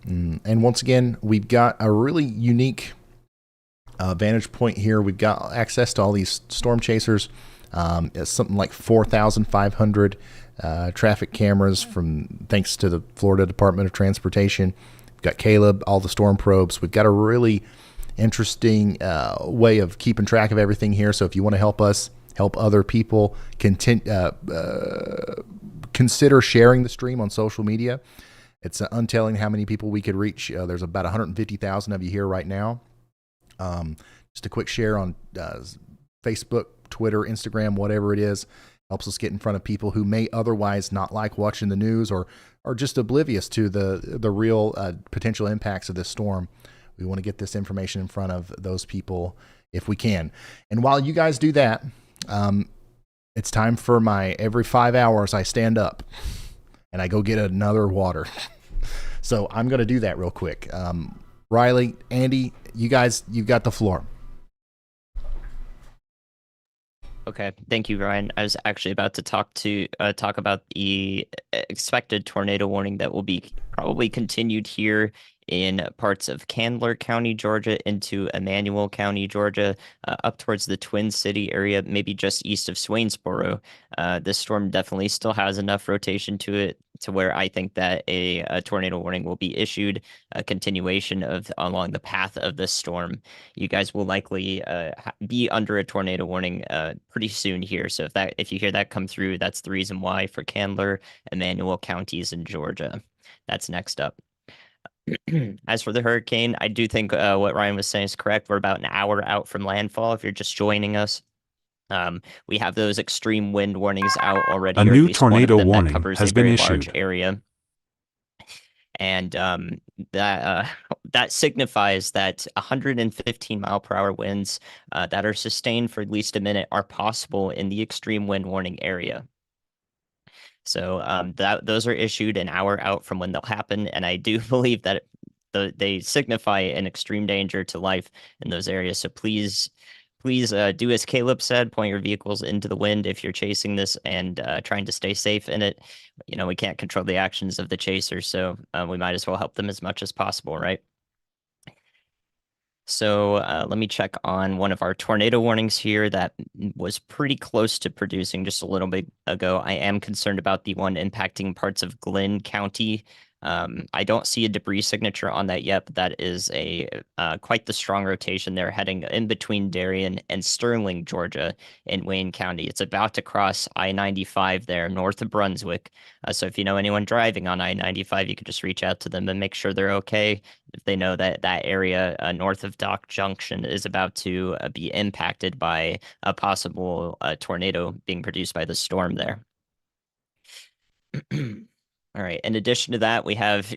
And once again, we've got a really unique vantage point here. We've got access to all these storm chasers. It's something like 4,500 traffic cameras thanks to the Florida Department of Transportation. We've got Caleb, all the storm probes. We've got a really interesting way of keeping track of everything here. So if you want to help us, help other people, consider sharing the stream on social media. It's untelling how many people we could reach. There's about 150,000 of you here right now. Just a quick share on Facebook, Twitter, Instagram, whatever it is, helps us get in front of people who may otherwise not like watching the news or are just oblivious to the real potential impacts of this storm. We want to get this information in front of those people if we can. And while you guys do that, it's time for my every 5 hours I stand up and I go get another water. So I'm going to do that real quick. Riley, Andy, you guys, you've got the floor. Okay, thank you, Ryan. I was actually about to talk about the expected tornado warning that will be probably continued here in parts of Candler County, Georgia, into Emmanuel County, Georgia, up towards the Twin City area, maybe just east of Swainsboro. This storm definitely still has enough rotation to it to where I think that a tornado warning will be issued, a continuation of along the path of this storm. You guys will likely be under a tornado warning pretty soon here. So if you hear that come through, that's the reason why for Candler, Emmanuel counties in Georgia. That's next up. As for the hurricane, I do think what Ryan was saying is correct. We're about an hour out from landfall if you're just joining us. We have those extreme wind warnings out already. A new tornado warning has been issued. Large area. And that signifies that 115-mile-per-hour winds that are sustained for at least a minute are possible in the extreme wind warning area. So those are issued an hour out from when they'll happen, and I do believe that they signify an extreme danger to life in those areas. So please do as Caleb said, point your vehicles into the wind if you're chasing this and trying to stay safe in it. You know, we can't control the actions of the chasers, so we might as well help them as much as possible, right? So let me check on one of our tornado warnings here that was pretty close to producing just a little bit ago. I am concerned about the one impacting parts of Glenn County. I don't see a debris signature on that yet, but that is quite the strong rotation there heading in between Darien and Sterling, Georgia in Wayne County. It's about to cross I-95 there north of Brunswick. So if you know anyone driving on I-95, you could just reach out to them and make sure they're okay. If they know that that area north of Dock Junction is about to be impacted by a possible tornado being produced by the storm there. All right. In addition to that, we have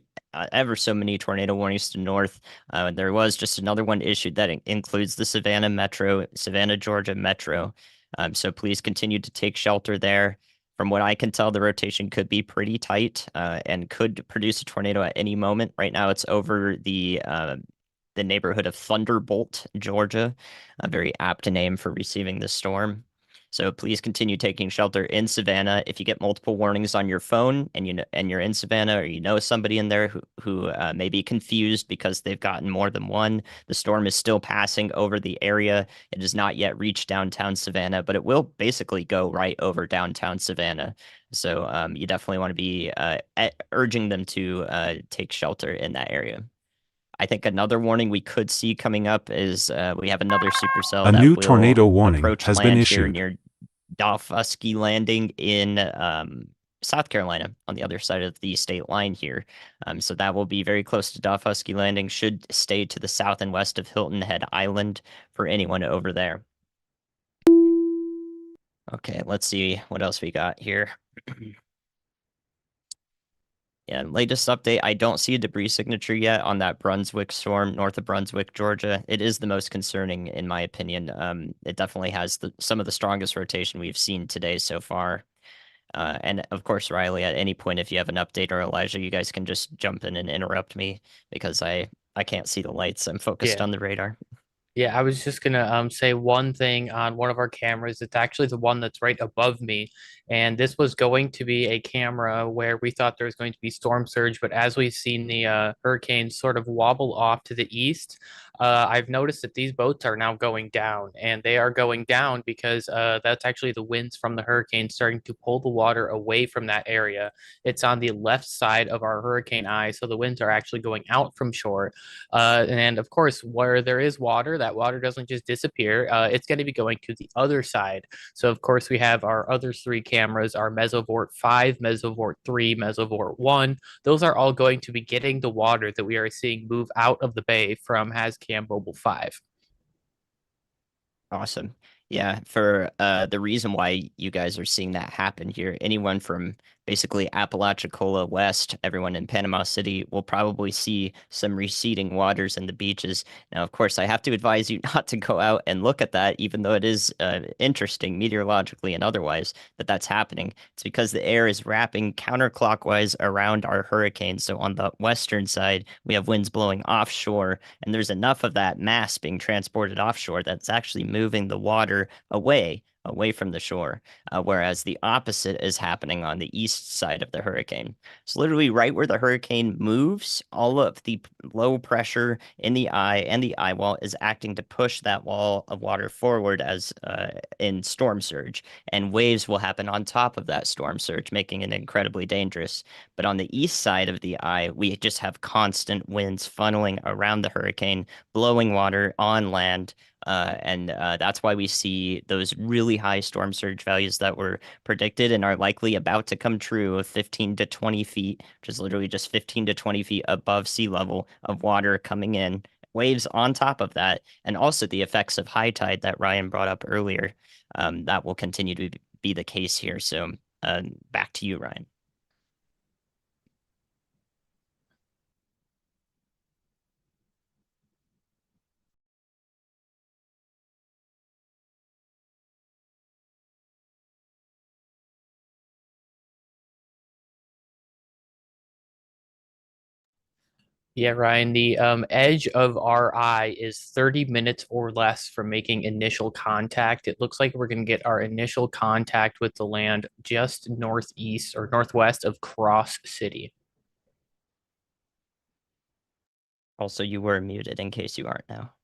ever so many tornado warnings to north. There was just another one issued that includes the Savannah, Georgia Metro. So please continue to take shelter there. From what I can tell, the rotation could be pretty tight and could produce a tornado at any moment. Right now, it's over the neighborhood of Thunderbolt, Georgia, a very apt name for receiving the storm. So please continue taking shelter in Savannah. If you get multiple warnings on your phone and you're in Savannah, or you know somebody in there who may be confused because they've gotten more than one, the storm is still passing over the area. It has not yet reached downtown Savannah, but it will basically go right over downtown Savannah. So you definitely want to be urging them to take shelter in that area. I think another warning we could see coming up is we have another supercell. A new tornado warning has been issued near Dahlfusky Landing in South Carolina on the other side of the state line here. So that will be very close to Dahlfusky Landing, should stay to the south and west of Hilton Head Island for anyone over there. Okay, let's see what else we got here. Yeah, latest update, I don't see a debris signature yet on that Brunswick storm north of Brunswick, Georgia. It is the most concerning, in my opinion. It definitely has some of the strongest rotation we've seen today so far. And of course, Riley, at any point, if you have an update, or Elijah, you guys can just jump in and interrupt me because I can't see the lights. I'm focused on the radar. Yeah, I was just gonna say one thing on one of our cameras. It's actually the one that's right above me, and this was going to be a camera where we thought there was going to be storm surge, but as we've seen the hurricane sort of wobble off to the east, I've noticed that these boats are now going down, and they are going down because that's actually the winds from the hurricane starting to pull the water away from that area. It's on the left side of our hurricane eye, so the winds are actually going out from shore. And of course, where there is water, that water doesn't just disappear. It's going to be going to the other side. So, of course, we have our other three cameras, our Mesovort 5, Mesovort 3, Mesovort 1. Those are all going to be getting the water that we are seeing move out of the bay from HazCam Mobile 5. Awesome. Yeah, for the reason why you guys are seeing that happen here, anyone from basically Apalachicola west, everyone in Panama City will probably see some receding waters in the beaches. Now, of course, I have to advise you not to go out and look at that, even though it is interesting meteorologically and otherwise that that's happening. It's because the air is wrapping counterclockwise around our hurricane. So on the western side, we have winds blowing offshore, and there's enough of that mass being transported offshore that's actually moving the water away from the shore, whereas the opposite is happening on the east side of the hurricane. So literally right where the hurricane moves, all of the low pressure in the eye and the eye wall is acting to push that wall of water forward as in storm surge, and waves will happen on top of that storm surge, making it incredibly dangerous. But on the east side of the eye, we just have constant winds funneling around the hurricane, blowing water on land. And that's why we see those really high storm surge values that were predicted and are likely about to come true of 15 to 20 feet, which is literally just 15 to 20 feet above sea level of water coming in, waves on top of that, and also the effects of high tide that Ryan brought up earlier. That will continue to be the case here. So back to you, Ryan. Yeah, Ryan, the edge of our eye is 30 minutes or less from making initial contact. It looks like we're going to get our initial contact with the land just northeast or northwest of Cross City. Also, you were muted in case you aren't now.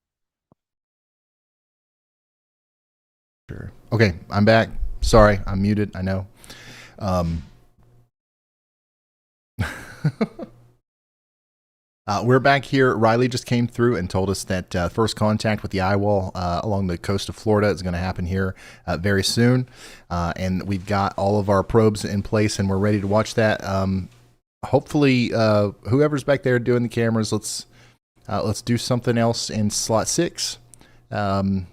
Sure. Okay, I'm back. Sorry, I'm muted. I know. We're back here. Riley just came through and told us that first contact with the eye wall along the coast of Florida is going to happen here very soon. And we've got all of our probes in place and we're ready to watch that. Hopefully, whoever's back there doing the cameras, let's do something else in slot 6. And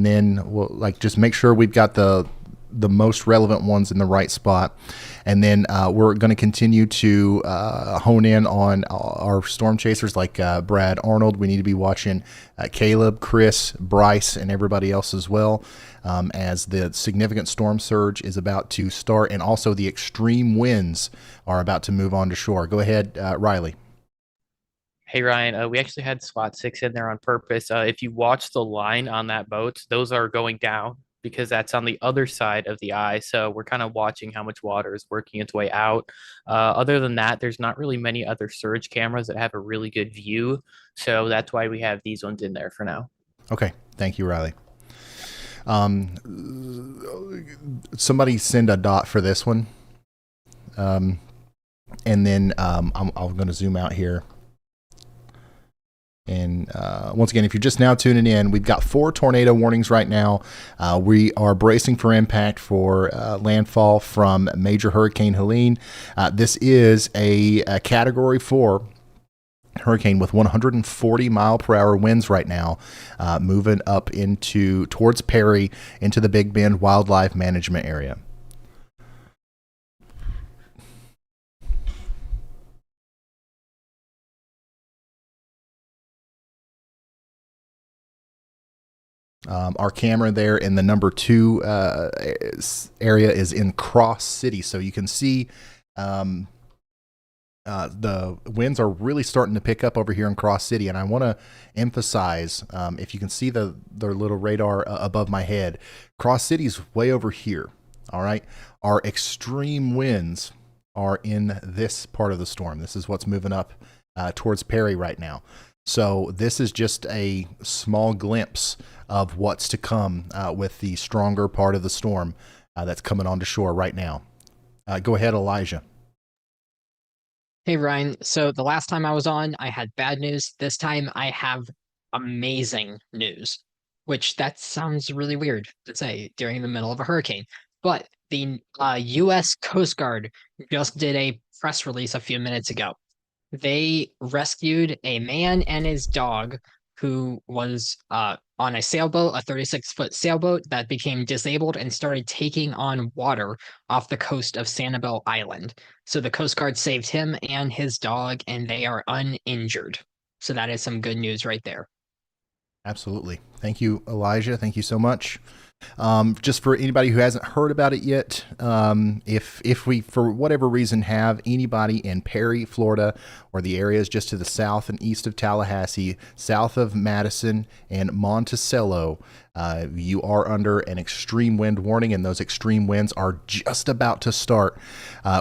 then we'll just make sure we've got the most relevant ones in the right spot. And then we're going to continue to hone in on our storm chasers like Brad Arnold. We need to be watching Caleb, Chris, Bryce, and everybody else as well as the significant storm surge is about to start and also the extreme winds are about to move on to shore. Go ahead, Riley. Hey, Ryan, we actually had slot 6 in there on purpose. If you watch the line on that boat, those are going down because that's on the other side of the eye. So we're kind of watching how much water is working its way out. Other than that, there's not really many other surge cameras that have a really good view. So that's why we have these ones in there for now. Okay. Thank you, Riley. Somebody send a dot for this one. And then I'm going to zoom out here. And once again, if you're just now tuning in, we've got 4 tornado warnings right now. We are bracing for impact for landfall from Major Hurricane Helene. This is a Category 4 hurricane with 140 mile per hour winds right now, moving up towards Perry into the Big Bend Wildlife Management Area. Our camera there in the number 2 area is in Cross City. So you can see the winds are really starting to pick up over here in Cross City, and I want to emphasize, if you can see their little radar above my head, Cross City's way over here. All right, our extreme winds are in this part of the storm. This is what's moving up towards Perry right now. So this is just a small glimpse of what's to come with the stronger part of the storm that's coming onto shore right now. Go ahead, Elijah. Hey, Ryan. So the last time I was on, I had bad news. This time I have amazing news, which that sounds really weird to say during the middle of a hurricane. But the U.S. Coast Guard just did a press release a few minutes ago. They rescued a man and his dog who was on a sailboat, a 36-foot sailboat that became disabled and started taking on water off the coast of Sanibel Island. So the Coast Guard saved him and his dog, and they are uninjured. So that is some good news right there. Absolutely. Thank you, Elijah. Thank you so much. Just for anybody who hasn't heard about it yet, if we, for whatever reason, have anybody in Perry, Florida, or the areas just to the south and east of Tallahassee, south of Madison and Monticello, you are under an extreme wind warning, and those extreme winds are just about to start.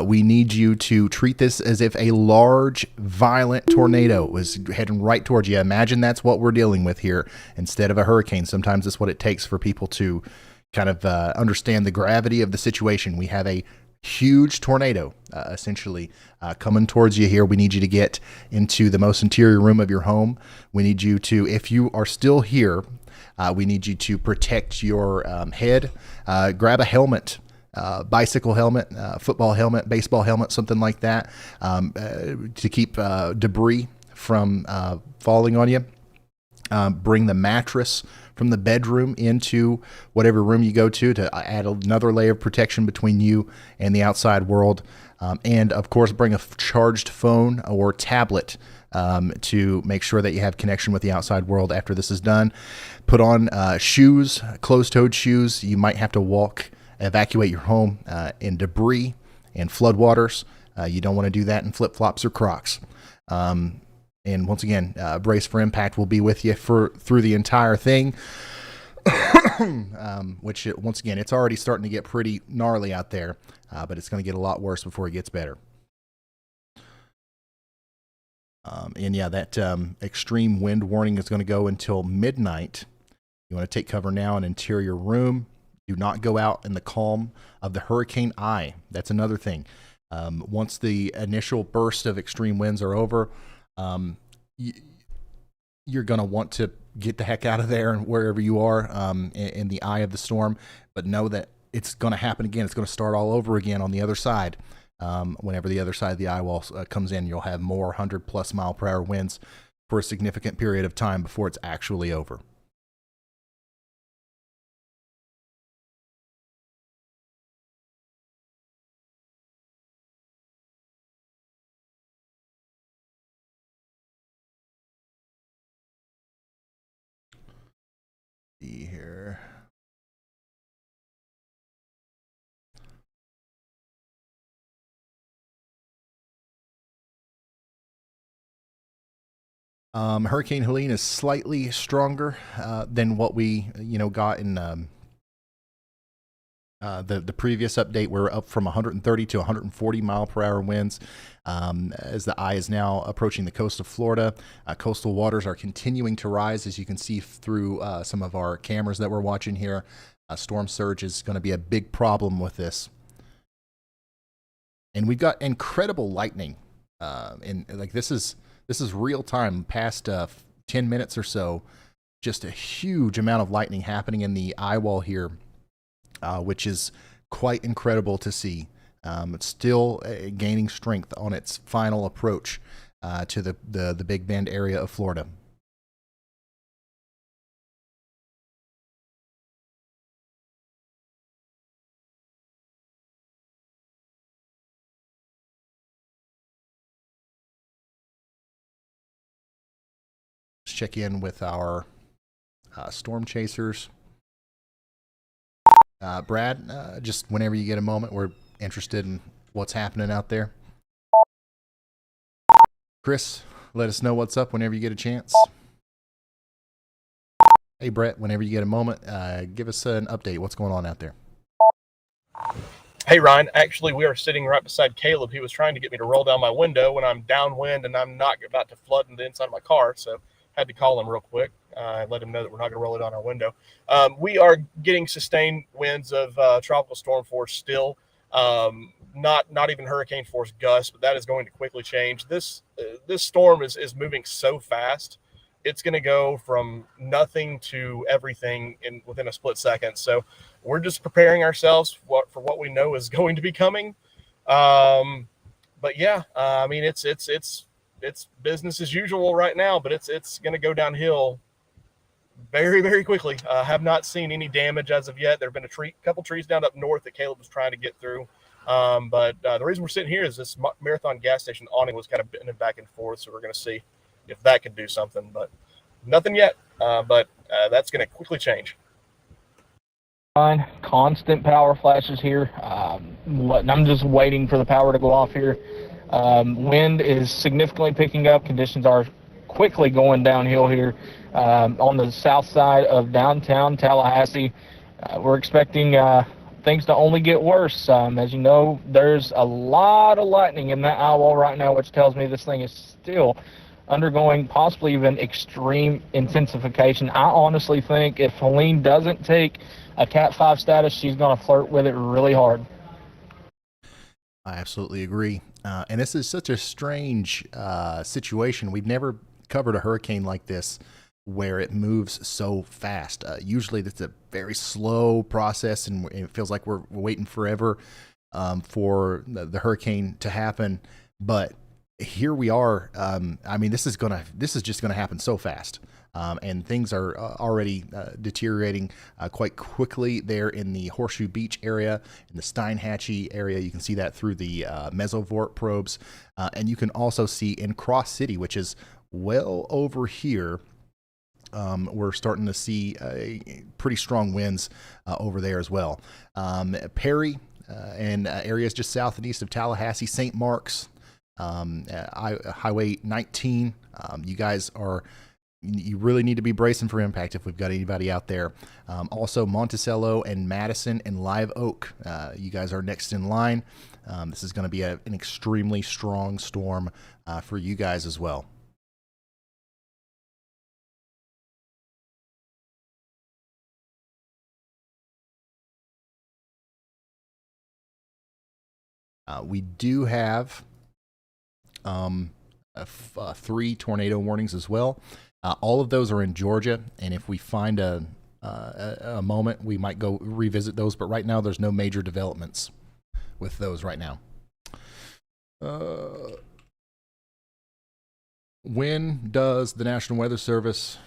We need you to treat this as if a large, violent tornado was heading right towards you. Imagine that's what we're dealing with here instead of a hurricane. Sometimes that's what it takes for people to kind of understand the gravity of the situation. We have a huge tornado essentially coming towards you here. We need you to get into the most interior room of your home. We need you to, if you are still here, we need you to protect your head. Grab a helmet, bicycle helmet, football helmet, baseball helmet, something like that, to keep debris from falling on you. Bring the mattress from the bedroom into whatever room you go to add another layer of protection between you and the outside world. And of course, bring a charged phone or tablet to make sure that you have connection with the outside world after this is done. Put on shoes, closed-toed shoes. You might have to evacuate your home in debris and floodwaters. You don't want to do that in flip-flops or Crocs. And once again, Brace for Impact will be with you through the entire thing, which, once again, it's already starting to get pretty gnarly out there, but it's going to get a lot worse before it gets better. And yeah, that extreme wind warning is going to go until midnight. You want to take cover now in an interior room. Do not go out in the calm of the hurricane eye. That's another thing. Once the initial burst of extreme winds are over, you're going to want to get the heck out of there and wherever you are in the eye of the storm, but know that it's going to happen again. It's going to start all over again on the other side. Whenever the other side of the eye wall comes in, you'll have more 100+ mile per hour winds for a significant period of time before it's actually over. See here. Hurricane Helene is slightly stronger than what we got in the previous update. We're up from 130 to 140 mile per hour winds as the eye is now approaching the coast of Florida. Coastal waters are continuing to rise, as you can see through some of our cameras that we're watching here. Storm surge is going to be a big problem with this. And we've got incredible lightning. And like this is real time, past 10 minutes or so. Just a huge amount of lightning happening in the eye wall here, which is quite incredible to see. It's still gaining strength on its final approach to the Big Bend area of Florida. Let's check in with our storm chasers. Brad, just whenever you get a moment, we're interested in what's happening out there. Chris, let us know what's up whenever you get a chance. Hey, Brett, whenever you get a moment, give us an update. What's going on out there? Hey, Ryan. Actually, we are sitting right beside Caleb. He was trying to get me to roll down my window when I'm downwind and I'm not about to flood in the inside of my car. So had to call him real quick and let him know that we're not going to roll it on our window. We are getting sustained winds of tropical storm force still. Not even hurricane force gusts, but that is going to quickly change. This storm is moving so fast. It's going to go from nothing to everything within a split second. So we're just preparing ourselves for what we know is going to be coming. But yeah, I mean, it's business as usual right now, but it's going to go downhill very, very quickly. Have not seen any damage as of yet. There have been a couple trees down up north that Caleb was trying to get through. But the reason we're sitting here is this Marathon gas station awning was kind of bending back and forth. So we're going to see if that could do something, but nothing yet. But that's going to quickly change. Fine. Constant power flashes here. I'm just waiting for the power to go off here. Wind is significantly picking up. Conditions are quickly going downhill here on the south side of downtown Tallahassee. We're expecting things to only get worse. As you know, there's a lot of lightning in that eye wall right now, which tells me this thing is still undergoing possibly even extreme intensification. I honestly think if Helene doesn't take a Cat 5 status, she's going to flirt with it really hard. I absolutely agree. And this is such a strange situation. We've never covered a hurricane like this where it moves so fast. Usually it's a very slow process, and it feels like we're waiting forever for the hurricane to happen. But here we are. I mean, this is just gonna happen so fast, and things are already deteriorating quite quickly there in the Horseshoe Beach area, in the Steinhatchee area. You can see that through the mesovort probes, and you can also see in Cross City, which is well over here. We're starting to see pretty strong winds over there as well. Perry and areas just south and east of Tallahassee, St. Mark's, Highway 19. You really need to be bracing for impact if we've got anybody out there. Also Monticello and Madison and Live Oak. You guys are next in line. This is going to be an extremely strong storm for you guys as well. We do have 3 tornado warnings as well. All of those are in Georgia, and if we find a moment, we might go revisit those. But right now, there's no major developments with those right now. When does the National Weather Service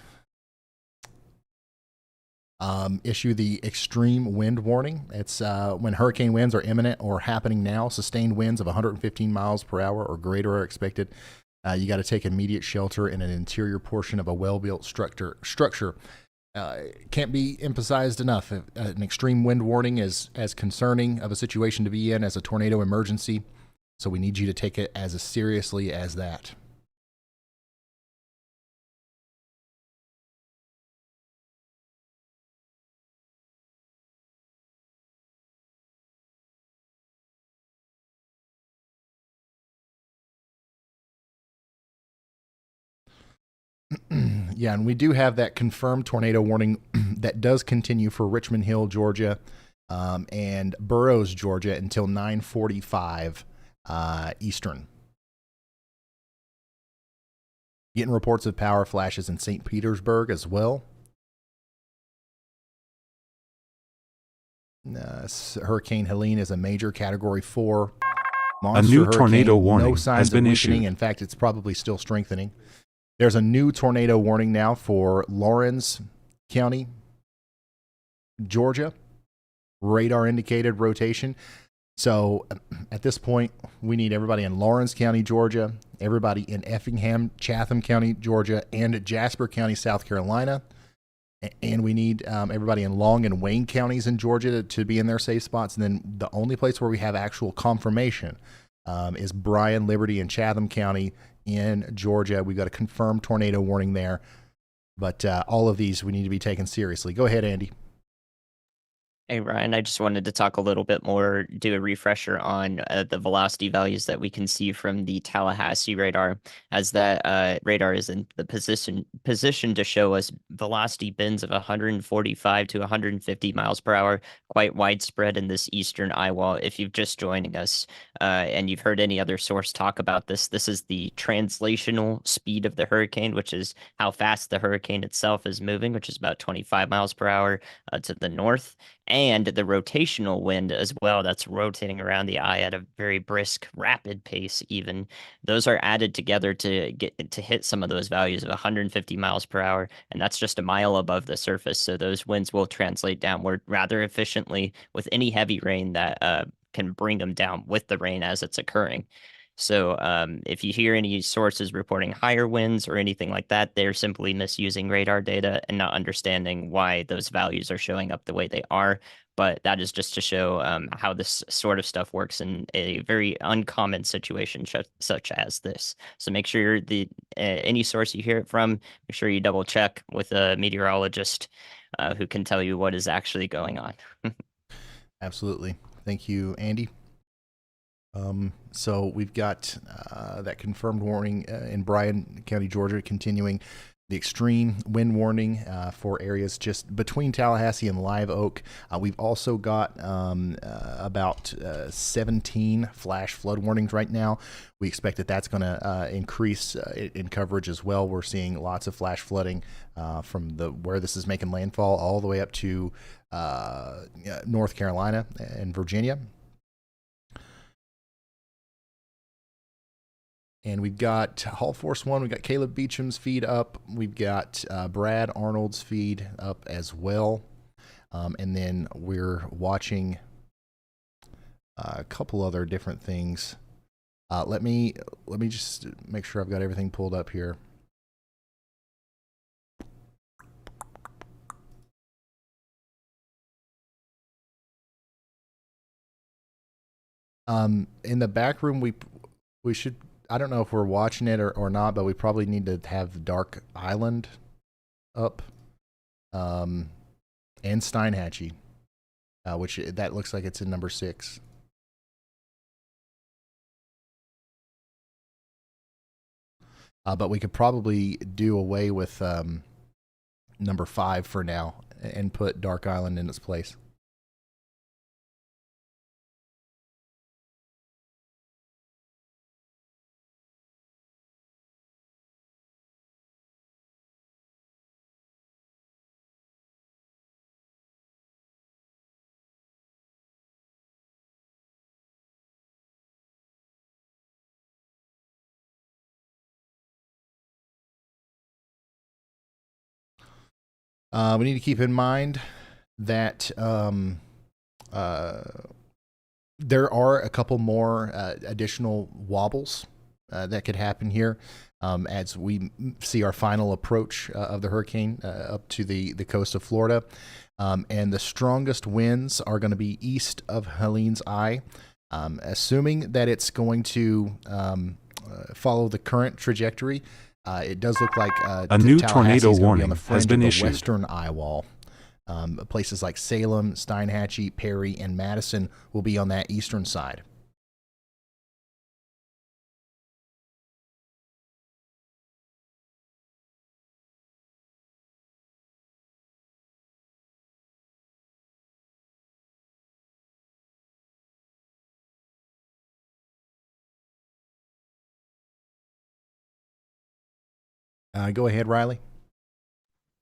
issue the extreme wind warning? It's when hurricane winds are imminent or happening now. Sustained winds of 115 miles per hour or greater are expected. You got to take immediate shelter in an interior portion of a well-built structure. Can't be emphasized enough. An extreme wind warning is as concerning of a situation to be in as a tornado emergency. So we need you to take it as seriously as that. Yeah, and we do have that confirmed tornado warning that does continue for Richmond Hill, Georgia, and Burroughs, Georgia, until 9:45 Eastern. Getting reports of power flashes in St. Petersburg as well. Hurricane Helene is a major Category 4 monster A new hurricane. tornado warning No signs has been of weakening. issued. In fact, it's probably still strengthening. There's a new tornado warning now for Lawrence County, Georgia. Radar indicated rotation. So at this point, we need everybody in Lawrence County, Georgia, everybody in Effingham, Chatham County, Georgia, and Jasper County, South Carolina. And we need everybody in Long and Wayne counties in Georgia to be in their safe spots. And then the only place where we have actual confirmation is Bryan, Liberty, and Chatham County in Georgia. We've got a confirmed tornado warning there, but all of these we need to be taken seriously. Go ahead, Andy. Hey, Ryan, I just wanted to talk a little bit more, do a refresher on the velocity values that we can see from the Tallahassee radar, as that radar is in the position to show us velocity bends of 145 to 150 miles per hour, quite widespread in this eastern eye wall. If you've just joining us and you've heard any other source talk about this, this is the translational speed of the hurricane, which is how fast the hurricane itself is moving, which is about 25 miles per hour to the north. And the rotational wind as well, that's rotating around the eye at a very brisk, rapid pace even. Those are added together to get to hit some of those values of 150 miles per hour, and that's just a mile above the surface. So those winds will translate downward rather efficiently with any heavy rain that can bring them down with the rain as it's occurring. So if you hear any sources reporting higher winds or anything like that, they're simply misusing radar data and not understanding why those values are showing up the way they are. But that is just to show how this sort of stuff works in a very uncommon situation such as this. So make sure any source you hear it from, make sure you double check with a meteorologist who can tell you what is actually going on. Absolutely. Thank you, Andy. So we've got that confirmed warning in Bryan County, Georgia, continuing the extreme wind warning for areas just between Tallahassee and Live Oak. We've also got about 17 flash flood warnings right now. We expect that that's going to increase in coverage as well. We're seeing lots of flash flooding from where this is making landfall all the way up to North Carolina and Virginia. And we've got Hall Force 1, we've got Caleb Beecham's feed up, we've got Brad Arnold's feed up as well. And then we're watching a couple other different things. Let me just make sure I've got everything pulled up here. In the back room, we should, I don't know if we're watching it or not, but we probably need to have Dark Island up, and Steinhatchee, which that looks like it's in number 6. But we could probably do away with number 5 for now and put Dark Island in its place. We need to keep in mind that there are a couple more additional wobbles that could happen here as we see our final approach of the hurricane up to the coast of Florida. And the strongest winds are going to be east of Helene's eye, assuming that it's going to follow the current trajectory. It does look like a new tornado warning has been issued. Western eye wall. Places like Salem, Steinhatchee, Perry, and Madison will be on that eastern side. Go ahead, Riley.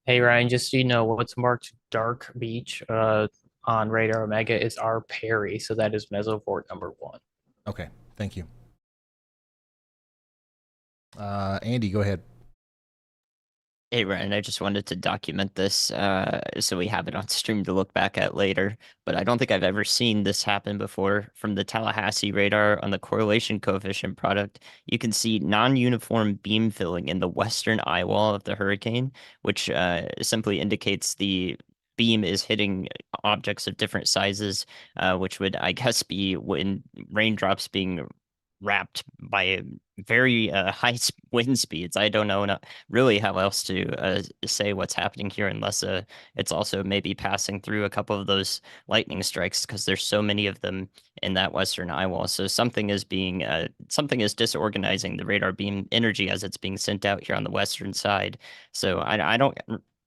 Hey, Ryan, just so you know, what's marked dark beach on Radar Omega is our Perry, so that is mesoport number 1. Okay, thank you. Andy, go ahead. Hey, Ryan, I just wanted to document this so we have it on stream to look back at later. But I don't think I've ever seen this happen before. From the Tallahassee radar on the correlation coefficient product, you can see non-uniform beam filling in the western eye wall of the hurricane, which simply indicates the beam is hitting objects of different sizes, which would, I guess, be when raindrops being wrapped by very high wind speeds. I don't know really how else to say what's happening here, unless it's also maybe passing through a couple of those lightning strikes, because there's so many of them in that western eye wall. So something is disorganizing the radar beam energy as it's being sent out here on the western side. So I don't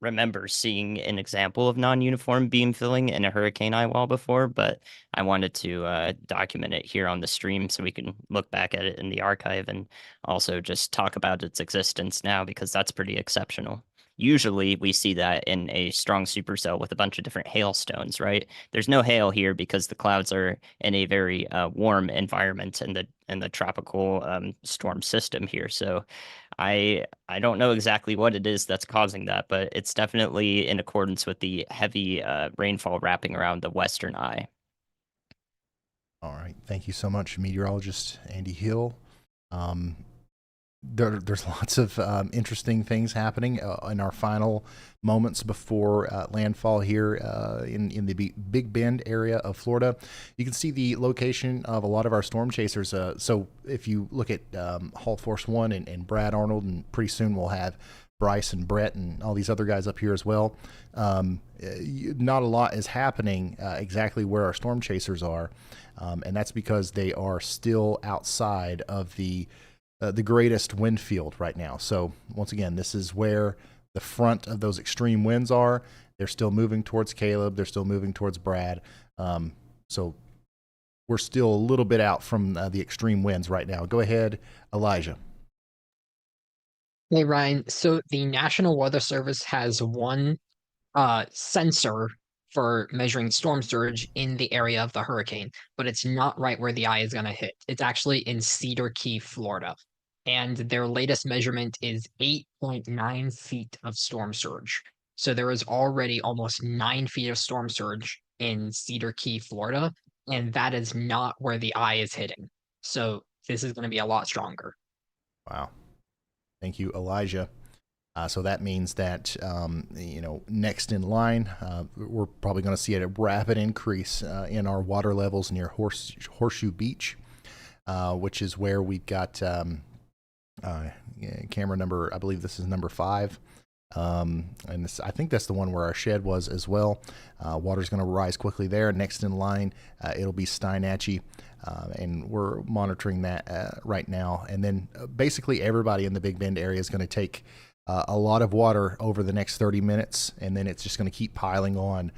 remember seeing an example of non-uniform beam filling in a hurricane eye wall before, but I wanted to document it here on the stream so we can look back at it in the archive and also just talk about its existence now, because that's pretty exceptional. Usually we see that in a strong supercell with a bunch of different hailstones, right? There's no hail here because the clouds are in a very warm environment in the tropical storm system here. So I don't know exactly what it is that's causing that, but it's definitely in accordance with the heavy rainfall wrapping around the western eye. All right. Thank you so much, meteorologist Andy Hill. There's lots of interesting things happening in our final moments before landfall here in the Big Bend area of Florida. You can see the location of a lot of our storm chasers. So if you look at Hall Force 1 and Brad Arnold, and pretty soon we'll have Bryce and Brett and all these other guys up here as well. Not a lot is happening exactly where our storm chasers are, and that's because they are still outside of the greatest wind field right now. So once again, this is where the front of those extreme winds are. They're still moving towards Caleb. They're still moving towards Brad. So we're still a little bit out from the extreme winds right now. Go ahead, Elijah. Hey, Ryan. So the National Weather Service has one sensor for measuring storm surge in the area of the hurricane, but it's not right where the eye is going to hit. It's actually in Cedar Key, Florida. And their latest measurement is 8.9 feet of storm surge. So there is already almost 9 feet of storm surge in Cedar Key, Florida, and that is not where the eye is hitting. So this is going to be a lot stronger. Wow. Thank you, Elijah. So that means that, next in line, we're probably going to see a rapid increase in our water levels near Horseshoe Beach, which is where we've got camera number, I believe this is number 5. And I think that's the one where our shed was as well. Water's going to rise quickly there. Next in line, it'll be Steinhatchee. And we're monitoring that right now. And then basically everybody in the Big Bend area is going to take a lot of water over the next 30 minutes, and then it's just going to keep piling on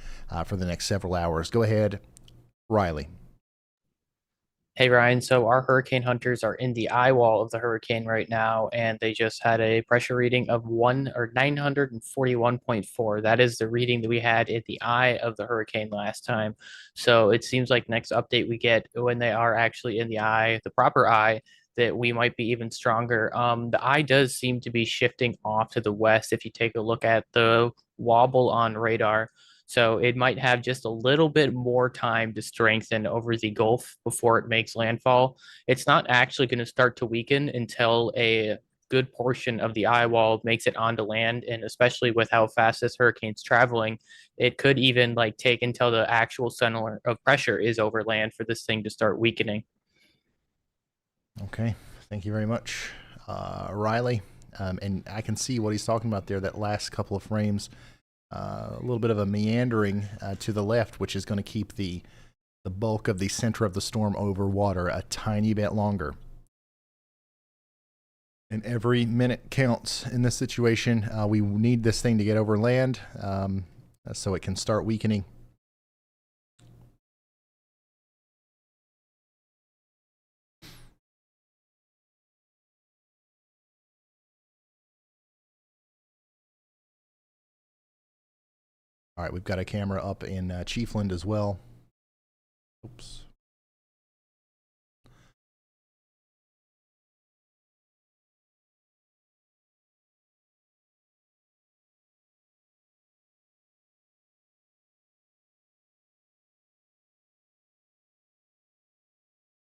for the next several hours. Go ahead, Riley. Hey, Ryan. So our hurricane hunters are in the eye wall of the hurricane right now, and they just had a pressure reading of 941.4. That is the reading that we had at the eye of the hurricane last time. So it seems like next update we get when they are actually in the eye, the proper eye, that we might be even stronger. The eye does seem to be shifting off to the west if you take a look at the wobble on radar. So it might have just a little bit more time to strengthen over the Gulf before it makes landfall. It's not actually going to start to weaken until a good portion of the eye wall makes it onto land. And especially with how fast this hurricane's traveling, it could even take until the actual center of pressure is over land for this thing to start weakening. Okay, thank you very much, Riley. And I can see what he's talking about there, that last couple of frames, a little bit of a meandering to the left, which is going to keep the bulk of the center of the storm over water a tiny bit longer. And every minute counts in this situation. We need this thing to get over land so it can start weakening. All right, we've got a camera up in Chiefland as well. Oops.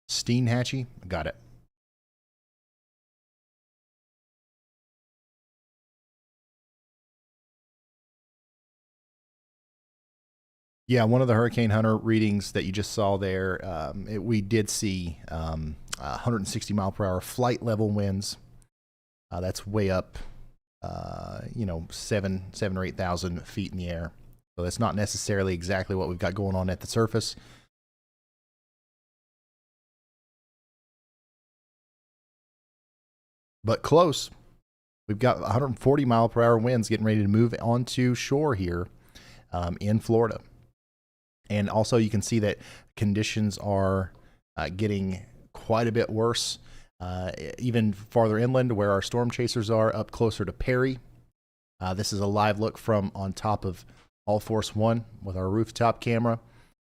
Steinhatchee, got it. Yeah, one of the Hurricane Hunter readings that you just saw there, we did see 160 mile per hour flight level winds. That's way up, 7 or 8,000 feet in the air. So that's not necessarily exactly what we've got going on at the surface. But close. We've got 140 mile per hour winds getting ready to move onto shore here in Florida. And also you can see that conditions are getting quite a bit worse, even farther inland where our storm chasers are, up closer to Perry. This is a live look from on top of All Force 1 with our rooftop camera.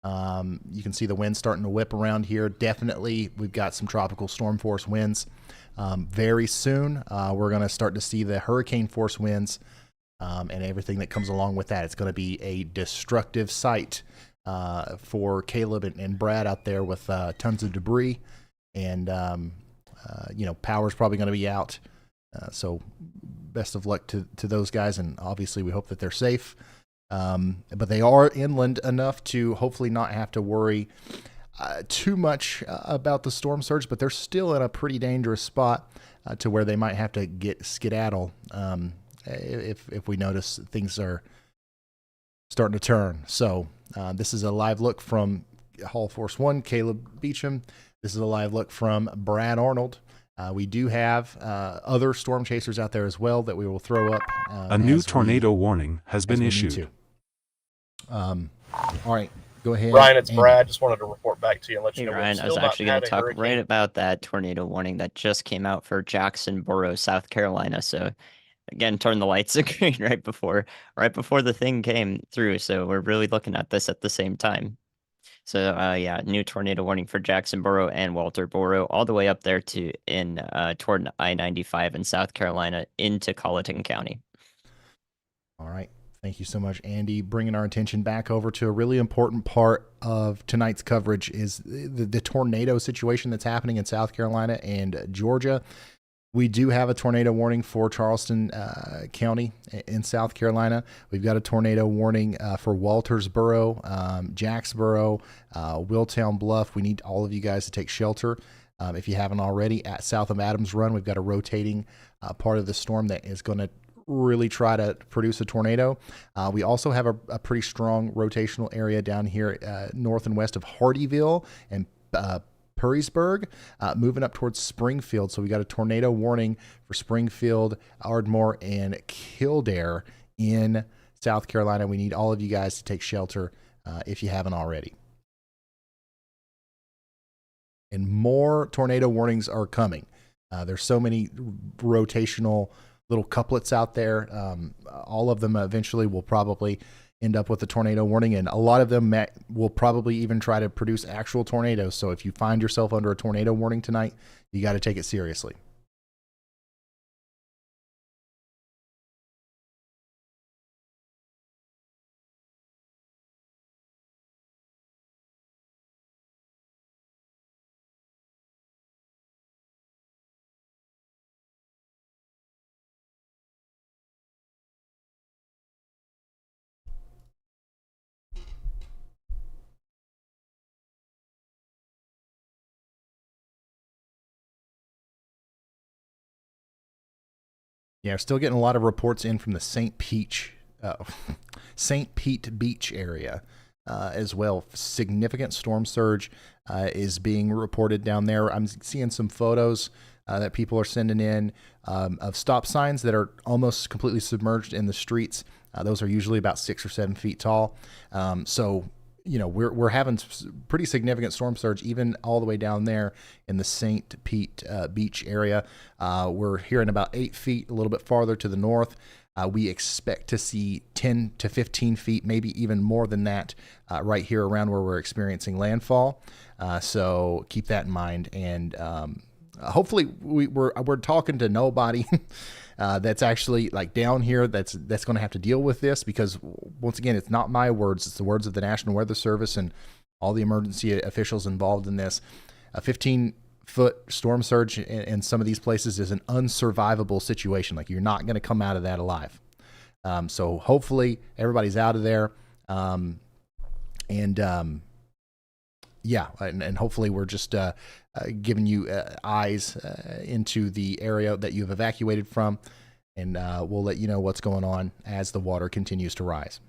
You can see the wind starting to whip around here. Definitely, we've got some tropical storm force winds. Very soon, we're going to start to see the hurricane force winds and everything that comes along with that. It's going to be a destructive sight for Caleb and Brad out there with tons of debris. And, power's probably going to be out. So best of luck to those guys. And obviously, we hope that they're safe. But they are inland enough to hopefully not have to worry too much about the storm surge, but they're still in a pretty dangerous spot to where they might have to get skedaddle if we notice things are starting to turn. So this is a live look from All Force 1, Caleb Beecham. This is a live look from Brad Arnold. We do have other storm chasers out there as well that we will throw up. A new tornado warning has been issued. All right, go ahead. Ryan, it's Andy. Brad. Just wanted to report back to you and let you know. Ryan, I was actually going to talk right about that tornado warning that just came out for Jacksonboro, South Carolina. So again, turn the lights green right before the thing came through. So we're really looking at this at the same time. So new tornado warning for Jacksonboro and Walterboro, all the way up there to toward I-95 in South Carolina into Colleton County. All right. Thank you so much, Andy. Bringing our attention back over to a really important part of tonight's coverage is the tornado situation that's happening in South Carolina and Georgia. We do have a tornado warning for Charleston County in South Carolina. We've got a tornado warning for Waltersboro, Jacksboro, Willtown Bluff. We need all of you guys to take shelter. If you haven't already, at south of Adams Run, we've got a rotating part of the storm that is going to really try to produce a tornado. We also have a pretty strong rotational area down here north and west of Hardeeville and Perrysburg, moving up towards Springfield. So we got a tornado warning for Springfield, Ardmore, and Kildare in South Carolina. We need all of you guys to take shelter if you haven't already. And more tornado warnings are coming. There's so many rotational little couplets out there. All of them eventually will probably end up with a tornado warning, and a lot of them will probably even try to produce actual tornadoes. So if you find yourself under a tornado warning tonight, you got to take it seriously. Yeah, we're still getting a lot of reports in from the St. Pete Beach area as well. Significant storm surge is being reported down there. I'm seeing some photos that people are sending in of stop signs that are almost completely submerged in the streets. Those are usually about 6 or 7 feet tall. So we're having pretty significant storm surge even all the way down there in the St. Pete Beach area. We're hearing about 8 feet a little bit farther to the north. We expect to see 10 to 15 feet, maybe even more than that, right here around where we're experiencing landfall. So keep that in mind. And hopefully we're talking to nobody that's actually like down here that's going to have to deal with this, because once again, it's not my words, it's the words of the National Weather Service and all the emergency officials involved in this. A 15-foot storm surge in some of these places is an unsurvivable situation. Like, you're not going to come out of that alive. So hopefully everybody's out of there. yeah, and hopefully we're just giving you eyes into the area that you've evacuated from, and we'll let you know what's going on as the water continues to rise.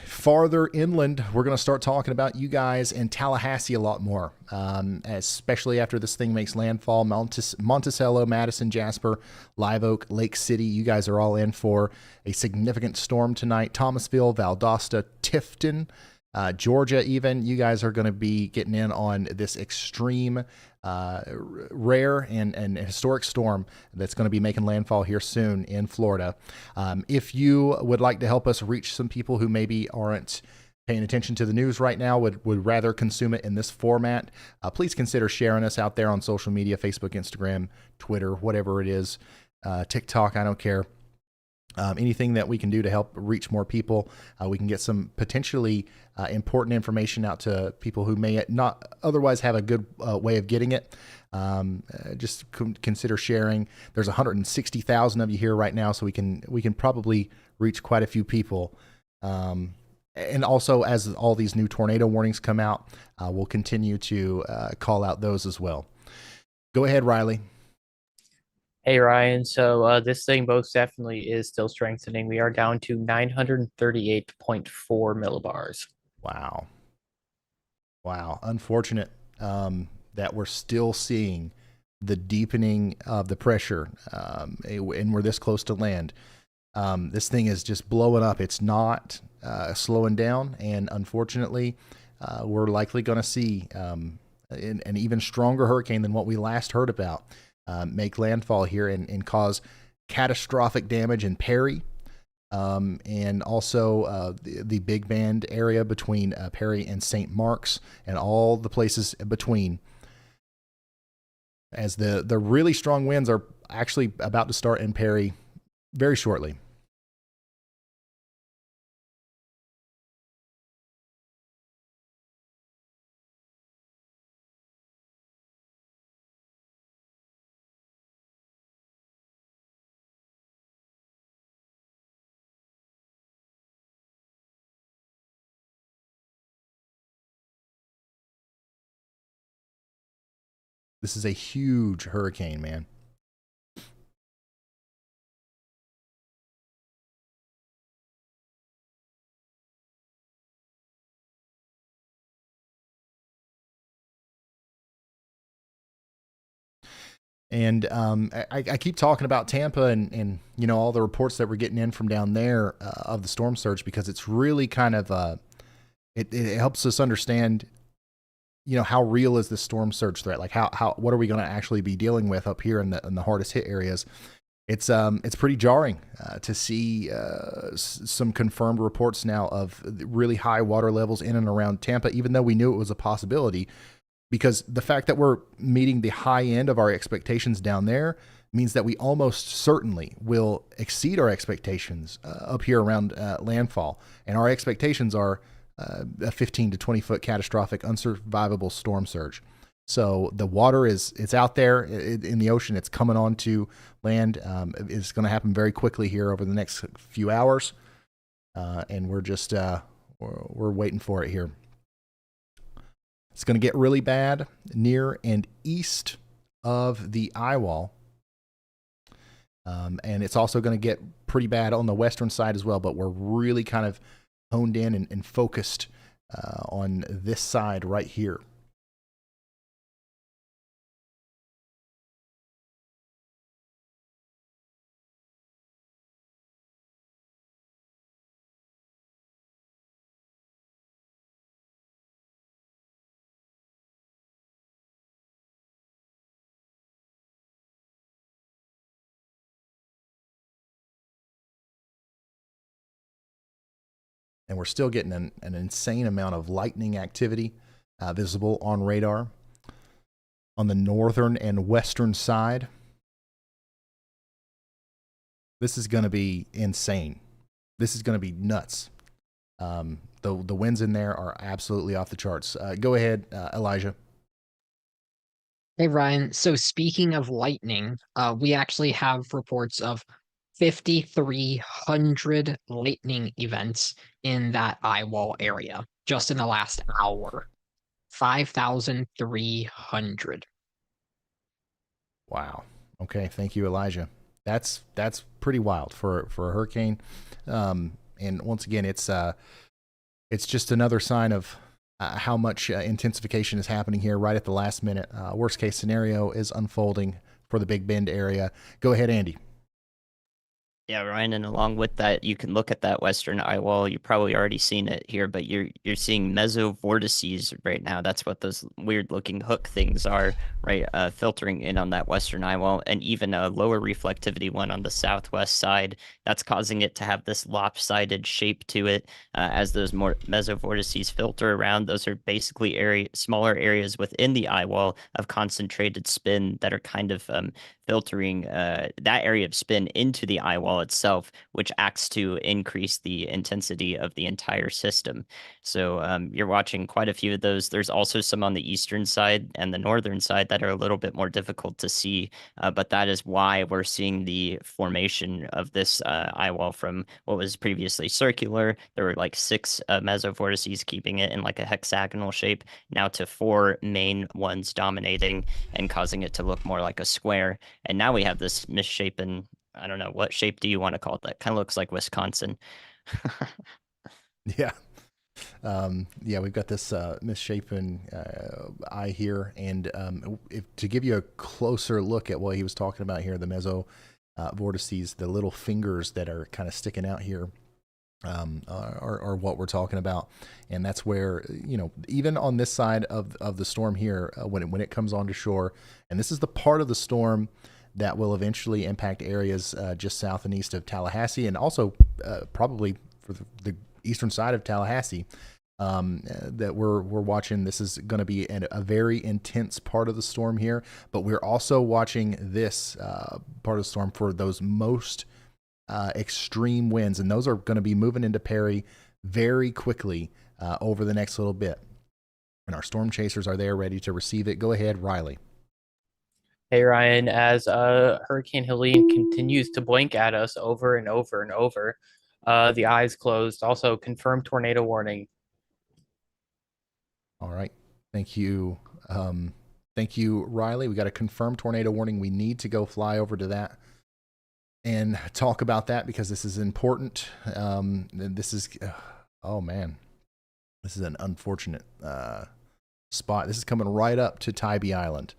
Farther inland, we're going to start talking about you guys in Tallahassee a lot more, especially after this thing makes landfall. Monticello, Madison, Jasper, Live Oak, Lake City, you guys are all in for a significant storm tonight. Thomasville, Valdosta, Tifton, Georgia even, you guys are going to be getting in on this extreme, rare and historic storm that's going to be making landfall here soon in Florida. If you would like to help us reach some people who maybe aren't paying attention to the news right now, would rather consume it in this format, please consider sharing us out there on social media, Facebook, Instagram, Twitter, whatever it is, TikTok, I don't care. Anything that we can do to help reach more people, we can get some potentially important information out to people who may not otherwise have a good way of getting it. Just consider sharing. There's 160,000 of you here right now, so we can probably reach quite a few people. And also, as all these new tornado warnings come out, we'll continue to call out those as well. Go ahead, Riley. Hey, Ryan. So this thing most definitely is still strengthening. We are down to 938.4 millibars. Wow. Wow. Unfortunate that we're still seeing the deepening of the pressure, and we're this close to land. This thing is just blowing up. It's not slowing down, and unfortunately, we're likely going to see an even stronger hurricane than what we last heard about make landfall here and cause catastrophic damage in Perry, and also the Big Bend area between Perry and St. Mark's and all the places between, as the really strong winds are actually about to start in Perry very shortly. This is a huge hurricane, man. And I keep talking about Tampa and you know all the reports that we're getting in from down there of the storm surge, because it's really kind of it helps us understand, you know, how real is this storm surge threat? Like what are we going to actually be dealing with up here in the hardest hit areas? It's pretty jarring to see some confirmed reports now of really high water levels in and around Tampa, even though we knew it was a possibility, because the fact that we're meeting the high end of our expectations down there means that we almost certainly will exceed our expectations up here around landfall. And our expectations are a 15 to 20 foot catastrophic unsurvivable storm surge. So the water it's out there in the ocean. It's coming onto land. It's going to happen very quickly here over the next few hours. And we're just, we're waiting for it here. It's going to get really bad near and east of the eye wall. And it's also going to get pretty bad on the western side as well, but we're really kind of honed in and focused on this side right here. And we're still getting an insane amount of lightning activity visible on radar on the northern and western side. This is going to be insane. This is going to be nuts. The winds in there are absolutely off the charts. Go ahead, Elijah. Hey, Ryan. So speaking of lightning, we actually have reports of 5,300 lightning events in that eye wall area just in the last hour. 5,300. Wow. Okay. Thank you, Elijah. That's pretty wild for a hurricane. And once again, it's just another sign of how much intensification is happening here right at the last minute. Worst case scenario is unfolding for the Big Bend area. Go ahead, Andy. Yeah, Ryan, and along with that, you can look at that western eye wall. You've probably already seen it here, but you're seeing mesovortices right now. That's what those weird looking hook things are, right? Filtering in on that western eye wall, and even a lower reflectivity one on the southwest side. That's causing it to have this lopsided shape to it as those more mesovortices filter around. Those are basically smaller areas within the eye wall of concentrated spin that are kind of filtering that area of spin into the eye wall itself, which acts to increase the intensity of the entire system. So you're watching quite a few of those. There's also some on the eastern side and the northern side that are a little bit more difficult to see, but that is why we're seeing the formation of this eye wall from what was previously circular. There were like 6 mesovortices keeping it in like a hexagonal shape, now to 4 main ones dominating and causing it to look more like a square. And now we have this misshapen, I don't know, what shape do you want to call it? That kind of looks like Wisconsin. Yeah. Yeah, we've got this misshapen eye here. And to give you a closer look at what he was talking about here, the meso vortices, the little fingers that are kind of sticking out here are what we're talking about. And that's where, even on this side of the storm here, when it comes onto shore, and this is the part of the storm that will eventually impact areas just south and east of Tallahassee, and also probably for the eastern side of Tallahassee that we're watching. This is going to be a very intense part of the storm here, but we're also watching this part of the storm for those most extreme winds, and those are going to be moving into Perry very quickly over the next little bit. And our storm chasers are there ready to receive it. Go ahead, Riley. Hey, Ryan, as Hurricane Helene continues to blink at us over and over and over, the eyes closed. Also, confirmed tornado warning. All right. Thank you. Thank you, Riley. We got a confirmed tornado warning. We need to go fly over to that and talk about that because this is important. This is, oh man, this is an unfortunate spot. This is coming right up to Tybee Island.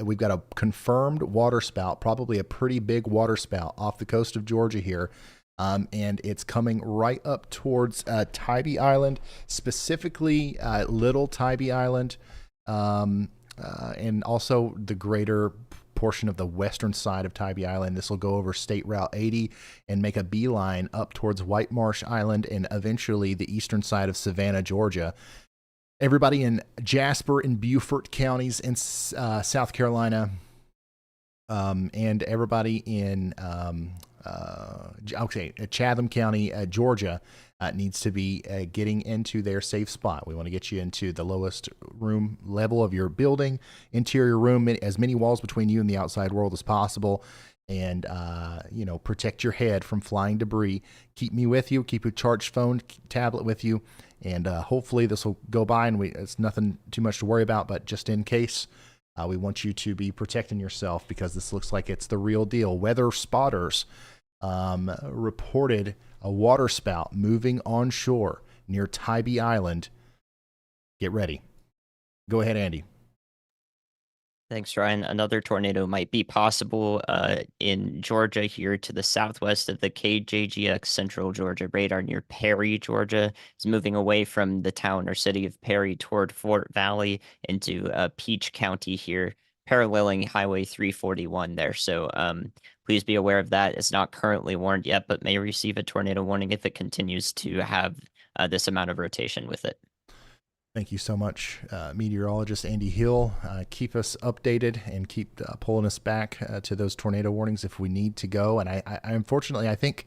We've got a confirmed waterspout, probably a pretty big waterspout off the coast of Georgia here. And it's coming right up towards Tybee Island, specifically Little Tybee Island, and also the greater portion of the western side of Tybee Island. This will go over State Route 80 and make a beeline up towards White Marsh Island and eventually the eastern side of Savannah, Georgia. Everybody in Jasper and Beaufort counties in South Carolina, and everybody in Chatham County, Georgia, needs to be getting into their safe spot. We want to get you into the lowest room level of your building, interior room, as many walls between you and the outside world as possible, and protect your head from flying debris. Keep me with you. Keep a charged phone, tablet with you, and hopefully this will go by and it's nothing too much to worry about, but just in case, we want you to be protecting yourself because this looks like it's the real deal. Weather spotters reported a waterspout moving onshore near Tybee Island. Get ready. Go ahead, Andy. Thanks, Ryan. Another tornado might be possible in Georgia here to the southwest of the KJGX Central Georgia radar near Perry, Georgia. It's moving away from the town or city of Perry toward Fort Valley into Peach County here, paralleling Highway 341 there. So please be aware of that. It's not currently warned yet, but may receive a tornado warning if it continues to have this amount of rotation with it. Thank you so much, meteorologist Andy Hill. Keep us updated and keep pulling us back to those tornado warnings if we need to go. And I unfortunately, I think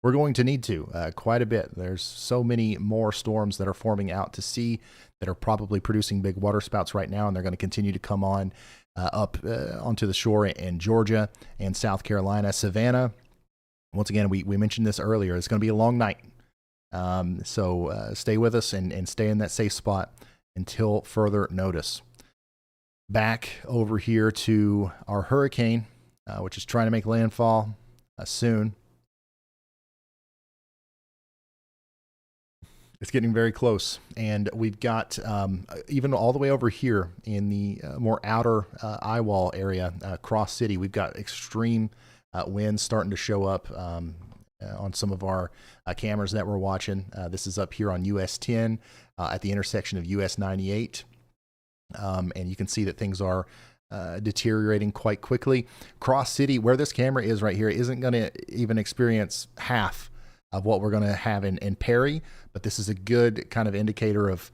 we're going to need to quite a bit. There's so many more storms that are forming out to sea that are probably producing big waterspouts right now, and they're going to continue to come on up onto the shore in Georgia and South Carolina. Savannah Once again, we mentioned this earlier. It's going to be a long night. So stay with us and stay in that safe spot until further notice. Back over here to our hurricane, which is trying to make landfall soon. It's getting very close, and we've got even all the way over here in the more outer eye wall area, Cross City, we've got extreme winds starting to show up on some of our cameras that we're watching. This is up here on US 10 at the intersection of US 98, and you can see that things are deteriorating quite quickly. Cross City, where this camera is right here, isn't going to even experience half of what we're going to have in Perry, but this is a good kind of indicator of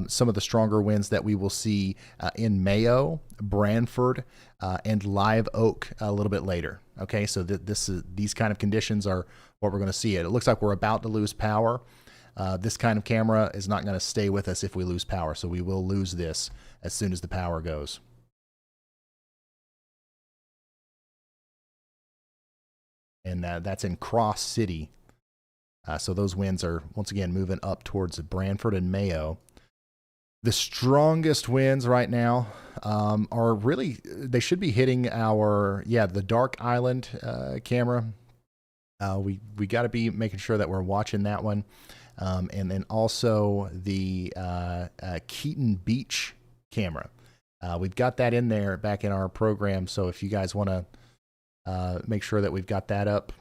some of the stronger winds that we will see in Mayo, Branford, and Live Oak a little bit later. Okay, so these kind of conditions are what we're going to see. It looks like we're about to lose power. This kind of camera is not going to stay with us if we lose power, so we will lose this as soon as the power goes. And that's in Cross City. So those winds are, once again, moving up towards Branford and Mayo. The strongest winds right now are really, they should be hitting our, the Dark Island camera. We got to be making sure that we're watching that one. And then also the Keaton Beach camera. We've got that in there back in our program. So if you guys want to make sure that we've got that up,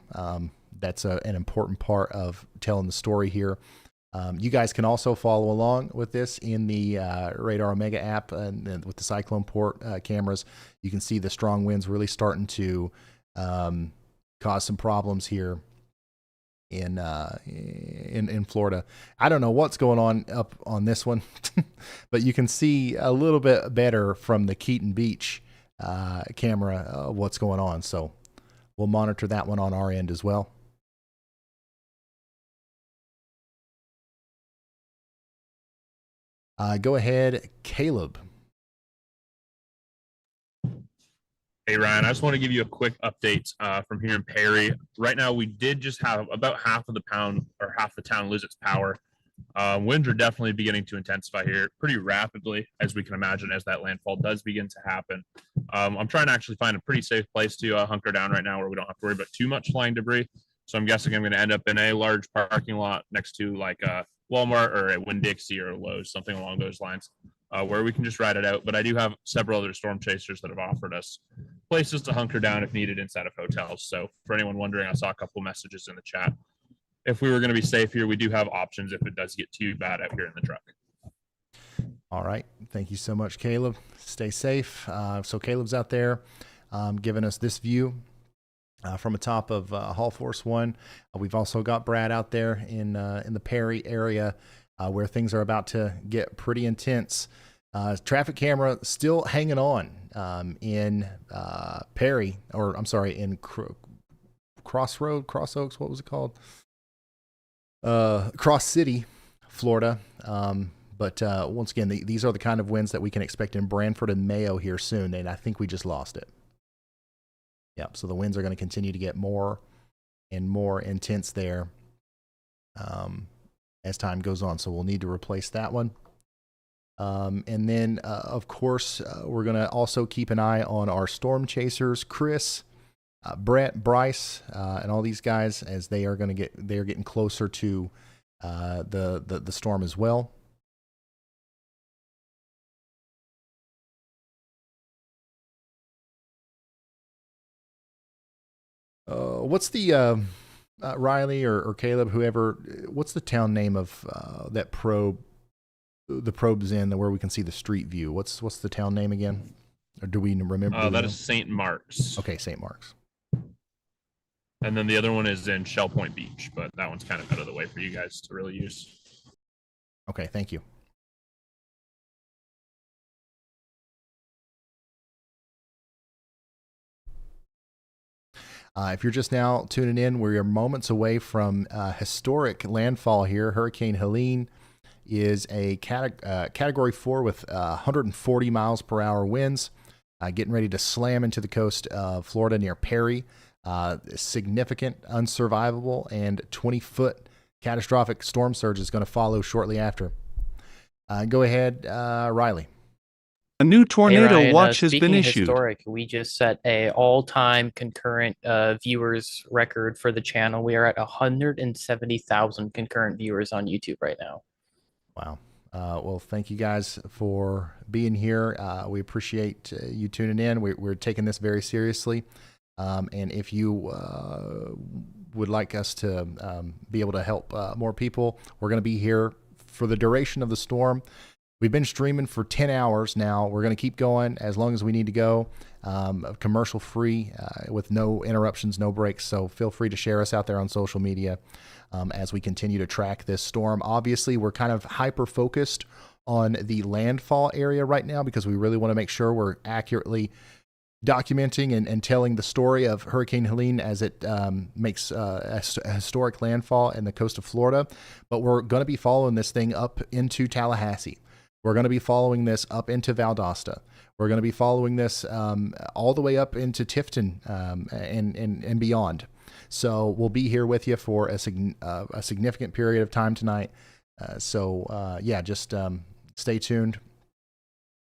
that's an important part of telling the story here. You guys can also follow along with this in the Radar Omega app and with the Cyclone Port cameras. You can see the strong winds really starting to cause some problems here in Florida. I don't know what's going on up on this one, but you can see a little bit better from the Keaton Beach camera what's going on. So we'll monitor that one on our end as well. Go ahead, Caleb. Hey, Ryan, I just want to give you a quick update from here in Perry. Right now, we did just have about half the town lose its power. Winds are definitely beginning to intensify here pretty rapidly, as we can imagine, as that landfall does begin to happen. I'm trying to actually find a pretty safe place to hunker down right now where we don't have to worry about too much flying debris. So I'm guessing I'm going to end up in a large parking lot next to like a Walmart or a Winn-Dixie or a Lowe's, something along those lines, where we can just ride it out. But I do have several other storm chasers that have offered us places to hunker down if needed inside of hotels. So for anyone wondering, I saw a couple messages in the chat. If we were going to be safe here, we do have options if it does get too bad out here in the truck. All right. Thank you so much, Caleb. Stay safe. So Caleb's out there giving us this view from the top of Hall Force 1. We've also got Brad out there in the Perry area where things are about to get pretty intense. Traffic camera still hanging on in Perry, or I'm sorry, in Cross Oaks, what was it called? Cross City, Florida. But once again, these are the kind of winds that we can expect in Branford and Mayo here soon, and I think we just lost it. Yep, so the winds are going to continue to get more and more intense there as time goes on. So we'll need to replace that one. And then, of course, we're going to also keep an eye on our storm chasers, Chris, Brett, Bryce, and all these guys as they are getting closer to the storm as well. What's the Riley or Caleb, whoever? What's the town name of that probe? The probe's in where we can see the street view. What's the town name again? Or do we remember? That is St. Mark's. Okay, St. Mark's. And then the other one is in Shell Point Beach, but that one's kind of out of the way for you guys to really use. Okay, thank you. If you're just now tuning in, we're moments away from historic landfall here. Hurricane Helene is a Category 4 with 140 miles per hour winds, getting ready to slam into the coast of Florida near Perry. Significant, unsurvivable, and 20-foot catastrophic storm surge is going to follow shortly after. Go ahead, Riley. A new tornado Ryan, watch has been speaking of issued. historic, we just set a all-time concurrent viewers record for the channel. We are at 170,000 concurrent viewers on YouTube right now. Wow. Well, thank you guys for being here. We appreciate you tuning in. We're taking this very seriously. And if you would like us to be able to help more people, we're going to be here for the duration of the storm. We've been streaming for 10 hours now. We're going to keep going as long as we need to go, commercial free, with no interruptions, no breaks. So feel free to share us out there on social media as we continue to track this storm. Obviously, we're kind of hyper-focused on the landfall area right now because we really want to make sure we're accurately documenting and telling the story of Hurricane Helene as it makes a historic landfall in the coast of Florida. But we're going to be following this thing up into Tallahassee. We're going to be following this up into Valdosta. We're going to be following this all the way up into Tifton and beyond. So we'll be here with you for a significant period of time tonight. Just stay tuned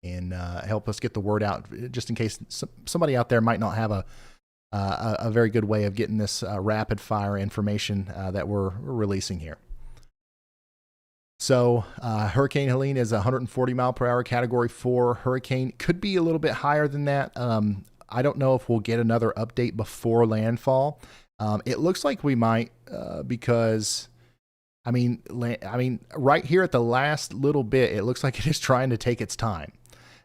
and help us get the word out, just in case somebody out there might not have a very good way of getting this rapid fire information that we're releasing here. So Hurricane Helene is a 140 mile per hour Category 4 hurricane. Could be a little bit higher than that. I don't know if we'll get another update before landfall. It looks like we might because, right here at the last little bit, it looks like it is trying to take its time.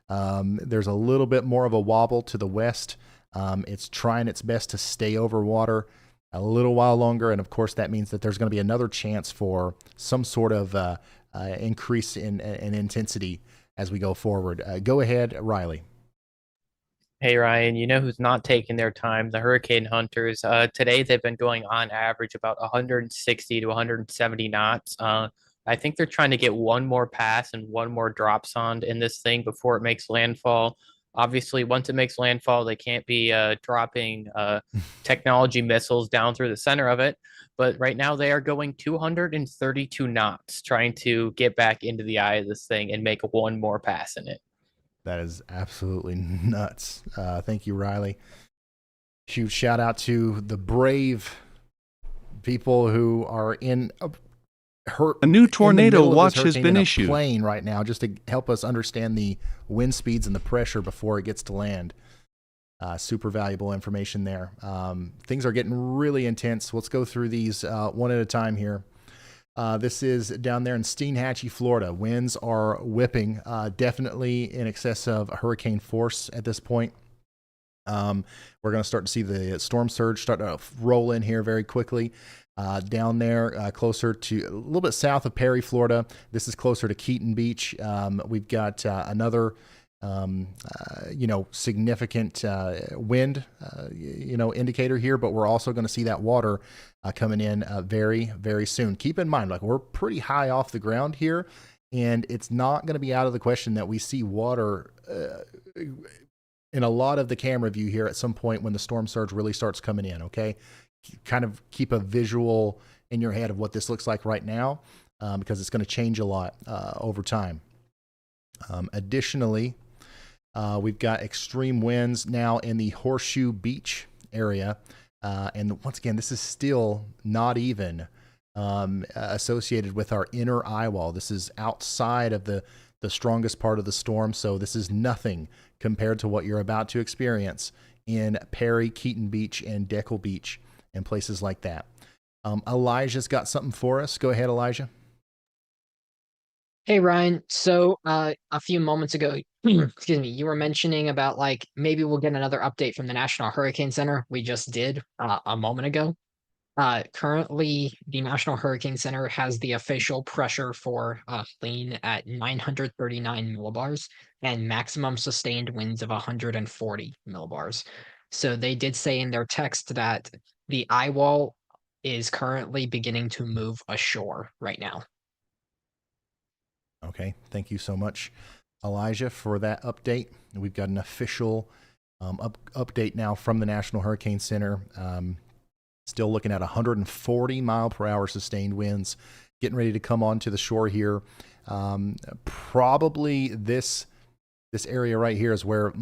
There's a little bit more of a wobble to the west. It's trying its best to stay over water a little while longer, and of course that means that there's going to be another chance for some sort of increase in intensity as we go forward. Go ahead, Riley. Hey, Ryan, you know who's not taking their time? The hurricane hunters. Today they've been going on average about 160 to 170 knots. I think they're trying to get one more pass and one more drop zone in this thing before it makes landfall. Obviously, once it makes landfall, they can't be dropping technology missiles down through the center of it. But right now, they are going 232 knots, trying to get back into the eye of this thing and make one more pass in it. That is absolutely nuts. Thank you, Riley. Huge shout out to the brave people who are in a new tornado watch has been issued. Plane right now, just to help us understand the wind speeds and the pressure before it gets to land. Super valuable information there. Things are getting really intense. Let's go through these one at a time here. This is down there in Steinhatchee, Florida. Winds are whipping, definitely in excess of hurricane force at this point. We're going to start to see the storm surge start to roll in here very quickly. Down there, closer to a little bit south of Perry, Florida. This is closer to Keaton Beach. We've got another, significant wind, indicator here, but we're also going to see that water coming in very, very soon. Keep in mind, we're pretty high off the ground here, and it's not going to be out of the question that we see water in a lot of the camera view here at some point when the storm surge really starts coming in, okay? Kind of keep a visual in your head of what this looks like right now, because it's going to change a lot over time. Additionally, we've got extreme winds now in the Horseshoe Beach area. And once again, this is still not even associated with our inner eye wall. This is outside of the strongest part of the storm. So this is nothing compared to what you're about to experience in Perry, Keaton Beach, and Deckle Beach, and places like that. Elijah's got something for us. Go ahead, Elijah. Hey, Ryan. So a few moments ago, excuse me, you were mentioning about maybe we'll get another update from the National Hurricane Center. We just did a moment ago. Currently, the National Hurricane Center has the official pressure for Helene at 939 millibars and maximum sustained winds of 140 millibars. So they did say in their text that the eye wall is currently beginning to move ashore right now. Okay, thank you so much, Elijah, for that update. We've got an official Update now from the National Hurricane Center. Still looking at 140 mile per hour sustained winds, getting ready to come onto the shore here. Probably this area right here is where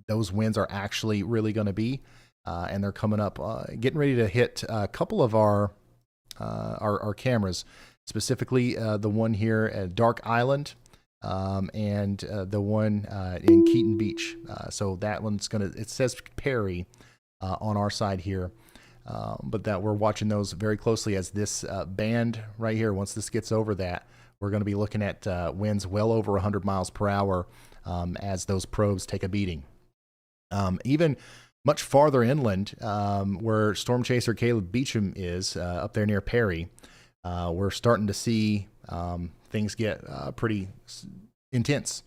those winds are actually really going to be, and they're coming up, getting ready to hit a couple of our cameras, specifically the one here at Dark Island, and the one in Keaton Beach. So that one's it says Perry on our side here, but that we're watching those very closely as this band right here, once this gets over that, we're going to be looking at winds well over 100 miles per hour as those probes take a beating. Even much farther inland, where storm chaser Caleb Beecham is, up there near Perry, we're starting to see things get pretty intense.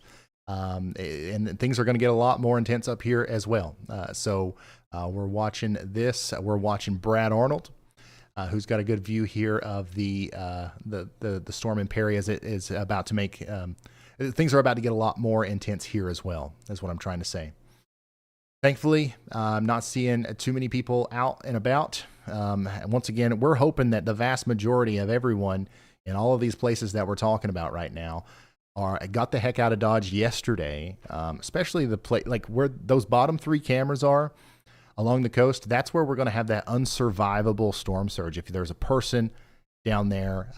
And things are going to get a lot more intense up here as well. So we're watching this. We're watching Brad Arnold, who's got a good view here of the storm in Perry as it is about to make things are about to get a lot more intense here as well. That's what I'm trying to say. Thankfully, I'm not seeing too many people out and about. Once again, we're hoping that the vast majority of everyone in all of these places that we're talking about right now got the heck out of Dodge yesterday, especially the place like where those bottom 3 cameras are along the coast. That's where we're going to have that unsurvivable storm surge. If there's a person down there,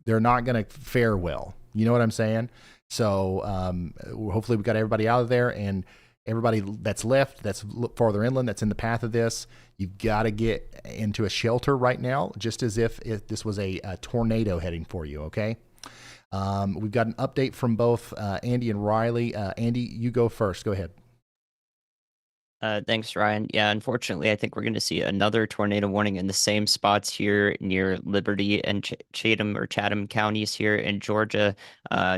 they're not going to fare well. You know what I'm saying? So hopefully we got everybody out of there, and everybody that's left, that's farther inland, that's in the path of this, you've got to get into a shelter right now, just as if this was a tornado heading for you, okay? We've got an update from both Andy and Riley. Andy, you go first. Go ahead. Thanks, Ryan. Yeah, unfortunately, I think we're going to see another tornado warning in the same spots here near Liberty and Chatham counties here in Georgia,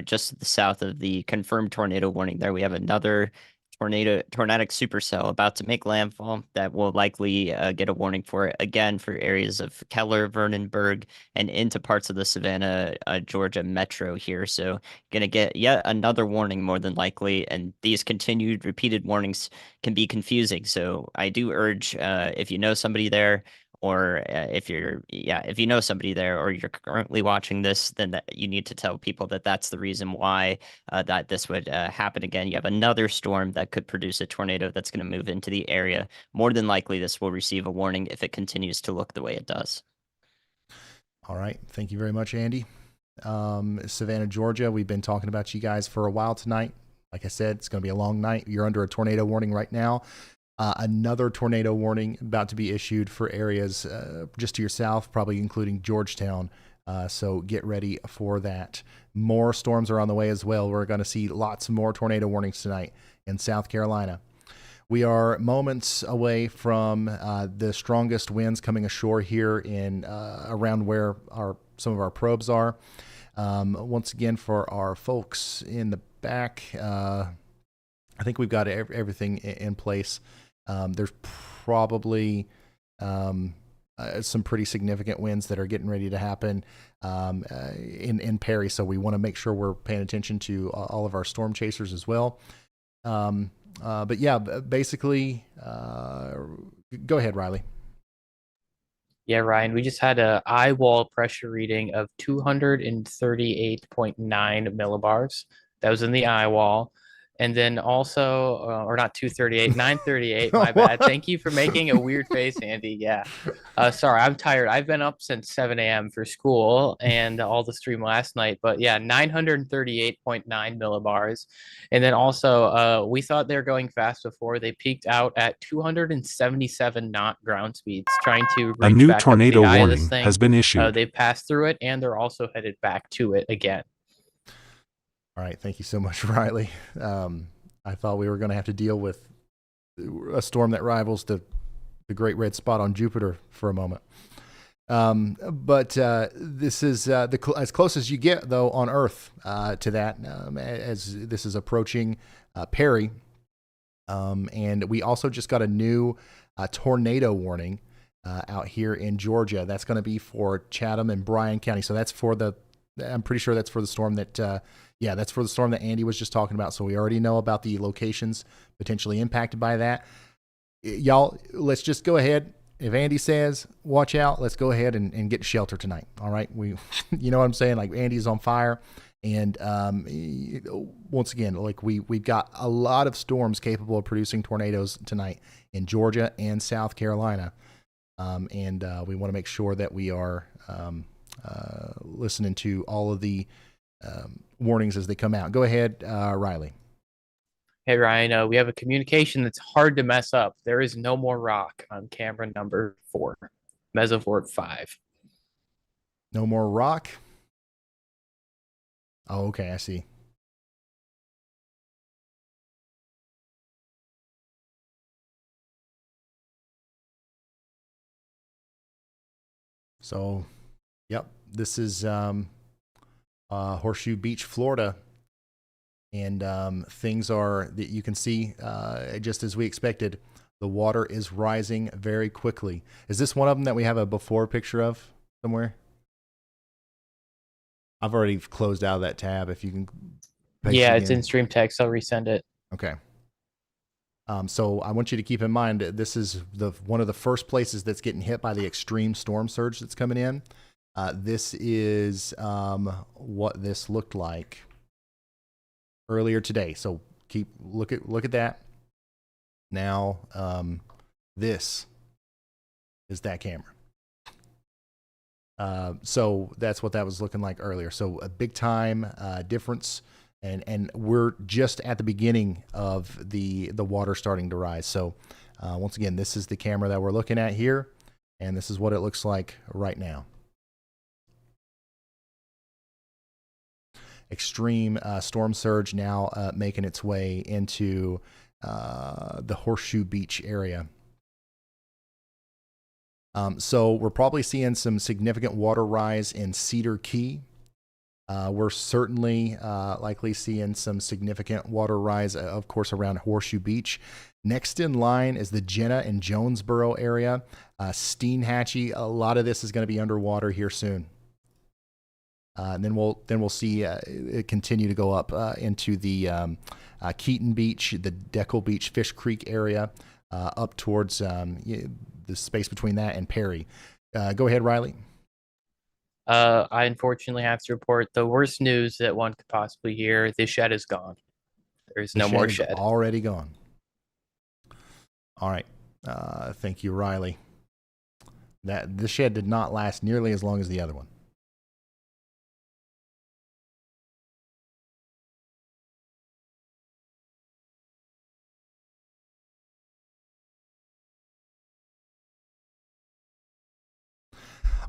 just to the south of the confirmed tornado warning. There we have another tornadic supercell about to make landfall that will likely get a warning for it again for areas of Keller, Vernonburg, and into parts of the Savannah, Georgia metro here. So gonna get yet another warning more than likely, and these continued repeated warnings can be confusing. So I do urge if you know somebody there, or if you know somebody there, or you're currently watching this, then that you need to tell people that that's the reason why that this would happen again. You have another storm that could produce a tornado that's going to move into the area. More than likely, this will receive a warning if it continues to look the way it does. All right. Thank you very much, Andy. Savannah, Georgia, we've been talking about you guys for a while tonight. Like I said, it's going to be a long night. You're under a tornado warning right now. Another tornado warning about to be issued for areas just to your south, probably including Georgetown. So get ready for that. More storms are on the way as well. We're going to see lots more tornado warnings tonight in South Carolina. We are moments away from the strongest winds coming ashore here in around where some of our probes are. Once again, for our folks in the back, I think we've got everything in place. There's probably some pretty significant winds that are getting ready to happen in Perry, so we want to make sure we're paying attention to all of our storm chasers as well. But yeah, basically, go ahead, Riley. Yeah, Ryan, we just had a eye wall pressure reading of 238.9 millibars. That was in the eye wall. And then also, or not 238, 938, my bad. Thank you for making a weird face, Andy. Yeah. Sorry, I'm tired. I've been up since 7 a.m. for school and all the stream last night. But yeah, 938.9 millibars. And then also, we thought they were going fast before. They peaked out at 277 knot ground speeds, trying to reach a new back tornado up to the eye of warning this thing. has been issued. They passed through it, and they're also headed back to it again. All right. Thank you so much, Riley. I thought we were going to have to deal with a storm that rivals the Great Red Spot on Jupiter for a moment. But this is as close as you get, though, on Earth to that, as this is approaching Perry. And we also just got a new tornado warning out here in Georgia. That's going to be for Chatham and Bryan County. So that's for the I'm pretty sure that's for the storm that, that's for the storm that Andy was just talking about. So we already know about the locations potentially impacted by that. Y'all, let's just go ahead. If Andy says, watch out, let's go ahead and get shelter tonight. All right. You know what I'm saying? Like, Andy's on fire. And once again, like we've got a lot of storms capable of producing tornadoes tonight in Georgia and South Carolina. And we want to make sure that we are listening to all of the warnings as they come out. Go ahead, Riley. Hey, Ryan, we have a communication that's hard to mess up. There is no more rock on camera number 4, Mesovort 5. No more rock? Oh, okay, I see. So, yep, this is Horseshoe Beach, Florida. And things are, that you can see, just as we expected, the water is rising very quickly. Is this one of them that we have a before picture of somewhere? I've already closed out of that tab. If you can. Yeah, it's in stream text. I'll resend it. Okay. So I want you to keep in mind, this is one of the first places that's getting hit by the extreme storm surge that's coming in. This is what this looked like earlier today. So look at that. Now, this is that camera. So that's what that was looking like earlier. So a big time difference, and we're just at the beginning of the water starting to rise. So once again, this is the camera that we're looking at here, and this is what it looks like right now. Extreme storm surge now making its way into the Horseshoe Beach area. So we're probably seeing some significant water rise in Cedar Key. We're certainly likely seeing some significant water rise, of course, around Horseshoe Beach. Next in line is the Jenna and Jonesboro area. Steinhatchee, a lot of this is going to be underwater here soon. And then we'll see it continue to go up into the Keaton Beach, the Deckle Beach, Fish Creek area, up towards the space between that and Perry. Go ahead, Riley. I unfortunately have to report the worst news that one could possibly hear. The shed is gone. There's no more shed. Already gone. All right. Thank you, Riley. The shed did not last nearly as long as the other one.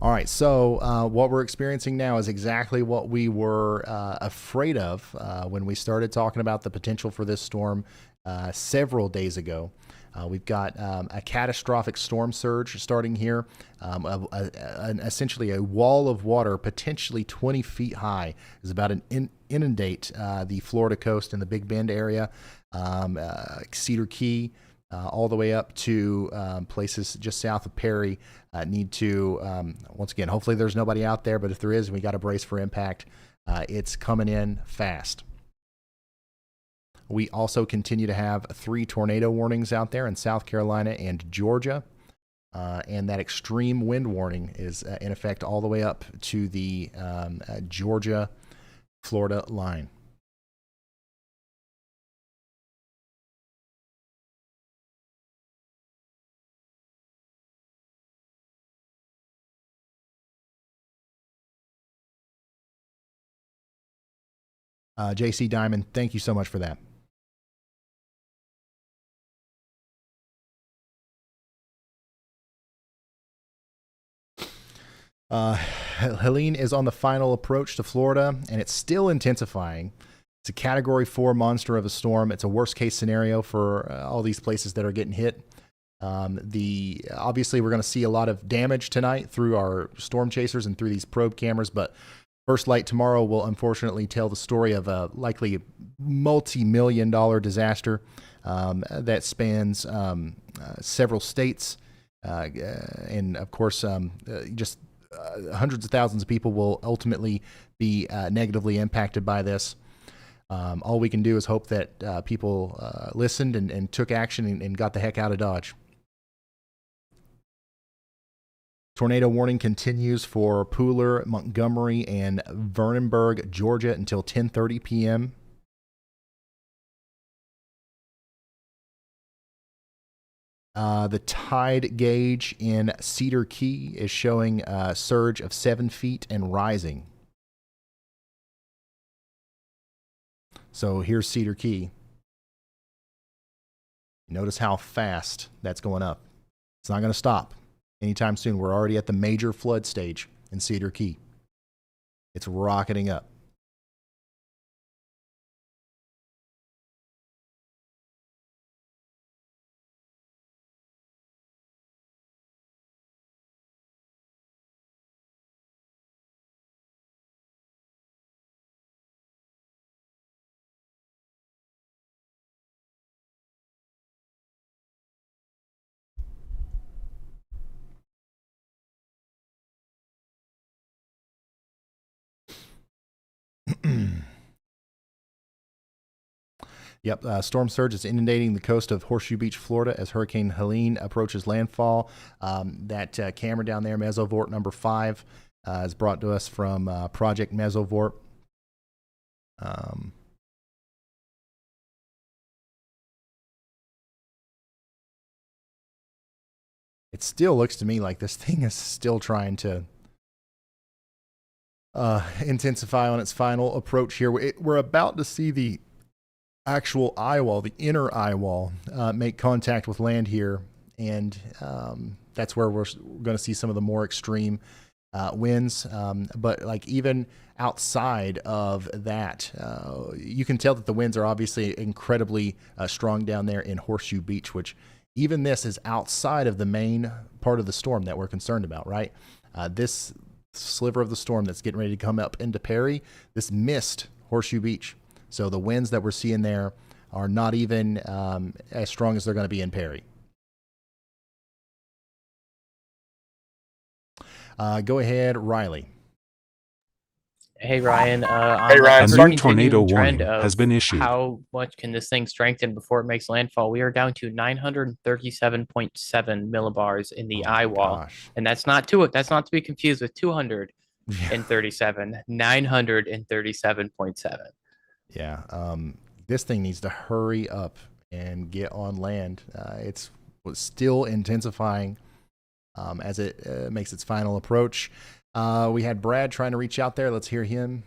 All right, so what we're experiencing now is exactly what we were afraid of when we started talking about the potential for this storm several days ago. We've got a catastrophic storm surge starting here, essentially a wall of water, potentially 20 feet high, is about to inundate the Florida coast and the Big Bend area, Cedar Key, all the way up to places just south of Perry. Need to, once again, hopefully there's nobody out there, but if there is, we got to brace for impact. It's coming in fast. We also continue to have 3 tornado warnings out there in South Carolina and Georgia. And that extreme wind warning is in effect all the way up to the Georgia-Florida line. JC Diamond, thank you so much for that. Helene is on the final approach to Florida, and it's still intensifying. It's a Category 4 monster of a storm. It's a worst-case scenario for all these places that are getting hit. Obviously, we're going to see a lot of damage tonight through our storm chasers and through these probe cameras, but First Light tomorrow will unfortunately tell the story of a likely multi-million-dollar disaster that spans several states, and of course just hundreds of thousands of people will ultimately be negatively impacted by this. All we can do is hope that people listened and took action and got the heck out of Dodge. Tornado warning continues for Pooler, Montgomery, and Vernonburg, Georgia until 10:30 p.m. The tide gauge in Cedar Key is showing a surge of 7 feet and rising. So here's Cedar Key. Notice how fast that's going up. It's not going to stop anytime soon. We're already at the major flood stage in Cedar Key. It's rocketing up. Yep, storm surge is inundating the coast of Horseshoe Beach, Florida, as Hurricane Helene approaches landfall. That camera down there, Mesovort number 5, is brought to us from Project Mesovort. It still looks to me like this thing is still trying to intensify on its final approach here. We're about to see the actual eye wall, the inner eye wall, make contact with land here, and that's where we're going to see some of the more extreme winds. But like even outside of that, you can tell that the winds are obviously incredibly strong down there in Horseshoe Beach, which even this is outside of the main part of the storm that we're concerned about, right? This sliver of the storm that's getting ready to come up into Perry, this missed Horseshoe Beach. So the winds that we're seeing there are not even as strong as they're going to be in Perry. Go ahead, Riley. Hey, Ryan. Hey, Ryan. A new tornado warning has been issued. How much can this thing strengthen before it makes landfall? We are down to 937.7 millibars in the eye wall. Gosh. And that's not to be confused with 237, 937.7. Yeah, this thing needs to hurry up and get on land. It's still intensifying as it makes its final approach. We had Brad trying to reach out there. Let's hear him.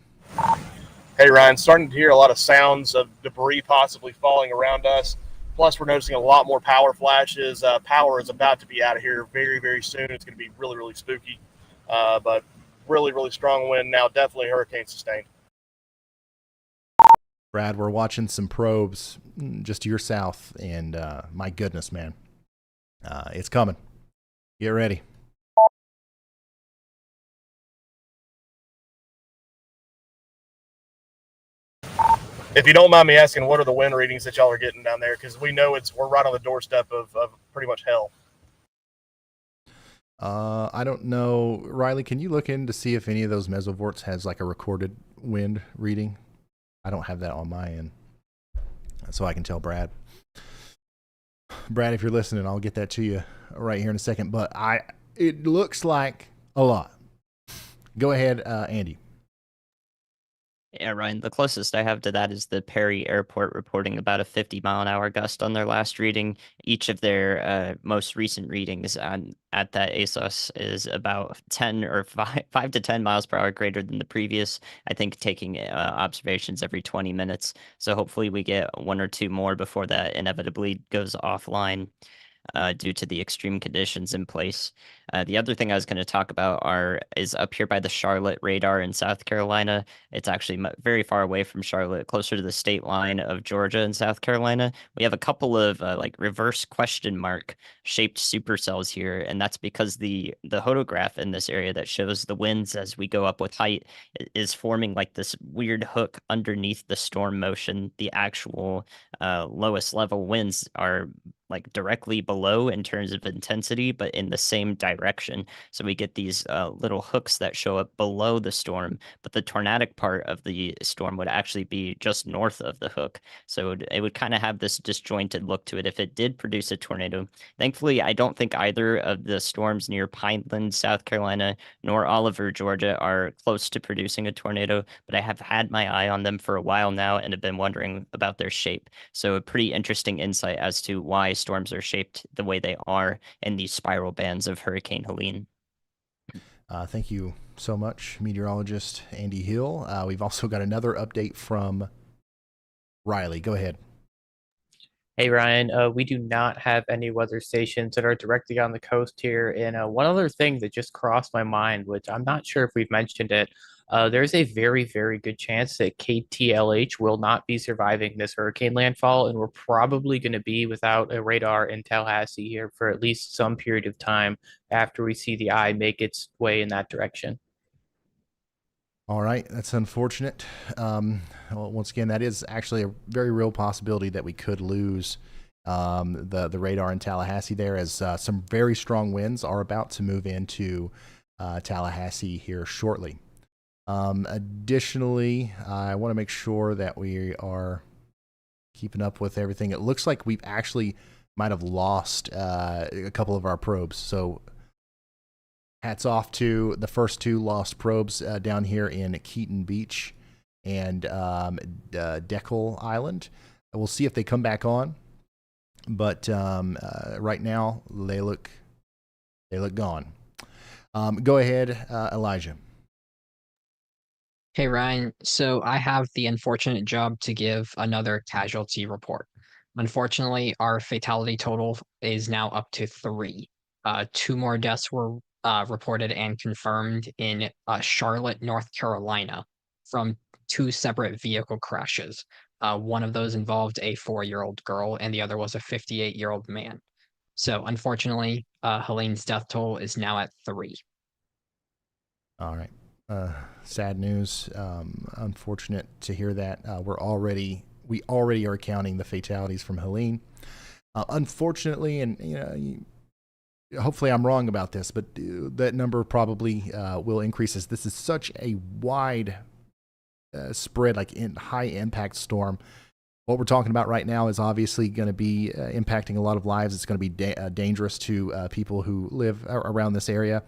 Hey, Ryan, starting to hear a lot of sounds of debris possibly falling around us. Plus, we're noticing a lot more power flashes. Power is about to be out of here very, very soon. It's going to be really, really spooky, but really, really strong wind now. Definitely hurricane sustained. Brad, we're watching some probes just to your south, and my goodness, man, it's coming. Get ready. If you don't mind me asking, what are the wind readings that y'all are getting down there? Because we know we're right on the doorstep of pretty much hell. I don't know. Riley, can you look in to see if any of those mesovorts has like a recorded wind reading? I don't have that on my end, so I can tell Brad. Brad, if you're listening, I'll get that to you right here in a second. But it looks like a lot. Go ahead, Andy. Yeah, Ryan, the closest I have to that is the Perry Airport reporting about a 50-mile-an-hour gust on their last reading. Each of their most recent readings at that ASOS is about 10 or 5 to 10 miles per hour greater than the previous, I think taking observations every 20 minutes. So hopefully we get one or two more before that inevitably goes offline. Due to the extreme conditions in place. The other thing I was going to talk about is up here by the Charlotte radar in South Carolina. It's actually very far away from Charlotte, closer to the state line of Georgia and South Carolina. We have a couple of like reverse question mark shaped supercells here, and that's because the photograph in this area that shows the winds as we go up with height is forming like this weird hook underneath the storm motion. The actual lowest level winds are like directly below in terms of intensity, but in the same direction. So we get these little hooks that show up below the storm, but the tornadic part of the storm would actually be just north of the hook. So it would kind of have this disjointed look to it if it did produce a tornado. Thankfully, I don't think either of the storms near Pineland, South Carolina, nor Oliver, Georgia, are close to producing a tornado, but I have had my eye on them for a while now and have been wondering about their shape. So a pretty interesting insight as to why storms are shaped the way they are in these spiral bands of Hurricane Helene. Thank you so much, meteorologist Andy Hill. We've also got another update from Riley. Go ahead. Hey Ryan, we do not have any weather stations that are directly on the coast here. And one other thing that just crossed my mind, which I'm not sure if we've mentioned it, there's a very, very good chance that KTLH will not be surviving this hurricane landfall, and we're probably going to be without a radar in Tallahassee here for at least some period of time after we see the eye make its way in that direction. All right, that's unfortunate. Well, once again, that is actually a very real possibility that we could lose the radar in Tallahassee there, as some very strong winds are about to move into Tallahassee here shortly. Additionally, I want to make sure that we are keeping up with everything. It looks like we've actually might have lost a couple of our probes, so hats off to the first two lost probes down here in Keaton Beach and Deckle Island. We'll see if they come back on, but right now they look gone. Go ahead, Elijah. Hey Ryan, so I have the unfortunate job to give another casualty report. Unfortunately, our fatality total is now up to 3. 2 more deaths were reported and confirmed in Charlotte, North Carolina, from 2 separate vehicle crashes. One of those involved a 4-year-old girl, and the other was a 58-year-old man. So unfortunately, Helene's death toll is now at 3. All right. Sad news. Unfortunate to hear that. We already are counting the fatalities from Helene. Unfortunately, and hopefully I'm wrong about this, but that number probably will increase as this is such a wide spread, like in high impact storm. What we're talking about right now is obviously going to be impacting a lot of lives. It's going to be dangerous to people who live around this area.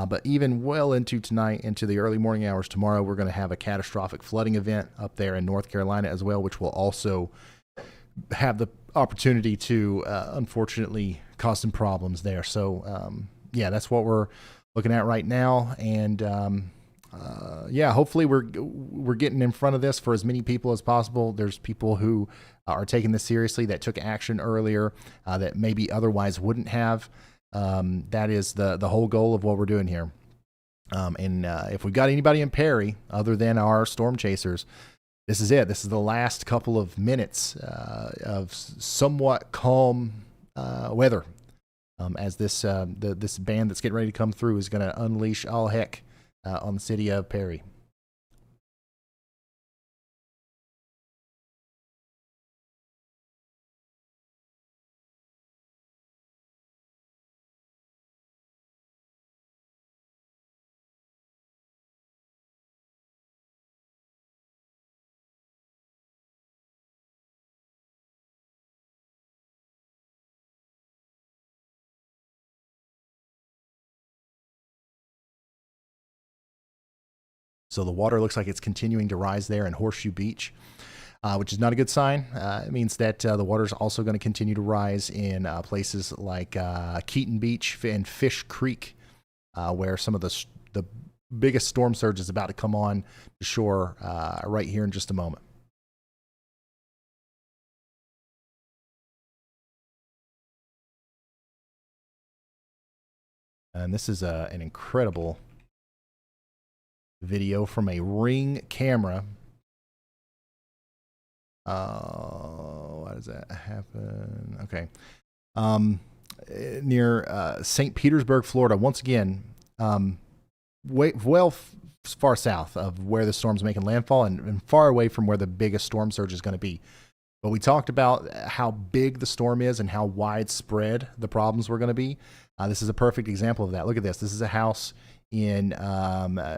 But even well into tonight, into the early morning hours tomorrow, we're going to have a catastrophic flooding event up there in North Carolina as well, which will also have the opportunity to, unfortunately, cause some problems there. So, yeah, that's what we're looking at right now. And, yeah, hopefully we're getting in front of this for as many people as possible. There's people who are taking this seriously that took action earlier that maybe otherwise wouldn't have. That is the whole goal of what we're doing here. And if we got anybody in Perry other than our storm chasers, this is it. This is the last couple of minutes of somewhat calm weather, as this band that's getting ready to come through is going to unleash all heck on the city of Perry. So the water looks like it's continuing to rise there in Horseshoe Beach, which is not a good sign. It means that the water is also going to continue to rise in places like Keaton Beach and Fish Creek, where some of the biggest storm surge is about to come on to shore right here in just a moment. And this is an incredible video from a Ring camera. Why does that happen? Okay. Near St. Petersburg, Florida. Once again, far south of where the storm's making landfall and far away from where the biggest storm surge is going to be. But we talked about how big the storm is and how widespread the problems were going to be. This is a perfect example of that. Look at this. This is a house in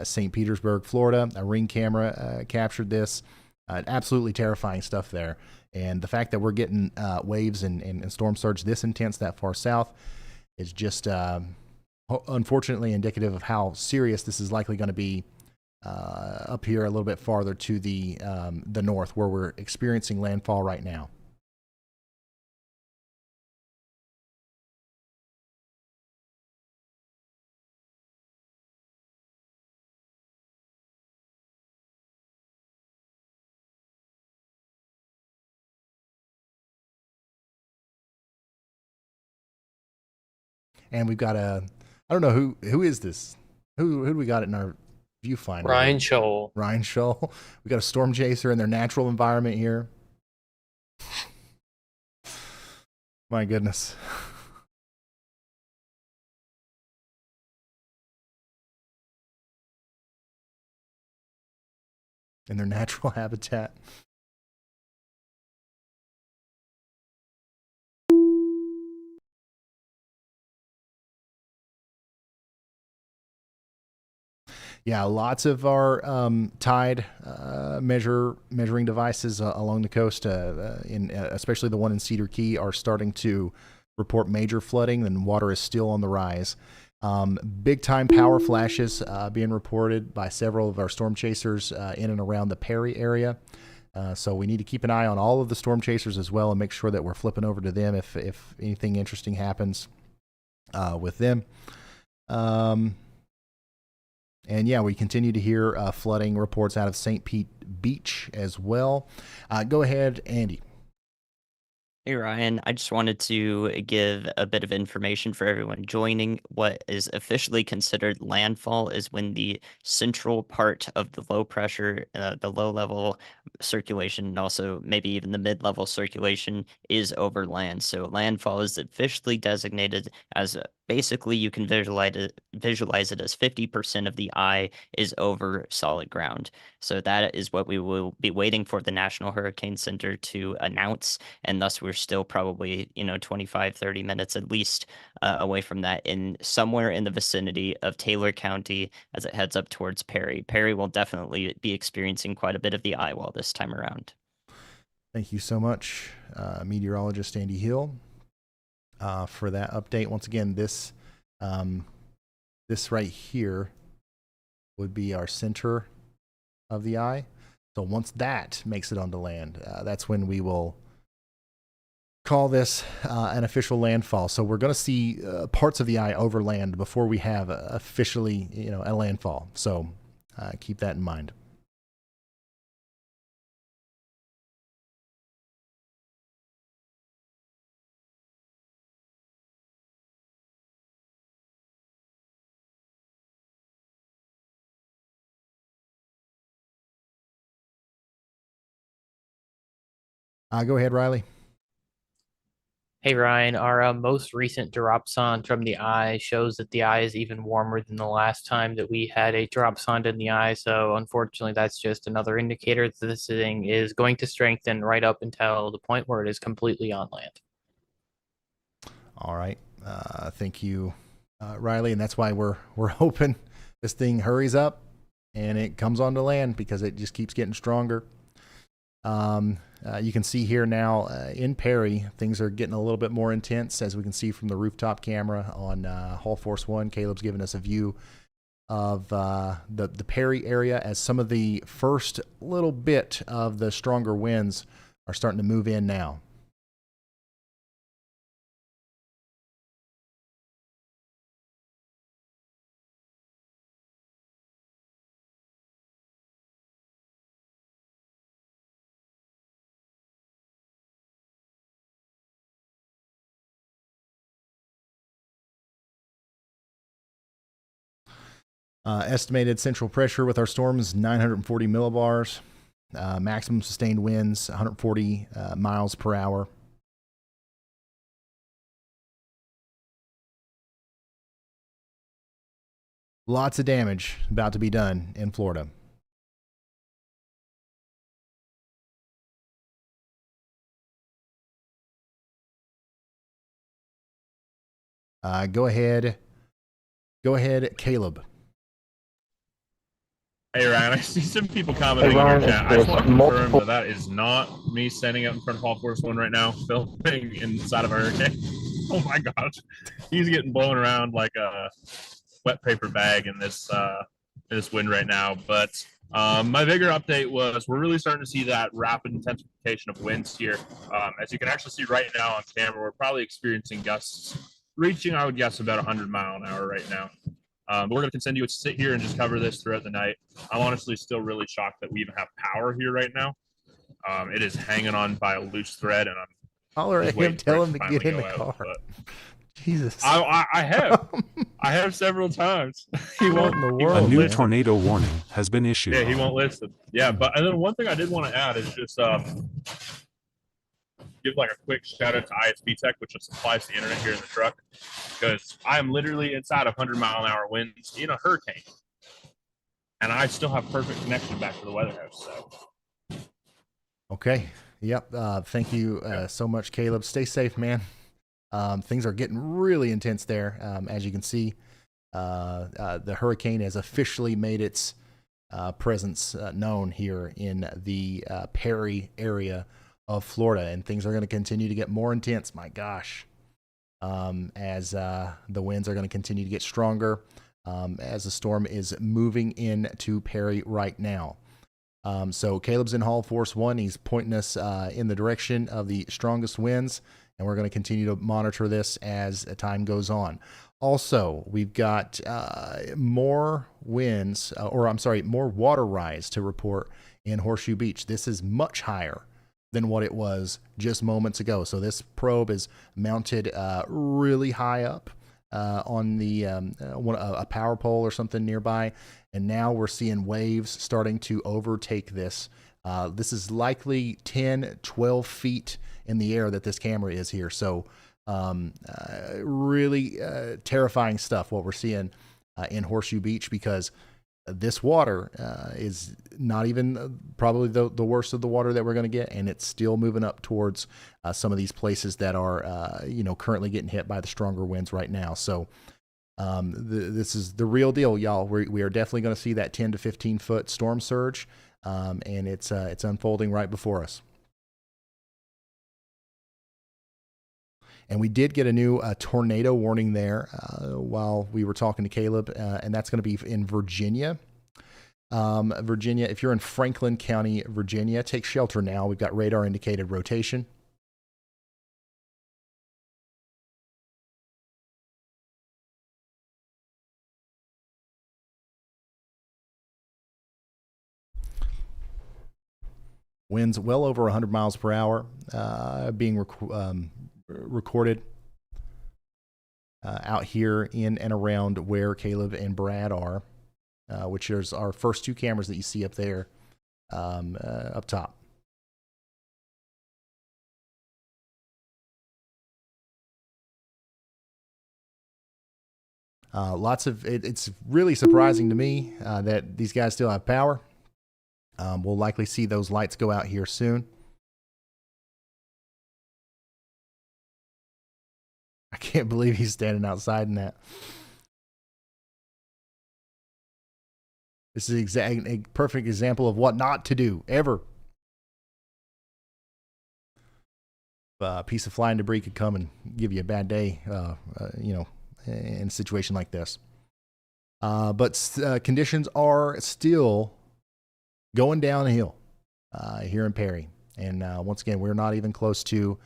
St. Petersburg, Florida. A Ring camera captured this. Absolutely terrifying stuff there. And the fact that we're getting waves and storm surge this intense that far south is just unfortunately indicative of how serious this is likely going to be up here a little bit farther to the north, where we're experiencing landfall right now. And we've got I don't know who is this? Who do we got in our viewfinder? Ryan Scholl. Ryan Scholl. We got a storm chaser in their natural environment here. My goodness. In their natural habitat. Yeah, lots of our tide measuring devices along the coast, especially the one in Cedar Key, are starting to report major flooding, and water is still on the rise. Big time power flashes being reported by several of our storm chasers in and around the Perry area. So we need to keep an eye on all of the storm chasers as well and make sure that we're flipping over to them if anything interesting happens with them. And yeah, we continue to hear flooding reports out of St. Pete Beach as well. Go ahead, Andy. Hey, Ryan. I just wanted to give a bit of information for everyone joining. What is officially considered landfall is when the central part of the low pressure, the low level circulation, and also maybe even the mid level circulation is over land. So landfall is officially designated as basically you can visualize it as 50% of the eye is over solid ground. So that is what we will be waiting for the National Hurricane Center to announce. And thus we're still probably, 25, 30 minutes at least away from that, in somewhere in the vicinity of Taylor County as it heads up towards Perry. Perry will definitely be experiencing quite a bit of the eye wall this time around. Thank you so much, meteorologist Andy Hill, for that update. Once again, this right here would be our center of the eye. So once that makes it onto land, that's when we will call this an official landfall. So we're going to see parts of the eye over land before we have officially, a landfall. So keep that in mind. Go ahead, Riley. Hey Ryan, our most recent dropsonde from the eye shows that the eye is even warmer than the last time that we had a dropsonde in the eye. So unfortunately, that's just another indicator that this thing is going to strengthen right up until the point where it is completely on land. All right. Thank you, Riley. And that's why we're hoping this thing hurries up and it comes onto land, because it just keeps getting stronger. You can see here now in Perry, things are getting a little bit more intense, as we can see from the rooftop camera on Hall Force 1. Caleb's giving us a view of the Perry area as some of the first little bit of the stronger winds are starting to move in now. Estimated central pressure with our storms 940 millibars. Maximum sustained winds 140 miles per hour. Lots of damage about to be done in Florida. Go ahead, Caleb. Hey Ryan, I see some people commenting Hey, in Ryan, your chat. I just want to confirm that is not me standing up in front of Paul Force One right now, filming inside of a hurricane. Oh my gosh, he's getting blown around like a wet paper bag in this wind right now. But my bigger update was we're really starting to see that rapid intensification of winds here. As you can actually see right now on camera, we're probably experiencing gusts reaching, I would guess, about 100-mile-an-hour right now. But we're going to continue to sit here and just cover this throughout the night. I'm honestly still really shocked that we even have power here right now. It is hanging on by a loose thread, and I'm holler at him, tell him to get in the car. Jesus, I have several times. He won't. A new tornado warning has been issued. Yeah, he won't listen. Yeah, but and then one thing I did want to add is just give like a quick shout out to ISP Tech, which supplies the internet here in the truck, because I'm literally inside of 100-mile-an-hour winds in a hurricane, and I still have perfect connection back to the weather house. So, okay, yep. Thank you so much, Caleb. Stay safe, man. Things are getting really intense there. As you can see, the hurricane has officially made its presence known here in the Perry area of Florida, and things are going to continue to get more intense. My gosh, as the winds are going to continue to get stronger as the storm is moving into Perry right now. So Caleb's in Hall Force 1. He's pointing us in the direction of the strongest winds, and we're going to continue to monitor this as time goes on. Also, we've got more winds, more water rise to report in Horseshoe Beach. This is much higher than what it was just moments ago. So this probe is mounted really high up on the a power pole or something nearby, and now we're seeing waves starting to overtake this. This is likely 10, 12 feet in the air that this camera is here. So really terrifying stuff what we're seeing in Horseshoe Beach, because this water is not even probably the worst of the water that we're going to get, and it's still moving up towards some of these places that are currently getting hit by the stronger winds right now. So this is the real deal, y'all. We are definitely going to see that 10 to 15 foot storm surge, and it's unfolding right before us. And we did get a new tornado warning there while we were talking to Caleb, and that's going to be in Virginia. Virginia, if you're in Franklin County, Virginia, take shelter now. We've got radar indicated rotation. Winds well over 100 miles per hour being recorded out here in and around where Caleb and Brad are, which is our first two cameras that you see up there up top. It's really surprising to me that these guys still have power. We'll likely see those lights go out here soon. I can't believe he's standing outside in that. This is a perfect example of what not to do ever. A piece of flying debris could come and give you a bad day, in a situation like this. But conditions are still going downhill here in Perry. And once again, we're not even close to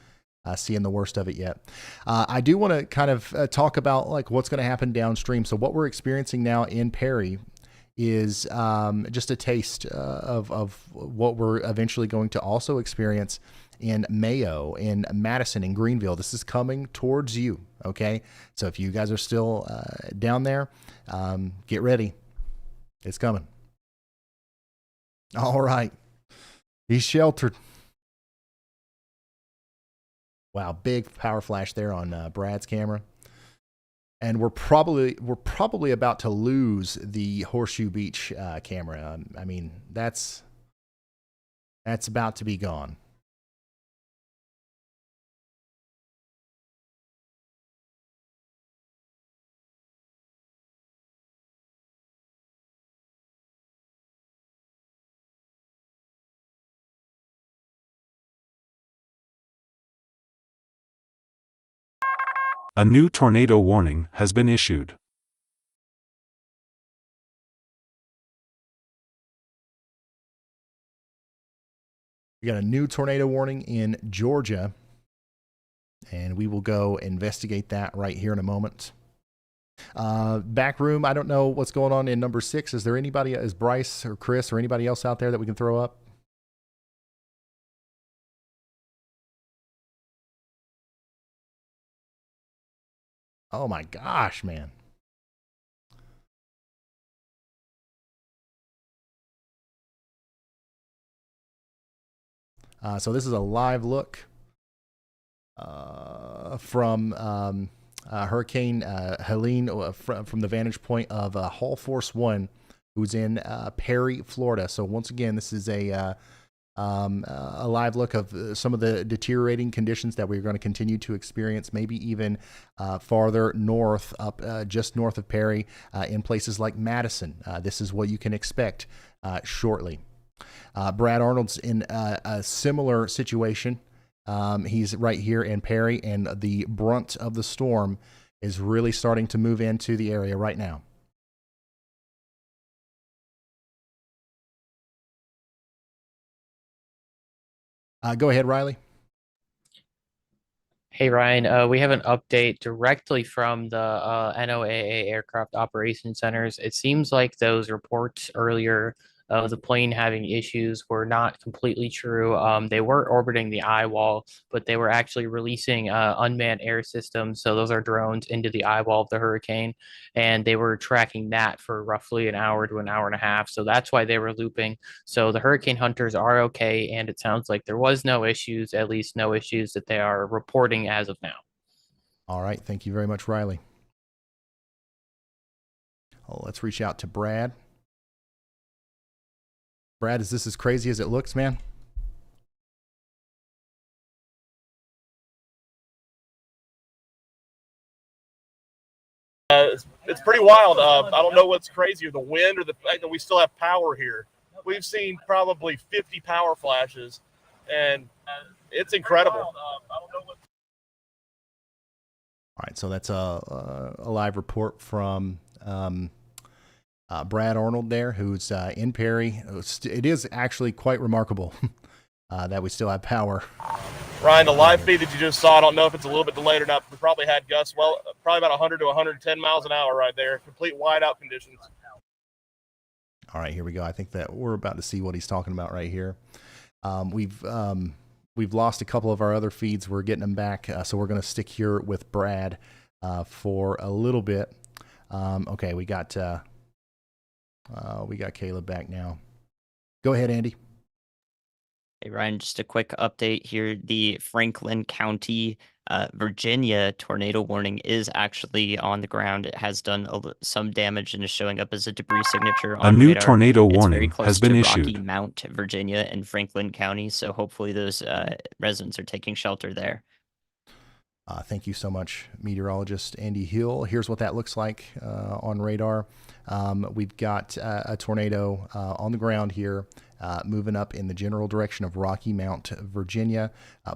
seeing the worst of it yet. I do want to kind of talk about like what's going to happen downstream. So what we're experiencing now in Perry is just a taste of what we're eventually going to also experience in Mayo, in Madison, in Greenville. This is coming towards you, okay? So if you guys are still down there, get ready. It's coming. All right. He's sheltered. Wow, big power flash there on Brad's camera. And we're probably about to lose the Horseshoe Beach camera. I mean, that's about to be gone. A new tornado warning has been issued. We got a new tornado warning in Georgia, and we will go investigate that right here in a moment. Back room, I don't know what's going on in number 6. Is there anybody, is Bryce or Chris or anybody else out there that we can throw up? Oh my gosh, man. So this is a live look from Hurricane Helene from the vantage point of Hull Force 1, who's in Perry, Florida. So once again, this is a live look of some of the deteriorating conditions that we're going to continue to experience, maybe even farther north, up just north of Perry, in places like Madison. This is what you can expect shortly. Brad Arnold's in a similar situation. He's right here in Perry, and the brunt of the storm is really starting to move into the area right now. Go ahead, Riley. Hey, Ryan, we have an update directly from the NOAA Aircraft Operations Centers. It seems like those reports earlier of the plane having issues were not completely true. They were orbiting the eye wall, but they were actually releasing unmanned air systems. So those are drones into the eye wall of the hurricane, and they were tracking that for roughly an hour to an hour and a half. So that's why they were looping. So the hurricane hunters are okay, and it sounds like there was no issues, at least no issues that they are reporting as of now. All right. Thank you very much, Riley. Let's reach out to Brad. Brad, is this as crazy as it looks, man? It's pretty wild. I don't know what's crazier, the wind or the fact that we still have power here. We've seen probably 50 power flashes, and it's incredible. I don't know what. All right, so that's a live report from Brad Arnold there, who's in Perry. It is actually quite remarkable that we still have power. Ryan, the live feed that you just saw, I don't know if it's a little bit delayed or not, but we probably had gusts, probably about 100 to 110 miles an hour right there. Complete whiteout conditions. All right, here we go. I think that we're about to see what he's talking about right here. We've lost a couple of our other feeds. We're getting them back, so we're going to stick here with Brad for a little bit. Okay, we got Caleb back now. Go ahead, Andy. Hey, Ryan, just a quick update here. The Franklin County, Virginia tornado warning is actually on the ground. It has done some damage and is showing up as a debris signature on A new radar. tornado It's very warning close has been to issued. Rocky Mount, Virginia, and Franklin County, so hopefully those residents are taking shelter there. Thank you so much, meteorologist Andy Hill. Here's what that looks like on radar. We've got a tornado on the ground here, moving up in the general direction of Rocky Mount, Virginia.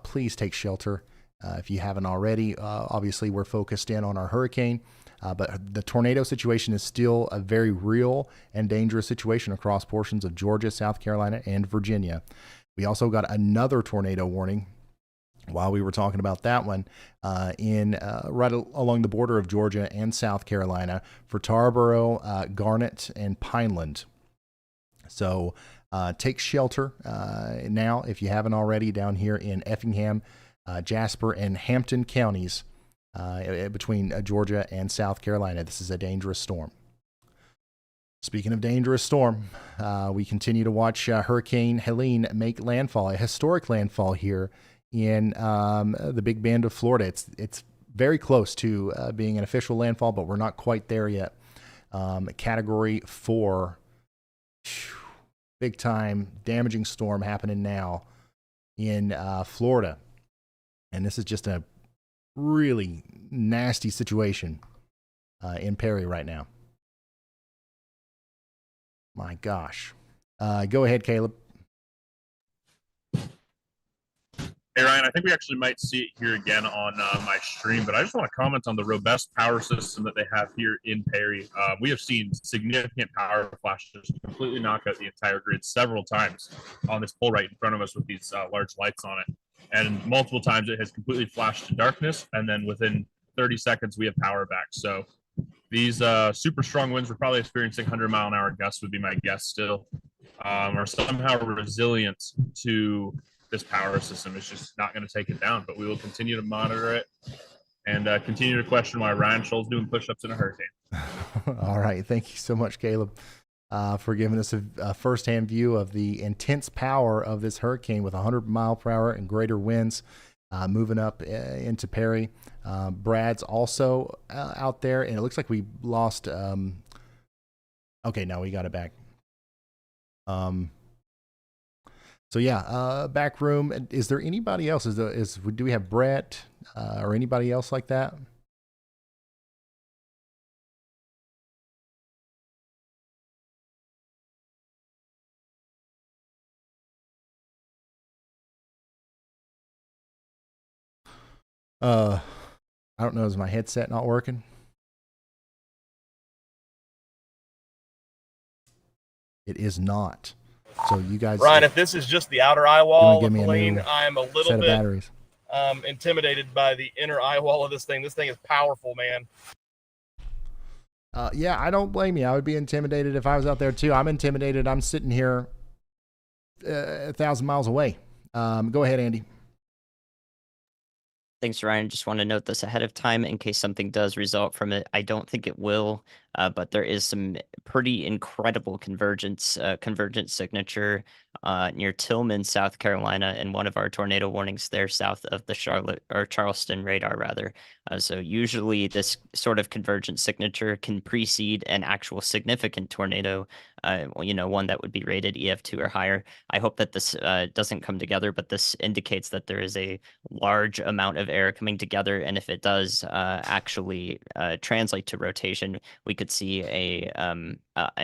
Please take shelter if you haven't already. Obviously, we're focused in on our hurricane, but the tornado situation is still a very real and dangerous situation across portions of Georgia, South Carolina, and Virginia. We also got another tornado warning while we were talking about that one, right along the border of Georgia and South Carolina for Tarboro, Garnett, and Pineland. So take shelter now if you haven't already down here in Effingham, Jasper, and Hampton counties between Georgia and South Carolina. This is a dangerous storm. Speaking of dangerous storm, we continue to watch Hurricane Helene make landfall, a historic landfall here in the Big Bend of Florida. It's very close to being an official landfall, but we're not quite there yet. Category 4, big time damaging storm happening now in Florida. And this is just a really nasty situation in Perry right now. My gosh. Go ahead, Caleb. Hey, Ryan, I think we actually might see it here again on my stream, but I just want to comment on the robust power system that they have here in Perry. We have seen significant power flashes completely knock out the entire grid several times on this pole right in front of us with these large lights on it. And multiple times it has completely flashed to darkness, and then within 30 seconds we have power back. So these super strong winds we're probably experiencing 100-mile-an-hour gusts would be my guess still, are somehow resilient to this power system. Is just not going to take it down, but we will continue to monitor it and continue to question why Ryan Scholl's doing push-ups in a hurricane. All right. Thank you so much, Caleb, for giving us a firsthand view of the intense power of this hurricane with 100-mile-per-hour and greater winds moving up into Perry. Brad's also out there, and it looks like we lost. Okay, no, we got it back. So yeah, back room. Is there anybody else? Do we have Brett or anybody else like that? I don't know. Is my headset not working? It is not. So you guys, Ryan, if this is just the outer eye wall of Helene, I'm a little set of bit batteries. Intimidated by the inner eye wall of this thing. This thing is powerful, man. Yeah, I don't blame you. I would be intimidated if I was out there too. I'm intimidated. I'm sitting here 1,000 miles away. Go ahead, Andy. Thanks, Ryan. Just want to note this ahead of time in case something does result from it. I don't think it will, but there is some pretty incredible convergent signature near Tillman, South Carolina, and one of our tornado warnings there south of the Charleston radar, rather. So usually this sort of convergent signature can precede an actual significant tornado, one that would be rated EF2 or higher. I hope that this doesn't come together, but this indicates that there is a large amount of air coming together, and if it does actually translate to rotation, we could see an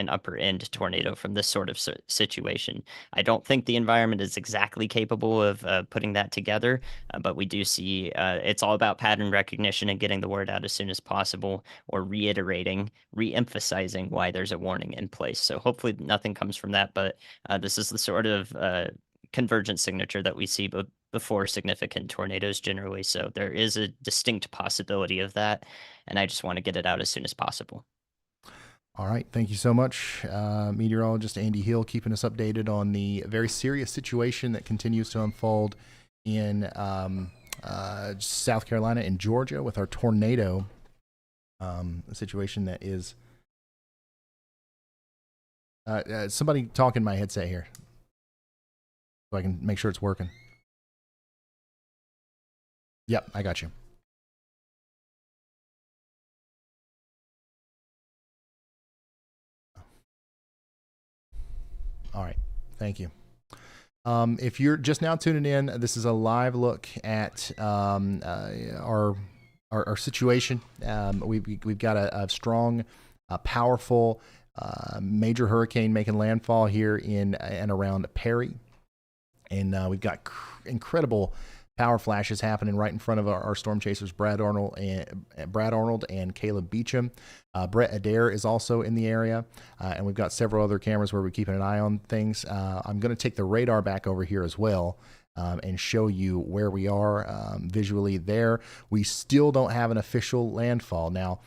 upper end tornado from this sort of situation. I don't think the environment is exactly capable of putting that together, but we do see it's all about pattern recognition and getting the word out as soon as possible, or re-emphasizing why there's a warning in place. So hopefully nothing comes from that, but this is the sort of convergent signature that we see before significant tornadoes generally. So there is a distinct possibility of that, and I just want to get it out as soon as possible. All right. Thank you so much, meteorologist Andy Hill, keeping us updated on the very serious situation that continues to unfold in South Carolina and Georgia with our tornado situation that is... somebody talk in my headset here so I can make sure it's working. Yep, I got you. All right, thank you. If you're just now tuning in, this is a live look at our situation. We've got a strong, powerful, major hurricane making landfall here in and around Perry, and we've got incredible power flashes happening right in front of our storm chasers, Brad Arnold and Caleb Beecham. Brett Adair is also in the area, and we've got several other cameras where we're keeping an eye on things. I'm going to take the radar back over here as well and show you where we are visually there. We still don't have an official landfall. Now,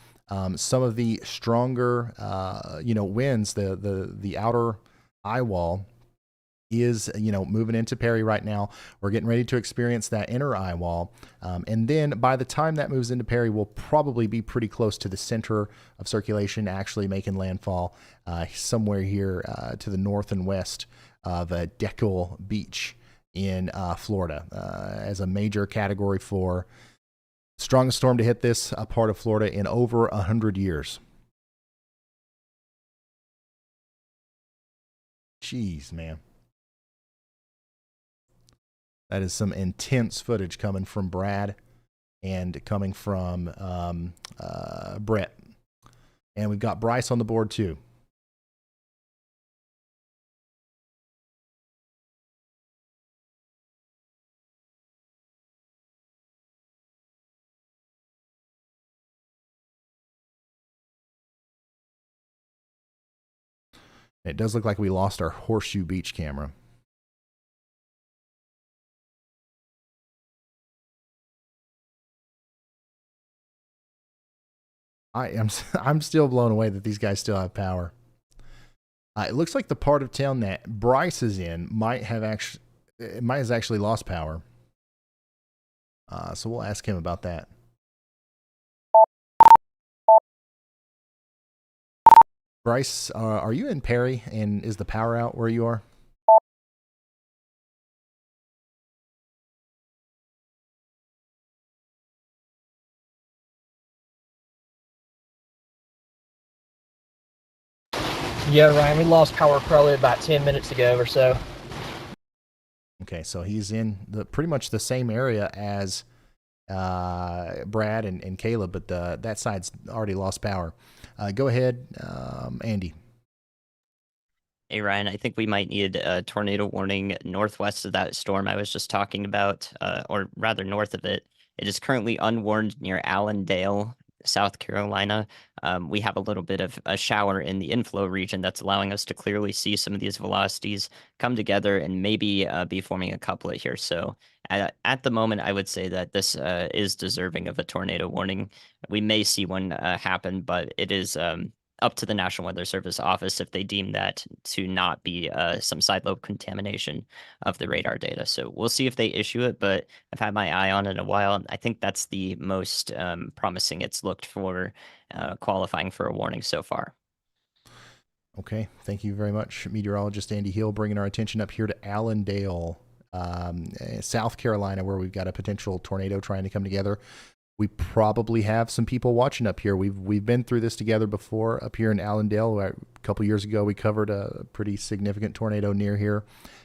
some of the stronger winds, the outer eye wall is moving into Perry right now. We're getting ready to experience that inner eye wall, and then by the time that moves into Perry, we'll probably be pretty close to the center of circulation, actually making landfall somewhere here to the north and west of Keaton Beach in Florida, as a major Category 4 strongest storm to hit this part of Florida in over 100 years. Jeez, man. That is some intense footage coming from Brad and coming from Brett. And we've got Bryce on the board too. It does look like we lost our Horseshoe Beach camera. I'm still blown away that these guys still have power. It looks like the part of town that Bryce is in might have actually lost power. So we'll ask him about that. Bryce, are you in Perry, and is the power out where you are? Yeah, Ryan, we lost power probably about 10 minutes ago or so. Okay, so he's in pretty much the same area as Brad and Caleb, but that side's already lost power. Go ahead, Andy. Hey, Ryan, I think we might need a tornado warning northwest of that storm I was just talking about, or rather north of it. It is currently unwarned near Allendale, South Carolina. We have a little bit of a shower in the inflow region that's allowing us to clearly see some of these velocities come together and maybe be forming a couplet here. So at the moment, I would say that this is deserving of a tornado warning. We may see one happen, but it is up to the National Weather Service office if they deem that to not be some side lobe contamination of the radar data. So we'll see if they issue it, but I've had my eye on it a while. I think that's the most promising it's looked for qualifying for a warning so far. Okay, thank you very much, meteorologist Andy Hill, bringing our attention up here to Allendale, South Carolina, where we've got a potential tornado trying to come together. We probably have some people watching up here. We've been through this together before up here in Allendale. A couple years ago, we covered a pretty significant tornado near here.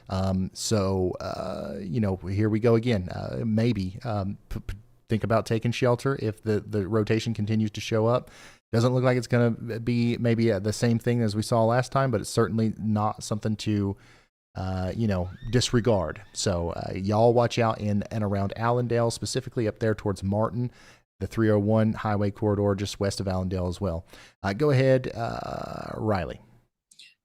You know, here we go again. Maybe think about taking shelter if the rotation continues to show up. Doesn't look like it's going to be maybe the same thing as we saw last time, but it's certainly not something to disregard. So y'all watch out in and around Allendale, specifically up there towards Martin, the 301 highway corridor just west of Allendale as well. Go ahead, Riley.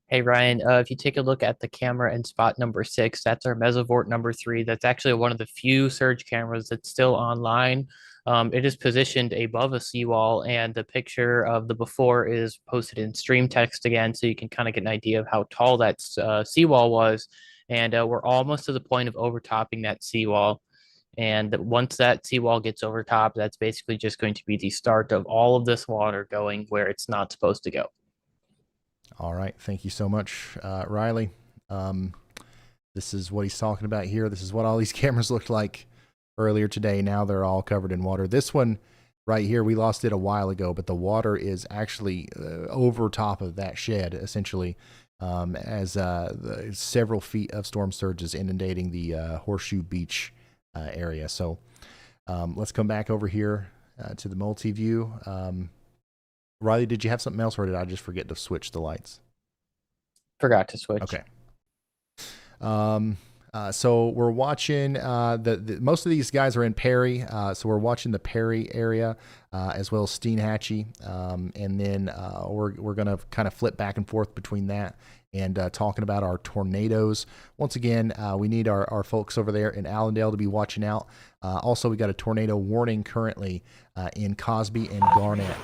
Hey, Ryan, if you take a look at the camera in spot number 6, that's our mesovort number 3. That's actually one of the few surge cameras that's still online. It is positioned above a seawall, and the picture of the before is posted in stream text again, so you can kind of get an idea of how tall that seawall was. And we're almost to the point of overtopping that seawall. And once that seawall gets overtopped, that's basically just going to be the start of all of this water going where it's not supposed to go. All right. Thank you so much, Riley. This is what he's talking about here. This is what all these cameras looked like earlier today. Now they're all covered in water. This one right here, we lost it a while ago, but the water is actually over top of that shed, essentially, as several feet of storm surge is inundating the Horseshoe Beach area. So let's come back over here to the multi-view. Riley, did you have something else, or did I just forget to switch the lights? Forgot to switch. Okay. So we're watching most of these guys are in Perry, so we're watching the Perry area as well as Steinhatchee, and then we're going to kind of flip back and forth between that and talking about our tornadoes. Once again, we need our folks over there in Allendale to be watching out. Also, we got a tornado warning currently in Cosby and Garnett.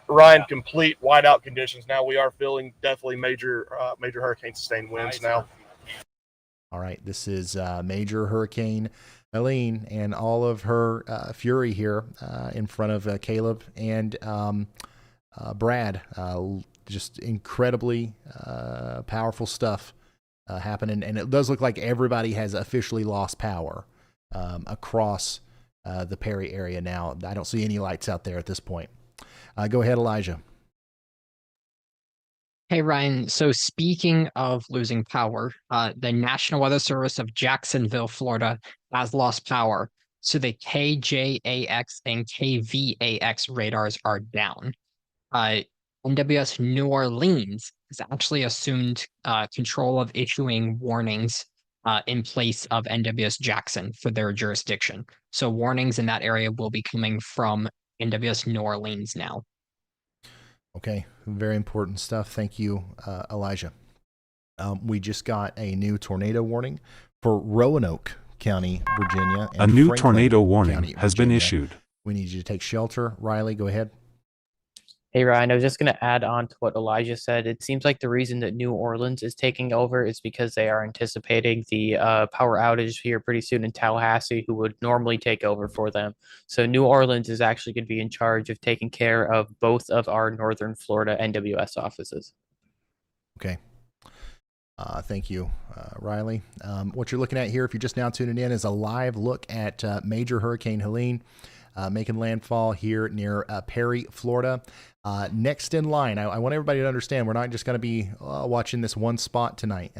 Ryan, complete whiteout conditions. Now we are feeling definitely major hurricane sustained winds now. All right, this is Major Hurricane Helene and all of her fury here in front of Caleb and Brad. Just incredibly powerful stuff happening, and it does look like everybody has officially lost power across the Perry area now. I don't see any lights out there at this point. Go ahead, Elijah. Hey, Ryan. So speaking of losing power, the National Weather Service of Jacksonville, Florida, has lost power. So the KJAX and KVAX radars are down. NWS New Orleans has actually assumed control of issuing warnings in place of NWS Jackson for their jurisdiction. So warnings in that area will be coming from NWS New Orleans now. Okay, very important stuff. Thank you, Elijah. We just got a new tornado warning for Roanoke County, Virginia. A new tornado warning has been issued. We need you to take shelter. Riley, go ahead. Hey, Ryan, I was just going to add on to what Elijah said. It seems like the reason that New Orleans is taking over is because they are anticipating the power outage here pretty soon in Tallahassee, who would normally take over for them. So New Orleans is actually going to be in charge of taking care of both of our Northern Florida NWS offices. Okay. Thank you, Riley. What you're looking at here, if you're just now tuning in, is a live look at Major Hurricane Helene making landfall here near Perry, Florida. Next in line, I want everybody to understand we're not just going to be watching this one spot tonight.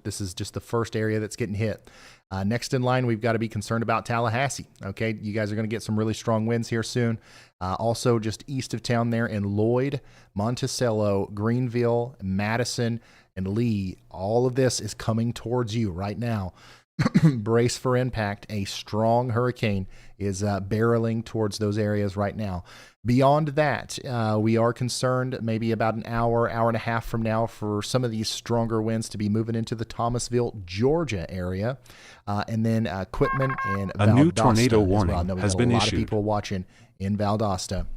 This is just the first area that's getting hit. Next in line, we've got to be concerned about Tallahassee. Okay, you guys are going to get some really strong winds here soon. Also, just east of town there in Lloyd, Monticello, Greenville, Madison, and Lee. All of this is coming towards you right now. Brace for impact. A strong hurricane is barreling towards those areas right now. Beyond that, we are concerned maybe about an hour and a half from now for some of these stronger winds to be moving into the Thomasville, Georgia area, and then Quitman and Valdosta. A new tornado as warning well. has been a lot issued. of people watching in Valdosta.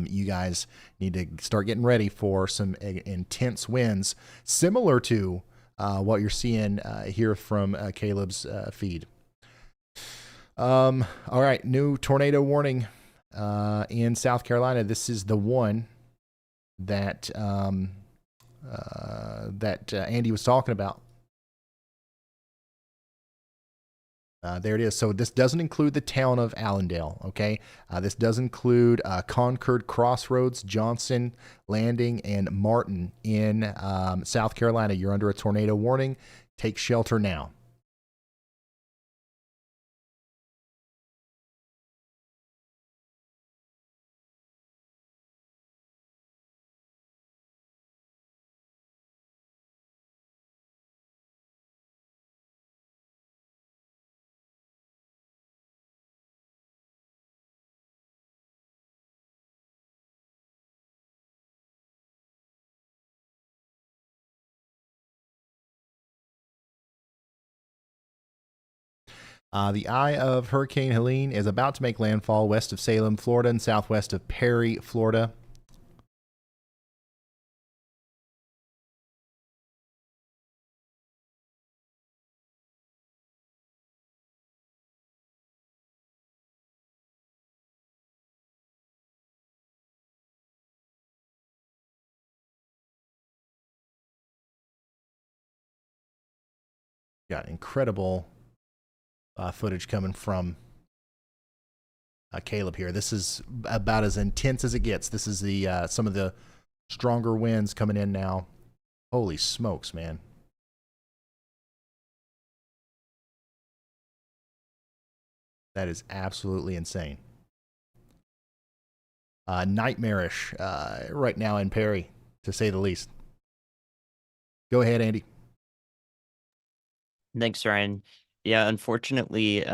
You guys need to start getting ready for some intense winds, similar to what you're seeing here from Caleb's feed. All right, new tornado warning in South Carolina. This is the one that Andy was talking about. There it is. So this doesn't include the town of Allendale, okay? This does include Concord Crossroads, Johnson Landing, and Martin in South Carolina. You're under a tornado warning. Take shelter now. The eye of Hurricane Helene is about to make landfall west of Salem, Florida, and southwest of Perry, Florida. Got incredible footage coming from Caleb here. This is about as intense as it gets. This is the some of the stronger winds coming in now. Holy smokes, man. That is absolutely insane. Nightmarish right now in Perry, to say the least. Go ahead, Andy. Thanks, Ryan. Yeah, unfortunately,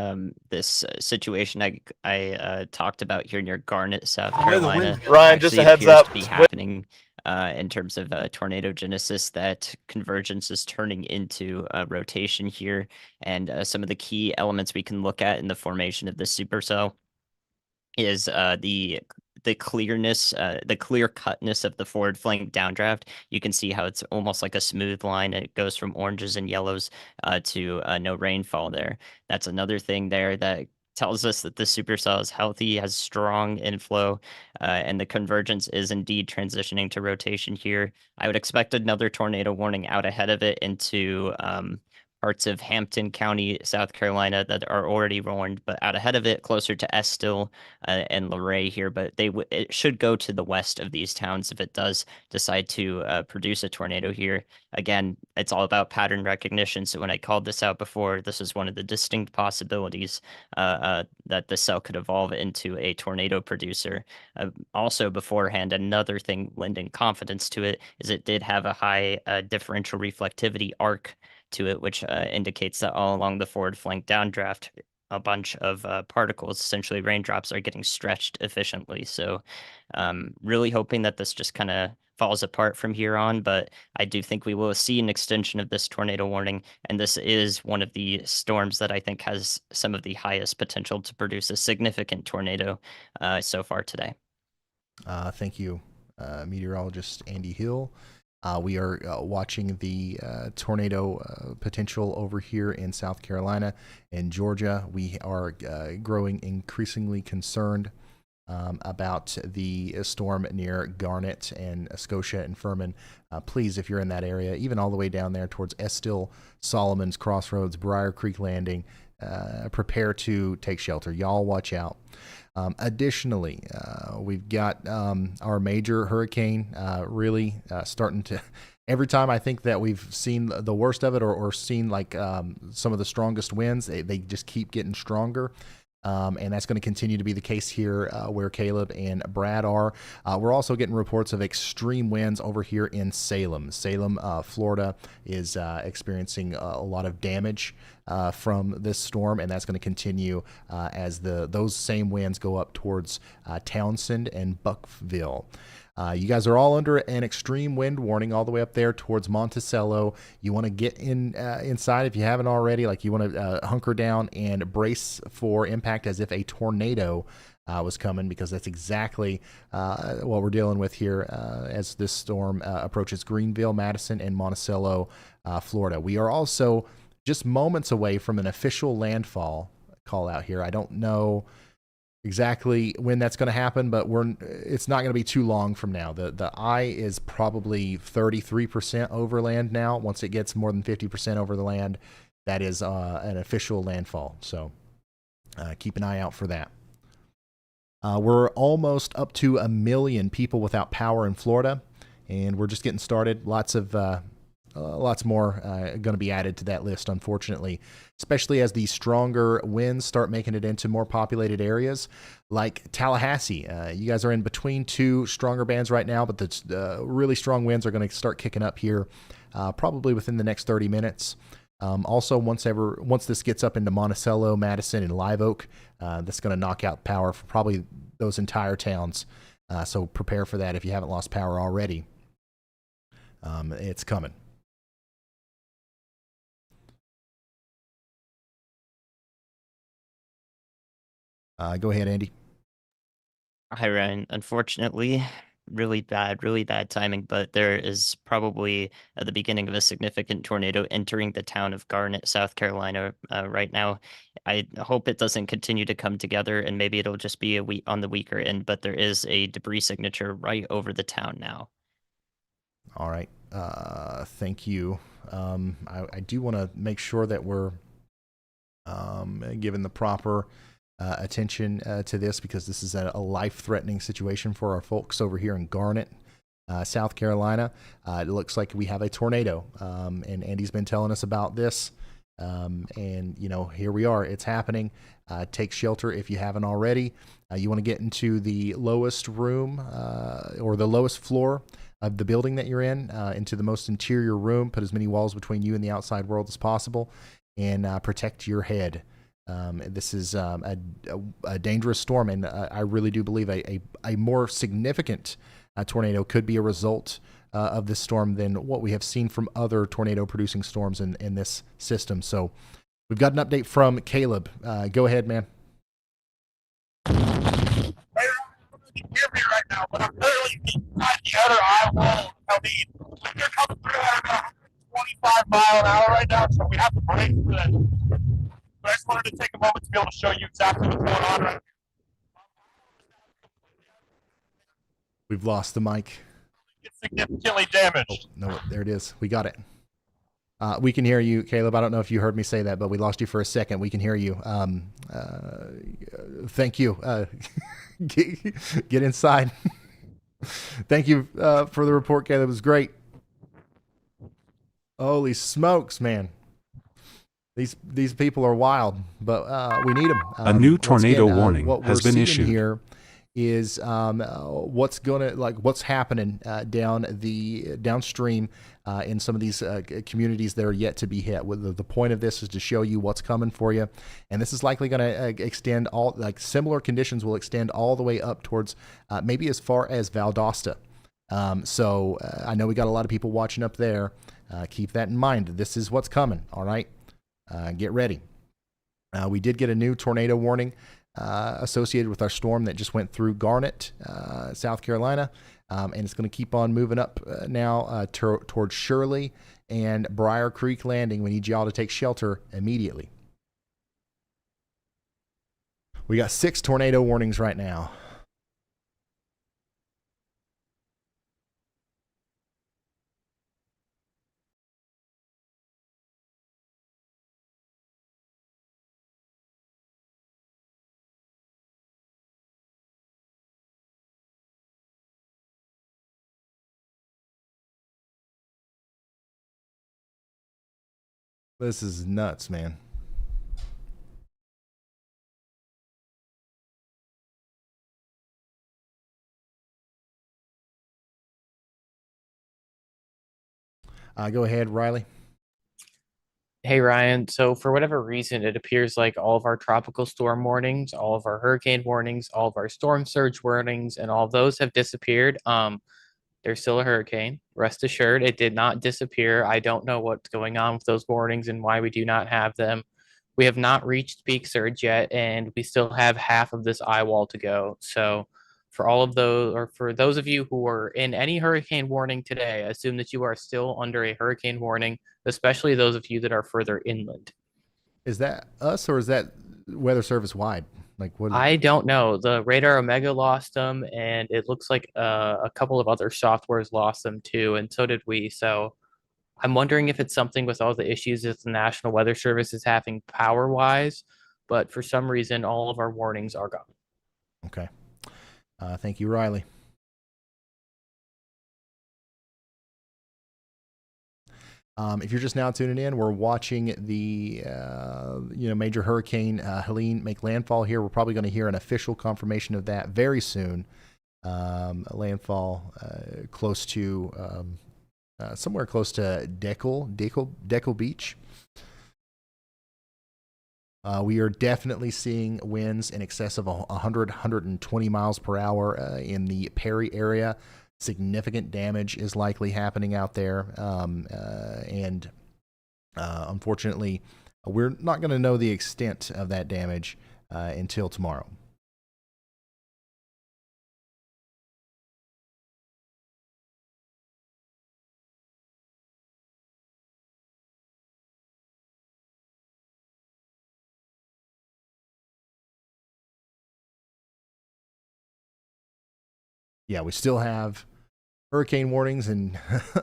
this situation I talked about here near Garnett, South Carolina, Ryan, just a actually heads appears up. to be happening in terms of tornado genesis. That convergence is turning into rotation here, and some of the key elements we can look at in the formation of the supercell is the clearness, the clear cutness of the forward flank downdraft. You can see how it's almost like a smooth line. It goes from oranges and yellows to no rainfall there. That's another thing there that tells us that the supercell is healthy, has strong inflow, and the convergence is indeed transitioning to rotation here. I would expect another tornado warning out ahead of it into parts of Hampton County, South Carolina, that are already warned, but out ahead of it, closer to Estill and Luray here. But it should go to the west of these towns if it does decide to produce a tornado here. Again, it's all about pattern recognition. So when I called this out before, this is one of the distinct possibilities that the cell could evolve into a tornado producer. Also beforehand, another thing lending confidence to it is it did have a high differential reflectivity arc to it, which indicates that all along the forward flank downdraft, a bunch of particles, essentially raindrops, are getting stretched efficiently. So really hoping that this just kind of falls apart from here on, but I do think we will see an extension of this tornado warning, and this is one of the storms that I think has some of the highest potential to produce a significant tornado so far today. Thank you, meteorologist Andy Hill. We are watching the tornado potential over here in South Carolina and Georgia. We are growing increasingly concerned about the storm near Garnett and Scotia and Furman. Please, if you're in that area, even all the way down there towards Estill, Solomon's Crossroads, Briar Creek Landing, prepare to take shelter. Y'all watch out. Additionally, we've got our major hurricane really starting to, every time I think that we've seen the worst of it or seen like some of the strongest winds, they just keep getting stronger. And that's going to continue to be the case here where Caleb and Brad are. We're also getting reports of extreme winds over here in Salem. Salem, Florida is experiencing a lot of damage from this storm, and that's going to continue as those same winds go up towards Townsend and Buckville. You guys are all under an extreme wind warning all the way up there towards Monticello. You want to get inside if you haven't already. Like, you want to hunker down and brace for impact as if a tornado was coming, because that's exactly what we're dealing with here as this storm approaches Greenville, Madison, and Monticello, Florida. We are also just moments away from an official landfall call out here. I don't know exactly when that's going to happen, but it's not going to be too long from now. The eye is probably 33% over land now. Once it gets more than 50% over the land, that is an official landfall. So keep an eye out for that. We're almost up to 1 million people without power in Florida, and we're just getting started. Lots more going to be added to that list, unfortunately, especially as the stronger winds start making it into more populated areas like Tallahassee. You guys are in between two stronger bands right now, but the really strong winds are going to start kicking up here probably within the next 30 minutes. Also, once this gets up into Monticello, Madison, and Live Oak, that's going to knock out power for probably those entire towns. So prepare for that if you haven't lost power already. It's coming. Go ahead, Andy. Hi, Ryan. Unfortunately, really bad timing, but there is probably at the beginning of a significant tornado entering the town of Garnett, South Carolina right now. I hope it doesn't continue to come together, and maybe it'll just be on the weaker end, but there is a debris signature right over the town now. All right. Thank you. I do want to make sure that we're given the proper attention to this, because this is a life-threatening situation for our folks over here in Garnett, South Carolina. It looks like we have a tornado, and Andy's been telling us about this, and here we are. It's happening. Take shelter if you haven't already. You want to get into the lowest room or the lowest floor of the building that you're in, into the most interior room. Put as many walls between you and the outside world as possible, and protect your head. This is a dangerous storm, and I really do believe a more significant tornado could be a result of this storm than what we have seen from other tornado-producing storms in this system. So we've got an update from Caleb. Go ahead, man. You can hear me right now, but I'm literally inside the other eye wall of Helene. They're coming through at about 25 miles an hour right now, so we have to brace for that. But I just wanted to take a moment to be able to show you exactly what's going on right now. We've lost the mic. It's significantly damaged. Oh, no, there it is. We got it. We can hear you, Caleb. I don't know if you heard me say that, but we lost you for a second. We can hear you. Thank you. Get inside. Thank you for the report, Caleb. It was great. Holy smokes, man. These people are wild, but we need them. A new tornado warning has been issued. Here is what's happening downstream in some of these communities that are yet to be hit. The point of this is to show you what's coming for you, and this is likely going to extend similar conditions will extend all the way up towards maybe as far as Valdosta. So I know we got a lot of people watching up there. Keep that in mind. This is what's coming. All right. Get ready. We did get a new tornado warning associated with our storm that just went through Garnett, South Carolina. And it's going to keep on moving up now towards Shirley and Briar Creek Landing. We need y'all to take shelter immediately. We got 6 tornado warnings right now. This is nuts, man. Go ahead, Riley. Hey, Ryan. So for whatever reason, it appears like all of our tropical storm warnings, all of our hurricane warnings, all of our storm surge warnings, and all of those have disappeared. There's still a hurricane. Rest assured, it did not disappear. I don't know what's going on with those warnings and why we do not have them. We have not reached peak surge yet, and we still have half of this eye wall to go. So for all of those, or for those of you who are in any hurricane warning today, assume that you are still under a hurricane warning, especially those of you that are further inland. Is that us or is that Weather Service wide? Like what? I don't know. The Radar Omega lost them, and it looks like a couple of other softwares lost them too, and so did we. So I'm wondering if it's something with all the issues that the National Weather Service is having power-wise, but for some reason, all of our warnings are gone. Okay. Thank you, Riley. If you're just now tuning in, we're watching the major hurricane Helene make landfall here. We're probably going to hear an official confirmation of that very soon. A landfall close to somewhere close to Deckle Beach. We are definitely seeing winds in excess of 120 miles per hour in the Perry area. Significant damage is likely happening out there. And unfortunately, we're not going to know the extent of that damage until tomorrow. Yeah, we still have hurricane warnings and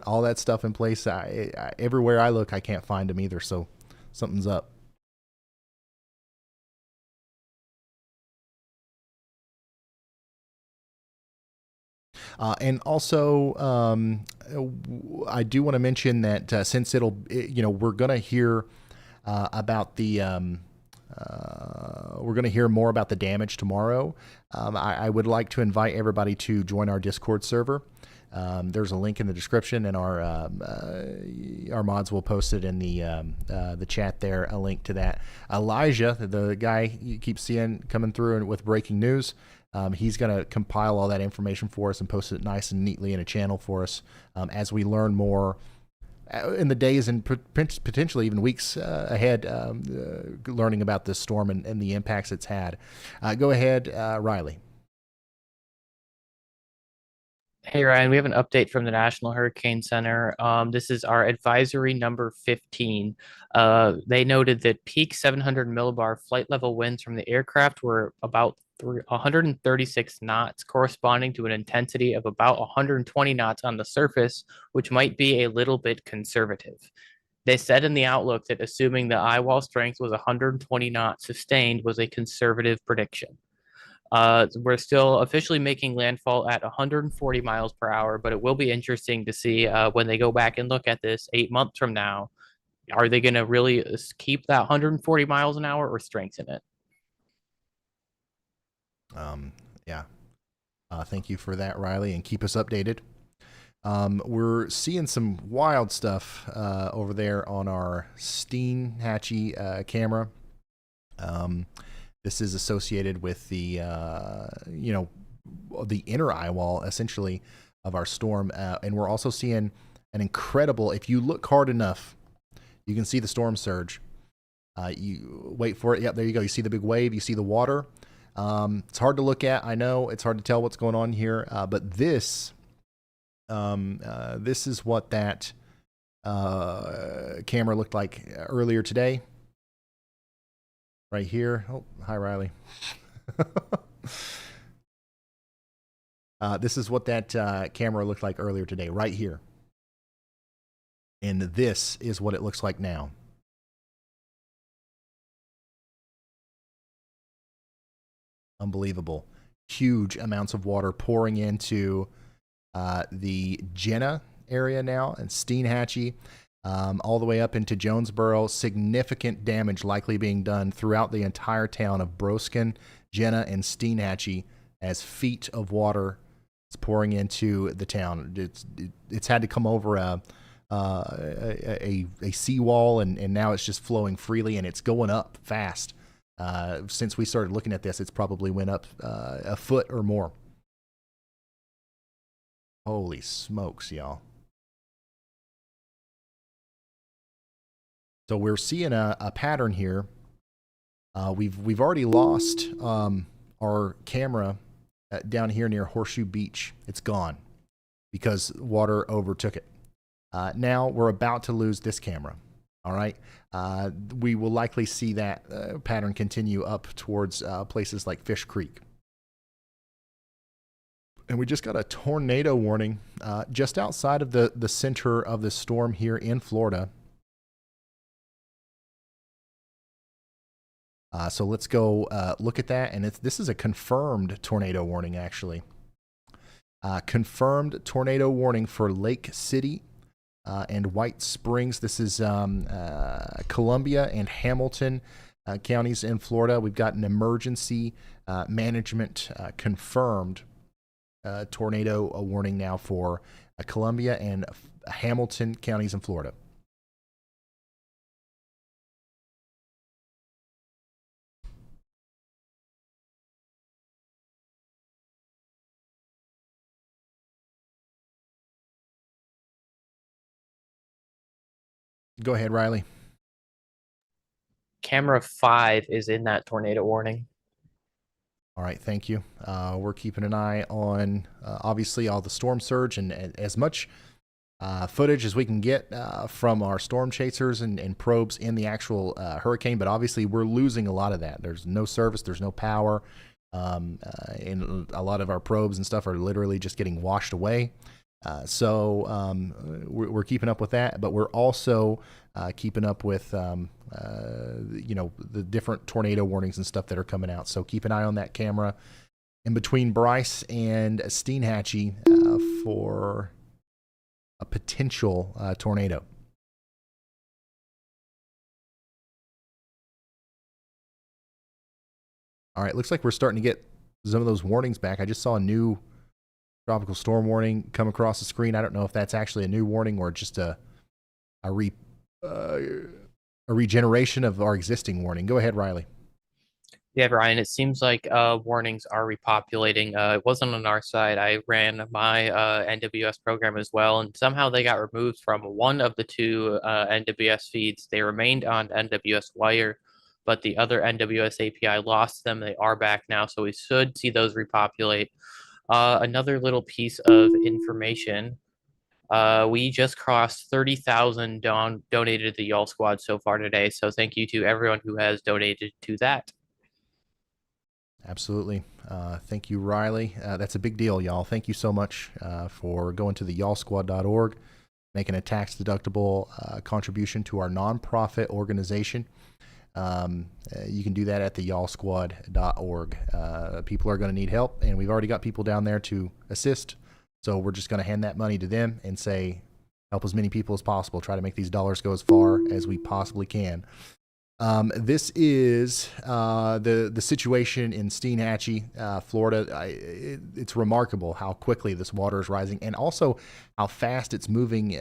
all that stuff in place. Everywhere I look, I can't find them either. So something's up. And also, I do want to mention that since we're going to hear about the, we're going to hear more about the damage tomorrow. I would like to invite everybody to join our Discord server. There's a link in the description, and our mods will post it in the chat there. A link to that. Elijah, the guy you keep seeing coming through with breaking news, he's going to compile all that information for us and post it nice and neatly in a channel for us as we learn more in the days and potentially even weeks ahead, learning about this storm and the impacts it's had. Go ahead, Riley. Hey, Ryan, we have an update from the National Hurricane Center. This is our advisory number 15. They noted that peak 700 millibar flight level winds from the aircraft were about 136 knots, corresponding to an intensity of about 120 knots on the surface, which might be a little bit conservative. They said in the outlook that assuming the eye wall strength was 120 knots sustained was a conservative prediction. We're still officially making landfall at 140 miles per hour, but it will be interesting to see when they go back and look at this 8 months from now. Are they going to really keep that 140 miles an hour or strengthen it? Yeah. Thank you for that, Riley, and keep us updated. We're seeing some wild stuff over there on our Steinhatchee camera. This is associated with the, the inner eye wall, essentially, of our storm. And we're also seeing an incredible, if you look hard enough, you can see the storm surge. You wait for it. Yep, there you go. You see the big wave. You see the water. It's hard to look at. I know it's hard to tell what's going on here, but this is what that camera looked like earlier today. Right here. Oh, hi, Riley. This is what that camera looked like earlier today, right here. And this is what it looks like now. Unbelievable. Huge amounts of water pouring into the Jenna area now and Steinhatchee, all the way up into Jonesboro. Significant damage likely being done throughout the entire town of Broxton, Jenna, and Steinhatchee as feet of water is pouring into the town. It's had to come over a seawall, and now it's just flowing freely, and it's going up fast. Since we started looking at this, it's probably went up a foot or more. Holy smokes, y'all. So we're seeing a pattern here. We've already lost our camera down here near Horseshoe Beach. It's gone because water overtook it. Now we're about to lose this camera. All right. We will likely see that pattern continue up towards places like Fish Creek. And we just got a tornado warning just outside of the center of the storm here in Florida. So let's go look at that. And this is a confirmed tornado warning, actually. Confirmed tornado warning for Lake City and White Springs. This is Columbia and Hamilton counties in Florida. We've got an emergency management confirmed tornado warning now for Columbia and Hamilton counties in Florida. Go ahead, Riley. Camera 5 is in that tornado warning. All right, thank you. We're keeping an eye on, obviously, all the storm surge and as much footage as we can get from our storm chasers and probes in the actual hurricane. But obviously, we're losing a lot of that. There's no service. There's no power. And a lot of our probes and stuff are literally just getting washed away. So we're keeping up with that, but we're also keeping up with the different tornado warnings and stuff that are coming out. So keep an eye on that camera in between Bryce and Steinhatchee for a potential tornado. All right, looks like we're starting to get some of those warnings back. I just saw a new tropical storm warning come across the screen. I don't know if that's actually a new warning or just a regeneration of our existing warning. Go ahead, Riley. Yeah, Brian, it seems like warnings are repopulating. It wasn't on our side. I ran my NWS program as well, and somehow they got removed from one of the two NWS feeds. They remained on NWS Wire, but the other NWS API lost them. They are back now, so we should see those repopulate. Another little piece of information. We just crossed 30,000 donated to the Y'all Squad so far today. So thank you to everyone who has donated to that. Absolutely. Thank you, Riley. That's a big deal, y'all. Thank you so much for going to the y'allsquad.org, making a tax-deductible contribution to our nonprofit organization. You can do that at the y'allsquad.org. People are going to need help, and we've already got people down there to assist. So we're just going to hand that money to them and say, help as many people as possible. Try to make these dollars go as far as we possibly can. This is the situation in Steinhatchee, Florida. It's remarkable how quickly this water is rising, and also how fast it's moving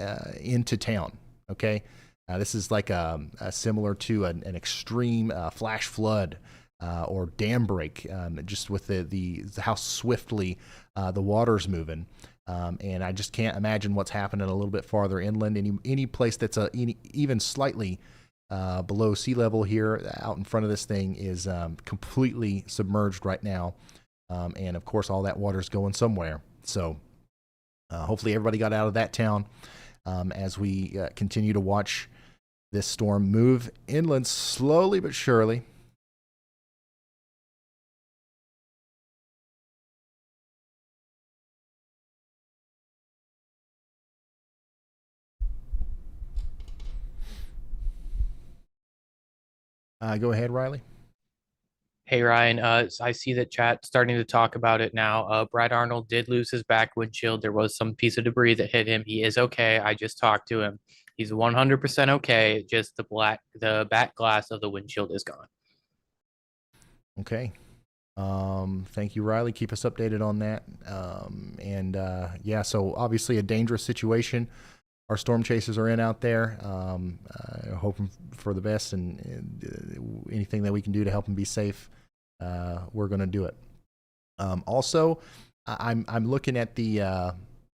into town. Okay, this is like similar to an extreme flash flood or dam break, just with the how swiftly the water's moving. And I just can't imagine what's happening a little bit farther inland. Any place that's even slightly below sea level here out in front of this thing is completely submerged right now. And of course, all that water's going somewhere. So hopefully everybody got out of that town as we continue to watch this storm move inland slowly but surely. Go ahead, Riley. Hey Ryan, I see that chat starting to talk about it now. Brad Arnold did lose his back windshield. There was some piece of debris that hit him. He is okay. I just talked to him. He's 100% okay. Just the back glass of the windshield is gone. Okay. Thank you, Riley. Keep us updated on that. Yeah, so obviously a dangerous situation our storm chasers are in out there. Hoping for the best and anything that we can do to help them be safe, we're going to do it. Also, I'm looking at the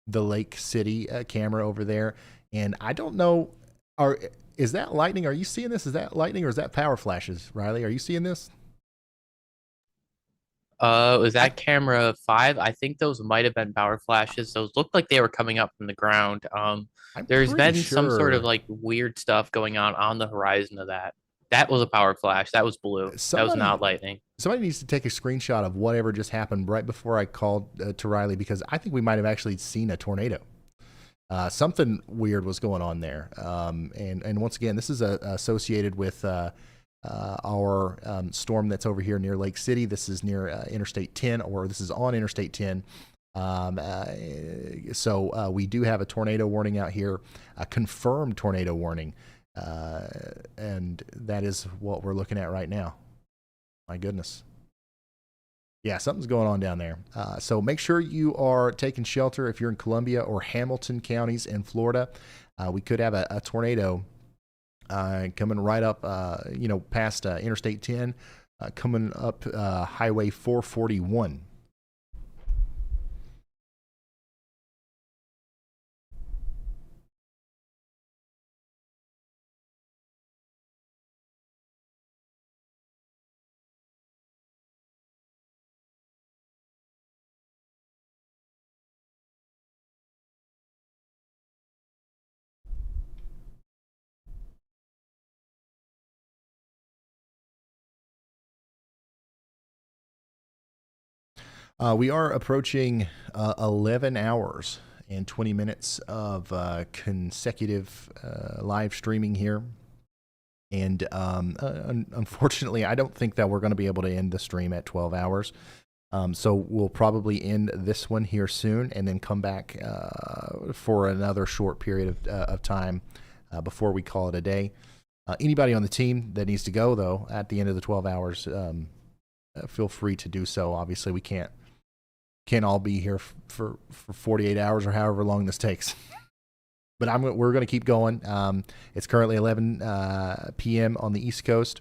Lake City camera over there, and I don't know, is that lightning? Are you seeing this? Is that lightning or is that power flashes? Riley, are you seeing this? Was that camera 5? I think those might have been power flashes. Those looked like they were coming up from the ground. There's been some sort of like weird stuff going on the horizon of that. That was a power flash. That was blue. That was not lightning. Somebody needs to take a screenshot of whatever just happened right before I called to Riley, because I think we might have actually seen a tornado. Something weird was going on there. And once again, this is associated with our storm that's over here near Lake City. This is near Interstate 10, or this is on Interstate 10. So we do have a tornado warning out here, a confirmed tornado warning. And that is what we're looking at right now. My goodness. Yeah, something's going on down there. So make sure you are taking shelter if you're in Columbia or Hamilton counties in Florida. We could have a tornado coming right up, past Interstate 10, coming up Highway 441. We are approaching 11 hours and 20 minutes of consecutive live streaming here. And unfortunately, I don't think that we're going to be able to end the stream at 12 hours. So we'll probably end this one here soon and then come back for another short period of time before we call it a day. Anybody on the team that needs to go, though, at the end of the 12 hours, feel free to do so. Obviously, we can't all be here for 48 hours or however long this takes. But we're going to keep going. It's currently 11 p.m. on the East Coast.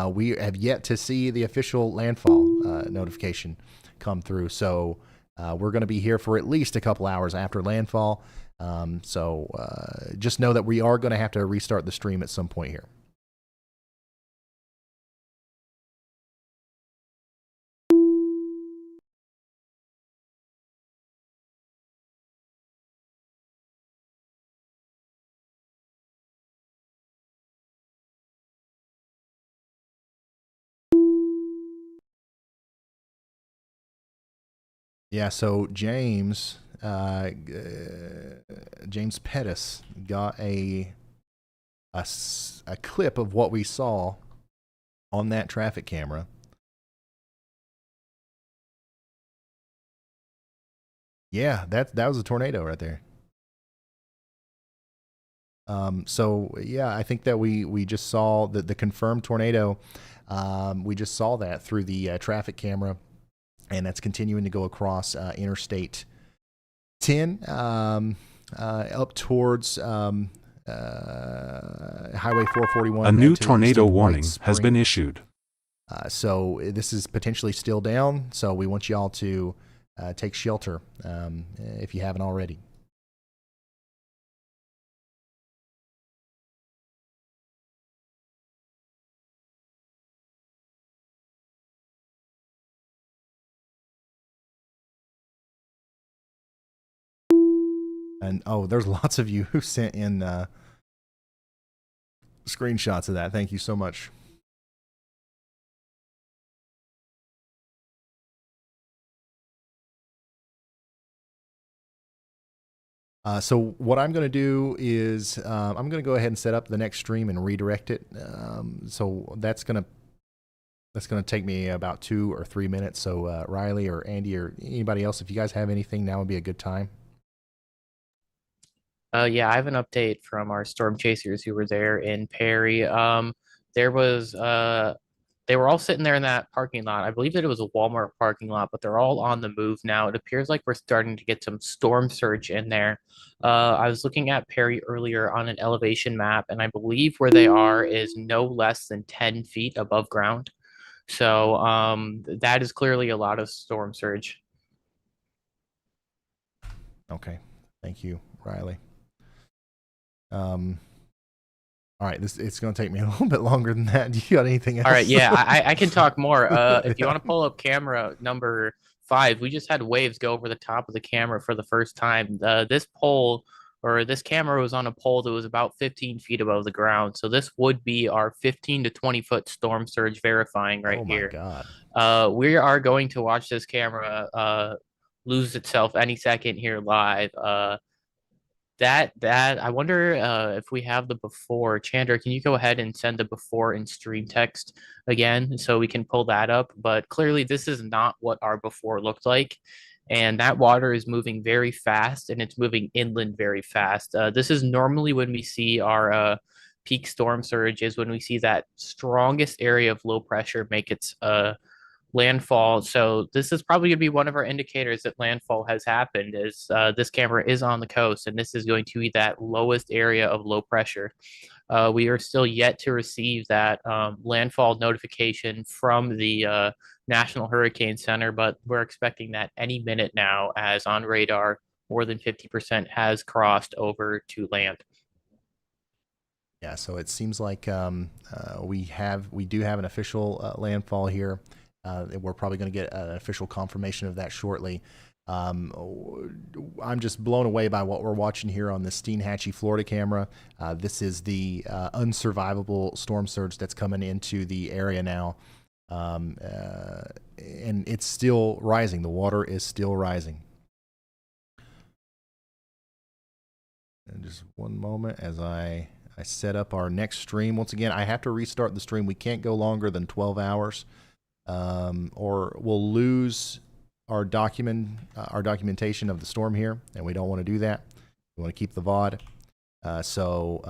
We have yet to see the official landfall notification come through. So we're going to be here for at least a couple hours after landfall. So just know that we are going to have to restart the stream at some point here. Yeah, so James Pettis got a clip of what we saw on that traffic camera. Yeah, that was a tornado right there. So yeah, I think that we just saw the confirmed tornado. We just saw that through the traffic camera. And that's continuing to go across Interstate 10 up towards Highway 441. A new tornado warning has been issued. So this is potentially still down. So we want y'all to take shelter if you haven't already. And there's lots of you who sent in screenshots of that. Thank you so much. So what I'm going to do is I'm going to go ahead and set up the next stream and redirect it. So that's going to take me about 2 or 3 minutes. So Riley or Andy or anybody else, if you guys have anything, now would be a good time. Yeah, I have an update from our storm chasers who were there in Perry. There was they were all sitting there in that parking lot. I believe that it was a Walmart parking lot, but they're all on the move now. It appears like we're starting to get some storm surge in there. I was looking at Perry earlier on an elevation map, and I believe where they are is no less than 10 feet above ground. So that is clearly a lot of storm surge. Okay, thank you, Riley. All right, it's going to take me a little bit longer than that. Do you got anything else? All right, yeah, I can talk more. If you want to pull up camera number 5, we just had waves go over the top of the camera for the first time. This camera was on a pole that was about 15 feet above the ground. So this would be our 15 to 20 foot storm surge verifying right here. Oh my God. We are going to watch this camera lose itself any second here live. That I wonder if we have the before. Chandra, can you go ahead and send the before in stream text again so we can pull that up? But clearly this is not what our before looked like, and that water is moving very fast, and it's moving inland very fast. This is normally when we see our peak storm surge, is when we see that strongest area of low pressure make its landfall. So this is probably going to be one of our indicators that landfall has happened, is this camera is on the coast, and this is going to be that lowest area of low pressure. We are still yet to receive that landfall notification from the National Hurricane Center, but we're expecting that any minute now, as on radar more than 50% has crossed over to land. Yeah, so it seems like we do have an official landfall here. We're probably going to get an official confirmation of that shortly. I'm just blown away by what we're watching here on the Steinhatchee, Florida camera. This is the unsurvivable storm surge that's coming into the area now. And it's still rising. The water is still rising. And just one moment as I set up our next stream. Once again, I have to restart the stream. We can't go longer than 12 hours. Or we'll lose our documentation of the storm here, and we don't want to do that. We want to keep the VOD. So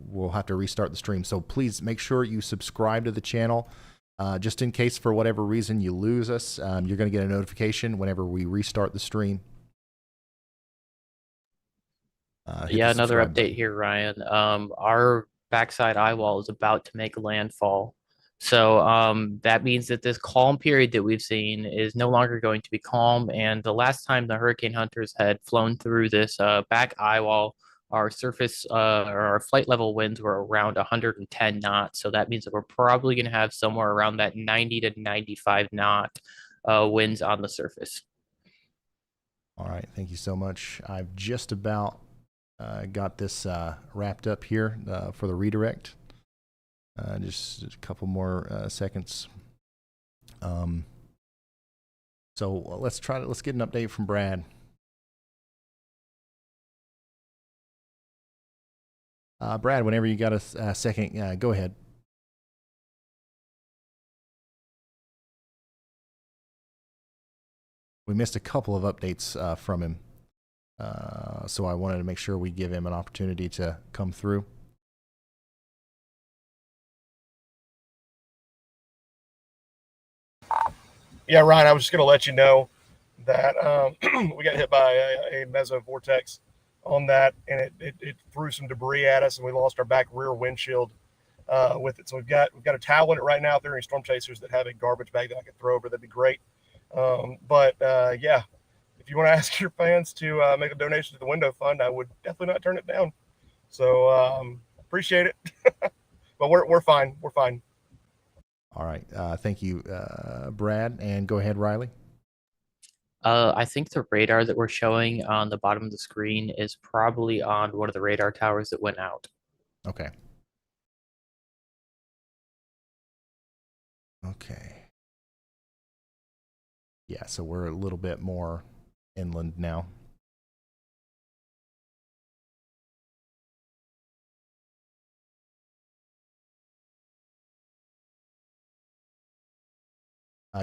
we'll have to restart the stream. So please make sure you subscribe to the channel. Just in case for whatever reason you lose us, you're going to get a notification whenever we restart the stream. Yeah, another update here, Ryan. Our backside eye wall is about to make landfall. So that means that this calm period that we've seen is no longer going to be calm. And the last time the hurricane hunters had flown through this back eye wall, our surface or our flight level winds were around 110 knots. So that means that we're probably going to have somewhere around that 90 to 95 knot winds on the surface. All right, thank you so much. I've just about got this wrapped up here for the redirect. Just a couple more seconds. So let's get an update from Brad. Brad, whenever you got a second, go ahead. We missed a couple of updates from him, so I wanted to make sure we give him an opportunity to come through. Yeah, Ryan, I was just going to let you know that we got hit by a mesovortex on that, and it threw some debris at us, and we lost our back rear windshield with it. So we've got a towel in it right now. If there are any storm chasers that have a garbage bag that I could throw over, that'd be great. Yeah, if you want to ask your fans to make a donation to the window fund, I would definitely not turn it down. So appreciate it. But we're fine. We're fine. All right. Thank you, Brad. And go ahead, Riley. I think the radar that we're showing on the bottom of the screen is probably on one of the radar towers that went out. Okay. Okay. Yeah, so we're a little bit more inland now.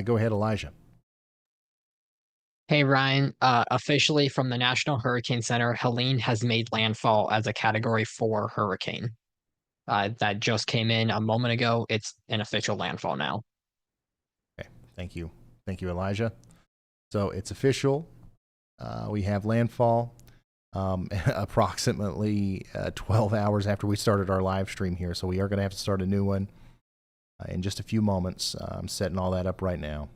Go ahead, Elijah. Hey, Ryan. Officially from the National Hurricane Center, Helene has made landfall as a Category 4 hurricane. That just came in a moment ago. It's an official landfall now. Okay, thank you. Thank you, Elijah. So it's official. We have landfall approximately 12 hours after we started our live stream here. So we are going to have to start a new one in just a few moments. I'm setting all that up right now.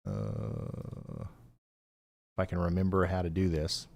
If I can remember how to do this.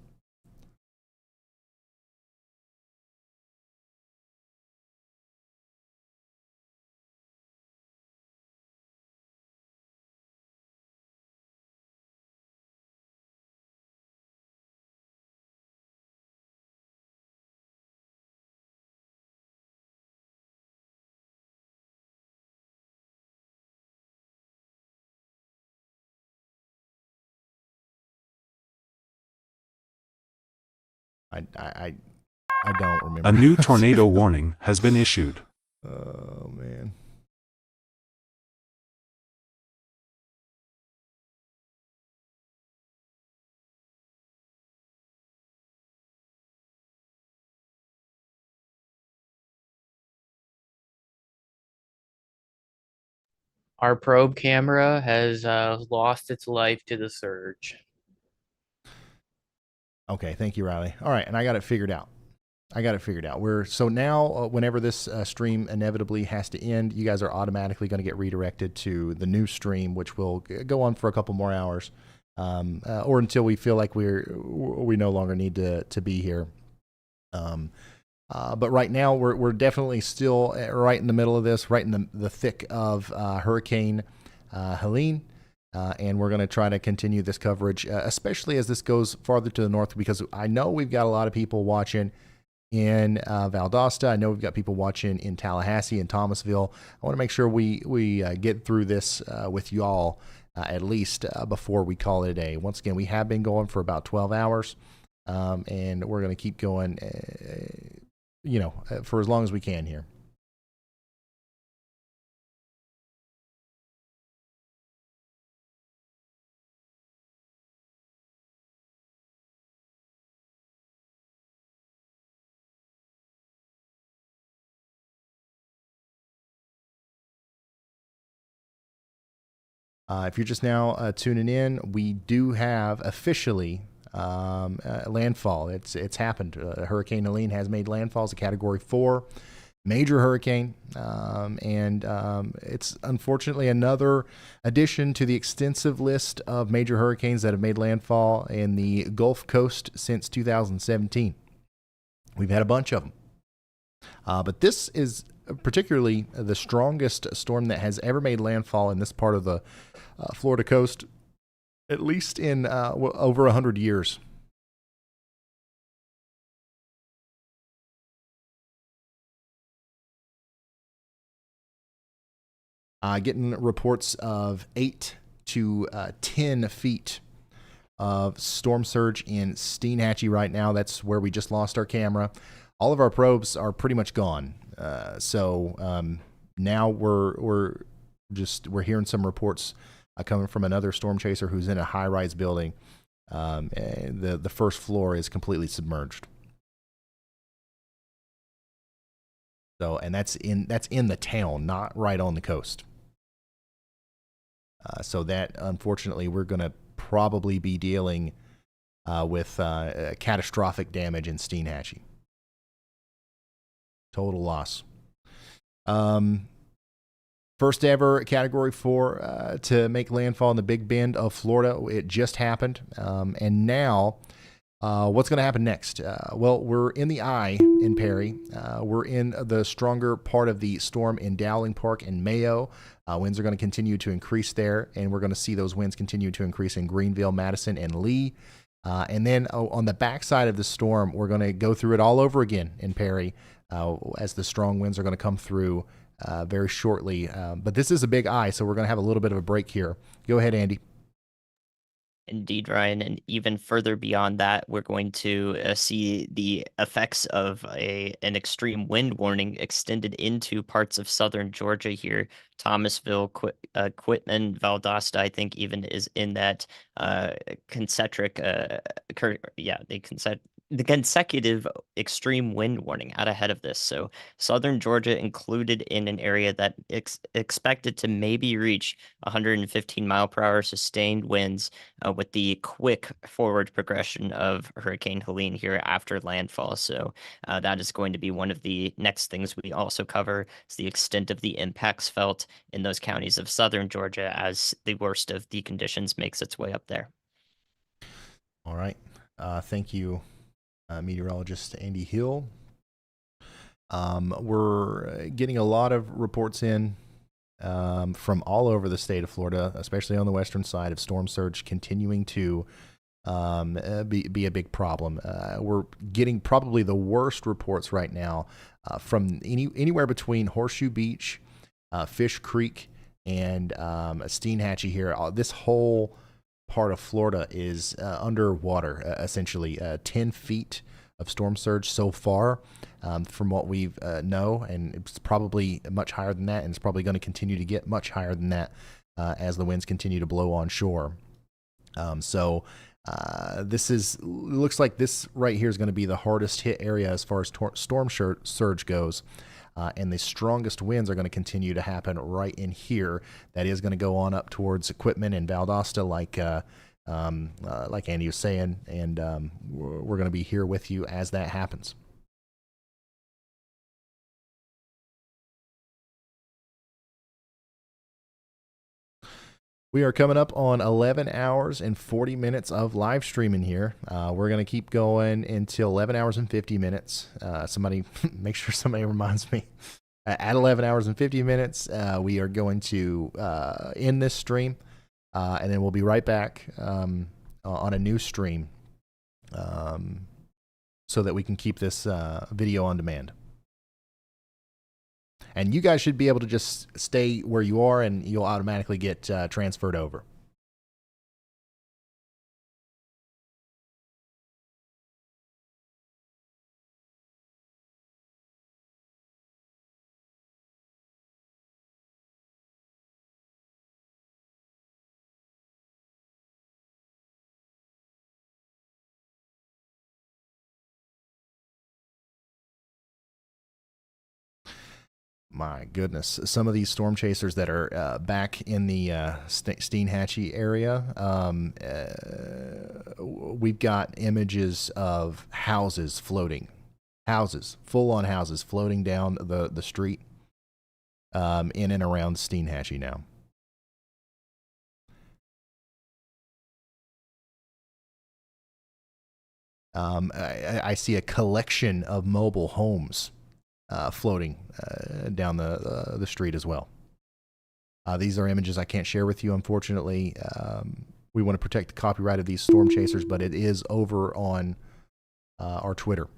I don't remember. A new tornado warning has been issued. Oh, man. Our probe camera has lost its life to the surge. Okay, thank you, Riley. All right, and I got it figured out. We're so now whenever this stream inevitably has to end, you guys are automatically going to get redirected to the new stream, which will go on for a couple more hours, or until we feel like we no longer need to be here. But right now we're definitely still right in the middle of this, right in the thick of Hurricane Helene. And we're going to try to continue this coverage, especially as this goes farther to the north, because I know we've got a lot of people watching in Valdosta. I know we've got people watching in Tallahassee and Thomasville. I want to make sure we get through this with y'all at least before we call it a day. Once again, we have been going for about 12 hours, and we're going to keep going, for as long as we can here. If you're just now tuning in, we do have officially landfall. It's happened. Hurricane Helene has made landfall as a Category 4 major hurricane, and it's unfortunately another addition to the extensive list of major hurricanes that have made landfall in the Gulf Coast since 2017. We've had a bunch of them, but this is particularly the strongest storm that has ever made landfall in this part of the Florida coast, at least in over 100 years. Getting reports of 8 to 10 feet of storm surge in Steinhatchee right now. That's where we just lost our camera. All of our probes are pretty much gone. So now we're hearing some reports coming from another storm chaser who's in a high-rise building. And the first floor is completely submerged. So, and that's in the town, not right on the coast. So that, unfortunately, we're going to probably be dealing with catastrophic damage in Steinhatchee. Total loss. First ever Category 4 to make landfall in the Big Bend of Florida. It just happened. And now, what's going to happen next? Well, we're in the eye in Perry. We're in the stronger part of the storm in Dowling Park and Mayo. Winds are going to continue to increase there, and we're going to see those winds continue to increase in Greenville, Madison, and Lee. And then on the backside of the storm, we're going to go through it all over again in Perry as the strong winds are going to come through very shortly. But this is a big eye, so we're going to have a little bit of a break here. Go ahead, Andy. Indeed, Ryan, and even further beyond that, we're going to see the effects of an extreme wind warning extended into parts of southern Georgia here. Thomasville, Quitman, Valdosta, I think even is in that concentric, the consecutive extreme wind warning out ahead of this. So southern Georgia included in an area that expected to maybe reach 115 mile per hour sustained winds with the quick forward progression of Hurricane Helene here after landfall. So that is going to be one of the next things we also cover, is the extent of the impacts felt in those counties of southern Georgia as the worst of the conditions makes its way up there. All right. Thank you, meteorologist Andy Hill. We're getting a lot of reports in from all over the state of Florida, especially on the western side, of storm surge continuing to be a big problem. We're getting probably the worst reports right now from anywhere between Horseshoe Beach, Fish Creek, and Steinhatchee here. This whole part of Florida is underwater, essentially 10 feet of storm surge so far from what we know, and it's probably much higher than that, and it's probably going to continue to get much higher than that as the winds continue to blow on shore. This looks like this right here is going to be the hardest hit area as far as storm surge goes. And the strongest winds are going to continue to happen right in here. That is going to go on up towards Quitman and Valdosta, like Andy was saying, and we're going to be here with you as that happens. We are coming up on 11 hours and 40 minutes of live streaming here. We're going to keep going until 11 hours and 50 minutes. Somebody, make sure somebody reminds me. At 11 hours and 50 minutes, we are going to end this stream, and then we'll be right back on a new stream so that we can keep this video on demand. And you guys should be able to just stay where you are, and you'll automatically get transferred over. My goodness, some of these storm chasers that are back in the Steinhatchee area, we've got images of houses floating, full-on houses floating down the street in and around Steinhatchee now. I see a collection of mobile homes floating down the street as well. These are images I can't share with you, unfortunately. We want to protect the copyright of these storm chasers, but it is over on our Twitter.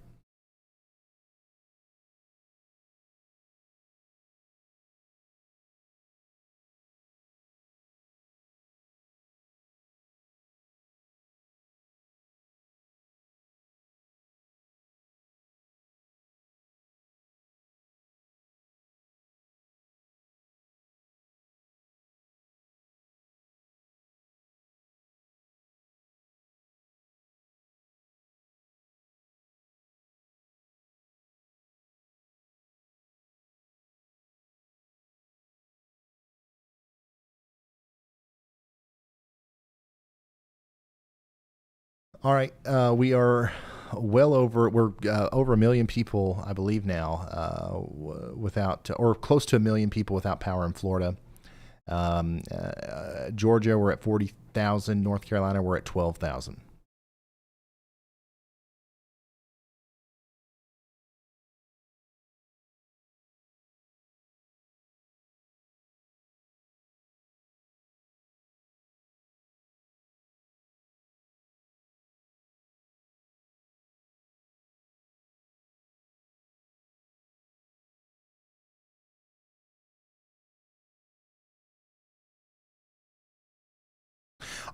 All right, we are well over, we're over 1 million people, I believe now, without, or close to 1 million people without power in Florida. Georgia, we're at 40,000. North Carolina, we're at 12,000.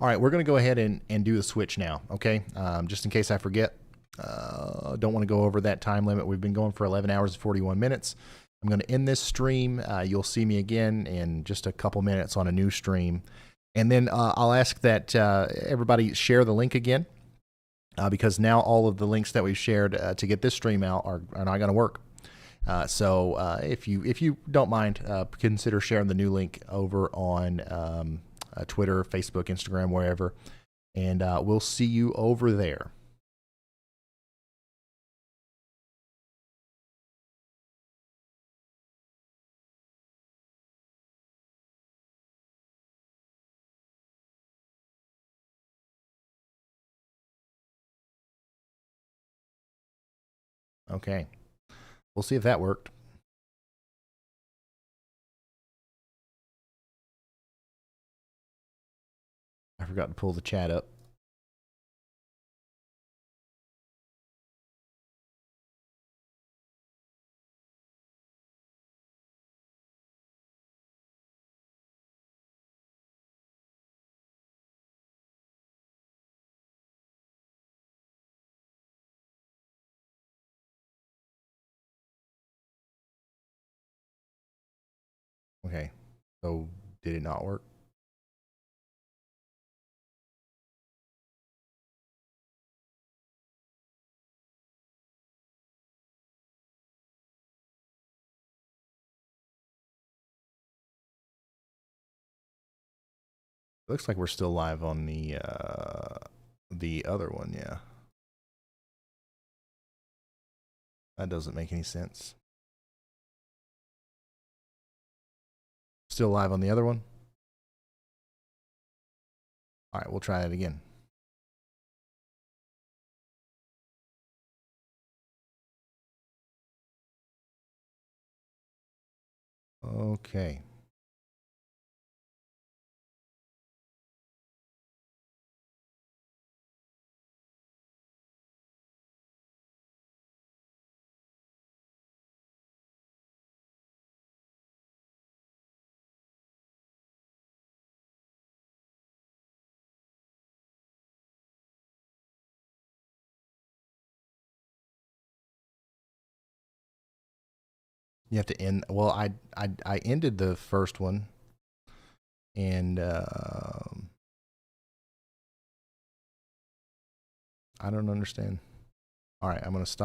All right, we're going to go ahead and do the switch now, okay? Just in case I forget. Don't want to go over that time limit. We've been going for 11 hours and 41 minutes. I'm going to end this stream. You'll see me again in just a couple minutes on a new stream. And then I'll ask that everybody share the link again, because now all of the links that we've shared to get this stream out are not going to work. So if you don't mind, consider sharing the new link over on Twitter, Facebook, Instagram, wherever, and we'll see you over there. Okay, we'll see if that worked. I forgot to pull the chat up. Okay, so did it not work? Looks like we're still live on the other one, yeah. That doesn't make any sense. Still live on the other one? All right, we'll try it again. Okay. You have to end. Well, I ended the first one, and I don't understand. All right, I'm gonna stop.